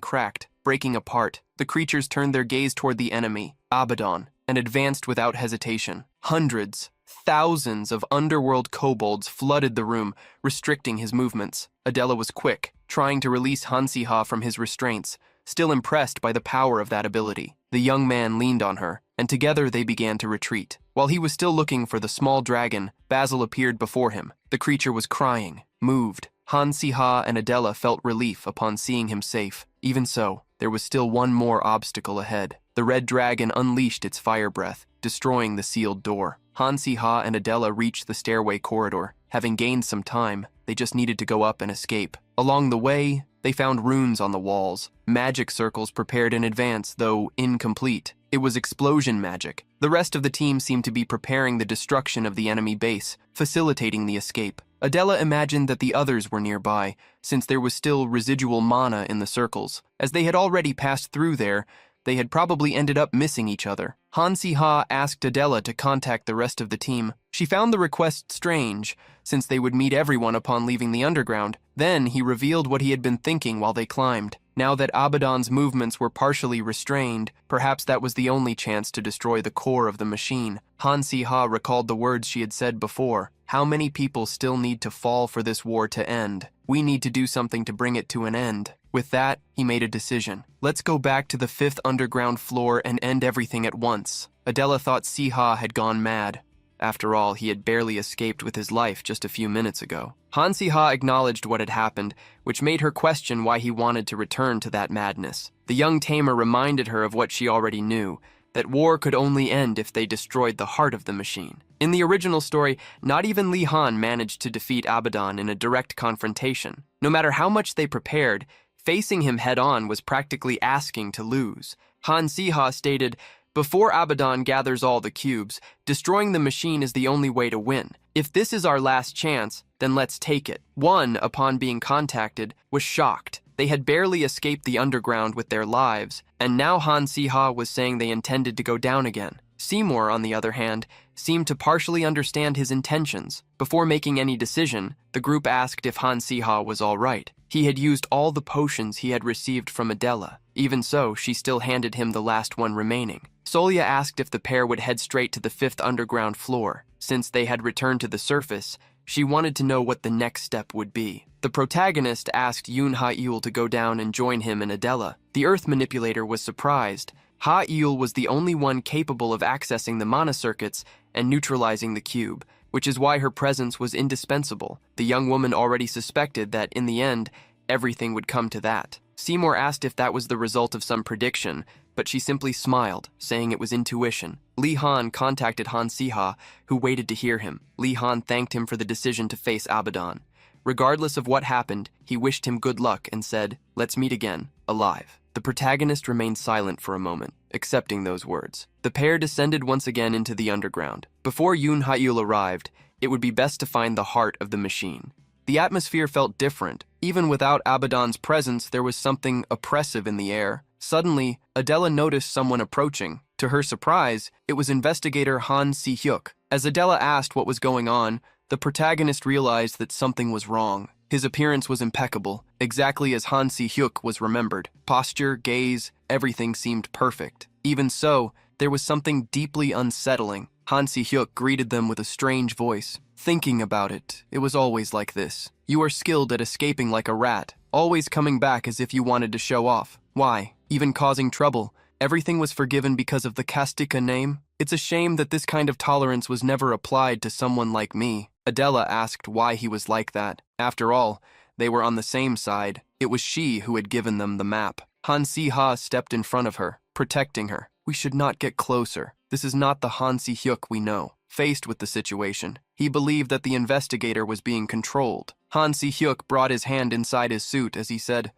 cracked, breaking apart. The creatures turned their gaze toward the enemy, Abaddon, and advanced without hesitation. Hundreds, thousands of underworld kobolds flooded the room, restricting his movements. Adela was quick, trying to release Han Si-ha from his restraints, still impressed by the power of that ability. The young man leaned on her, and together they began to retreat. While he was still looking for the small dragon, Basil appeared before him. The creature was crying, moved. Han Si-ha and Adela felt relief upon seeing him safe. Even so, there was still one more obstacle ahead. The red dragon unleashed its fire breath, destroying the sealed door. Han Si-ha and Adela reached the stairway corridor. Having gained some time, they just needed to go up and escape. Along the way, they found runes on the walls, magic circles prepared in advance, though incomplete. It was explosion magic. The rest of the team seemed to be preparing the destruction of the enemy base, facilitating the escape. Adela imagined that the others were nearby, since there was still residual mana in the circles. As they had already passed through there, they had probably ended up missing each other. Han Si-ha asked Adela to contact the rest of the team. She found the request strange, since they would meet everyone upon leaving the underground. Then he revealed what he had been thinking while they climbed. Now that Abaddon's movements were partially restrained, perhaps that was the only chance to destroy the core of the machine. Han Si-ha recalled the words she had said before. How many people still need to fall for this war to end? We need to do something to bring it to an end. With that, he made a decision. Let's go back to the 5th underground floor and end everything at once. Adela thought Si-ha had gone mad. After all, he had barely escaped with his life just a few minutes ago. Han Si-ha acknowledged what had happened, which made her question why he wanted to return to that madness. The young tamer reminded her of what she already knew, that war could only end if they destroyed the heart of the machine. In the original story, not even Li Han managed to defeat Abaddon in a direct confrontation. No matter how much they prepared, facing him head-on was practically asking to lose. Han Si-ha stated, before Abaddon gathers all the cubes, destroying the machine is the only way to win. If this is our last chance, then let's take it. One, upon being contacted, was shocked. They had barely escaped the underground with their lives, and now Han Si-ha was saying they intended to go down again. Seymour, on the other hand, seemed to partially understand his intentions. Before making any decision, the group asked if Han Si-ha was all right. He had used all the potions he had received from Adela. Even so, she still handed him the last one remaining. Solia asked if the pair would head straight to the 5th underground floor. Since they had returned to the surface, she wanted to know what the next step would be. The protagonist asked Yoon Ha-eul to go down and join him and Adela. The Earth manipulator was surprised. Ha-eul was the only one capable of accessing the mana circuits and neutralizing the cube, which is why her presence was indispensable. The young woman already suspected that, in the end, everything would come to that. Seymour asked if that was the result of some prediction, but she simply smiled, saying it was intuition. Li Han contacted Han Si-ha, who waited to hear him. Li Han thanked him for the decision to face Abaddon. Regardless of what happened, he wished him good luck and said, let's meet again, alive. The protagonist remained silent for a moment, accepting those words. The pair descended once again into the underground. Before Yoon Ha-eul arrived, it would be best to find the heart of the machine. The atmosphere felt different. Even without Abaddon's presence, there was something oppressive in the air. Suddenly, Adela noticed someone approaching. To her surprise, it was investigator Han Si-hyuk. As Adela asked what was going on, the protagonist realized that something was wrong. His appearance was impeccable, exactly as Han Si-hyuk was remembered. Posture, gaze, everything seemed perfect. Even so, there was something deeply unsettling. Han Si-hyuk greeted them with a strange voice. Thinking about it, it was always like this. You are skilled at escaping like a rat, always coming back as if you wanted to show off. Why? Even causing trouble. Everything was forgiven because of the Kastika name? It's a shame that this kind of tolerance was never applied to someone like me. Adela asked why he was like that. After all, they were on the same side. It was she who had given them the map. Han Si-ha stepped in front of her, protecting her. We should not get closer. This is not the Han Si-hyuk we know. Faced with the situation, he believed that the investigator was being controlled. Han Si-hyuk brought his hand inside his suit as he said,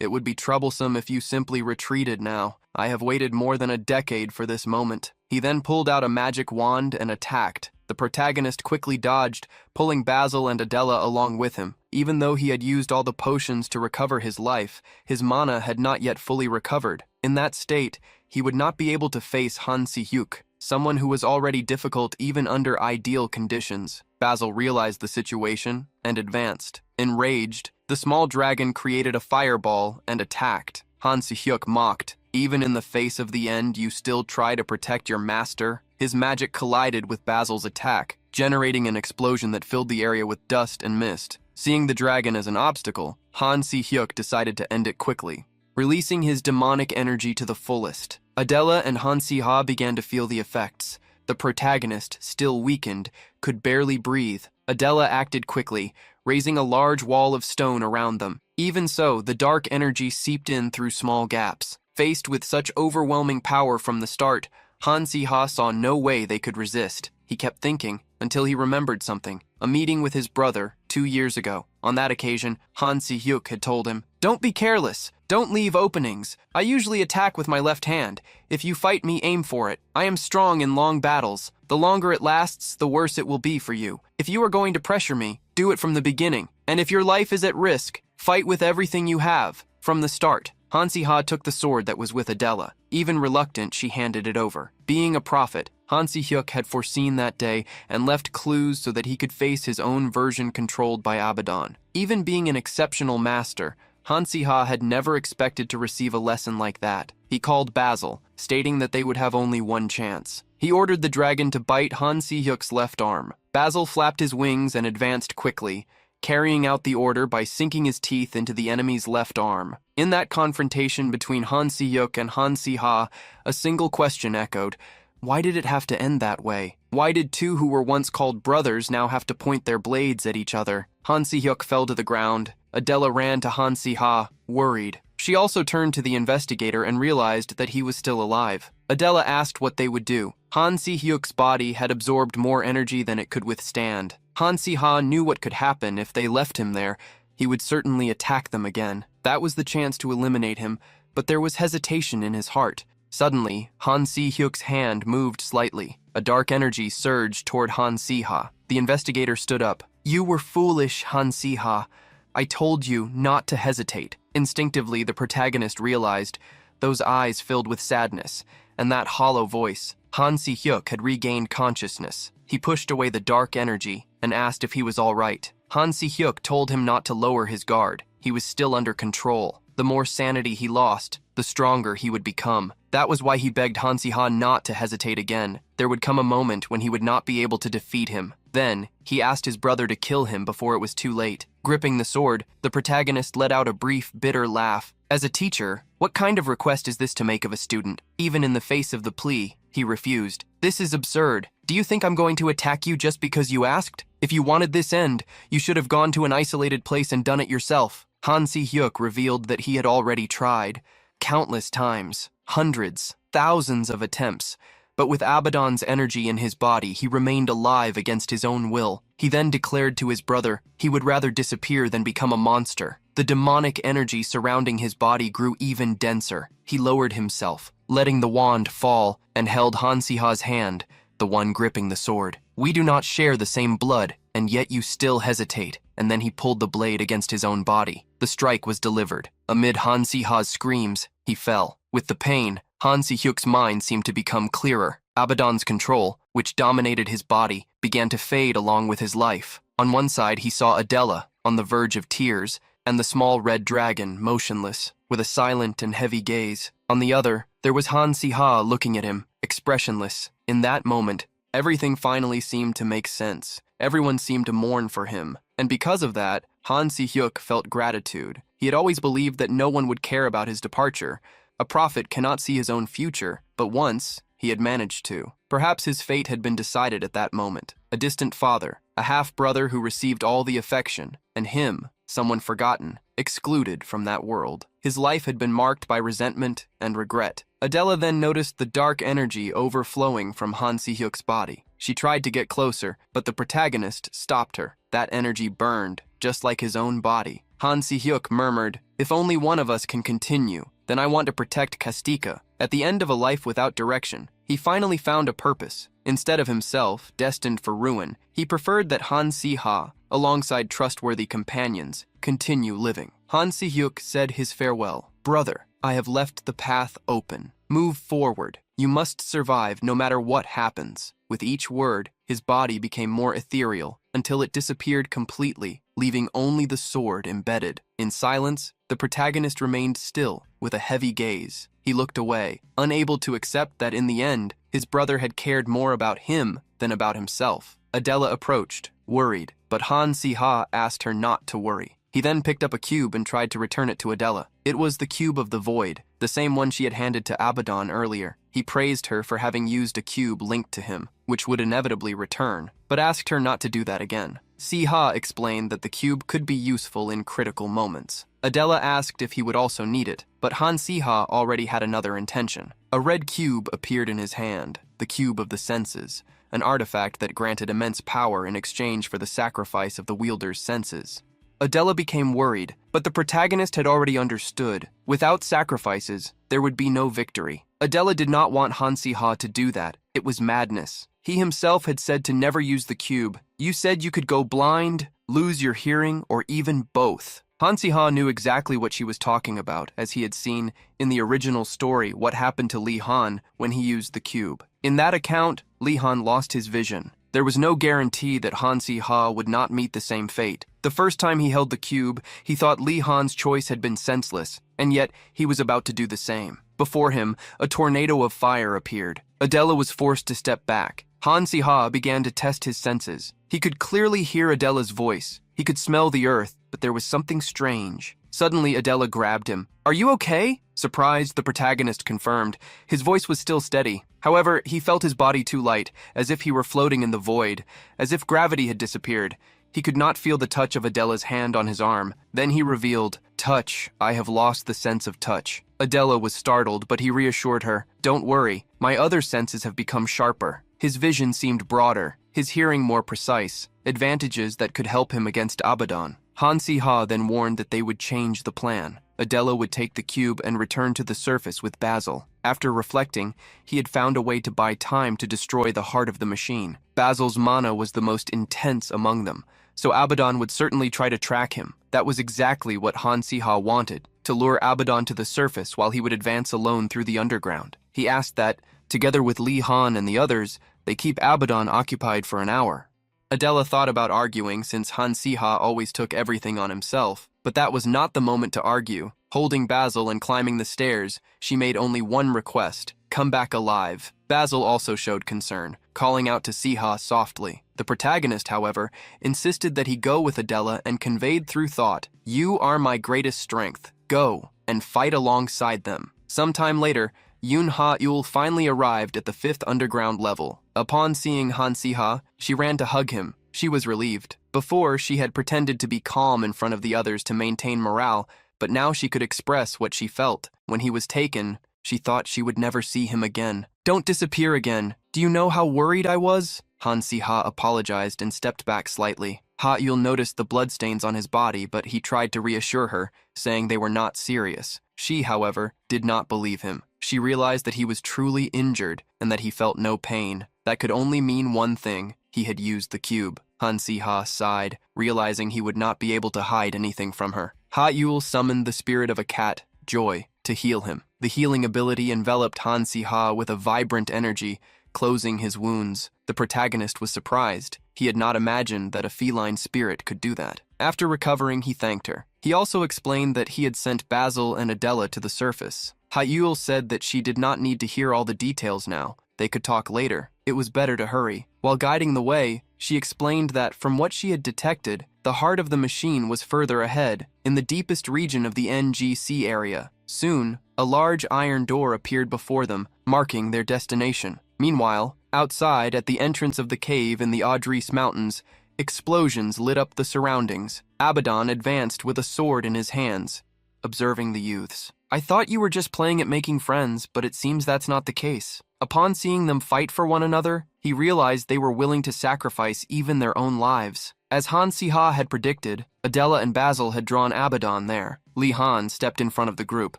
it would be troublesome if you simply retreated now. I have waited more than a decade for this moment. He then pulled out a magic wand and attacked. The protagonist quickly dodged, pulling Basil and Adela along with him. Even though he had used all the potions to recover his life, his mana had not yet fully recovered. In that state, he would not be able to face Han Si-hyuk, someone who was already difficult even under ideal conditions. Basil realized the situation and advanced. Enraged, the small dragon created a fireball and attacked. Han Si-hyuk mocked. Even in the face of the end, you still try to protect your master? His magic collided with Basil's attack, generating an explosion that filled the area with dust and mist. Seeing the dragon as an obstacle, Han Si-hyuk decided to end it quickly, releasing his demonic energy to the fullest. Adela and Han Si-ha began to feel the effects. The protagonist, still weakened, could barely breathe. Adela acted quickly, raising a large wall of stone around them. Even so, the dark energy seeped in through small gaps. Faced with such overwhelming power from the start, Han Si-ha saw no way they could resist. He kept thinking, until he remembered something. A meeting with his brother 2 years ago. On that occasion, Han Si-hyuk had told him, "Don't be careless. Don't leave openings. I usually attack with my left hand. If you fight me, aim for it. I am strong in long battles. The longer it lasts, the worse it will be for you. If you are going to pressure me, do it from the beginning. And if your life is at risk, fight with everything you have, from the start." Han Si-ha took the sword that was with Adela. Even reluctant, she handed it over. Being a prophet, Han Si-hyuk had foreseen that day and left clues so that he could face his own version controlled by Abaddon. Even being an exceptional master, Han Si-ha had never expected to receive a lesson like that. He called Basil, stating that they would have only one chance. He ordered the dragon to bite Han Si-hyuk's left arm. Basil flapped his wings and advanced quickly, carrying out the order by sinking his teeth into the enemy's left arm. In that confrontation between Han Si-hyuk and Han Si-ha, a single question echoed. Why did it have to end that way? Why did two who were once called brothers now have to point their blades at each other? Han Si-hyuk fell to the ground. Adela ran to Han Si-ha, worried. She also turned to the investigator and realized that he was still alive. Adela asked what they would do. Han Si-hyuk's body had absorbed more energy than it could withstand. Han Si-ha knew what could happen if they left him there. He would certainly attack them again. That was the chance to eliminate him, but there was hesitation in his heart. Suddenly, Han Si-hyuk's hand moved slightly. A dark energy surged toward Han Si-ha. The investigator stood up. "You were foolish, Han Si-ha. I told you not to hesitate." Instinctively, the protagonist realized, those eyes filled with sadness, and that hollow voice. Han Si-hyuk had regained consciousness. He pushed away the dark energy and asked if he was all right. Han Si-hyuk told him not to lower his guard. He was still under control. The more sanity he lost, the stronger he would become. That was why he begged Han Si-ha not to hesitate again. There would come a moment when he would not be able to defeat him. Then, he asked his brother to kill him before it was too late. Gripping the sword, the protagonist let out a brief, bitter laugh. As a teacher, what kind of request is this to make of a student? Even in the face of the plea, he refused. "This is absurd. Do you think I'm going to attack you just because you asked? If you wanted this end, you should have gone to an isolated place and done it yourself." Han Si-hyuk revealed that he had already tried. Countless times. Hundreds, thousands of attempts. But with Abaddon's energy in his body, he remained alive against his own will. He then declared to his brother he would rather disappear than become a monster. The demonic energy surrounding his body grew even denser. He lowered himself, letting the wand fall, and held Han Si-ha's hand, the one gripping the sword. "We do not share the same blood, and yet you still hesitate." And then he pulled the blade against his own body. The strike was delivered. Amid Han Si-ha's screams, he fell. With the pain, Han Si-hyuk's mind seemed to become clearer. Abaddon's control, which dominated his body, began to fade along with his life. On one side, he saw Adela, on the verge of tears, and the small red dragon, motionless, with a silent and heavy gaze. On the other, there was Han Si-ha looking at him, expressionless. In that moment, everything finally seemed to make sense. Everyone seemed to mourn for him. And because of that, Han Si-hyuk felt gratitude. He had always believed that no one would care about his departure. A prophet cannot see his own future, but once, he had managed to. Perhaps his fate had been decided at that moment. A distant father, a half-brother who received all the affection, and him, someone forgotten, excluded from that world. His life had been marked by resentment and regret. Adela then noticed the dark energy overflowing from Han Si-hyuk's body. She tried to get closer, but the protagonist stopped her. That energy burned, just like his own body. Han Si-hyuk murmured, "If only one of us can continue, then I want to protect Kastika." At the end of a life without direction, he finally found a purpose. Instead of himself, destined for ruin, he preferred that Han Si-ha, alongside trustworthy companions, continue living. Han Si-hyuk said his farewell. "Brother, I have left the path open. Move forward. You must survive no matter what happens." With each word, his body became more ethereal until it disappeared completely, leaving only the sword embedded. In silence, the protagonist remained still, with a heavy gaze. He looked away, unable to accept that in the end, his brother had cared more about him than about himself. Adela approached, worried, but Han Si-ha asked her not to worry. He then picked up a cube and tried to return it to Adela. It was the cube of the void, the same one she had handed to Abaddon earlier. He praised her for having used a cube linked to him, which would inevitably return, but asked her not to do that again. Si-ha explained that the cube could be useful in critical moments. Adela asked if he would also need it, but Han Si-ha already had another intention. A red cube appeared in his hand, the cube of the senses, an artifact that granted immense power in exchange for the sacrifice of the wielder's senses. Adela became worried, but the protagonist had already understood. Without sacrifices, there would be no victory. Adela did not want Han Si-ha to do that. It was madness. He himself had said to never use the cube. You said you could go blind, lose your hearing, or even both. Han Si-ha knew exactly what she was talking about, as he had seen in the original story what happened to Li Han when he used the cube. In that account, Li Han lost his vision. There was no guarantee that Han Si-ha would not meet the same fate. The first time he held the cube, he thought Li Han's choice had been senseless, and yet he was about to do the same. Before him, a tornado of fire appeared. Adela was forced to step back. Han Si-ha began to test his senses. He could clearly hear Adela's voice. He could smell the earth, but there was something strange. Suddenly, Adela grabbed him. "Are you okay?" Surprised, the protagonist confirmed. His voice was still steady. However, he felt his body too light, as if he were floating in the void, as if gravity had disappeared. He could not feel the touch of Adela's hand on his arm. Then he revealed, "Touch, I have lost the sense of touch." Adela was startled, but he reassured her, "Don't worry, my other senses have become sharper." His vision seemed broader, his hearing more precise, advantages that could help him against Abaddon. Han Si-ha then warned that they would change the plan. Adela would take the cube and return to the surface with Basil. After reflecting, he had found a way to buy time to destroy the heart of the machine. Basil's mana was the most intense among them, so Abaddon would certainly try to track him. That was exactly what Han Si-ha wanted, to lure Abaddon to the surface while he would advance alone through the underground. He asked that, together with Li Han and the others, they keep Abaddon occupied for an hour. Adela thought about arguing since Han Si-ha always took everything on himself, but that was not the moment to argue. Holding Basil and climbing the stairs, she made only one request: come back alive. Basil also showed concern, calling out to Si-ha softly. The protagonist, however, insisted that he go with Adela and conveyed through thought, "You are my greatest strength. Go and fight alongside them." Sometime later, Yoon Ha-eul finally arrived at the 5th underground level. Upon seeing Han Si-ha, she ran to hug him. She was relieved. Before, she had pretended to be calm in front of the others to maintain morale, but now she could express what she felt. When he was taken, she thought she would never see him again. "Don't disappear again. Do you know how worried I was?" Han Si-ha apologized and stepped back slightly. Ha-eul noticed the bloodstains on his body, but he tried to reassure her, saying they were not serious. She, however, did not believe him. She realized that he was truly injured and that he felt no pain. That could only mean one thing: he had used the cube. Han Si-ha sighed, realizing he would not be able to hide anything from her. Ha-eul summoned the spirit of a cat, Joy, to heal him. The healing ability enveloped Han Si-ha with a vibrant energy, closing his wounds. The protagonist was surprised. He had not imagined that a feline spirit could do that. After recovering, he thanked her. He also explained that he had sent Basil and Adela to the surface. Ha-eul said that she did not need to hear all the details now. They could talk later. It was better to hurry. While guiding the way, she explained that from what she had detected, the heart of the machine was further ahead, in the deepest region of the NGC area. Soon, a large iron door appeared before them, marking their destination. Meanwhile, outside at the entrance of the cave in the Audris Mountains, Explosions lit up the surroundings. Abaddon advanced with a sword in his hands, observing the youths. I thought you were just playing at making friends, but it seems that's not the case. Upon seeing them fight for one another, he realized they were willing to sacrifice even their own lives. As Han Si-ha had predicted, Adela and Basil had drawn Abaddon there. Li Han stepped in front of the group.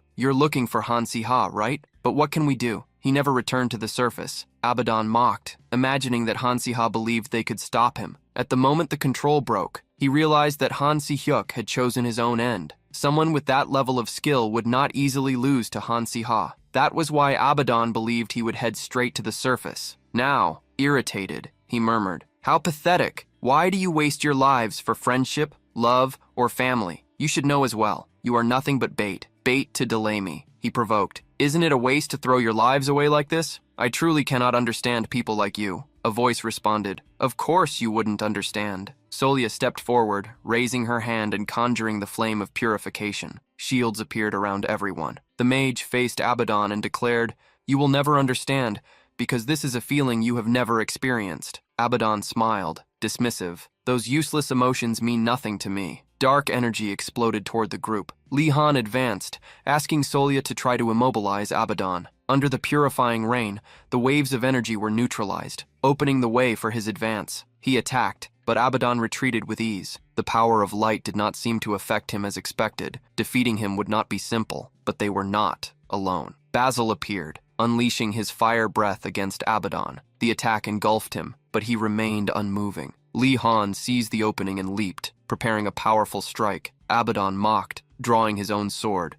You're looking for Han Si-ha, right? But what can we do? He never returned to the surface. Abaddon mocked, imagining that Han Si-ha believed they could stop him. At the moment the control broke, he realized that Han Si-hyuk had chosen his own end. Someone with that level of skill would not easily lose to Han Si-ha. That was why Abaddon believed he would head straight to the surface. Now, irritated, he murmured, "How pathetic! Why do you waste your lives for friendship, love, or family? You should know as well. You are nothing but bait. Bait to delay me," he provoked. "Isn't it a waste to throw your lives away like this? I truly cannot understand people like you." A voice responded, "Of course you wouldn't understand." Solia stepped forward, raising her hand and conjuring the flame of purification. Shields appeared around everyone. The mage faced Abaddon and declared, "You will never understand, because this is a feeling you have never experienced." Abaddon smiled, dismissive. "Those useless emotions mean nothing to me." Dark energy exploded toward the group. Li Han advanced, asking Solia to try to immobilize Abaddon. Under the purifying rain, the waves of energy were neutralized, opening the way for his advance. He attacked, but Abaddon retreated with ease. The power of light did not seem to affect him as expected. Defeating him would not be simple, but they were not alone. Basil appeared, unleashing his fire breath against Abaddon. The attack engulfed him, but he remained unmoving. Li Han seized the opening and leaped, preparing a powerful strike. Abaddon mocked, drawing his own sword.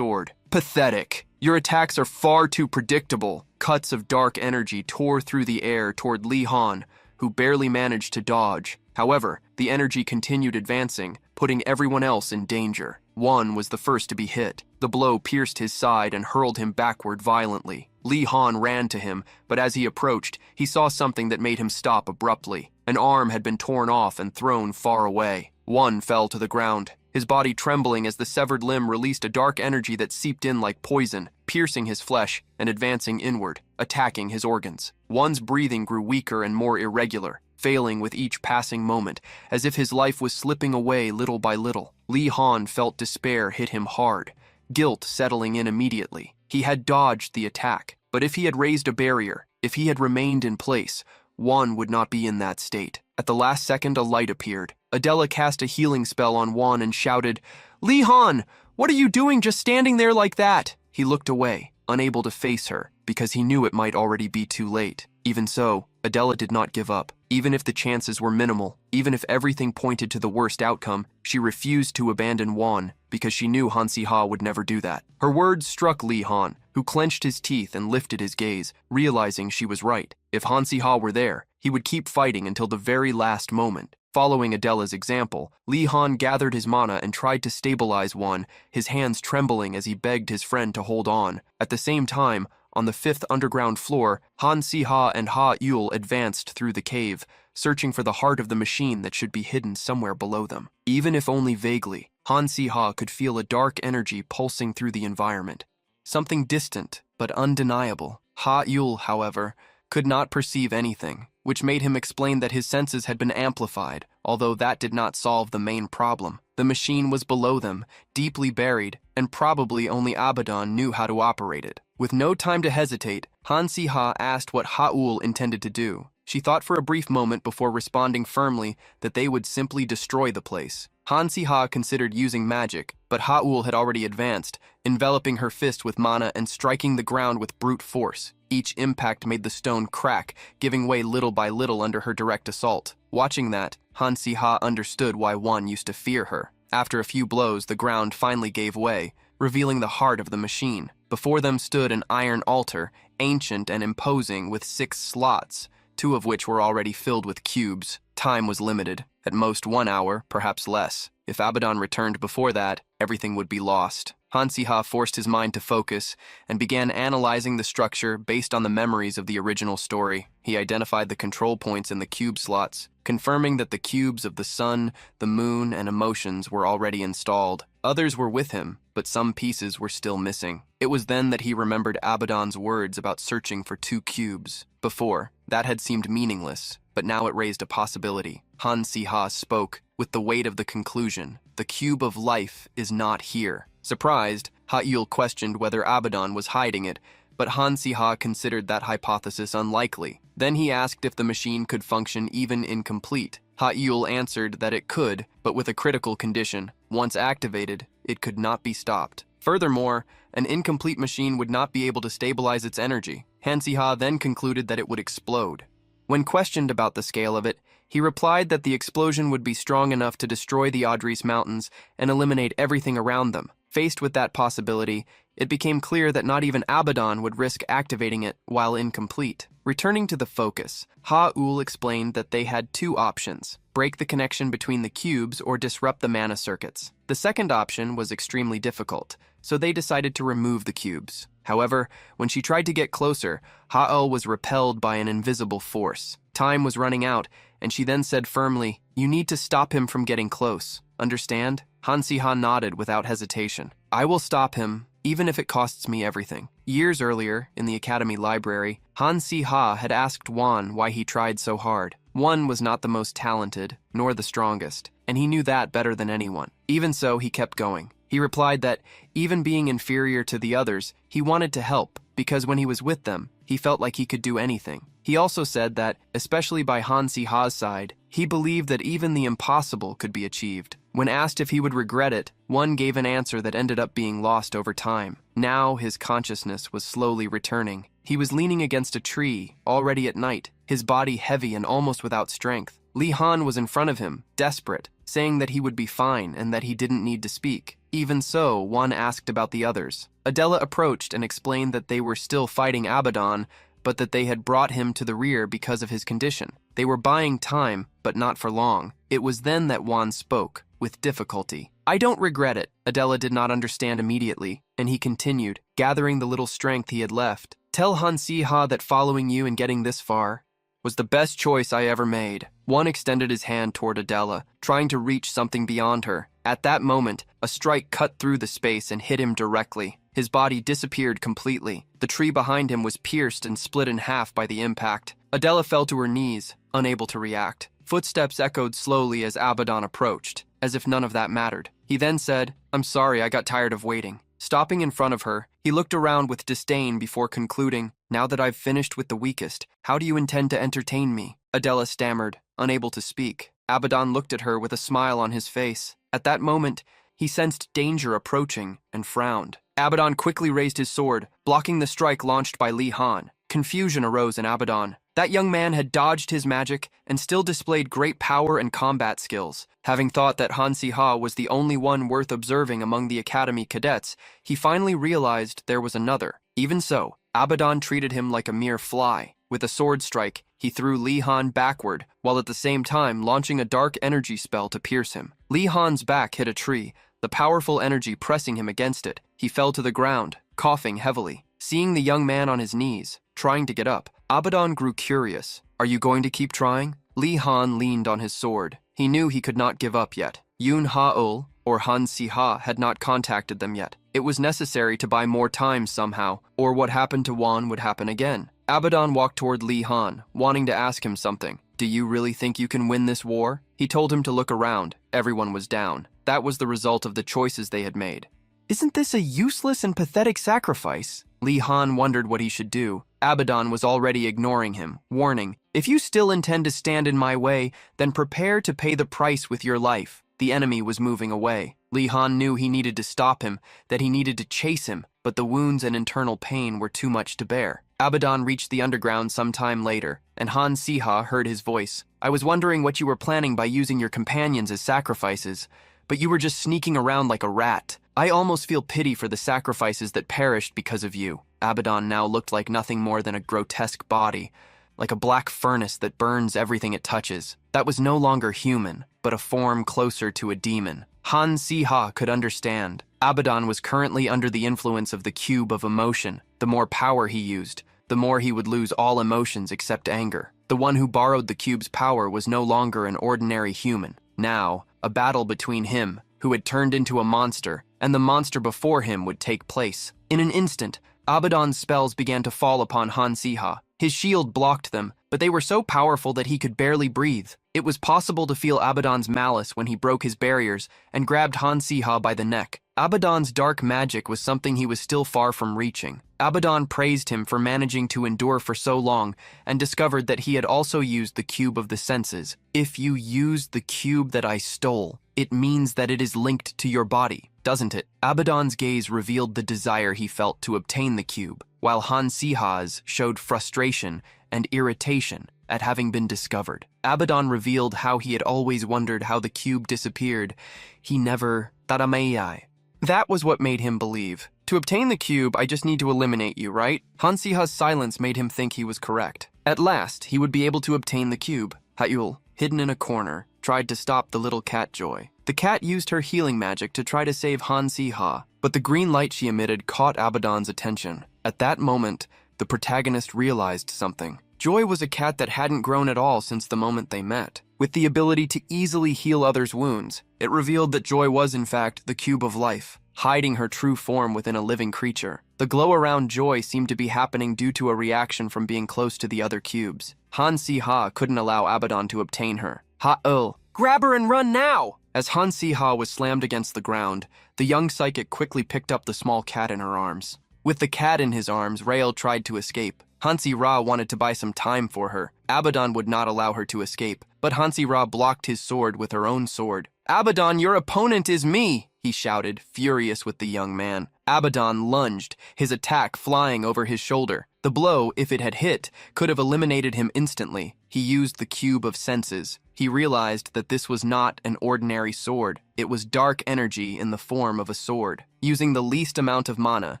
"Pathetic! Your attacks are far too predictable." Cuts of dark energy tore through the air toward Li Han, who barely managed to dodge. However, the energy continued advancing, putting everyone else in danger. One was the first to be hit. The blow pierced his side and hurled him backward violently. Li Han ran to him, but as he approached, he saw something that made him stop abruptly. An arm had been torn off and thrown far away. One fell to the ground, his body trembling as the severed limb released a dark energy that seeped in like poison, piercing his flesh and advancing inward, attacking his organs. One's breathing grew weaker and more irregular, failing with each passing moment, as if his life was slipping away little by little. Li Han felt despair hit him hard, guilt settling in immediately. He had dodged the attack, but if he had raised a barrier, if he had remained in place, One would not be in that state. At the last second, a light appeared. Adela cast a healing spell on Juan and shouted, "Li Han, what are you doing just standing there like that?" He looked away, unable to face her, because he knew it might already be too late. Even so, Adela did not give up. Even if the chances were minimal, even if everything pointed to the worst outcome, she refused to abandon Juan because she knew Han Si-ha would never do that. Her words struck Li Han, who clenched his teeth and lifted his gaze, realizing she was right. If Han Si-ha were there, he would keep fighting until the very last moment. Following Adela's example, Li Han gathered his mana and tried to stabilize Juan, his hands trembling as he begged his friend to hold on. At the same time, on the 5th underground floor, Han Si-ha and Ha Yul advanced through the cave, searching for the heart of the machine that should be hidden somewhere below them. Even if only vaguely, Han Si-ha could feel a dark energy pulsing through the environment. Something distant, but undeniable. Ha Yul, however, could not perceive anything, which made him explain that his senses had been amplified, although that did not solve the main problem. The machine was below them, deeply buried, and probably only Abaddon knew how to operate it. With no time to hesitate, Han Si-ha asked what Ha'ul intended to do. She thought for a brief moment before responding firmly that they would simply destroy the place. Han Si-ha considered using magic, but Ha'ul had already advanced, enveloping her fist with mana and striking the ground with brute force. Each impact made the stone crack, giving way little by little under her direct assault. Watching that, Han Si-ha understood why Juan used to fear her. After a few blows, the ground finally gave way, revealing the heart of the machine. Before them stood an iron altar, ancient and imposing, with 6 slots, 2 of which were already filled with cubes. Time was limited, at most 1 hour, perhaps less. If Abaddon returned before that, everything would be lost. Han-si-ha forced his mind to focus and began analyzing the structure based on the memories of the original story. He identified the control points in the cube slots, confirming that the cubes of the sun, the moon, and emotions were already installed. Others were with him, but some pieces were still missing. It was then that he remembered Abaddon's words about searching for 2 cubes. Before, that had seemed meaningless, but now it raised a possibility. Han-si-ha spoke with the weight of the conclusion. The cube of life is not here. Surprised, Ha-yul questioned whether Abaddon was hiding it, but Han-si-ha considered that hypothesis unlikely. Then he asked if the machine could function even incomplete. Ha-yul answered that it could, but with a critical condition. Once activated, it could not be stopped. Furthermore, an incomplete machine would not be able to stabilize its energy. Han-si-ha then concluded that it would explode. When questioned about the scale of it, he replied that the explosion would be strong enough to destroy the Adris Mountains and eliminate everything around them. Faced with that possibility, it became clear that not even Abaddon would risk activating it while incomplete. Returning to the focus, Ha-ul explained that they had 2 options: break the connection between the cubes or disrupt the mana circuits. The second option was extremely difficult, so they decided to remove the cubes. However, when she tried to get closer, Ha-ul was repelled by an invisible force. Time was running out, and she then said firmly, "You need to stop him from getting close. Understand?" Han-si-ha nodded without hesitation. "I will stop him, even if it costs me everything." Years earlier, in the academy library, Han-si-ha had asked Wan why he tried so hard. Wan was not the most talented, nor the strongest, and he knew that better than anyone. Even so, he kept going. He replied that, even being inferior to the others, he wanted to help, because when he was with them, he felt like he could do anything. He also said that, especially by Han-si-ha's side, he believed that even the impossible could be achieved. When asked if he would regret it, one gave an answer that ended up being lost over time. Now his consciousness was slowly returning. He was leaning against a tree, already at night, his body heavy and almost without strength. Li Han was in front of him, desperate, saying that he would be fine and that he didn't need to speak. Even so, one asked about the others. Adela approached and explained that they were still fighting Abaddon, but that they had brought him to the rear because of his condition. They were buying time, but not for long. It was then that Wan spoke, with difficulty. "I don't regret it." Adela did not understand immediately, and he continued, gathering the little strength he had left. "Tell Han-si-ha that following you and getting this far was the best choice I ever made." One extended his hand toward Adela, trying to reach something beyond her. At that moment, a strike cut through the space and hit him directly. His body disappeared completely. The tree behind him was pierced and split in half by the impact. Adela fell to her knees, unable to react. Footsteps echoed slowly as Abaddon approached, as if none of that mattered. He then said, "I'm sorry, I got tired of waiting." Stopping in front of her, he looked around with disdain before concluding, "Now that I've finished with the weakest, how do you intend to entertain me?" Adela stammered, unable to speak. Abaddon looked at her with a smile on his face. At that moment, he sensed danger approaching and frowned. Abaddon quickly raised his sword, blocking the strike launched by Li Han. Confusion arose in Abaddon. That young man had dodged his magic and still displayed great power and combat skills. Having thought that Han-si-ha was the only one worth observing among the academy cadets, he finally realized there was another. Even so, Abaddon treated him like a mere fly. With a sword strike, he threw Li Han backward, while at the same time launching a dark energy spell to pierce him. Li Han's back hit a tree, the powerful energy pressing him against it. He fell to the ground, coughing heavily. Seeing the young man on his knees, trying to get up, Abaddon grew curious. "Are you going to keep trying?" Li Han leaned on his sword. He knew he could not give up yet. Yun Ha-ul, or Han-si-ha, had not contacted them yet. It was necessary to buy more time somehow, or what happened to Wan would happen again. Abaddon walked toward Li Han, wanting to ask him something. "Do you really think you can win this war?" He told him to look around. Everyone was down. That was the result of the choices they had made. "Isn't this a useless and pathetic sacrifice?" Li Han wondered what he should do. Abaddon was already ignoring him, warning, "If you still intend to stand in my way, then prepare to pay the price with your life." The enemy was moving away. Li Han knew he needed to stop him, that he needed to chase him, but the wounds and internal pain were too much to bear. Abaddon reached the underground some time later, and Han-si-ha heard his voice. "I was wondering what you were planning by using your companions as sacrifices, but you were just sneaking around like a rat. I almost feel pity for the sacrifices that perished because of you." Abaddon now looked like nothing more than a grotesque body, like a black furnace that burns everything it touches. That was no longer human, but a form closer to a demon. Han-si-ha could understand. Abaddon was currently under the influence of the cube of emotion. The more power he used, the more he would lose all emotions except anger. The one who borrowed the cube's power was no longer an ordinary human. Now, a battle between him, who had turned into a monster, and the monster before him would take place. In an instant, Abaddon's spells began to fall upon Han Siha. His shield blocked them, but they were so powerful that he could barely breathe. It was possible to feel Abaddon's malice when he broke his barriers and grabbed Han Siha by the neck. Abaddon's dark magic was something he was still far from reaching. Abaddon praised him for managing to endure for so long and discovered that he had also used the cube of the senses. If you used the cube that I stole, it means that it is linked to your body, doesn't it? Abaddon's gaze revealed the desire he felt to obtain the cube, while Han Siha's showed frustration and irritation at having been discovered. Abaddon revealed how he had always wondered how the cube disappeared. He never taramei. That was what made him believe. To obtain the cube, I just need to eliminate you, right? Han Siha's silence made him think he was correct. At last, he would be able to obtain the cube. Hayul, hidden in a corner, tried to stop the little cat Joy. The cat used her healing magic to try to save Han Siha, but the green light she emitted caught Abaddon's attention. At that moment, the protagonist realized something. Joy was a cat that hadn't grown at all since the moment they met. With the ability to easily heal others' wounds, it revealed that Joy was in fact the cube of life, hiding her true form within a living creature. The glow around Joy seemed to be happening due to a reaction from being close to the other cubes. Han Siha couldn't allow Abaddon to obtain her. Ha-ul, grab her and run now! As Han Siha was slammed against the ground, the young psychic quickly picked up the small cat in her arms. With the cat in his arms, Rael tried to escape. Hansi Ra wanted to buy some time for her. Abaddon would not allow her to escape, but Hansi Ra blocked his sword with her own sword. "Abaddon, your opponent is me!" he shouted, furious with the young man. Abaddon lunged, his attack flying over his shoulder. The blow, if it had hit, could have eliminated him instantly. He used the cube of senses. He realized that this was not an ordinary sword. It was dark energy in the form of a sword. Using the least amount of mana,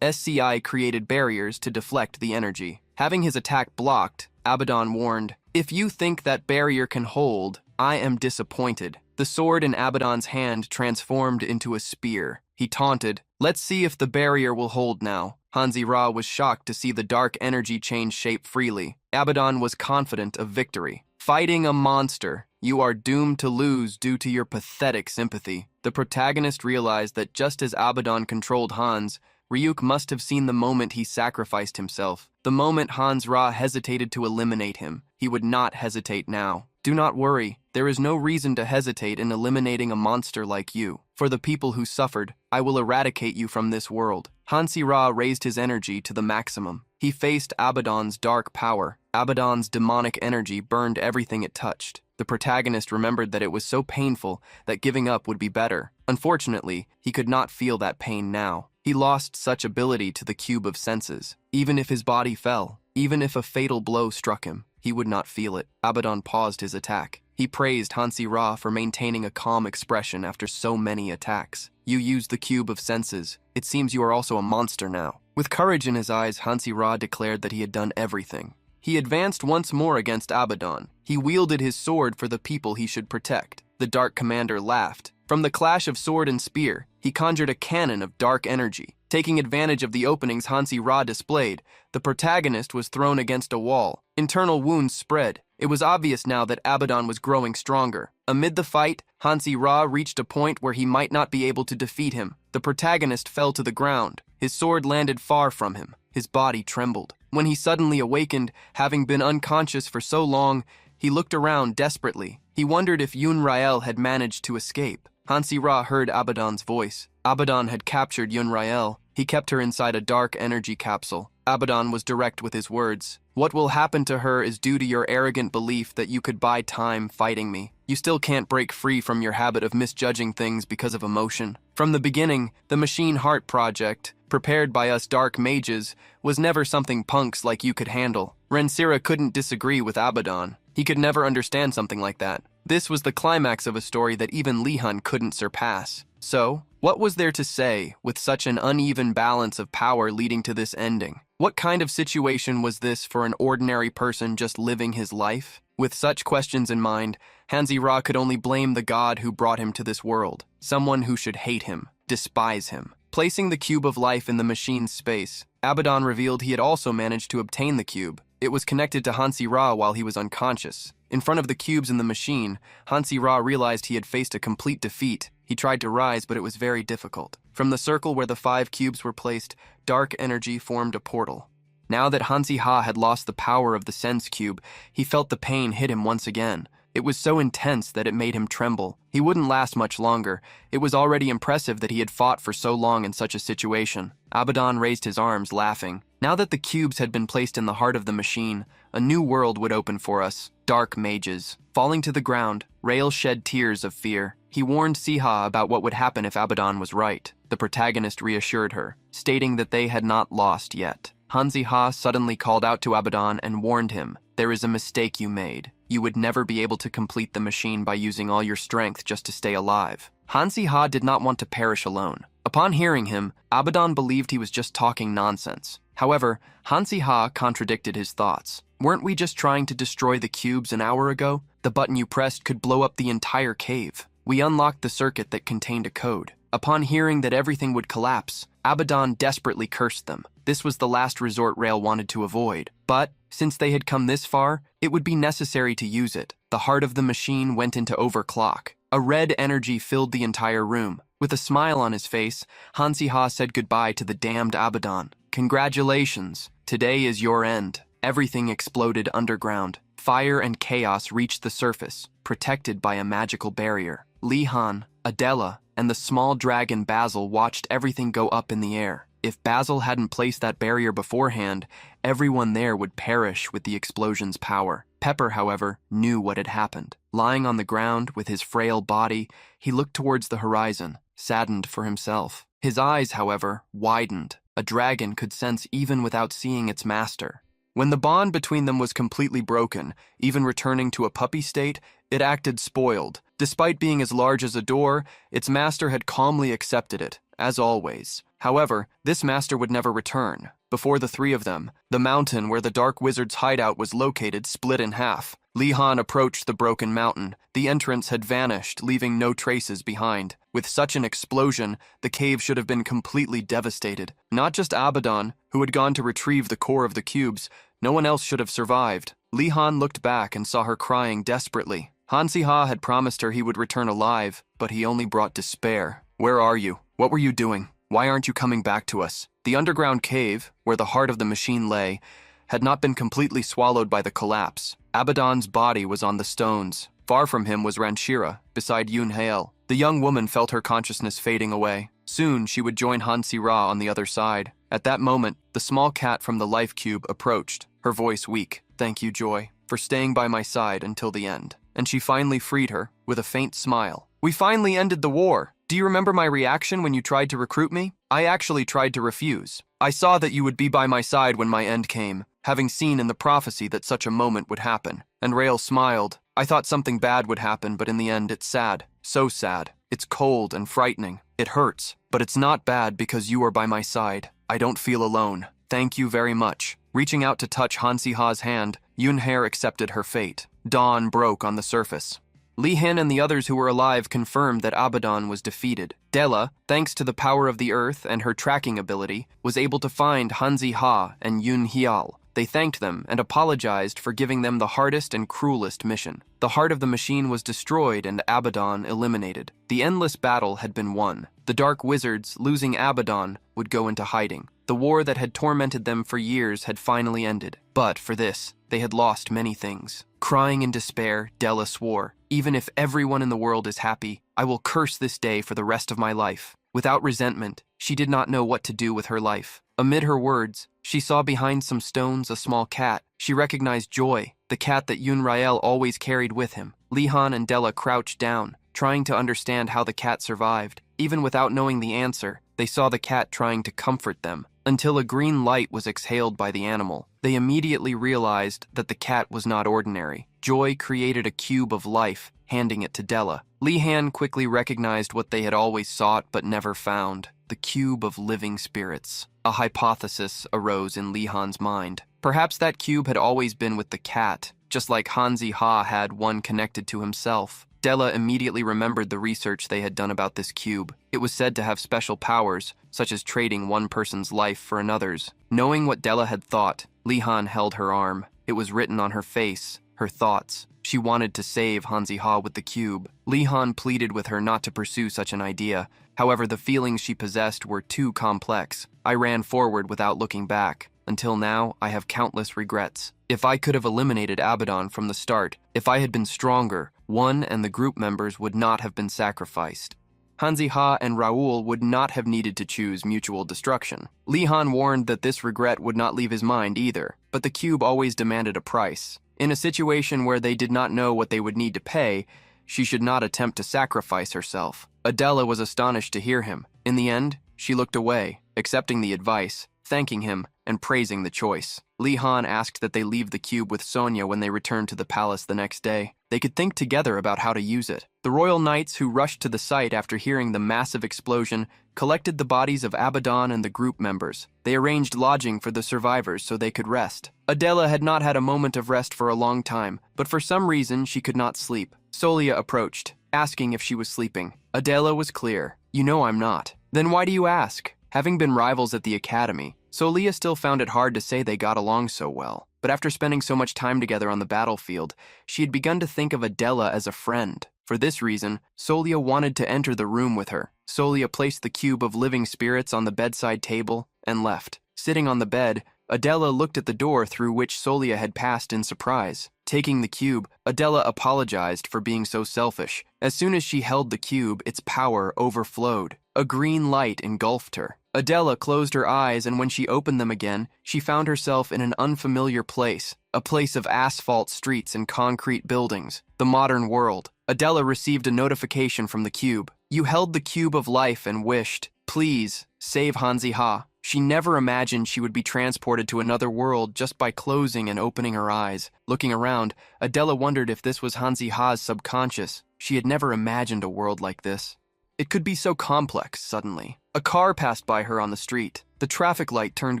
SCI created barriers to deflect the energy. Having his attack blocked, Abaddon warned, "If you think that barrier can hold, I am disappointed." The sword in Abaddon's hand transformed into a spear. He taunted, "Let's see if the barrier will hold now." Hansi Ra was shocked to see the dark energy change shape freely. Abaddon was confident of victory. "Fighting a monster, you are doomed to lose due to your pathetic sympathy." The protagonist realized that just as Abaddon controlled Hans, Ryuk must have seen the moment he sacrificed himself. The moment Hans Ra hesitated to eliminate him, he would not hesitate now. "Do not worry, there is no reason to hesitate in eliminating a monster like you. For the people who suffered, I will eradicate you from this world." Hansi Ra raised his energy to the maximum. He faced Abaddon's dark power. Abaddon's demonic energy burned everything it touched. The protagonist remembered that it was so painful that giving up would be better. Unfortunately, he could not feel that pain now. He lost such ability to the cube of senses. Even if his body fell, even if a fatal blow struck him, he would not feel it. Abaddon paused his attack. He praised Hansi Ra for maintaining a calm expression after so many attacks. "You used the cube of senses. It seems you are also a monster now." With courage in his eyes, Hansi Ra declared that he had done everything. He advanced once more against Abaddon. He wielded his sword for the people he should protect. The Dark Commander laughed. From the clash of sword and spear, he conjured a cannon of dark energy. Taking advantage of the openings Hansi Ra displayed, the protagonist was thrown against a wall. Internal wounds spread. It was obvious now that Abaddon was growing stronger. Amid the fight, Hansi Ra reached a point where he might not be able to defeat him. The protagonist fell to the ground. His sword landed far from him. His body trembled. When he suddenly awakened, having been unconscious for so long, he looked around desperately. He wondered if Yun Rael had managed to escape. Hansi Ra heard Abaddon's voice. Abaddon had captured Yun Rael. He kept her inside a dark energy capsule. Abaddon was direct with his words. "What will happen to her is due to your arrogant belief that you could buy time fighting me. You still can't break free from your habit of misjudging things because of emotion. From the beginning, the Machine Heart Project, prepared by us dark mages, was never something punks like you could handle." Rensira couldn't disagree with Abaddon. He could never understand something like that. This was the climax of a story that even Lihun couldn't surpass. So, what was there to say, with such an uneven balance of power leading to this ending? What kind of situation was this for an ordinary person just living his life? With such questions in mind, Hansi Ra could only blame the god who brought him to this world, someone who should hate him, despise him. Placing the cube of life in the machine's space, Abaddon revealed he had also managed to obtain the cube. It was connected to Hansi Ra while he was unconscious. In front of the cubes in the machine, Hansi Ra realized he had faced a complete defeat. He tried to rise, but it was very difficult. From the circle where the 5 cubes were placed, dark energy formed a portal. Now that Hansi Ha had lost the power of the sense cube, he felt the pain hit him once again. It was so intense that it made him tremble. He wouldn't last much longer. It was already impressive that he had fought for so long in such a situation. Abaddon raised his arms, laughing. Now that the cubes had been placed in the heart of the machine, a new world would open for us. Dark mages. Falling to the ground, Rael shed tears of fear. He warned Siha about what would happen if Abaddon was right. The protagonist reassured her, stating that they had not lost yet. Hansi Ha suddenly called out to Abaddon and warned him, "There is a mistake you made. You would never be able to complete the machine by using all your strength just to stay alive." Hansi Ha did not want to perish alone. Upon hearing him, Abaddon believed he was just talking nonsense. However, Hansi Ha contradicted his thoughts. "Weren't we just trying to destroy the cubes an hour ago? The button you pressed could blow up the entire cave. We unlocked the circuit that contained a code." Upon hearing that everything would collapse, Abaddon desperately cursed them. This was the last resort Rael wanted to avoid. But, since they had come this far, it would be necessary to use it. The heart of the machine went into overclock. A red energy filled the entire room. With a smile on his face, Hansi Ha said goodbye to the damned Abaddon. "Congratulations, today is your end." Everything exploded underground. Fire and chaos reached the surface, protected by a magical barrier. Lihan, Adela, and the small dragon Basil watched everything go up in the air. If Basil hadn't placed that barrier beforehand, everyone there would perish with the explosion's power. Pepper, however, knew what had happened. Lying on the ground with his frail body, he looked towards the horizon, saddened for himself. His eyes, however, widened. A dragon could sense even without seeing its master. When the bond between them was completely broken, even returning to a puppy state, it acted spoiled. Despite being as large as a door, its master had calmly accepted it, as always. However, this master would never return. Before the 3 of them, the mountain where the Dark Wizard's hideout was located split in half. Lihan approached the broken mountain. The entrance had vanished, leaving no traces behind. With such an explosion, the cave should have been completely devastated. Not just Abaddon, who had gone to retrieve the core of the cubes. No one else should have survived. Lihan looked back and saw her crying desperately. Hansi Ha had promised her he would return alive, but he only brought despair. "Where are you? What were you doing? Why aren't you coming back to us?" The underground cave, where the heart of the machine lay, had not been completely swallowed by the collapse. Abaddon's body was on the stones. Far from him was Ranshira, beside Yahello. The young woman felt her consciousness fading away. Soon she would join Hansi Ra on the other side. At that moment, the small cat from the life cube approached, her voice weak. "Thank you, Joy, for staying by my side until the end." And she finally freed her, with a faint smile. "We finally ended the war. Do you remember my reaction when you tried to recruit me? I actually tried to refuse. I saw that you would be by my side when my end came, having seen in the prophecy that such a moment would happen." And Rael smiled. "I thought something bad would happen, but in the end it's sad. So sad. It's cold and frightening. It hurts. But it's not bad because you are by my side. I don't feel alone. Thank you very much." Reaching out to touch Hansi Ha's hand, Yunher accepted her fate. Dawn broke on the surface. Lihan and the others who were alive confirmed that Abaddon was defeated. Della, thanks to the power of the earth and her tracking ability, was able to find Hansi Ha and Yun Hial. They thanked them and apologized for giving them the hardest and cruelest mission. The heart of the machine was destroyed and Abaddon eliminated. The endless battle had been won. The Dark Wizards, losing Abaddon, would go into hiding. The war that had tormented them for years had finally ended. But for this, they had lost many things. Crying in despair, Della swore, "Even if everyone in the world is happy, I will curse this day for the rest of my life." Without resentment, she did not know what to do with her life. Amid her words, she saw behind some stones a small cat. She recognized Joy, the cat that Yun Rael always carried with him. Lihan and Della crouched down, trying to understand how the cat survived. Even without knowing the answer, they saw the cat trying to comfort them. Until a green light was exhaled by the animal, they immediately realized that the cat was not ordinary. Joy created a cube of life, handing it to Della. Lihan quickly recognized what they had always sought but never found, the cube of living spirits. A hypothesis arose in Lihan's mind. Perhaps that cube had always been with the cat, just like Hansi Ha had one connected to himself. Della immediately remembered the research they had done about this cube. It was said to have special powers, such as trading one person's life for another's. Knowing what Della had thought, Li-Han held her arm. It was written on her face, her thoughts. She wanted to save Hanzi-Ha with the cube. Li-Han pleaded with her not to pursue such an idea. However, the feelings she possessed were too complex. I ran forward without looking back. Until now, I have countless regrets. If I could have eliminated Abaddon from the start, if I had been stronger, one and the group members would not have been sacrificed. Hanzi-Ha and Raoul would not have needed to choose mutual destruction. Li-Han warned that this regret would not leave his mind either, but the cube always demanded a price. In a situation where they did not know what they would need to pay, she should not attempt to sacrifice herself. Adela was astonished to hear him. In the end, she looked away, accepting the advice, thanking him, and praising the choice. Li-Han asked that they leave the cube with Sonia when they returned to the palace the next day. They could think together about how to use it. The royal knights who rushed to the site after hearing the massive explosion collected the bodies of Abaddon and the group members. They arranged lodging for the survivors so they could rest. Adela had not had a moment of rest for a long time, but for some reason she could not sleep. Solia approached, asking if she was sleeping. Adela was clear. "You know I'm not." "Then why do you ask?" Having been rivals at the academy, Solia still found it hard to say they got along so well. But after spending so much time together on the battlefield, she had begun to think of Adela as a friend. For this reason, Solia wanted to enter the room with her. Solia placed the cube of living spirits on the bedside table and left. Sitting on the bed, Adela looked at the door through which Solia had passed in surprise. Taking the cube, Adela apologized for being so selfish. As soon as she held the cube, its power overflowed. A green light engulfed her. Adela closed her eyes, and when she opened them again, she found herself in an unfamiliar place. A place of asphalt streets and concrete buildings. The modern world. Adela received a notification from the cube. "You held the cube of life and wished. Please, save Hanzi-Ha." She never imagined she would be transported to another world just by closing and opening her eyes. Looking around, Adela wondered if this was Hanzi-Ha's subconscious. She had never imagined a world like this. It could be so complex, suddenly. A car passed by her on the street. The traffic light turned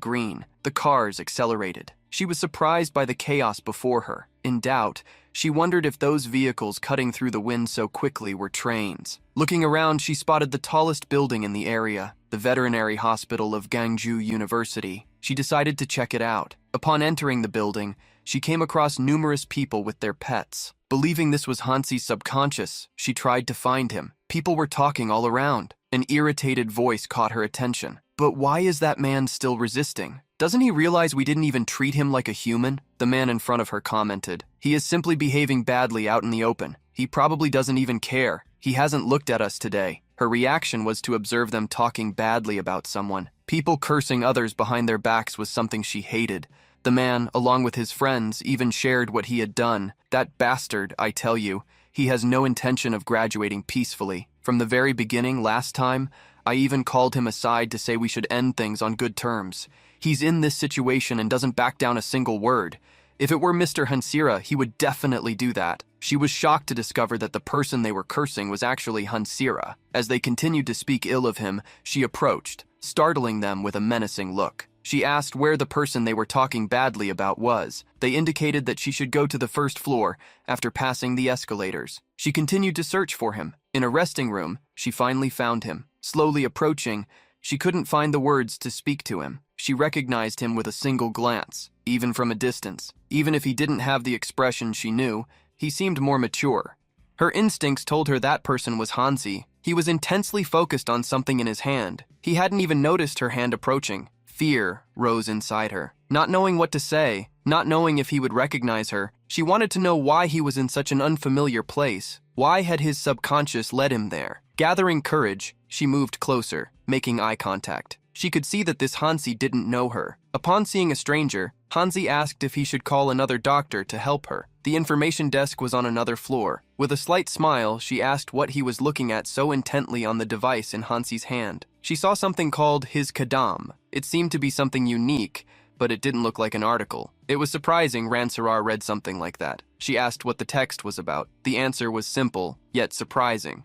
green. The cars accelerated. She was surprised by the chaos before her. In doubt, she wondered if those vehicles cutting through the wind so quickly were trains. Looking around, she spotted the tallest building in the area, the veterinary hospital of Gwangju University. She decided to check it out. Upon entering the building, she came across numerous people with their pets. Believing this was Hansi's subconscious, she tried to find him. People were talking all around. An irritated voice caught her attention. "But why is that man still resisting? Doesn't he realize we didn't even treat him like a human?" The man in front of her commented. "He is simply behaving badly out in the open. He probably doesn't even care. He hasn't looked at us today." Her reaction was to observe them talking badly about someone. People cursing others behind their backs was something she hated. The man, along with his friends, even shared what he had done. "That bastard, I tell you, he has no intention of graduating peacefully. From the very beginning, last time, I even called him aside to say we should end things on good terms. He's in this situation and doesn't back down a single word. If it were Mr. Hansira, he would definitely do that." She was shocked to discover that the person they were cursing was actually Hansira. As they continued to speak ill of him, she approached, startling them with a menacing look. She asked where the person they were talking badly about was. They indicated that she should go to the first floor after passing the escalators. She continued to search for him. In a resting room, she finally found him. Slowly approaching, she couldn't find the words to speak to him. She recognized him with a single glance, even from a distance. Even if he didn't have the expression she knew, he seemed more mature. Her instincts told her that person was Hansi. He was intensely focused on something in his hand. He hadn't even noticed her hand approaching. Fear rose inside her. Not knowing what to say, not knowing if he would recognize her, she wanted to know why he was in such an unfamiliar place. Why had his subconscious led him there? Gathering courage, she moved closer, making eye contact. She could see that this Hansi didn't know her. Upon seeing a stranger, Hansi asked if he should call another doctor to help her. The information desk was on another floor. With a slight smile, she asked what he was looking at so intently on the device in Hansi's hand. She saw something called his kadam. It seemed to be something unique, but it didn't look like an article. It was surprising Ransarar read something like that. She asked what the text was about. The answer was simple, yet surprising.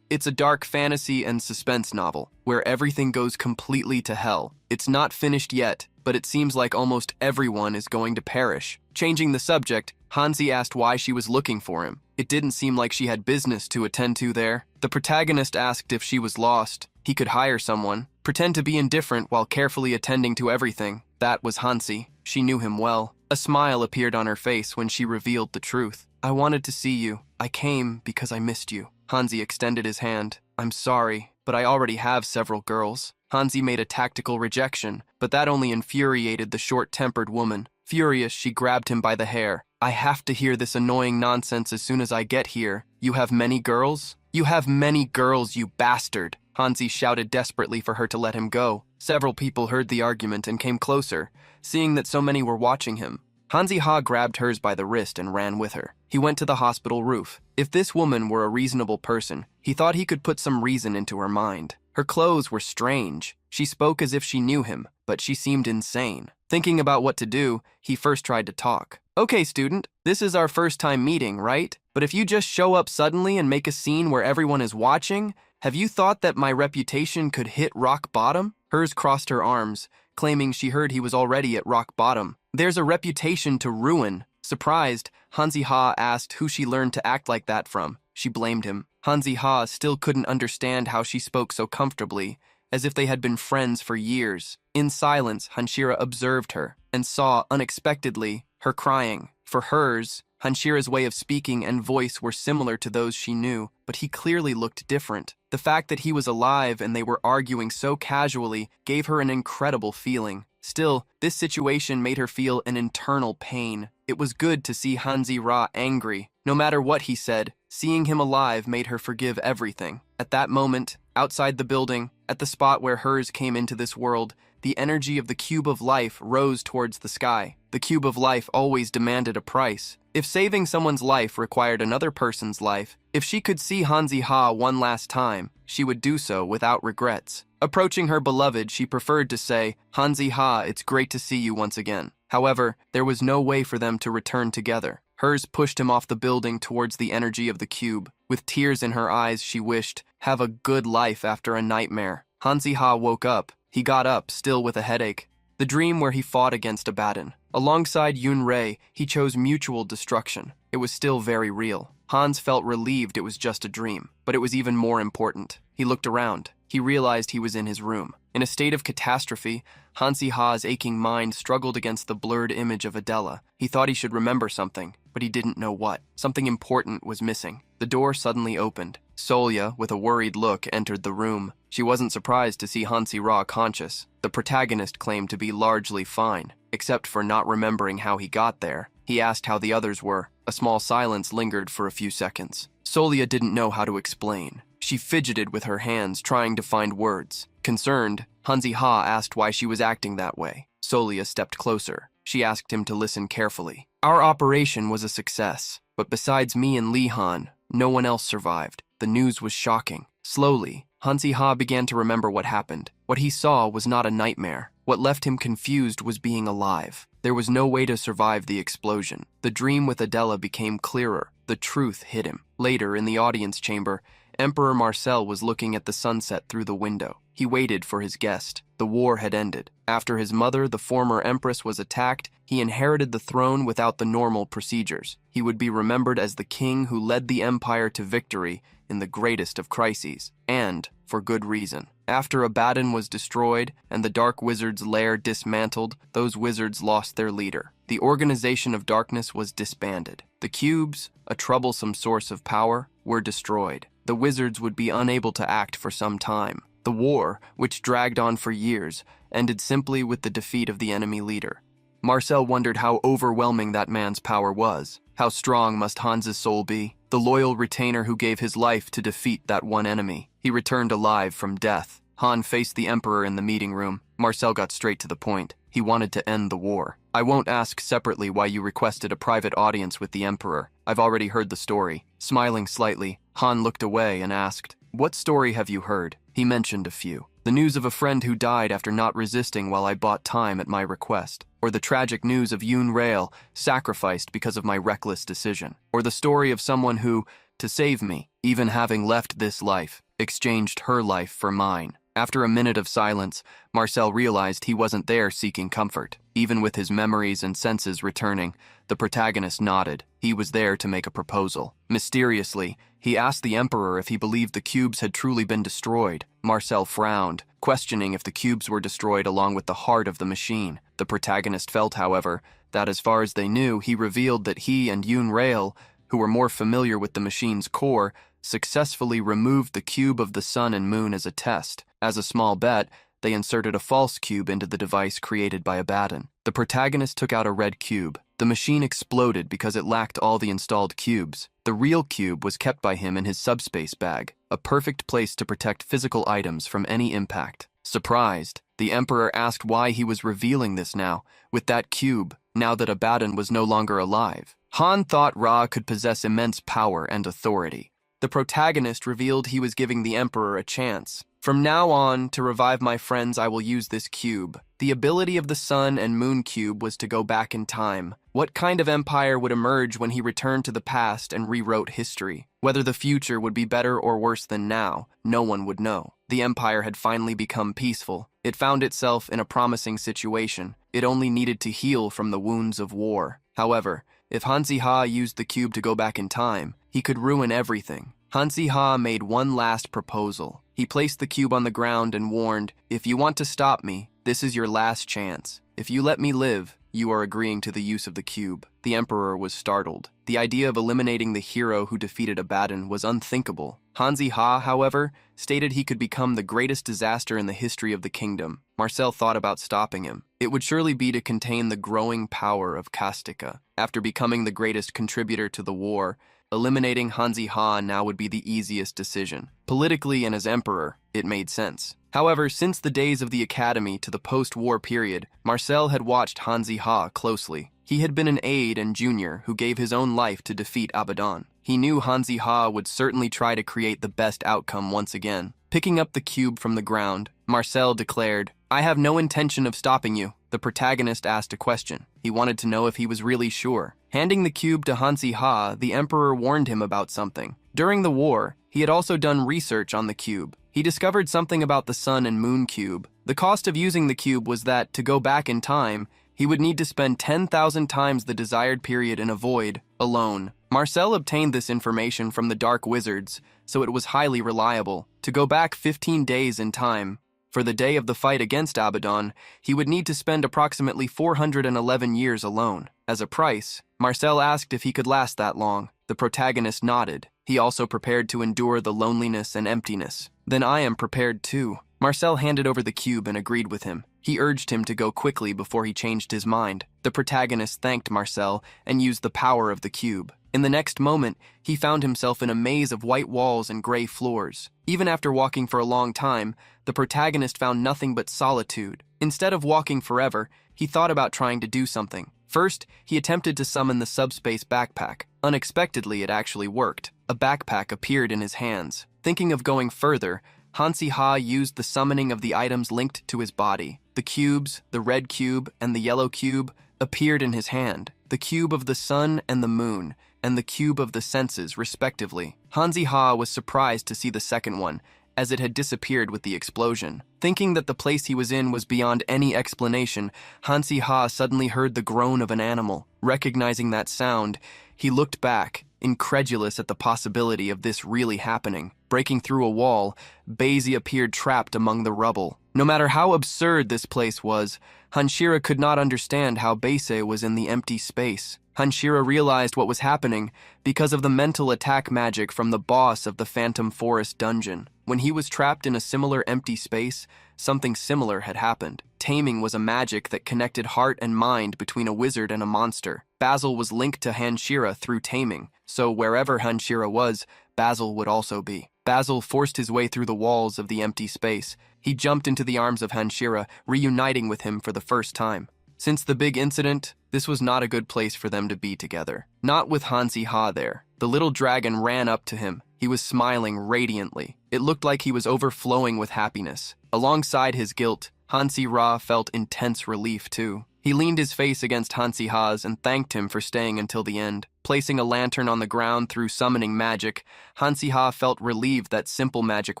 It's a dark fantasy and suspense novel, where everything goes completely to hell. It's not finished yet, but it seems like almost everyone is going to perish. Changing the subject, Hansi asked why she was looking for him. It didn't seem like she had business to attend to there. The protagonist asked if she was lost. He could hire someone, pretend to be indifferent while carefully attending to everything. That was Hansi. She knew him well. A smile appeared on her face when she revealed the truth. I wanted to see you. I came because I missed you. Hansi extended his hand. I'm sorry, but I already have several girls. Hansi made a tactical rejection, but that only infuriated the short-tempered woman. Furious, she grabbed him by the hair. I have to hear this annoying nonsense as soon as I get here. You have many girls? You have many girls, you bastard! Hansi shouted desperately for her to let him go. Several people heard the argument and came closer, seeing that so many were watching him. Hansi grabbed hers by the wrist and ran with her. He went to the hospital roof. If this woman were a reasonable person, he thought he could put some reason into her mind. Her clothes were strange. She spoke as if she knew him, but she seemed insane. Thinking about what to do, he first tried to talk. Okay, student, this is our first time meeting, right? But if you just show up suddenly and make a scene where everyone is watching, have you thought that my reputation could hit rock bottom? Hers crossed her arms, claiming she heard he was already at rock bottom. There's a reputation to ruin. Surprised, Hansi asked who she learned to act like that from. She blamed him. Hansi still couldn't understand how she spoke so comfortably, as if they had been friends for years. In silence, Hanshira observed her and saw, unexpectedly, her crying. For hers, Hanshira's way of speaking and voice were similar to those she knew, but he clearly looked different. The fact that he was alive and they were arguing so casually gave her an incredible feeling. Still, this situation made her feel an internal pain. It was good to see Hansi angry. No matter what he said, seeing him alive made her forgive everything. At that moment, outside the building, at the spot where hers came into this world, the energy of the cube of life rose towards the sky. The cube of life always demanded a price. If saving someone's life required another person's life, if she could see Hansi one last time, she would do so without regrets. Approaching her beloved, she preferred to say, Hansi it's great to see you once again. However, there was no way for them to return together. Hers pushed him off the building towards the energy of the cube. With tears in her eyes, she wished, have a good life after a nightmare. Hansi woke up. He got up, still with a headache. The dream where he fought against Abaddon. Alongside Yun-Rei, he chose mutual destruction. It was still very real. Hans felt relieved it was just a dream, but it was even more important. He looked around. He realized he was in his room. In a state of catastrophe, Hansi aching mind struggled against the blurred image of Adela. He thought he should remember something, but he didn't know what. Something important was missing. The door suddenly opened. Solya, with a worried look, entered the room. She wasn't surprised to see Hansi conscious. The protagonist claimed to be largely fine, except for not remembering how he got there. He asked how the others were. A small silence lingered for a few seconds. Solya didn't know how to explain. She fidgeted with her hands, trying to find words. Concerned, Hansi asked why she was acting that way. Solya stepped closer. She asked him to listen carefully. Our operation was a success, but besides me and Li Han, no one else survived. The news was shocking. Slowly, Hansi began to remember what happened. What he saw was not a nightmare. What left him confused was being alive. There was no way to survive the explosion. The dream with Adela became clearer. The truth hit him. Later, in the audience chamber, Emperor Marcel was looking at the sunset through the window. He waited for his guest. The war had ended. After his mother, the former empress, was attacked, he inherited the throne without the normal procedures. He would be remembered as the king who led the empire to victory in the greatest of crises, and for good reason. After Abaddon was destroyed and the Dark Wizard's lair dismantled, those wizards lost their leader. The Organization of Darkness was disbanded. The cubes, a troublesome source of power, were destroyed. The wizards would be unable to act for some time. The war, which dragged on for years, ended simply with the defeat of the enemy leader. Marcel wondered how overwhelming that man's power was. How strong must Hans's soul be? The loyal retainer who gave his life to defeat that one enemy. He returned alive from death. Han faced the Emperor in the meeting room. Marcel got straight to the point. He wanted to end the war. I won't ask separately why you requested a private audience with the Emperor. I've already heard the story. Smiling slightly, Han looked away and asked, "What story have you heard?" He mentioned a few. The news of a friend who died after not resisting while I bought time at my request. Or the tragic news of Yun-Rei sacrificed because of my reckless decision. Or the story of someone who, to save me, even having left this life, exchanged her life for mine. After a minute of silence, Marcel realized he wasn't there seeking comfort. Even with his memories and senses returning, the protagonist nodded. He was there to make a proposal. Mysteriously, he asked the Emperor if he believed the cubes had truly been destroyed. Marcel frowned, questioning if the cubes were destroyed along with the heart of the machine. The protagonist felt, however, that as far as they knew, he revealed that he and Yoon Rail, who were more familiar with the machine's core, successfully removed the cube of the sun and moon as a test. As a small bet, they inserted a false cube into the device created by Abaddon. The protagonist took out a red cube. The machine exploded because it lacked all the installed cubes. The real cube was kept by him in his subspace bag, a perfect place to protect physical items from any impact. Surprised, the Emperor asked why he was revealing this now, with that cube, now that Abaddon was no longer alive. Han thought Ra could possess immense power and authority. The protagonist revealed he was giving the Emperor a chance. From now on, to revive my friends, I will use this cube. The ability of the Sun and Moon cube was to go back in time. What kind of empire would emerge when he returned to the past and rewrote history? Whether the future would be better or worse than now, no one would know. The empire had finally become peaceful. It found itself in a promising situation. It only needed to heal from the wounds of war. However, if Hansi Ha used the cube to go back in time, he could ruin everything. Hansi Ha made one last proposal. He placed the cube on the ground and warned, "If you want to stop me, this is your last chance. If you let me live, you are agreeing to the use of the cube." The Emperor was startled. The idea of eliminating the hero who defeated Abaddon was unthinkable. Hansi Ha, however, stated he could become the greatest disaster in the history of the kingdom. Marcel thought about stopping him. It would surely be to contain the growing power of Kastika. After becoming the greatest contributor to the war, eliminating Hansi Ha now would be the easiest decision. Politically and as emperor, it made sense. However, since the days of the academy to the post-war period, Marcel had watched Hansi Ha closely. He had been an aide and junior who gave his own life to defeat Abaddon. He knew Hansi Ha would certainly try to create the best outcome once again. Picking up the cube from the ground, Marcel declared, "I have no intention of stopping you." The protagonist asked a question. He wanted to know if he was really sure. Handing the cube to Hansi Ha, the Emperor warned him about something. During the war, he had also done research on the cube. He discovered something about the Sun and Moon cube. The cost of using the cube was that, to go back in time, he would need to spend 10,000 times the desired period in a void, alone. Marcel obtained this information from the Dark Wizards, so it was highly reliable. To go back 15 days in time, for the day of the fight against Abaddon, he would need to spend approximately 411 years alone. As a price, Marcel asked if he could last that long. The protagonist nodded. He also prepared to endure the loneliness and emptiness. "Then I am prepared too." Marcel handed over the cube and agreed with him. He urged him to go quickly before he changed his mind. The protagonist thanked Marcel and used the power of the cube. In the next moment, he found himself in a maze of white walls and gray floors. Even after walking for a long time, the protagonist found nothing but solitude. Instead of walking forever, he thought about trying to do something. First, he attempted to summon the subspace backpack. Unexpectedly, it actually worked. A backpack appeared in his hands. Thinking of going further, Hansi Ha used the summoning of the items linked to his body. The cubes, the red cube and the yellow cube, appeared in his hand. The cube of the sun and the moon, and the cube of the senses, respectively. Hansi Ha was surprised to see the second one, as it had disappeared with the explosion. Thinking that the place he was in was beyond any explanation, Hansi Ha suddenly heard the groan of an animal. Recognizing that sound, he looked back, incredulous at the possibility of this really happening. Breaking through a wall, Basie appeared trapped among the rubble. No matter how absurd this place was, Hanshira could not understand how Basie was in the empty space. Hanshira realized what was happening because of the mental attack magic from the boss of the Phantom Forest dungeon. When he was trapped in a similar empty space, something similar had happened. Taming was a magic that connected heart and mind between a wizard and a monster. Basil was linked to Hanshira through taming, so wherever Hanshira was, Basil would also be. Basil forced his way through the walls of the empty space. He jumped into the arms of Hanshira, reuniting with him for the first time. Since the big incident, this was not a good place for them to be together. Not with Hansi Ha there. The little dragon ran up to him. He was smiling radiantly. It looked like he was overflowing with happiness. Alongside his guilt, Hansi Ra felt intense relief too. He leaned his face against Hansi Ha's and thanked him for staying until the end. Placing a lantern on the ground through summoning magic, Hansi Ha felt relieved that simple magic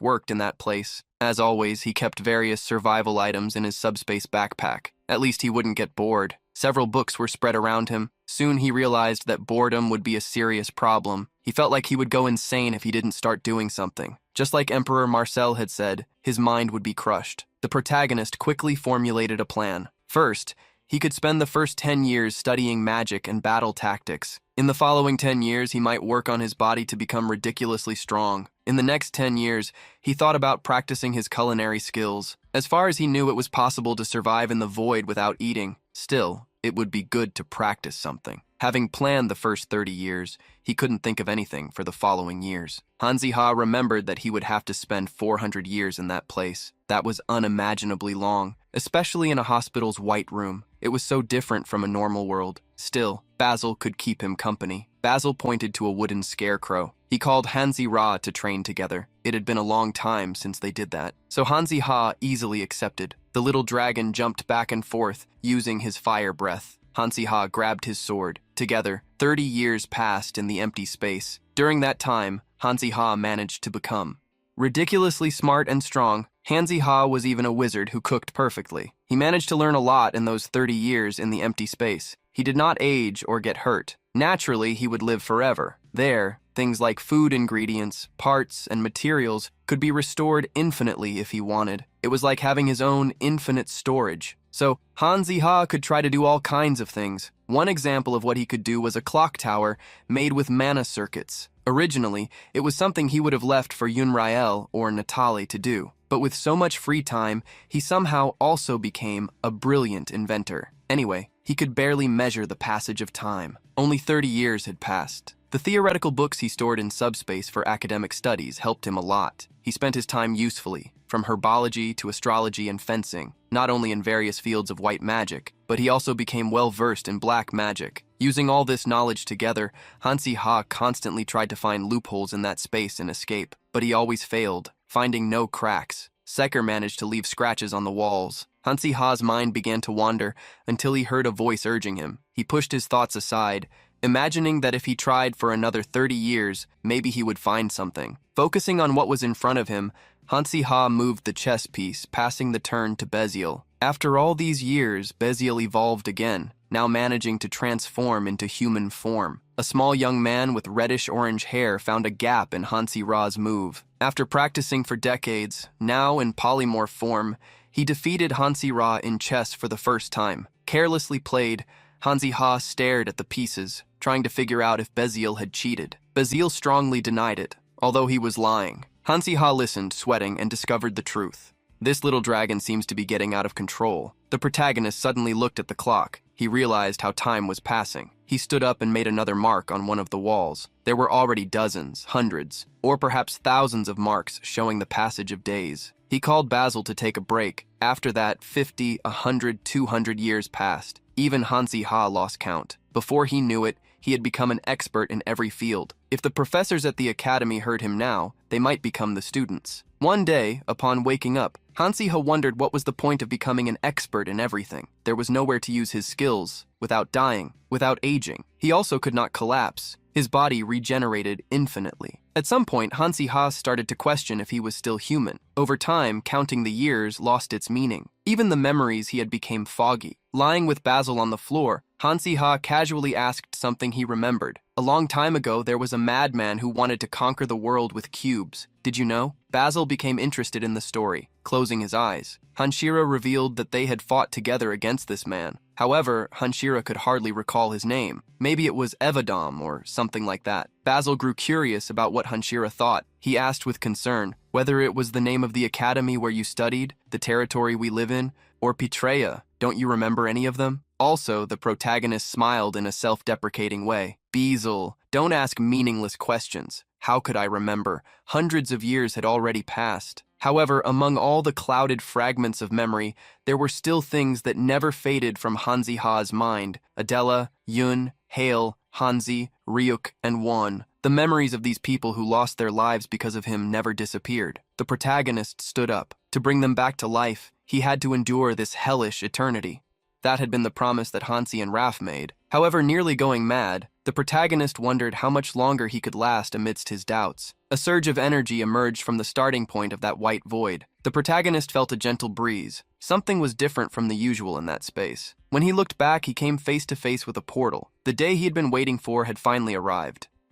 worked in that place. As always, he kept various survival items in his subspace backpack. At least he wouldn't get bored. Several books were spread around him. Soon he realized that boredom would be a serious problem. He felt like he would go insane if he didn't start doing something. Just like Emperor Marcel had said, his mind would be crushed. The protagonist quickly formulated a plan. First, he could spend the first 10 years studying magic and battle tactics. In the following 10 years, he might work on his body to become ridiculously strong. In the next 10 years, he thought about practicing his culinary skills. As far as he knew, it was possible to survive in the void without eating. Still, it would be good to practice something. Having planned the first 30 years, he couldn't think of anything for the following years. Hansi Ha remembered that he would have to spend 400 years in that place. That was unimaginably long, especially in a hospital's white room. It was so different from a normal world. Still, Basil could keep him company. Basil pointed to a wooden scarecrow. He called Hansi Ra to train together. It had been a long time since they did that. So Hansi Ha easily accepted. The little dragon jumped back and forth, using his fire breath. Hansi Ha grabbed his sword. Together, 30 years passed in the empty space. During that time, Hansi Ha managed to become ridiculously smart and strong. Hansi Ha was even a wizard who cooked perfectly. He managed to learn a lot in those 30 years in the empty space. He did not age or get hurt. Naturally, he would live forever. There, things like food ingredients, parts, and materials could be restored infinitely if he wanted. It was like having his own infinite storage. So, Hansi Ha could try to do all kinds of things. One example of what he could do was a clock tower made with mana circuits. Originally, it was something he would have left for Yunrael or Natali to do. But with so much free time, he somehow also became a brilliant inventor. Anyway, he could barely measure the passage of time. Only 30 years had passed. The theoretical books he stored in subspace for academic studies helped him a lot. He spent his time usefully, from herbology to astrology and fencing, not only in various fields of white magic, but he also became well-versed in black magic. Using all this knowledge together, Hansi Ha constantly tried to find loopholes in that space and escape, but he always failed, finding no cracks. Seker managed to leave scratches on the walls. Hansi Ha's mind began to wander until he heard a voice urging him. He pushed his thoughts aside, imagining that if he tried for another 30 years, maybe he would find something. Focusing on what was in front of him, Hansi Ha moved the chess piece, passing the turn to Beziel. After all these years, Beziel evolved again, now managing to transform into human form. A small young man with reddish-orange hair found a gap in Hansi Ra's move. After practicing for decades, now in polymorph form, he defeated Hansi Ra in chess for the first time. Carelessly played, Hansi Ha stared at the pieces, trying to figure out if Beziel had cheated. Beziel strongly denied it, although he was lying. Hansi Ha listened, sweating, and discovered the truth. This little dragon seems to be getting out of control. The protagonist suddenly looked at the clock. He realized how time was passing. He stood up and made another mark on one of the walls. There were already dozens, hundreds, or perhaps thousands of marks showing the passage of days. He called Basil to take a break. After that, 50, 100, 200 years passed. Even Hansi Ha lost count. Before he knew it, he had become an expert in every field. If the professors at the academy heard him now, they might become the students. One day, upon waking up, Hansi Ha wondered what was the point of becoming an expert in everything. There was nowhere to use his skills, without dying, without aging. He also could not collapse. His body regenerated infinitely. At some point, Hansi Ha started to question if he was still human. Over time, counting the years lost its meaning. Even the memories he had became foggy. Lying with Basil on the floor, Hansi Ha casually asked something he remembered. A long time ago, there was a madman who wanted to conquer the world with cubes. Did you know? Basil became interested in the story, closing his eyes. Hanshira revealed that they had fought together against this man. However, Hanshira could hardly recall his name. Maybe it was Evadam or something like that. Basil grew curious about what Hanshira thought. He asked with concern whether it was the name of the academy where you studied, the territory we live in, or Pitreya. Don't you remember any of them? Also, the protagonist smiled in a self-deprecating way. Basil, don't ask meaningless questions. How could I remember? Hundreds of years had already passed. However, among all the clouded fragments of memory, there were still things that never faded from Hansi Ha's mind. Adela, Yun, Hale, Hansi, Ryuk, and Won. The memories of these people who lost their lives because of him never disappeared. The protagonist stood up. To bring them back to life, He had to endure this hellish eternity. That had been the promise that Hansi and Raph made. However, nearly going mad, the protagonist wondered how much longer he could last amidst his doubts. A surge of energy emerged from the starting point of that white void. The protagonist felt a gentle breeze. Something was different from the usual in that space. When he looked back, he came face to face with a portal. The day he had been waiting for had finally arrived.